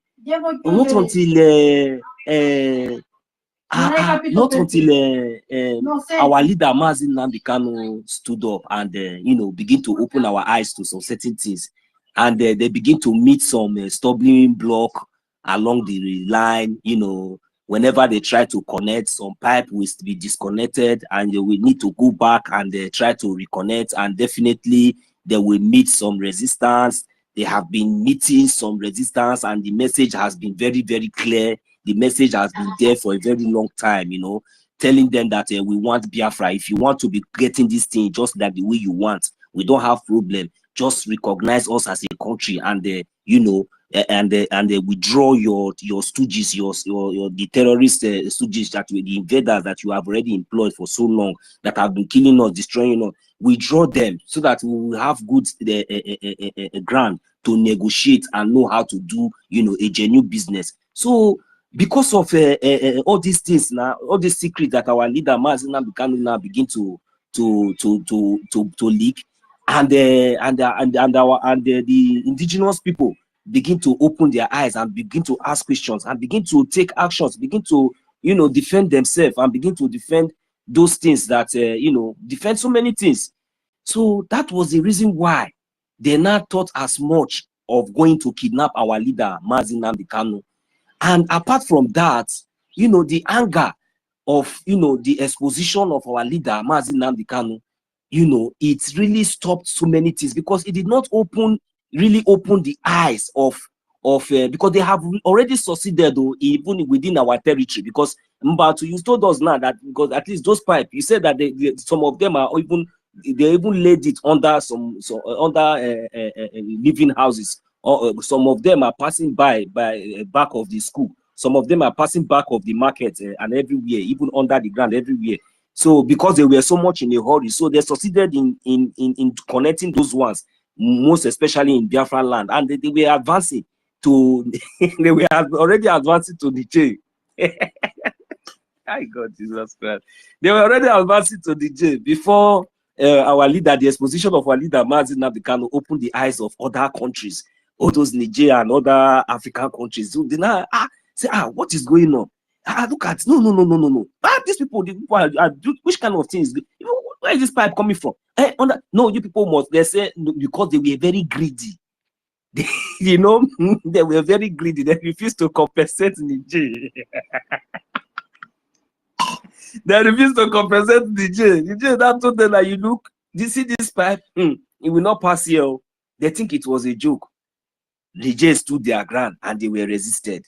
our leader Mazi Nnamdi Kanu stood up and you know, begin to open our eyes to some certain things, and they begin to meet some stumbling block along the line. You know, whenever they try to connect, some pipe will be disconnected, and they will need to go back and try to reconnect, and definitely they will meet some resistance. They have been meeting some resistance, and the message has been very, very clear. The message has been there for a very long time, you know, telling them that we want Biafra. If you want to be getting this thing just like the way you want, we don't have problem. Just recognize us as a country, and you know, and withdraw your stooges, the terrorist stooges, that were the invaders that you have already employed for so long, that have been killing us, destroying us. Withdraw them so that we will have good ground to negotiate and know how to do, you know, a genuine business. So because of all these things now, all these secrets that our leader Mazi Nnamdi Kanu now begin to leak, the indigenous people begin to open their eyes and begin to ask questions and begin to take actions, begin to, you know, defend themselves and begin to defend those things that, you know, defend so many things. So that was the reason why they now thought as much of going to kidnap our leader, Mazi Nnamdi Kanu. And apart from that, you know, the anger of, you know, the exposition of our leader, Mazi Nnamdi Kanu, you know, it really stopped so many things because it did not really open the eyes of because they have already succeeded though, even within our territory. Because Mbatu, you told us now that because at least those pipes, you said that some of them are even, they even laid it under living houses, or some of them are passing by back of the school. Some of them are passing back of the market and everywhere, even under the ground, everywhere. So because they were so much in a hurry, so they succeeded in connecting those ones, most especially in Biafra land, and they were advancing to they were already advancing to the jail. My God, Jesus Christ. They were already advancing to the jail before our leader, the exposition of our leader, Mazi Nnamdi Kanu, opened the eyes of other countries, all those Niger and other African countries. So they now say, what is going on? Look at, no. These people are which kind of things? Where is this pipe coming from? No, you people must, they say, because they were very greedy. You know, they were very greedy. They refused to compensate Niger. They refused to compensate Niger. Niger that told them that, you look, you see this pipe, it will not pass here. They think it was a joke. Niger stood their ground and they were resisted.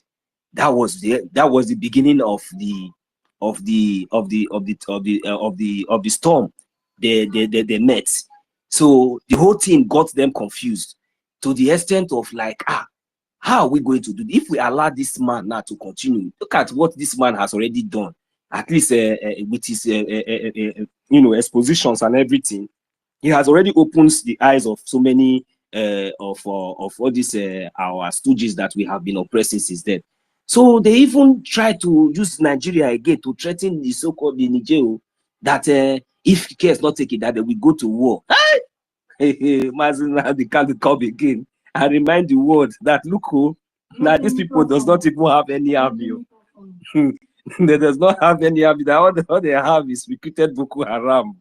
That was the beginning of the storm they met. So the whole thing got them confused to the extent of like, how are we going to do this? If we allow this man now to continue? Look at what this man has already done, at least with his you know, expositions and everything. He has already opened the eyes of so many of all these our stooges that we have been oppressing since then. So they even try to use Nigeria again to threaten the so-called Niger that if care is not taken, that they will go to war. Mazi Nnamdi Kanu come again and remind the world that look, now these people does not even have any army. They does not have any army. All they have is recruited Boko Haram,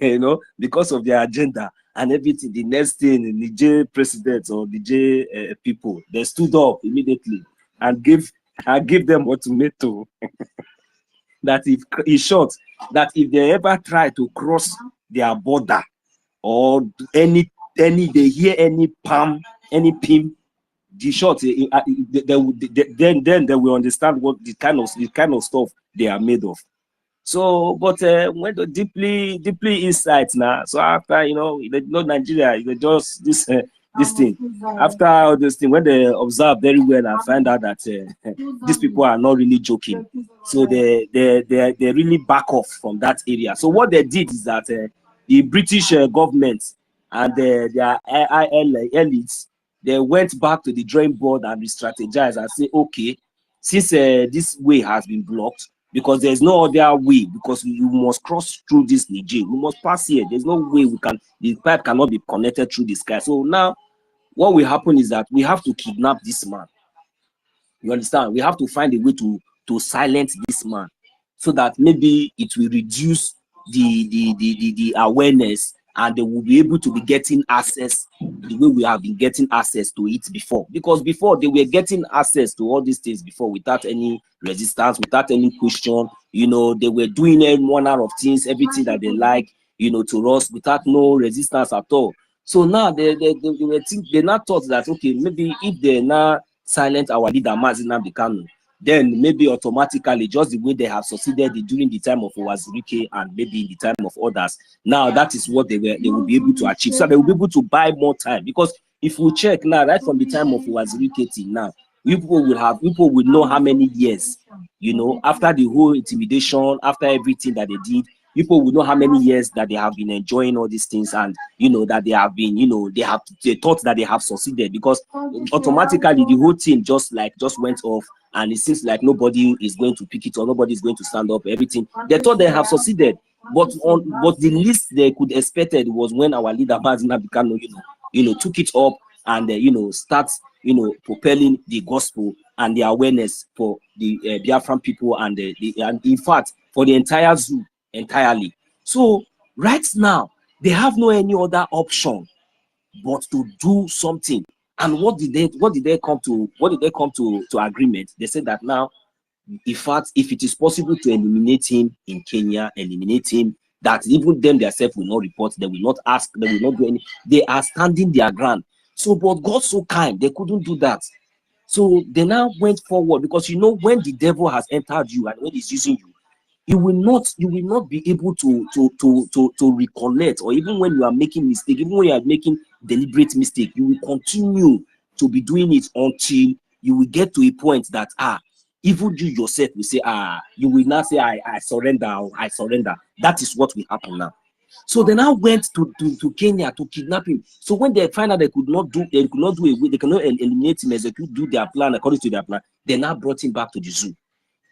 you know, because of their agenda and everything. The next thing, the Niger president or the Niger people, they stood up immediately and gave them ultimatum that if in short, that if they ever try to cross their border or they hear any pam, any pim, the short, then they will understand what the kind of stuff they are made of. So, but went deeply inside now. So after, you know Nigeria, they just this thing. After all this thing, when they observe very well and find out that these people are not really joking, so they really back off from that area. So what they did is that the British government and their elites, they went back to the drawing board and re-strategized and say, okay, since this way has been blocked, because there's no other way, because you must cross through this Niger, we must pass here. There's no way the pipe cannot be connected through the sky. So now what will happen is that we have to kidnap this man. You understand? We have to find a way to silence this man, so that maybe it will reduce the awareness, and they will be able to be getting access the way we have been getting access to it before. Because before, they were getting access to all these things before without any resistance, without any question. You know, they were doing any manner of things, everything that they like, you know, to us without no resistance at all. So now they now thought that, okay, maybe if they now silent our leader Mazi Nnamdi Kanu, then maybe automatically, just the way they have succeeded during the time of Owazirike and maybe in the time of others, now that is what they will be able to achieve. So they will be able to buy more time. Because if we check now, right from the time of Owazirike till now, people will know how many years, you know, after the whole intimidation, after everything that they did, people will know how many years that they have been enjoying all these things, and you know that they have been, they thought that they have succeeded, because automatically the whole team just went off, and it seems like nobody is going to pick it or nobody is going to stand up. Everything they thought they have succeeded, but the least they could expected was when our leader Mazina Bikano, took it up and start propelling the gospel and the awareness for the Biafran people and and in fact for the entire zoo entirely. So right now they have no any other option but to do something. And what did they come to agreement? They said that now, in fact, if it is possible to eliminate him in Kenya, eliminate him, that even them themselves will not report, they will not ask, they will not do any, they are standing their ground. So, but God so kind, they couldn't do that. So they now went forward, because when the devil has entered you and when he's using you, you will not be able to recollect, or even when you are making mistake, even when you are making deliberate mistake, you will continue to be doing it until you will get to a point that even you yourself will say, you will not say, I surrender, or I surrender. That is what will happen now. So they now went to Kenya to kidnap him. So when they find out they cannot eliminate him, do their plan according to their plan, they now brought him back to the zoo.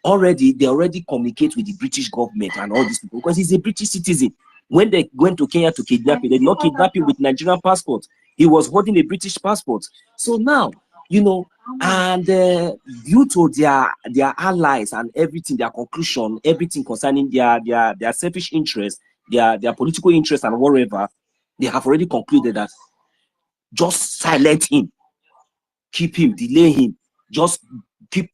They already communicate with the British government and all these people, because he's a British citizen. When they went to Kenya to kidnap him, they did not kidnap him with Nigerian passport. He was holding a British passport. So now, and due to their allies and everything, their conclusion, everything concerning their selfish interest, their political interest and whatever, they have already concluded that just silence him, keep him, delay him, just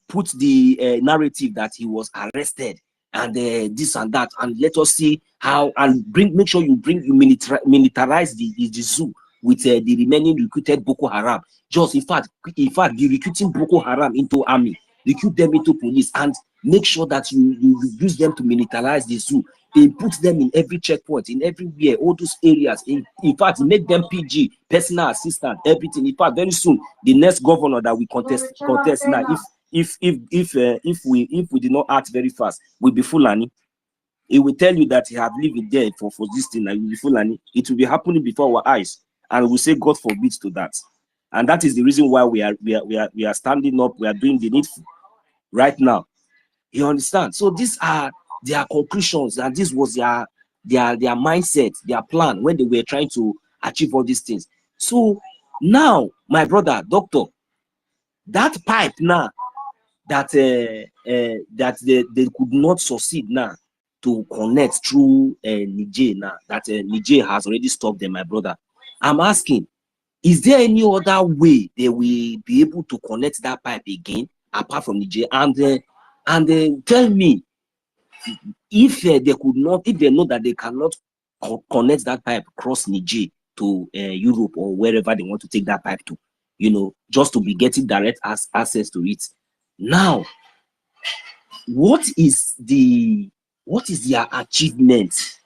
put the narrative that he was arrested and this and that, and let us see how, and make sure you militarize the zoo with the remaining recruited Boko Haram. Just in fact, be recruiting Boko Haram into army, recruit them into police, and make sure that you use them to militarize the zoo. They put them in every checkpoint, in everywhere, all those areas. In fact, make them PG, personal assistant, everything. In fact, very soon, the next governor that we contest now, if we did not act very fast, will be Fulani. It will tell you that he have lived there for this thing. Like, will be Fulani. It will be happening before our eyes, and we say God forbid to that. And that is the reason why we are standing up. We are doing the needful right now. You understand? So these are their conclusions, and this was their mindset, their plan when they were trying to achieve all these things. So now, my brother, doctor, that pipe now that they could not succeed now to connect through Niger now, that Niger has already stopped them, my brother. I'm asking, is there any other way they will be able to connect that pipe again apart from Niger? And tell me, if they could not, if they know that they cannot connect that pipe across Niger to Europe or wherever they want to take that pipe to, just to be getting direct access to it. Now, what is their achievement?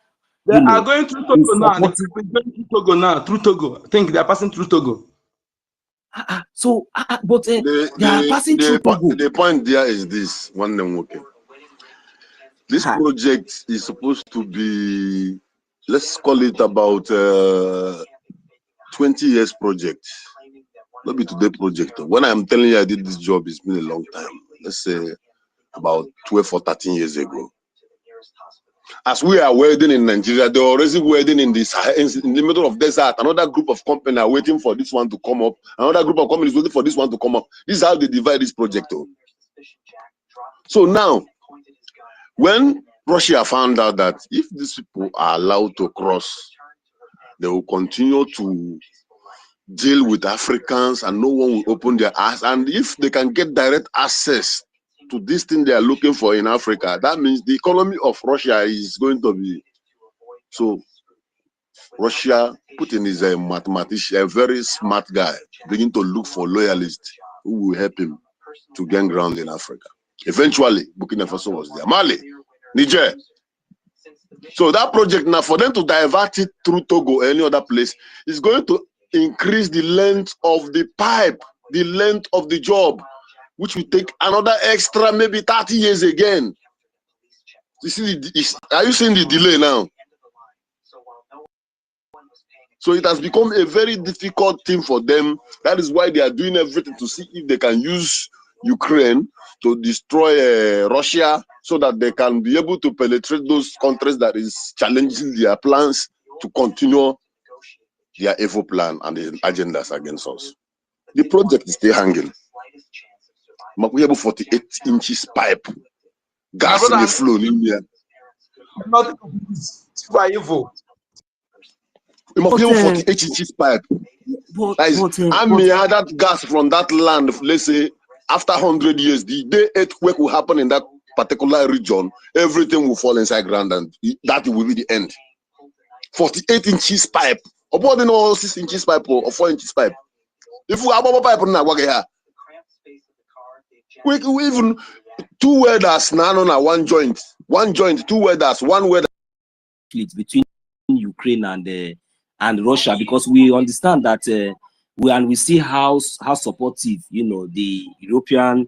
They are going through Togo now. They're going through Togo now, through Togo. I think they are passing through Togo. But they are passing through Togo. The point there is this: one name, okay. This project is supposed to be, let's call it about 20 years project. Not be today project. When I'm telling you I did this job, it's been a long time. Let's say about 12 or 13 years ago. As we are welding in Nigeria, they're already welding in the middle of desert. Another group of companies are waiting for this one to come up. Another group of companies waiting for this one to come up. This is how they divide this project. So now, when Russia found out that if these people are allowed to cross, they will continue to deal with Africans and no one will open their eyes. And if they can get direct access to this thing they are looking for in Africa, that means the economy of Russia is going to be. So Russia, Putin is a mathematician, a very smart guy, beginning to look for loyalists who will help him to gain ground in Africa. Eventually, Burkina Faso was there. Mali, Niger. So that project now, for them to divert it through Togo or any other place, is going to increase the length of the pipe, the length of the job, which will take another extra maybe 30 years again. You see, are you seeing the delay now? So it has become a very difficult thing for them. That is why they are doing everything to see if they can use Ukraine to destroy Russia, so that they can be able to penetrate those countries that is challenging their plans to continue their evil plan and the agendas against us. The project is still hanging. We have a 48 inches pipe, gas in the flow in there. Nothing to do is super evil. We must have 48 inches pipe. That gas from that land, let's say, after 100 years, the day earthquake will happen in that particular region, everything will fall inside ground, and that will be the end. 48 inches pipe. Or more than 6 inches pipe or 4 inches pipe. If we have a pipe on that, we even 2 welders now on one joint, 2 welders, 1 welder. Between Ukraine and Russia, because we understand that we see how supportive, you know, the European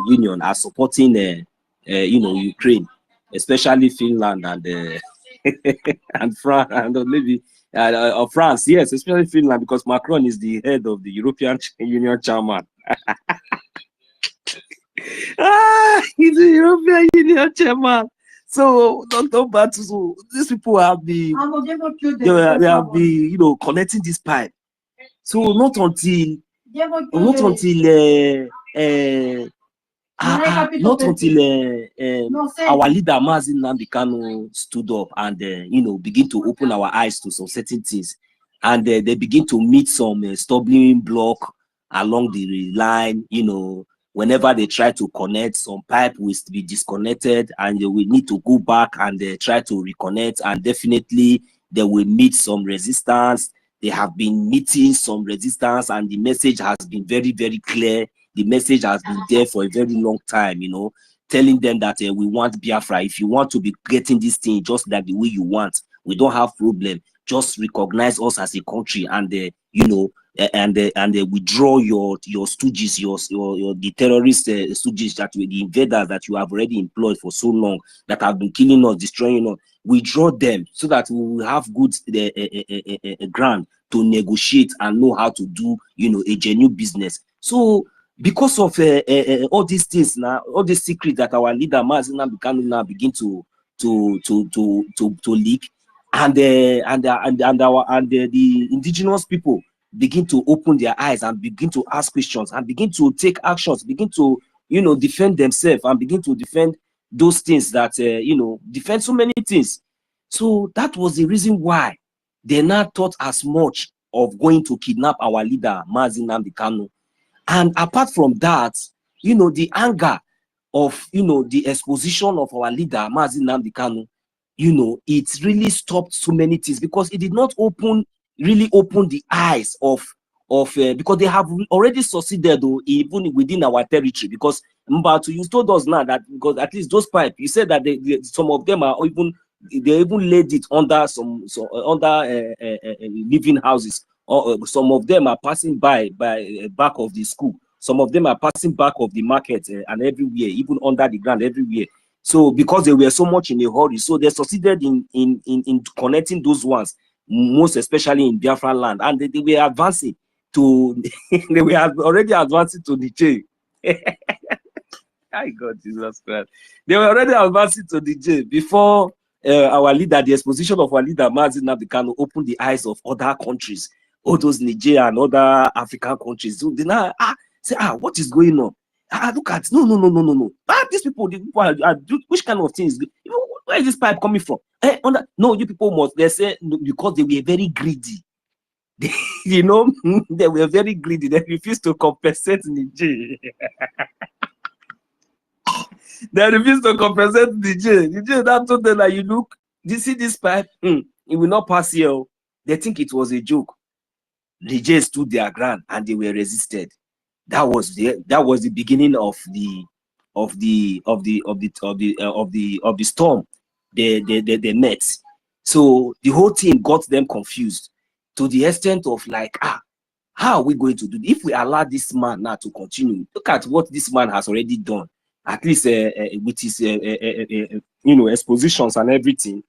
Union are supporting you know, Ukraine, especially Finland and and France, and maybe France, yes, especially Finland, because Macron is the head of the European Union chairman. He's the European Union chairman. So don't battle. So these people have been, they have been, you know, connecting this pipe. So not until our leader Mazi Nnamdi Kanu stood up and you know, begin to open our eyes to some certain things, and they begin to meet some stumbling block along the line. You know, whenever they try to connect, some pipe will be disconnected, and they will need to go back and try to reconnect, and definitely they will meet some resistance. They have been meeting some resistance, and the message has been very, very clear. The message has been there for a very long time, you know, telling them that we want Biafra. If you want to be getting this thing just like the way you want, we don't have problem. Just recognize us as a country, and you know, and withdraw your stooges, the terrorist stooges, that were the invaders that you have already employed for so long, that have been killing us, destroying us. Withdraw them so that we will have good ground to negotiate and know how to do, you know, a genuine business. So because of all these things now, all these secrets that our leader Mazi Nnamdi Kanu now begin to leak, and the indigenous people begin to open their eyes and begin to ask questions and begin to take actions, begin to, you know, defend themselves and begin to defend those things that you know, defend so many things. So that was the reason why they now thought as much of going to kidnap our leader Mazi Nnamdi Kanu. And apart from that, you know, the anger of, you know, the exposition of our leader Mazi Nnamdi Kanu, you know, it really stopped so many things, because it did not really open the eyes of because they have already succeeded though, even within our territory. Because Mbatu, you told us now that because at least those pipes, you said that some of them are even, they even laid it under living houses, or some of them are passing by back of the school, some of them are passing back of the market and everywhere, even under the ground everywhere. So because they were so much in a hurry, so they succeeded in connecting those ones, most especially in Biafra land, and they were advancing to they were already advancing to the chain. My God, Jesus Christ. They were already advancing to the jail before our leader, the exposition of our leader Mazi Nnamdi Kanu, opened the eyes of other countries, all those Nigeria and other African countries. So they now say, what is going on? Look at no. These people are which kind of things? Where is this pipe coming from? No, you people must. They say no, because they were very greedy. You know, they were very greedy. They refused to compensate Nigeria. They refused to compensate Nigeria. Nigeria now told them that, you look, you see this pipe, it will not pass here. They think it was a joke. Nigeria stood their ground and they were resisted. That was the beginning of the storm they met. So the whole thing got them confused to the extent of like, how are we going to do this? If we allow this man now to continue? Look at what this man has already done. at least with his expositions and everything,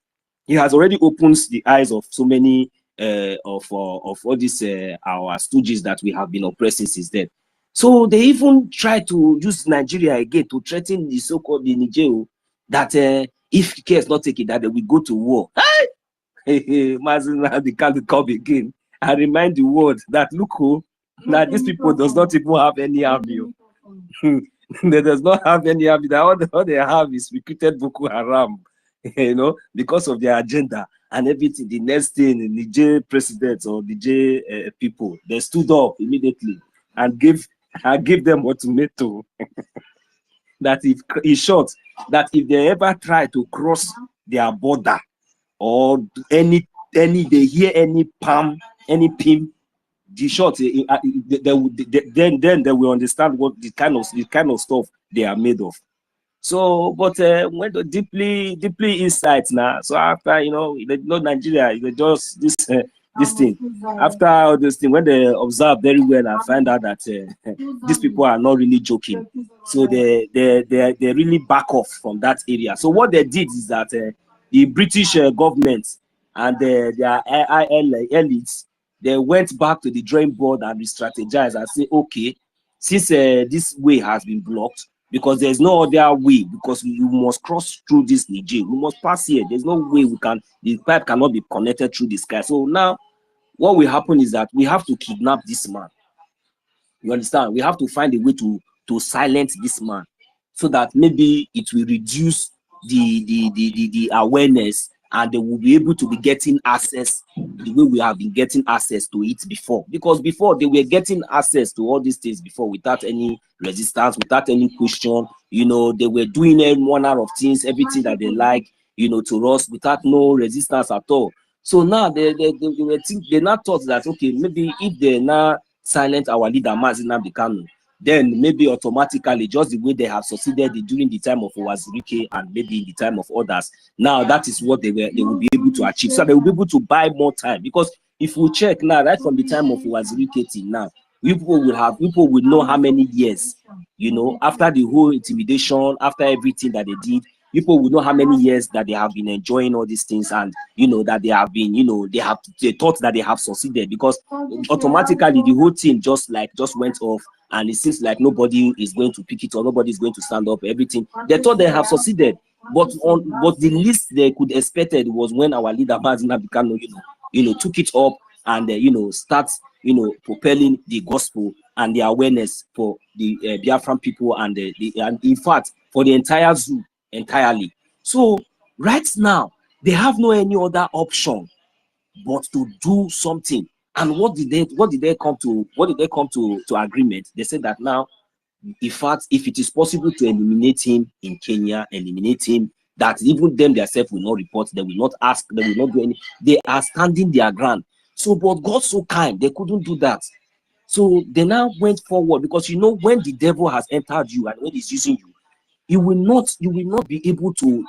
he has already opened the eyes of so many of all these our stooges that we have been oppressing since then. So they even try to use Nigeria again to threaten the so-called Niger that if care is not taken, that they will go to war. Mazina, they can't come again. I remind the world that look, that these people does not even have any army. They does not have any army. All they have is recruited Boko Haram, because of their agenda and everything. The next thing, the Niger president or Niger people, they stood up immediately and gave them ultimatum that if in short, that if they ever try to cross their border or they hear any palm, any pim, the short, then they will understand what the kind of stuff they are made of. So, but went deeply inside now. So after Nigeria, just this thing. After all this thing, when they observe very well and find out that these people are not really joking, so they really back off from that area. So what they did is that the British government and their elites, they went back to the drawing board and re-strategized and say, okay, since this way has been blocked, because there's no other way, because we must cross through this Niger, we must pass here. There's no way the pipe cannot be connected through the sky. So now what will happen is that we have to kidnap this man. You understand? We have to find a way to silence this man, so that maybe it will reduce the awareness, and they will be able to be getting access the way we have been getting access to it before. Because before, they were getting access to all these things before without any resistance, without any question. They were doing any manner of things, everything that they like, to us, without no resistance at all. So now they now thought that, okay, maybe if they now silent our leader Mazina Bikano, then maybe automatically, just the way they have succeeded during the time of Owazirike and maybe in the time of others, now that is what they will be able to achieve. So they will be able to buy more time. Because if we check now, right from the time of Owazirike till now, people will know how many years, after the whole intimidation, after everything that they did, people will know how many years that they have been enjoying all these things, and that they have been, they thought that they have succeeded, because automatically the whole thing just went off, and it seems like nobody is going to pick it or nobody is going to stand up. Everything they thought they have succeeded, but the least they could expected was when our leader Mazina Bikano, took it up and start propelling the gospel and the awareness for the Biafran people and in fact for the entire zoo entirely. So right now they have no any other option but to do something. And what did they come to agreement? They said that now, in fact, if it is possible to eliminate him in Kenya, eliminate him, that even them themselves will not report, they will not ask, they will not do any, they are standing their ground. So, but God so kind, they couldn't do that. So they now went forward, because when the devil has entered you and when he's using you, you will not be able to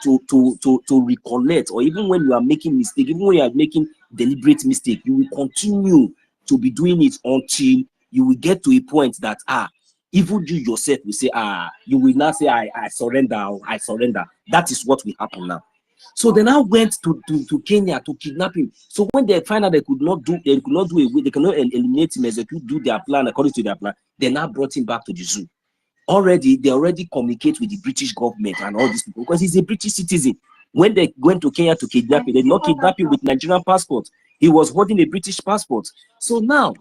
recollect, or even when you are making mistake, even when you are making deliberate mistake, you will continue to be doing it until you will get to a point that even you yourself will say, you will not say, I surrender, I surrender. That is what will happen now. So they now went to Kenya to kidnap him. So when they find out they cannot eliminate him, do their plan according to their plan, they now brought him back to the zoo. They already communicate with the British government and all these people, because he's a British citizen. When they went to Kenya to kidnap him, they did not kidnap him with Nigerian passport. He was holding a British passport. So now,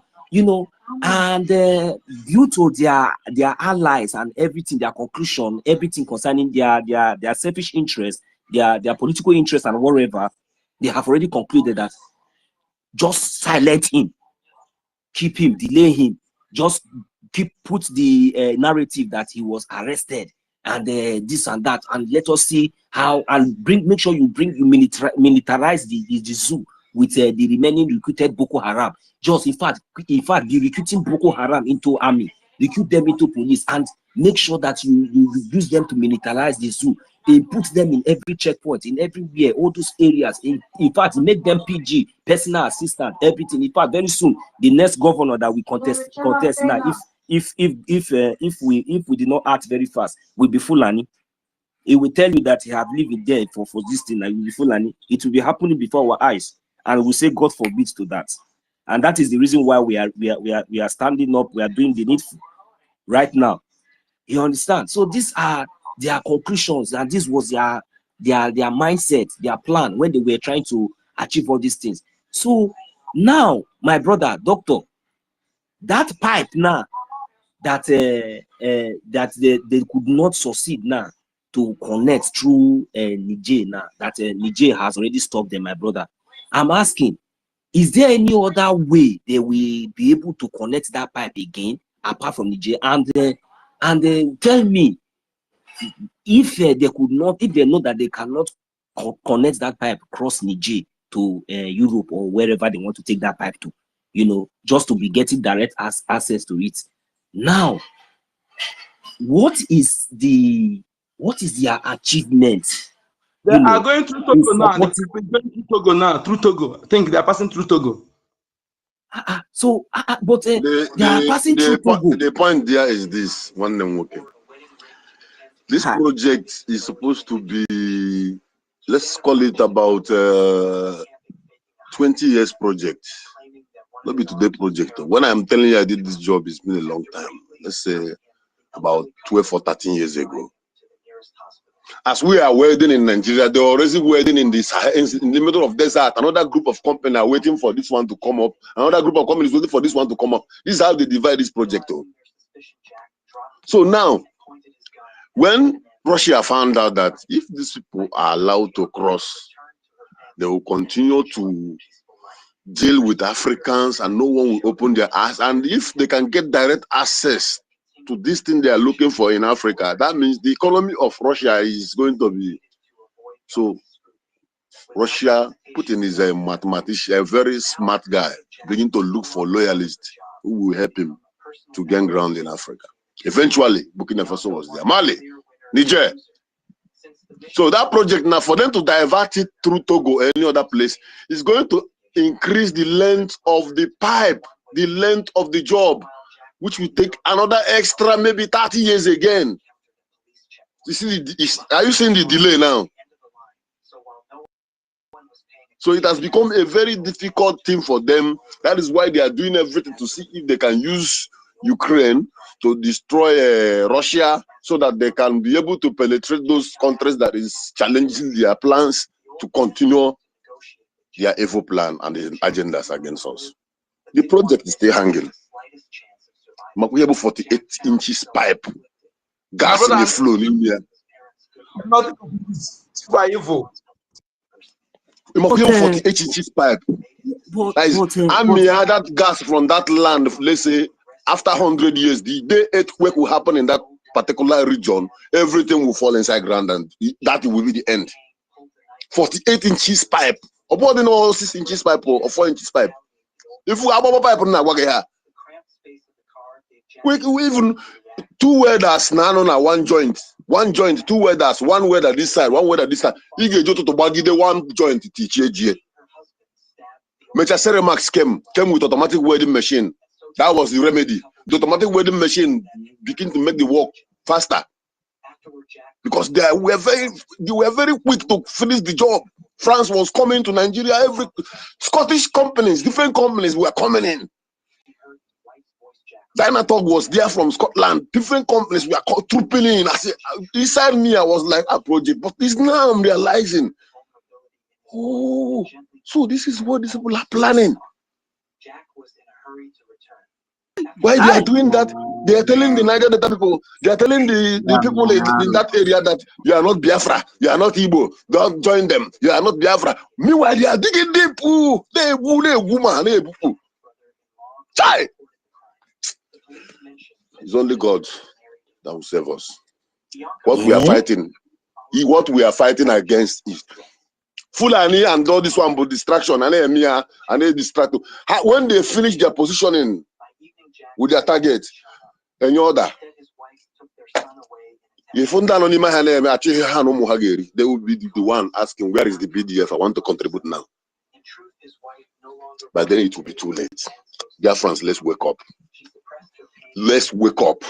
and due to their allies and everything, their conclusion, everything concerning their selfish interest, their political interest and whatever, they have already concluded that just silence him, keep him, delay him, just put the narrative that he was arrested and this and that, and let us see how, and make sure you militarize the zoo with the remaining recruited Boko Haram. Just in fact, be recruiting Boko Haram into army, recruit them into police, and make sure that you use them to militarize the zoo. They put them in every checkpoint, in everywhere, all those areas. In fact, make them PG, personal assistant, everything. In fact, very soon, the next governor that we contest now, if we did not act very fast, we'll be Fulani. It will tell you that he had lived there for this thing, and will be Fulani. It will be happening before our eyes, and we say God forbid to that. And that is the reason why we are standing up. We are doing the needful right now. You understand? So these are their conclusions, and this was their mindset, their plan when they were trying to achieve all these things. So now, my brother, doctor, that pipe now that that they could not succeed now to connect through Niger now, that Niger has already stopped them, my brother. I'm asking, is there any other way they will be able to connect that pipe again apart from Niger? And tell me, if they could not, if they know that they cannot connect that pipe across Niger to Europe or wherever they want to take that pipe to, you know, just to be getting direct access to it. Now, what is their achievement? They are going through Togo now. They are going through Togo now, through Togo. I think they are passing through Togo. But they are passing through Togo. The point there is this: one name working. This project is supposed to be, let's call it about 20 years project. Not be today project. When I'm telling you I did this job, it's been a long time. Let's say about 12 or 13 years ago. As we are welding in Nigeria, they're already welding in the middle of desert. Another group of companies are waiting for this one to come up. Another group of companies waiting for this one to come up. This is how they divide this project. So now, when Russia found out that if these people are allowed to cross, they will continue to deal with Africans and no one will open their eyes. And if they can get direct access to this thing they are looking for in Africa, that means the economy of Russia is going to be. So Russia, Putin is a mathematician, a very smart guy, beginning to look for loyalists who will help him to gain ground in Africa. Eventually, Burkina Faso was there. Mali, Niger. So that project now, for them to divert it through Togo or any other place, is going to increase the length of the pipe, the length of the job, which will take another extra maybe 30 years again. You see, are you seeing the delay now? So it has become a very difficult thing for them. That is why they are doing everything to see if they can use Ukraine to destroy Russia, so that they can be able to penetrate those countries that is challenging their plans to continue their evil plan and the agendas against us. The project is still hanging. We have 48 inches pipe, gas in the flow in here. Nothing is super evil. We must have 48 inches pipe. That gas from that land, let's say, after 100 years, the day earthquake will happen in that particular region, everything will fall inside ground, and that will be the end. 48 inches pipe. About 6 inches pipe or 4 inches pipe. If we have a pipe now, we even 2 welders now on one joint. 1 joint, 2 welders, 1 welder this side, 1 welder this side. You get to bagi the 1 joint to teach you. Major Max came with automatic welding machine. That was the remedy. The automatic welding machine began to make the work faster, because they were very quick to finish the job. France was coming to Nigeria. Every Scottish companies, different companies were coming in. Dynatog was there from Scotland. Different companies were trooping in. I said, inside me, I was like, a project. But this now I'm realizing, oh, so this is what these people are planning. Why they are doing that? They are telling the Niger Delta people, they are telling the people in that area that you are not Biafra, you are not Igbo, don't join them, you are not Biafra. Meanwhile, they are digging deep. Chai! It's only God that will save us. What we are fighting, against is Fulani and all this one, but distraction, and they distract. When they finish their positioning with their target, and you order, if they will be the one asking, where is the BDF? I want to contribute now. But then it will be too late. BIAFRANS, let's wake up. let's wake up.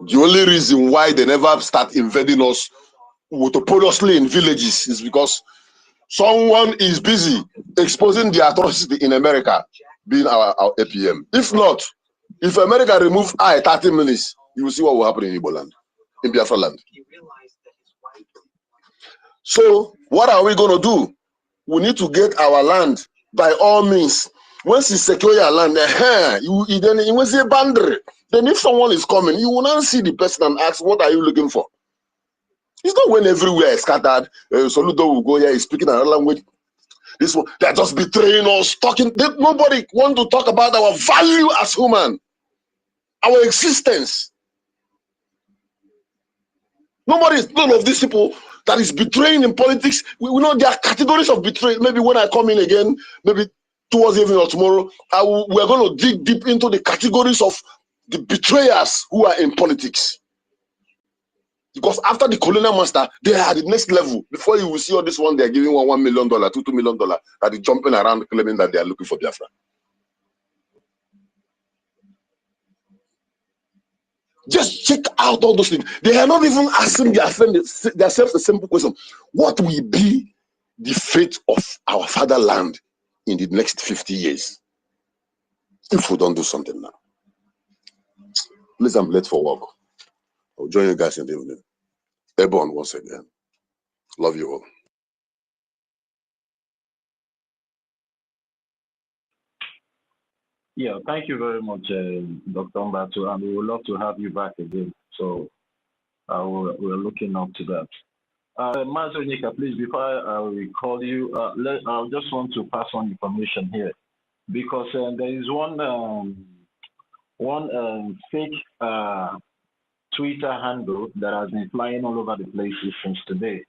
The only reason why they never start invading us autonomously in villages is because someone is busy exposing the atrocity in America, being our APM. If not, if America remove 30 minutes, you will see what will happen in Igbo land, in Biafra land. So what are we going to do? We need to get our land by all means. Once you secure your land, then you will say boundary. Then if someone is coming, you will not see the person and ask, what are you looking for? It's not when everywhere is scattered. Soludo will go here, he's speaking another language. This one, they're just betraying us, talking. Nobody want to talk about our value as human, our existence. None of these people that is betraying in politics. We know there are categories of betrayal. Maybe when I come in again, maybe towards evening or tomorrow, we're going to dig deep into the categories of the betrayers who are in politics. Because after the colonial master, they are at the next level. Before you will see all this one, they're giving $1 million, $2 million, that is jumping around claiming that they are looking for Biafra. Just check out all those things. They are not even asking themselves a simple question. What will be the fate of our fatherland in the next 50 years if we don't do something now? Please, I'm late for work. I'll join you guys in the evening. Ebon once again. Love you all. Yeah, thank you very much, Dr. Mbatu, and we would love to have you back again. So we're looking up to that. Master Nika, please, before I recall you, I just want to pass on information here, because there is one fake Twitter handle that has been flying all over the place since today.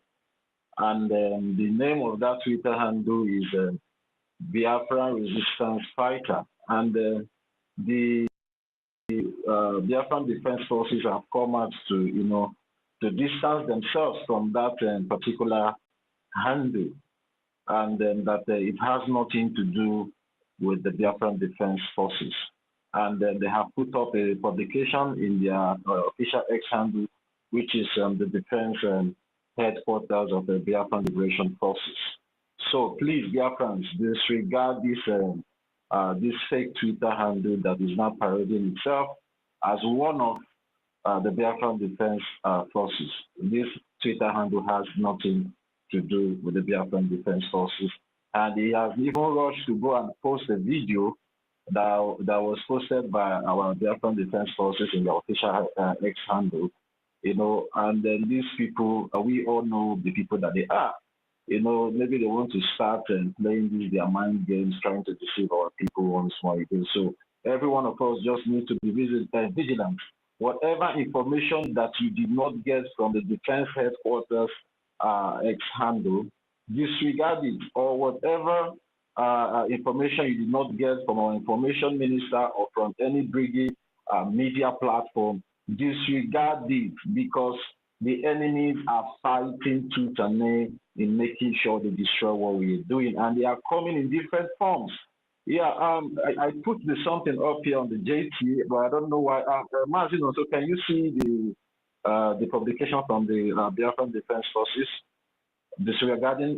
And the name of that Twitter handle is Biafra Resistance Fighter. And the Biafran Defense Forces have come out to, to distance themselves from that particular handle, and that it has nothing to do with the Biafran Defense Forces. And they have put up a publication in their official X handle, which is the defense headquarters of the Biafran Liberation Forces. So please, Biafrans, disregard this fake Twitter handle that is now parading itself as one of the Biafran Defense Forces. This Twitter handle has nothing to do with the Biafran Defense Forces. And he has even rushed to go and post a video that was posted by our Biafran Defense Forces in the official X handle, and then these people, we all know the people that they are. Maybe they want to start playing their mind games, trying to deceive our people once more again. So every one of us just needs to be vigilant. Whatever information that you did not get from the Defense Headquarters X handle, disregard it, or whatever information you did not get from our information minister or from any BRGIE media platform, disregard it, because the enemies are fighting tooth and nail in making sure they destroy what we are doing, and they are coming in different forms. Yeah, I put something up here on the JT, but I don't know why. Mazino, so can you see the publication from the Biafran Defense Forces regarding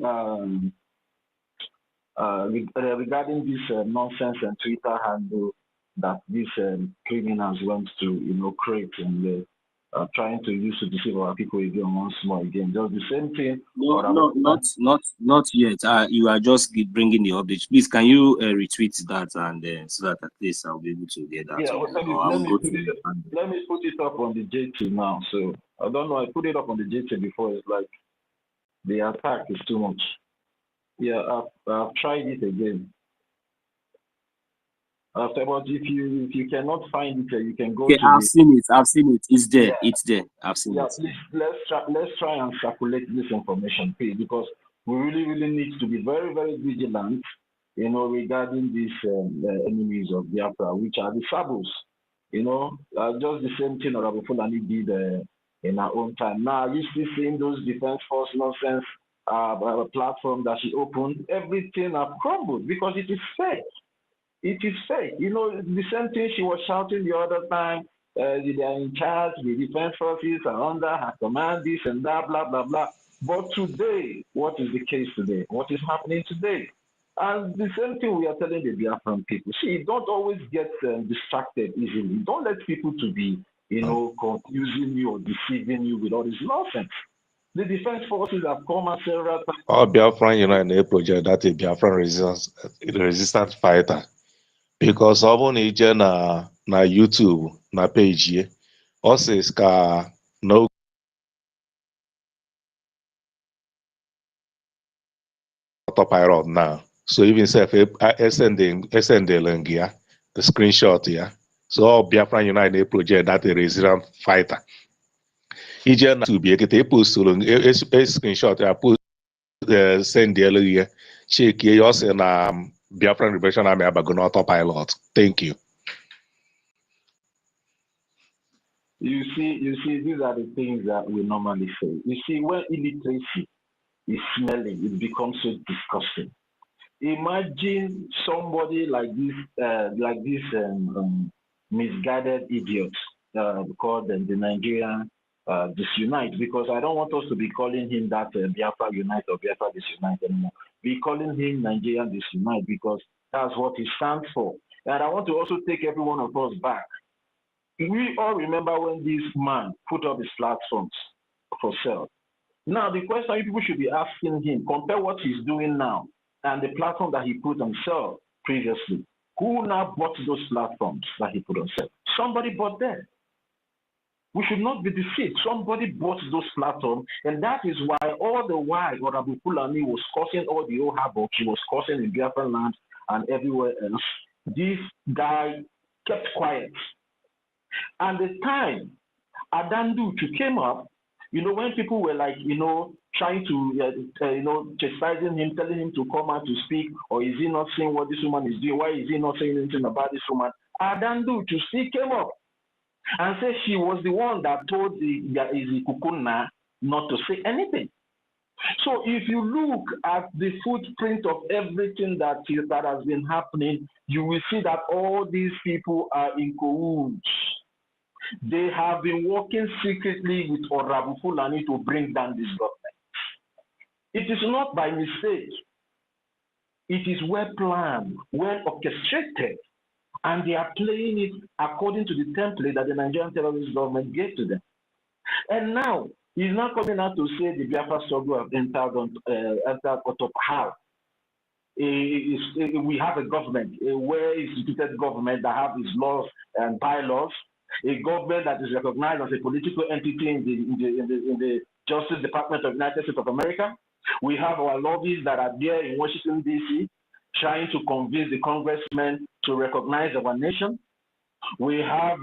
this nonsense and Twitter handle that these criminals want to create, and trying to use to deceive our people again once more again. Just the same thing. Not yet. You are just bringing the update. Please, can you retweet that, and so that at least I'll be able to get that. Yeah, let me put it up on the JT now. So I don't know. I put it up on the JT before. It's like the attack is too much. Yeah, I've tried it again. But if you cannot find it, you can go to. I've seen it. It's there. Yeah. It's there. I've seen it. Please, let's try and circulate this information, please, because we really need to be very, very vigilant, regarding these enemies of Biafra, which are the Sabos. Just the same thing Orabufulani did in our own time. Now, you still seeing those defense force nonsense platform that she opened, everything have crumbled because it is fake. It is fake. You know, the same thing she was shouting the other time. They are in charge, the defense forces are under her command, this and that, blah, blah, blah. But today, what is the case today? What is happening today? And the same thing we are telling the Biafran people. See, don't always get distracted easily. Don't let people to be, confusing you or deceiving you with all this nonsense. The defense forces have come out several times. All Biafran United project that a Biafran resistance fighter. Because ọ bụrụ na ije na YouTube na page ye, ọ sị ka no autopilot now. So even self sending ya the screenshot ya. So all Biafran United project that a resistance fighter. Ije na YouTube ye kete post screenshot ya post send ya check ye ọ sị na Biafran Liberation Army abago na autopilot. Thank you. You see, these are the things that we normally say. You see, when illiteracy is smelling, it becomes so disgusting. Imagine somebody like this misguided idiot called the Nigerian Disunite, because I don't want us to be calling him that Biafra Unite or Biafra Disunite anymore. Be calling him Nigerian Disunite because that's what he stands for. And I want to also take every one of us back. We all remember when this man put up his platforms for sale. Now, the question people should be asking him, compare what he's doing now and the platform that he put on sale previously. Who now bought those platforms that he put on sale? Somebody bought them. We should not be deceived. Somebody bought those platforms, and that is why all the while Orabufulani was causing all the old havoc he was causing in Biafran land and everywhere else. This guy kept quiet. And the time Adanduchu came up, when people were like, trying to, chastising him, telling him to come out to speak, or is he not saying what this woman is doing? Why is he not saying anything about this woman? Adanduchu still came up and said she was the one that told the Kukuna not to say anything. So if you look at the footprint of everything that has been happening, you will see that all these people are in cahoots. They have been working secretly with Orabufulani to bring down this government. It is not by mistake. It is well planned, well orchestrated, and they are playing it according to the template that the Nigerian terrorist government gave to them. And now, he's not coming out to say the Biafra struggle have entered out of how. We have a government, a well-instituted government that have its laws and bylaws, a government that is recognized as a political entity in the Justice Department of the United States of America. We have our lobbies that are there in Washington, D.C., trying to convince the congressmen to recognize our nation. We have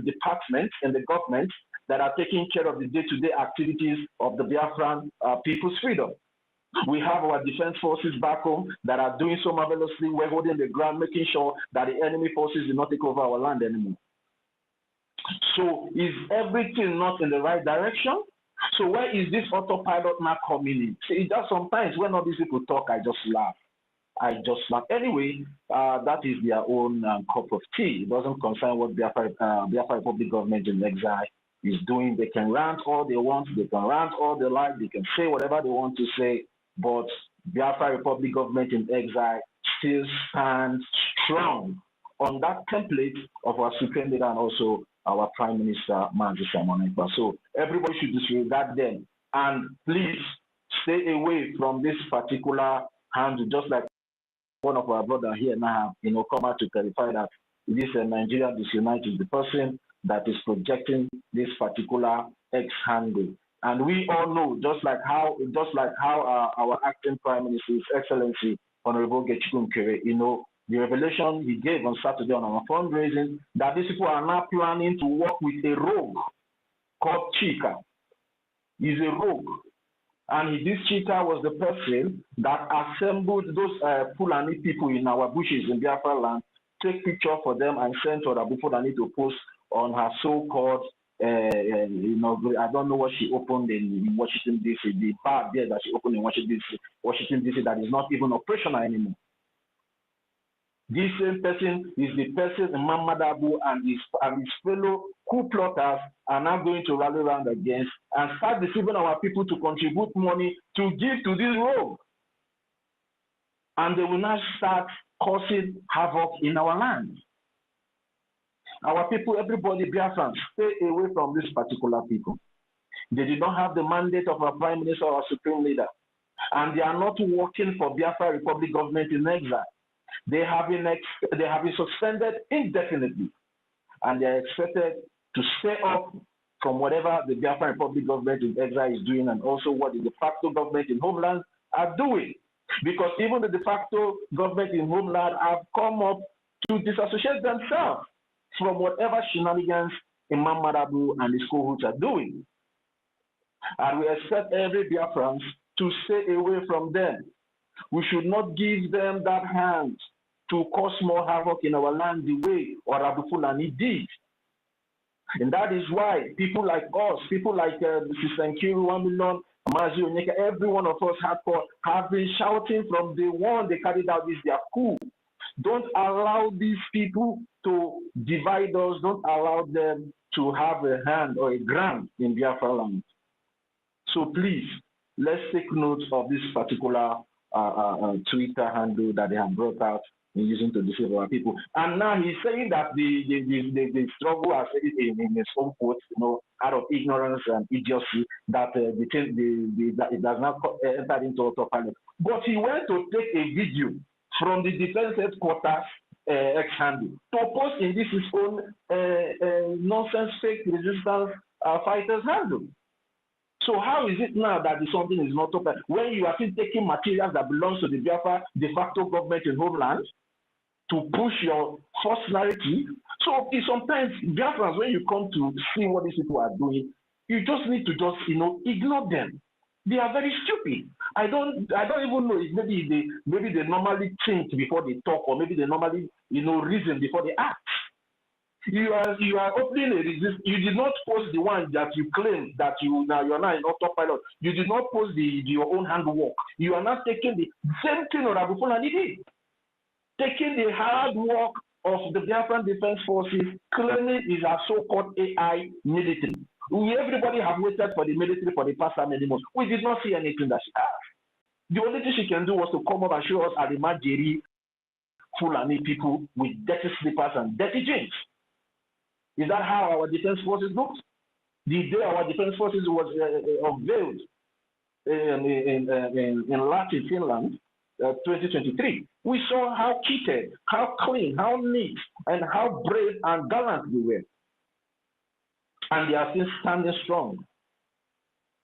departments in the government that are taking care of the day-to-day activities of the Biafran people's freedom. We have our defense forces back home that are doing so marvelously. We're holding the ground, making sure that the enemy forces do not take over our land anymore. So is everything not in the right direction? So where is this autopilot now coming in? See, just sometimes when all these people talk, I just laugh. Anyway, that is their own cup of tea. It doesn't concern what Biafra Republic government in exile is doing. They can rant all they want. They can rant all they like. They can say whatever they want to say. But Biafra Republic government in exile still stands strong on that template of our supreme leader and also our Prime Minister, Manzi Samonekba. So everybody should disregard them. And please stay away from this particular handle, just like one of our brothers here now, come out to clarify that this Nigeria Disunite is the person that is projecting this particular X handle. And we all know, just like how our acting Prime Minister, His Excellency, Honorable Getchukwu Nkere, the revelation he gave on Saturday on our fundraising, that these people are now planning to work with a rogue called Chika. He's a rogue. And this Chika was the person that assembled those Fulani people in our bushes in Biafra land, take picture for them and send to Orabufulani to post on her so-called, I don't know what she opened in Washington, D.C., the bar there that she opened in Washington, D.C., that is not even operational anymore. This same person is the person Imam Madabu and his fellow coup plotters are now going to rally around against and start deceiving our people to contribute money to give to this rogue. And they will now start causing havoc in our land. Our people, everybody, Biafrans, stay away from these particular people. They did not have the mandate of our Prime Minister or our Supreme Leader. And they are not working for Biafra Republic government in exile. They have been suspended indefinitely. And they are expected to stay up from whatever the Biafra Republic government in exile is doing and also what the de facto government in homeland are doing. Because even the de facto government in homeland have come up to disassociate themselves from whatever shenanigans Imam Madabu and his cohorts are doing. And we expect every Biafrans to stay away from them. We should not give them that hand to cause more havoc in our land the way Orabufulani did. And that is why people like us, people like Sister Nkiru, 1 million, Mazi Onyeka, every one of us have been shouting from day one they carried out this their coup. Don't allow these people to divide us. Don't allow them to have a hand or a grant in Biafra land. So please, let's take note of this particular Twitter handle that they have brought out in using to deceive our people. And now he's saying that the struggle has in his own quotes, out of ignorance and idiocy, that it does not enter into autopilot. But he went to take a video from the defense headquarters X handle to post in this his own nonsense fake resistance fighters handle. So how is it now that something is not open when you are still taking materials that belongs to the Biafra de facto government in homeland to push your false narrative? So sometimes Biafrans, when you come to see what these people are doing, you just need to ignore them. They are very stupid. I don't even know if maybe they normally think before they talk, or maybe they normally reason before they act. You are opening a resist. You did not post the one that you claim that you're now in autopilot. You did not post your own handwork. You are not taking the same thing Orabufulani did, taking the hard work of the Biafran Defense Forces, claiming is a so-called AI military. Everybody have waited for the military for the past many months. We did not see anything that she has. The only thing she can do was to come up and show us at the Majeri Fulani people with dirty slippers and dirty jeans. Is that how our defense forces looked? The day our defense forces was unveiled in Latin, Finland, 2023, we saw how kitted, how clean, how neat, and how brave and gallant we were. And they are still standing strong.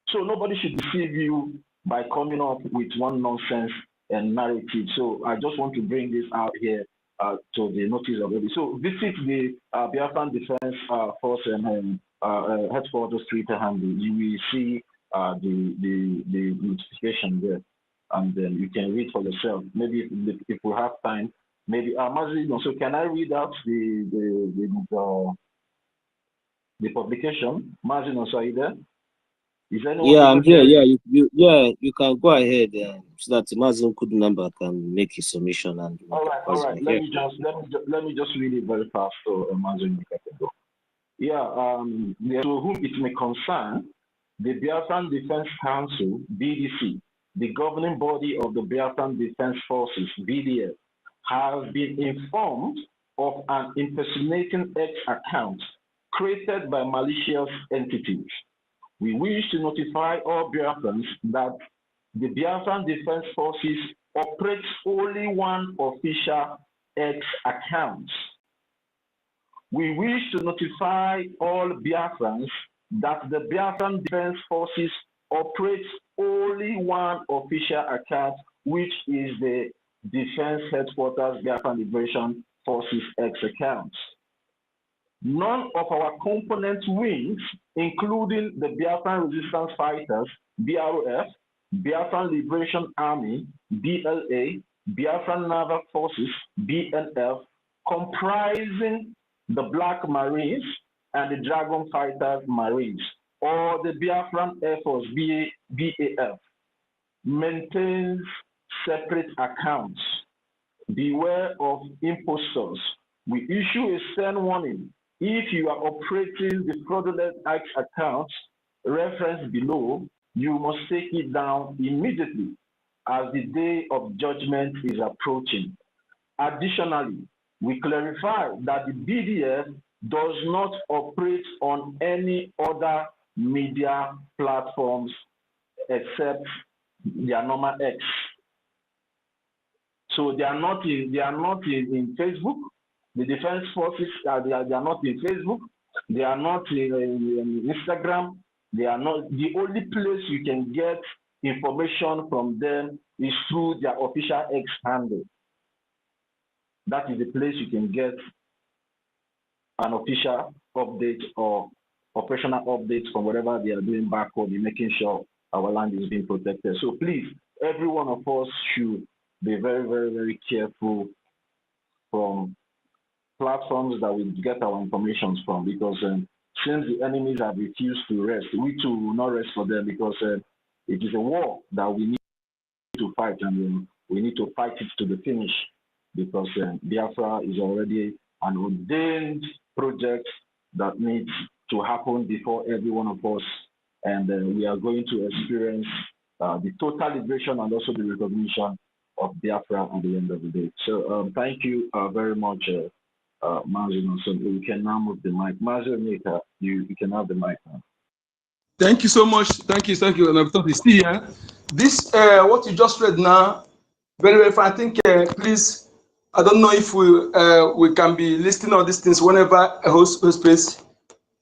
So nobody should deceive you by coming up with one nonsense and narrative. So I just want to bring this out here to the notice of everybody. So visit the Biafran Defense Force and headquarters Twitter handle. You will see the notification there, and then you can read for yourself. Maybe if we have time, maybe Mazi, so can I read out the publication? Mazi, so are you there? Is anyone? Yeah, I'm here. Yeah, you can go ahead so that Mazin could number can make his submission and. All right. Let me just read it very fast so Mazin can go. Yeah, to whom it may concern, the Biafran Defense Council (BDC), the governing body of the Biafran Defense Forces (BDF), has been informed of an impersonating X account created by malicious entities. We wish to notify all Biafrans that the Biafran Defense Forces operates only one official X account. We wish to notify all Biafrans that the Biafran Defense Forces operates only one official account, which is the Defense Headquarters Biafran Liberation Forces X account. None of our component wings, including the Biafran Resistance Fighters, BRF, Biafran Liberation Army, BLA, Biafran Naval Forces, BNF, comprising the Black Marines and the Dragon Fighters Marines, or the Biafran Air Force, BAF, maintains separate accounts. beware of impostors. We issue a stern warning. If you are operating the fraudulent X account referenced below, you must take it down immediately as the day of judgment is approaching. Additionally, we clarify that the BDF does not operate on any other media platforms except their normal X. So they are not in Facebook. The defense forces they are not in Facebook. They are not in Instagram. They are not. The only place you can get information from them is through their official X handle. That is the place you can get an official update or operational updates from whatever they are doing back home in making sure our land is being protected. So please, every one of us should be very, very, very careful from platforms that we get our information from, because since the enemies have refused to rest, we too will not rest for them, because it is a war that we need to fight, and we need to fight it to the finish, because Biafra is already an ordained project that needs to happen before every one of us, and we are going to experience the total liberation and also the recognition of Biafra at the end of the day. So thank you very much, Mazin. So we can now move the mic. Mazin, you can have the mic now. Thank you so much. Thank you. And I'm talking here. This what you just read now, very, very fine. I think please, I don't know if we can be listing all these things whenever a host space.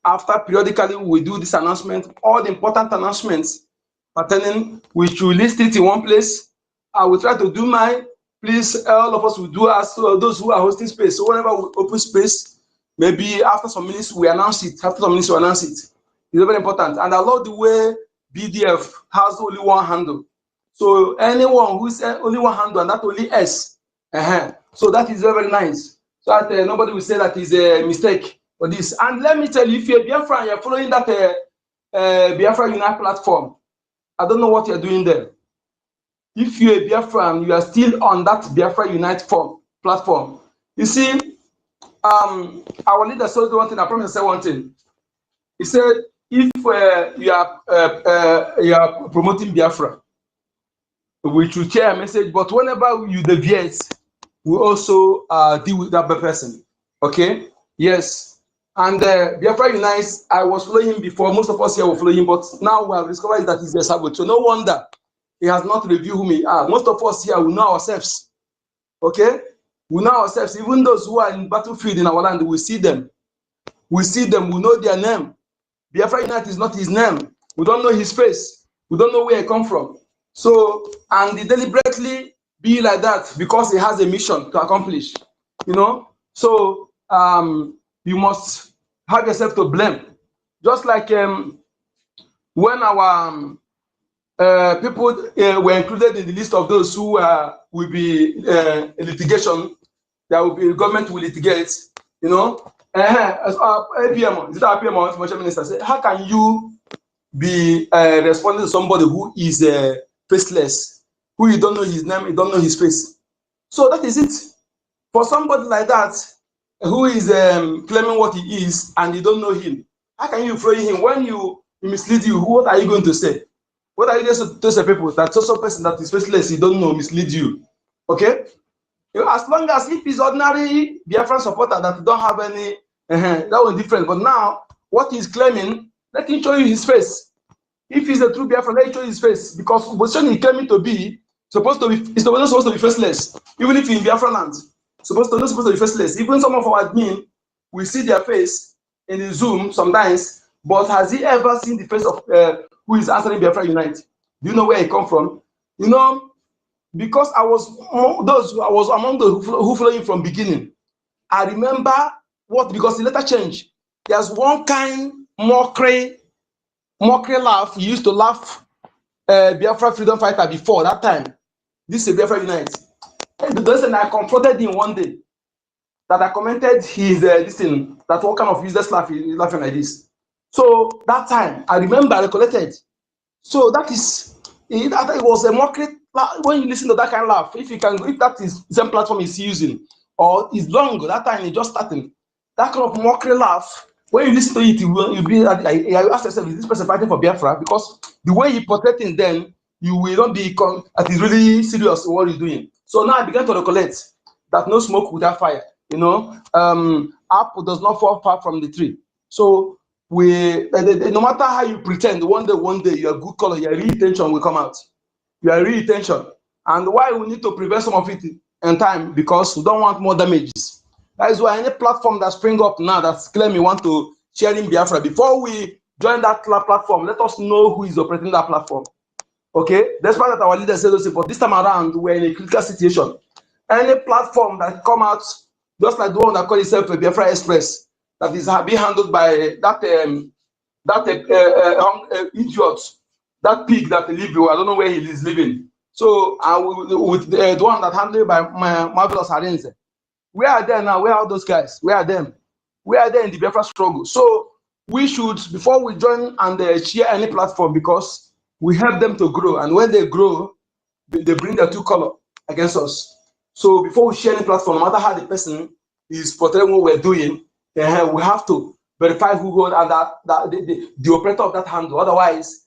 After periodically we do this announcement, all the important announcements pertaining, we should list it in one place. I will try to do mine. Please, all of us will do as those who are hosting space. So whenever we open space, maybe after some minutes we announce it. After some minutes we announce it. It's very important. And I love the way BDF has only one handle. So anyone who's only one handle and that only S. So that is very, very nice. So that nobody will say that is a mistake for this. And let me tell you, if you're Biafra, you're following that Biafra Unite platform, I don't know what you're doing there. If you're a Biafran, you are still on that Biafra Unite platform. You see, our leader said one thing, I promise to say one thing. He said, if you are promoting Biafra, we should share a message, but whenever you deviate, we also deal with that person. Okay? Yes. And Biafra Unite, I was following him before, most of us here were following him, but now we have discovered that he's a saboteur. So no wonder he has not reviewed whom we are. Most of us here, we know ourselves. Okay? We know ourselves. Even those who are in battlefield in our land, we see them. We see them, we know their name. Biafra Unite is not his name. We don't know his face. We don't know where he come from. So, and he deliberately be like that because he has a mission to accomplish. You know? So, you must have yourself to blame. Just like when our people were included in the list of those who will be in litigation, that will be government will litigate, you know. APM, is it APM or information minister? Say, how can you be responding to somebody who is faceless, who you don't know his name, you don't know his face? So that is it. For somebody like that, who is claiming what he is and you don't know him, how can you throw him when you mislead you? What are you going to say? What are you going to tell people that social person that is faceless, you don't know, mislead you? Okay? As long as if he's ordinary Biafran supporter that don't have any, that was different. But now, what he's claiming, let him show you his face. If he's a true Biafran, let him show you his face. Because the position he's claiming to be, he's not supposed to be faceless. Even if in Biafran land, supposed to be faceless. Even some of our admin, we see their face in the Zoom sometimes, but has he ever seen the face of who is answering Biafra Unite? Do you know where he come from? You know, because I was among those who follow him from beginning. I remember because the later changed. There's one kind mockery laugh. He used to laugh Biafra freedom fighter before that time. This is Biafra Unite. And I confronted him one day that I commented his this thing, that what kind of useless laugh he's laughing like this. So that time I remember I recollected. So that is it was a mockery when you listen to that kind of laugh, if that is the same platform is using, or is long, that time it's just starting, that kind of mockery laugh, when you listen to it, you'll be, you ask yourself, is this person fighting for Biafra? Because the way he portrays things, then you will not be that is really serious what he's doing. So now I began to recollect that no smoke without fire. You know, apple does not fall far from the tree. So no matter how you pretend, one day your good color, your real intention will come out. Your real intention. And why we need to prevent some of it in time, because we don't want more damages. That is why any platform that spring up now that's claiming want to share in Biafra, before we join that platform, let us know who is operating that platform. Okay, despite that our leader said those, but this time around we're in a critical situation. Any platform that come out, just like the one that call itself a Biafra Express, that is being handled by that idiot, that pig that live, I don't know where he is living. So with the one that handled by my marvelous Harenze, where are they now? Where are those guys? Where are them? Where are they in the Biafra struggle? So we should, before we join and share any platform, because we help them to grow, and when they grow, they bring their two color against us. So before we share any platform, no matter how the person is portraying what we're doing, we have to verify who hold and the operator of that handle. Otherwise,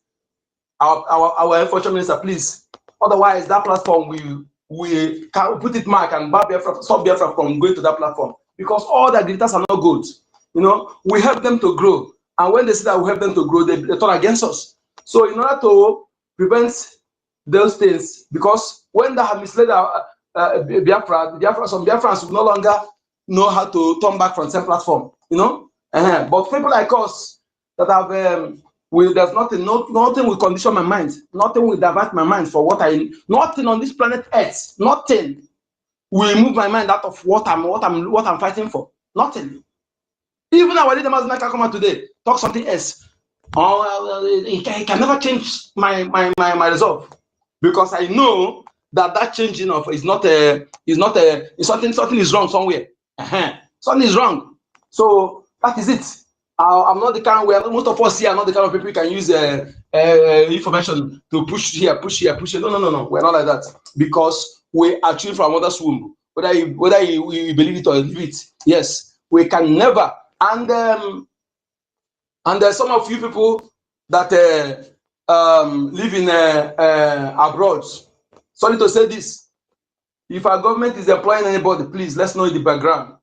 our infrastructure minister, please. Otherwise, that platform we can put it mark and stop Biafra from going to that platform, because all the agitators are not good. You know, we help them to grow, and when they see that we help them to grow, they turn against us. So in order to prevent those things, because when they have misled Biafra, some Biafrans will no longer know how to turn back from the same platform. You know, but people like us that have there's nothing will condition my mind, nothing will divert my mind for nothing on this planet Earth, nothing will move my mind out of what I'm fighting for. Nothing. Even our leader Mazina can come out today, talk something else. He can never change my resolve, because I know that changing of something is wrong somewhere. Something is wrong. So that is it. I'm not the kind where most of us here are not the kind of people who can use information to push here. No. We're not like that, because we are children from mother's womb. Whether you believe it or leave it, yes, we can never. And there's some of you people that live in abroad. Sorry to say this. If our government is employing anybody, please let's know the background.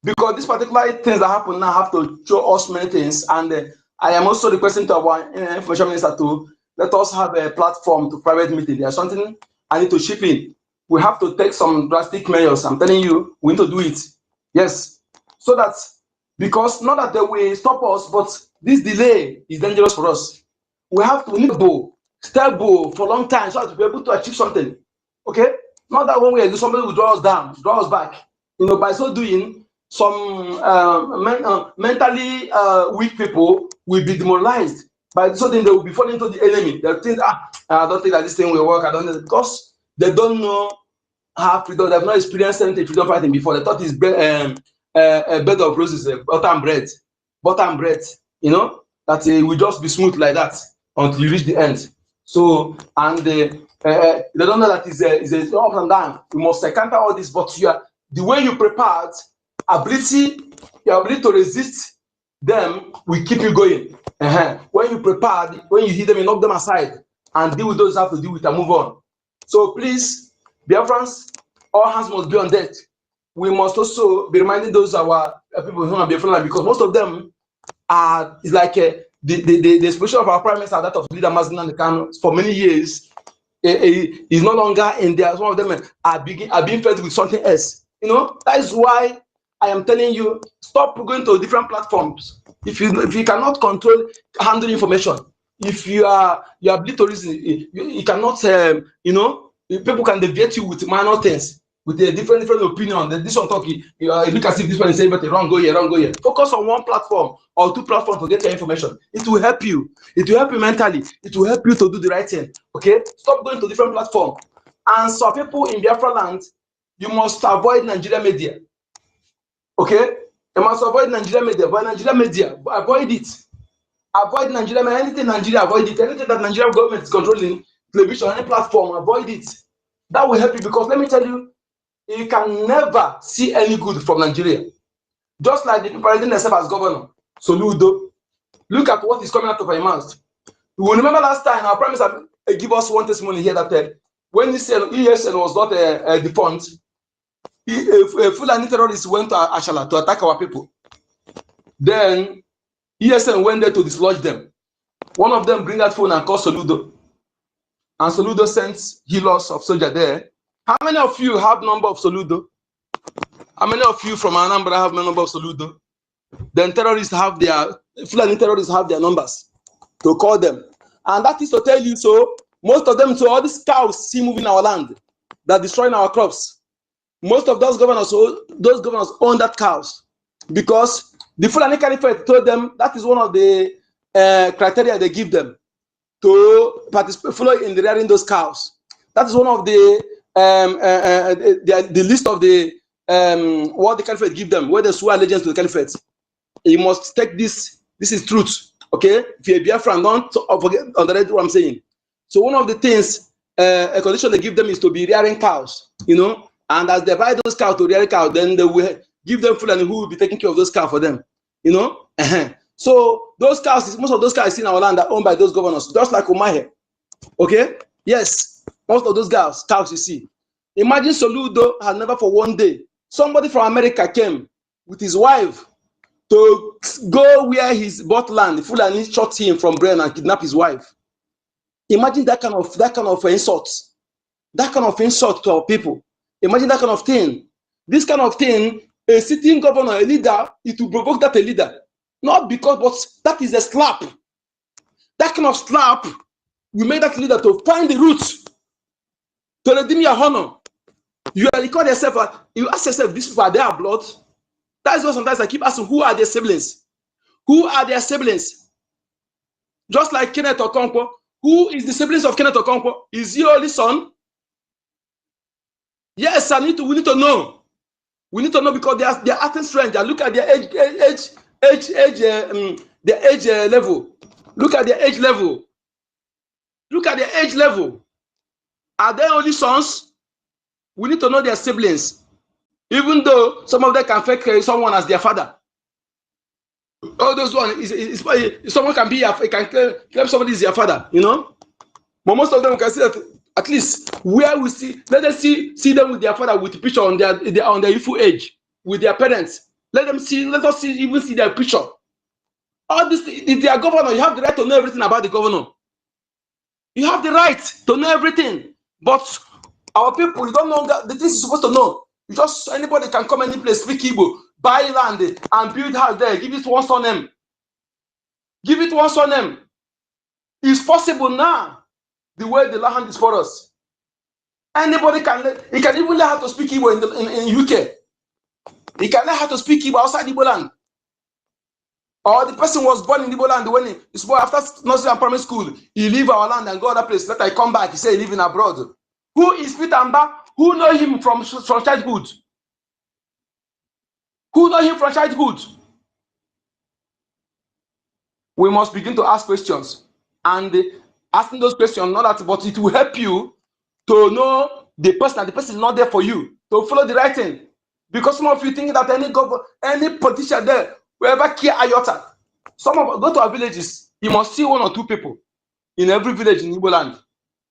Because these particular things that happen now have to show us many things. And I am also requesting to our information minister to let us have a platform to private meeting. There's something I need to chip in. We have to take some drastic measures. I'm telling you, we need to do it. Yes. So that, because not that they will stop us, but this delay is dangerous for us. We need to stay bold for a long time so as to be able to achieve something. Okay? Not that when we do somebody will draw us down, draw us back. You know, by so doing, some mentally weak people will be demoralized. By so then they will be falling into the enemy. They'll think, I don't think that this thing will work. I don't know, because they don't know how freedom. They've not experienced anything freedom fighting before. They thought it's a bed of roses, butter and bread. You know, that will just be smooth like that until you reach the end. So, and they don't know that it's a up and down. You must counter all this, but the way you prepared, your ability to resist them will keep you going. When you prepared, when you hit them, you knock them aside and deal with those you have to deal with and move on. So please, Biafrans, all hands must be on deck. We must also be reminding those our people who are Biafran, because most of them are like the expression of our prime minister, that of leader Mazina Khan, for many years is no longer in there. Some of them are being fed with something else. You know, that is why I am telling you, stop going to different platforms. If you cannot handle information, if you are ability to reason, you cannot people can deviate you with minor things, with a different opinion. This one talking, you look as if this one is saying, but wrong, go here. Focus on one platform or two platforms to get your information. It will help you. It will help you mentally. It will help you to do the right thing. Okay? Stop going to different platforms. And some people in Biafra land, you must avoid Nigerian media. Okay? You must avoid Nigerian media. Avoid it. Avoid Nigerian media. Anything Nigeria, avoid it. Anything that Nigerian government is controlling, television, any platform, avoid it. That will help you, because let me tell you, you can never see any good from Nigeria. Just like the people parading themselves as governor, Soludo. Look at what is coming out of my mouth. You will remember last time our prime minister give us one testimony here that when ESN was not defunct, a Fulani terrorist went to Ashala to attack our people. Then ESN went there to dislodge them. One of them bring that phone and call Soludo. And Soludo sends healers of soldier there. How many of you have number of Soludo? How many of you from Anambra have my number of Soludo? Then terrorists have their, Fulani terrorists have their numbers to call them. And that is to tell you, so most of them, so all these cows see moving our land, that destroying our crops. Most of those governors own that cows, because the Fulani Caliphate told them that is one of the criteria they give them to participate, follow in the rearing those cows. That is one of the list of the what the Caliphate give them, where they swear allegiance to the Caliphate. You must take this. This is truth. Okay, if you're a Biafran, don't forget underrate what I'm saying. So one of the things, a condition they give them is to be rearing cows, you know, and as they buy those cows to rear cows, then they will give them Fulani who will be taking care of those cows for them, you know. So those cows, most of those cows in our land are owned by those governors, just like Umahe. Okay, yes, most of those cows you see. Imagine Soludo has never for one day, somebody from America came with his wife to go where his bought land. Fulani shot him from brain and kidnapped his wife. Imagine that kind of insult. That kind of insult to our people. Imagine that kind of thing. This kind of thing, a sitting governor, a leader, it will provoke that a leader. Not because, but that is a slap. That kind of slap will make that leader to find the roots, to redeem your honor. You record yourself, you ask yourself, these people, are their blood? That is why sometimes I keep asking, who are their siblings? Who are their siblings? Just like Kenneth Okonkwo. Who is the siblings of Kenneth Okonkwo? Is he only son? Yes, we need to know. We need to know, because they are acting strange. Look at their age level. Look at their age level. Look at their age level. Are they only sons? We need to know their siblings. Even though some of them can fake someone as their father. All those ones, someone can claim somebody is their father, you know. But most of them can see that, at least where we see, let us see them with their father with picture on their youthful age, with their parents. Let us even see their picture. All this, if they are governor, you have the right to know everything about the governor. You have the right to know everything. But our people, you don't know that the things you're supposed to know. You just, anybody can come any place, speak Igbo, buy land and build house there, give it one surname. Give it one surname. It's possible now, the way the land is for us. Anybody can, he can even learn how to speak Igbo in UK. He can learn how to speak Igbo outside Igbo land. Or the person was born in Igbo land, when he's born after nursery and primary school, he leave our land and go other place. Later he come back, he say he live in abroad. Who is Peter Mba? Who know him from childhood? Who know him from childhood? We must begin to ask questions. And asking those questions, not that, but it will help you to know the person, and the person is not there for you, to follow the right thing. Because some of you think that any politician there will ever care iota. Go to our villages, you must see one or two people in every village in Igbo land,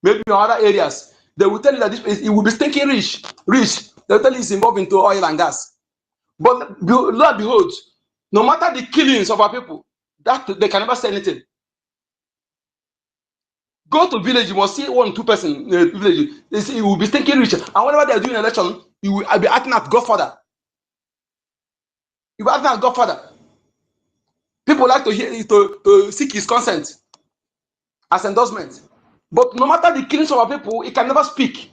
maybe in other areas. They will tell you that it will be stinking rich. They'll tell you it's involved into oil and gas. But lo and behold, no matter the killings of our people, that they can never say anything. Go to village, you must see 1 or 2 person in the village. It will be stinking rich. And whenever they are doing an election, you will be acting as Godfather. You will be acting as Godfather. People like to hear to seek his consent as endorsement. But no matter the killings of our people, he can never speak.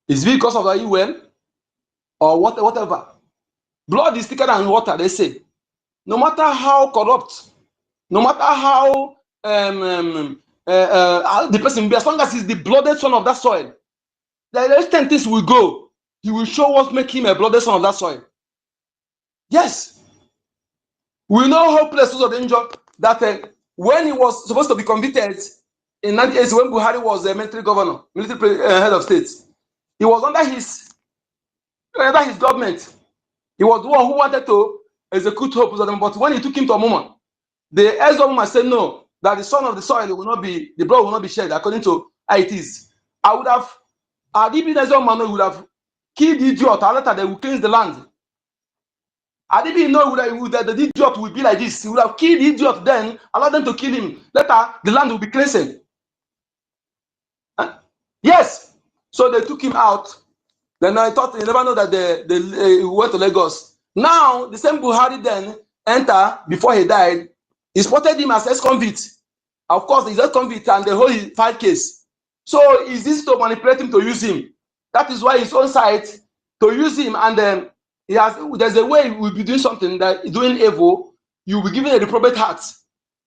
It's because of the UN or whatever. Blood is thicker than water, they say. No matter how corrupt, no matter how the person be, as long as he's the blooded son of that soil, the extent this will go, he will show what make him a blooded son of that soil. Yes. We know how places of danger that when he was supposed to be convicted, in 1980 when Buhari was the military governor, military head of state. He was under his government. He was the one who wanted to execute Hope, but when he took him to Omuma, the ex-government said no, that the son of the soil will not be, the blood will not be shed according to ITs. I would have, Adibi Nezo would have killed the idiot, and later they will cleanse the land. Adibi know that the idiot will be like this. He would have killed the idiot then, allow them to kill him. Later, the land will be cleansed. Huh? Yes. So they took him out. Then I thought you never know that he went to Lagos. Now, the same Buhari then enter before he died. He spotted him as ex-convict. Of course, he's ex-convict and the whole file case. So is this to manipulate him to use him? That is why his own side to use him, and then there's a way he will be doing something that doing evil. You will be given a reprobate heart.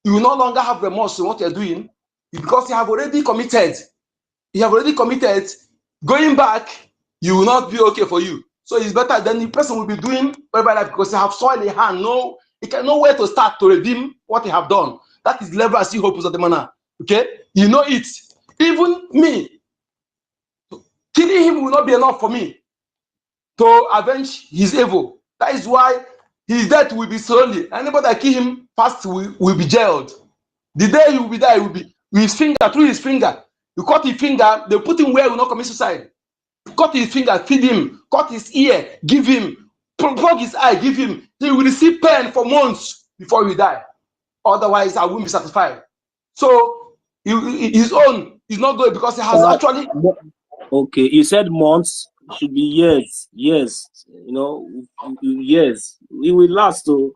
You will no longer have remorse in what you're doing because you have already committed. You have already committed. Going back, you will not be okay for you. So it's better than the person will be doing whatever that because you have soil in hand. No, he can know where to start to redeem what he have done. That is level as he hopes of the manner. Okay, you know it. Even me, killing him will not be enough for me to avenge his evil. That is why his death will be slowly. Anybody that kill him fast will be jailed. The day he will be there, he will be with his finger, through his finger. You cut his finger, they put him where he will not commit suicide. Cut his finger, feed him. Cut his ear, give him. Plug his eye, give him. He will receive pain for months before he die. Otherwise, I won't be satisfied. So his own is not good because he has actually. Okay, you said months. It should be years. Years. You know, years. It will last. So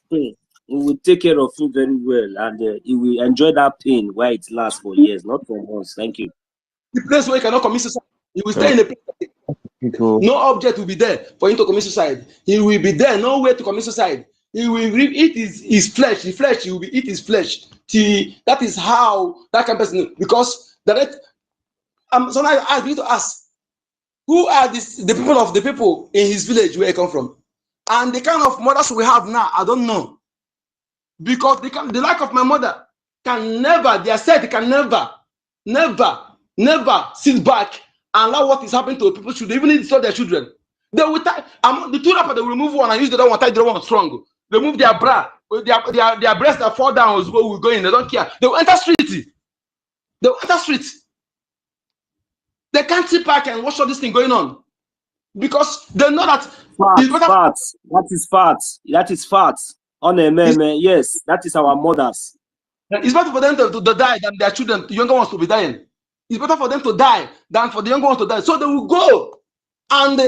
we will take care of him very well, and he will enjoy that pain while it lasts for years, not for months. Thank you. The place where he cannot commit suicide, he will stay in a place. No object will be there for him to commit suicide. He will be there, no way to commit suicide. He will eat his flesh. The flesh, he will eat his flesh. That is how that kind of person. Because sometimes I need to ask, who are the people in his village where he come from, and the kind of mothers we have now, I don't know. Because the lack of my mother can never, they said, can never sit back and allow what is happening to people's children, even if it's not their children. They will tie the two rapper, they will remove one and use the other one, tie the other one strong. Remove their bra, their breasts that fall down is where we go in. They don't care. They will enter street. They will enter street. They can't sit back and watch all this thing going on because they know that facts. That is facts. That is facts. Yes, that is our mothers. It's better for them to die than their children, the younger ones, to be dying. It's better for them to die than for the younger ones to die. So they will go and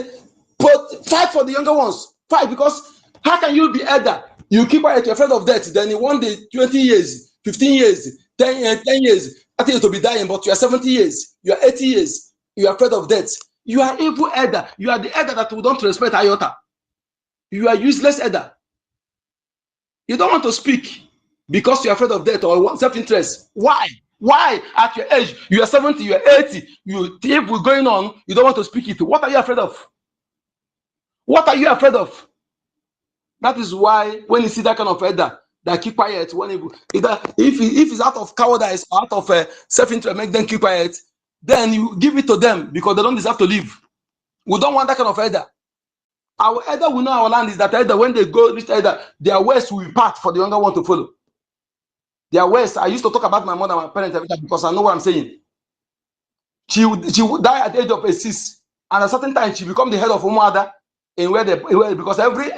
fight for the younger ones. Fight, because how can you be elder? You keep quiet, you're afraid of death. Then you want the 20 years, 15 years, 10 years, I think to be dying, but you are 70 years, you are 80 years, you are afraid of death. You are evil elder. You are the elder that we don't respect iota. You are useless elder. You don't want to speak because you're afraid of death or want self-interest. Why? Why at your age, you are 70, you are 80, you think we're going on, you don't want to speak it. What are you afraid of? What are you afraid of? That is why when you see that kind of elder, that keep quiet. If it's out of cowardice, out of self-interest, make them keep quiet, then you give it to them because they don't deserve to live. We don't want that kind of elder. Our elder will know our land is that elder, when they go reach elder, their ways will part for the younger one to follow. Their ways. I used to talk about my mother and my parents every time because I know what I'm saying. She would die at the age of 6, and at a certain time she become the head of her mother in because every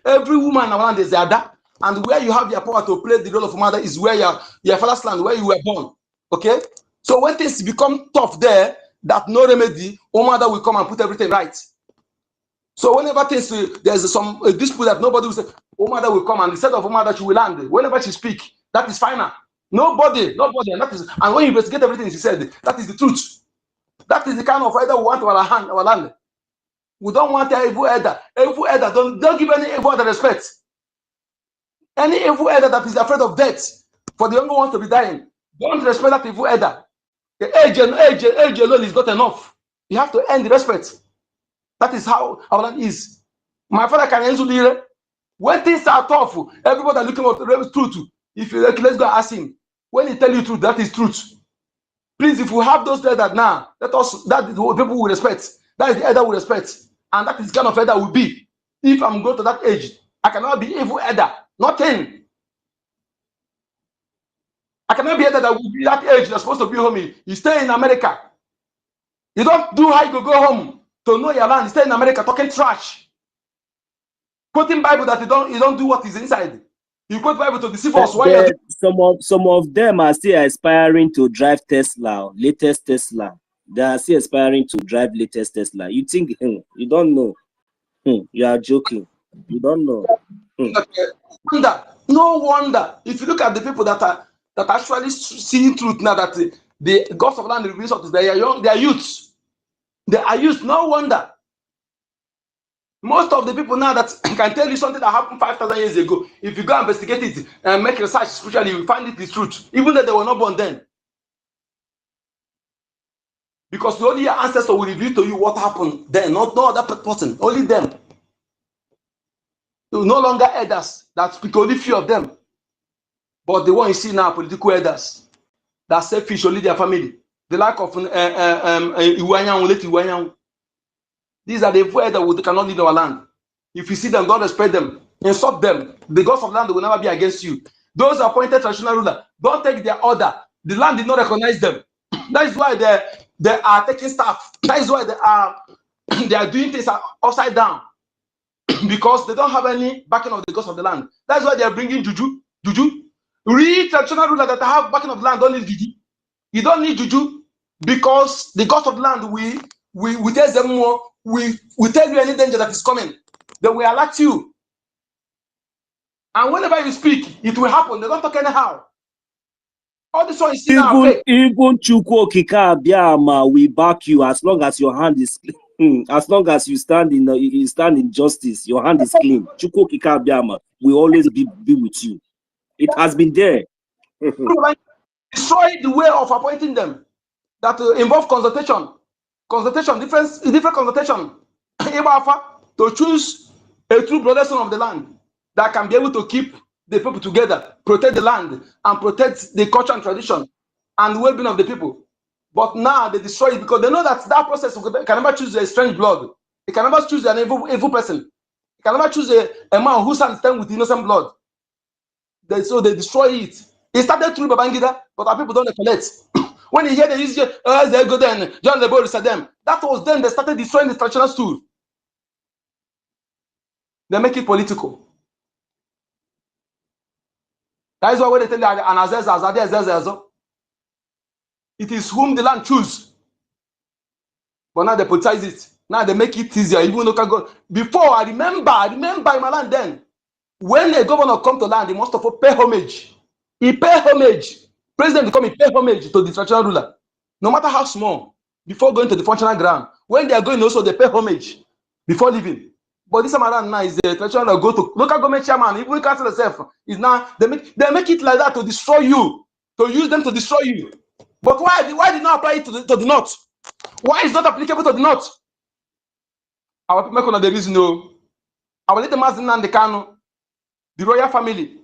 woman in our land is the other, and where you have your power to play the role of mother is where your father's land, where you were born. Okay, so when things become tough there, that no remedy, her mother will come and put everything right. So whenever there's some dispute that nobody will say, her mother will come, and instead of her mother, she will land. Whenever she speak, that is final. Nobody, and that is, and when you investigate everything she said, that is the truth. That is the kind of elder we want to our land. We don't want an evil elder. Evil elder, don't give any evil elder respect. Any evil elder that is afraid of death, for the younger ones to be dying, don't respect that evil elder. The age alone is not enough. You have to earn the respect. That is how our land is. My father can answer the when things are tough, everybody are looking for the truth. If you like, let's go ask him. When he tell you truth, that is truth. Please, if we have those elders now, let us, that is what people will respect. That is the elder we respect. And that is the kind of elder will be. If I'm going to that age, I cannot be evil elder. Nothing. I cannot be elder that will be that age that's supposed to be home. You stay in America. You don't do how you go home to know your land. You stay in America talking trash. Quoting Bible that you don't do what is inside. You quote Bible to deceive us. Why some of them are still aspiring to drive Tesla, latest Tesla. They are still aspiring to drive latest Tesla. You think you don't know? You are joking. You don't know. No wonder. If you look at the people that are actually seeing truth now, that the gods of land reveals to they are young, they are youths. They are youths. No wonder. Most of the people now that can tell you something that happened 5,000 years ago, if you go investigate it and make research spiritually, you will find it is truth, even though they were not born then. Because the only ancestor will reveal to you what happened then, not no other person, only them. No longer elders that speak, only few of them. But the one you see now, political elders that selfish, only their family. The lack of these are the elders that cannot lead our land. If you see them, don't respect them, insult them. The gods of land will never be against you. Those appointed traditional rulers, don't take their order. The land did not recognize them. That is why they are taking staff. That is why they are doing things upside down. Because they don't have any backing of the gods of the land. That's why they are bringing juju. Real traditional rulers that have backing of the land don't need juju. You don't need juju because the gods of the land we tell them more. We tell you any danger that is coming. They will alert you. And whenever you speak, it will happen. They don't talk anyhow. All this one you see now. Even Chukwu Okike Abiama will back you as long as your hand is clean. As long as you stand in justice, your hand is clean. Chukwu Okike Abiama will always be with you. It has been there. Destroy the way of appointing them that involve consultation, different consultation. To choose a true brother son of the land that can be able to keep the people together, protect the land, and protect the culture and tradition and well-being of the people. But now they destroy it because they know that process can never choose a strange blood. It can never choose an evil person. It can never choose a man who stands with innocent blood. So they destroy it. It started through Babangida, but our people don't recollect. When you hear they use they go then, John Lebo said them. That was then they started destroying the traditional stool. They make it political. That is why when they tell you it is whom the land choose. But now they politicize it. Now they make it easier. Even though before I remember in my land then, when a governor come to land, he must of all pay homage. He pay homage. President come, he pay homage to the traditional ruler, no matter how small. Before going to the functional ground, when they are going also they pay homage before leaving. But this time around now is the traditional go to local government chairman, even council itself is now they make it like that to destroy you, to use them to destroy you. But why did not apply it to the north? Why is not applicable to the north? Our people make the reason no. Our little Mazin and the Kano, the royal family,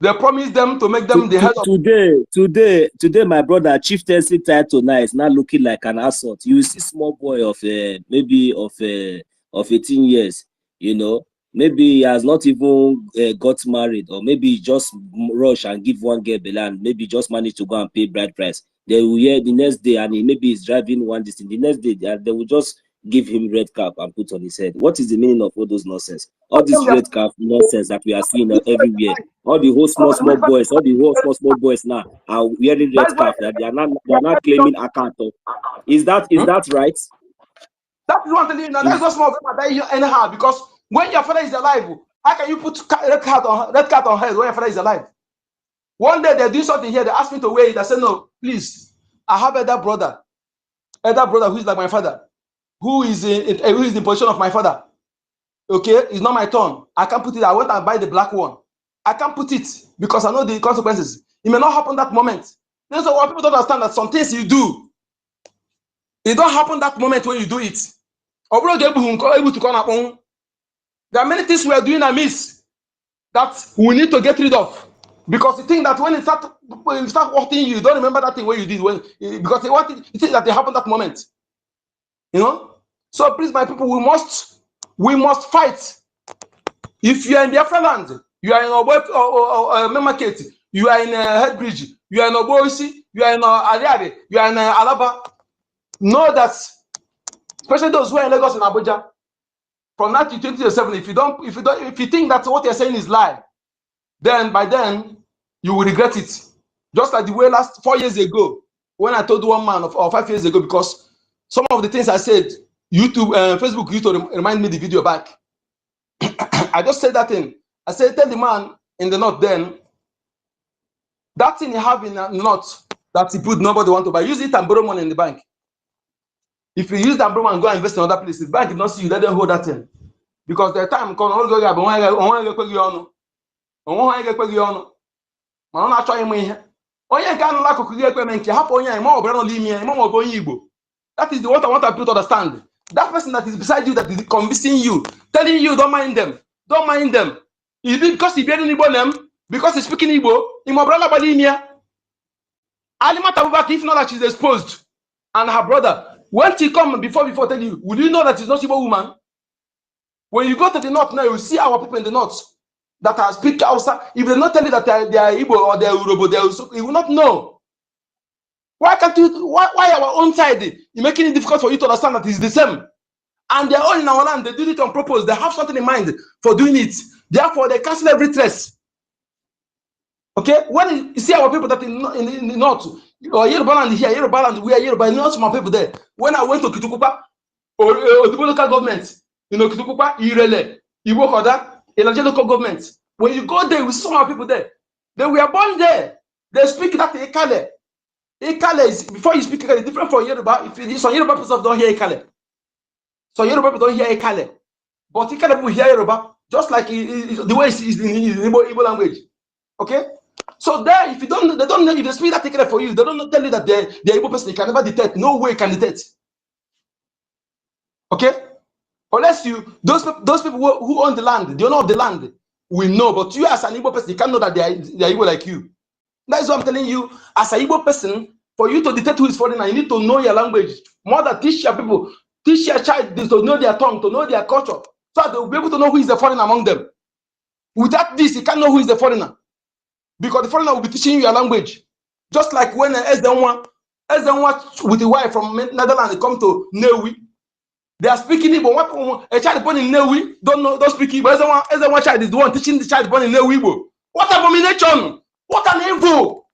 they promised them to make them the head of today, my brother, chieftaincy title now is not looking like an assault. You see small boy of maybe of 18 years, you know, maybe he has not even got married, or maybe he just rush and give one girl the land, maybe just managed to go and pay bride price. They will hear the next day, and maybe he's driving one distance. The next day, they will just give him red cap and put on his head. What is the meaning of all those nonsense? All this red cap nonsense that we are seeing everywhere. All the whole small boys, now are wearing red cap. That they are not claiming Akato. Is that right? That is one thing. Now, that's not small anyhow, because when your father is alive, how can you put red cap on head when your father is alive? One day they do something here. They ask me to wear it. I said, no, please. I have elder brother who is like my father, who is in the position of my father. Okay, it's not my turn. I can't put it. I went and buy the black one. I can't put it because I know the consequences. It may not happen that moment. That's why people don't understand that some things you do, it don't happen that moment when you do it. There are many things we are doing amiss that we need to get rid of. Because you think that when it start hurting you, you don't remember that thing where you did because you think that it happened that moment. You know? So please, my people, we must fight. If you are in Biafra land, you are in a market, you are in a Headbridge, you are in Oboisi, you are in Ariade, you are in Alaba. Know that, especially those who are in Lagos and Abuja, from 1927, if you think that what you're saying is lie, then by then you will regret it. Just like the way 4 years ago, when I told one man, or 5 years ago, because some of the things I said, Facebook used to remind me the video back. I just said that thing. I said, tell the man in the north then, that thing you have in the north that he put nobody want to buy, use it and borrow money in the bank. If you use that borrow and go and invest in other places, the bank did not see you, let them hold that thing. Because the time comes, that is what I want people to understand. That person that is beside you, that is convincing you, telling you don't mind them, don't mind them. Is it because he's bearing Igbo name? Because he's speaking Igbo? If not that she's exposed, and her brother, when she come before tell you, would you know that she's not Igbo woman? When you go to the north now, you see our people in the north that are speak Hausa. If they not tell you that they are Igbo or they are Urobo, you will not know. Why can't you? Why our own side is making it difficult for you to understand that it's the same? And they're all in our land. They do it on purpose. They have something in mind for doing it. Therefore, they cancel every trace. Okay? When you see our people that in the north, or Yoruba land here, Yoruba land, we are Yoruba, not my people there. When I went to Kitukupa, or the local government, Kitukupa, Irele, Iwokoda, Elaje local government. When you go there, we see some of our people there. They were born there. They speak that Ekale. Ekale is, before you speak Ekale, different from Yoruba. If some Yoruba people don't hear Ekale. So Yoruba people don't hear Ekale. But Ekale people hear Yoruba, just like the way it's in Igbo language. Okay? So there, if they don't know, if they speak that Ekale for you, they don't tell you that they're Igbo person, you can never detect. No way can detect. Okay? Unless those people who own the land, the owner of the land, will know. But you as an Igbo person, you can't know that they're Igbo like you. That is what I'm telling you. As an Igbo person, for you to detect who is foreigner, you need to know your language. More than teach your people, teach your child to know their tongue, to know their culture, so that they'll be able to know who is the foreigner among them. Without this, you can't know who is the foreigner. Because the foreigner will be teaching you your language. Just like when Ezdenwa with the wife from Netherlands come to Newi, they are speaking Igbo. What a child born in Newi don't speak Igbo. Ezdenwa child is the one teaching the child born in Newi Igbo. What abomination! What an evil!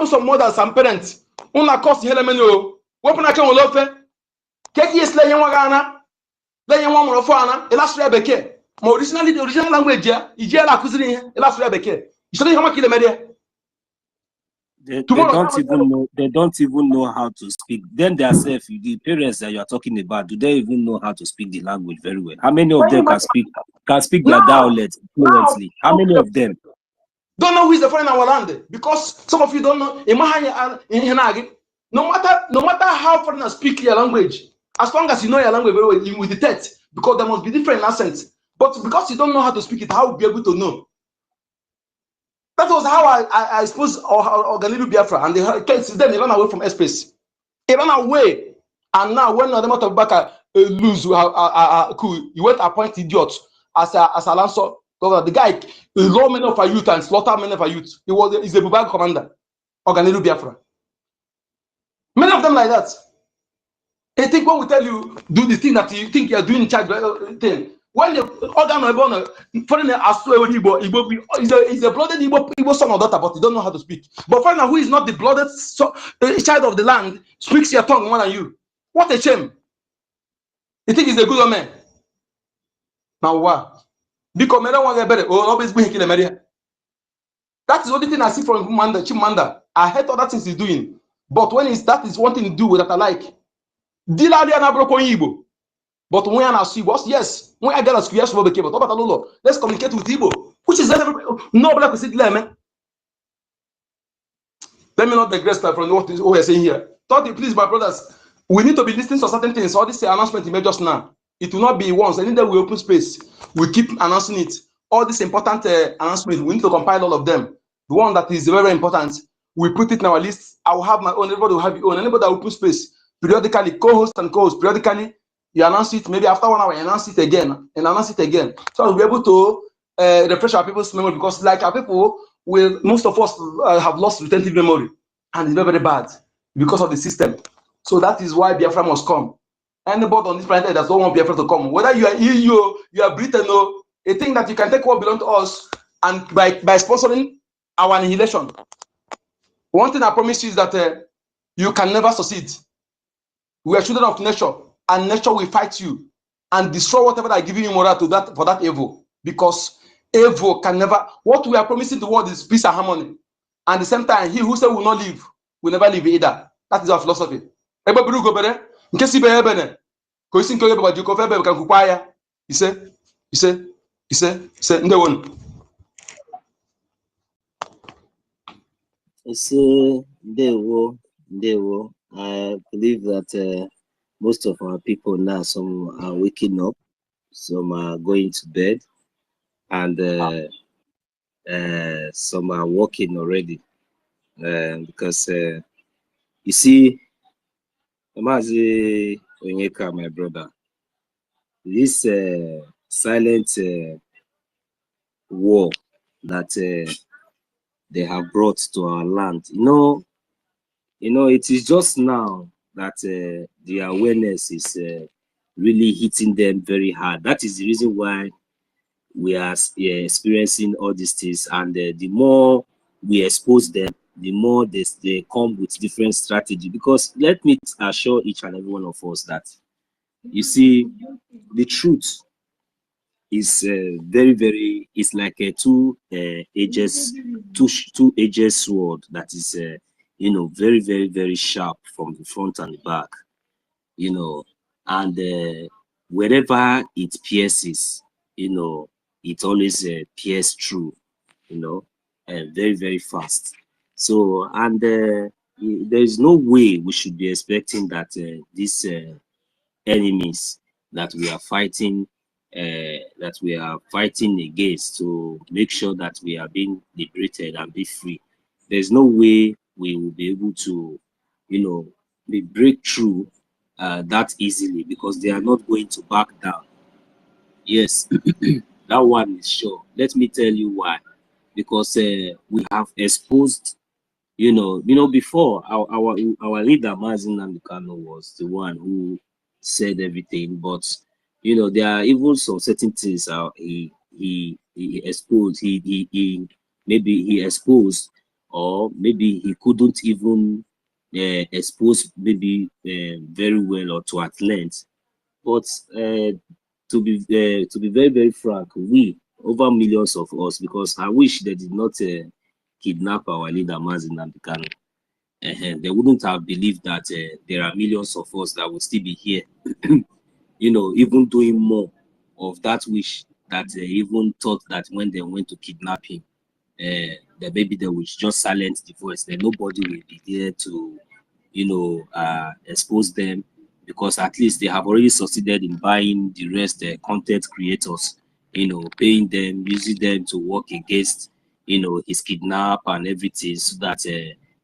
Some mothers and parents. Cost Helemeno. Weapon I can offer. Keki is laying one Ghana. Laying one more Fana. Elastra Beke. More originally the original language. Ijela Kuzini. Elastra Beke. You should have a media. They don't even know how to speak. Then themselves, the parents that you are talking about, do they even know how to speak the language very well? How many of them can speak their dialect fluently? How many of them? Don't know who is the foreigner in our land, because some of you don't know. No matter how foreigners speak your language, as long as you know your language very well, you will detect, because there must be different accents. But because you don't know how to speak it, how will you be able to know? That was how I suppose Orabufulani Biafra, and then they ran away from airspace. They ran away, and now when the matter back lose, you went appoint idiot as a lancer. The guy robbed many of our youth and slaughtered many of our youth. He's a Bubag commander, Orabufulani Biafra. Many of them like that. I think when we tell you do the thing that you think you are doing in charge thing, when the organ foreigner is a blooded Igbo son or daughter, but you don't know how to speak. But foreigner who is not the blooded child of the land speaks your tongue more than you. What a shame! You think he's a good man? Now what? Because me don't want to get better. Always bring kill America. That is the only thing I see from Chimanda. I hate other things he's doing, but when that is one thing to do with that I like. Dilali na broko Igbo. But when I see boss, yes, when I get a square for the cable, let's communicate with Igbo, which is no black person. Let me not digress from what we're saying here. Please, my brothers, we need to be listening to certain things. All this announcement you made just now. It will not be once. Any day we open space, we keep announcing it. All these important announcements, we need to compile all of them. The one that is very, very important, we put it in our list. I will have my own. Everybody will have your own. Anybody that open space periodically, co-host and co-host periodically, you announce it. Maybe after 1 hour, you announce it again and announce it again. So we'll be able to refresh our people's memory, because like our people, most of us have lost retentive memory, and it's very, very bad because of the system. So that is why Biafra must come. Anybody on this planet that don't want Biafra to come, whether you are EU, you are Britain, or a thing that you can take what belongs to us, and by sponsoring our annihilation. One thing I promise you is that you can never succeed. We are children of nature, and nature will fight you and destroy whatever they are giving you moral to that for that evil, because evil can never. What we are promising the world is peace and harmony, and at the same time, he who said will not live will never live either. That is our philosophy. Nke si be ebene ko isi nke onye baba jiko fe be kan kwukwa ya ise ndewonu. Ise ndewo. I believe that most of our people now, some are waking up, some are going to bed, and some are working already, because you see, Mazi Onyeka, my brother, this silent war that they have brought to our land, you know, it is just now that the awareness is really hitting them very hard. That is the reason why we are experiencing all these things, and the more we expose them, the more they come with different strategy. Because let me assure each and every one of us that, you see, the truth is very, very, it's like a two-edged sword that is you know, very, very, very sharp from the front and the back, you know, and wherever it pierces, you know, it always pierces through, you know, very, very fast. So, and there is no way we should be expecting that these enemies that we are fighting, against, to make sure that we are being liberated and be free. There's no way we will be able to, you know, break through that easily, because they are not going to back down. Yes, that one is sure. Let me tell you why. Because we have exposed, you know, before our leader Mazi Nnamdi Kanu was the one who said everything, but you know, there are even some certain things he exposed. Maybe he exposed, or maybe he couldn't even expose maybe very well or to at length. But to be very, very frank, we, over millions of us, because I wish they did not kidnap our leader Mazi Nnamdi Kanu. They wouldn't have believed that there are millions of us that will still be here, you know, even doing more of that wish that they even thought that when they went to kidnap him, that maybe they would just silence the voice, that nobody will be there to, you know, expose them, because at least they have already succeeded in buying the rest content creators, you know, paying them, using them to work against, you know, his kidnap and everything, so that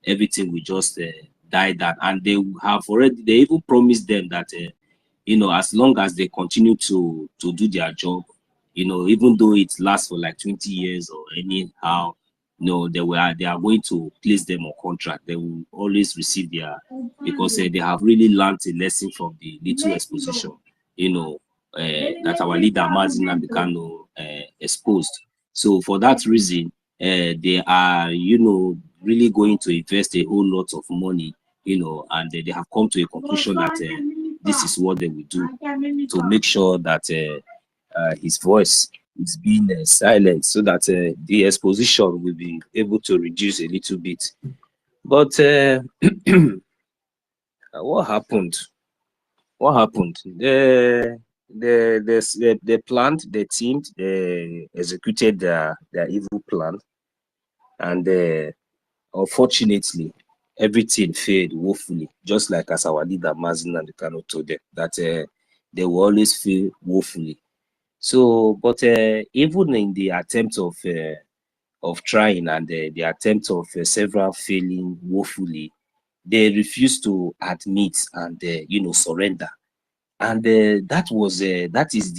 everything will just die down. And they even promised them that you know, as long as they continue to do their job, you know, even though it lasts for like 20 years or anyhow, you know, they are going to place them on contract. They will always receive their, because they have really learned a lesson from the little exposition, you know, that our leader Mazi Nnamdi Kanu exposed. So for that reason, they are, you know, really going to invest a whole lot of money, you know, and they have come to a conclusion that this is what they will do to make sure that his voice is being silenced, so that the exposition will be able to reduce a little bit. But what happened? What happened? They planned, they teamed, they executed their evil plan, and unfortunately, everything failed woefully, just like as our leader Mazi Nnamdi Kanu told them, that they will always fail woefully. So, but even in the attempt of trying and the attempt of several failing woefully, they refuse to admit and surrender. And that is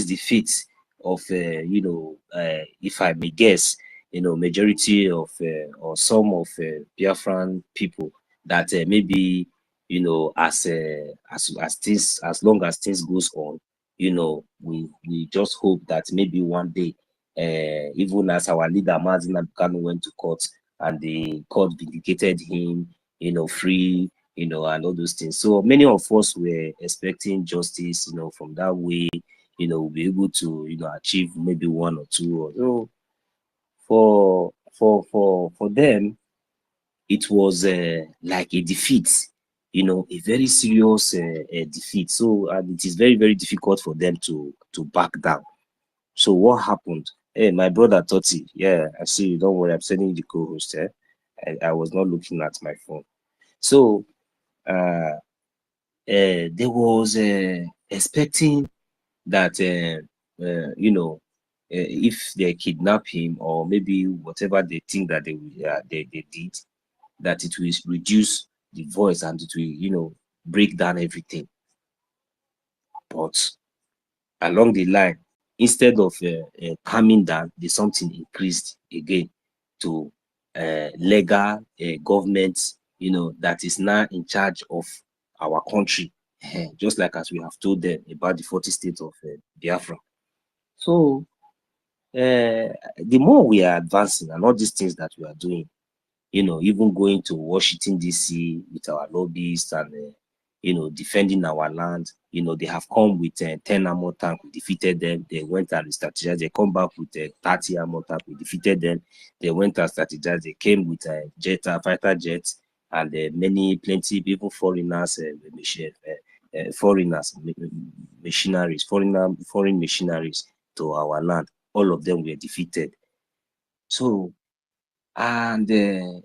the fate of if I may guess, majority of or some of Biafran people that maybe as long as things goes on, we just hope that maybe one day, even as our leader Mazin Abukanu went to court and the court vindicated him, free, and all those things. So many of us were expecting justice, from that way, we'll be able to, achieve maybe one or two or so. For them, it was like a defeat, a very serious defeat. So it is very, very difficult for them to back down. So what happened? Hey, my brother Toti, yeah, I see you. Don't worry, I'm sending you the co-host. I was not looking at my phone. So they was expecting that if they kidnap him or maybe whatever they think that they did, that it will reduce the voice and it will break down everything. But along the line, instead of calming down, the something increased again to legal government, that is now in charge of our country, just like as we have told them about the 40 states of Biafra. So the more we are advancing and all these things that we are doing, even going to Washington DC with our lobbyists and defending our land, they have come with 10 armor tank, we defeated them. They went and strategized. They come back with 30 armor tank, we defeated them. They went and strategized. They came with fighter jets and plenty people, foreigners, machineries, foreign machineries to our land. All of them were defeated. So, and in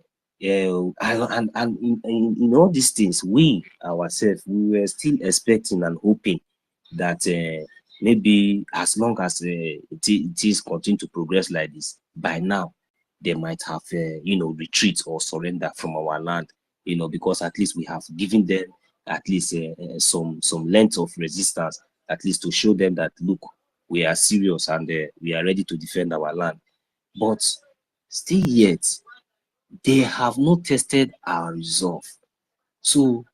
all these things, we ourselves, we were still expecting and hoping that maybe as long as it is continue to progress like this, by now they might have retreat or surrender from our land, because at least we have given them at least some length of resistance, at least to show them that look, we are serious and we are ready to defend our land. But still yet, they have not tested our resolve. So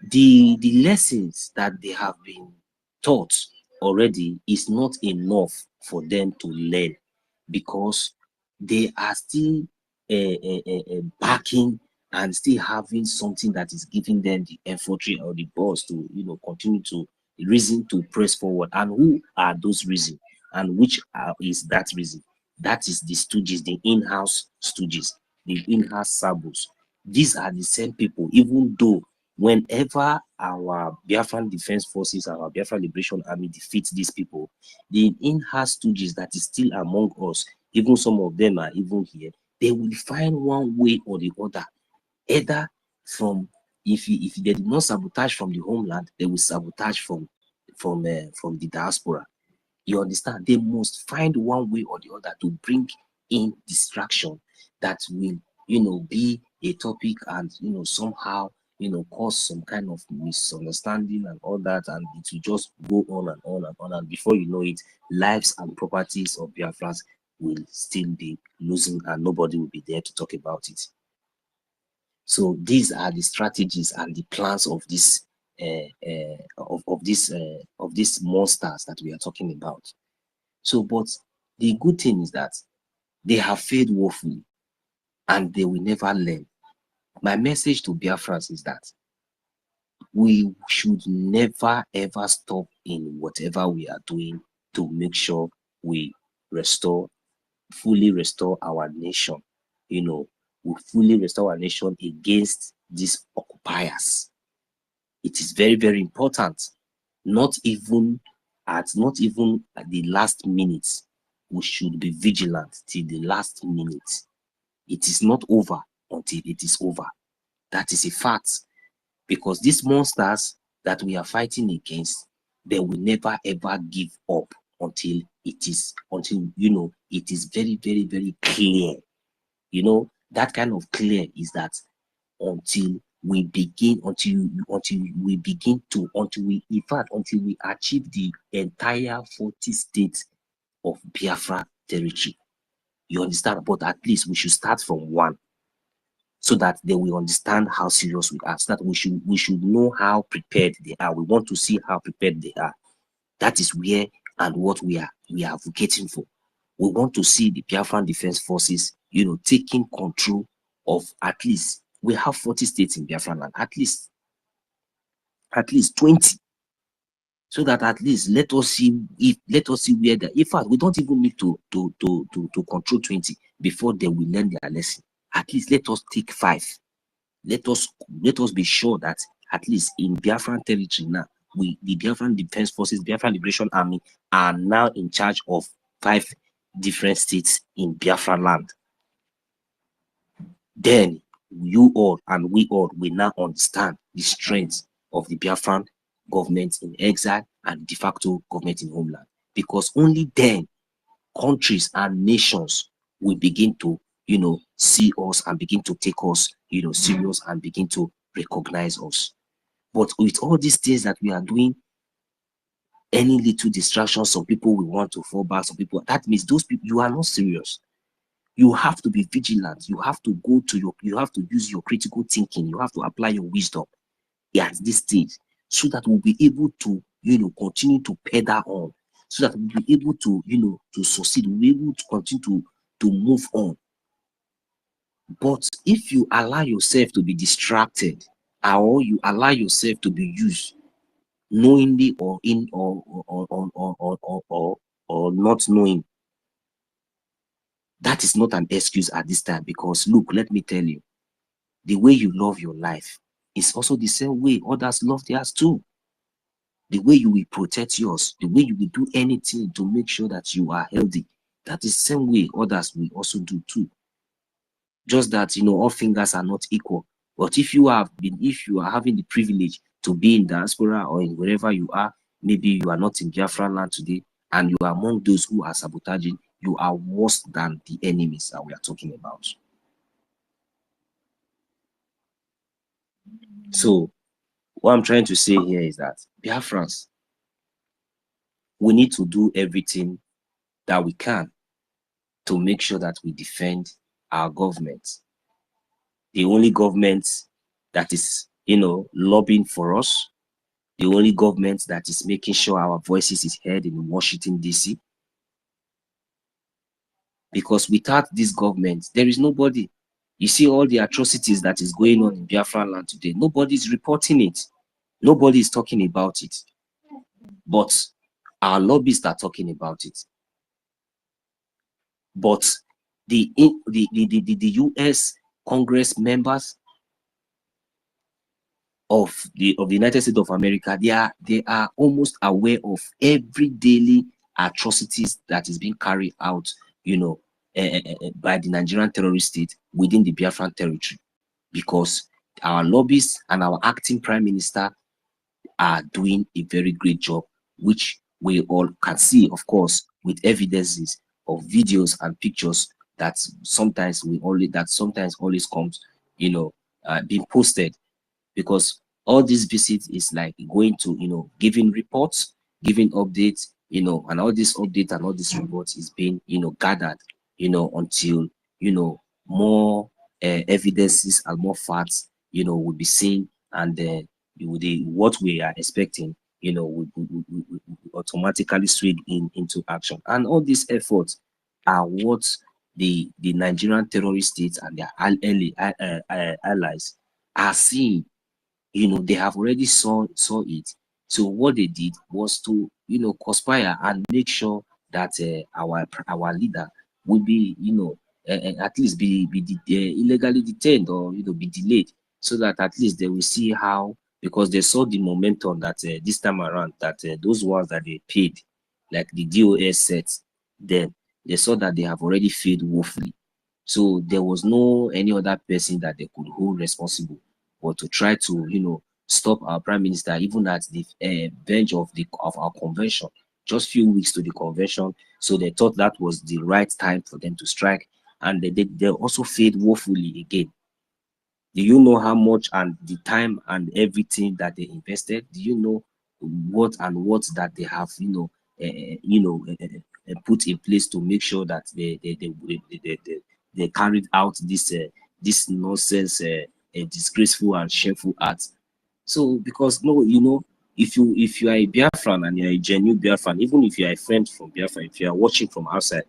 the lessons that they have been taught already is not enough for them to learn, because they are still backing and still having something that is giving them the infantry or the balls to continue to reason to press forward. And who are those reasons, and which is that reason? That is the stooges, the in-house stooges, the in-house sabos. These are the same people, even though whenever our Biafran Defense Forces, our Biafran Liberation Army defeats these people, the in-house stooges that is still among us, even some of them are even here, they will find one way or the other, either from, if they did not sabotage from the homeland, they will sabotage from the diaspora. You understand? They must find one way or the other to bring in distraction that will, be a topic and, somehow, cause some kind of misunderstanding and all that, and it will just go on and on and on. And before you know it, lives and properties of Biafrans will still be losing and nobody will be there to talk about it. So these are the strategies and the plans of this of these monsters that we are talking about. So, but the good thing is that they have failed woefully and they will never learn. My message to Biafrans is that we should never ever stop in whatever we are doing to make sure we fully restore our nation. We fully restore our nation against these occupiers. It is very, very important. Not even at the last minute, we should be vigilant till the last minute. It is not over until it is over. That is a fact, because these monsters that we are fighting against, they will never ever give up until it is very, very, very clear. That kind of clear is that until we achieve the entire 40 states of Biafra territory. You understand? But at least we should start from one, so that they will understand how serious we are, so that we should know how prepared they are. We want to see how prepared they are. That is where and what we are advocating for. We want to see the Biafran Defense Forces, taking control of at least, we have 40 states in Biafran land, at least 20, so that at least let us see where they. In fact, we don't even need to control 20 before they will learn their lesson. At least let us take 5. Let us be sure that at least in Biafran territory now, the Biafran Defense Forces, Biafran Liberation Army, are now in charge of 5 different states in Biafran land. Then you all and we all will now understand the strength of the Biafran government in exile and de facto government in homeland, because only then countries and nations will begin to see us and begin to take us serious and begin to recognize us. But with all these things that we are doing, any little distraction, some people will want to fall back, some people, that means those people, you are not serious. You have to be vigilant. You have to you have to use your critical thinking. You have to apply your wisdom at this stage, so that we'll be able to continue to pedal on, so that we'll be able to to succeed. We'll be able to continue to move on. But if you allow yourself to be distracted, or you allow yourself to be used knowingly or not knowing, that is not an excuse at this time. Because look, let me tell you, the way you love your life is also the same way others love theirs too. The way you will protect yours, the way you will do anything to make sure that you are healthy, that is the same way others will also do too. Just that all fingers are not equal. But if you are having the privilege to be in diaspora or in wherever you are, maybe you are not in Biafra land today, and you are among those who are sabotaging, you are worse than the enemies that we are talking about. So what I'm trying to say here is that Biafrans, we need to do everything that we can to make sure that we defend our government. The only government that is, lobbying for us, the only government that is making sure our voices is heard in Washington, D.C. Because without this government, there is nobody. You see all the atrocities that is going on in Biafra land today. Nobody is reporting it. Nobody is talking about it. But our lobbyists are talking about it. But the U.S. Congress members of the United States of America, they are almost aware of every daily atrocities that is being carried out, by the Nigerian terrorist state within the Biafran territory, because our lobbyists and our acting prime minister are doing a very great job, which we all can see, of course, with evidences of videos and pictures that sometimes always comes, being posted. Because all these visits is like going to, giving reports, giving updates, and all these updates and all these reports is being, gathered, until, more evidences and more facts, will be seen, and what we are expecting, will automatically swing into action. And all these efforts are what the Nigerian terrorist states and their allies are seeing. They have already saw it. So what they did was to, conspire and make sure that our leader will be, at least be illegally detained, or be delayed, so that at least they will see how, because they saw the momentum that this time around, that those ones that they paid, like the DOS sets, then they saw that they have already failed woefully. So there was no any other person that they could hold responsible, or to try to stop our prime minister even at the bench of our convention, just few weeks to the convention. So they thought that was the right time for them to strike, and they also failed woefully again. Do you know how much and the time and everything that they invested? Do you know what that they have, put in place to make sure that they carried out this nonsense, disgraceful and shameful act? So because no, if you are a Biafran and you are a genuine Biafran, even if you are a friend from Biafra, if you are watching from outside,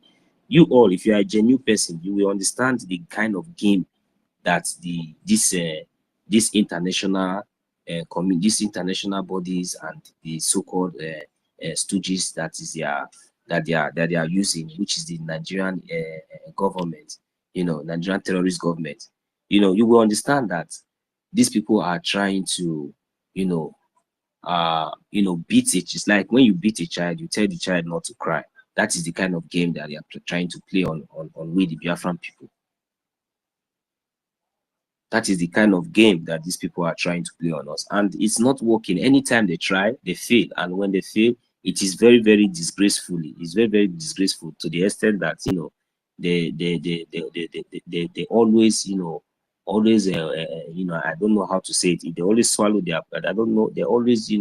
if you are a genuine person, you will understand the kind of game that this international these international bodies and the so-called stooges that they are using, which is the Nigerian government, Nigerian terrorist government. You will understand that these people are trying to, beat it. It's like when you beat a child, you tell the child not to cry. That is the kind of game that they are trying to play on we, the Biafran people. That is the kind of game that these people are trying to play on us, and it's not working. Anytime they try, they fail, and when they fail, it is very, very disgraceful. It's very, very disgraceful to the extent that they always I don't know how to say it. They always swallow their, I don't know. They always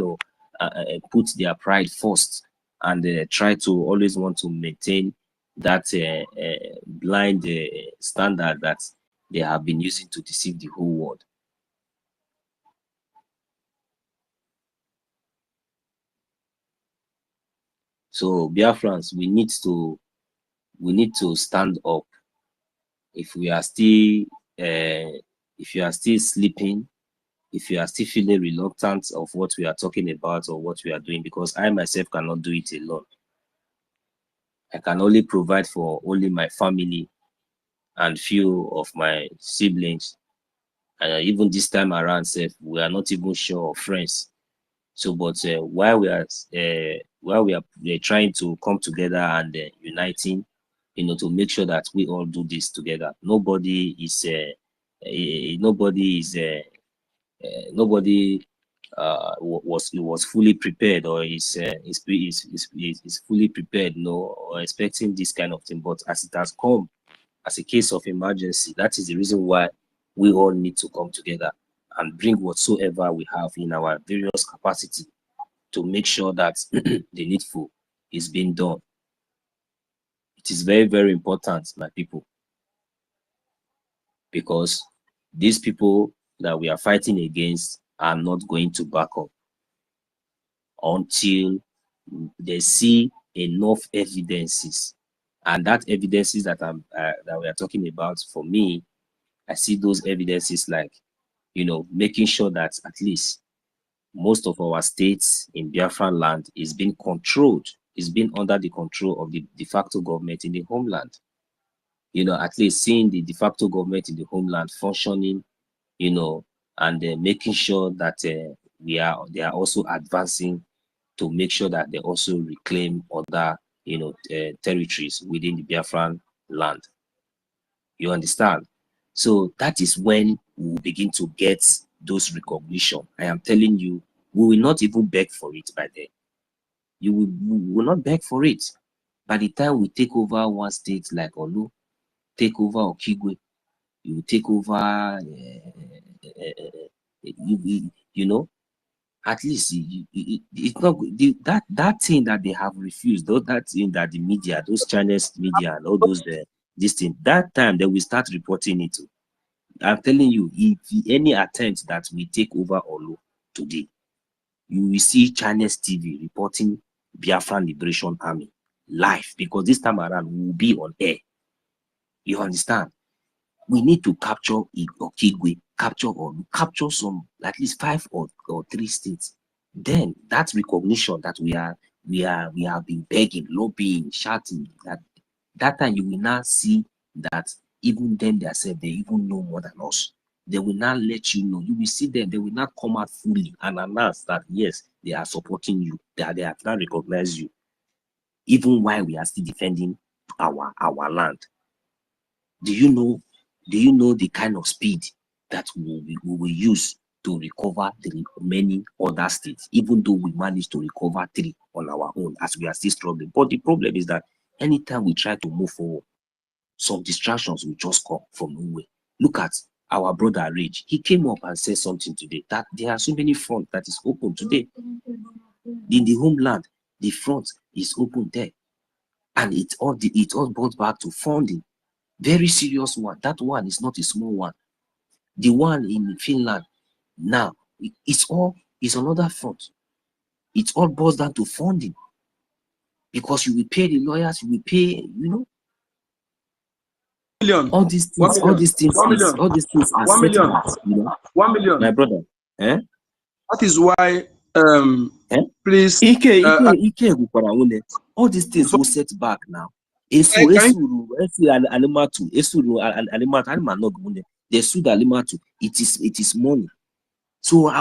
put their pride first, and try to always want to maintain that blind standard that they have been using to deceive the whole world. So Biafrans, we need to stand up. If we are still if you are still sleeping, if you are still feeling reluctant of what we are talking about or what we are doing, because I myself cannot do it alone. I can only provide for only my family and few of my siblings. And even this time around, we are not even sure of friends. So, but while we are trying to come together and uniting, to make sure that we all do this together. Nobody was fully prepared, or is fully prepared, or expecting this kind of thing. But as it has come as a case of emergency, that is the reason why we all need to come together and bring whatsoever we have in our various capacity to make sure that the needful is being done. It is very, very important, my people, because these people that we are fighting against are not going to back up until they see enough evidences. And that evidences that we are talking about, for me, I see those evidences like, making sure that at least most of our states in Biafran land is being controlled, is being under the control of the de facto government in the homeland. At least seeing the de facto government in the homeland functioning, and making sure that they are also advancing to make sure that they also reclaim other, territories within the Biafran land. You understand? So that is when we will begin to get those recognition. I am telling you, we will not even beg for it by then. We will not beg for it. By the time we take over one state like Olu, take over Okigwe, you will take over, at least it's not that thing that they have refused, that thing that the media, those Chinese media and all those this thing, that time they will start reporting it. I'm telling you, if any attempt that we take over Olu today, you will see Chinese TV reporting Biafran Liberation Army live, because this time around we will be on air. You understand? We need to capture Okigwe, capture Olu, capture some, at least 5 or 3 states. Then that recognition that we have been begging, lobbying, shouting, that time you will now see that even them themselves, they even know more than us. They will not let you know. You will see them, they will not come out fully and announce that yes, they are supporting you, that they have not recognized you, even while we are still defending our land. Do you know the kind of speed that we will use to recover the many other states, even though we managed to recover 3 on our own, as we are still struggling. But the problem is that anytime we try to move forward, some distractions will just come from nowhere. Look at our brother Rage. He came up and said something today that there are so many fronts that is open today. In the homeland, the front is open there. And it all brought back to funding. Very serious one. That one is not a small one. The one in Finland now, it's another front. It all boils down to funding. Because you will pay the lawyers, you will pay, all these things, all these things are settlements, 1 million. My brother. That is why please all these things will set back now. They sued Alimatu. It is money. So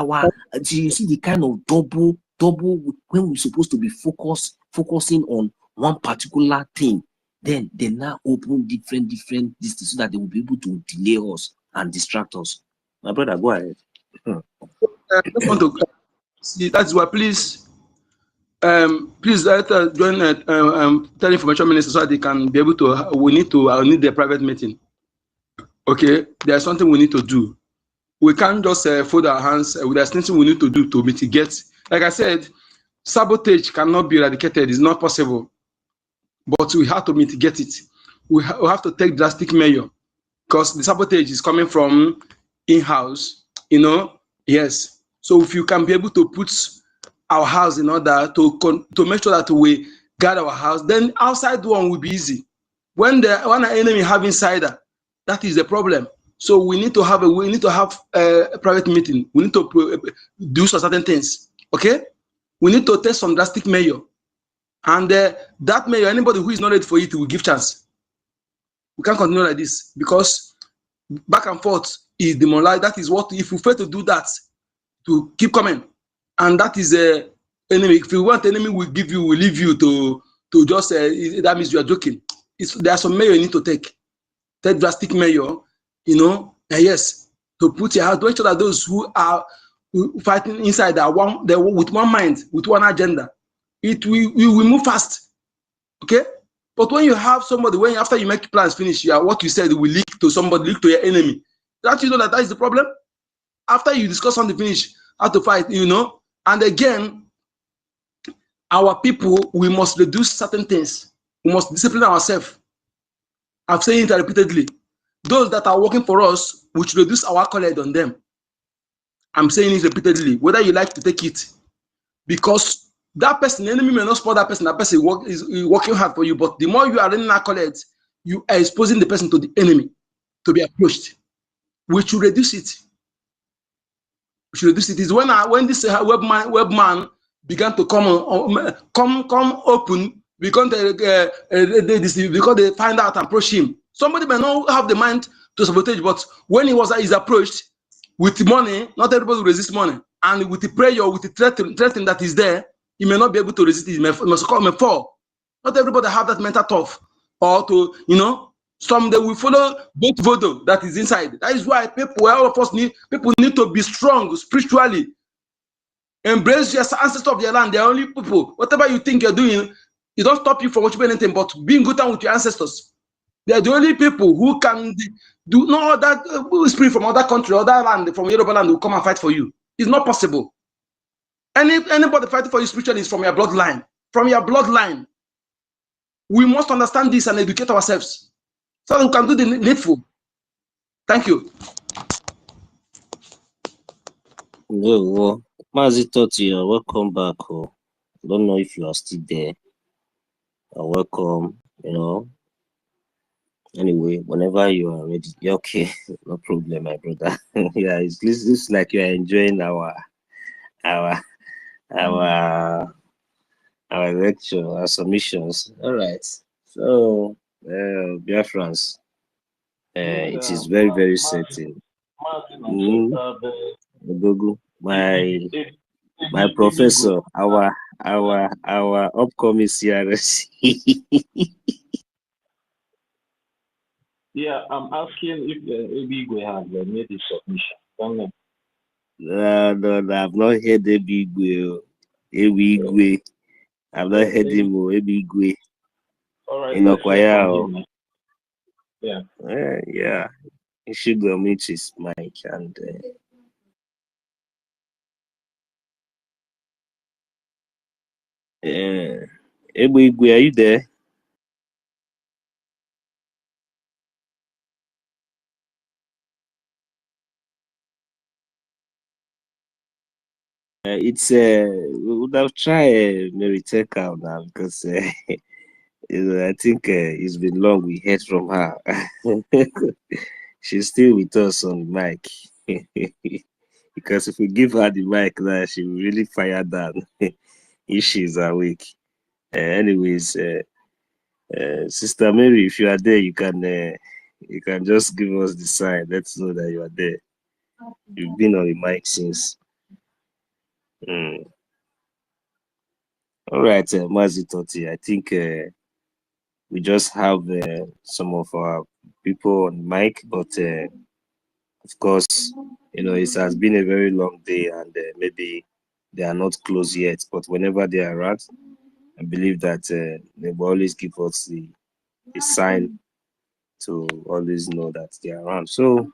you see the kind of double when we're supposed to be focusing on one particular thing, then they now open different distance so that they will be able to delay us and distract us. My brother, go ahead. I just want to see, that's why please join tell information minister so that they can be able to. I need the private meeting. Okay, there's something we need to do. We can't just fold our hands. There's something we need to do to mitigate. Like I said, sabotage cannot be eradicated. It's not possible. But we have to mitigate it. We have to take drastic measure because the sabotage is coming from in-house. Yes. So if you can be able to put our house in order to make sure that we guard our house, then outside one will be easy. When an enemy have insider, that is the problem. So we need to have a private meeting. We need to do certain things. Okay, we need to take some drastic measure, and that measure, anybody who is not ready for it will give chance. We can't continue like this because back and forth is demoralized. That is what, if you fail to do that, to keep coming, and that is a enemy. If you want enemy, will leave you to just that means you are joking. There are some measure you need to take drastic measure. Yes, to put your house, to make sure that those who are fighting inside are with one mind, with one agenda. We will move fast. Okay? But when you have somebody, after you make plans finish, what you said will leak to somebody, leak to your enemy. That that is the problem. After you discuss something finish, how to fight, and again, our people, we must reduce certain things. We must discipline ourselves. I've said it repeatedly. Those that are working for us, we should reduce our accolade on them. I'm saying it repeatedly, whether you like to take it, because that person, the enemy may not support that person. That person is working hard for you, but the more you are running accolades, you are exposing the person to the enemy to be approached. We should reduce it. We should reduce it. Is when this webman began to come open, because they find out and approach him. Somebody may not have the mind to sabotage, but when is approached with money, not everybody will resist money. And with the prayer, with the threatening that is there, he may not be able to resist it. He may fall. Not everybody have that mental tough, or to, some they will follow both voodoo that is inside. That is why all of us need to be strong spiritually. Embrace your ancestors of your land. They are only people. Whatever you think you're doing, it don't stop you from worshiping anything, but being good time with your ancestors. They are the only people who can do no other spirit from other country, other land, from Yoruba land will come and fight for you. It's not possible. Anybody fighting for you spiritually is from your bloodline. From your bloodline. We must understand this and educate ourselves so that we can do the needful. Thank you. No, Mazi Toti, welcome back. Don't know if you are still there. Welcome, Anyway, whenever you are ready, you're okay. No problem, my brother. Yeah, it looks like you are enjoying our lecture, our submissions. All right. So, Biafrans, it is very, very certain. Gogo, my professor, our upcoming CRS. Yeah, I'm asking if the ABIBIO has made the submission. No, I've not heard Ebigwe. Ebigwe. I've not heard him. Ebigwe. All right, In let's hear from Okwaya. him. Yeah. Yeah. He should go meet his mic and. Ebigwe, are you there? It's we would have tried Mary Teka now because I think it's been long we heard from her. She's still with us on the mic. Because if we give her the mic now, she will really fire down if she's awake. Anyways, Sister Mary, if you are there, you can just give us the sign. Let's know that you are there. You've been on the mic since. All right, Mazi Toti, I think we just have some of our people on mic, but of course, it has been a very long day and maybe they are not close yet, but whenever they are around, I believe that they will always give us the sign to always know that they are around. So,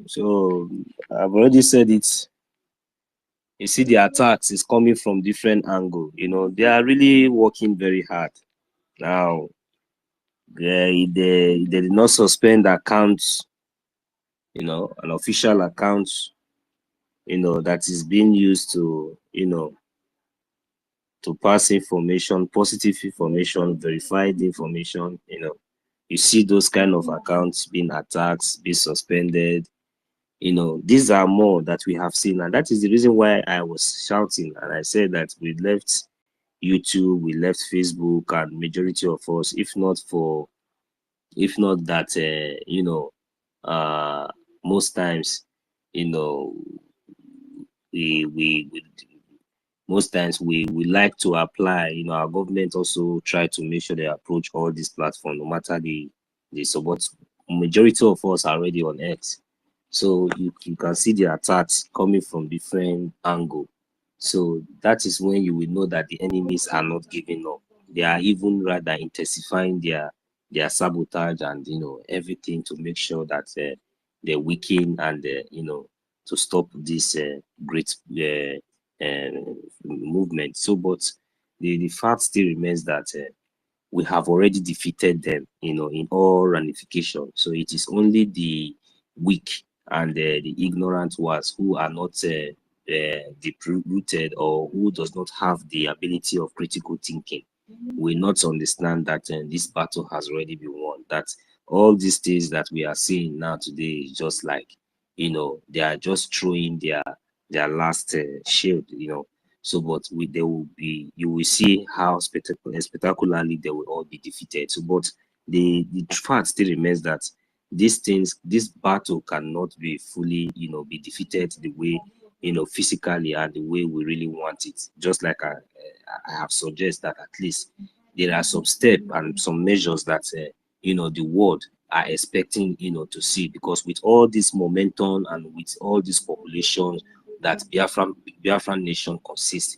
so I've already said it. You see, the attacks is coming from different angle. They are really working very hard. Now, they did not suspend accounts, an official account, that is being used to, to pass information, positive information, verified information, you see those kind of accounts being attacked, being suspended. These are more that we have seen, and that is the reason why I was shouting and I said that we left YouTube, we left Facebook, and majority of us, if not that, most times, we most times we like to apply. Our government also try to make sure they approach all these platforms, no matter the support. Majority of us are already on X, so you can see the attacks coming from different angle. So that is when you will know that the enemies are not giving up. They are even rather intensifying their sabotage and everything to make sure that they weaken and to stop this great movement. So, but the fact still remains that we have already defeated them, in all ramifications. So it is only the weak and the ignorant ones who are not deep-rooted or who does not have the ability of critical thinking will not understand that this battle has already been won. That all these things that we are seeing now today is just like, they are just throwing their last shield, So, but they will be, you will see how spectacularly they will all be defeated. So, but the fact still remains that this battle cannot be fully, be defeated the way, physically and the way we really want it. Just like I have suggested that at least there are some steps and some measures that, the world are expecting, to see, because with all this momentum and with all this population that Biafran nation consists,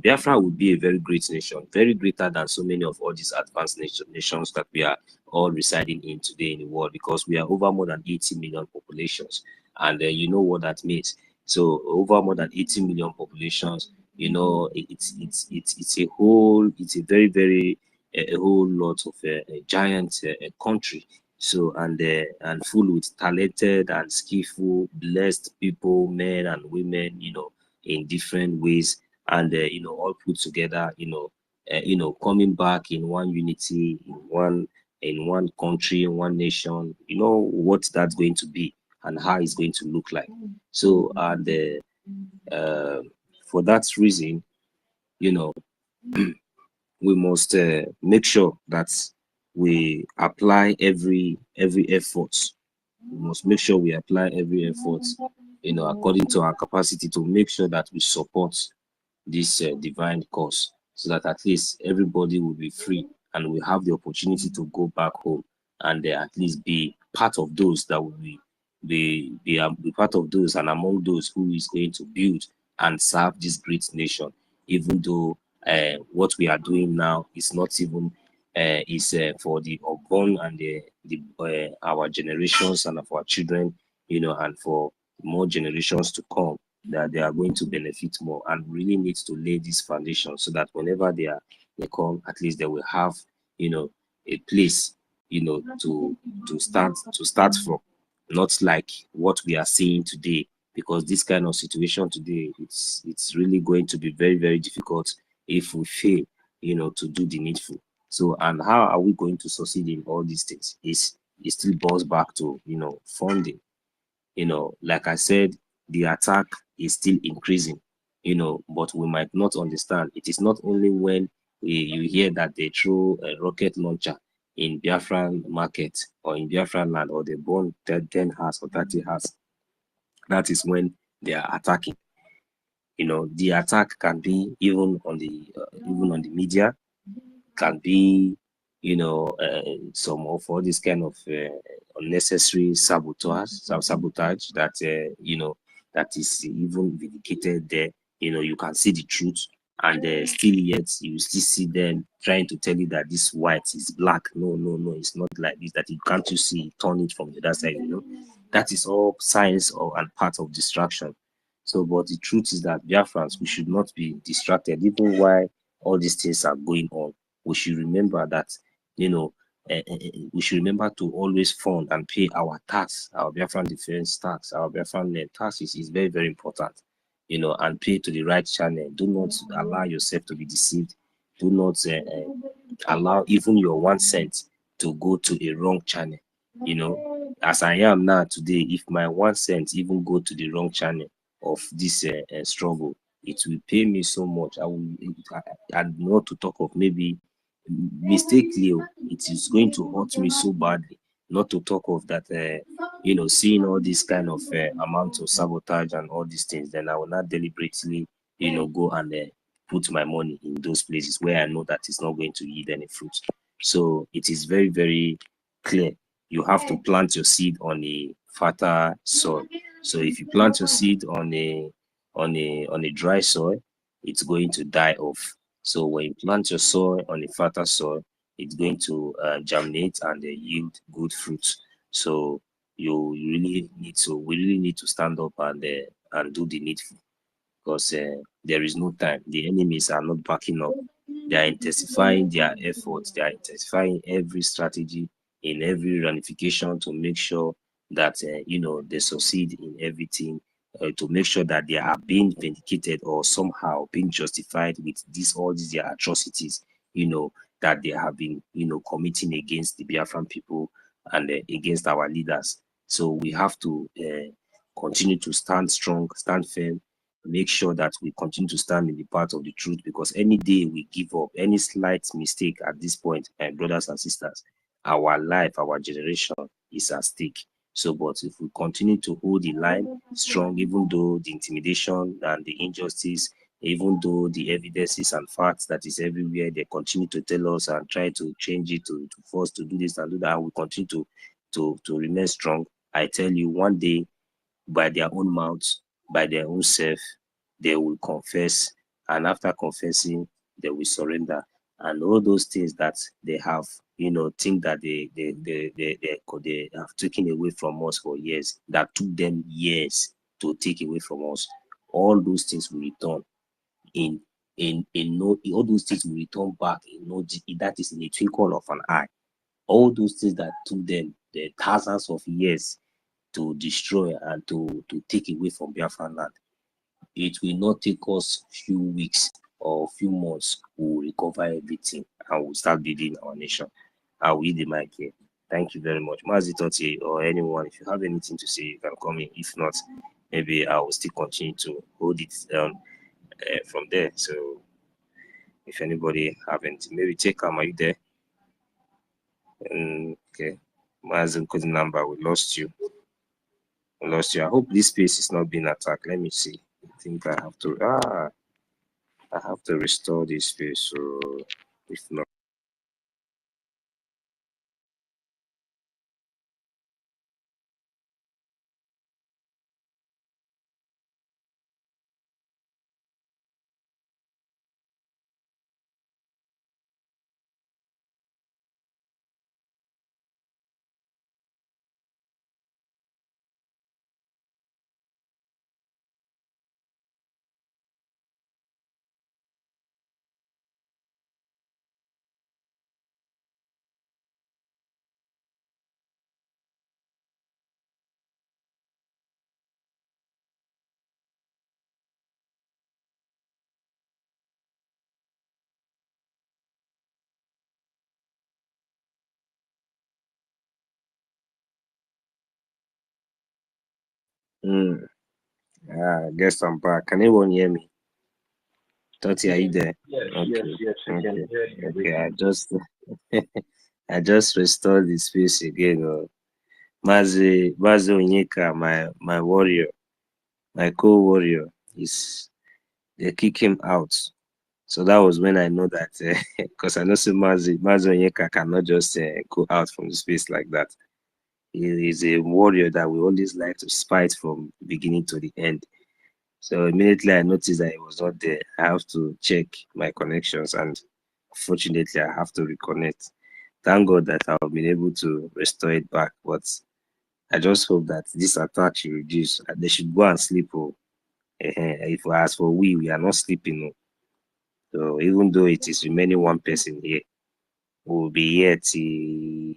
Biafra would be a very great nation, very greater than so many of all these advanced nations that we are all residing in today in the world, because we are over more than 80 million populations, and you know what that means. So over more than 80 million populations, it's a very, very a whole lot of a giant country. So and full with talented and skillful, blessed people, men and women, in different ways, and all put together, coming back in one unity, in one country, in one nation. You know what that's going to be and how it's going to look like. So and for that reason, we must make sure that we apply every effort. We must make sure we apply every effort, according to our capacity, to make sure that we support this divine cause, so that at least everybody will be free and we have the opportunity to go back home and at least be part of those that will be part of those and among those who is going to build and serve this great nation, even though what we are doing now is not even for the unborn and our generations and of our children, you know, and for more generations to come, that they are going to benefit more, and really needs to lay this foundation so that whenever they come, at least they will have, you know, a place, you know, to start from, not like what we are seeing today. Because this kind of situation today, it's really going to be very, very difficult if we fail, you know, to do the needful. So, and how are we going to succeed in all these things? It still boils back to, you know, funding. You know, like I said, the attack is still increasing, you know, but we might not understand. It is not only when you hear that they throw a rocket launcher in Biafran market or in Biafran land, or they burn 10 house or 30 house. That is when they are attacking. You know, the attack can be even on the media, can be, you know, some of all this kind of unnecessary sabotage that you know, that is even vindicated there. You know, you can see the truth, and still yet you still see them trying to tell you that this white is black. No, it's not like this. That you can't you see, turn it from the other side. You know, that is all science and part of distraction. So, but the truth is that Biafrans, we should not be distracted, even while all these things are going on. We should remember that, you know, we should remember to always fund and pay our tax, our Biafran defense tax, our Biafran taxes is very, very important, you know, and pay to the right channel. Do not allow yourself to be deceived. Do not allow even your 1 cent to go to a wrong channel. You know, as I am now today, if my 1 cent even go to the wrong channel of this struggle, it will pay me so much. And not to talk of maybe mistakenly, it is going to hurt me so badly. Not to talk of that, you know, seeing all this kind of amount of sabotage and all these things, then I will not deliberately, you know, go and put my money in those places where I know that it's not going to yield any fruit. So it is very, very clear. You have to plant your seed on a fertile soil. So if you plant your seed on a dry soil, it's going to die off. So when you plant your soil on a fertile soil, it's going to germinate and yield good fruits. So we really need to stand up and do the needful, because there is no time. The enemies are not backing up. They are intensifying their efforts. They are intensifying every strategy in every ramification to make sure that you know, they succeed in everything, to make sure that they are being vindicated or somehow being justified with all these their atrocities, you know, that they have been, you know, committing against the Biafran people and against our leaders. So we have to continue to stand strong, stand firm, make sure that we continue to stand in the path of the truth, because any day we give up, any slight mistake at this point, brothers and sisters, our life, our generation is at stake. So, but if we continue to hold the line strong, even though the intimidation and the injustice, even though the evidences and facts that is everywhere, they continue to tell us and try to change it to force to do this and do that, and we continue to remain strong, I tell you, one day, by their own mouths, by their own self, they will confess, and after confessing, they will surrender. And all those things that they have, you know, think that they have taken away from us for years, that took them years to take away from us, all those things will return in no, all those things will return back in no, that is in a twinkle of an eye. All those things that took them the thousands of years to destroy and to take away from Biafran land, it will not take us few weeks or few months. We will recover everything and we'll start building our nation. I will leave the mic here. Thank you very much. Mazitoti or anyone, if you have anything to say, you can come in. If not, maybe I will still continue to hold it down from there. So if anybody have anything, maybe take are you there? Okay. Mazin code number, we lost you. I hope this space is not being attacked. Let me see. I think I have to restore this space. So if not. I guess I'm back. Can anyone hear me? Toti, are you there? Yes, Okay. I can hear you. Okay. I just restored the space again. Mazi Onyeka, my warrior, my co-warrior, they kick him out. So that was when I know that, because I know Mazi Onyeka cannot just go out from the space like that. He is a warrior that we always like to fight from beginning to the end. So immediately I noticed that he was not there. I have to check my connections, and fortunately I have to reconnect. Thank God that I've been able to restore it back. But I just hope that this attack should reduce. They should go and sleep. If as for we are not sleeping. So even though it is remaining one person here, we will be here till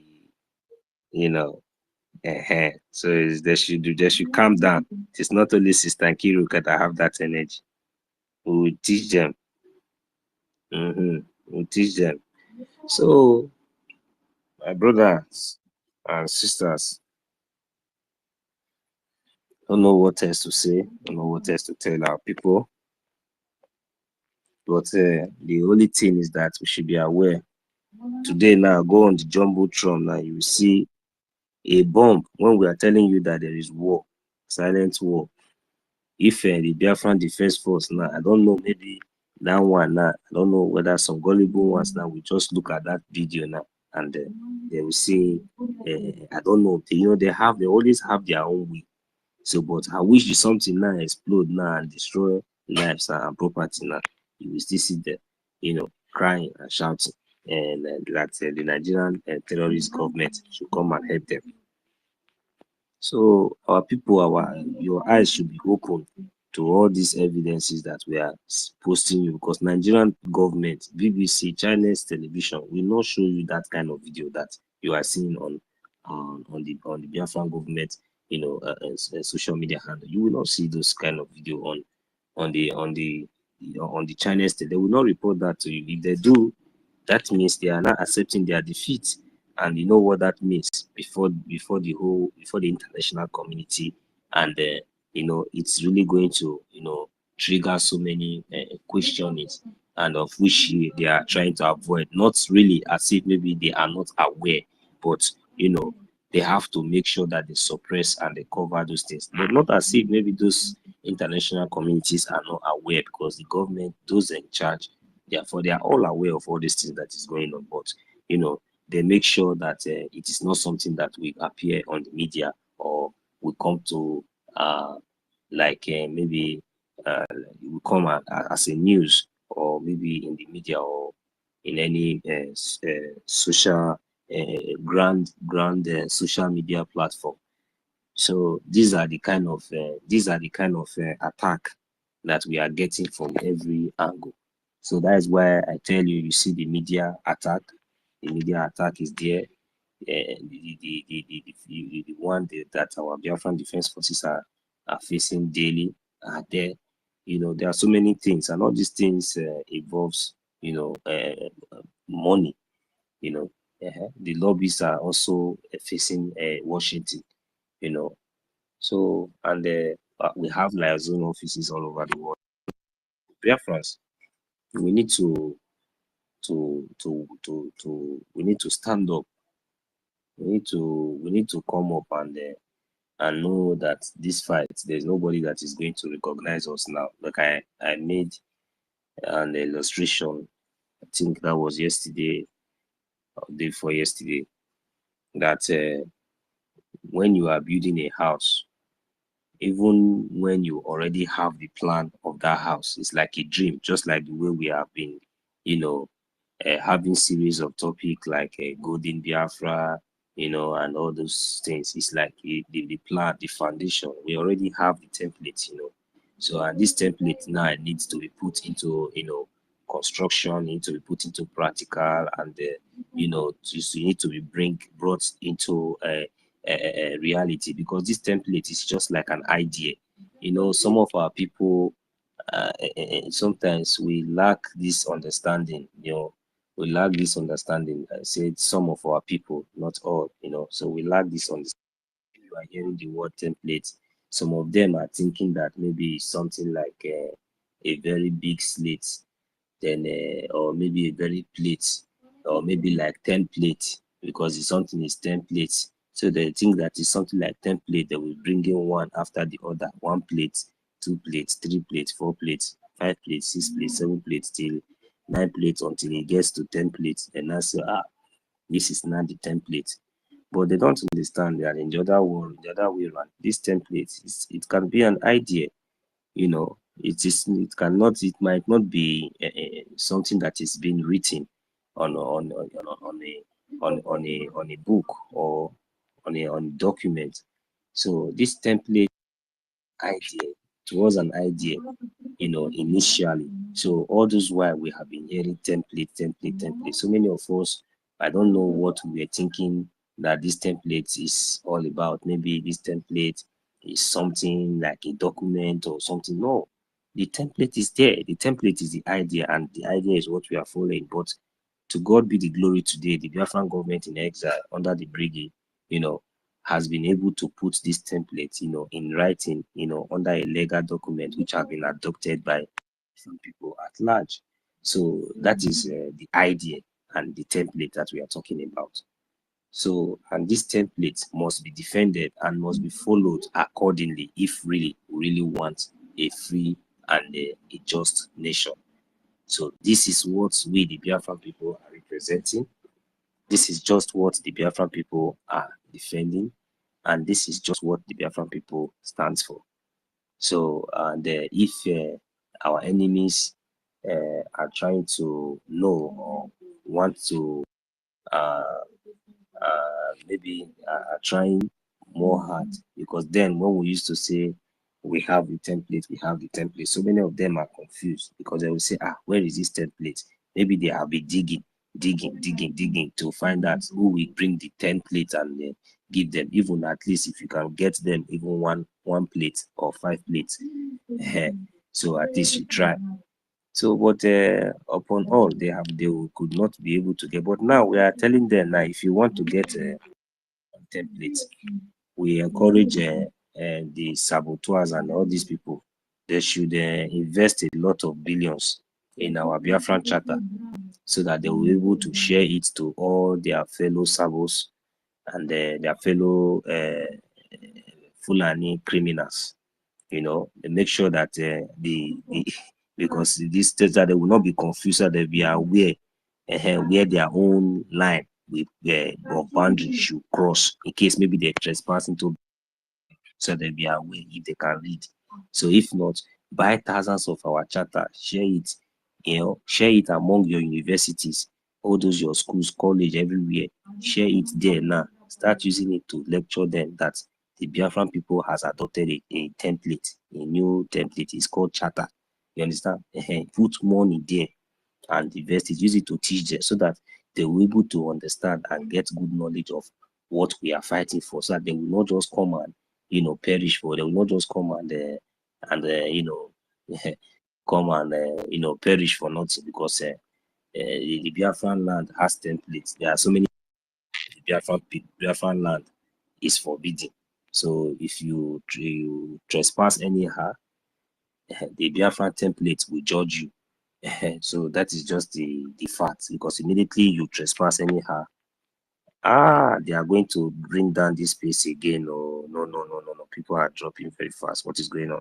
So they should calm down. It's not only Sister Kiruka that have that energy. We will teach them. We'll teach them. So, my brothers and sisters, don't know what else to say, don't know what else to tell our people. But the only thing is that we should be aware. Today now, go on the Jumbotron now, you will see a bomb when we are telling you that there is war, silent war. If the Biafran Defense Force now, I don't know, maybe that one now, I don't know whether some gullible ones now will just look at that video now and they will say, I don't know, they always have their own way. So, but I wish something now explode now and destroy lives and property now. You will still see them, crying and shouting, and that the Nigerian terrorist government should come and help them. So our people, your eyes should be open to all these evidences that we are posting you, because Nigerian government, BBC, Chinese television will not show you that kind of video that you are seeing on the Biafran government, social media handle. You will not see those kind of video on the Chinese. They will not report that to you. If they do, that means they are not accepting their defeat. And you know what that means before the international community, and it's really going to trigger so many questions, and of which they are trying to avoid. Not really as if maybe they are not aware, but they have to make sure that they suppress and they cover those things. But not as if maybe those international communities are not aware, because the government, those in charge, therefore they are all aware of all these things that is going on. But they make sure that it is not something that will appear on the media or will come to maybe will come as a news, or maybe in the media, or in any social grand social media platform. So these are the kind of attack that we are getting from every angle. So that is why I tell you, you see the media attack. The media attack is there. The one that our Biafran Defense Forces are facing daily are there. There are so many things, and all these things involves money. The lobbies are also facing Washington. So, and we have liaison offices all over the world. Biafrans, we need to we need to stand up. We need to come up and know that this fight, there's nobody that is going to recognize us now. Like I made an illustration, I think that was yesterday or day before yesterday, that when you are building a house, even when you already have the plan of that house, it's like a dream, just like the way we have been, having series of topics like Golden Biafra, and all those things. It's like the plan, the foundation. We already have the template, So and this template now needs to be put into, construction, needs to be put into practical, and you need to be brought into reality, because this template is just like an idea. Some of our people sometimes we lack this understanding. We lack this understanding. I said some of our people, not all. So we lack this understanding. You are hearing the word template, Some of them are thinking that maybe something like a very big slate, then or maybe a very plate, or maybe like 10 plates, because it's something is 10 plates. So they think that it's something like 10 plates. They will bring in one after the other, 1 plate, 2 plates, 3 plates, 4 plates, 5 plates, 6 plates, 7 plates, till 9 plates, until it gets to 10 plates. And I say, this is not the 10 plates. But they don't understand that in the other world, the other way around, this template, it can be an idea, you know. It might not be something that is being written on a book or on a document. So this template idea, it was an idea, you know, initially. So all those while we have been hearing template. So many of us, I don't know what we were thinking that this template is all about. Maybe this template is something like a document or something. No, the template is there. The template is the idea, and the idea is what we are following. But to God be the glory today, the Biafran government in exile under the BRGIE, you know, has been able to put this template, you know, in writing, you know, under a legal document which have been adopted by some people at large. So that is the idea and the template that we are talking about. So, and this template must be defended and must be followed accordingly if we really want a free and a just nation. So this is what we, the Biafran people, are representing. This is just what the Biafran people are defending, and this is just what the Biafran people stands for. So, and if our enemies are trying to know or want to maybe trying more hard, because then when we used to say we have the template, so many of them are confused because they will say, where is this template? Maybe they have been digging to find out who will bring the 10 plates and give them. Even at least if you can get them even one plate or 5 plates, so at least you try. So, but upon all, they could not be able to get. But now we are telling them, now if you want to get a template, we encourage the saboteurs and all these people. They should invest a lot of billions in our Biafran charter, so that they will be able to share it to all their fellow sabos and their fellow Fulani criminals. You know, they make sure that because these states that they will not be confused, that they be aware where their own line with or boundary should cross, in case maybe they trespass into, so they'll be aware if they can read. So if not, buy thousands of our charter, share it, you know, share it among your universities, all those your schools, college, everywhere. Share it there now. Start using it to lecture them that the Biafran people has adopted a template, a new template. It's called charter. You understand? Put money there and invest it. Use it to teach them so that they will be able to understand and get good knowledge of what we are fighting for, so that they will not just come and, you know, perish for. They will not just come and you know, come and you know, perish for nothing, because the Biafran land has templates. There are so many. The Biafran land is forbidden. So if you trespass anyhow, the Biafran template will judge you. So that is just the fact, because immediately you trespass anyhow, they are going to bring down this space again. Oh, no. People are dropping very fast. What is going on?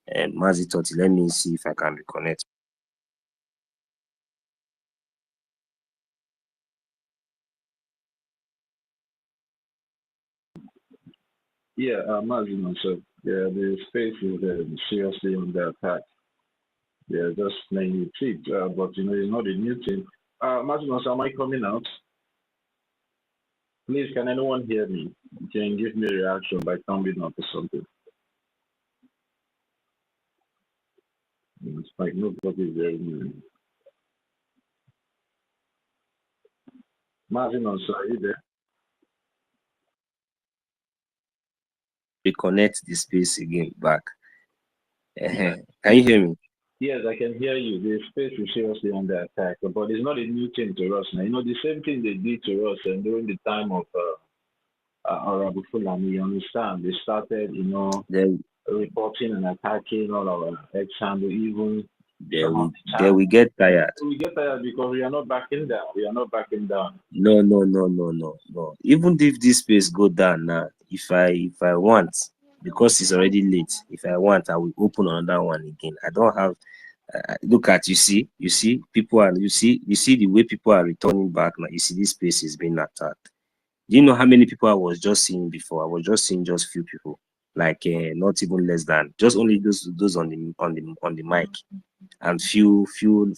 And Mazi Toti, let me see if I can reconnect. Yeah, Mazino, so yeah, the space is seriously under attack. They're just playing with it, but you know, it's not a new thing. Mazino, so am I coming out? Please, can anyone hear me? You can give me a reaction by thumbing up or something. It's like nobody is hearing me. Mazino, so are you there? Reconnect the space again back. Can you hear me? Yes, I can hear you. The space is seriously under attack, but it's not a new thing to us now. You know, the same thing they did to us and during the time of Orabufulani, you understand? They started, reporting and attacking all our ex-handle, even they will get tired. We get tired because we are not backing down. We are not backing down. No. Even if this space go down now, if I want, because it's already late, if I want, I will open another one again. I don't have. Look at you see people are you see the way people are returning back now. You see this space is being attacked. Do you know how many people I was just seeing before? I was just seeing just few people, like not even less than just only those on the mic, and few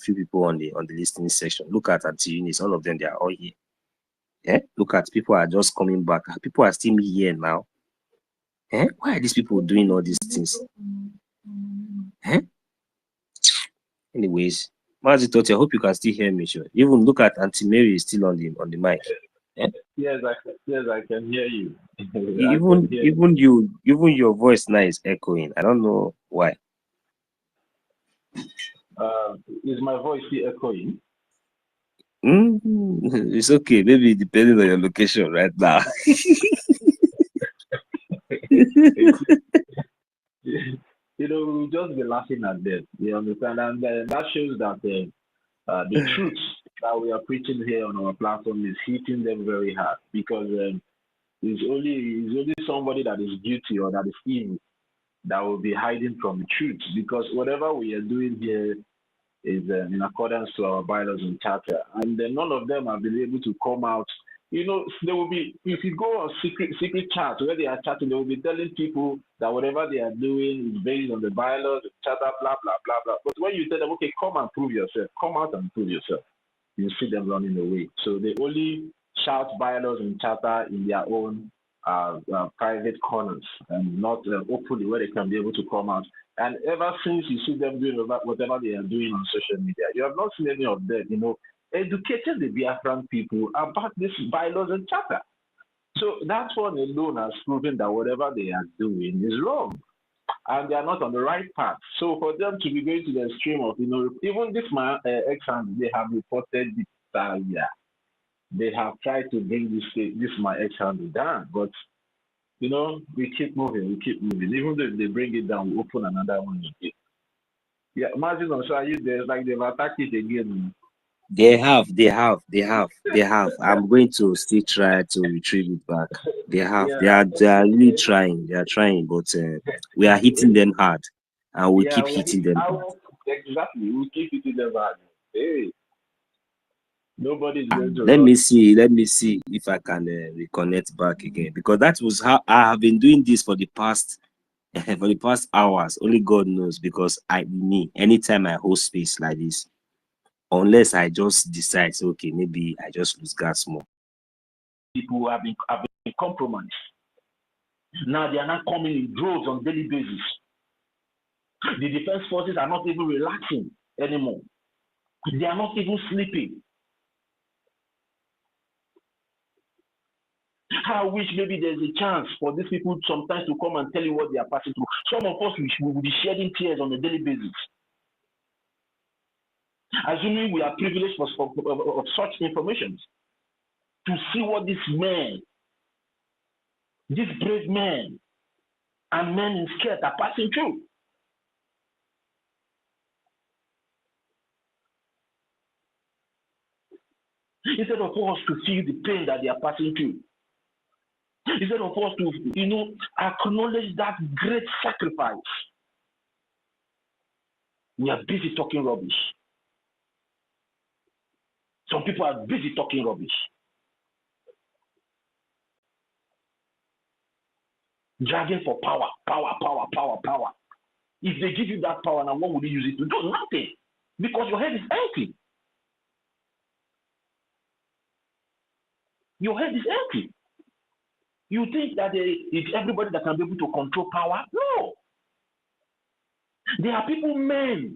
people on the listening section. Look at Auntie Eunice, all of them, they are all here. Yeah, look at people are just coming back. People are still here now. Why are these people doing all these things? Anyways, Mazi Toti, I hope you can still hear me. Sure. Even look at Auntie Mary is still on the mic. Yes, I can hear you. Even your voice now is echoing. I don't know why. Is my voice still echoing? It's okay. Maybe depending on your location right now. We'll just be laughing at them. You understand? And that shows that the truth that we are preaching here on our platform is hitting them very hard, because it's only somebody that is guilty or that is evil that will be hiding from the truth, because whatever we are doing here is in accordance to our bylaws and charter, and none of them have been able to come out. There will be, if you go on secret chats where they are chatting, they will be telling people that whatever they are doing is based on the bylaws, the charter, blah blah blah blah. But when you tell them, okay, come and prove yourself, come out and prove yourself, you see them running away. So they only shout bylaws and charter in their own private corners, and not openly, where they can be able to come out. And ever since you see them doing whatever they are doing on social media, you have not seen any of them, educating the Biafran people about this bylaws and charter. So that one alone has proven that whatever they are doing is wrong, and they are not on the right path. So for them to be going to the extreme of, even this my ex-handle, they have reported this they have tried to bring this my ex-handle down, but we keep moving. Even though if they bring it down, we open another one again. Yeah, imagine also, are you there? Like they've attacked it again. They have. I'm going to still try to retrieve it back. They have. Yeah. They are really trying. They are trying, but we are hitting them hard, and we keep hitting them hard. Exactly, we keep hitting them hard. Hey, nobody's going to. Let me see if I can reconnect back again, because that was how I have been doing this for the past hours. Only God knows, because anytime I host space like this, unless I just decide, okay, maybe I just lose gas more. People have been compromised. Now they are not coming in droves on daily basis. The defense forces are not even relaxing anymore. They are not even sleeping. I wish maybe there's a chance for these people sometimes to come and tell you what they are passing through. Some of us will be shedding tears on a daily basis, assuming we are privileged of such information, to see what these brave men and men in skirt are passing through. Instead of us to feel the pain that they are passing through, instead of us to, acknowledge that great sacrifice, we are busy talking rubbish. Some people are busy talking rubbish. Dragging for power. If they give you that power, now what would you use it to do? Nothing. Because your head is empty. Your head is empty. You think that it's everybody that can be able to control power? No. There are people meant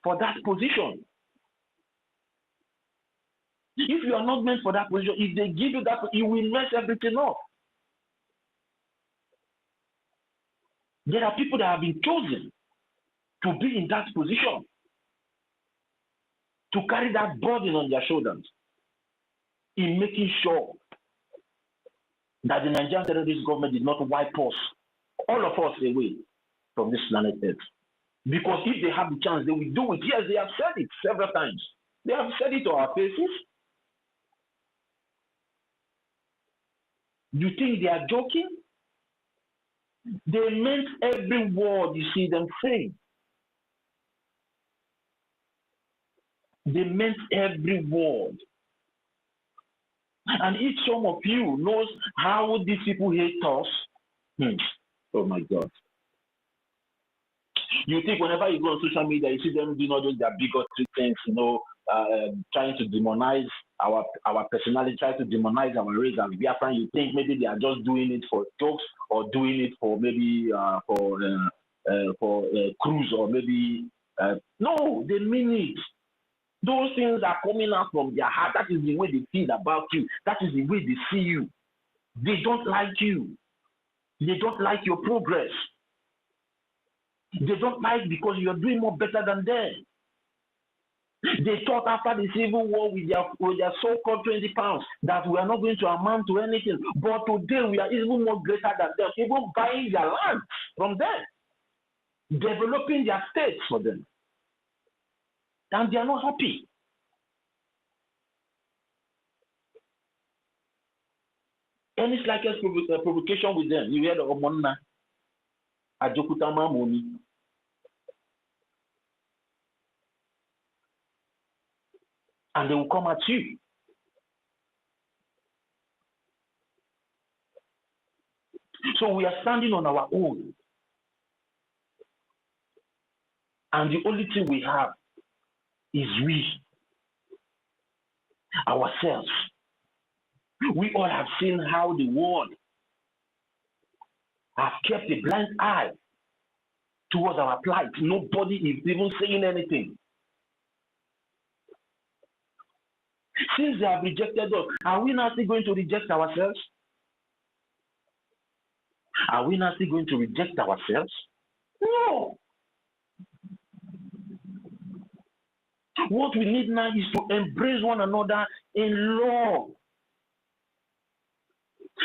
for that position. If you are not meant for that position, if they give you that, you will mess everything up. There are people that have been chosen to be in that position, to carry that burden on their shoulders, in making sure that the Nigerian terrorist government did not wipe us, all of us, away from this planet Earth. Because if they have the chance, they will do it. Yes, they have said it several times. They have said it to our faces. You think they are joking? They meant every word you see them saying. They meant every word. And if some of you knows how these people hate us, oh my God. You think whenever you go on social media, you see them doing all those their bigotry things, you know, trying to demonize our personality, trying to demonize our race as Biafran. You think maybe they are just doing it for jokes or doing it for maybe for cruise or maybe no, they mean it. Those things are coming out from their heart. That is the way they feel about you. That is the way they see you. They don't like you. They don't like your progress. They don't like because you're doing more better than them. They thought after the civil war with their so-called 20 pounds that we are not going to amount to anything. But today we are even more greater than them, even buying their land from them, developing their states for them. And they are not happy. Any slightest provocation with them, you hear the Omonna, Ajokutama Moni. And they will come at you. So we are standing on our own. And the only thing we have is we, ourselves. We all have seen how the world has kept a blind eye towards our plight. Nobody is even saying anything. Since they have rejected us, are we now still going to reject ourselves? Are we now still going to reject ourselves? No. What we need now is to embrace one another in love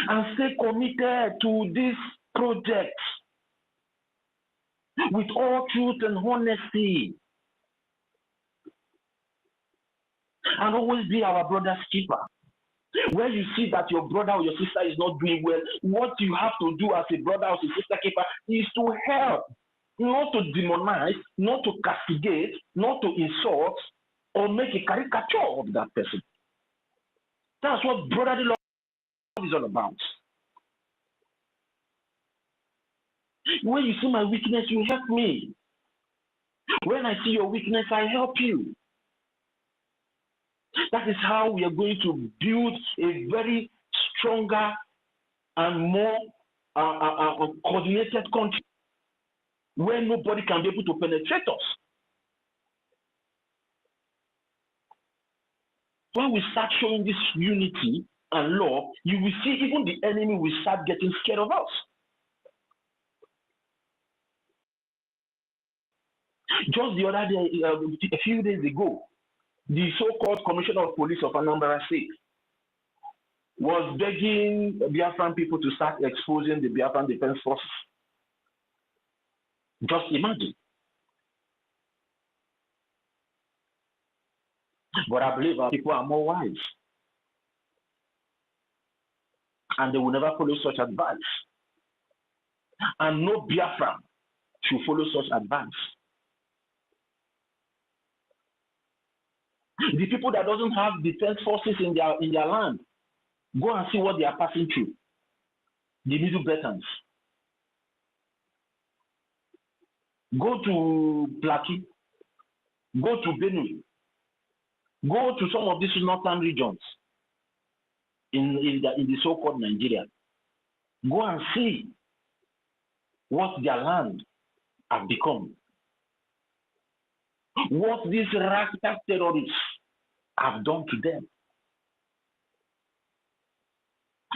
and stay committed to this project with all truth and honesty, and always be our brother's keeper. Where you see that your brother or your sister is not doing well, what you have to do as a brother or a sister keeper is to help, not to demonize, not to castigate, not to insult, or make a caricature of that person. That's what brotherly love is all about. When you see my weakness, you help me. When I see your weakness, I help you. That is how we are going to build a very stronger and more coordinated country where nobody can be able to penetrate us. When we start showing this unity and love, you will see even the enemy will start getting scared of us. Just the other day, a few days ago, the so-called Commissioner of Police of Anambra State was begging Biafran people to start exposing the Biafran Defense Forces. Just imagine. But I believe our people are more wise. And they will never follow such advice. And no Biafran should follow such advice. The people that doesn't have defense forces in their land, go and see what they are passing through. The Middle Britons. Go to Blackie. Go to Benue. Go to some of these northern regions in the so-called Nigeria. Go and see what their land has become. What these radical terrorists have done to them.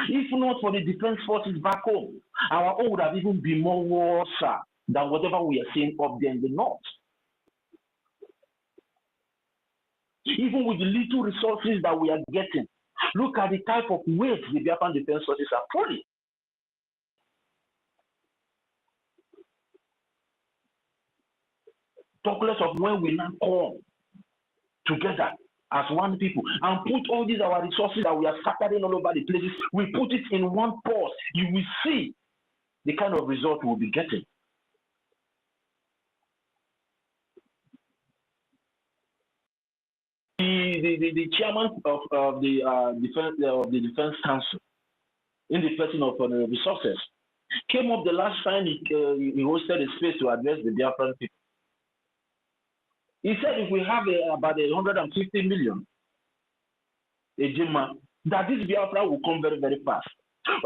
If not for the defense forces back home, our own would have even been more worse than whatever we are seeing up there in the north. Even with the little resources that we are getting Look at the type of weight the Biafran defense forces are pulling. Talk less of when we now come together as one people and put all these our resources that we are scattering all over the places, we put it in one pause. You will see the kind of result we'll be getting. The chairman of the defense council, in the person of resources, came up the last time he hosted a space to address the Biafran people. He said if we have about 150 million, that this Biafra will come very, very fast.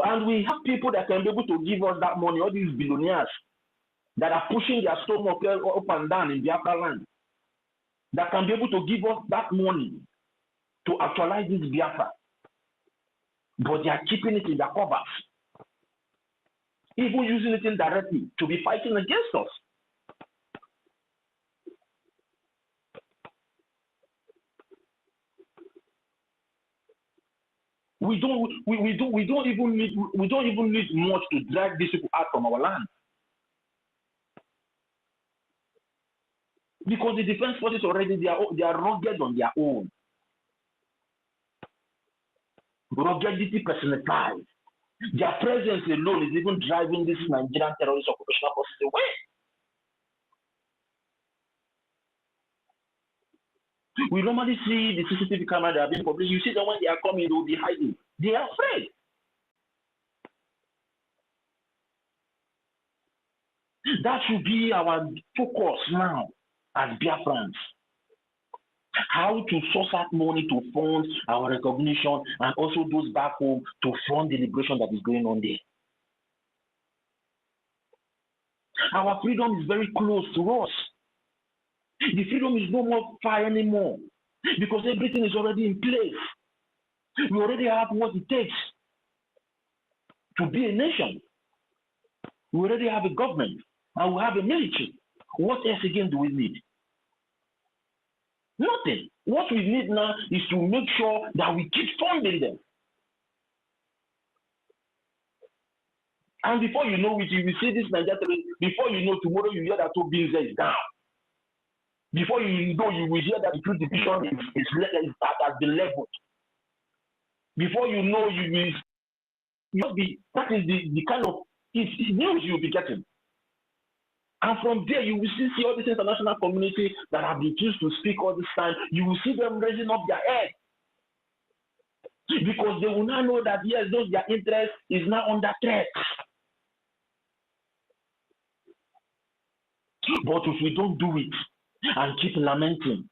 And we have people that can be able to give us that money, all these billionaires that are pushing their stomach up and down in Biafra land, that can be able to give us that money to actualize this Biafra. But they are keeping it in their covers, even using it indirectly to be fighting against us. We don't even need much to drag these people out from our land, because the defense forces already they are rugged on their own. Ruggedity personified. Their presence alone is even driving this Nigerian terrorist occupational forces away. We normally see the CCTV camera that are being published. You see that when they are coming, they will be hiding. They are afraid. That should be our focus now as Biafrans. How to source out money to fund our recognition and also those back home to fund the liberation that is going on there. Our freedom is very close to us. The freedom is no more far anymore because everything is already in place. We already have what it takes to be a nation. We already have a government and we have a military. What else again do we need? Nothing. What we need now is to make sure that we keep funding them. And before you know it, you will see this Nigeria. Before you know, tomorrow you hear that Obinze is down. Before you know, you will hear that the truth division has been leveled. Before you know, you will be. That is the kind of news you'll be getting. And from there, you will see all this international community that have been used to speak all this time. You will see them raising up their head. Because they will now know that, yes, their interest is now under threat. But if we don't do it and keep lamenting,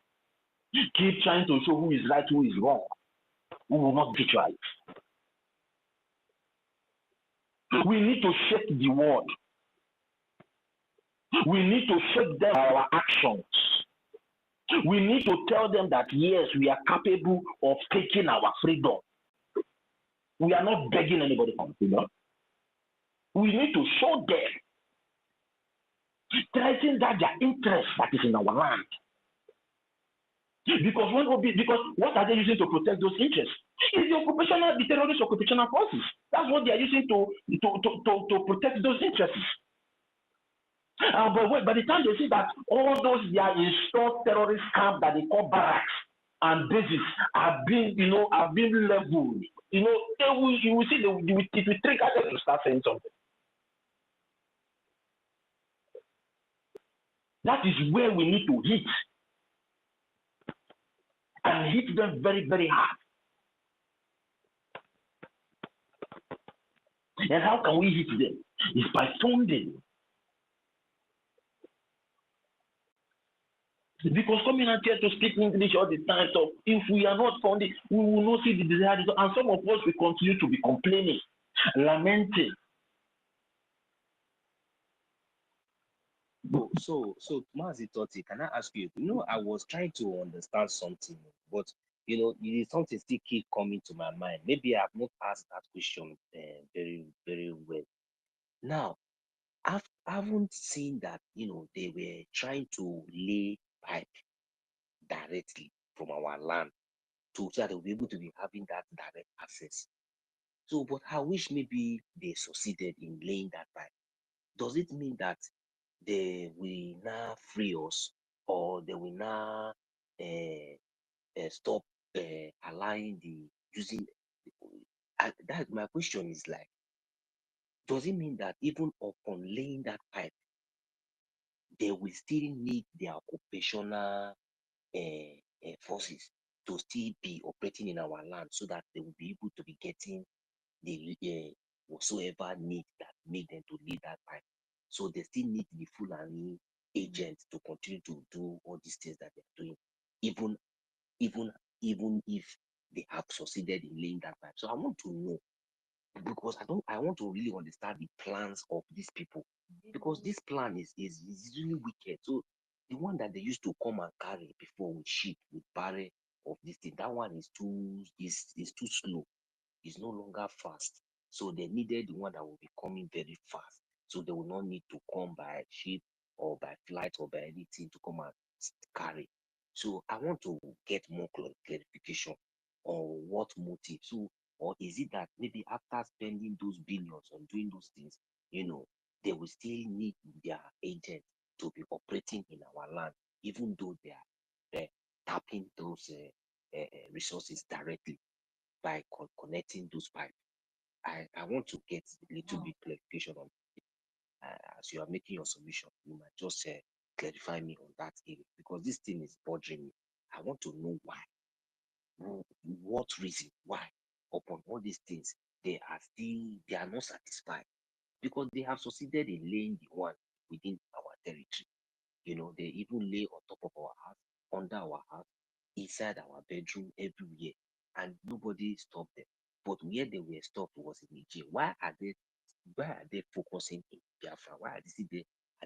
keep trying to show who is right, who is wrong, we will not get right. We need to shake the world. We need to shake them our actions. We need to tell them that, yes, we are capable of taking our freedom. We are not begging anybody for freedom. We need to show them, threaten that their interest that is in our land. Because what are they using to protect those interests? It's the terrorist occupational forces. That's what they are using to protect those interests. But by the time they see that all those their installed terrorist camps that they call barracks and bases have been leveled, you will see it will trigger them to start saying something. That is where we need to hit. And hit them very, very hard. And how can we hit them? It's by funding. Because coming out here to speak English all the time, so if we are not funding, we will not see the desired result. And some of us will continue to be complaining, lamenting. So Mazi Toti, can I ask you? I was trying to understand something, but it is something still keep coming to my mind. Maybe I have not asked that question very, very well. Now, I haven't seen that they were trying to lay pipe directly from our land so that they will be able to be having that direct access. So, but I wish maybe they succeeded in laying that pipe. Does it mean that they will now free us, or they will now stop allowing the using? That my question is like, does it mean that even upon laying that pipe, they will still need their occupational forces to still be operating in our land, so that they will be able to be getting the whatsoever need that made them to lead that pipe? So they still need the Fulani agents to continue to do all these things that they're doing, even if they have succeeded in laying that pipe. So I want to know, because I want to really understand the plans of these people, because this plan is really wicked. So the one that they used to come and carry before with ship, with barrel of this thing, that one is too slow. It's no longer fast. So they needed the one that will be coming very fast. So they will not need to come by ship or by flight or by anything to come and carry. So I want to get more clarification on what motive. So, or is it that maybe after spending those billions on doing those things, they will still need their agent to be operating in our land, even though they are tapping those resources directly by connecting those pipes? I want to get a little bit clarification on as you are making your submission. You might just clarify me on that area, because this thing is bothering me. I want to know why. What reason? Why? Upon all these things, they are not satisfied, because they have succeeded in laying the one within our territory. They even lay on top of our house, under our house, inside our bedroom, everywhere, and nobody stopped them. But where they were stopped was in Nigeria. Why are they focusing in Biafra? Why are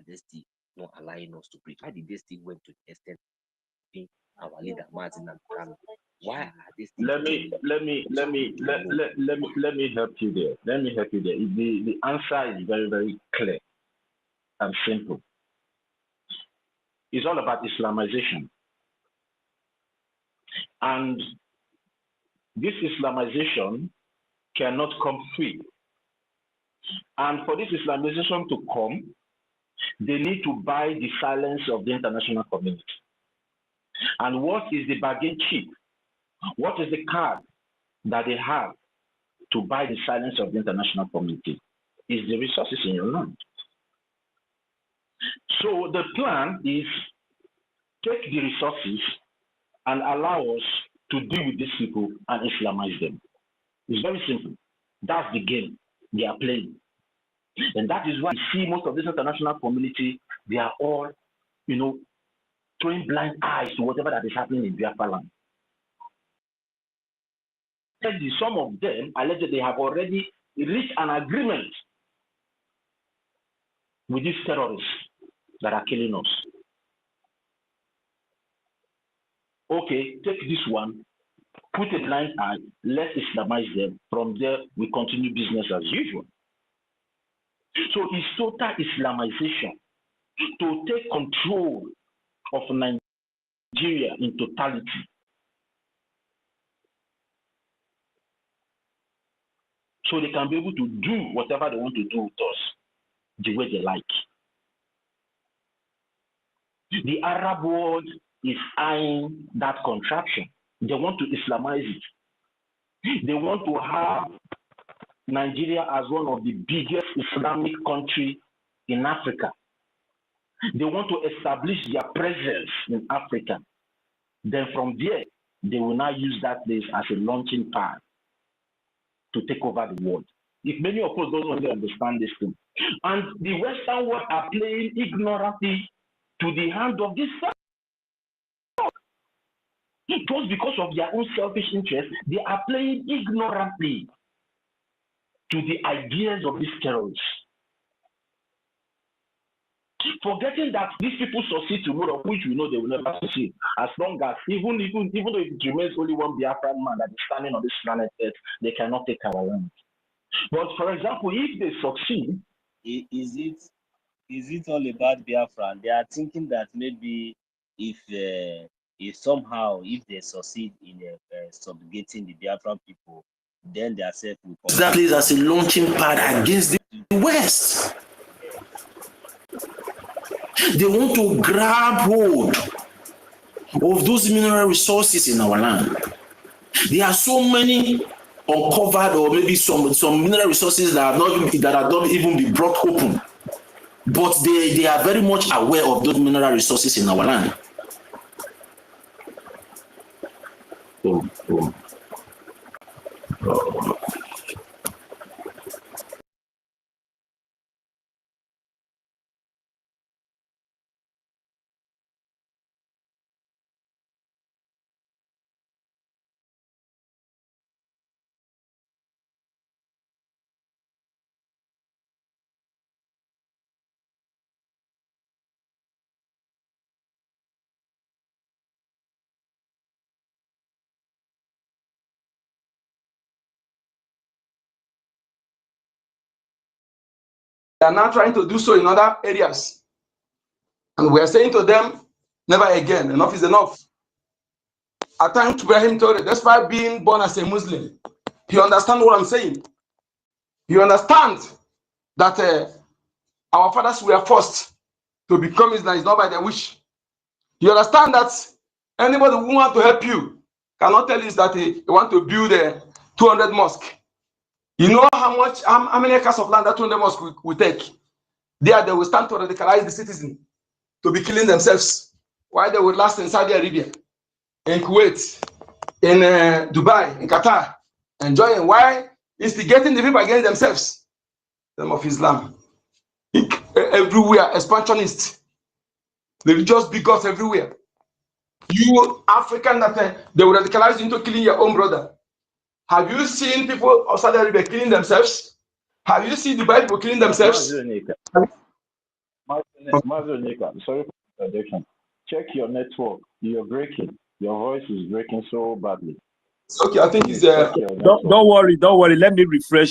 they still not allowing us to breathe? Why did they still went to the extent of being our leader, Martin and Kami? Why are they still let me help you there. Let me help you there. The answer is very, very clear and simple. It's all about Islamization. And this Islamization cannot come free. And for this Islamization to come, they need to buy the silence of the international community. And what is the bargain chip? What is the card that they have to buy the silence of the international community? Is the resources in your land. So the plan is take the resources and allow us to deal with these people and Islamize them. It's very simple. That's the game they are playing. And that is why you see most of this international community, they are all, throwing blind eyes to whatever that is happening in Biafra land. Some of them allegedly have already reached an agreement with these terrorists that are killing us. Okay, take this one, put a blind eye, let's Islamize them. From there, we continue business as usual. So it's total Islamization to take control of Nigeria in totality. So they can be able to do whatever they want to do with us the way they like. The Arab world is eyeing that contraption. They want to Islamize it. They want to have Nigeria as one of the biggest Islamic countries in Africa. They want to establish their presence in Africa. Then from there, they will now use that place as a launching pad to take over the world. If many of us don't really understand this thing. And the Western world are playing ignorantly to the hand of this side. Just because of their own selfish interests, they are playing ignorantly to the ideas of these terrorists. Forgetting that these people succeed tomorrow, which we know they will never succeed, as long as even though it remains only one Biafran man that is standing on this planet Earth, they cannot take our land. But for example, if they succeed, is it all about Biafra? They are thinking that maybe if if somehow, if they succeed in subjugating the Biafran people, then they self will come. That plays as a launching pad against the West. They want to grab hold of those mineral resources in our land. There are so many uncovered, or maybe some mineral resources that have not even been brought open, but they are very much aware of those mineral resources in our land. They are now trying to do so in other areas. And we are saying to them, never again, enough is enough. At times, Ibrahim told it, despite being born as a Muslim, he understands what I'm saying. You understand that our fathers were forced to become Islam, it's not by their wish. You understand that anybody who wants to help you cannot tell you that they want to build a 200 mosque. You know how many acres of land that 200 mosque will take? There they will stand to radicalize the citizen to be killing themselves, while they would last in Saudi Arabia, in Kuwait, in Dubai, in Qatar, enjoying, why instigating the people against themselves. Them of Islam. Everywhere, expansionists, religious bigots everywhere. You African that they will radicalize into killing your own brother. Have you seen people of Saudi Arabia killing themselves? Have you seen Dubai people killing themselves? Mazunika, sorry for the interjection. Check your network. You're breaking. Your voice is breaking so badly. Okay, I think it's don't worry. Let me refresh